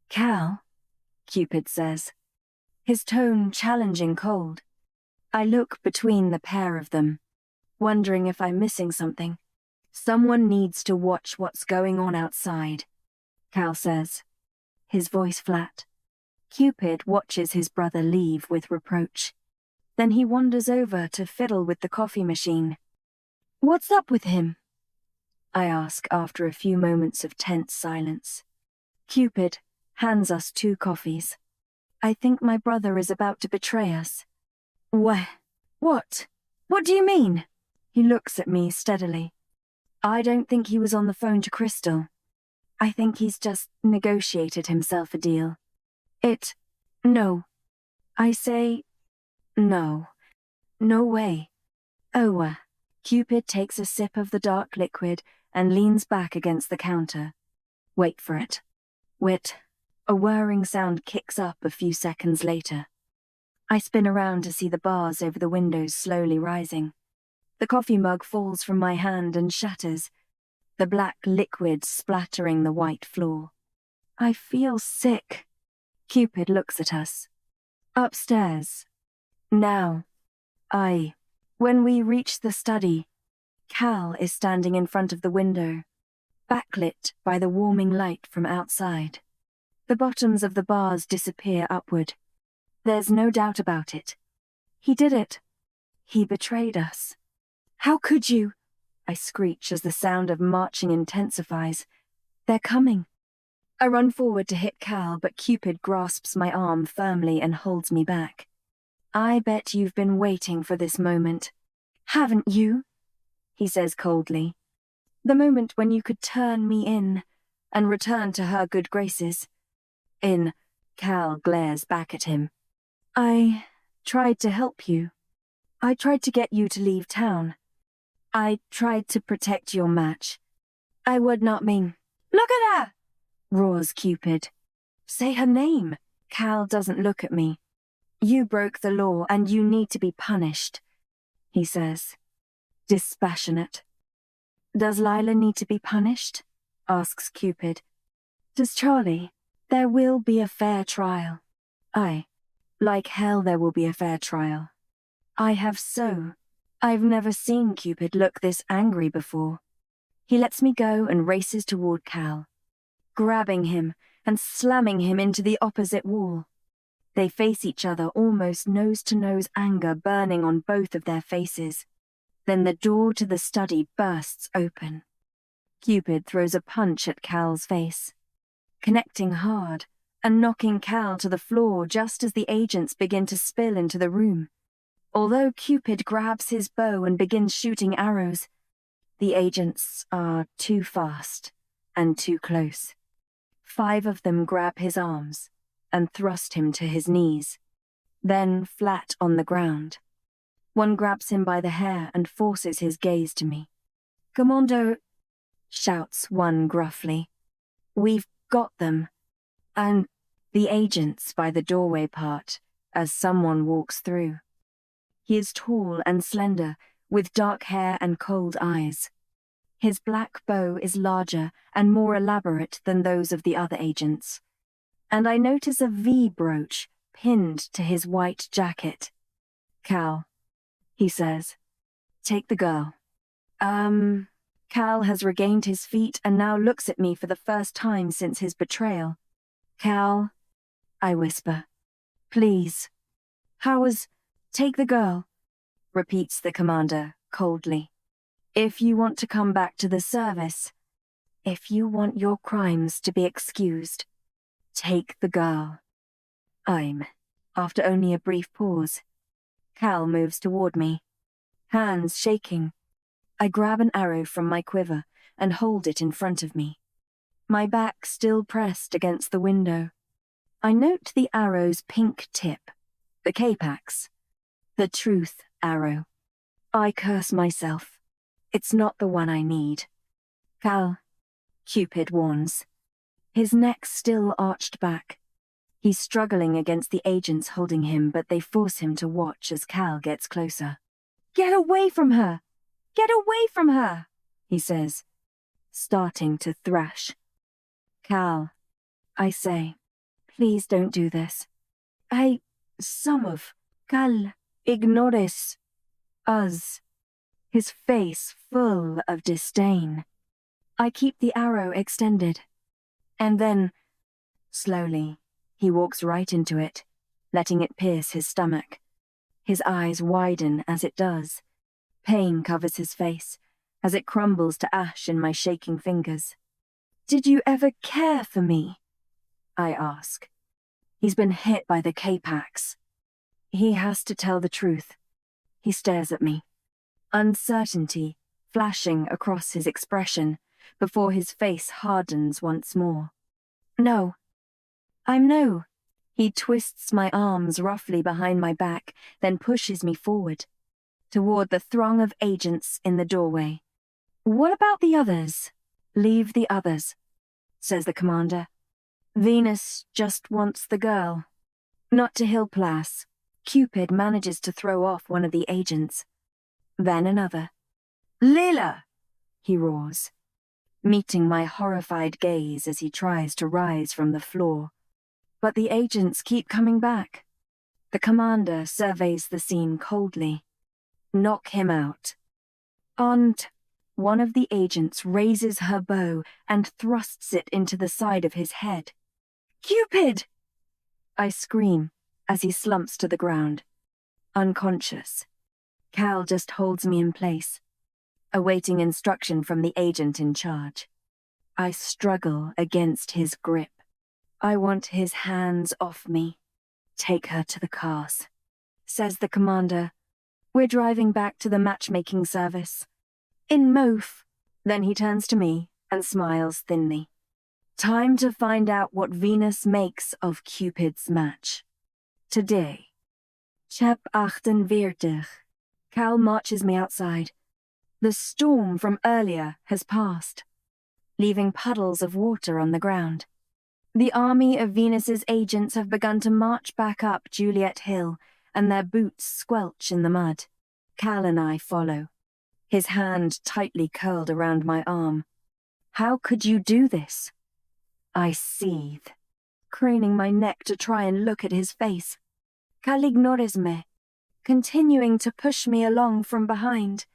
Cal, Cupid says, his tone challenging cold. I look between the pair of them, wondering if I'm missing something. Someone needs to watch what's going on outside, Cal says, his voice flat. Cupid watches his brother leave with reproach. Then he wanders over to fiddle with the coffee machine. What's up with him? I ask after a few moments of tense silence. Cupid hands us 2 coffees. I think my brother is about to betray us. What? What do you mean? He looks at me steadily. I don't think he was on the phone to Crystal. I think he's just negotiated himself a deal. No. I say, no. No way. Oh, Cupid takes a sip of the dark liquid and leans back against the counter. Wait for it. Wit. A whirring sound kicks up a few seconds later. I spin around to see the bars over the windows slowly rising. The coffee mug falls from my hand and shatters, the black liquid splattering the white floor. I feel sick. Cupid looks at us. Upstairs. Now. When we reach the study, Cal is standing in front of the window, backlit by the warming light from outside. The bottoms of the bars disappear upward. There's no doubt about it. He did it. He betrayed us. How could you? I screech as the sound of marching intensifies. They're coming. I run forward to hit Cal, but Cupid grasps my arm firmly and holds me back. I bet you've been waiting for this moment. Haven't you? He says coldly. The moment when you could turn me in and return to her good graces. Cal glares back at him. I tried to help you. I tried to get you to leave town. I tried to protect your match. I would not mean. Look at her! Roars Cupid. Say her name. Cal doesn't look at me. You broke the law and you need to be punished, he says. Dispassionate. Does Lila need to be punished? Asks Cupid. Does Charlie? There will be a fair trial. Like hell there will be a fair trial. I've never seen Cupid look this angry before. He lets me go and races toward Cal, grabbing him and slamming him into the opposite wall. They face each other, almost nose-to-nose anger burning on both of their faces. Then the door to the study bursts open. Cupid throws a punch at Cal's face, connecting hard and knocking Cal to the floor just as the agents begin to spill into the room. Although Cupid grabs his bow and begins shooting arrows, the agents are too fast and too close. 5 of them grab his arms and thrust him to his knees. then flat on the ground. One grabs him by the hair and forces his gaze to me. "Commando," shouts one gruffly. "We've got them." And the agents by the doorway part as someone walks through. He is tall and slender, with dark hair and cold eyes. His black bow is larger and more elaborate than those of the other agents. And I notice a V brooch pinned to his white jacket. "Cal," he says. "Take the girl." Cal has regained his feet and now looks at me for the first time since his betrayal. "Cal," I whisper. "Please." "Take the girl," repeats the commander coldly. "If you want to come back to the service, if you want your crimes to be excused, take the girl." After only a brief pause. Cal moves toward me, hands shaking. I grab an arrow from my quiver and hold it in front of me, my back still pressed against the window. I note the arrow's pink tip, the K-Pax, the truth arrow. I curse myself. It's not the one I need. "Cal," Cupid warns, his neck still arched back. He's struggling against the agents holding him, but they force him to watch as Cal gets closer. "Get away from her! Get away from her!" he says, starting to thrash. "Cal," I say, "please don't do this. Cal, ignores us." His face full of disdain. I keep the arrow extended. And then, slowly, he walks right into it, letting it pierce his stomach. His eyes widen as it does. Pain covers his face as it crumbles to ash in my shaking fingers. "Did you ever care for me?" I ask. He's been hit by the K-Pax. He has to tell the truth. He stares at me, uncertainty flashing across his expression before his face hardens once more. "No. No." He twists my arms roughly behind my back, then pushes me forward, toward the throng of agents in the doorway. "What about the others?" "Leave the others," says the commander. "Venus just wants the girl." Not to Hill Place. Cupid manages to throw off one of the agents. Then another. "Lila!" he roars, meeting my horrified gaze as he tries to rise from the floor. But the agents keep coming back. The commander surveys the scene coldly. "Knock him out." And one of the agents raises her bow and thrusts it into the side of his head. "Cupid!" I scream as he slumps to the ground, unconscious. Cal just holds me in place, awaiting instruction from the agent in charge. I struggle against his grip. I want his hands off me. "Take her to the cars," says the commander. "We're driving back to the matchmaking service." In Moaf. Then he turns to me and smiles thinly. "Time to find out what Venus makes of Cupid's match. Today." Chap 48. Cal marches me outside. The storm from earlier has passed, leaving puddles of water on the ground. The army of Venus's agents have begun to march back up Juliet Hill, and their boots squelch in the mud. Cal and I follow, his hand tightly curled around my arm. "How could you do this?" I seethe, craning my neck to try and look at his face. "Cal ignores me," continuing to push me along from behind.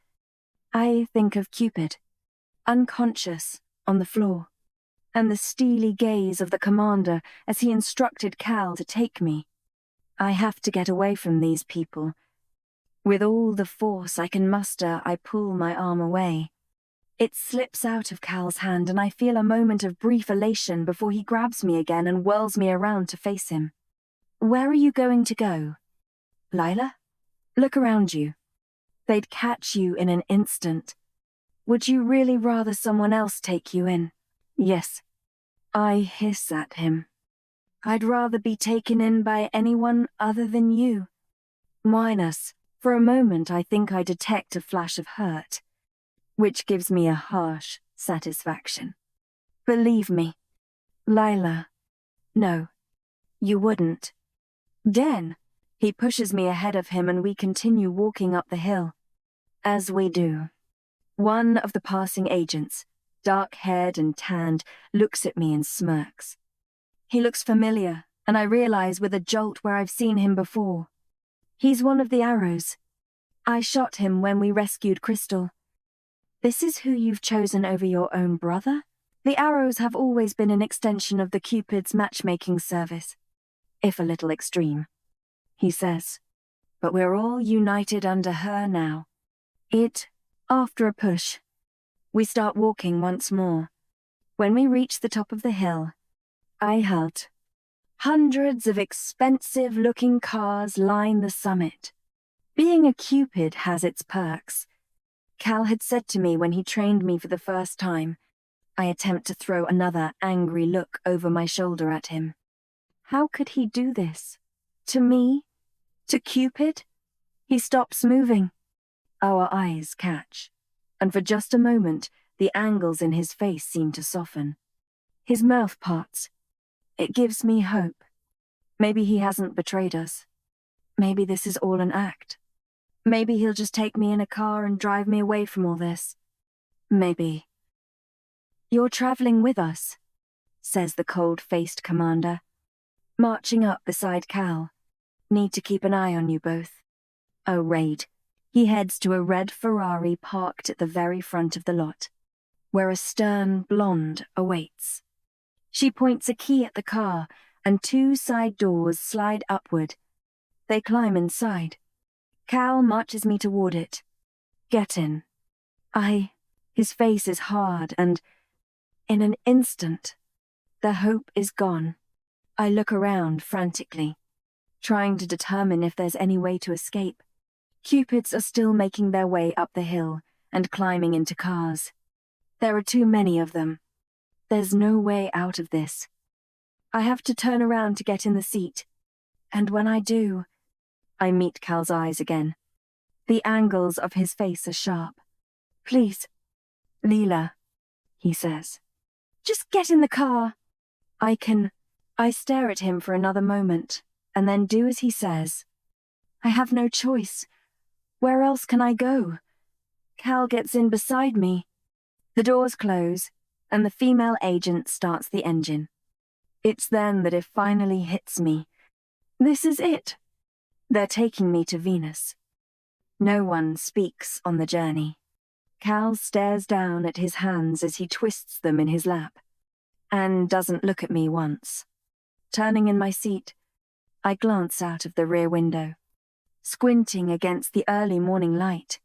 I think of Cupid, unconscious, on the floor, and the steely gaze of the commander as he instructed Cal to take me. I have to get away from these people. With all the force I can muster, I pull my arm away. It slips out of Cal's hand, and I feel a moment of brief elation before he grabs me again and whirls me around to face him. "Where are you going to go?" "Lila? Look around you. They'd catch you in an instant. Would you really rather someone else take you in?" "Yes." I hiss at him. I'd rather be taken in by anyone other than you. Minus, for a moment I think I detect a flash of hurt, which gives me a harsh satisfaction. Believe me, Lila, no, you wouldn't. Den, he pushes me ahead of him and we continue walking up the hill. As we do, one of the passing agents, dark-haired and tanned, looks at me and smirks. He looks familiar, and I realize with a jolt where I've seen him before. He's one of the arrows. I shot him when we rescued Crystal. This is who you've chosen over your own brother? The arrows have always been an extension of the Cupid's matchmaking service, if a little extreme, he says. But we're all united under her now. After a push, we start walking once more. When we reach the top of the hill, I halt. Hundreds of expensive-looking cars line the summit. Being a Cupid has its perks. Cal had said to me when he trained me for the first time. I attempt to throw another angry look over my shoulder at him. How could he do this? To me? To Cupid? He stops moving. Our eyes catch, and for just a moment, the angles in his face seem to soften. His mouth parts. It gives me hope. Maybe he hasn't betrayed us. Maybe this is all an act. Maybe he'll just take me in a car and drive me away from all this. Maybe. You're traveling with us, says the cold-faced commander, marching up beside Cal. Need to keep an eye on you both. Oh, raid. He heads to a red Ferrari parked at the very front of the lot, where a stern blonde awaits. She points a key at the car, and 2 side doors slide upward. They climb inside. Cal marches me toward it. Get in. His face is hard, and in an instant, the hope is gone. I look around frantically, trying to determine if there's any way to escape. Cupids are still making their way up the hill and climbing into cars. There are too many of them. There's no way out of this. I have to turn around to get in the seat, and when I do, I meet Cal's eyes again. The angles of his face are sharp. Please, Leela, he says. Just get in the car. I stare at him for another moment, and then do as he says. I have no choice. Where else can I go? Cal gets in beside me. The doors close, and the female agent starts the engine. It's then that it finally hits me. This is it. They're taking me to Venus. No one speaks on the journey. Cal stares down at his hands as he twists them in his lap, and doesn't look at me once. Turning in my seat, I glance out of the rear window, squinting against the early morning light.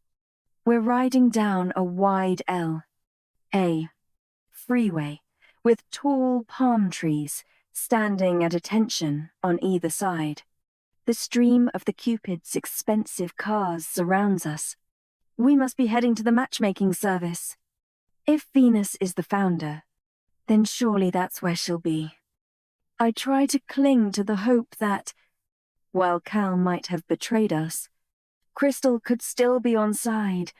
We're riding down a wide L.A. freeway with tall palm trees standing at attention on either side. The stream of the Cupid's expensive cars surrounds us. We must be heading to the matchmaking service. If Venus is the founder, then surely that's where she'll be. I try to cling to the hope that, while Cal might have betrayed us, Crystal could still be on side.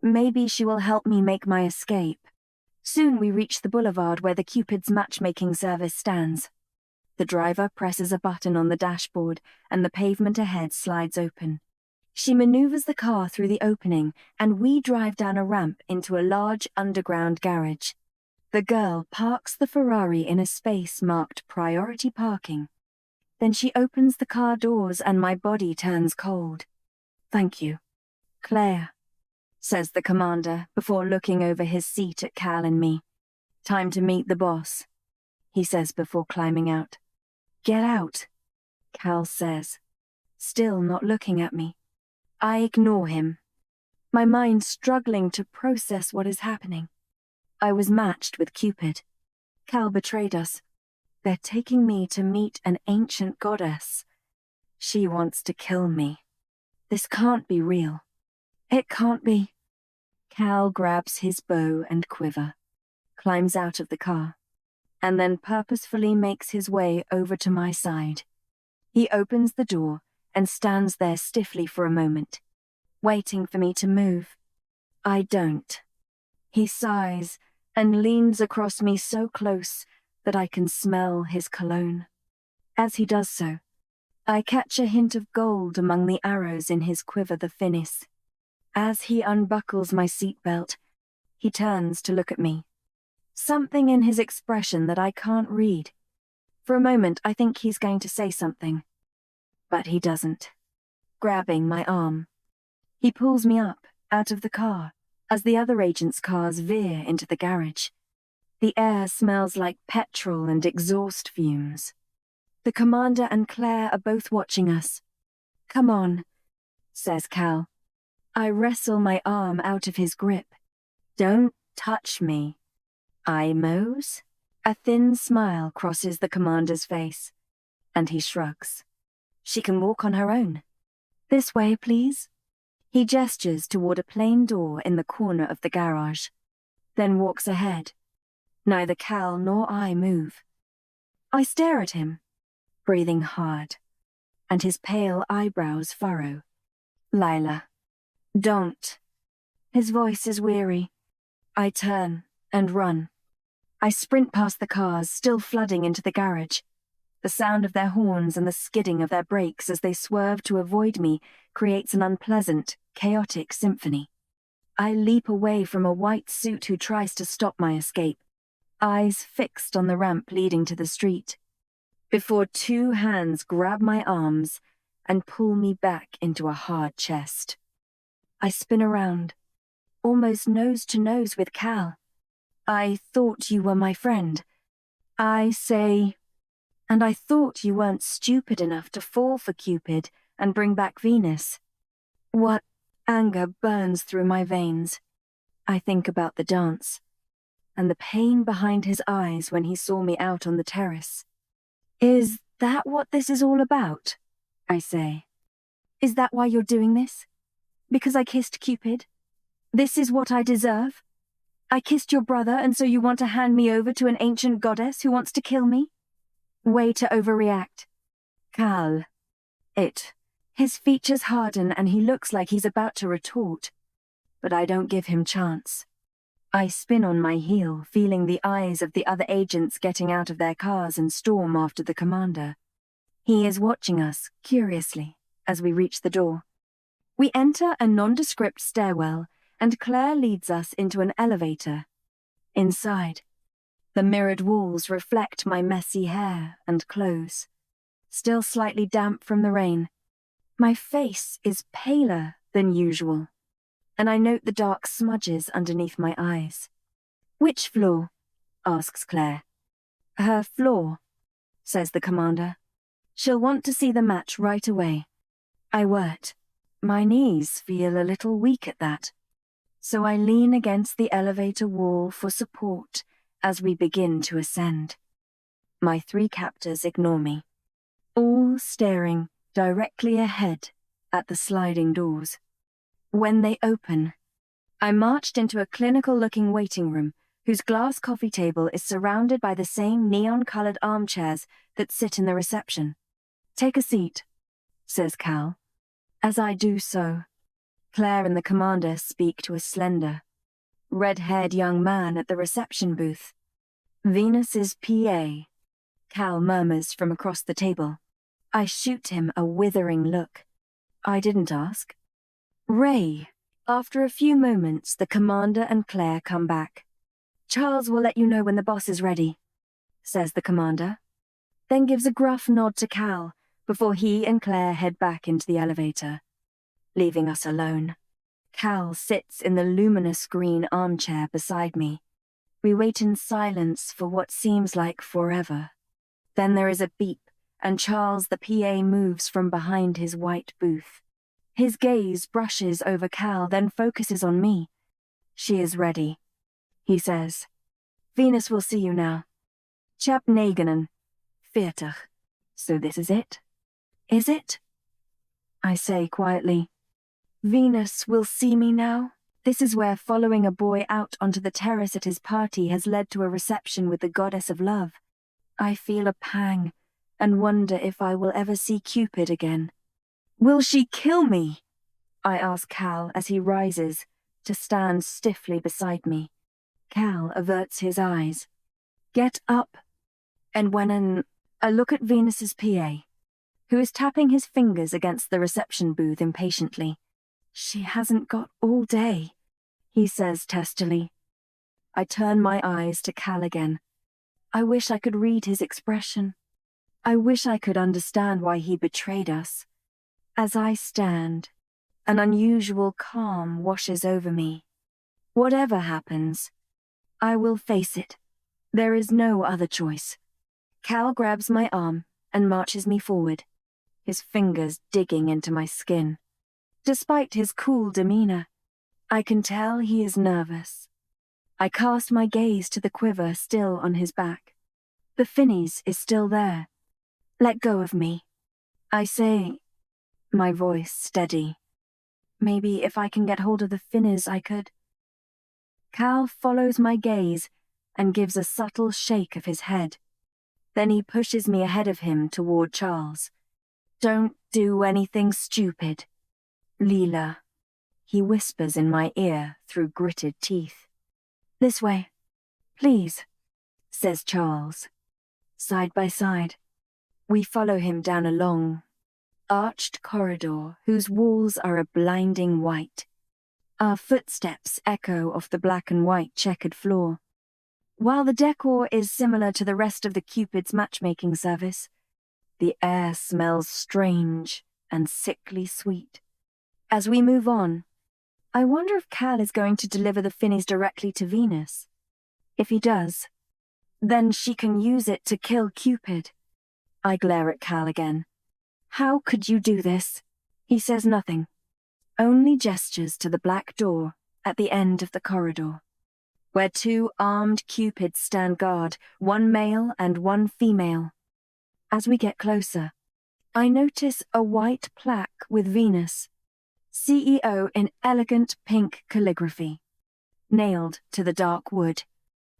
Maybe she will help me make my escape. Soon we reach the boulevard where the Cupid's matchmaking service stands. The driver presses a button on the dashboard and the pavement ahead slides open. She maneuvers the car through the opening and we drive down a ramp into a large underground garage. The girl parks the Ferrari in a space marked priority parking. Then she opens the car doors and my body turns cold. Thank you, Claire, says the commander before looking over his seat at Cal and me. Time to meet the boss, he says before climbing out. Get out, Cal says, still not looking at me. I ignore him, my mind struggling to process what is happening. I was matched with Cupid. Cal betrayed us. They're taking me to meet an ancient goddess. She wants to kill me. This can't be real. It can't be. Cal grabs his bow and quiver, climbs out of the car. and then purposefully makes his way over to my side. He opens the door and stands there stiffly for a moment, waiting for me to move. I don't. He sighs and leans across me so close that I can smell his cologne. As he does so, I catch a hint of gold among the arrows in his quiver the finis. As he unbuckles my seatbelt, he turns to look at me. Something in his expression that I can't read. For a moment, I think he's going to say something. But he doesn't. Grabbing my arm, he pulls me up out of the car as the other agents' cars veer into the garage. The air smells like petrol and exhaust fumes. The commander and Claire are both watching us. "Come on," says Cal. I wrestle my arm out of his grip. "Don't touch me." "I mows?" A thin smile crosses the commander's face, and he shrugs. "She can walk on her own. This way, please." He gestures toward a plain door in the corner of the garage, then walks ahead. Neither Cal nor I move. I stare at him, breathing hard, and his pale eyebrows furrow. "Lila, don't." His voice is weary. I turn and run. I sprint past the cars, still flooding into the garage. The sound of their horns and the skidding of their brakes as they swerve to avoid me creates an unpleasant, chaotic symphony. I leap away from a white suit who tries to stop my escape, eyes fixed on the ramp leading to the street, before two hands grab my arms and pull me back into a hard chest. I spin around, almost nose to nose with Cal. "I thought you were my friend." I say, "And I thought you weren't stupid enough to fall for Cupid and bring back Venus." What anger burns through my veins. I think about the dance, and the pain behind his eyes when he saw me out on the terrace. "Is that what this is all about?" I say. "Is that why you're doing this? Because I kissed Cupid? This is what I deserve? I kissed your brother, and so you want to hand me over to an ancient goddess who wants to kill me? Way to overreact." "Cal." His features harden and he looks like he's about to retort, but I don't give him chance. I spin on my heel, feeling the eyes of the other agents getting out of their cars and storm after the commander. He is watching us, curiously, as we reach the door. We enter a nondescript stairwell, and Claire leads us into an elevator. Inside, the mirrored walls reflect my messy hair and clothes, still slightly damp from the rain. My face is paler than usual, and I note the dark smudges underneath my eyes. "Which floor?" asks Claire. "Her floor," says the commander. "She'll want to see the match right away." I wirt. My knees feel a little weak at that, so I lean against the elevator wall for support as we begin to ascend. My three captors ignore me, all staring directly ahead at the sliding doors. When they open, I marched into a clinical-looking waiting room whose glass coffee table is surrounded by the same neon-colored armchairs that sit in the reception. "Take a seat," says Cal. As I do so, Claire and the commander speak to a slender, red-haired young man at the reception booth. "Venus's PA," Cal murmurs from across the table. I shoot him a withering look. I didn't ask. "Ray." After a few moments, the commander and Claire come back. "Charles will let you know when the boss is ready," says the commander, then gives a gruff nod to Cal before he and Claire head back into the elevator, leaving us alone. Cal sits in the luminous green armchair beside me. We wait in silence for what seems like forever. Then there is a beep, and Charles the PA moves from behind his white booth. His gaze brushes over Cal, then focuses on me. "She is ready," he says. "Venus will see you now. Chap negenen. 40. So this is it? Is it?" I say quietly. "Venus will see me now?" This is where following a boy out onto the terrace at his party has led to a reception with the goddess of love. I feel a pang and wonder if I will ever see Cupid again. Will she kill me? I ask Cal as he rises to stand stiffly beside me. Cal averts his eyes. Get up. And when I look at Venus's PA, who is tapping his fingers against the reception booth impatiently. She hasn't got all day, he says testily. I turn my eyes to Cal again. I wish I could read his expression. I wish I could understand why he betrayed us. As I stand, an unusual calm washes over me. Whatever happens, I will face it. There is no other choice. Cal grabs my arm and marches me forward, his fingers digging into my skin. Despite his cool demeanor, I can tell he is nervous. I cast my gaze to the quiver still on his back. The finnies is still there. Let go of me. I say, my voice steady. Maybe if I can get hold of the finnies I could. Cal follows my gaze and gives a subtle shake of his head. Then he pushes me ahead of him toward Charles. Don't do anything stupid. Leela, he whispers in my ear through gritted teeth. This way, please, says Charles. Side by side, we follow him down a long, arched corridor whose walls are a blinding white. Our footsteps echo off the black and white checkered floor. While the decor is similar to the rest of the Cupid's matchmaking service, the air smells strange and sickly sweet. As we move on, I wonder if Cal is going to deliver the finnies directly to Venus. If he does, then she can use it to kill Cupid. I glare at Cal again. How could you do this? He says nothing, only gestures to the black door at the end of the corridor, where two armed Cupids stand guard, one male and one female. As we get closer, I notice a white plaque with Venus, CEO in elegant pink calligraphy, nailed to the dark wood.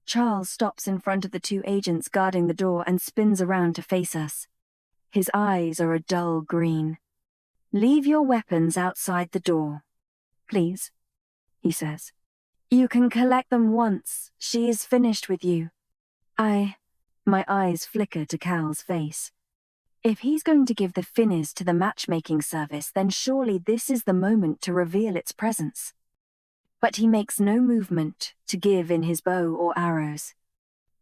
Charles stops in front of the two agents guarding the door and spins around to face us. His eyes are a dull green. Leave your weapons outside the door, please, he says. You can collect them once she is finished with you. My eyes flicker to Cal's face. If he's going to give the finnies to the matchmaking service, then surely this is the moment to reveal its presence. But he makes no movement to give in his bow or arrows.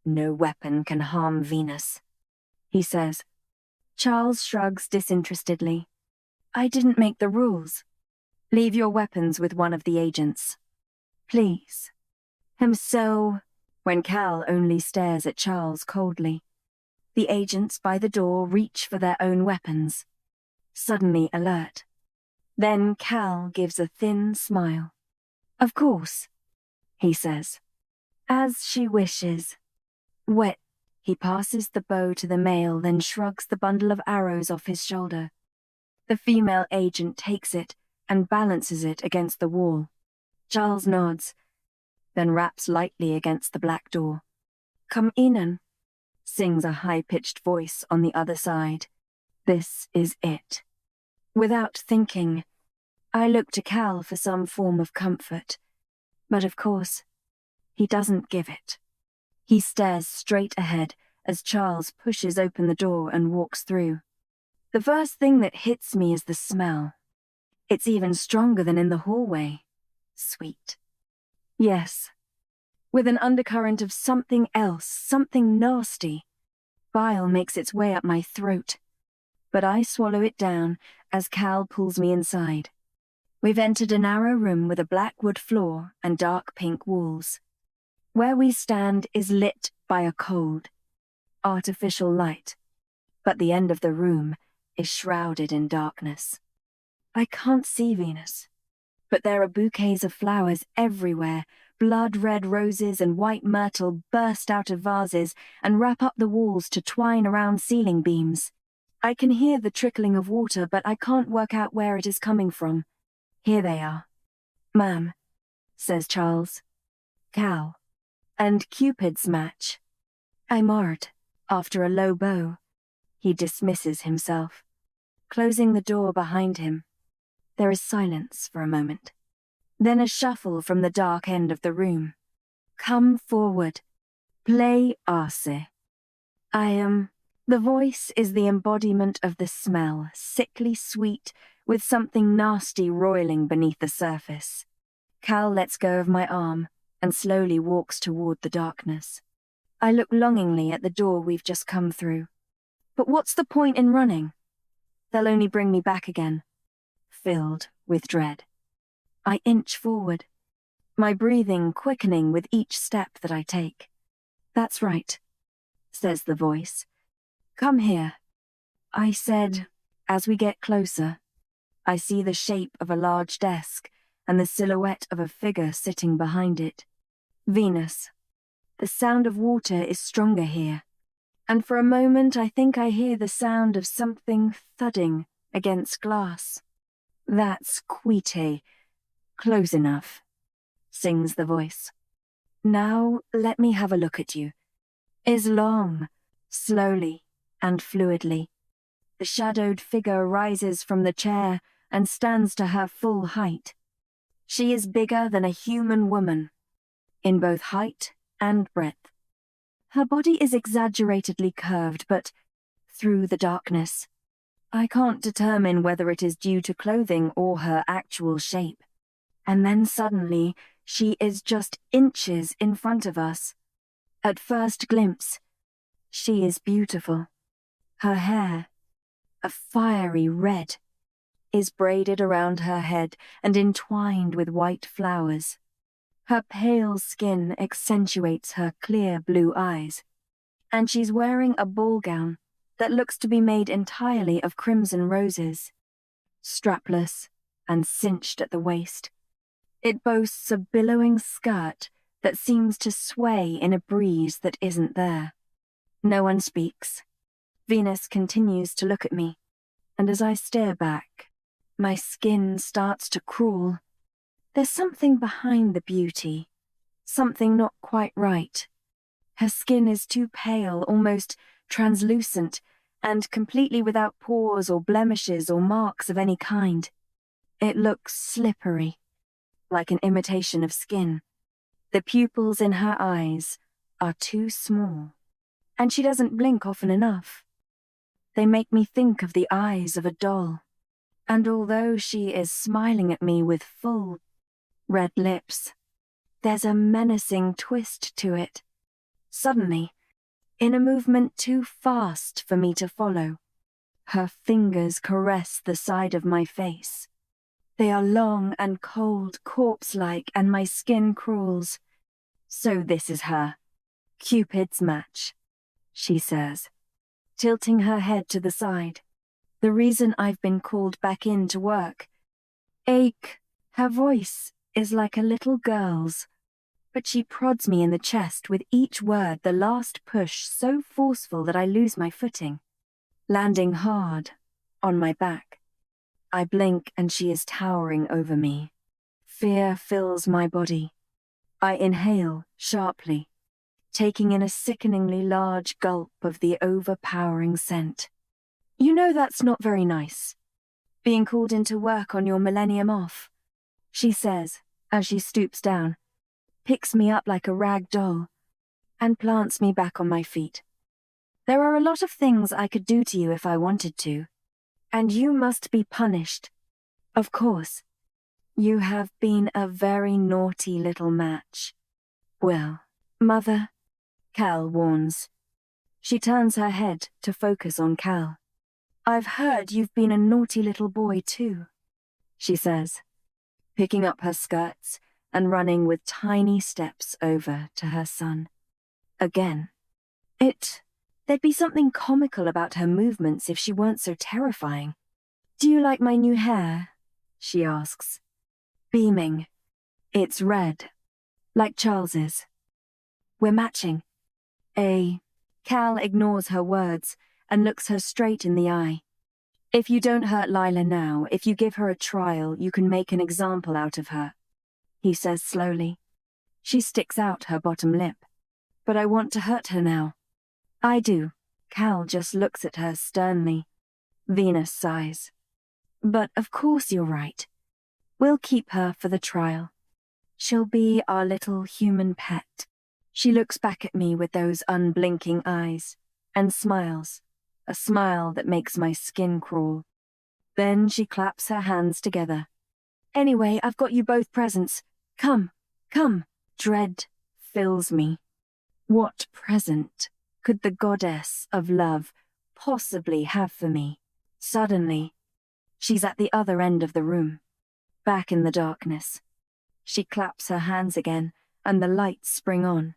No weapon can harm Venus, he says. Charles shrugs disinterestedly. I didn't make the rules. Leave your weapons with one of the agents. Please. When Cal only stares at Charles coldly. The agents by the door reach for their own weapons, suddenly alert. Then Cal gives a thin smile. Of course, he says. As she wishes. He passes the bow to the male, then shrugs the bundle of arrows off his shoulder. The female agent takes it and balances it against the wall. Charles nods, then raps lightly against the black door. Come in, sings a high-pitched voice on the other side. This is it. Without thinking, I look to Cal for some form of comfort. But of course, he doesn't give it. He stares straight ahead as Charles pushes open the door and walks through. The first thing that hits me is the smell. It's even stronger than in the hallway. Sweet. Yes. With an undercurrent of something else, something nasty. Bile makes its way up my throat. But I swallow it down as Cal pulls me inside. We've entered a narrow room with a black wood floor and dark pink walls. Where we stand is lit by a cold, artificial light, but the end of the room is shrouded in darkness. I can't see Venus, but there are bouquets of flowers everywhere. Blood-red roses and white myrtle burst out of vases and wrap up the walls to twine around ceiling beams. I can hear the trickling of water, but I can't work out where it is coming from. Here they are. Ma'am, says Charles. Cal. And Cupid's match. I marred, after a low bow. He dismisses himself, closing the door behind him. There is silence for a moment. Then a shuffle from the dark end of the room. Come forward. Play arce. The voice is the embodiment of the smell, sickly sweet, with something nasty roiling beneath the surface. Cal lets go of my arm and slowly walks toward the darkness. I look longingly at the door we've just come through. But what's the point in running? They'll only bring me back again, filled with dread. I inch forward, my breathing quickening with each step that I take. That's right, says the voice. Come here. I said, as we get closer, I see the shape of a large desk and the silhouette of a figure sitting behind it. Venus. The sound of water is stronger here, and for a moment I think I hear the sound of something thudding against glass. That's Quite. Close enough, sings the voice. Now let me have a look at you. Is long, slowly and fluidly. The shadowed figure rises from the chair and stands to her full height. She is bigger than a human woman, in both height and breadth. Her body is exaggeratedly curved, but through the darkness, I can't determine whether it is due to clothing or her actual shape. And then suddenly, she is just inches in front of us. At first glimpse, she is beautiful. Her hair, a fiery red, is braided around her head and entwined with white flowers. Her pale skin accentuates her clear blue eyes, and she's wearing a ball gown that looks to be made entirely of crimson roses. Strapless and cinched at the waist, it boasts a billowing skirt that seems to sway in a breeze that isn't there. No one speaks. Venus continues to look at me, and as I stare back, my skin starts to crawl. There's something behind the beauty, something not quite right. Her skin is too pale, almost translucent, and completely without pores or blemishes or marks of any kind. It looks slippery, like an imitation of skin. The pupils in her eyes are too small, and she doesn't blink often enough. They make me think of the eyes of a doll, and although she is smiling at me with full, red lips, there's a menacing twist to it. Suddenly, in a movement too fast for me to follow, her fingers caress the side of my face. They are long and cold, corpse-like, and my skin crawls. So this is her. Cupid's match, she says, tilting her head to the side. The reason I've been called back in to work. Her voice is like a little girl's, but she prods me in the chest with each word, the last push so forceful that I lose my footing, landing hard on my back. I blink and she is towering over me. Fear fills my body. I inhale sharply, taking in a sickeningly large gulp of the overpowering scent. You know that's not very nice, being called into work on your millennium off, she says as she stoops down, picks me up like a rag doll, and plants me back on my feet. There are a lot of things I could do to you if I wanted to, and you must be punished. Of course, you have been a very naughty little match. Well, Mother, Cal warns. She turns her head to focus on Cal. I've heard you've been a naughty little boy too, she says, picking up her skirts and running with tiny steps over to her son. Again. There'd be something comical about her movements if she weren't so terrifying. Do you like my new hair? She asks, beaming. It's red, like Charles's. We're matching. Cal ignores her words and looks her straight in the eye. If you don't hurt Lila now, if you give her a trial, you can make an example out of her. he says slowly. She sticks out her bottom lip. But I want to hurt her now. I do. Cal just looks at her sternly. Venus sighs. But of course you're right. We'll keep her for the trial. She'll be our little human pet. She looks back at me with those unblinking eyes and smiles, a smile that makes my skin crawl. Then she claps her hands together. Anyway, I've got you both presents. Come, come. Dread fills me. What present could the goddess of love possibly have for me? Suddenly, she's at the other end of the room, back in the darkness. She claps her hands again, and the lights spring on.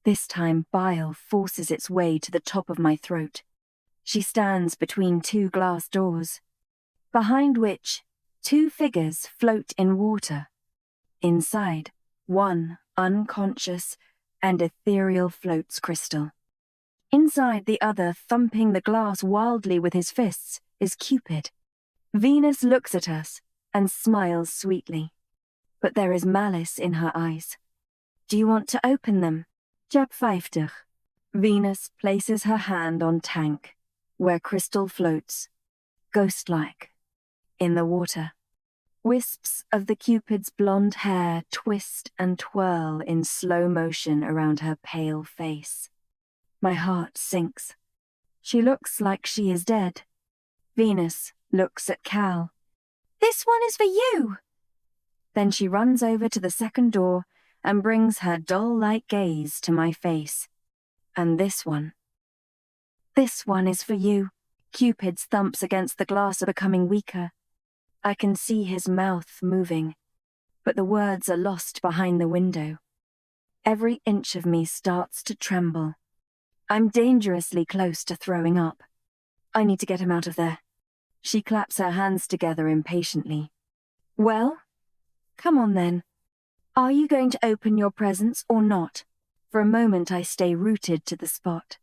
This time, bile forces its way to the top of my throat. She stands between two glass doors, behind which 2 figures float in water. Inside, one unconscious and ethereal floats Crystal. Inside the other, thumping the glass wildly with his fists, is Cupid. Venus looks at us and smiles sweetly, but there is malice in her eyes. Do you want to open them? Jab 50. Venus places her hand on tank, where Crystal floats, ghost-like, in the water. Wisps of the Cupid's blonde hair twist and twirl in slow motion around her pale face. My heart sinks. She looks like she is dead. Venus looks at Cal. This one is for you! Then she runs over to the second door and brings her doll-like gaze to my face. And this one is for you. Cupid's thumps against the glass are becoming weaker. I can see his mouth moving, but the words are lost behind the window. Every inch of me starts to tremble. I'm dangerously close to throwing up. I need to get him out of there. She claps her hands together impatiently. Well, come on then. Are you going to open your presents or not? For a moment I stay rooted to the spot.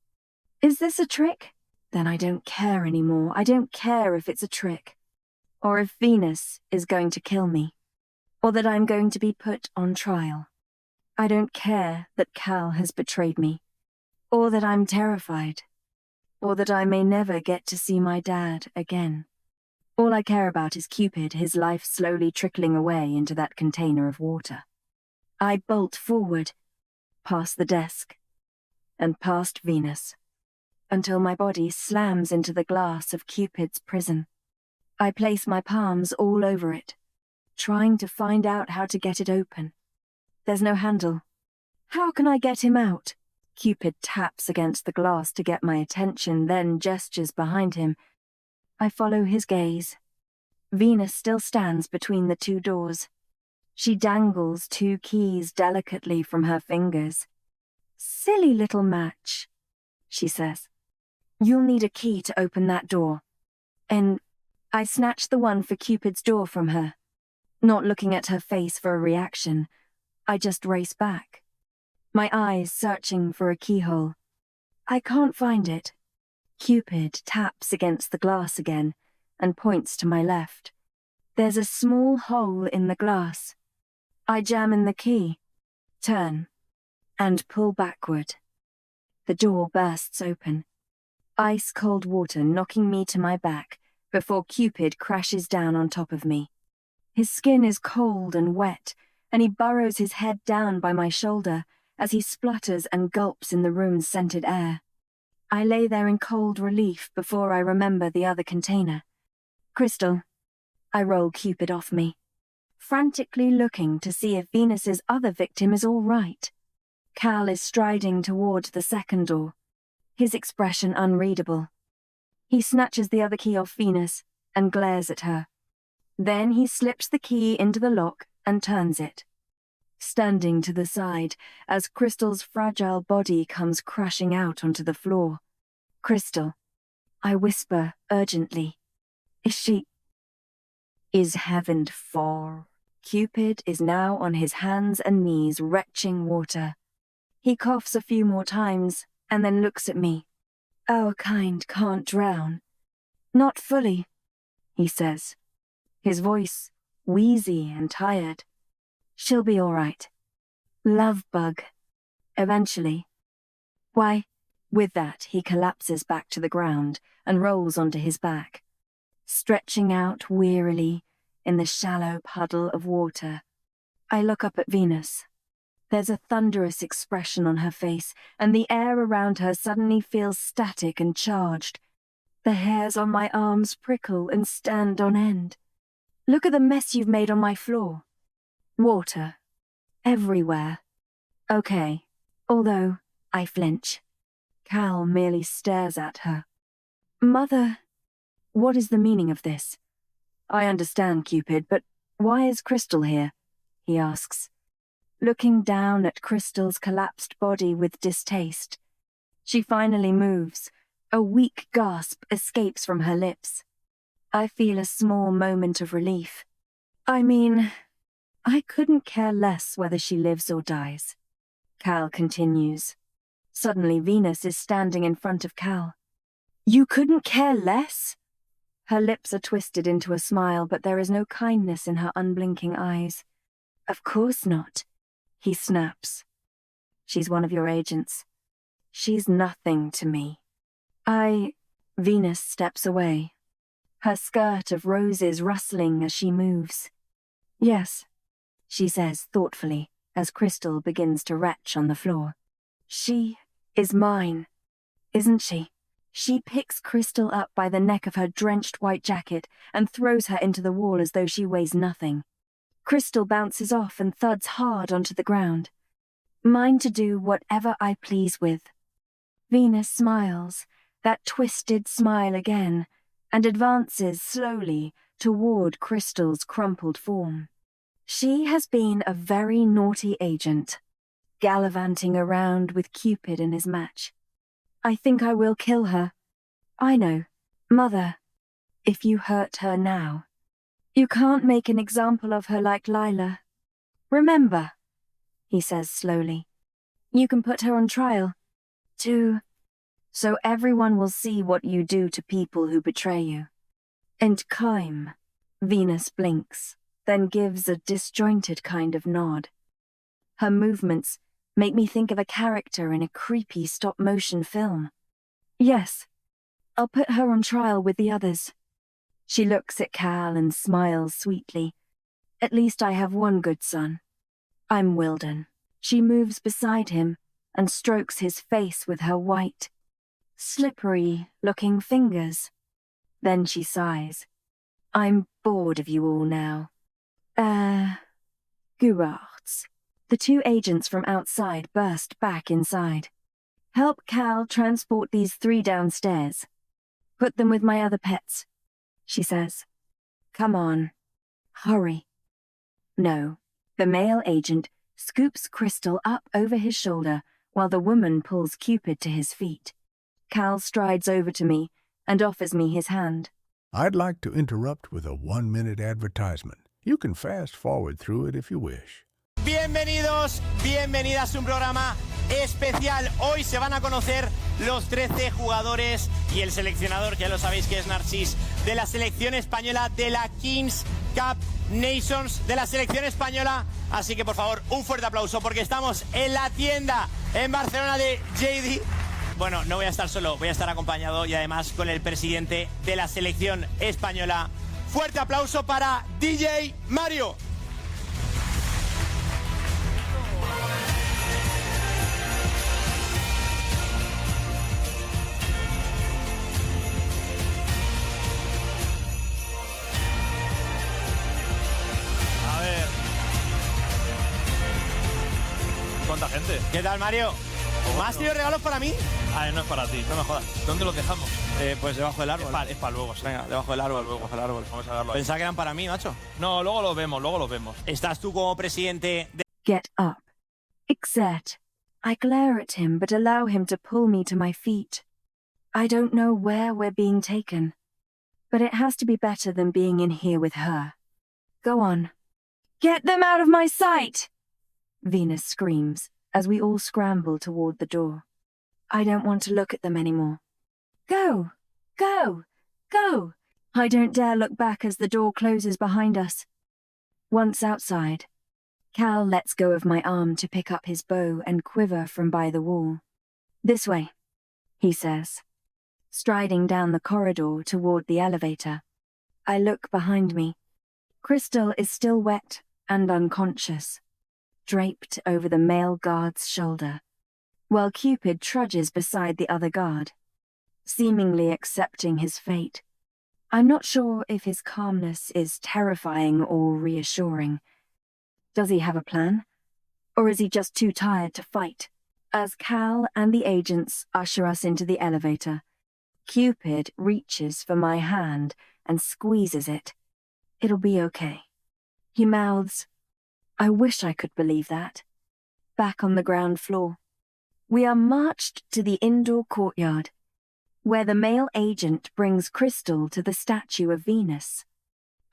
Is this a trick? Then I don't care anymore. I don't care if it's a trick, or if Venus is going to kill me, or that I'm going to be put on trial. I don't care that Cal has betrayed me, or that I'm terrified, or that I may never get to see my dad again. All I care about is Cupid, his life slowly trickling away into that container of water. I bolt forward, past the desk, and past Venus, until my body slams into the glass of Cupid's prison. I place my palms all over it, trying to find out how to get it open. There's no handle. How can I get him out? Cupid taps against the glass to get my attention, then gestures behind him. I follow his gaze. Venus still stands between the 2 doors. She dangles 2 keys delicately from her fingers. Silly little match, she says. You'll need a key to open that door. And I snatch the one for Cupid's door from her. Not looking at her face for a reaction, I just race back, my eyes searching for a keyhole. I can't find it. Cupid taps against the glass again and points to my left. There's a small hole in the glass. I jam in the key, turn, and pull backward. The door bursts open, ice-cold water knocking me to my back before Cupid crashes down on top of me. His skin is cold and wet, and he burrows his head down by my shoulder as he splutters and gulps in the room's scented air. I lay there in cold relief before I remember the other container. Crystal. I roll Cupid off me, frantically looking to see if Venus's other victim is all right. Cal is striding toward the second door, his expression unreadable. He snatches the other key off Venus and glares at her. Then he slips the key into the lock and turns it, standing to the side as Crystal's fragile body comes crashing out onto the floor. Crystal, I whisper urgently. Is heaven for? Cupid is now on his hands and knees retching water. He coughs a few more times and then looks at me. Our kind can't drown. Not fully, he says, his voice wheezy and tired. She'll be all right. Love bug. Eventually. Why, with that, he collapses back to the ground and rolls onto his back, stretching out wearily in the shallow puddle of water. I look up at Venus. There's a thunderous expression on her face, and the air around her suddenly feels static and charged. The hairs on my arms prickle and stand on end. Look at the mess you've made on my floor. Water. Everywhere. Okay. Although, I flinch. Cal merely stares at her. Mother, what is the meaning of this? I understand, Cupid, but why is Crystal here? He asks, looking down at Crystal's collapsed body with distaste. She finally moves. A weak gasp escapes from her lips. I feel a small moment of relief. I mean, I couldn't care less whether she lives or dies. Cal continues. Suddenly Venus is standing in front of Cal. You couldn't care less? Her lips are twisted into a smile, but there is no kindness in her unblinking eyes. Of course not, he snaps. She's one of your agents. She's nothing to me. Venus steps away, her skirt of roses rustling as she moves. Yes, she says thoughtfully as Crystal begins to retch on the floor. She is mine, isn't she? She picks Crystal up by the neck of her drenched white jacket and throws her into the wall as though she weighs nothing. Crystal bounces off and thuds hard onto the ground. Mine to do whatever I please with. Venus smiles, that twisted smile again, and advances slowly toward Crystal's crumpled form. She has been a very naughty agent, gallivanting around with Cupid in his match. I think I will kill her. I know, Mother, if you hurt her now. You can't make an example of her like Lila. Remember, he says slowly, you can put her on trial, too, so everyone will see what you do to people who betray you. And Kime, Venus blinks, then gives a disjointed kind of nod. Her movements make me think of a character in a creepy stop-motion film. Yes, I'll put her on trial with the others. She looks at Cal and smiles sweetly. At least I have one good son. I'm Wilden. She moves beside him and strokes his face with her white, slippery-looking fingers. Then she sighs. I'm bored of you all now. Guards. The two agents from outside burst back inside. Help Cal transport these 3 downstairs. Put them with my other pets, she says. Come on. Hurry. No. The male agent scoops Crystal up over his shoulder while the woman pulls Cupid to his feet. Cal strides over to me and offers me his hand. I'd like to interrupt with a 1-minute advertisement. You can fast forward through it if you wish. Bienvenidos, bienvenidas a un programa especial. Hoy se van a conocer los 13 jugadores y el seleccionador, que ya lo sabéis que es Narcís, de la selección española de la Kings Cup Nations de la selección española. Así que por favor, un fuerte aplauso porque estamos en la tienda en Barcelona de JD. Bueno, no voy a estar solo, voy a estar acompañado y además con el presidente de la selección española. Fuerte aplauso para DJ Mario. A ver. ¿Cuánta gente? ¿Qué tal, Mario? ¿Me has tenido regalos para mí? Ah, no es para ti, no me jodas. ¿Dónde los dejamos? Pues debajo del árbol. Es para luego, sí. Venga, debajo del árbol, debajo del árbol. Vamos a darlo ahí. Pensaba que eran para mí, macho. No, luego los vemos, luego los vemos. ¿Estás tú como presidente de... Get up. Exert. I glare at him but allow him to pull me to my feet. I don't know where we're being taken, but it has to be better than being in here with her. Go on. Get them out of my sight! Venus screams as we all scramble toward the door. I don't want to look at them anymore. Go! Go! Go! I don't dare look back as the door closes behind us. Once outside, Cal lets go of my arm to pick up his bow and quiver from by the wall. This way, he says, striding down the corridor toward the elevator. I look behind me. Crystal is still wet and unconscious, draped over the male guard's shoulder, while Cupid trudges beside the other guard, seemingly accepting his fate. I'm not sure if his calmness is terrifying or reassuring. Does he have a plan? Or is he just too tired to fight? As Cal and the agents usher us into the elevator, Cupid reaches for my hand and squeezes it. It'll be okay. He mouths, I wish I could believe that. Back on the ground floor, we are marched to the indoor courtyard, where the male agent brings Crystal to the statue of Venus.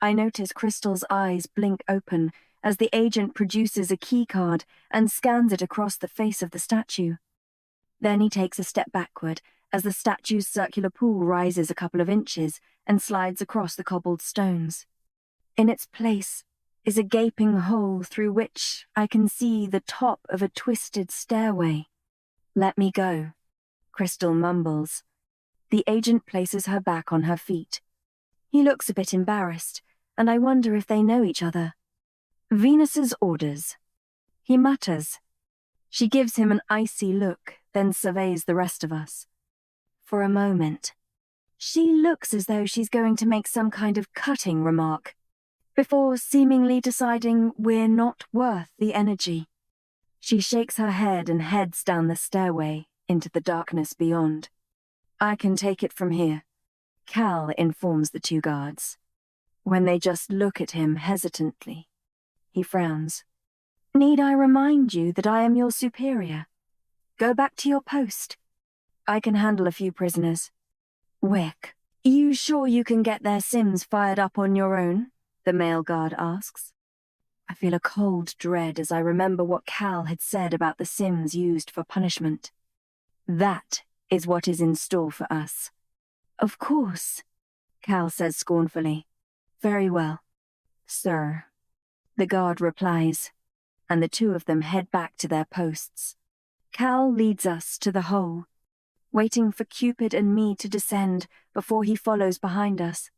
I notice Crystal's eyes blink open as the agent produces a key card and scans it across the face of the statue. Then he takes a step backward as the statue's circular pool rises a couple of inches and slides across the cobbled stones. In its place is a gaping hole through which I can see the top of a twisted stairway. Let me go, Crystal mumbles. The agent places her back on her feet. He looks a bit embarrassed, and I wonder if they know each other. Venus's orders, he mutters. She gives him an icy look, then surveys the rest of us. For a moment, she looks as though she's going to make some kind of cutting remark, before seemingly deciding we're not worth the energy. She shakes her head and heads down the stairway into the darkness beyond. I can take it from here, Cal informs the two guards. When they just look at him hesitantly, he frowns. Need I remind you that I am your superior? Go back to your post. I can handle a few prisoners. Wick, you sure you can get their sims fired up on your own? The male guard asks. I feel a cold dread as I remember what Cal had said about the sims used for punishment. That is what is in store for us. Of course, Cal says scornfully. Very well, sir. The guard replies, and the two of them head back to their posts. Cal leads us to the hole, waiting for Cupid and me to descend before he follows behind us.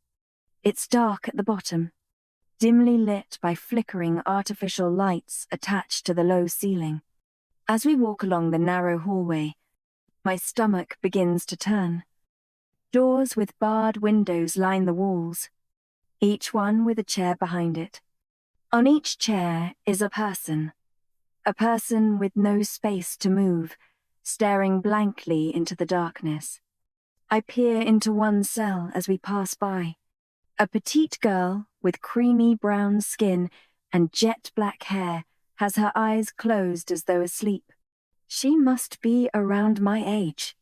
It's dark at the bottom, dimly lit by flickering artificial lights attached to the low ceiling. As we walk along the narrow hallway, my stomach begins to turn. Doors with barred windows line the walls, each one with a chair behind it. On each chair is a person with no space to move, staring blankly into the darkness. I peer into one cell as we pass by. A petite girl with creamy brown skin and jet black hair has her eyes closed as though asleep. She must be around my age.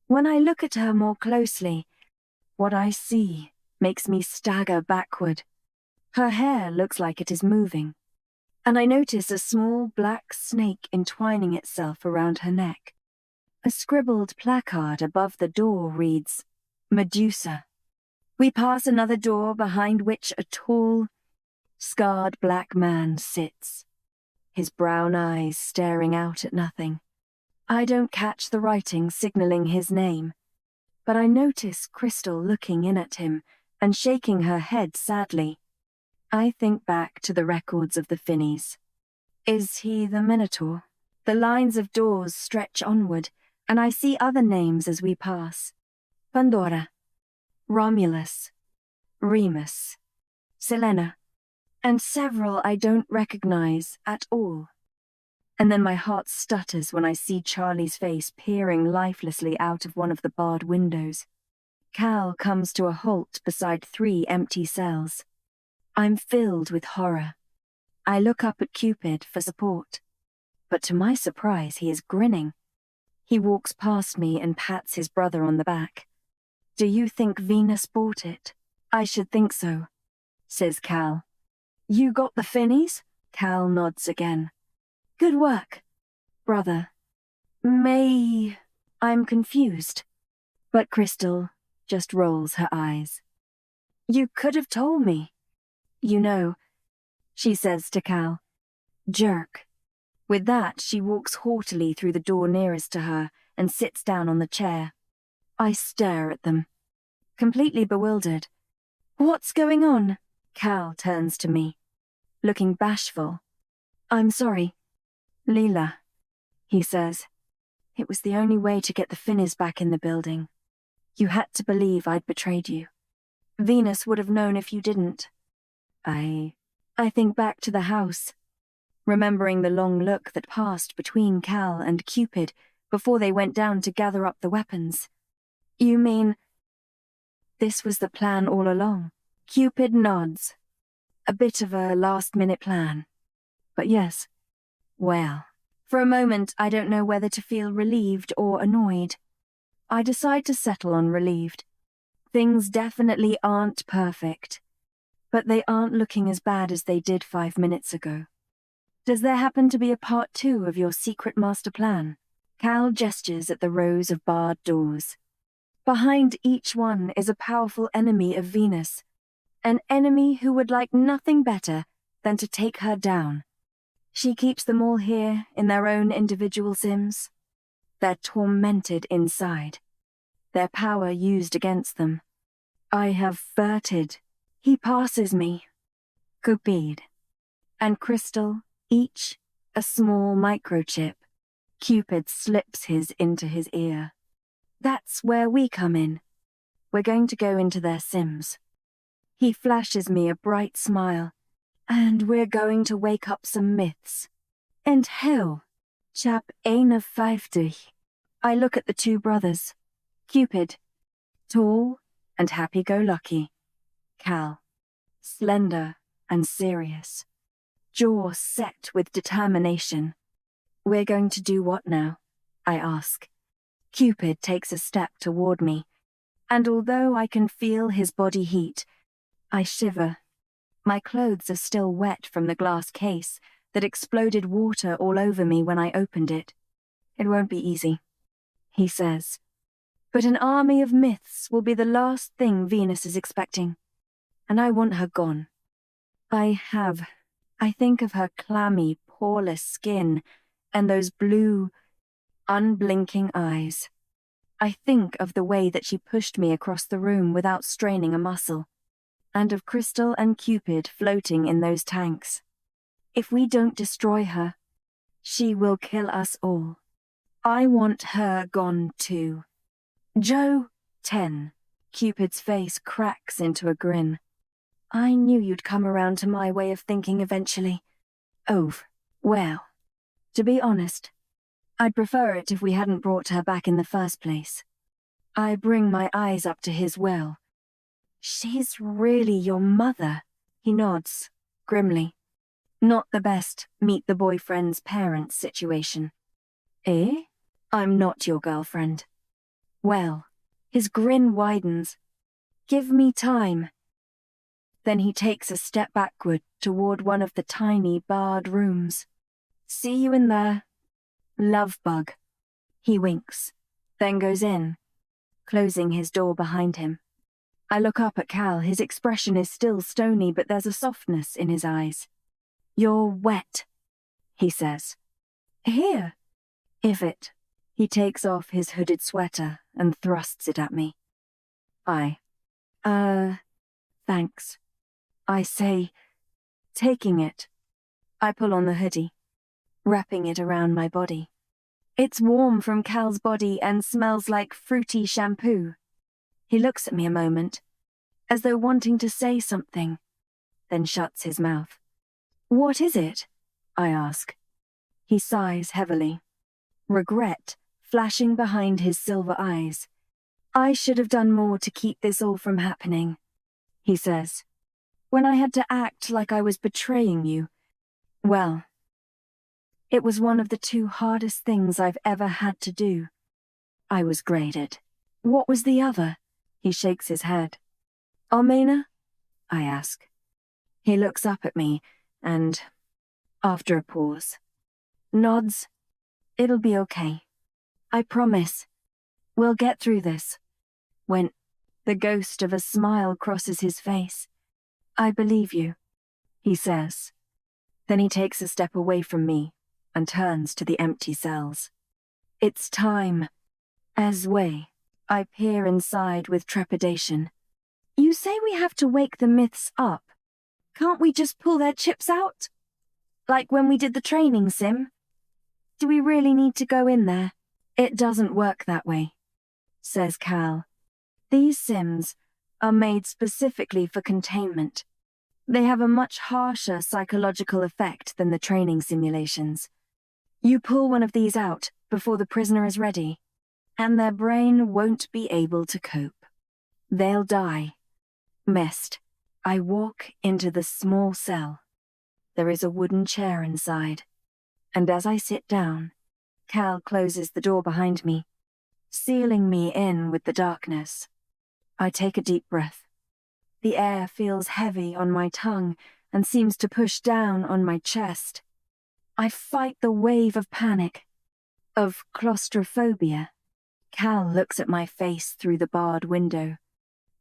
When I look at her more closely, what I see makes me stagger backward. Her hair looks like it is moving, and I notice a small black snake entwining itself around her neck. A scribbled placard above the door reads, Medusa. We pass another door behind which a tall, scarred black man sits, his brown eyes staring out at nothing. I don't catch the writing signaling his name, but I notice Crystal looking in at him and shaking her head sadly. I think back to the records of the Finnies. Is he the Minotaur? The lines of doors stretch onward, and I see other names as we pass. Pandora, Romulus, Remus, Selena, and several I don't recognize at all. And then my heart stutters when I see Charlie's face peering lifelessly out of one of the barred windows. Cal comes to a halt beside 3 empty cells. I'm filled with horror. I look up at Cupid for support, but to my surprise he is grinning. He walks past me and pats his brother on the back. Do you think Venus bought it? I should think so, says Cal. You got the Finnies? Cal nods again. Good work, brother. I'm confused, but Crystal just rolls her eyes. You could have told me. You know, she says to Cal, Jerk. With that, she walks haughtily through the door nearest to her and sits down on the chair. I stare at them, completely bewildered. What's going on? Cal turns to me, looking bashful. I'm sorry. Leela, he says. It was the only way to get the Finneys back in the building. You had to believe I'd betrayed you. Venus would have known if you didn't. I think back to the house, remembering the long look that passed between Cal and Cupid before they went down to gather up the weapons. You mean this was the plan all along? Cupid nods. A bit of a last-minute plan. But yes. Well, for a moment I don't know whether to feel relieved or annoyed. I decide to settle on relieved. Things definitely aren't perfect, but they aren't looking as bad as they did 5 minutes ago. Does there happen to be a part 2 of your secret master plan? Cal gestures at the rows of barred doors. Behind each one is a powerful enemy of Venus, an enemy who would like nothing better than to take her down. She keeps them all here in their own individual sims. They're tormented inside, their power used against them. I have flirted. He passes me. Cupid and Crystal, each a small microchip. Cupid slips his into his ear. That's where we come in. We're going to go into their sims. He flashes me a bright smile. And we're going to wake up some myths. And hell, chap 51. I look at the two brothers. Cupid, tall and happy-go-lucky. Cal, slender and serious. Jaw set with determination. We're going to do what now? I ask. Cupid takes a step toward me, and although I can feel his body heat, I shiver. My clothes are still wet from the glass case that exploded water all over me when I opened it. It won't be easy, he says. But an army of myths will be the last thing Venus is expecting, and I want her gone. I think of her clammy, poreless skin and those blue, unblinking eyes. I think of the way that she pushed me across the room without straining a muscle, and of Crystal and Cupid floating in those tanks. If we don't destroy her, she will kill us all. I want her gone too. Joe, 10. Cupid's face cracks into a grin. I knew you'd come around to my way of thinking eventually. Well, to be honest, I'd prefer it if we hadn't brought her back in the first place. I bring my eyes up to his well. She's really your mother, he nods, grimly. Not the best meet the boyfriend's parents situation. Eh? I'm not your girlfriend. Well, his grin widens. Give me time. Then he takes a step backward toward one of the tiny barred rooms. See you in there. Love bug. He winks, then goes in, closing his door behind him. I look up at Cal. His expression is still stony, but there's a softness in his eyes. You're wet, he says. Here. If it. He takes off his hooded sweater and thrusts it at me. Thanks. I say, taking it. I pull on the hoodie, wrapping it around my body. It's warm from Cal's body and smells like fruity shampoo. He looks at me a moment, as though wanting to say something, then shuts his mouth. What is it? I ask. He sighs heavily, regret flashing behind his silver eyes. I should have done more to keep this all from happening, he says. When I had to act like I was betraying you, well, it was one of the 2 hardest things I've ever had to do. I was graded. What was the other? He shakes his head. Almena? I ask. He looks up at me and, after a pause, nods. It'll be okay. I promise. We'll get through this. When the ghost of a smile crosses his face, I believe you, he says. Then he takes a step away from me and turns to the empty cells. It's time. As way, I peer inside with trepidation. You say we have to wake the myths up. Can't we just pull their chips out? Like when we did the training sim? Do we really need to go in there? It doesn't work that way, says Cal. These sims are made specifically for containment. They have a much harsher psychological effect than the training simulations. You pull one of these out before the prisoner is ready, and their brain won't be able to cope. They'll die. Missed. I walk into the small cell. There is a wooden chair inside, and as I sit down, Cal closes the door behind me, sealing me in with the darkness. I take a deep breath. The air feels heavy on my tongue and seems to push down on my chest. I fight the wave of panic, of claustrophobia. Cal looks at my face through the barred window.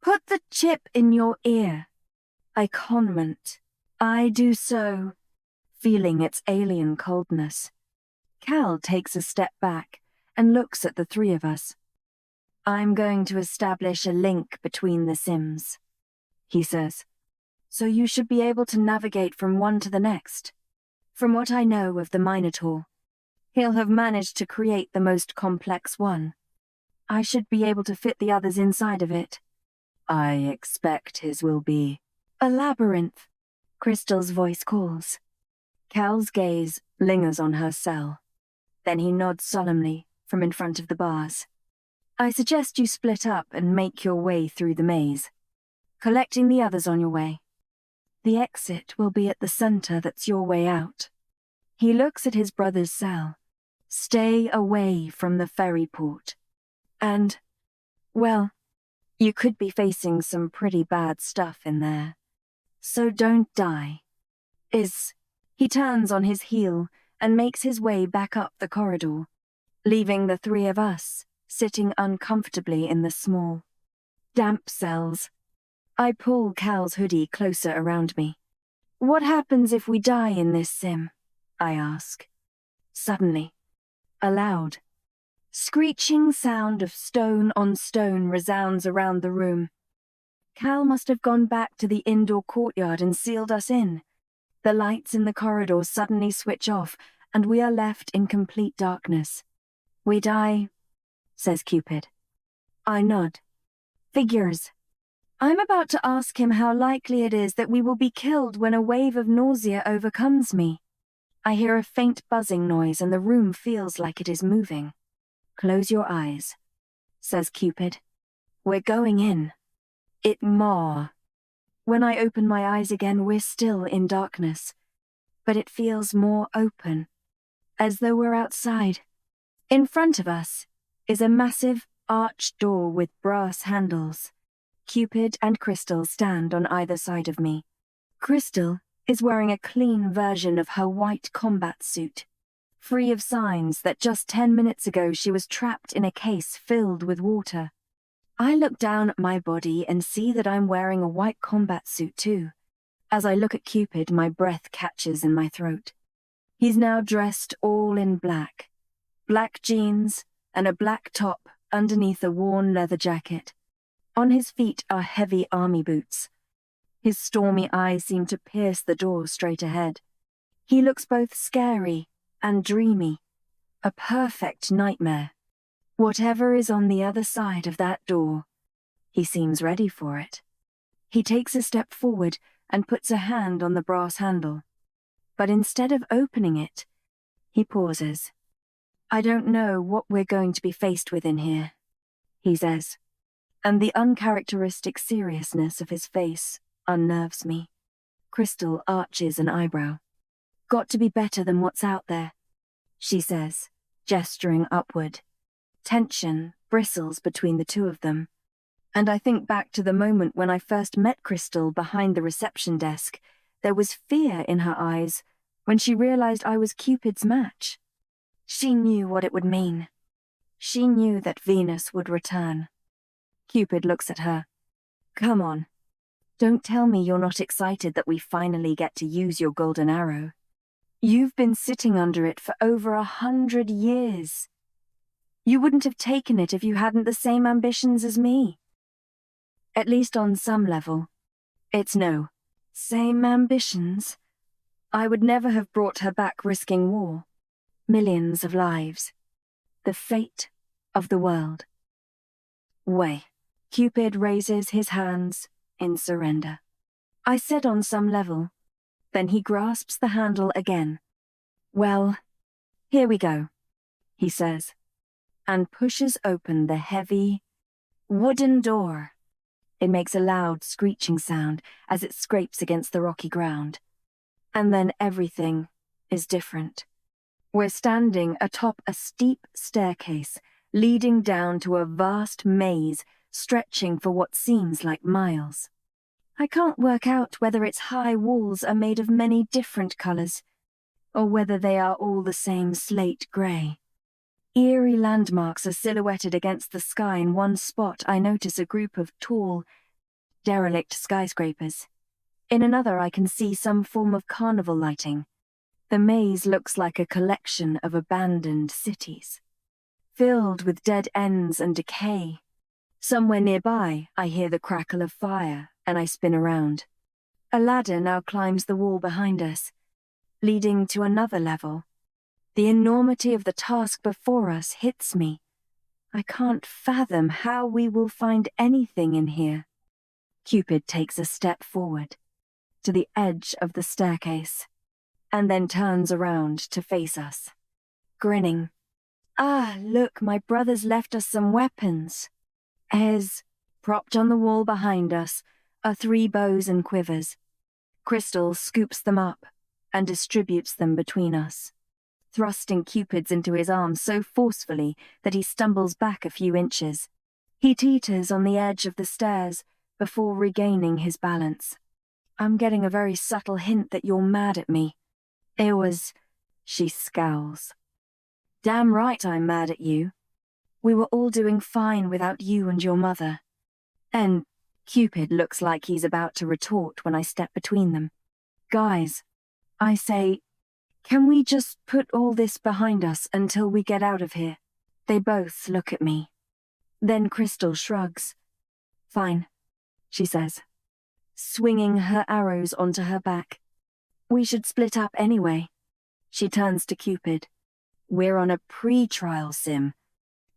Put the chip in your ear. I comment. I do so, feeling its alien coldness. Cal takes a step back and looks at the three of us. I'm going to establish a link between the sims, he says. So you should be able to navigate from one to the next. From what I know of the Minotaur, he'll have managed to create the most complex one. I should be able to fit the others inside of it. I expect his will be a labyrinth, Crystal's voice calls. Cal's gaze lingers on her cell. Then he nods solemnly from in front of the bars. I suggest you split up and make your way through the maze, collecting the others on your way. The exit will be at the center that's your way out. He looks at his brother's cell. Stay away from the ferry port. And, well, you could be facing some pretty bad stuff in there. So don't die. He turns on his heel and makes his way back up the corridor, leaving the three of us sitting uncomfortably in the small, damp cells. I pull Cal's hoodie closer around me. What happens if we die in this sim? I ask. Suddenly, a loud, screeching sound of stone on stone resounds around the room. Cal must have gone back to the indoor courtyard and sealed us in. The lights in the corridor suddenly switch off, and we are left in complete darkness. We die, says Cupid. I nod. Figures. I'm about to ask him how likely it is that we will be killed when a wave of nausea overcomes me. I hear a faint buzzing noise and the room feels like it is moving. Close your eyes, says Cupid. We're going in. It more. When I open my eyes again, we're still in darkness, but it feels more open, as though we're outside. In front of us is a massive arched door with brass handles. Cupid and Crystal stand on either side of me. Crystal is wearing a clean version of her white combat suit, free of signs that just 10 minutes ago she was trapped in a case filled with water. I look down at my body and see that I'm wearing a white combat suit too. As I look at Cupid, my breath catches in my throat. He's now dressed all in black. Black jeans and a black top underneath a worn leather jacket. On his feet are heavy army boots. His stormy eyes seem to pierce the door straight ahead. He looks both scary and dreamy. A perfect nightmare. Whatever is on the other side of that door, he seems ready for it. He takes a step forward and puts a hand on the brass handle. But instead of opening it, he pauses. I don't know what we're going to be faced with in here, he says, and the uncharacteristic seriousness of his face unnerves me. Crystal arches an eyebrow. Got to be better than what's out there, she says, gesturing upward. Tension bristles between the two of them, and I think back to the moment when I first met Crystal behind the reception desk. There was fear in her eyes when she realized I was Cupid's match. She knew what it would mean. She knew that Venus would return. Cupid looks at her. Come on. Don't tell me you're not excited that we finally get to use your golden arrow. You've been sitting under it for over 100 years. You wouldn't have taken it if you hadn't the same ambitions as me. At least on some level. It's no. Same ambitions? I would never have brought her back risking war. Millions of lives. The fate of the world. Way. Cupid raises his hands in surrender. I said on some level. Then he grasps the handle again. Well, here we go, he says, and pushes open the heavy, wooden door. It makes a loud screeching sound as it scrapes against the rocky ground. And then everything is different. We're standing atop a steep staircase leading down to a vast maze stretching for what seems like miles. I can't work out whether its high walls are made of many different colors, or whether they are all the same slate gray. Eerie landmarks are silhouetted against the sky. In one spot I notice a group of tall, derelict skyscrapers. In another I can see some form of carnival lighting. The maze looks like a collection of abandoned cities, filled with dead ends and decay. Somewhere nearby I hear the crackle of fire, and I spin around. A ladder now climbs the wall behind us, leading to another level. The enormity of the task before us hits me. I can't fathom how we will find anything in here. Cupid takes a step forward, to the edge of the staircase, and then turns around to face us, grinning. Ah, look, my brother's left us some weapons. As, propped on the wall behind us, are 3 bows and quivers. Crystal scoops them up and distributes them between us, thrusting Cupid's into his arms so forcefully that he stumbles back a few inches. He teeters on the edge of the stairs before regaining his balance. I'm getting a very subtle hint that you're mad at me. It was... She scowls. Damn right I'm mad at you. We were all doing fine without you and your mother. And Cupid looks like he's about to retort when I step between them. Guys, I say, can we just put all this behind us until we get out of here? They both look at me. Then Crystal shrugs. Fine, she says, swinging her arrows onto her back. We should split up anyway. She turns to Cupid. We're on a pre-trial sim.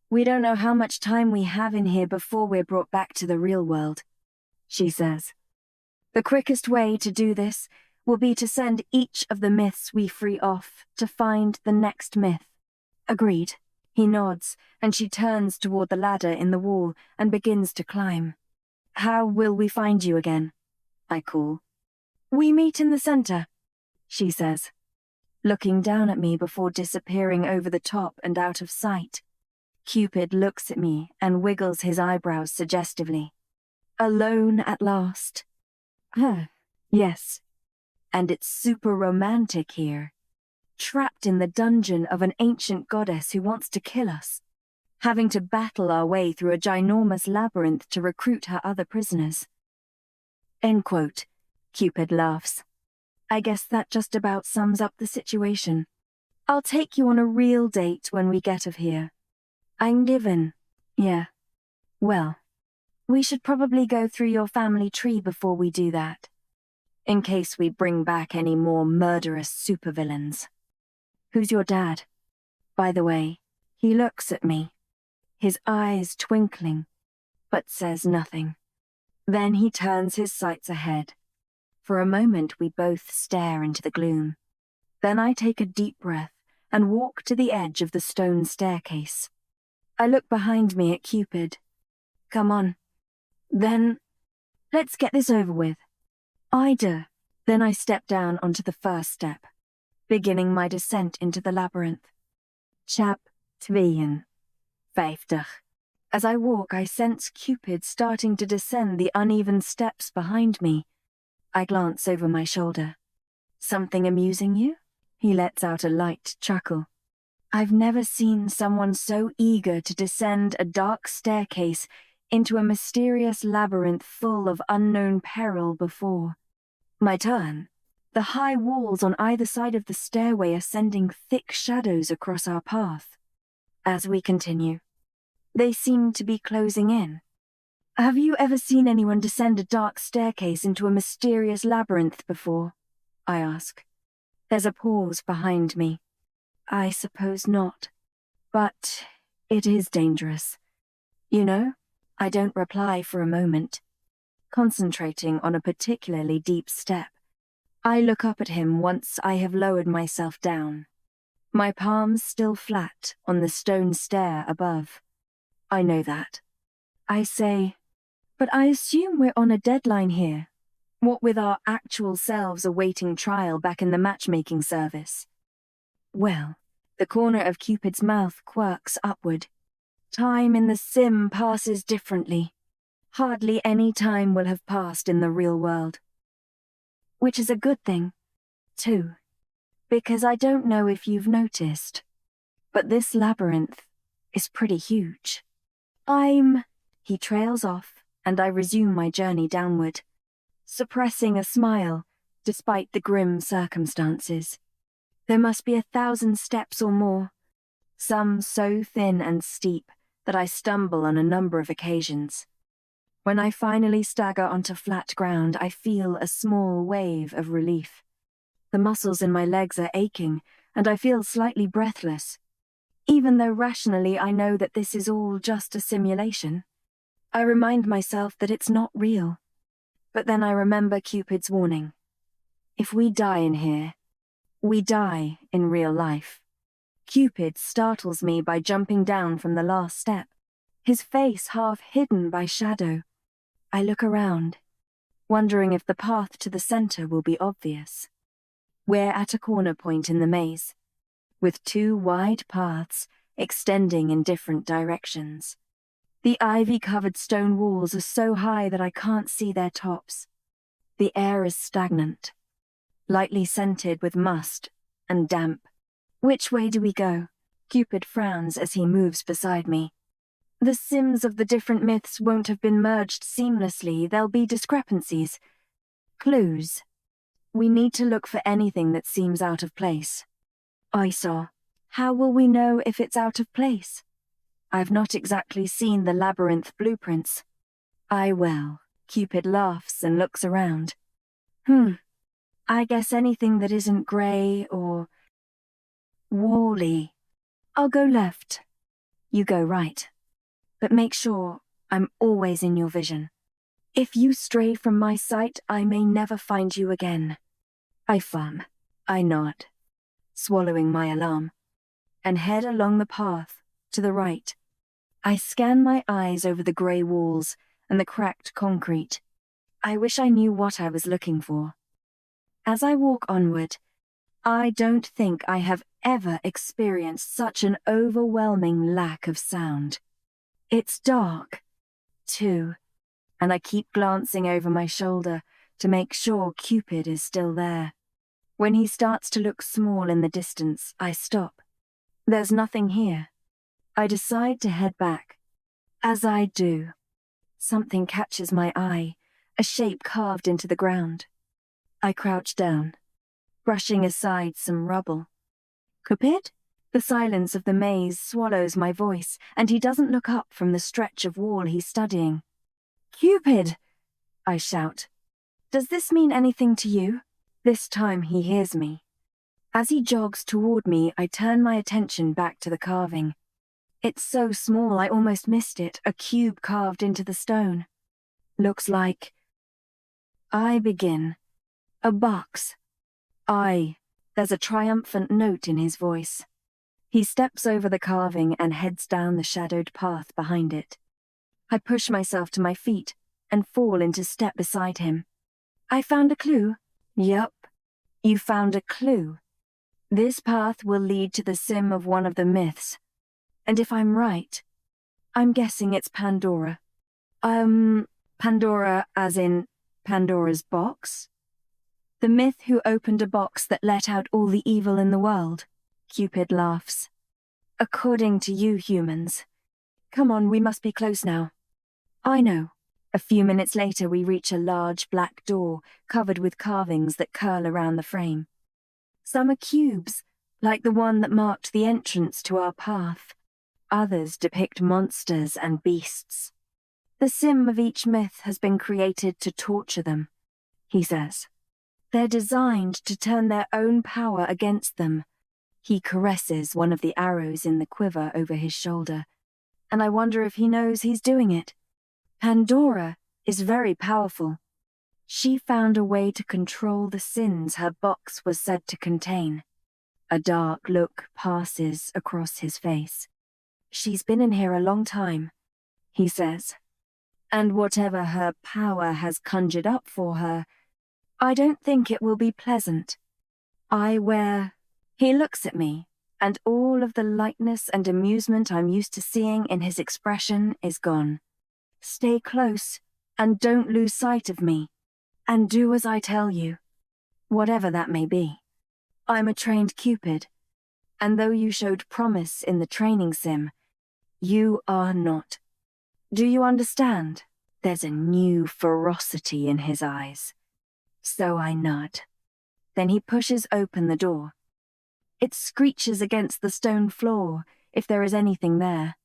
We don't know how much time we have in here before we're brought back to the real world, she says. The quickest way to do this will be to send each of the myths we free off to find the next myth. Agreed. He nods, and she turns toward the ladder in the wall and begins to climb. How will we find you again? I call. We meet in the center, she says, looking down at me before disappearing over the top and out of sight. Cupid looks at me and wiggles his eyebrows suggestively. Alone at last. Yes. And it's super romantic here. Trapped in the dungeon of an ancient goddess who wants to kill us. Having to battle our way through a ginormous labyrinth to recruit her other prisoners. End quote. Cupid laughs. I guess that just about sums up the situation. I'll take you on a real date when we get of here. I'm given. Yeah. Well, we should probably go through your family tree before we do that. In case we bring back any more murderous supervillains. Who's your dad? By the way, he looks at me, his eyes twinkling, but says nothing. Then he turns his sights ahead. For a moment we both stare into the gloom. Then I take a deep breath and walk to the edge of the stone staircase. I look behind me at Cupid. Come on. Then, let's get this over with. Ida. Then I step down onto the first step, beginning my descent into the labyrinth. Chap 52. As I walk, I sense Cupid starting to descend the uneven steps behind me. I glance over my shoulder. Something amusing you? He lets out a light chuckle. I've never seen someone so eager to descend a dark staircase into a mysterious labyrinth full of unknown peril before. My turn. The high walls on either side of the stairway are sending thick shadows across our path. As we continue, they seem to be closing in. Have you ever seen anyone descend a dark staircase into a mysterious labyrinth before? I ask. There's a pause behind me. I suppose not. But it is dangerous. You know, I don't reply for a moment, concentrating on a particularly deep step. I look up at him once I have lowered myself down, my palms still flat on the stone stair above. I know that. I say, but I assume we're on a deadline here. What with our actual selves awaiting trial back in the matchmaking service. Well, the corner of Cupid's mouth quirks upward. Time in the sim passes differently. Hardly any time will have passed in the real world. Which is a good thing, too, because I don't know if you've noticed, but this labyrinth is pretty huge. He trails off, and I resume my journey downward, suppressing a smile despite the grim circumstances. There must be 1,000 steps or more, some so thin and steep that I stumble on a number of occasions. When I finally stagger onto flat ground, I feel a small wave of relief. The muscles in my legs are aching, and I feel slightly breathless. Even though rationally I know that this is all just a simulation, I remind myself that it's not real. But then I remember Cupid's warning. If we die in here, we die in real life. Cupid startles me by jumping down from the last step, his face half hidden by shadow. I look around, wondering if the path to the center will be obvious. We're at a corner point in the maze, with 2 wide paths extending in different directions. The ivy-covered stone walls are so high that I can't see their tops. The air is stagnant, lightly scented with must and damp. Which way do we go? Cupid frowns as he moves beside me. The sims of the different myths won't have been merged seamlessly. There'll be discrepancies. Clues. We need to look for anything that seems out of place. I saw. How will we know if it's out of place? I've not exactly seen the labyrinth blueprints. I will. Cupid laughs and looks around. I guess anything that isn't grey or wally. I'll go left. You go right. But make sure I'm always in your vision. If you stray from my sight, I may never find you again. I farm. I nod, swallowing my alarm, and head along the path to the right. I scan my eyes over the grey walls and the cracked concrete. I wish I knew what I was looking for. As I walk onward, I don't think I have ever experienced such an overwhelming lack of sound. It's dark, too, and I keep glancing over my shoulder to make sure Cupid is still there. When he starts to look small in the distance, I stop. There's nothing here. I decide to head back. As I do, something catches my eye, a shape carved into the ground. I crouch down, brushing aside some rubble. Cupid? The silence of the maze swallows my voice, and he doesn't look up from the stretch of wall he's studying. Cupid! I shout. Does this mean anything to you? This time he hears me. As he jogs toward me, I turn my attention back to the carving. It's so small I almost missed it, a cube carved into the stone. Looks like... I begin. A box. There's a triumphant note in his voice. He steps over the carving and heads down the shadowed path behind it. I push myself to my feet and fall into step beside him. I found a clue. Yup, you found a clue. This path will lead to the sim of one of the myths. And if I'm right, I'm guessing it's Pandora. Pandora as in Pandora's box? The myth who opened a box that let out all the evil in the world. Cupid laughs. According to you humans. Come on, we must be close now. I know. A few minutes later, we reach a large black door covered with carvings that curl around the frame. Some are cubes, like the one that marked the entrance to our path. Others depict monsters and beasts. The sim of each myth has been created to torture them, he says. They're designed to turn their own power against them. He caresses one of the arrows in the quiver over his shoulder, and I wonder if he knows he's doing it. Pandora is very powerful. She found a way to control the sins her box was said to contain. A dark look passes across his face. She's been in here a long time, he says. And whatever her power has conjured up for her, I don't think it will be pleasant. He looks at me, and all of the lightness and amusement I'm used to seeing in his expression is gone. Stay close, and don't lose sight of me, and do as I tell you, whatever that may be. I'm a trained Cupid, and though you showed promise in the training sim, you are not. Do you understand? There's a new ferocity in his eyes. So I nod. Then he pushes open the door. It screeches against the stone floor, if there is anything there.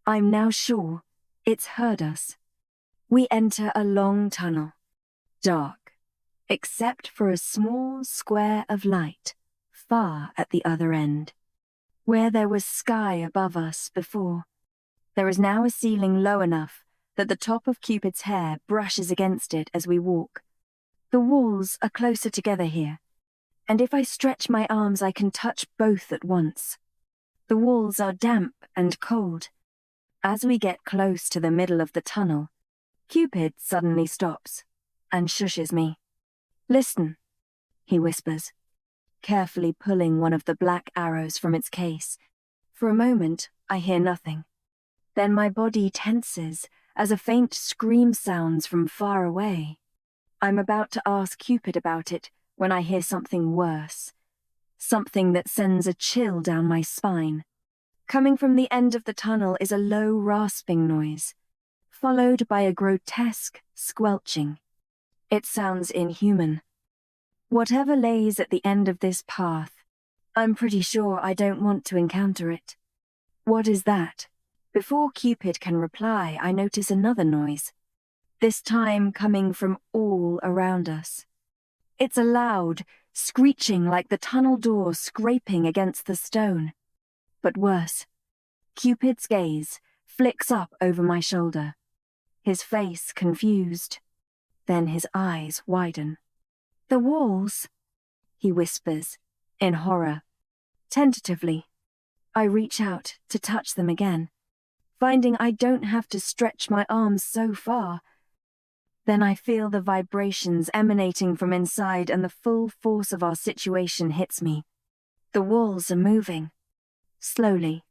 I'm now sure it's heard us. We enter a long tunnel, dark, except for a small square of light, far at the other end. Where there was sky above us before, there is now a ceiling low enough that the top of Cupid's hair brushes against it as we walk. The walls are closer together here, and if I stretch my arms I can touch both at once. The walls are damp and cold. As we get close to the middle of the tunnel, Cupid suddenly stops and shushes me. Listen, he whispers, carefully pulling one of the black arrows from its case. For a moment, I hear nothing. Then my body tenses as a faint scream sounds from far away. I'm about to ask Cupid about it when I hear something worse. Something that sends a chill down my spine. Coming from the end of the tunnel is a low rasping noise, followed by a grotesque squelching. It sounds inhuman. Whatever lays at the end of this path, I'm pretty sure I don't want to encounter it. What is that? Before Cupid can reply, I notice another noise, this time coming from all around us. It's a loud, screeching like the tunnel door scraping against the stone. But worse, Cupid's gaze flicks up over my shoulder, his face confused. Then his eyes widen. The walls, he whispers, in horror. Tentatively, I reach out to touch them again, finding I don't have to stretch my arms so far. Then I feel the vibrations emanating from inside and the full force of our situation hits me. The walls are moving. Slowly.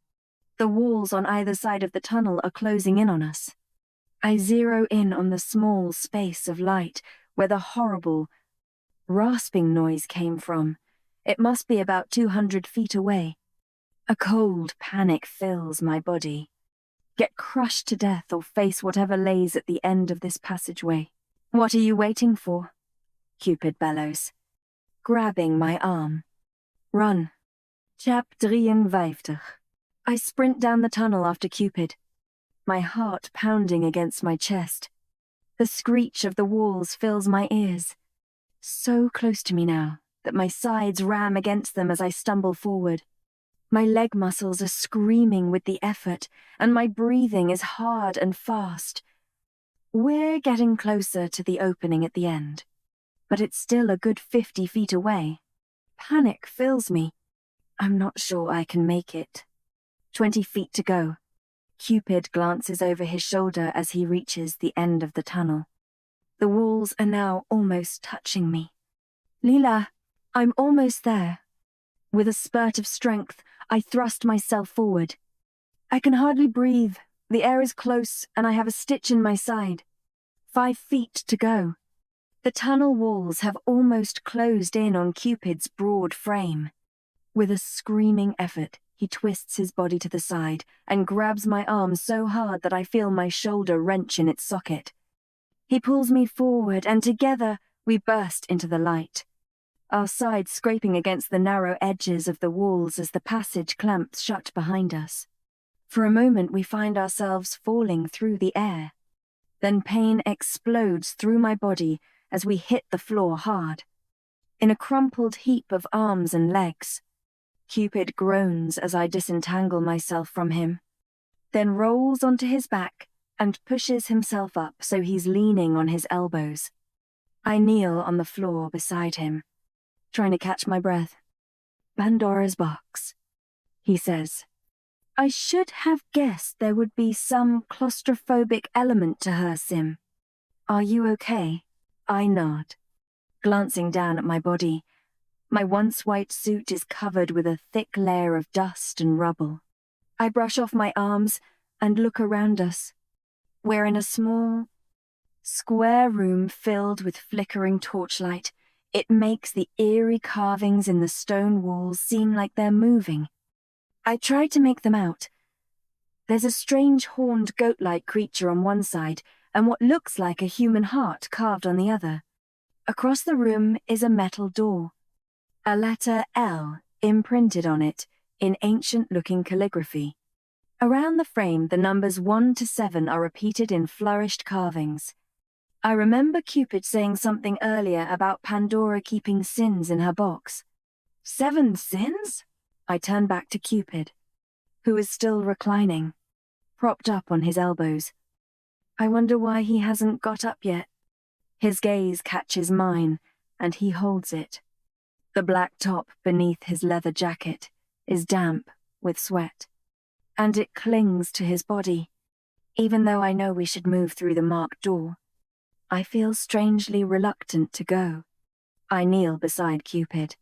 The walls on either side of the tunnel are closing in on us. I zero in on the small space of light where the horrible, rasping noise came from. It must be about 200 feet away. A cold panic fills my body. Get crushed to death or face whatever lays at the end of this passageway. What are you waiting for? Cupid bellows, grabbing my arm. Run. Chap 53. I sprint down the tunnel after Cupid, my heart pounding against my chest. The screech of the walls fills my ears, so close to me now that my sides ram against them as I stumble forward. My leg muscles are screaming with the effort, and my breathing is hard and fast. We're getting closer to the opening at the end, but it's still a good 50 feet away. Panic fills me. I'm not sure I can make it. 20 feet to go. Cupid glances over his shoulder as he reaches the end of the tunnel. The walls are now almost touching me. Leela, I'm almost there. With a spurt of strength, I thrust myself forward. I can hardly breathe. The air is close, and I have a stitch in my side. 5 feet to go. The tunnel walls have almost closed in on Cupid's broad frame. With a screaming effort, he twists his body to the side and grabs my arm so hard that I feel my shoulder wrench in its socket. He pulls me forward, and together we burst into the light, our sides scraping against the narrow edges of the walls as the passage clamps shut behind us. For a moment we find ourselves falling through the air. Then pain explodes through my body as we hit the floor hard. In a crumpled heap of arms and legs, Cupid groans as I disentangle myself from him, then rolls onto his back and pushes himself up so he's leaning on his elbows. I kneel on the floor beside him, trying to catch my breath. "Pandora's box," he says. I should have guessed there would be some claustrophobic element to her, Sim. "Are you okay?" I nod, glancing down at my body. My once white suit is covered with a thick layer of dust and rubble. I brush off my arms and look around us. We're in a small, square room filled with flickering torchlight. It makes the eerie carvings in the stone walls seem like they're moving. I try to make them out. There's a strange horned goat-like creature on one side and what looks like a human heart carved on the other. Across the room is a metal door, a letter L imprinted on it in ancient-looking calligraphy. Around the frame, the numbers 1 to 7 are repeated in flourished carvings. I remember Cupid saying something earlier about Pandora keeping sins in her box. 7 sins? I turn back to Cupid, who is still reclining, propped up on his elbows. I wonder why he hasn't got up yet. His gaze catches mine, and he holds it. The black top beneath his leather jacket is damp with sweat, and it clings to his body. Even though I know we should move through the marked door, I feel strangely reluctant to go. I kneel beside Cupid.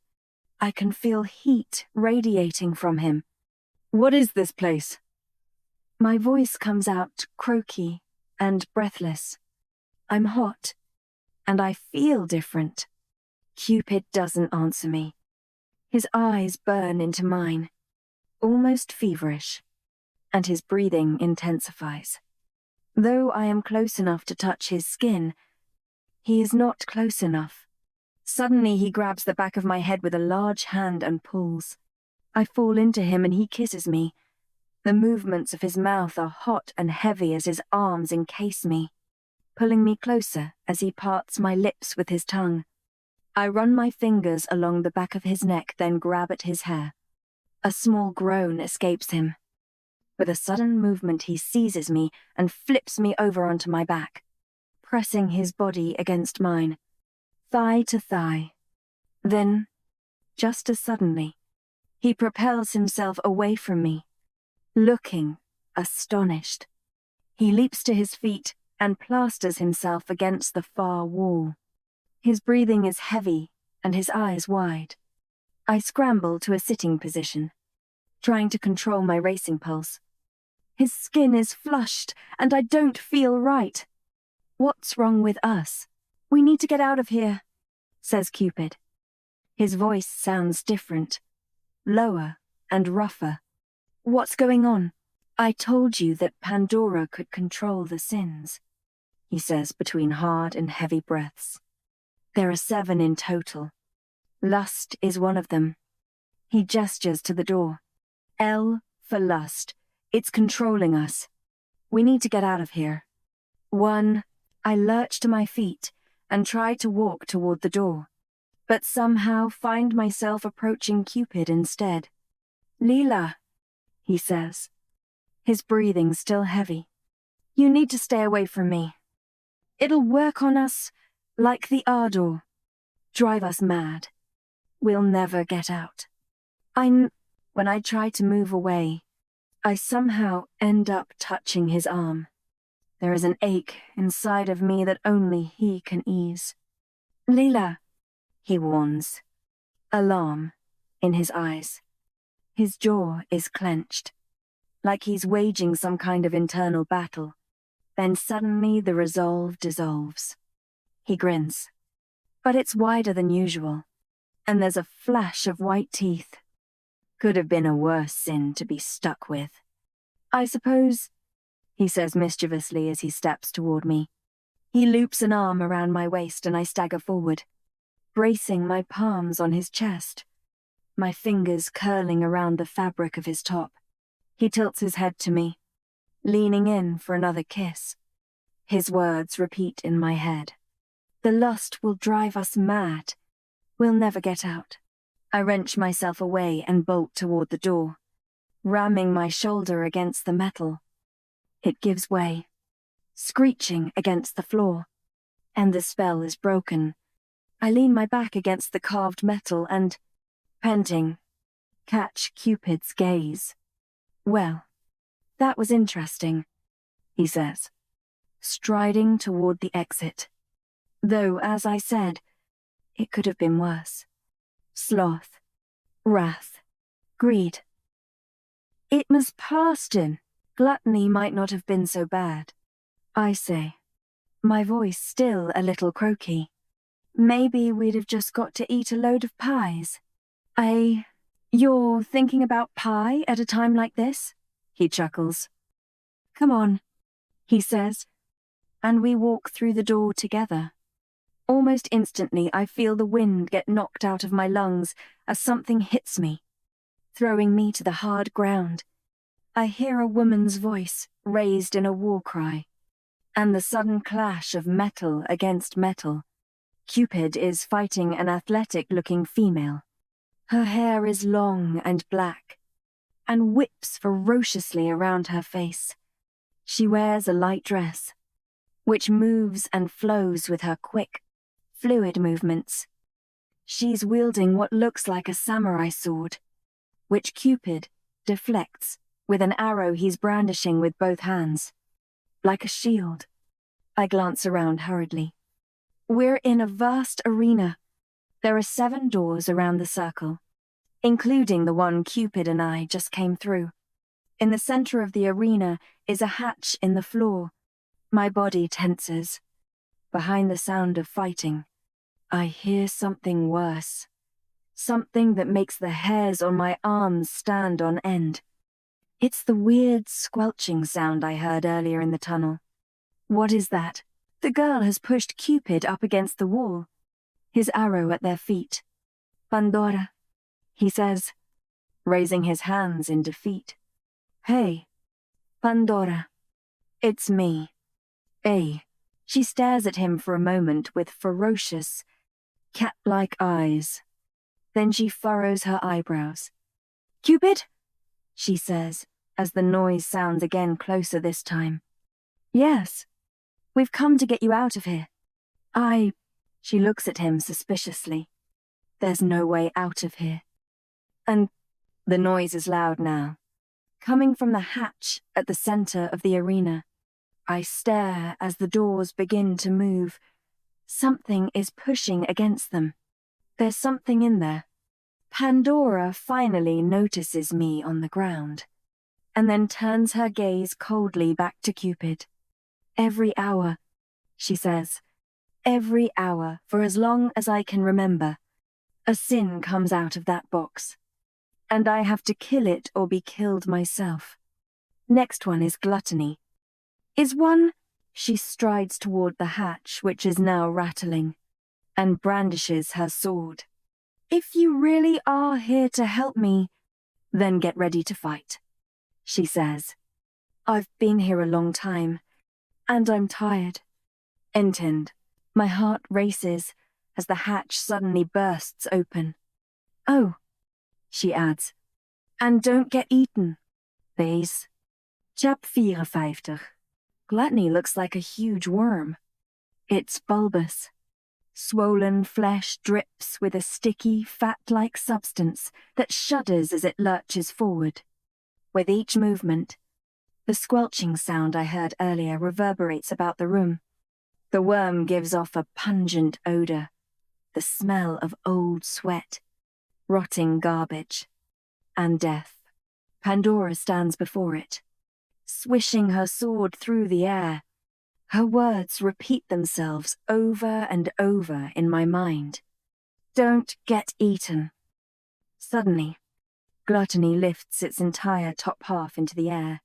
I can feel heat radiating from him. "What is this place?" My voice comes out croaky and breathless. I'm hot, and I feel different. Cupid doesn't answer me. His eyes burn into mine, almost feverish, and his breathing intensifies. Though I am close enough to touch his skin, he is not close enough. Suddenly he grabs the back of my head with a large hand and pulls. I fall into him and he kisses me. The movements of his mouth are hot and heavy as his arms encase me, pulling me closer as he parts my lips with his tongue. I run my fingers along the back of his neck, then grab at his hair. A small groan escapes him. With a sudden movement, he seizes me and flips me over onto my back, pressing his body against mine, thigh to thigh. Then, just as suddenly, he propels himself away from me, looking astonished. He leaps to his feet and plasters himself against the far wall. His breathing is heavy and his eyes wide. I scramble to a sitting position, trying to control my racing pulse. His skin is flushed and I don't feel right. "What's wrong with us? We need to get out of here," says Cupid. His voice sounds different, lower and rougher. "What's going on?" "I told you that Pandora could control the sins," he says between hard and heavy breaths. "There are 7 in total. Lust is one of them." He gestures to the door. "L for lust. It's controlling us. We need to get out of here." 1. I lurch to my feet and try to walk toward the door, but somehow find myself approaching Cupid instead. "Leela," he says, his breathing still heavy. "You need to stay away from me. It'll work on us like the Ardor. Drive us mad. We'll never get out." When I try to move away, I somehow end up touching his arm. There is an ache inside of me that only he can ease. "Leela," he warns, alarm in his eyes. His jaw is clenched, like he's waging some kind of internal battle. Then suddenly the resolve dissolves. He grins, but it's wider than usual, and there's a flash of white teeth. Could have been a worse sin to be stuck with. "I suppose," he says mischievously as he steps toward me, He loops an arm around my waist and I stagger forward, bracing my palms on his chest, my fingers curling around the fabric of his top. He tilts his head to me, leaning in for another kiss. His words repeat in my head. The lust will drive us mad. We'll never get out. I wrench myself away and bolt toward the door, ramming my shoulder against the metal. It gives way, screeching against the floor, and the spell is broken. I lean my back against the carved metal and, panting, catch Cupid's gaze. Well, that was interesting, he says, striding toward the exit. Though, as I said, it could have been worse. Sloth, wrath, greed. It must past him. Gluttony might not have been so bad, I say, my voice still a little croaky. Maybe we'd have just got to eat a load of pies. You're thinking about pie at a time like this? He chuckles. Come on, he says, and we walk through the door together. Almost instantly, I feel the wind get knocked out of my lungs as something hits me, throwing me to the hard ground. I hear a woman's voice raised in a war cry, and the sudden clash of metal against metal. Cupid is fighting an athletic-looking female. Her hair is long and black, and whips ferociously around her face. She wears a light dress, which moves and flows with her quick, fluid movements. She's wielding what looks like a samurai sword, which Cupid deflects with an arrow he's brandishing with both hands. Like a shield. I glance around hurriedly. We're in a vast arena. There are 7 doors around the circle, including the one Cupid and I just came through. In the center of the arena is a hatch in the floor. My body tenses. Behind the sound of fighting, I hear something worse. Something that makes the hairs on my arms stand on end. It's the weird squelching sound I heard earlier in the tunnel. What is that? The girl has pushed Cupid up against the wall, his arrow at their feet. Pandora, he says, raising his hands in defeat. Hey, Pandora. It's me. Hey. She stares at him for a moment with ferocious, cat-like eyes. Then she furrows her eyebrows. Cupid? She says, as the noise sounds again closer this time. Yes. We've come to get you out of here. She looks at him suspiciously. There's no way out of here. And the noise is loud now, coming from the hatch at the center of the arena. I stare as the doors begin to move. Something is pushing against them. There's something in there. Pandora finally notices me on the ground, and then turns her gaze coldly back to Cupid. Every hour, she says, every hour for as long as I can remember, a sin comes out of that box, and I have to kill it or be killed myself. Next one is gluttony. Is one? She strides toward the hatch, which is now rattling, and brandishes her sword. If you really are here to help me, then get ready to fight, she says. I've been here a long time, and I'm tired. Entend. My heart races as the hatch suddenly bursts open. Oh, she adds, and don't get eaten. Please. Chap 54. Gluttony looks like a huge worm. It's bulbous. Swollen flesh drips with a sticky, fat-like substance that shudders as it lurches forward. With each movement, the squelching sound I heard earlier reverberates about the room. The worm gives off a pungent odor, the smell of old sweat, rotting garbage, and death. Pandora stands before it, swishing her sword through the air. Her words repeat themselves over and over in my mind. Don't get eaten. Suddenly, Gluttony lifts its entire top half into the air,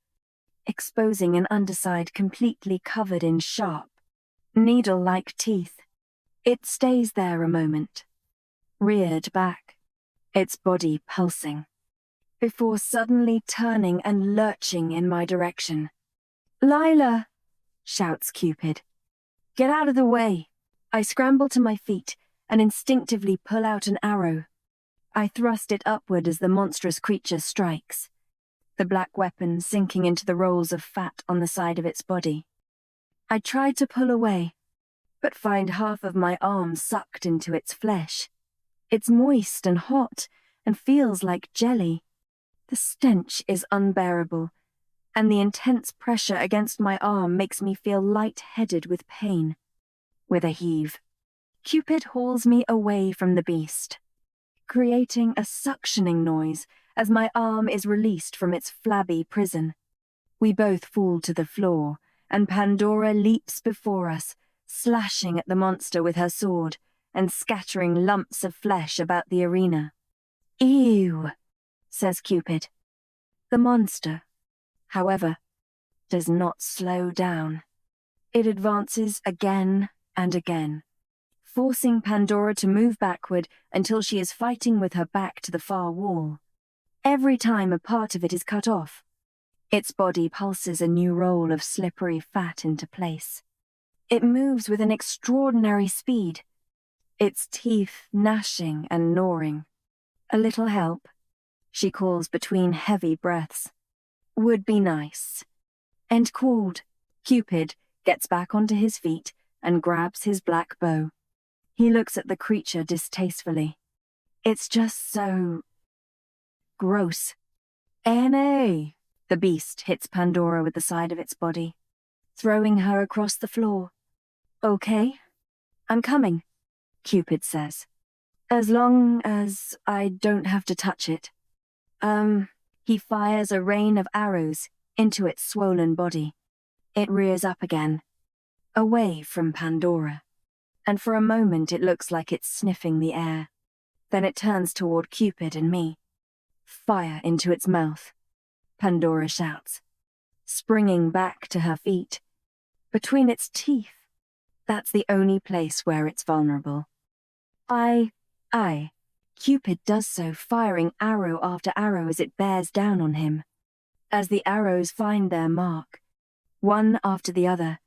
exposing an underside completely covered in sharp, needle-like teeth. It stays there a moment, reared back, its body pulsing, before suddenly turning and lurching in my direction. "Lila!" shouts Cupid. "Get out of the way!" I scramble to my feet and instinctively pull out an arrow. I thrust it upward as the monstrous creature strikes, the black weapon sinking into the rolls of fat on the side of its body. I try to pull away, but find half of my arm sucked into its flesh. It's moist and hot and feels like jelly. The stench is unbearable, and the intense pressure against my arm makes me feel light-headed with pain. With a heave, Cupid hauls me away from the beast, creating a suctioning noise as my arm is released from its flabby prison. We both fall to the floor, and Pandora leaps before us, slashing at the monster with her sword and scattering lumps of flesh about the arena. "Ew," says Cupid. The monster, however, does not slow down. It advances again and again, forcing Pandora to move backward until she is fighting with her back to the far wall. Every time a part of it is cut off, its body pulses a new roll of slippery fat into place. It moves with an extraordinary speed, its teeth gnashing and gnawing. "A little help?" she calls between heavy breaths. "Would be nice." And called, Cupid gets back onto his feet and grabs his black bow. He looks at the creature distastefully. It's just so gross. "Nay!" The beast hits Pandora with the side of its body, throwing her across the floor. "Okay, I'm coming," Cupid says. "As long as I don't have to touch it." He fires a rain of arrows into its swollen body. It rears up again, away from Pandora, and for a moment it looks like it's sniffing the air. Then it turns toward Cupid and me. "Fire into its mouth," Pandora shouts, springing back to her feet. Between its teeth, that's the only place where it's vulnerable. Cupid does so, firing arrow after arrow as it bears down on him. As the arrows find their mark, one after the other,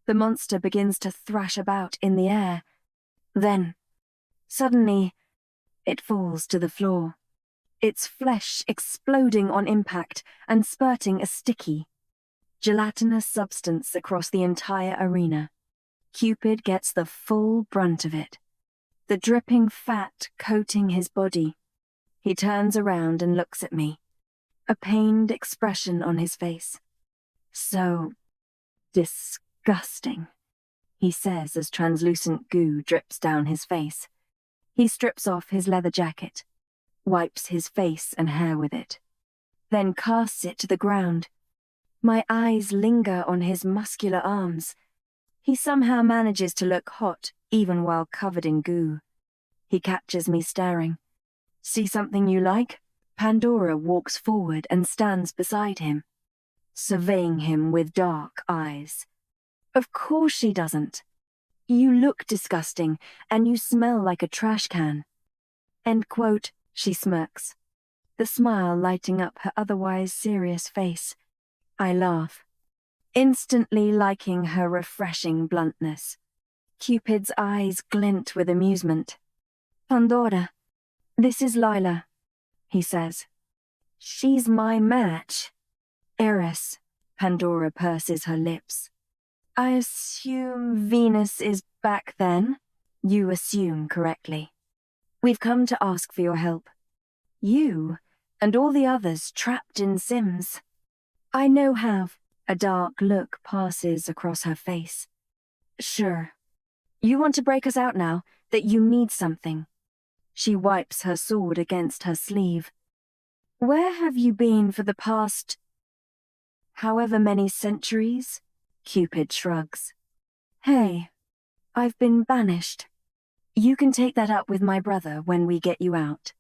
the monster begins to thrash about in the air. Then, suddenly, it falls to the floor, its flesh exploding on impact and spurting a sticky, gelatinous substance across the entire arena. Cupid gets the full brunt of it, the dripping fat coating his body. He turns around and looks at me, a pained expression on his face. "So disgusting," he says as translucent goo drips down his face. He strips off his leather jacket, wipes his face and hair with it, then casts it to the ground. My eyes linger on his muscular arms. He somehow manages to look hot even while covered in goo. He catches me staring. "See something you like?" Pandora walks forward and stands beside him, surveying him with dark eyes. "Of course she doesn't. You look disgusting, and you smell like a trash can." End quote, she smirks, the smile lighting up her otherwise serious face. I laugh, instantly liking her refreshing bluntness. Cupid's eyes glint with amusement. "Pandora, this is Lila," he says. "She's my match." "Eris," Pandora purses her lips. "I assume Venus is back then?" "You assume correctly. We've come to ask for your help. You and all the others trapped in Sims." "I know how." A dark look passes across her face. "Sure. You want to break us out now, that you need something." She wipes her sword against her sleeve. "Where have you been for the past however many centuries?" Cupid shrugs. "Hey, I've been banished. You can take that up with my brother when we get you out."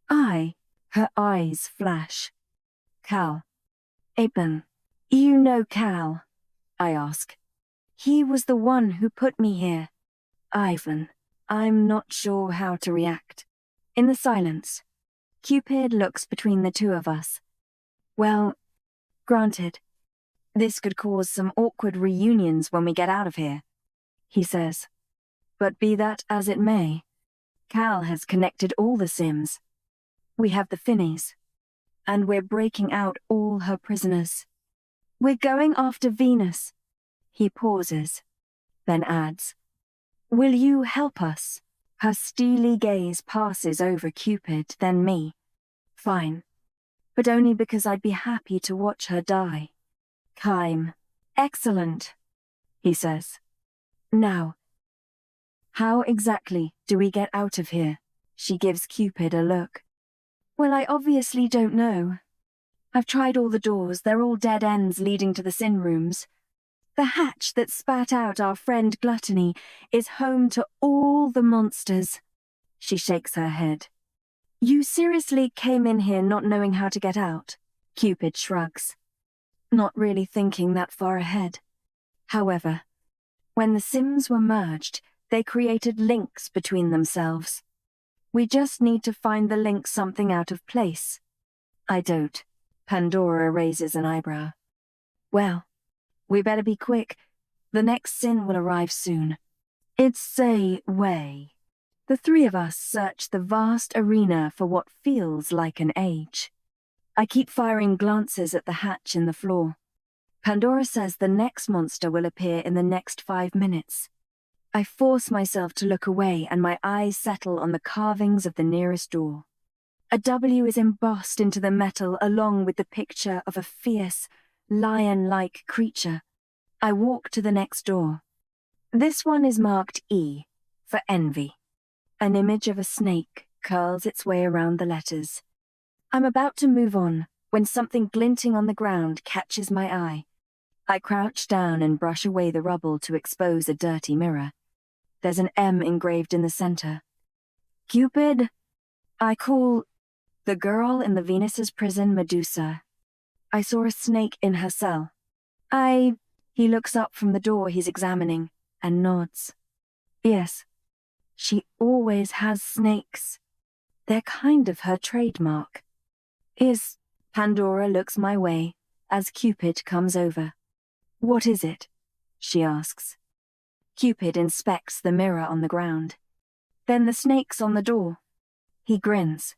Her eyes flash. "Cal. Eben. You know Cal?" I ask. He was the one who put me here. Ivan. I'm not sure how to react. In the silence, Cupid looks between the two of us. Well, granted, this could cause some awkward reunions when we get out of here, he says. But be that as it may, Cal has connected all the Sims. We have the Finnies, and we're breaking out all her prisoners. We're going after Venus. He pauses, then adds, Will you help us? Her steely gaze passes over Cupid, then me. Fine, but only because I'd be happy to watch her die. Kime. Excellent, he says. Now, how exactly do we get out of here? She gives Cupid a look. Well, I obviously don't know. I've tried all the doors, they're all dead ends leading to the sin rooms. The hatch that spat out our friend Gluttony is home to all the monsters. She shakes her head. You seriously came in here not knowing how to get out? Cupid shrugs. Not really thinking that far ahead. However, when the Sims were merged, they created links between themselves. We just need to find the link something out of place. I don't. Pandora raises an eyebrow. Well, we better be quick. The next sin will arrive soon. It's a way. The three of us search the vast arena for what feels like an age. I keep firing glances at the hatch in the floor. Pandora says the next monster will appear in the next 5 minutes. I force myself to look away and my eyes settle on the carvings of the nearest door. A W is embossed into the metal along with the picture of a fierce, lion-like creature. I walk to the next door. This one is marked E, for envy. An image of a snake curls its way around the letters. I'm about to move on when something glinting on the ground catches my eye. I crouch down and brush away the rubble to expose a dirty mirror. There's an M engraved in the center. Cupid? I call the girl in the Venus's prison Medusa. I saw a snake in her cell. He looks up from the door he's examining and nods. Yes, she always has snakes. They're kind of her trademark. Pandora looks my way as Cupid comes over. What is it? She asks. Cupid inspects the mirror on the ground. Then the snake's on the door. He grins.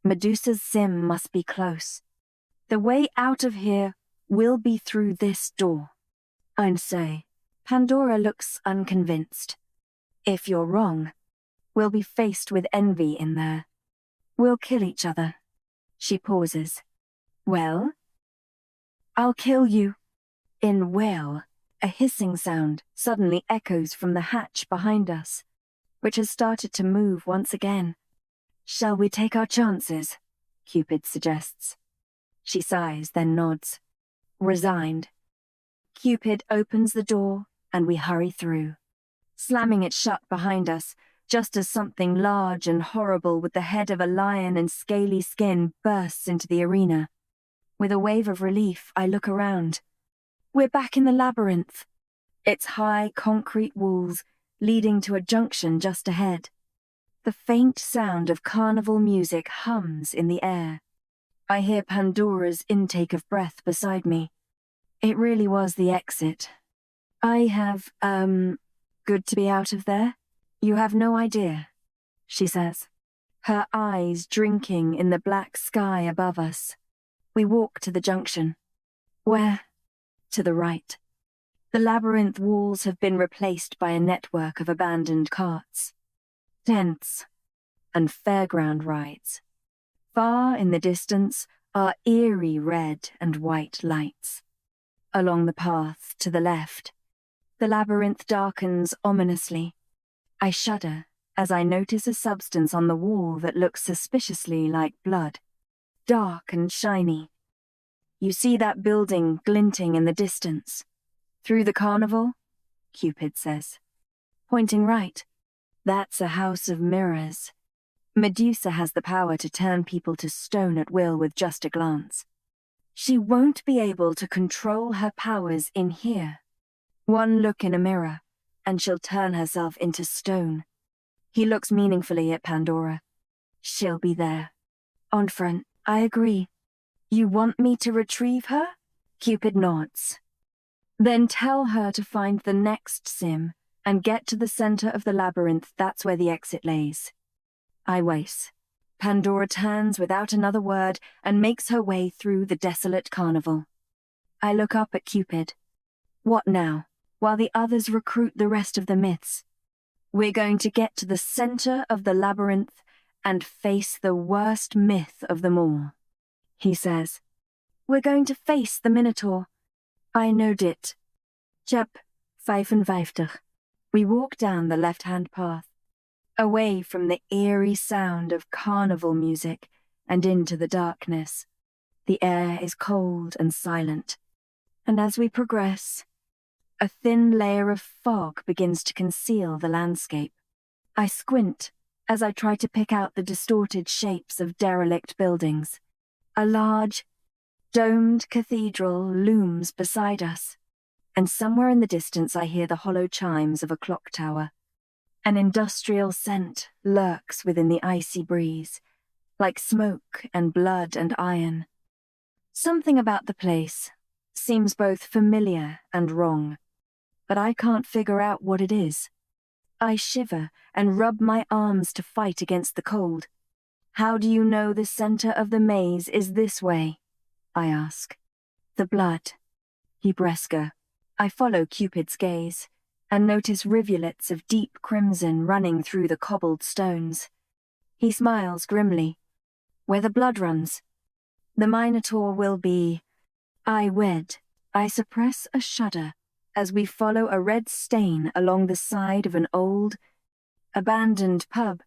Medusa's sim must be close. The way out of here will be through this door. I'd say. Pandora looks unconvinced. If you're wrong, we'll be faced with envy in there. We'll kill each other. She pauses. Well? I'll kill you. In well, a hissing sound suddenly echoes from the hatch behind us, which has started to move once again. Shall we take our chances? Cupid suggests. She sighs, then nods. Resigned. Cupid opens the door, and we hurry through, slamming it shut behind us, just as something large and horrible with the head of a lion and scaly skin bursts into the arena. With a wave of relief, I look around. We're back in the labyrinth. Its high concrete walls leading to a junction just ahead. The faint sound of carnival music hums in the air. I hear Pandora's intake of breath beside me. It really was the exit. Good to be out of there? You have no idea, she says, her eyes drinking in the black sky above us. We walk to the junction. Where? To the right. The labyrinth walls have been replaced by a network of abandoned carts, tents, and fairground rides. Far in the distance are eerie red and white lights. Along the path to the left, the labyrinth darkens ominously. I shudder as I notice a substance on the wall that looks suspiciously like blood, dark and shiny. You see that building glinting in the distance? Through the carnival? Cupid says, pointing right. That's a house of mirrors. Medusa has the power to turn people to stone at will with just a glance. She won't be able to control her powers in here. One look in a mirror, and she'll turn herself into stone. He looks meaningfully at Pandora. She'll be there. Enfant, I agree. You want me to retrieve her? Cupid nods. Then tell her to find the next sim and get to the center of the labyrinth. That's where the exit lays. I wait. Pandora turns without another word and makes her way through the desolate carnival. I look up at Cupid. What now? While the others recruit the rest of the myths. We're going to get to the center of the labyrinth and face the worst myth of them all. He says, we're going to face the Minotaur. I know dit. Chap 55. We walk down the left-hand path, away from the eerie sound of carnival music and into the darkness. The air is cold and silent, and as we progress, a thin layer of fog begins to conceal the landscape. I squint as I try to pick out the distorted shapes of derelict buildings. A large, domed cathedral looms beside us, and somewhere in the distance I hear the hollow chimes of a clock tower. An industrial scent lurks within the icy breeze, like smoke and blood and iron. Something about the place seems both familiar and wrong, but I can't figure out what it is. I shiver and rub my arms to fight against the cold. How do you know the center of the maze is this way? I ask. The blood. He Bresca. I follow Cupid's gaze and notice rivulets of deep crimson running through the cobbled stones. He smiles grimly. Where the blood runs, the Minotaur will be. I wed. I suppress a shudder as we follow a red stain along the side of an old, abandoned pub.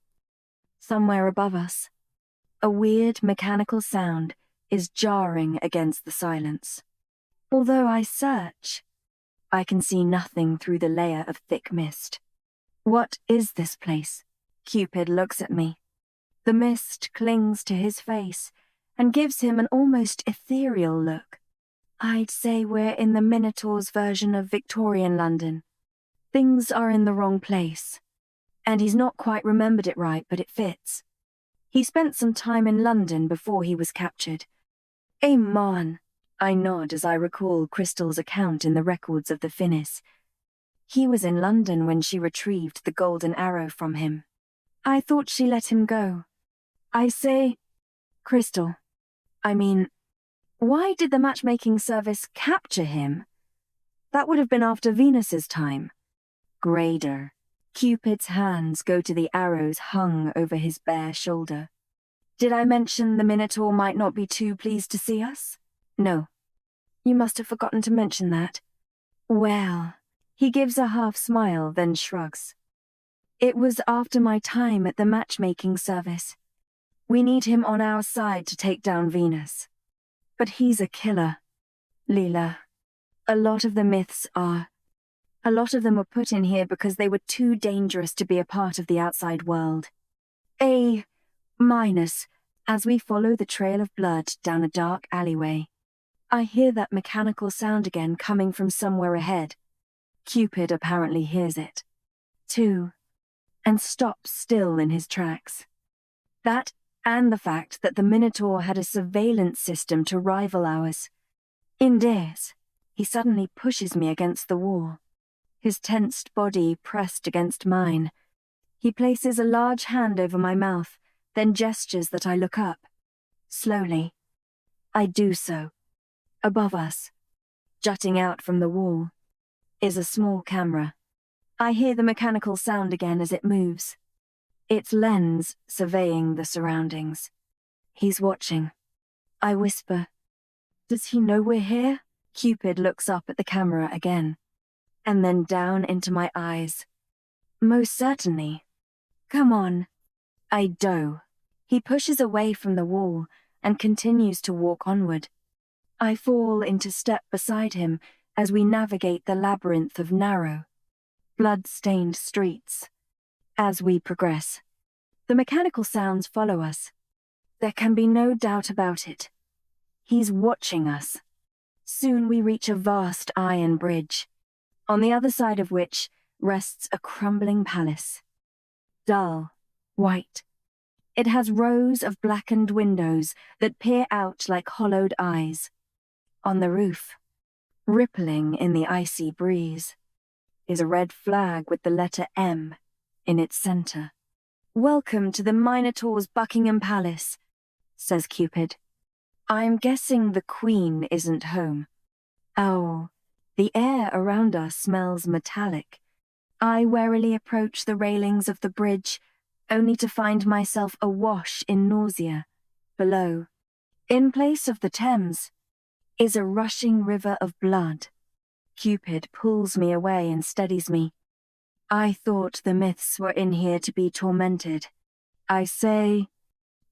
Somewhere above us, a weird mechanical sound is jarring against the silence. Although I search, I can see nothing through the layer of thick mist. What is this place? Cupid looks at me. The mist clings to his face and gives him an almost ethereal look. I'd say we're in the Minotaur's version of Victorian London. Things are in the wrong place, and he's not quite remembered it right, but it fits. He spent some time in London before he was captured. Amen. I nod as I recall Crystal's account in the records of the Finis. He was in London when she retrieved the golden arrow from him. I thought she let him go. I say, Crystal, why did the matchmaking service capture him? That would have been after Venus's time. Grader. Cupid's hands go to the arrows hung over his bare shoulder. Did I mention the Minotaur might not be too pleased to see us? No. You must have forgotten to mention that. Well, he gives a half smile, then shrugs. It was after my time at the matchmaking service. We need him on our side to take down Venus. But he's a killer. Leela, a lot of the myths are. A lot of them were put in here because they were too dangerous to be a part of the outside world. A- as we follow the trail of blood down a dark alleyway. I hear that mechanical sound again coming from somewhere ahead. Cupid apparently hears it, too, and stops still in his tracks. That and the fact that the Minotaur had a surveillance system to rival ours. In days, he suddenly pushes me against the wall, his tensed body pressed against mine. He places a large hand over my mouth, then gestures that I look up. Slowly, I do so. Above us, jutting out from the wall, is a small camera. I hear the mechanical sound again as it moves. Its lens surveying the surroundings. He's watching. I whisper, does he know we're here? Cupid looks up at the camera again, and then down into my eyes. Most certainly. Come on. I doe. He pushes away from the wall and continues to walk onward. I fall into step beside him as we navigate the labyrinth of narrow, blood-stained streets. As we progress, the mechanical sounds follow us. There can be no doubt about it. He's watching us. Soon we reach a vast iron bridge. on the other side of which rests a crumbling palace. Dull, white. It has rows of blackened windows that peer out like hollowed eyes. On the roof, rippling in the icy breeze, is a red flag with the letter M in its center. "Welcome to the Minotaur's Buckingham Palace," says Cupid. "I'm guessing the Queen isn't home." Oh, the air around us smells metallic. I warily approach the railings of the bridge, only to find myself awash in nausea. Below, in place of the Thames, is a rushing river of blood. Cupid pulls me away and steadies me. "I thought the myths were in here to be tormented." I say,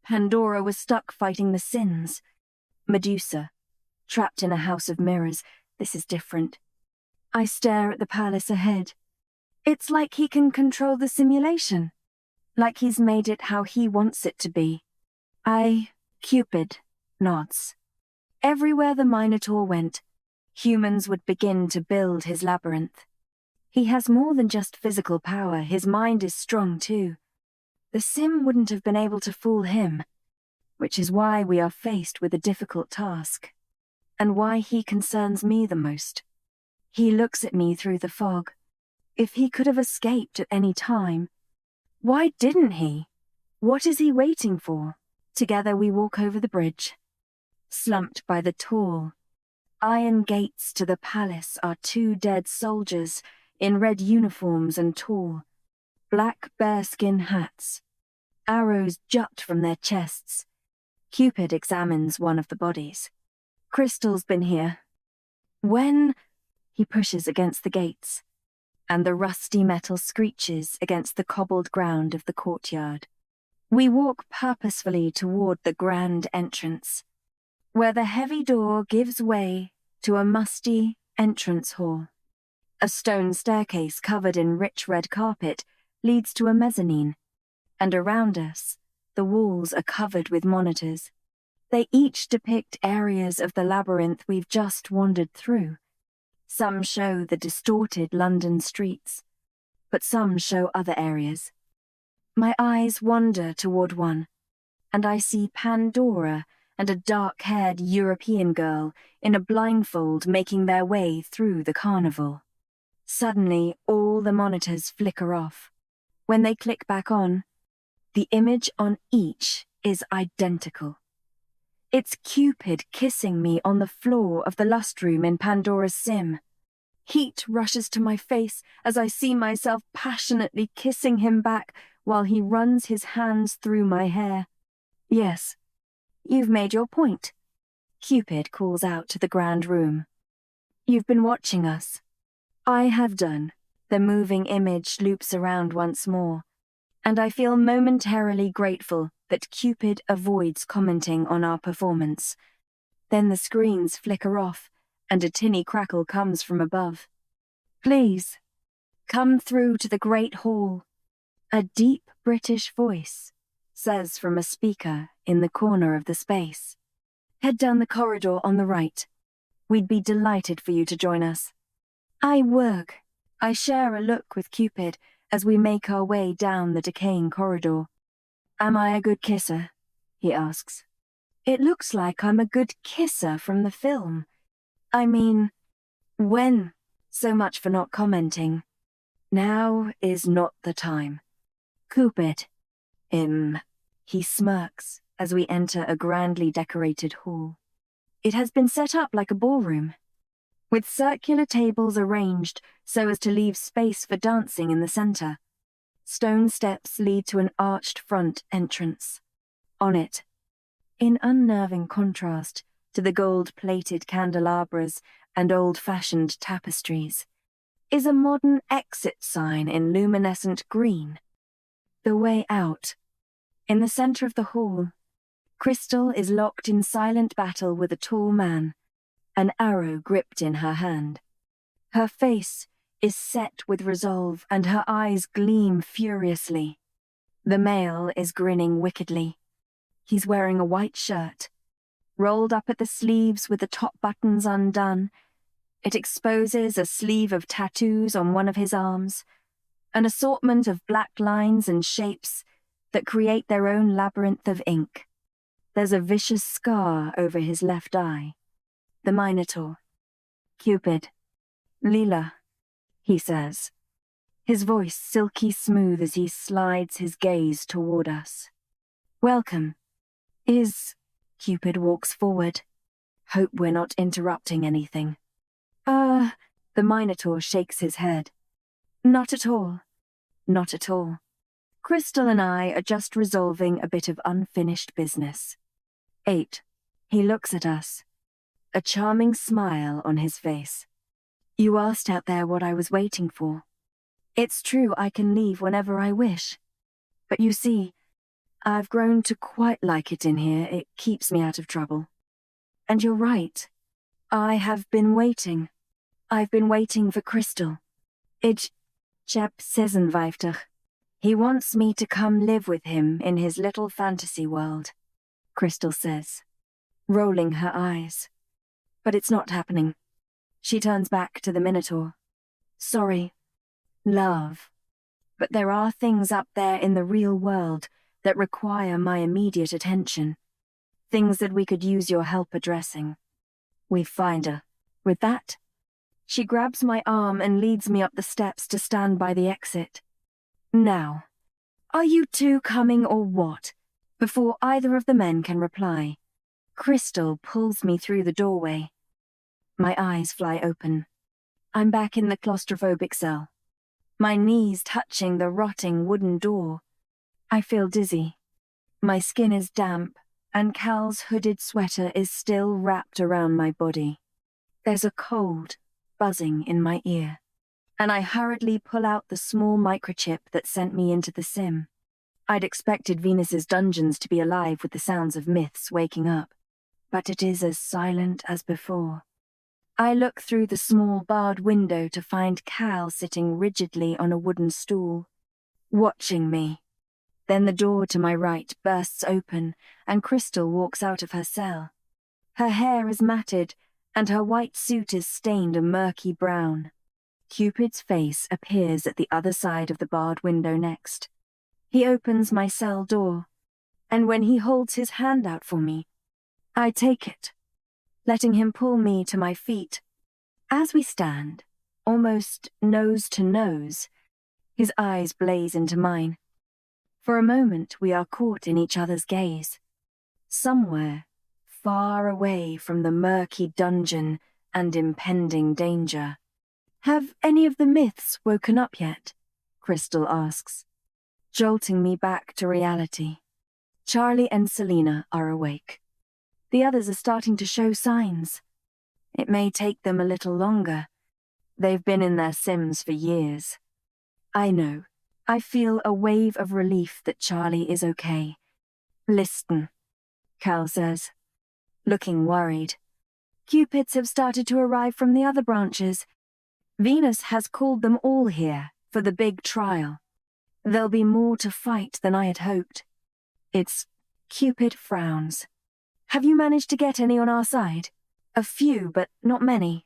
"Pandora was stuck fighting the sins. Medusa, trapped in a house of mirrors. This is different." I stare at the palace ahead. It's like he can control the simulation, like he's made it how he wants it to be. Cupid nods. Everywhere the Minotaur went, humans would begin to build his labyrinth. He has more than just physical power, his mind is strong too. The sim wouldn't have been able to fool him, which is why we are faced with a difficult task, and why he concerns me the most. He looks at me through the fog. If he could have escaped at any time, why didn't he? What is he waiting for? Together we walk over the bridge. Slumped by the tall, iron gates to the palace are two dead soldiers in red uniforms and tall, black bearskin hats. Arrows jut from their chests. Cupid examines one of the bodies. "Crystal's been here." "When?" He pushes against the gates, and the rusty metal screeches against the cobbled ground of the courtyard. We walk purposefully toward the grand entrance, where the heavy door gives way to a musty entrance hall. A stone staircase covered in rich red carpet leads to a mezzanine, and around us, the walls are covered with monitors. They each depict areas of the labyrinth we've just wandered through. Some show the distorted London streets, but some show other areas. My eyes wander toward one, and I see Pandora and a dark-haired European girl in a blindfold making their way through the carnival. Suddenly, all the monitors flicker off. When they click back on, the image on each is identical. It's Cupid kissing me on the floor of the lust room in Pandora's sim. Heat rushes to my face as I see myself passionately kissing him back while he runs his hands through my hair. "Yes, you've made your point," Cupid calls out to the grand room. "You've been watching us." I have done. The moving image loops around once more, and I feel momentarily grateful that Cupid avoids commenting on our performance. Then the screens flicker off, and a tinny crackle comes from above. "Please, come through to the great hall," a deep British voice says from a speaker in the corner of the space. "Head down the corridor on the right. We'd be delighted for you to join us." I work. I share a look with Cupid as we make our way down the decaying corridor. "Am I a good kisser?" he asks. It looks like I'm a good kisser from the film. I mean, when? So much for not commenting. Now is not the time. "Cupid." He smirks as we enter a grandly decorated hall. It has been set up like a ballroom, with circular tables arranged so as to leave space for dancing in the center. Stone steps lead to an arched front entrance. On it, in unnerving contrast to the gold-plated candelabras and old-fashioned tapestries, is a modern exit sign in luminescent green. The way out. In the center of the hall, Crystal is locked in silent battle with a tall man, an arrow gripped in her hand. Her face is set with resolve and her eyes gleam furiously. The male is grinning wickedly. He's wearing a white shirt, rolled up at the sleeves with the top buttons undone, It exposes a sleeve of tattoos on one of his arms, an assortment of black lines and shapes that create their own labyrinth of ink. There's a vicious scar over his left eye. The Minotaur. Cupid. Leela, he says, his voice silky smooth as he slides his gaze toward us. Welcome. Cupid walks forward. Hope we're not interrupting anything. The Minotaur shakes his head. Not at all. Not at all. Crystal and I are just resolving a bit of unfinished business. 8. He looks at us, a charming smile on his face. You asked out there what I was waiting for. It's true I can leave whenever I wish. But you see, I've grown to quite like it in here. It keeps me out of trouble. And you're right. I have been waiting. I've been waiting for Crystal. Chap 56. He wants me to come live with him in his little fantasy world, Crystal says, rolling her eyes. But it's not happening. She turns back to the Minotaur. Sorry, love. But there are things up there in the real world that require my immediate attention. Things that we could use your help addressing. We find her. With that, she grabs my arm and leads me up the steps to stand by the exit. Now, are you two coming or what? Before either of the men can reply, Crystal pulls me through the doorway. My eyes fly open. I'm back in the claustrophobic cell, my knees touching the rotting wooden door. I feel dizzy. My skin is damp, and Cal's hooded sweater is still wrapped around my body. There's a cold buzzing in my ear, and I hurriedly pull out the small microchip that sent me into the sim. I'd expected Venus's dungeons to be alive with the sounds of myths waking up, but it is as silent as before. I look through the small barred window to find Cal sitting rigidly on a wooden stool, watching me. Then the door to my right bursts open, and Crystal walks out of her cell. Her hair is matted, and her white suit is stained a murky brown. Cupid's face appears at the other side of the barred window next. He opens my cell door, and when he holds his hand out for me, I take it, letting him pull me to my feet. As we stand, almost nose to nose, his eyes blaze into mine. For a moment we are caught in each other's gaze. Somewhere, far away from the murky dungeon and impending danger. Have any of the myths woken up yet? Crystal asks, jolting me back to reality. Charlie and Selena are awake. The others are starting to show signs. It may take them a little longer. They've been in their sims for years. I know. I feel a wave of relief that Charlie is okay. Listen, Cal says, looking worried. Cupids have started to arrive from the other branches. Venus has called them all here for the big trial. There'll be more to fight than I had hoped. Cupid frowns. Have you managed to get any on our side? A few, but not many.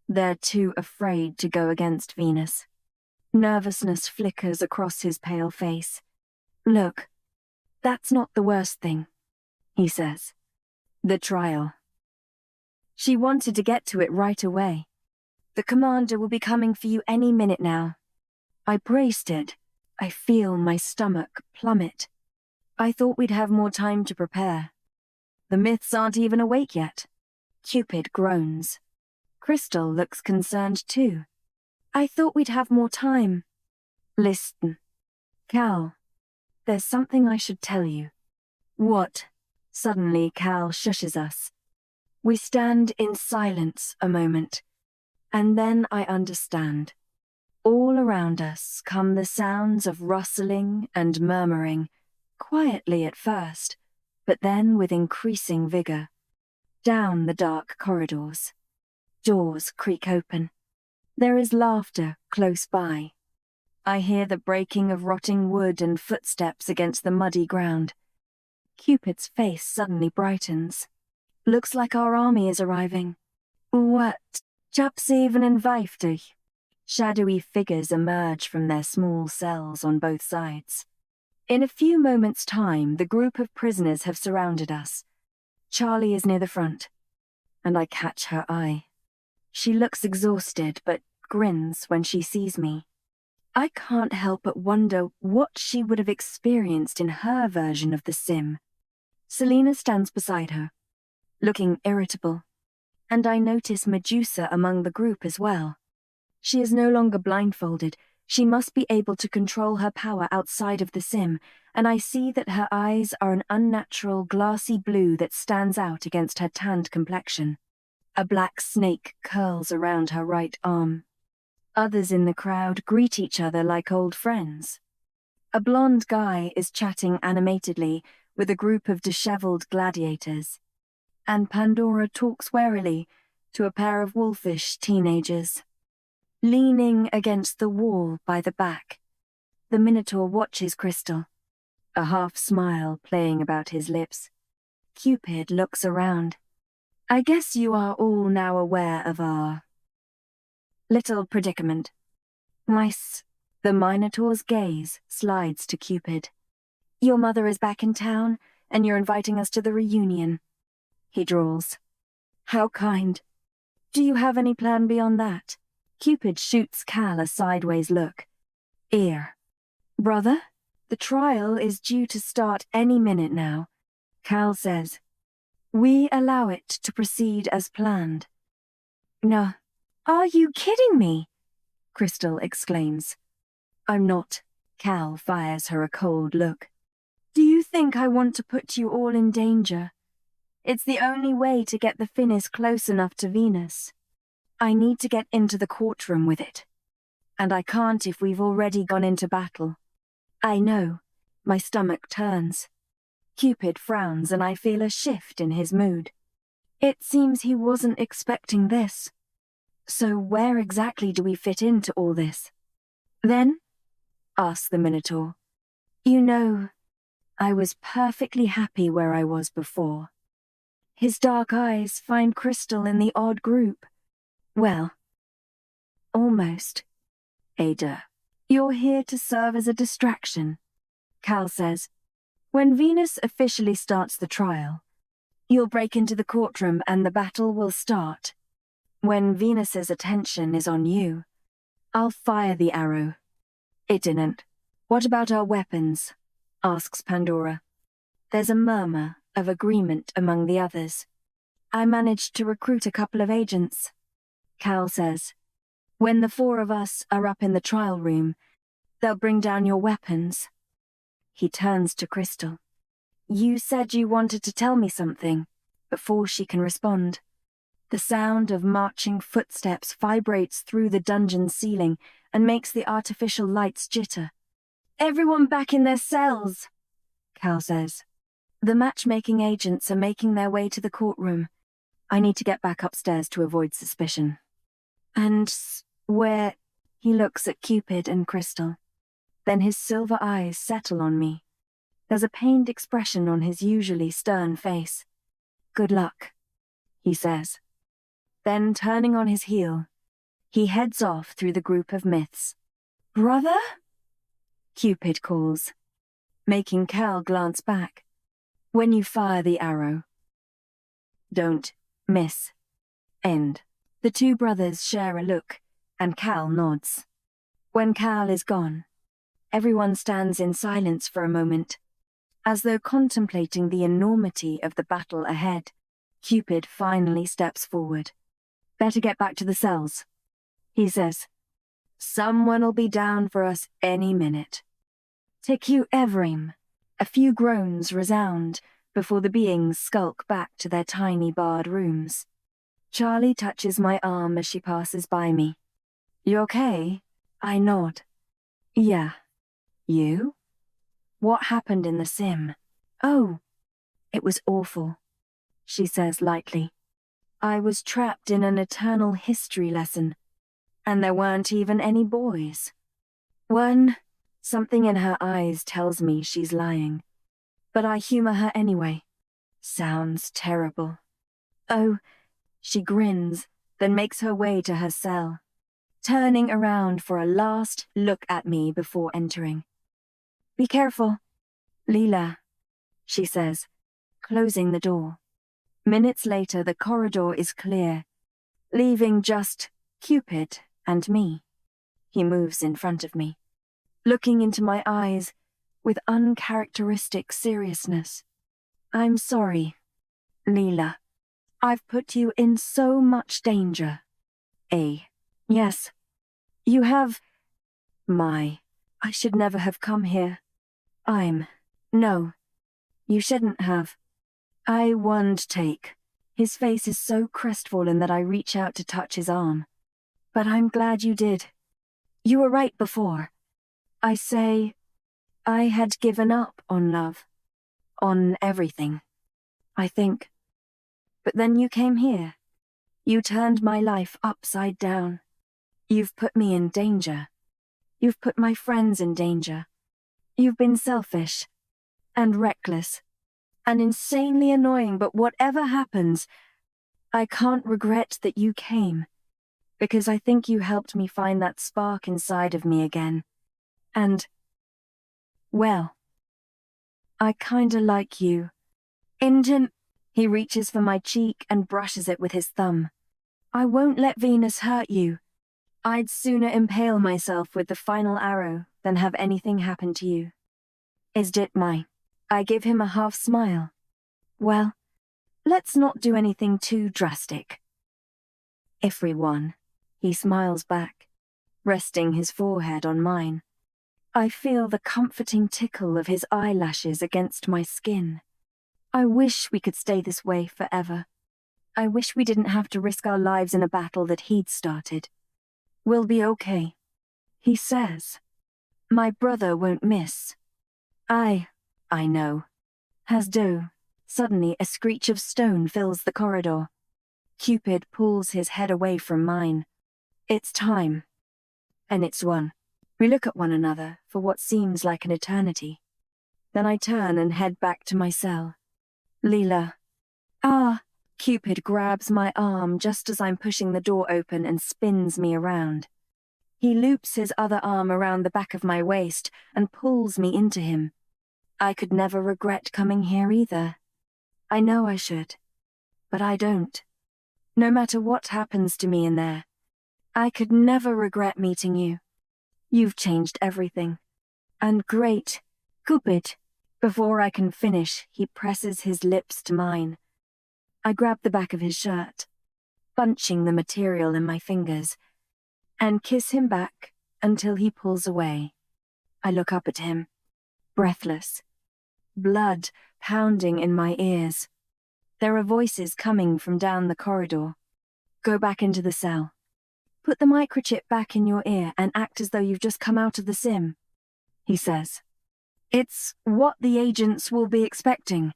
They're too afraid to go against Venus. Nervousness flickers across his pale face. Look, that's not the worst thing, he says. The trial. She wanted to get to it right away. The commander will be coming for you any minute now. I braced it. I feel my stomach plummet. I thought we'd have more time to prepare. The myths aren't even awake yet. Cupid groans. Crystal looks concerned too. I thought we'd have more time. Listen, Cal, there's something I should tell you. What? Suddenly Cal shushes us. We stand in silence a moment, and then I understand. All around us come the sounds of rustling and murmuring, quietly at first, but then with increasing vigor. Down the dark corridors. Doors creak open. There is laughter close by. I hear the breaking of rotting wood and footsteps against the muddy ground. Cupid's face suddenly brightens. Looks like our army is arriving. What? Chap 57. Shadowy figures emerge from their small cells on both sides. In a few moments' time, the group of prisoners have surrounded us. Charlie is near the front, and I catch her eye. She looks exhausted, but grins when she sees me. I can't help but wonder what she would have experienced in her version of the sim. Selena stands beside her, looking irritable, and I notice Medusa among the group as well. She is no longer blindfolded. She must be able to control her power outside of the sim, and I see that her eyes are an unnatural glassy blue that stands out against her tanned complexion. A black snake curls around her right arm. Others in the crowd greet each other like old friends. A blonde guy is chatting animatedly with a group of disheveled gladiators, and Pandora talks warily to a pair of wolfish teenagers. Leaning against the wall by the back, the Minotaur watches Crystal, a half-smile playing about his lips. Cupid looks around. I guess you are all now aware of our little predicament. Nice. The Minotaur's gaze slides to Cupid. Your mother is back in town, and you're inviting us to the reunion, he drawls. How kind. Do you have any plan beyond that? Cupid shoots Cal a sideways look. Ear. Brother, the trial is due to start any minute now. Cal says. We allow it to proceed as planned. No. Are you kidding me? Crystal exclaims. I'm not. Cal fires her a cold look. Do you think I want to put you all in danger? It's the only way to get the Finis close enough to Venus. I need to get into the courtroom with it. And I can't if we've already gone into battle. I know. My stomach turns. Cupid frowns and I feel a shift in his mood. It seems he wasn't expecting this. So where exactly do we fit into all this? Then? Asks the Minotaur. You know, I was perfectly happy where I was before. His dark eyes find Crystal in the odd group. Well, almost. Ada, you're here to serve as a distraction, Cal says. When Venus officially starts the trial, you'll break into the courtroom and the battle will start. When Venus's attention is on you, I'll fire the arrow. It didn't. What about our weapons? Asks Pandora. There's a murmur of agreement among the others. I managed to recruit a couple of agents, Cal says. When the four of us are up in the trial room, they'll bring down your weapons. He turns to Crystal. You said you wanted to tell me something, before she can respond. The sound of marching footsteps vibrates through the dungeon ceiling and makes the artificial lights jitter. Everyone back in their cells, Cal says. The matchmaking agents are making their way to the courtroom. I need to get back upstairs to avoid suspicion. And where? He looks at Cupid and Crystal. Then his silver eyes settle on me. There's a pained expression on his usually stern face. Good luck, he says. Then, turning on his heel, he heads off through the group of myths. Brother? Cupid calls, making Cal glance back. When you fire the arrow, don't miss. End. The two brothers share a look, and Cal nods. When Cal is gone, everyone stands in silence for a moment, as though contemplating the enormity of the battle ahead. Cupid finally steps forward. Better get back to the cells, he says. Someone'll be down for us any minute. Teku Evrim. A few groans resound before the beings skulk back to their tiny barred rooms. Charlie touches my arm as she passes by me. You okay? I nod. Yeah. You? What happened in the sim? Oh, it was awful, she says lightly. I was trapped in an eternal history lesson, and there weren't even any boys. Something in her eyes tells me she's lying, but I humor her anyway. Sounds terrible. Oh, she grins, then makes her way to her cell, turning around for a last look at me before entering. "Be careful, Leela," she says, closing the door. Minutes later, the corridor is clear, leaving just Cupid and me. He moves in front of me, looking into my eyes with uncharacteristic seriousness. "I'm sorry, Leela. I've put you in so much danger." Yes. You have... I should never have come here. No. You shouldn't have. I won't take. His face is so crestfallen that I reach out to touch his arm. "But I'm glad you did. You were right before. I had given up on love. On everything. I think. But then you came here. You turned my life upside down. You've put me in danger. You've put my friends in danger. You've been selfish. And reckless. And insanely annoying, but whatever happens, I can't regret that you came. Because I think you helped me find that spark inside of me again. And... well, I kinda like you. He reaches for my cheek and brushes it with his thumb. "I won't let Venus hurt you. I'd sooner impale myself with the final arrow than have anything happen to you. I give him a half smile. "Well, let's not do anything too drastic." "Everyone," he smiles back, resting his forehead on mine. I feel the comforting tickle of his eyelashes against my skin. I wish we could stay this way forever. I wish we didn't have to risk our lives in a battle that he'd started. "We'll be okay," he says. "My brother won't miss." I know. Suddenly a screech of stone fills the corridor. Cupid pulls his head away from mine. It's time. And it's one. We look at one another for what seems like an eternity. Then I turn and head back to my cell. "Leela." Cupid grabs my arm just as I'm pushing the door open and spins me around. He loops his other arm around the back of my waist and pulls me into him. I could never regret coming here either. I know I should, but I don't. No matter what happens to me in there, I could never regret meeting you. You've changed everything. And great, Cupid. Before I can finish, he presses his lips to mine. I grab the back of his shirt, bunching the material in my fingers, and kiss him back until he pulls away. I look up at him, breathless, blood pounding in my ears. There are voices coming from down the corridor. "Go back into the cell. Put the microchip back in your ear and act as though you've just come out of the sim," he says. "It's what the agents will be expecting.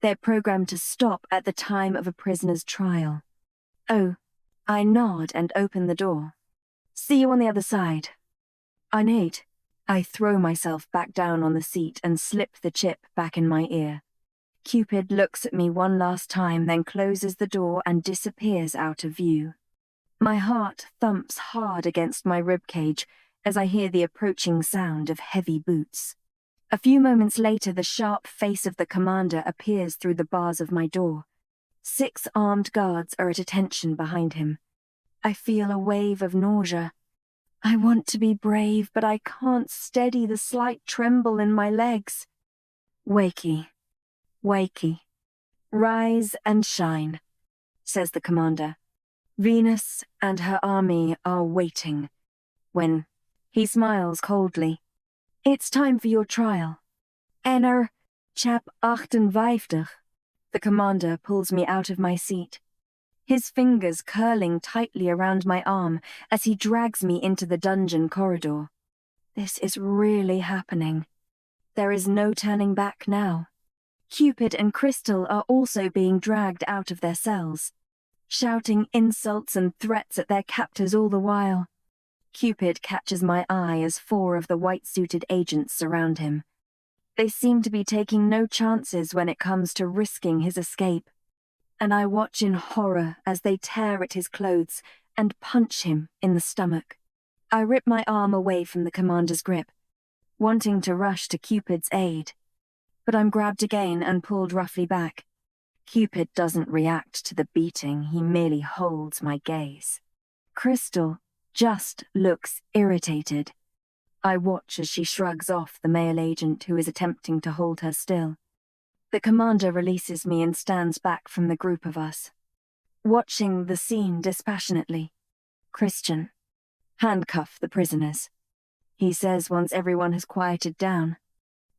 They're programmed to stop at the time of a prisoner's trial." I nod and open the door. "See you on the other side." I throw myself back down on the seat and slip the chip back in my ear. Cupid looks at me one last time, then closes the door and disappears out of view. My heart thumps hard against my ribcage as I hear the approaching sound of heavy boots. A few moments later, the sharp face of the commander appears through the bars of my door. 6 armed guards are at attention behind him. I feel a wave of nausea. I want to be brave, but I can't steady the slight tremble in my legs. "Wakey, rise and shine," says the commander. "Venus and her army are waiting." He smiles coldly. "It's time for your trial." Chap 58. The commander pulls me out of my seat, his fingers curling tightly around my arm as he drags me into the dungeon corridor. This is really happening. There is no turning back now. Cupid and Crystal are also being dragged out of their cells, shouting insults and threats at their captors all the while. Cupid catches my eye as 4 of the white-suited agents surround him. They seem to be taking no chances when it comes to risking his escape. and I watch in horror as they tear at his clothes and punch him in the stomach. I rip my arm away from the commander's grip, wanting to rush to Cupid's aid, but I'm grabbed again and pulled roughly back. Cupid doesn't react to the beating, he merely holds my gaze. Crystal just looks irritated. I watch as she shrugs off the male agent who is attempting to hold her still. The commander releases me and stands back from the group of us, watching the scene dispassionately. Christian, handcuff the prisoners, he says once everyone has quieted down.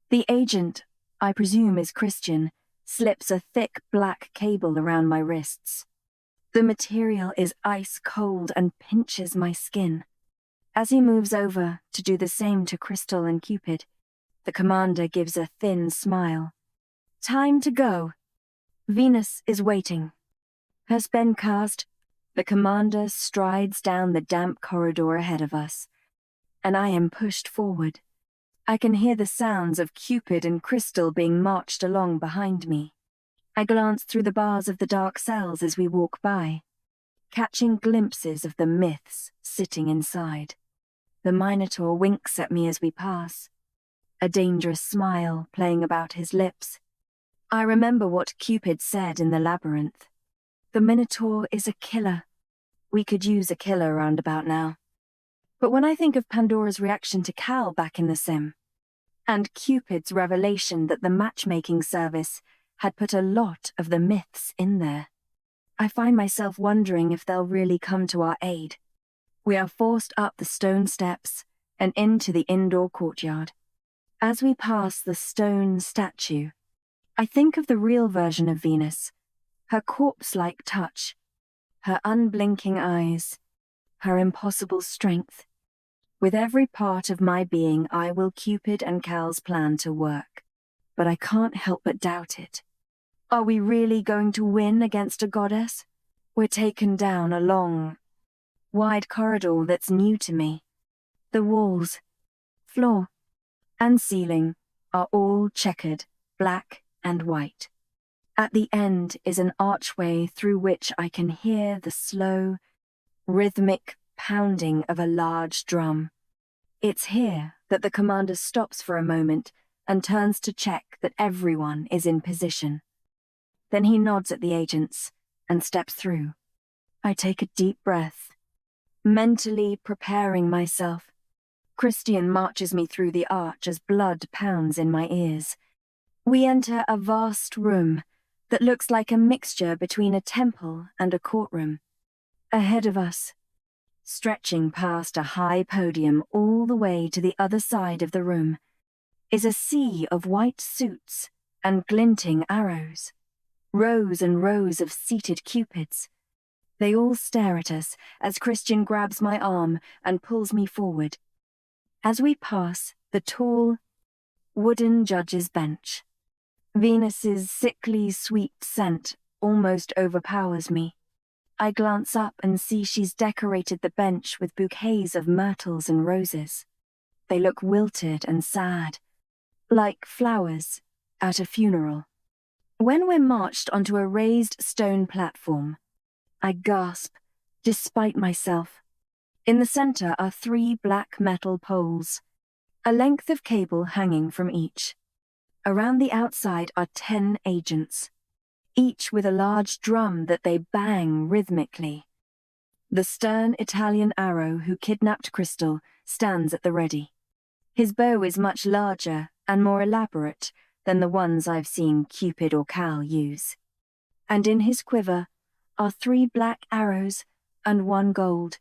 The agent, I presume is Christian, slips a thick black cable around my wrists. The material is ice cold and pinches my skin. As he moves over to do the same to Crystal and Cupid, the commander gives a thin smile. Time to go. Venus is waiting. Her spell cast, the commander strides down the damp corridor ahead of us, and I am pushed forward. I can hear the sounds of Cupid and Crystal being marched along behind me. I glance through the bars of the dark cells as we walk by, catching glimpses of the myths sitting inside. The Minotaur winks at me as we pass, a dangerous smile playing about his lips. I remember what Cupid said in the labyrinth. The Minotaur is a killer. We could use a killer roundabout now. But when I think of Pandora's reaction to Cal back in the sim, and Cupid's revelation that the matchmaking service had put a lot of the myths in there, I find myself wondering if they'll really come to our aid. We are forced up the stone steps and into the indoor courtyard. As we pass the stone statue, I think of the real version of Venus, her corpse-like touch, her unblinking eyes, her impossible strength. With every part of my being, I will Cupid and Cal's plan to work, but I can't help but doubt it. Are we really going to win against a goddess? We're taken down a long, wide corridor that's new to me. The walls, floor, and ceiling are all checkered, black and white. At the end is an archway through which I can hear the slow, rhythmic pounding of a large drum. It's here that the commander stops for a moment and turns to check that everyone is in position. Then he nods at the agents and steps through. I take a deep breath, mentally preparing myself. Christian marches me through the arch as blood pounds in my ears. We enter a vast room that looks like a mixture between a temple and a courtroom. Ahead of us, stretching past a high podium all the way to the other side of the room, is a sea of white suits and glinting arrows. Rows and rows of seated cupids. They all stare at us as Christian grabs my arm and pulls me forward. As we pass the tall, wooden judge's bench, Venus's sickly sweet scent almost overpowers me. I glance up and see she's decorated the bench with bouquets of myrtles and roses. They look wilted and sad, like flowers at a funeral. When we're marched onto a raised stone platform, I gasp, despite myself. In the center are 3 black metal poles, a length of cable hanging from each. Around the outside are 10 agents, each with a large drum that they bang rhythmically. The stern Italian arrow who kidnapped Crystal stands at the ready. His bow is much larger and more elaborate than the ones I've seen Cupid or Cal use. And in his quiver are 3 black arrows and 1 gold,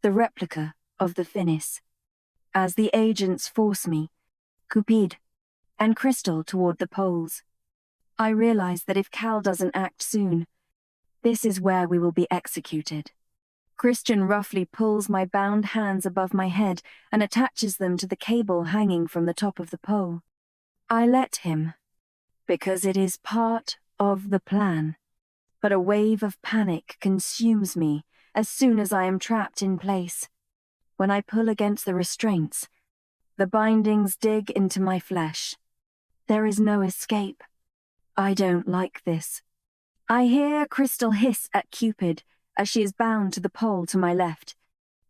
the replica of the finis. As the agents force me, Cupid and Crystal toward the poles, I realize that if Cal doesn't act soon, this is where we will be executed. Christian roughly pulls my bound hands above my head and attaches them to the cable hanging from the top of the pole. I let him, because it is part of the plan, but a wave of panic consumes me as soon as I am trapped in place. When I pull against the restraints, the bindings dig into my flesh. There is no escape. I don't like this. I hear Crystal hiss at Cupid as she is bound to the pole to my left.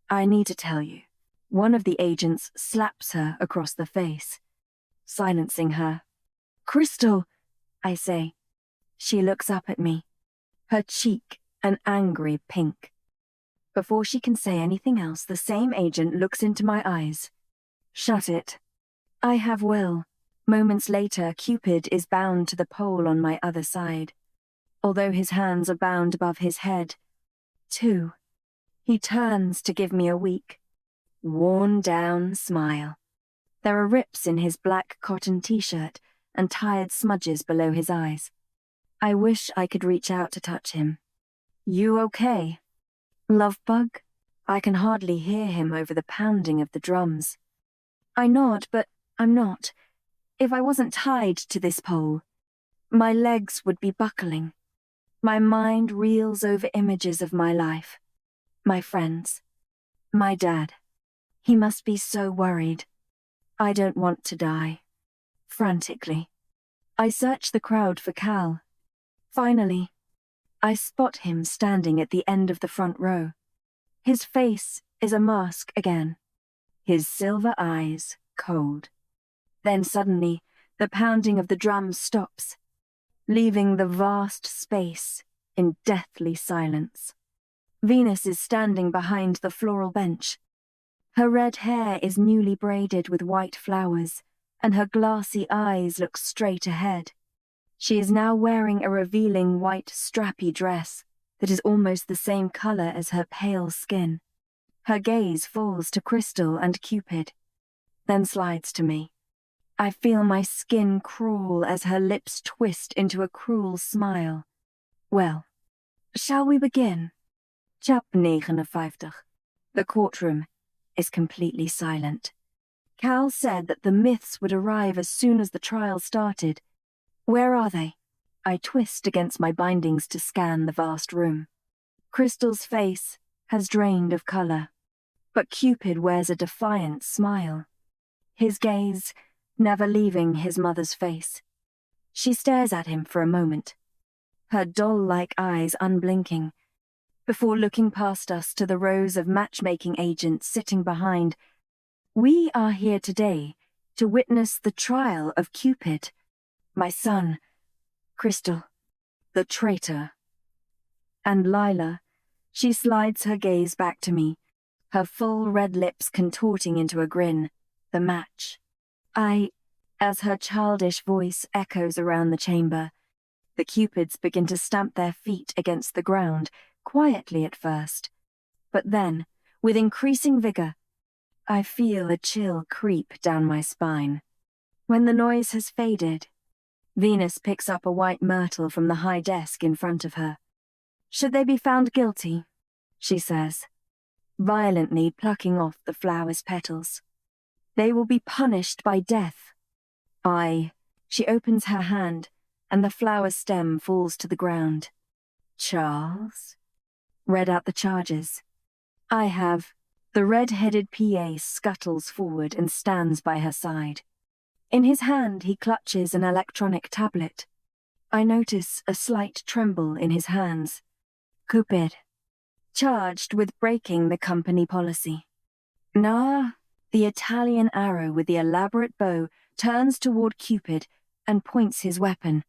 I need to tell you. One of the agents slaps her across the face, silencing her. Crystal, I say. She looks up at me, her cheek an angry pink. Before she can say anything else, the same agent looks into my eyes. Shut it. I have will. Moments later, Cupid is bound to the pole on my other side, although his hands are bound above his head. Too. He turns to give me a weak, worn-down smile. There are rips in his black cotton t-shirt and tired smudges below his eyes. I wish I could reach out to touch him. You okay? Love bug? I can hardly hear him over the pounding of the drums. I nod, but I'm not. If I wasn't tied to this pole, my legs would be buckling. My mind reels over images of my life, my friends, my dad. He must be so worried. I don't want to die. Frantically, I search the crowd for Cal. Finally, I spot him standing at the end of the front row. His face is a mask again, his silver eyes cold. Then suddenly, the pounding of the drums stops, leaving the vast space in deathly silence. Venus is standing behind the floral bench. Her red hair is newly braided with white flowers, and her glassy eyes look straight ahead. She is now wearing a revealing white strappy dress that is almost the same color as her pale skin. Her gaze falls to Crystal and Cupid, then slides to me. I feel my skin crawl as her lips twist into a cruel smile. Well, shall we begin? Chapter 59. The courtroom is completely silent. Cal said that the myths would arrive as soon as the trial started. Where are they? I twist against my bindings to scan the vast room. Crystal's face has drained of color, but Cupid wears a defiant smile, his gaze never leaving his mother's face. She stares at him for a moment, her doll-like eyes unblinking, before looking past us to the rows of matchmaking agents sitting behind. We are here today to witness the trial of Cupid, my son, Crystal, the traitor. And Lila, she slides her gaze back to me, her full red lips contorting into a grin, the match. As her childish voice echoes around the chamber, the Cupids begin to stamp their feet against the ground, quietly at first. But then, with increasing vigor, I feel a chill creep down my spine. When the noise has faded, Venus picks up a white myrtle from the high desk in front of her. Should they be found guilty, she says, violently plucking off the flower's petals, they will be punished by death. She opens her hand, and the flower stem falls to the ground. Charles? Read out the charges. I have. The red-headed PA scuttles forward and stands by her side. In his hand he clutches an electronic tablet. I notice a slight tremble in his hands. Cupid. Charged with breaking the company policy. Nah. The Italian arrow with the elaborate bow turns toward Cupid and points his weapon.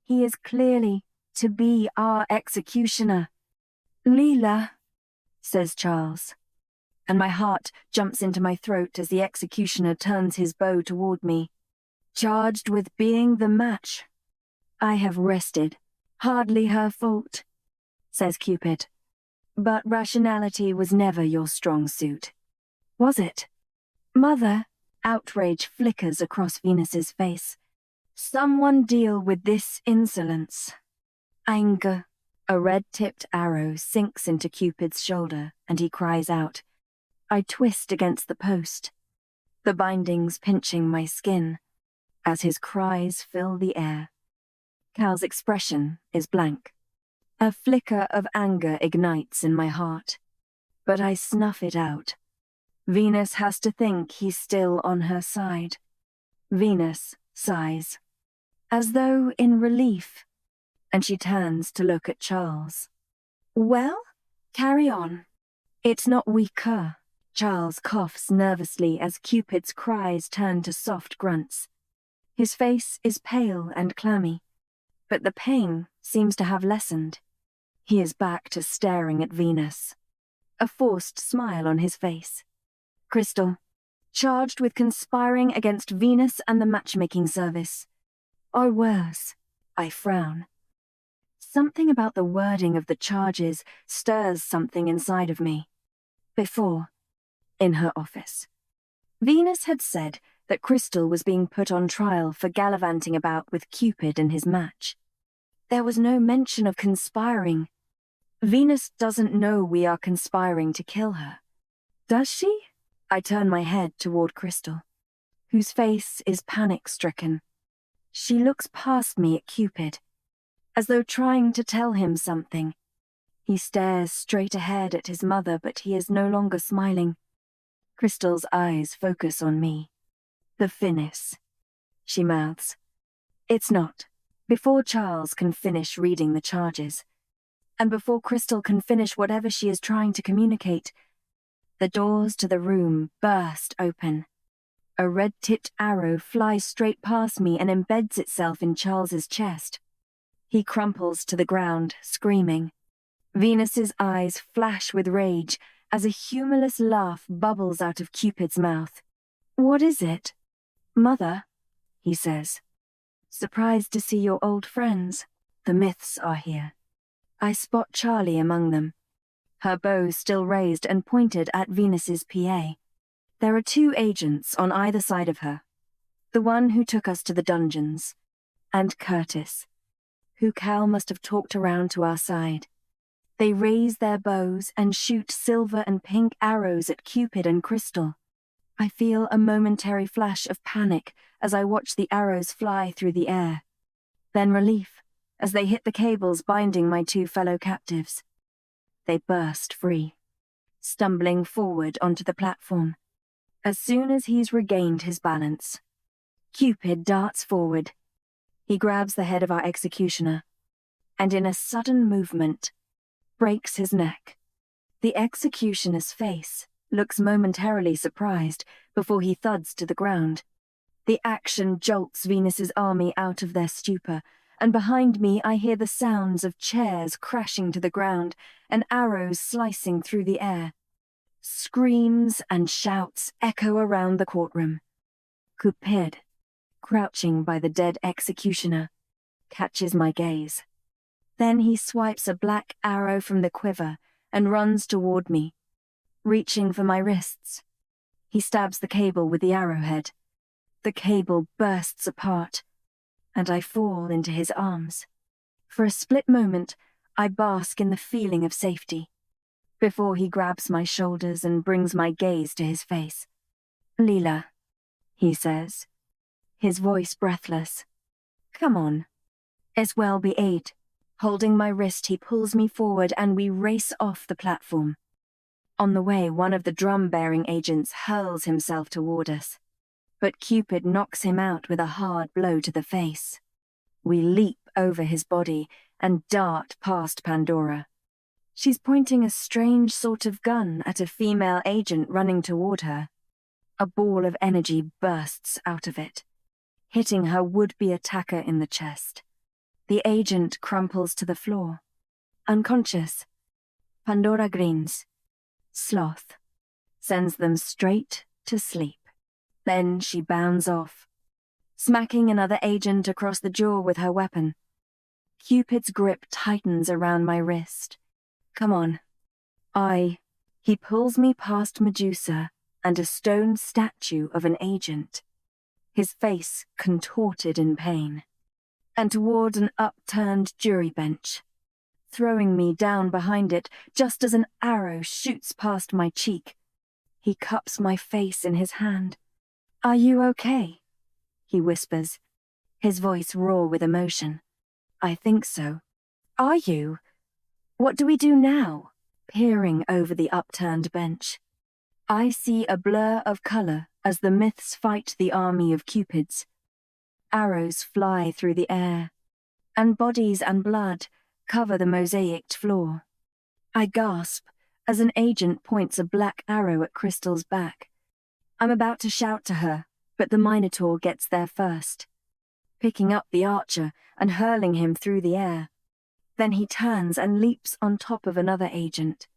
He is clearly to be our executioner. Leela, says Charles, and my heart jumps into my throat as the executioner turns his bow toward me. Charged with being the match. I have rested. Hardly her fault, says Cupid. But rationality was never your strong suit. Was it? Mother, outrage flickers across Venus's face. Someone deal with this insolence. Anger. A red-tipped arrow sinks into Cupid's shoulder, and he cries out. I twist against the post, the bindings pinching my skin, as his cries fill the air. Cal's expression is blank. A flicker of anger ignites in my heart, but I snuff it out. Venus has to think he's still on her side. Venus sighs, as though in relief. and she turns to look at Charles. Well, carry on. It's not weaker. Charles coughs nervously as Cupid's cries turn to soft grunts. His face is pale and clammy, but the pain seems to have lessened. He is back to staring at Venus, a forced smile on his face. Crystal, charged with conspiring against Venus and the matchmaking service. Or worse, I frown. Something about the wording of the charges stirs something inside of me. Before, in her office, Venus had said that Crystal was being put on trial for gallivanting about with Cupid and his match. There was no mention of conspiring. Venus doesn't know we are conspiring to kill her. Does she? I turn my head toward Crystal, whose face is panic-stricken. She looks past me at Cupid, as though trying to tell him something. He stares straight ahead at his mother, but he is no longer smiling. Crystal's eyes focus on me. The finis, she mouths. It's not. Before Charles can finish reading the charges, and before Crystal can finish whatever she is trying to communicate, the doors to the room burst open. A red-tipped arrow flies straight past me and embeds itself in Charles's chest. He crumples to the ground, screaming. Venus's eyes flash with rage as a humorless laugh bubbles out of Cupid's mouth. What is it? Mother, he says. Surprised to see your old friends. The myths are here. I spot Charlie among them, her bow still raised and pointed at Venus's PA. There are 2 agents on either side of her. The one who took us to the dungeons, and Curtis, who Cal must have talked around to our side. They raise their bows and shoot silver and pink arrows at Cupid and Crystal. I feel a momentary flash of panic as I watch the arrows fly through the air. Then relief, as they hit the cables binding my 2 fellow captives. They burst free, stumbling forward onto the platform. As soon as he's regained his balance, Cupid darts forward. He grabs the head of our executioner, and in a sudden movement, breaks his neck. The executioner's face looks momentarily surprised before he thuds to the ground. The action jolts Venus's army out of their stupor, and behind me I hear the sounds of chairs crashing to the ground and arrows slicing through the air. Screams and shouts echo around the courtroom. Cupid, crouching by the dead executioner, catches my gaze. Then he swipes a black arrow from the quiver and runs toward me, reaching for my wrists. He stabs the cable with the arrowhead. The cable bursts apart, and I fall into his arms. For a split moment, I bask in the feeling of safety, before he grabs my shoulders and brings my gaze to his face. Leela, he says, his voice breathless. Come on. As well be aid. Holding my wrist, he pulls me forward and we race off the platform. On the way, one of the drum-bearing agents hurls himself toward us, but Cupid knocks him out with a hard blow to the face. We leap over his body and dart past Pandora. She's pointing a strange sort of gun at a female agent running toward her. A ball of energy bursts out of it, hitting her would-be attacker in the chest. The agent crumples to the floor, unconscious. Pandora grins. Sloth sends them straight to sleep. Then she bounds off, smacking another agent across the jaw with her weapon. Cupid's grip tightens around my wrist. Come on. He pulls me past Medusa and a stone statue of an agent, his face contorted in pain, and toward an upturned jury bench, throwing me down behind it just as an arrow shoots past my cheek. He cups my face in his hand. Are you okay? He whispers, his voice raw with emotion. I think so. Are you? What do we do now? Peering over the upturned bench, I see a blur of color as the myths fight the army of Cupids. Arrows fly through the air. and bodies and blood cover the mosaicked floor. I gasp as an agent points a black arrow at Crystal's back. I'm about to shout to her, but the Minotaur gets there first, picking up the archer and hurling him through the air. Then he turns and leaps on top of another agent,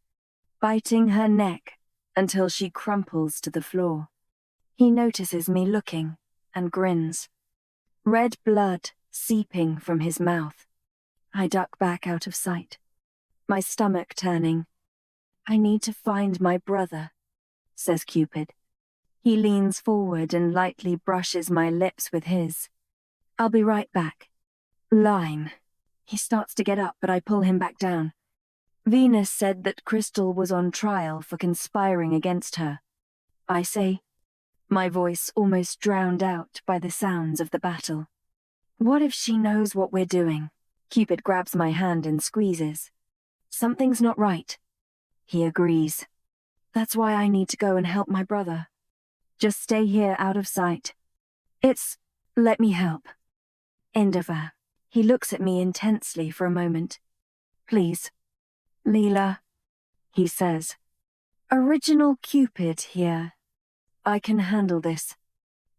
biting her neck until she crumples to the floor. He notices me looking and grins, red blood seeping from his mouth. I duck back out of sight, my stomach turning. I need to find my brother, says Cupid. He leans forward and lightly brushes my lips with his. I'll be right back. Line. He starts to get up, but I pull him back down. Venus said that Crystal was on trial for conspiring against her. I say, my voice almost drowned out by the sounds of the battle. What if she knows what we're doing? Cupid grabs my hand and squeezes. Something's not right. He agrees. That's why I need to go and help my brother. Just stay here out of sight. Let me help. Endeavor. He looks at me intensely for a moment. Please. Leela, he says. Original Cupid here. I can handle this.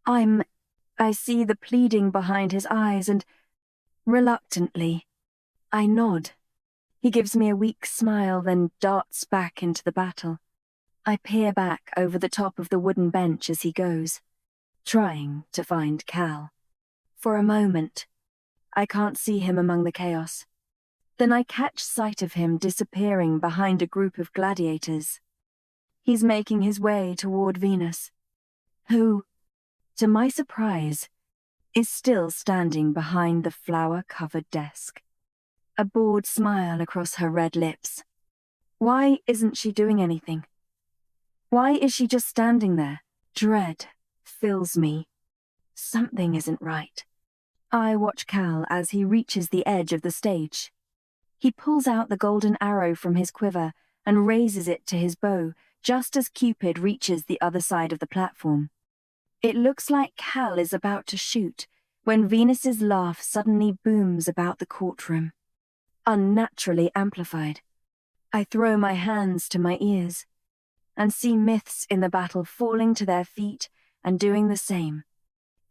I see the pleading behind his eyes and, reluctantly, I nod. He gives me a weak smile, then darts back into the battle. I peer back over the top of the wooden bench as he goes, trying to find Cal. For a moment, I can't see him among the chaos. Then I catch sight of him disappearing behind a group of gladiators. He's making his way toward Venus, who, to my surprise, is still standing behind the flower-covered desk. A bored smile across her red lips. Why isn't she doing anything? Why is she just standing there? Dread fills me. Something isn't right. I watch Cal as he reaches the edge of the stage. He pulls out the golden arrow from his quiver and raises it to his bow just as Cupid reaches the other side of the platform. It looks like Cal is about to shoot when Venus's laugh suddenly booms about the courtroom, unnaturally amplified. I throw my hands to my ears and see myths in the battle falling to their feet and doing the same.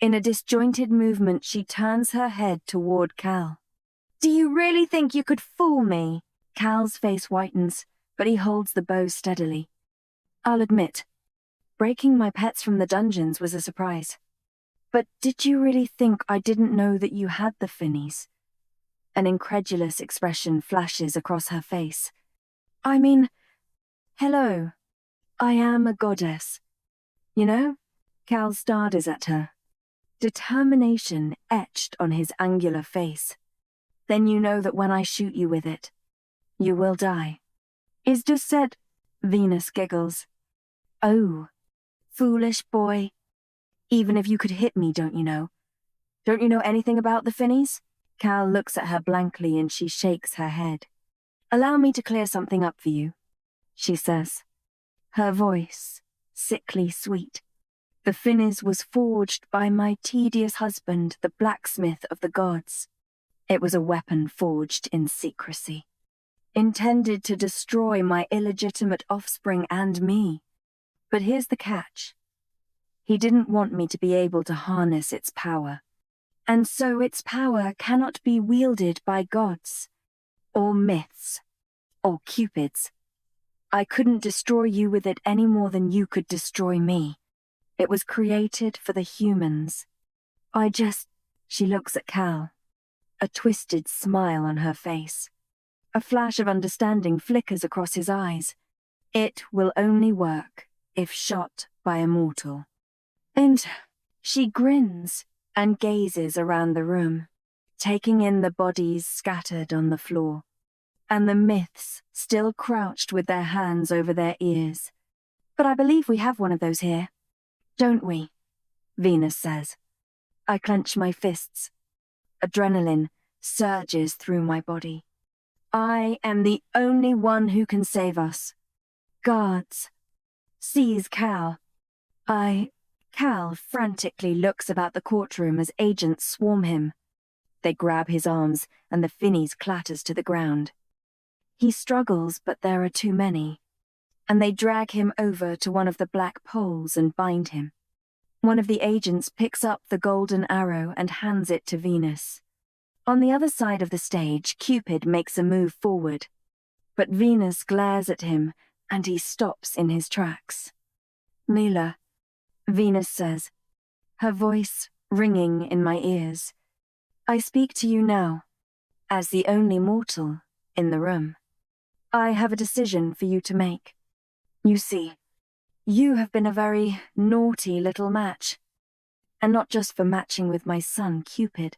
In a disjointed movement, she turns her head toward Cal. Do you really think you could fool me? Cal's face whitens, but he holds the bow steadily. I'll admit, breaking my pets from the dungeons was a surprise. But did you really think I didn't know that you had the finnies? An incredulous expression flashes across her face. I mean, hello. I am a goddess. You know? Cal stares at her, determination etched on his angular face. Then you know that when I shoot you with it, you will die. Is just said, Venus giggles. Oh, foolish boy. Even if you could hit me, don't you know? Don't you know anything about the finnies? Cal looks at her blankly and she shakes her head. Allow me to clear something up for you, she says. Her voice, sickly sweet. The finnies was forged by my tedious husband, the blacksmith of the gods. It was a weapon forged in secrecy, intended to destroy my illegitimate offspring and me. But here's the catch. He didn't want me to be able to harness its power, and so its power cannot be wielded by gods, or myths, or cupids. I couldn't destroy you with it any more than you could destroy me. It was created for the humans. She looks at Cal, a twisted smile on her face. A flash of understanding flickers across his eyes. It will only work if shot by a mortal. And she grins and gazes around the room, taking in the bodies scattered on the floor, and the myths still crouched with their hands over their ears. But I believe we have one of those here, don't we? Venus says. I clench my fists. Adrenaline surges through my body. I am the only one who can save us. Guards. Seize Cal. Cal frantically looks about the courtroom as agents swarm him. They grab his arms, and the finnies clatters to the ground. He struggles, but there are too many, and they drag him over to one of the black poles and bind him. One of the agents picks up the golden arrow and hands it to Venus. On the other side of the stage, Cupid makes a move forward, but Venus glares at him, and he stops in his tracks. "Leela," Venus says, her voice ringing in my ears. "I speak to you now, as the only mortal in the room. I have a decision for you to make. You see, you have been a very naughty little match, and not just for matching with my son Cupid,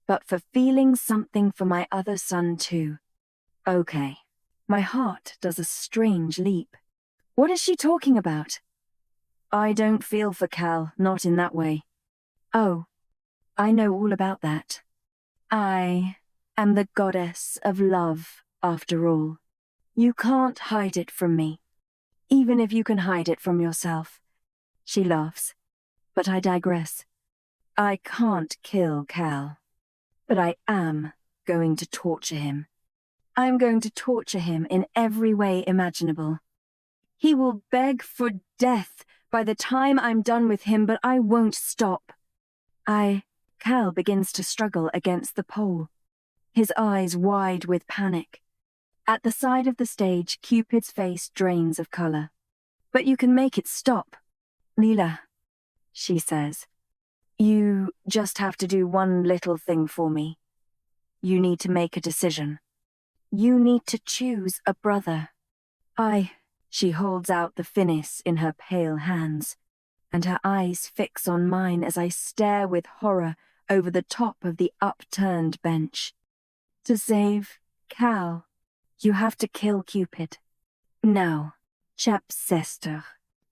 but for feeling something for my other son too." Okay, my heart does a strange leap. What is she talking about? I don't feel for Cal, not in that way. Oh, I know all about that. I am the goddess of love, after all. You can't hide it from me, even if you can hide it from yourself. She laughs, but I digress. I can't kill Cal, but I am going to torture him. I'm going to torture him in every way imaginable. He will beg for death by the time I'm done with him, but I won't stop. Cal begins to struggle against the pole, his eyes wide with panic. At the side of the stage, Cupid's face drains of color. "But you can make it stop. Leela," she says. "You just have to do one little thing for me. You need to make a decision. You need to choose a brother." She holds out the finis in her pale hands, and her eyes fix on mine as I stare with horror over the top of the upturned bench. "To save Cal, you have to kill Cupid. Now, Chapsester."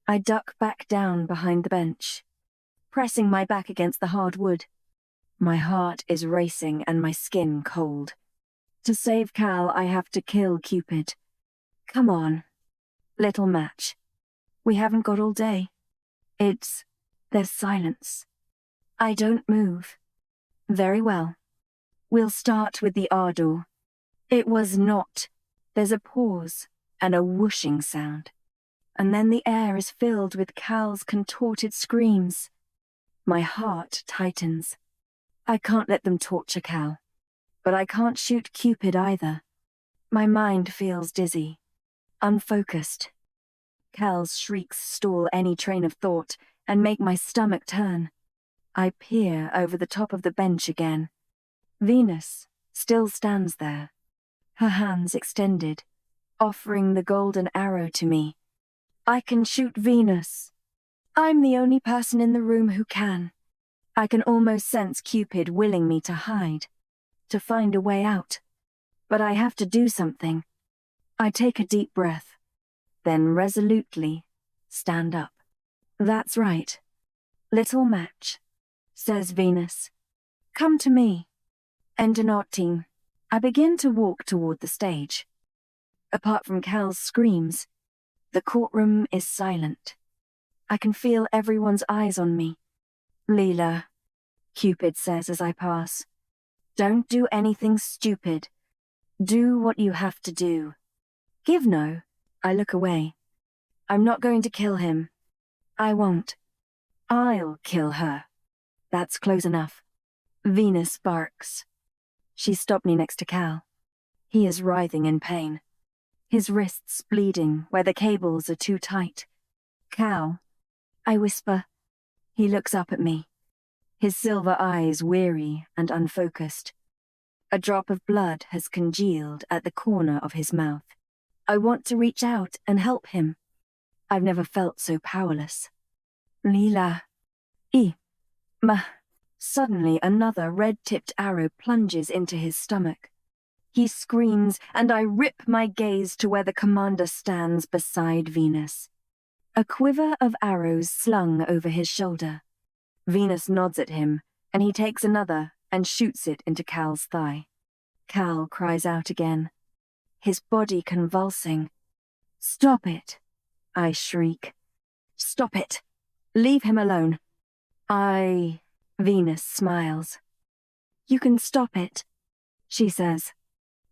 I duck back down behind the bench, pressing my back against the hard wood. My heart is racing and my skin cold. To save Cal, I have to kill Cupid. Come on, little match. We haven't got all day. There's silence. I don't move. Very well. We'll start with the ardor. It was not. There's a pause and a whooshing sound, and then the air is filled with Cal's contorted screams. My heart tightens. I can't let them torture Cal, but I can't shoot Cupid either. My mind feels dizzy, unfocused. Cal's shrieks stall any train of thought and make my stomach turn. I peer over the top of the bench again. Venus still stands there, her hands extended, offering the golden arrow to me. I can shoot Venus. I'm the only person in the room who can. I can almost sense Cupid willing me to hide, to find a way out. But I have to do something. I take a deep breath, then resolutely stand up. That's right. Little match, says Venus. Come to me. Entenarting. I begin to walk toward the stage. Apart from Cal's screams, the courtroom is silent. I can feel everyone's eyes on me. Leela, Cupid says as I pass. Don't do anything stupid. Do what you have to do. Give no. I look away. I'm not going to kill him. I won't. I'll kill her. That's close enough. Venus barks. She stopped me next to Cal. He is writhing in pain, his wrists bleeding where the cables are too tight. Cal, I whisper. He looks up at me, his silver eyes weary and unfocused. A drop of blood has congealed at the corner of his mouth. I want to reach out and help him. I've never felt so powerless. Leela. Suddenly another red-tipped arrow plunges into his stomach. He screams, and I rip my gaze to where the commander stands beside Venus. A quiver of arrows slung over his shoulder. Venus nods at him, and he takes another and shoots it into Cal's thigh. Cal cries out again, his body convulsing. Stop it, I shriek. Stop it. Leave him alone. Venus smiles. You can stop it, she says.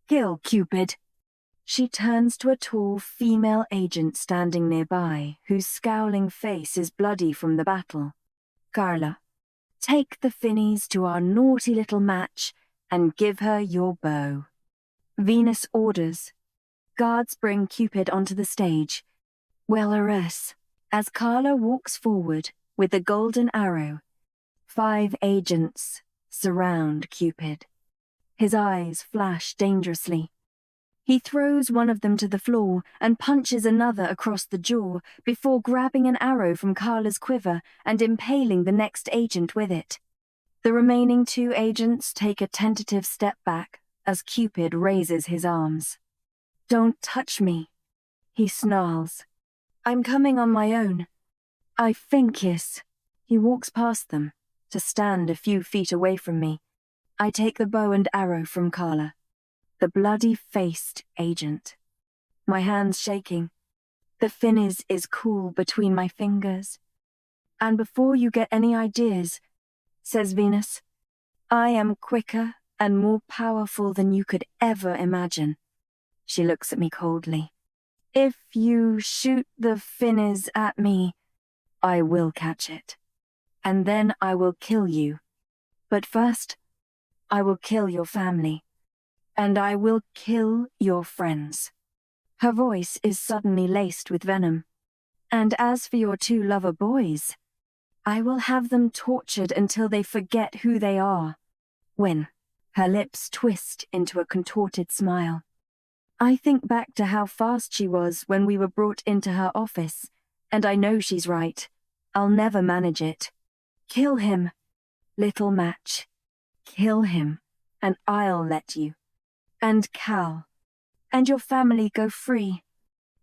Kill Cupid. She turns to a tall female agent standing nearby, whose scowling face is bloody from the battle. Carla, take the Finnies to our naughty little match and give her your bow. Venus orders. Guards bring Cupid onto the stage. Well-a-ress, as Carla walks forward with the golden arrow, 5 agents surround Cupid. His eyes flash dangerously. He throws one of them to the floor and punches another across the jaw before grabbing an arrow from Carla's quiver and impaling the next agent with it. The remaining 2 agents take a tentative step back as Cupid raises his arms. Don't touch me, he snarls. I'm coming on my own. I think yes. He walks past them to stand a few feet away from me. I take the bow and arrow from Carla, the bloody-faced agent. My hands shaking. The Finnies is cool between my fingers. And before you get any ideas, says Venus, I am quicker and more powerful than you could ever imagine. She looks at me coldly. If you shoot the Finnies at me, I will catch it. And then I will kill you. But first, I will kill your family. And I will kill your friends. Her voice is suddenly laced with venom. And as for your 2 lover boys, I will have them tortured until they forget who they are. When her lips twist into a contorted smile. I think back to how fast she was when we were brought into her office, and I know she's right. I'll never manage it. Kill him, little match. Kill him, and I'll let you. And Cal. And your family go free.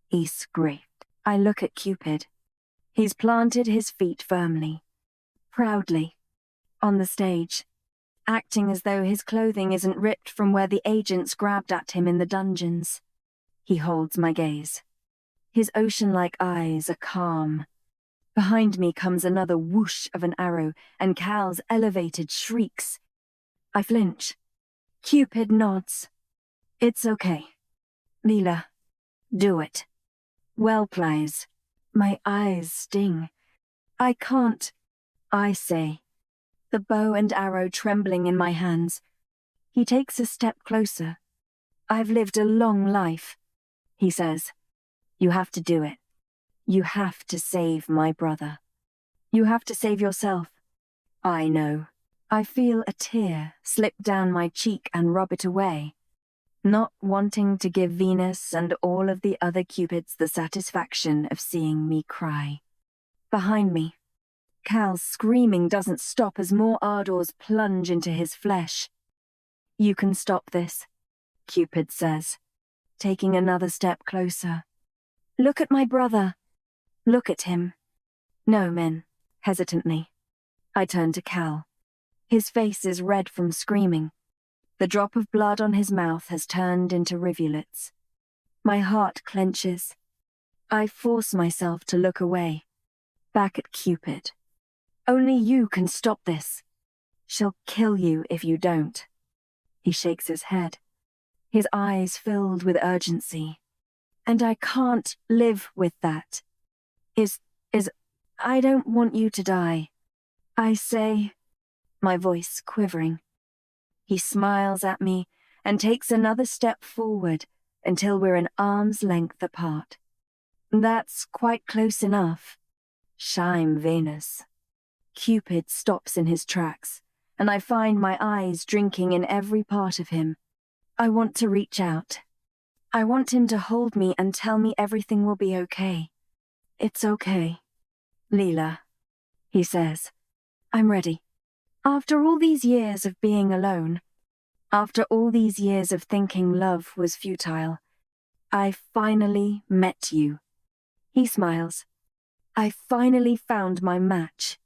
He's great. I look at Cupid. He's planted his feet firmly, proudly, on the stage, acting as though his clothing isn't ripped from where the agents grabbed at him in the dungeons. He holds my gaze. His ocean-like eyes are calm. Behind me comes another whoosh of an arrow, and Cal's elevated shrieks. I flinch. Cupid nods. It's okay. Leela, do it. Well, please. My eyes sting. I can't, I say, the bow and arrow trembling in my hands. He takes a step closer. I've lived a long life, he says. You have to do it. You have to save my brother. You have to save yourself. I know. I feel a tear slip down my cheek and rub it away, not wanting to give Venus and all of the other Cupids the satisfaction of seeing me cry. Behind me, Cal's screaming doesn't stop as more ardors plunge into his flesh. You can stop this, Cupid says, taking another step closer. Look at my brother. Look at him. No, men, hesitantly. I turn to Cal. His face is red from screaming. The drop of blood on his mouth has turned into rivulets. My heart clenches. I force myself to look away, back at Cupid. Only you can stop this. She'll kill you if you don't. He shakes his head, his eyes filled with urgency. And I can't live with that. I don't want you to die. I say, my voice quivering. He smiles at me and takes another step forward until we're an arm's length apart. That's quite close enough. Shime Venus. Cupid stops in his tracks, and I find my eyes drinking in every part of him. I want to reach out. I want him to hold me and tell me everything will be okay. It's okay. Leela, he says. I'm ready. After all these years of being alone, after all these years of thinking love was futile, I finally met you. He smiles. I finally found my match.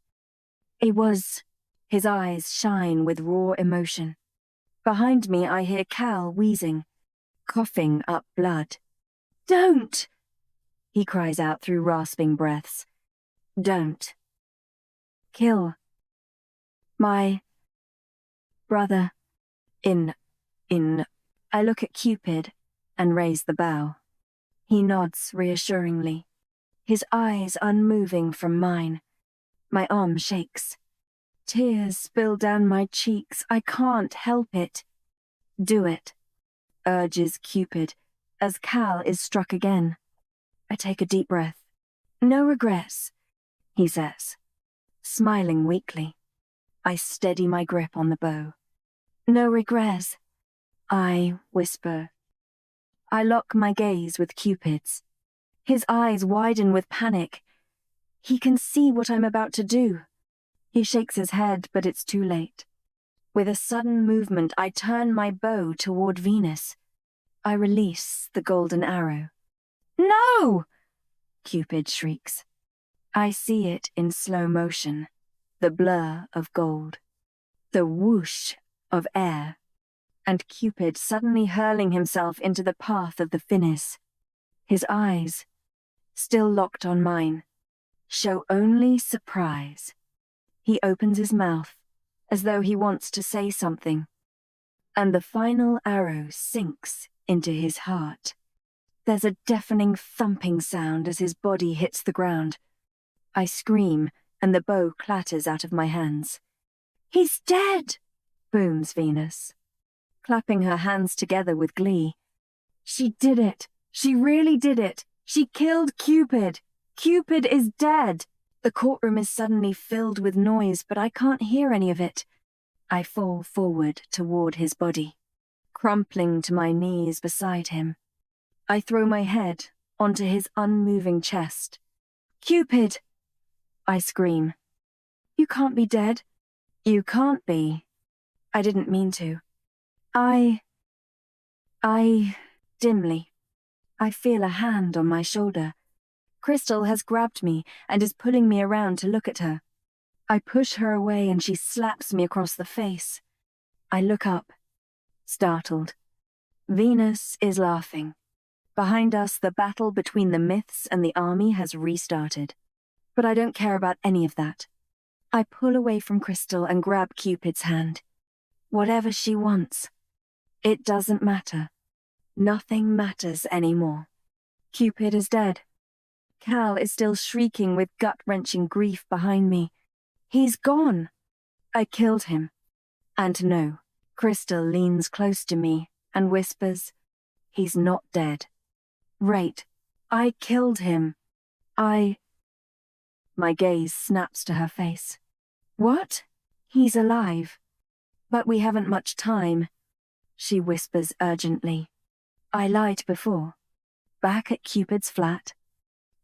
His eyes shine with raw emotion. Behind me I hear Cal wheezing, coughing up blood. Don't! He cries out through rasping breaths. Don't. Kill. My brother. In. I look at Cupid and raise the bow. He nods reassuringly, his eyes unmoving from mine. My arm shakes. Tears spill down my cheeks. I can't help it. Do it, urges Cupid, as Cal is struck again. I take a deep breath. No regrets, he says, smiling weakly. I steady my grip on the bow. No regrets, I whisper. I lock my gaze with Cupid's. His eyes widen with panic. He can see what I'm about to do. He shakes his head, but it's too late. With a sudden movement, I turn my bow toward Venus. I release the golden arrow. No! Cupid shrieks. I see it in slow motion, the blur of gold, the whoosh of air, and Cupid suddenly hurling himself into the path of the Finis. His eyes, still locked on mine, show only surprise. He opens his mouth, as though he wants to say something, and the final arrow sinks into his heart. There's a deafening thumping sound as his body hits the ground. I scream, and the bow clatters out of my hands. He's dead, booms Venus, clapping her hands together with glee. She did it. She really did it. She killed Cupid. Cupid is dead. The courtroom is suddenly filled with noise, but I can't hear any of it. I fall forward toward his body, crumpling to my knees beside him. I throw my head onto his unmoving chest. Cupid! I scream. You can't be dead. You can't be. I didn't mean to. Dimly, I feel a hand on my shoulder. Crystal has grabbed me and is pulling me around to look at her. I push her away and she slaps me across the face. I look up, startled. Venus is laughing. Behind us, the battle between the myths and the army has restarted. But I don't care about any of that. I pull away from Crystal and grab Cupid's hand. Whatever she wants. It doesn't matter. Nothing matters anymore. Cupid is dead. Cal is still shrieking with gut-wrenching grief behind me. He's gone. I killed him. And no, Crystal leans close to me and whispers, he's not dead. Right, I killed him. My gaze snaps to her face. What? He's alive. But we haven't much time, she whispers urgently. I lied before. Back at Cupid's flat.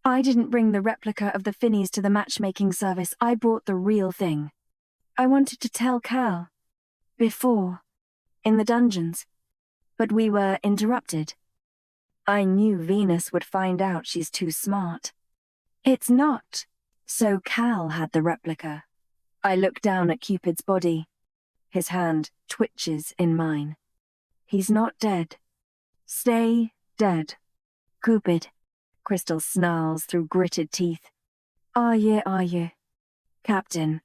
I didn't bring the replica of the Finis to the matchmaking service. I brought the real thing. I wanted to tell Cal. Before. In the dungeons. But we were interrupted. I knew Venus would find out she's too smart. It's not. So Cal had the replica. I look down at Cupid's body. His hand twitches in mine. He's not dead. Stay dead. Cupid. Crystal snarls through gritted teeth. Are you? Captain.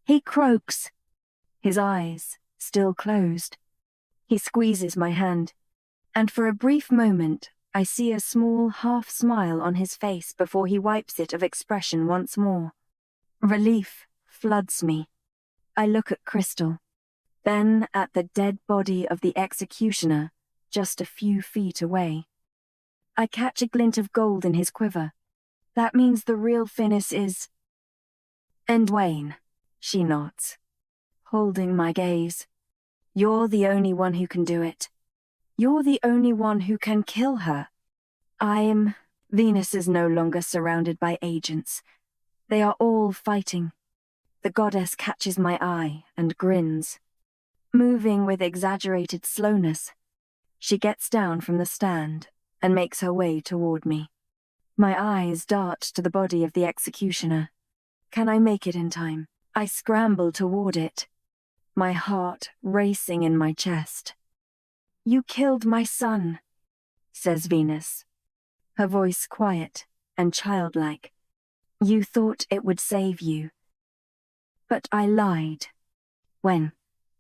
He croaks. His eyes still closed. He squeezes my hand, and for a brief moment I see a small half-smile on his face before he wipes it of expression once more. Relief floods me. I look at Crystal, then at the dead body of the executioner just a few feet away. I catch a glint of gold in his quiver. That means the real Finis is... Endwain, she nods, holding my gaze. You're the only one who can do it. You're the only one who can kill her. Venus is no longer surrounded by agents. They are all fighting. The goddess catches my eye and grins. Moving with exaggerated slowness, she gets down from the stand and makes her way toward me. My eyes dart to the body of the executioner. Can I make it in time? I scramble toward it, my heart racing in my chest. You killed my son, says Venus, her voice quiet and childlike. You thought it would save you. But I lied when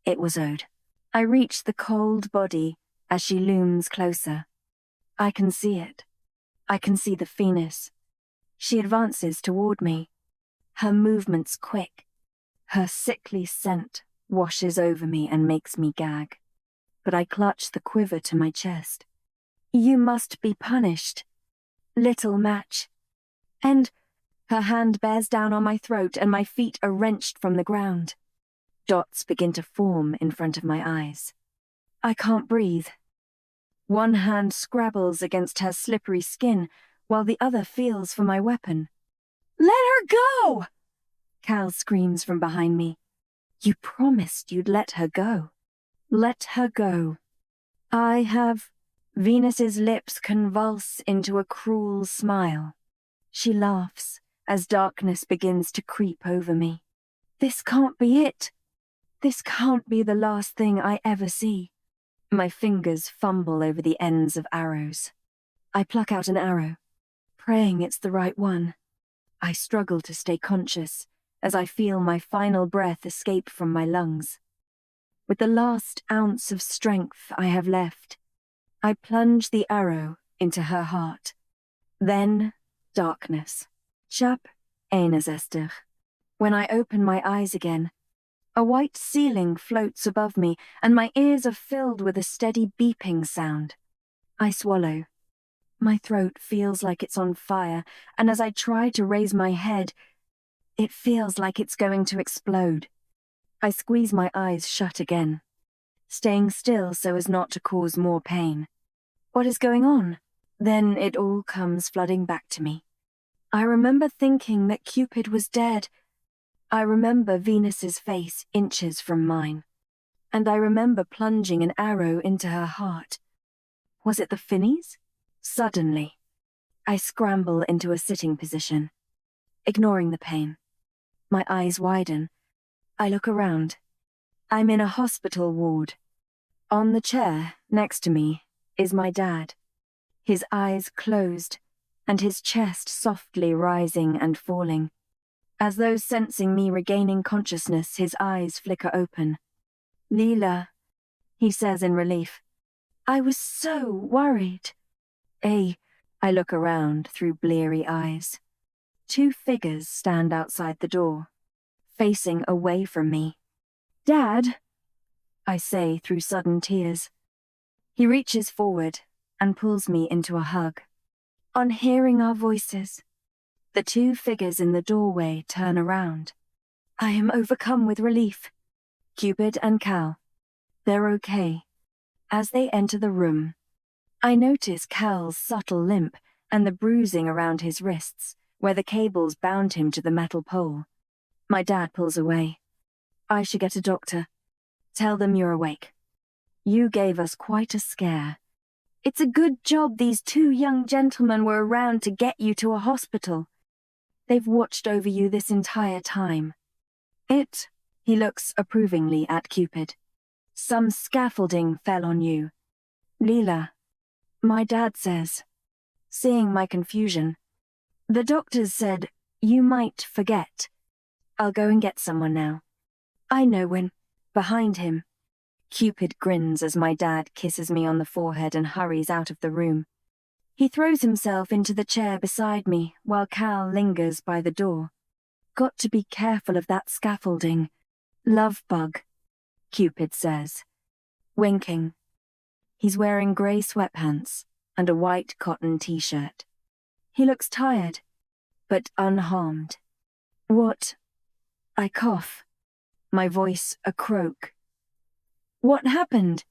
it was owed. I reach the cold body as she looms closer. I can see it. I can see the Phoenix. She advances toward me. Her movements quick. Her sickly scent washes over me and makes me gag. But I clutch the quiver to my chest. You must be punished, little match. And her hand bears down on my throat and my feet are wrenched from the ground. Dots begin to form in front of my eyes. I can't breathe. One hand scrabbles against her slippery skin while the other feels for my weapon. Let her go! Cal screams from behind me. You promised you'd let her go. Let her go. I have... Venus's lips convulse into a cruel smile. She laughs as darkness begins to creep over me. This can't be it. This can't be the last thing I ever see. My fingers fumble over the ends of arrows. I pluck out an arrow, praying it's the right one. I struggle to stay conscious as I feel my final breath escape from my lungs. With the last ounce of strength I have left, I plunge the arrow into her heart. Then, darkness. Chap einazester. When I open my eyes again, a white ceiling floats above me, and my ears are filled with a steady beeping sound. I swallow. My throat feels like it's on fire, and as I try to raise my head, it feels like it's going to explode. I squeeze my eyes shut again, staying still so as not to cause more pain. What is going on? Then it all comes flooding back to me. I remember thinking that Cupid was dead. I remember Venus's face inches from mine. And I remember plunging an arrow into her heart. Was it the Finnies? Suddenly, I scramble into a sitting position, ignoring the pain. My eyes widen. I look around. I'm in a hospital ward. On the chair, next to me, is my dad. His eyes closed, and his chest softly rising and falling. As though sensing me regaining consciousness, his eyes flicker open. Leela, he says in relief. I was so worried. I look around through bleary eyes. 2 figures stand outside the door, facing away from me. Dad, I say through sudden tears. He reaches forward and pulls me into a hug. On hearing our voices, the 2 figures in the doorway turn around. I am overcome with relief. Cupid and Cal. They're okay. As they enter the room, I notice Cal's subtle limp and the bruising around his wrists, where the cables bound him to the metal pole. My dad pulls away. I should get a doctor. Tell them you're awake. You gave us quite a scare. It's a good job these 2 young gentlemen were around to get you to a hospital. They've watched over you this entire time. He looks approvingly at Cupid. Some scaffolding fell on you. Leela, my dad says, seeing my confusion. The doctors said you might forget. I'll go and get someone now. I know when. Behind him. Cupid grins as my dad kisses me on the forehead and hurries out of the room. He throws himself into the chair beside me while Cal lingers by the door. Got to be careful of that scaffolding. Love bug, Cupid says, winking. He's wearing grey sweatpants and a white cotton t-shirt. He looks tired, but unharmed. What? I cough, my voice a croak. What happened?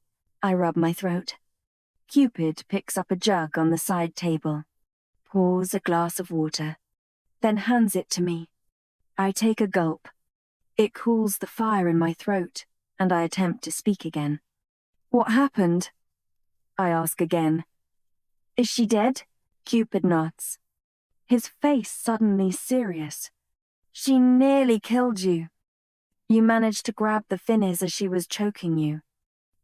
I rub my throat. Cupid picks up a jug on the side table, pours a glass of water, then hands it to me. I take a gulp. It cools the fire in my throat, and I attempt to speak again. What happened? I ask again. Is she dead? Cupid nods. His face suddenly serious. She nearly killed you. You managed to grab the Finnies as she was choking you,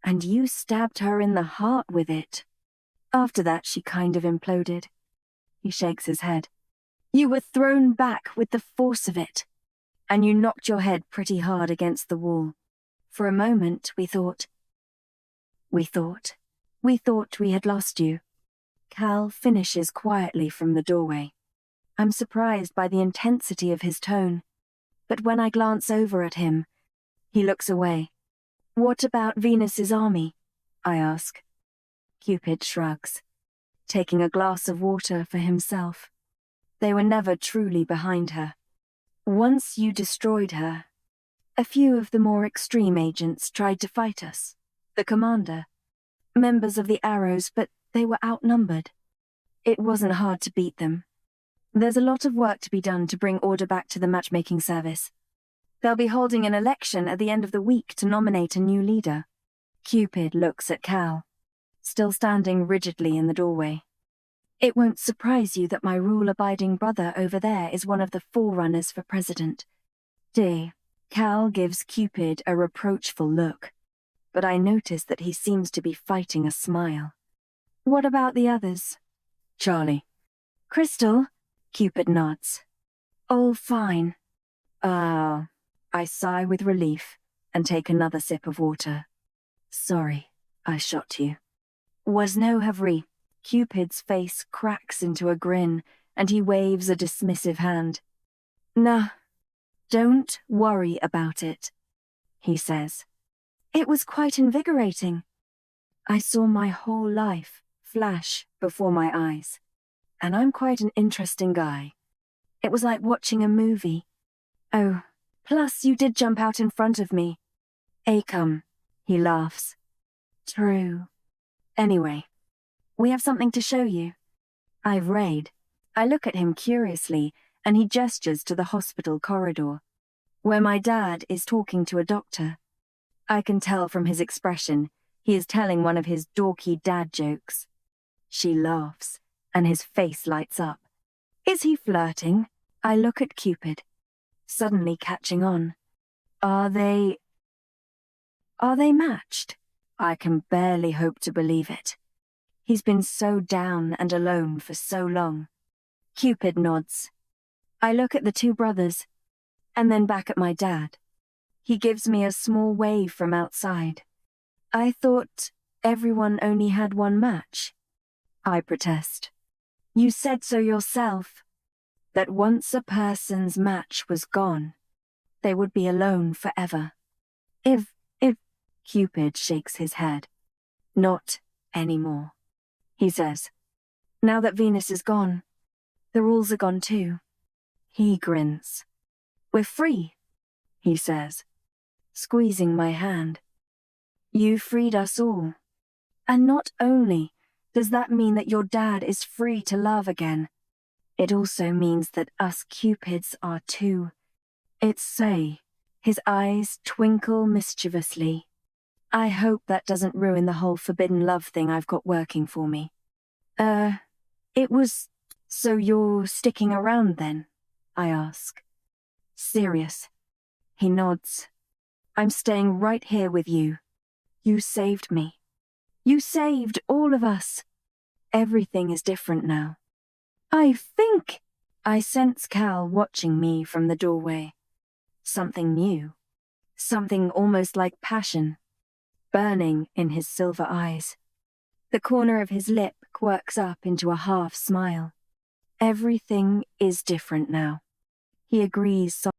and you stabbed her in the heart with it. After that, she kind of imploded. He shakes his head. You were thrown back with the force of it, and you knocked your head pretty hard against the wall. For a moment, we thought, We thought we had lost you. Cal finishes quietly from the doorway. I'm surprised by the intensity of his tone, but when I glance over at him, he looks away. What about Venus's army? I ask. Cupid shrugs, taking a glass of water for himself. They were never truly behind her. Once you destroyed her, a few of the more extreme agents tried to fight us. The commander, members of the Arrows, but they were outnumbered. It wasn't hard to beat them. There's a lot of work to be done to bring order back to the matchmaking service. They'll be holding an election at the end of the week to nominate a new leader. Cupid looks at Cal, still standing rigidly in the doorway. It won't surprise you that my rule-abiding brother over there is one of the forerunners for president. Cal gives Cupid a reproachful look, but I notice that he seems to be fighting a smile. What about the others? Charlie. Crystal? Cupid nods. All fine. I sigh with relief and take another sip of water. Sorry, I shot you. Was no havri. Cupid's face cracks into a grin and he waves a dismissive hand. Nah, don't worry about it, he says. It was quite invigorating. I saw my whole life flash before my eyes, and I'm quite an interesting guy. It was like watching a movie. Oh, plus you did jump out in front of me. Acum, he laughs. True. Anyway, we have something to show you. I've read. I look at him curiously, and he gestures to the hospital corridor, where my dad is talking to a doctor. I can tell from his expression he is telling one of his dorky dad jokes. She laughs, and his face lights up. Is he flirting? I look at Cupid, suddenly catching on. Are they matched? I can barely hope to believe it. He's been so down and alone for so long. Cupid nods. I look at the two brothers, and then back at my dad. He gives me a small wave from outside. I thought everyone only had one match. I protest. You said so yourself, that once a person's match was gone, they would be alone forever. If Cupid shakes his head. Not anymore, he says. Now that Venus is gone, the rules are gone too. He grins. We're free, he says, squeezing my hand. You freed us all. And not only does that mean that your dad is free to love again, it also means that us Cupids are too. It's say, his eyes twinkle mischievously. I hope that doesn't ruin the whole forbidden love thing I've got working for me. It was... So you're sticking around then? I ask. Serious. He nods. I'm staying right here with you. You saved me. You saved all of us. Everything is different now. I sense Cal watching me from the doorway. Something new. Something almost like passion, burning in his silver eyes. The corner of his lip quirks up into a half smile. Everything is different now. He agrees softly.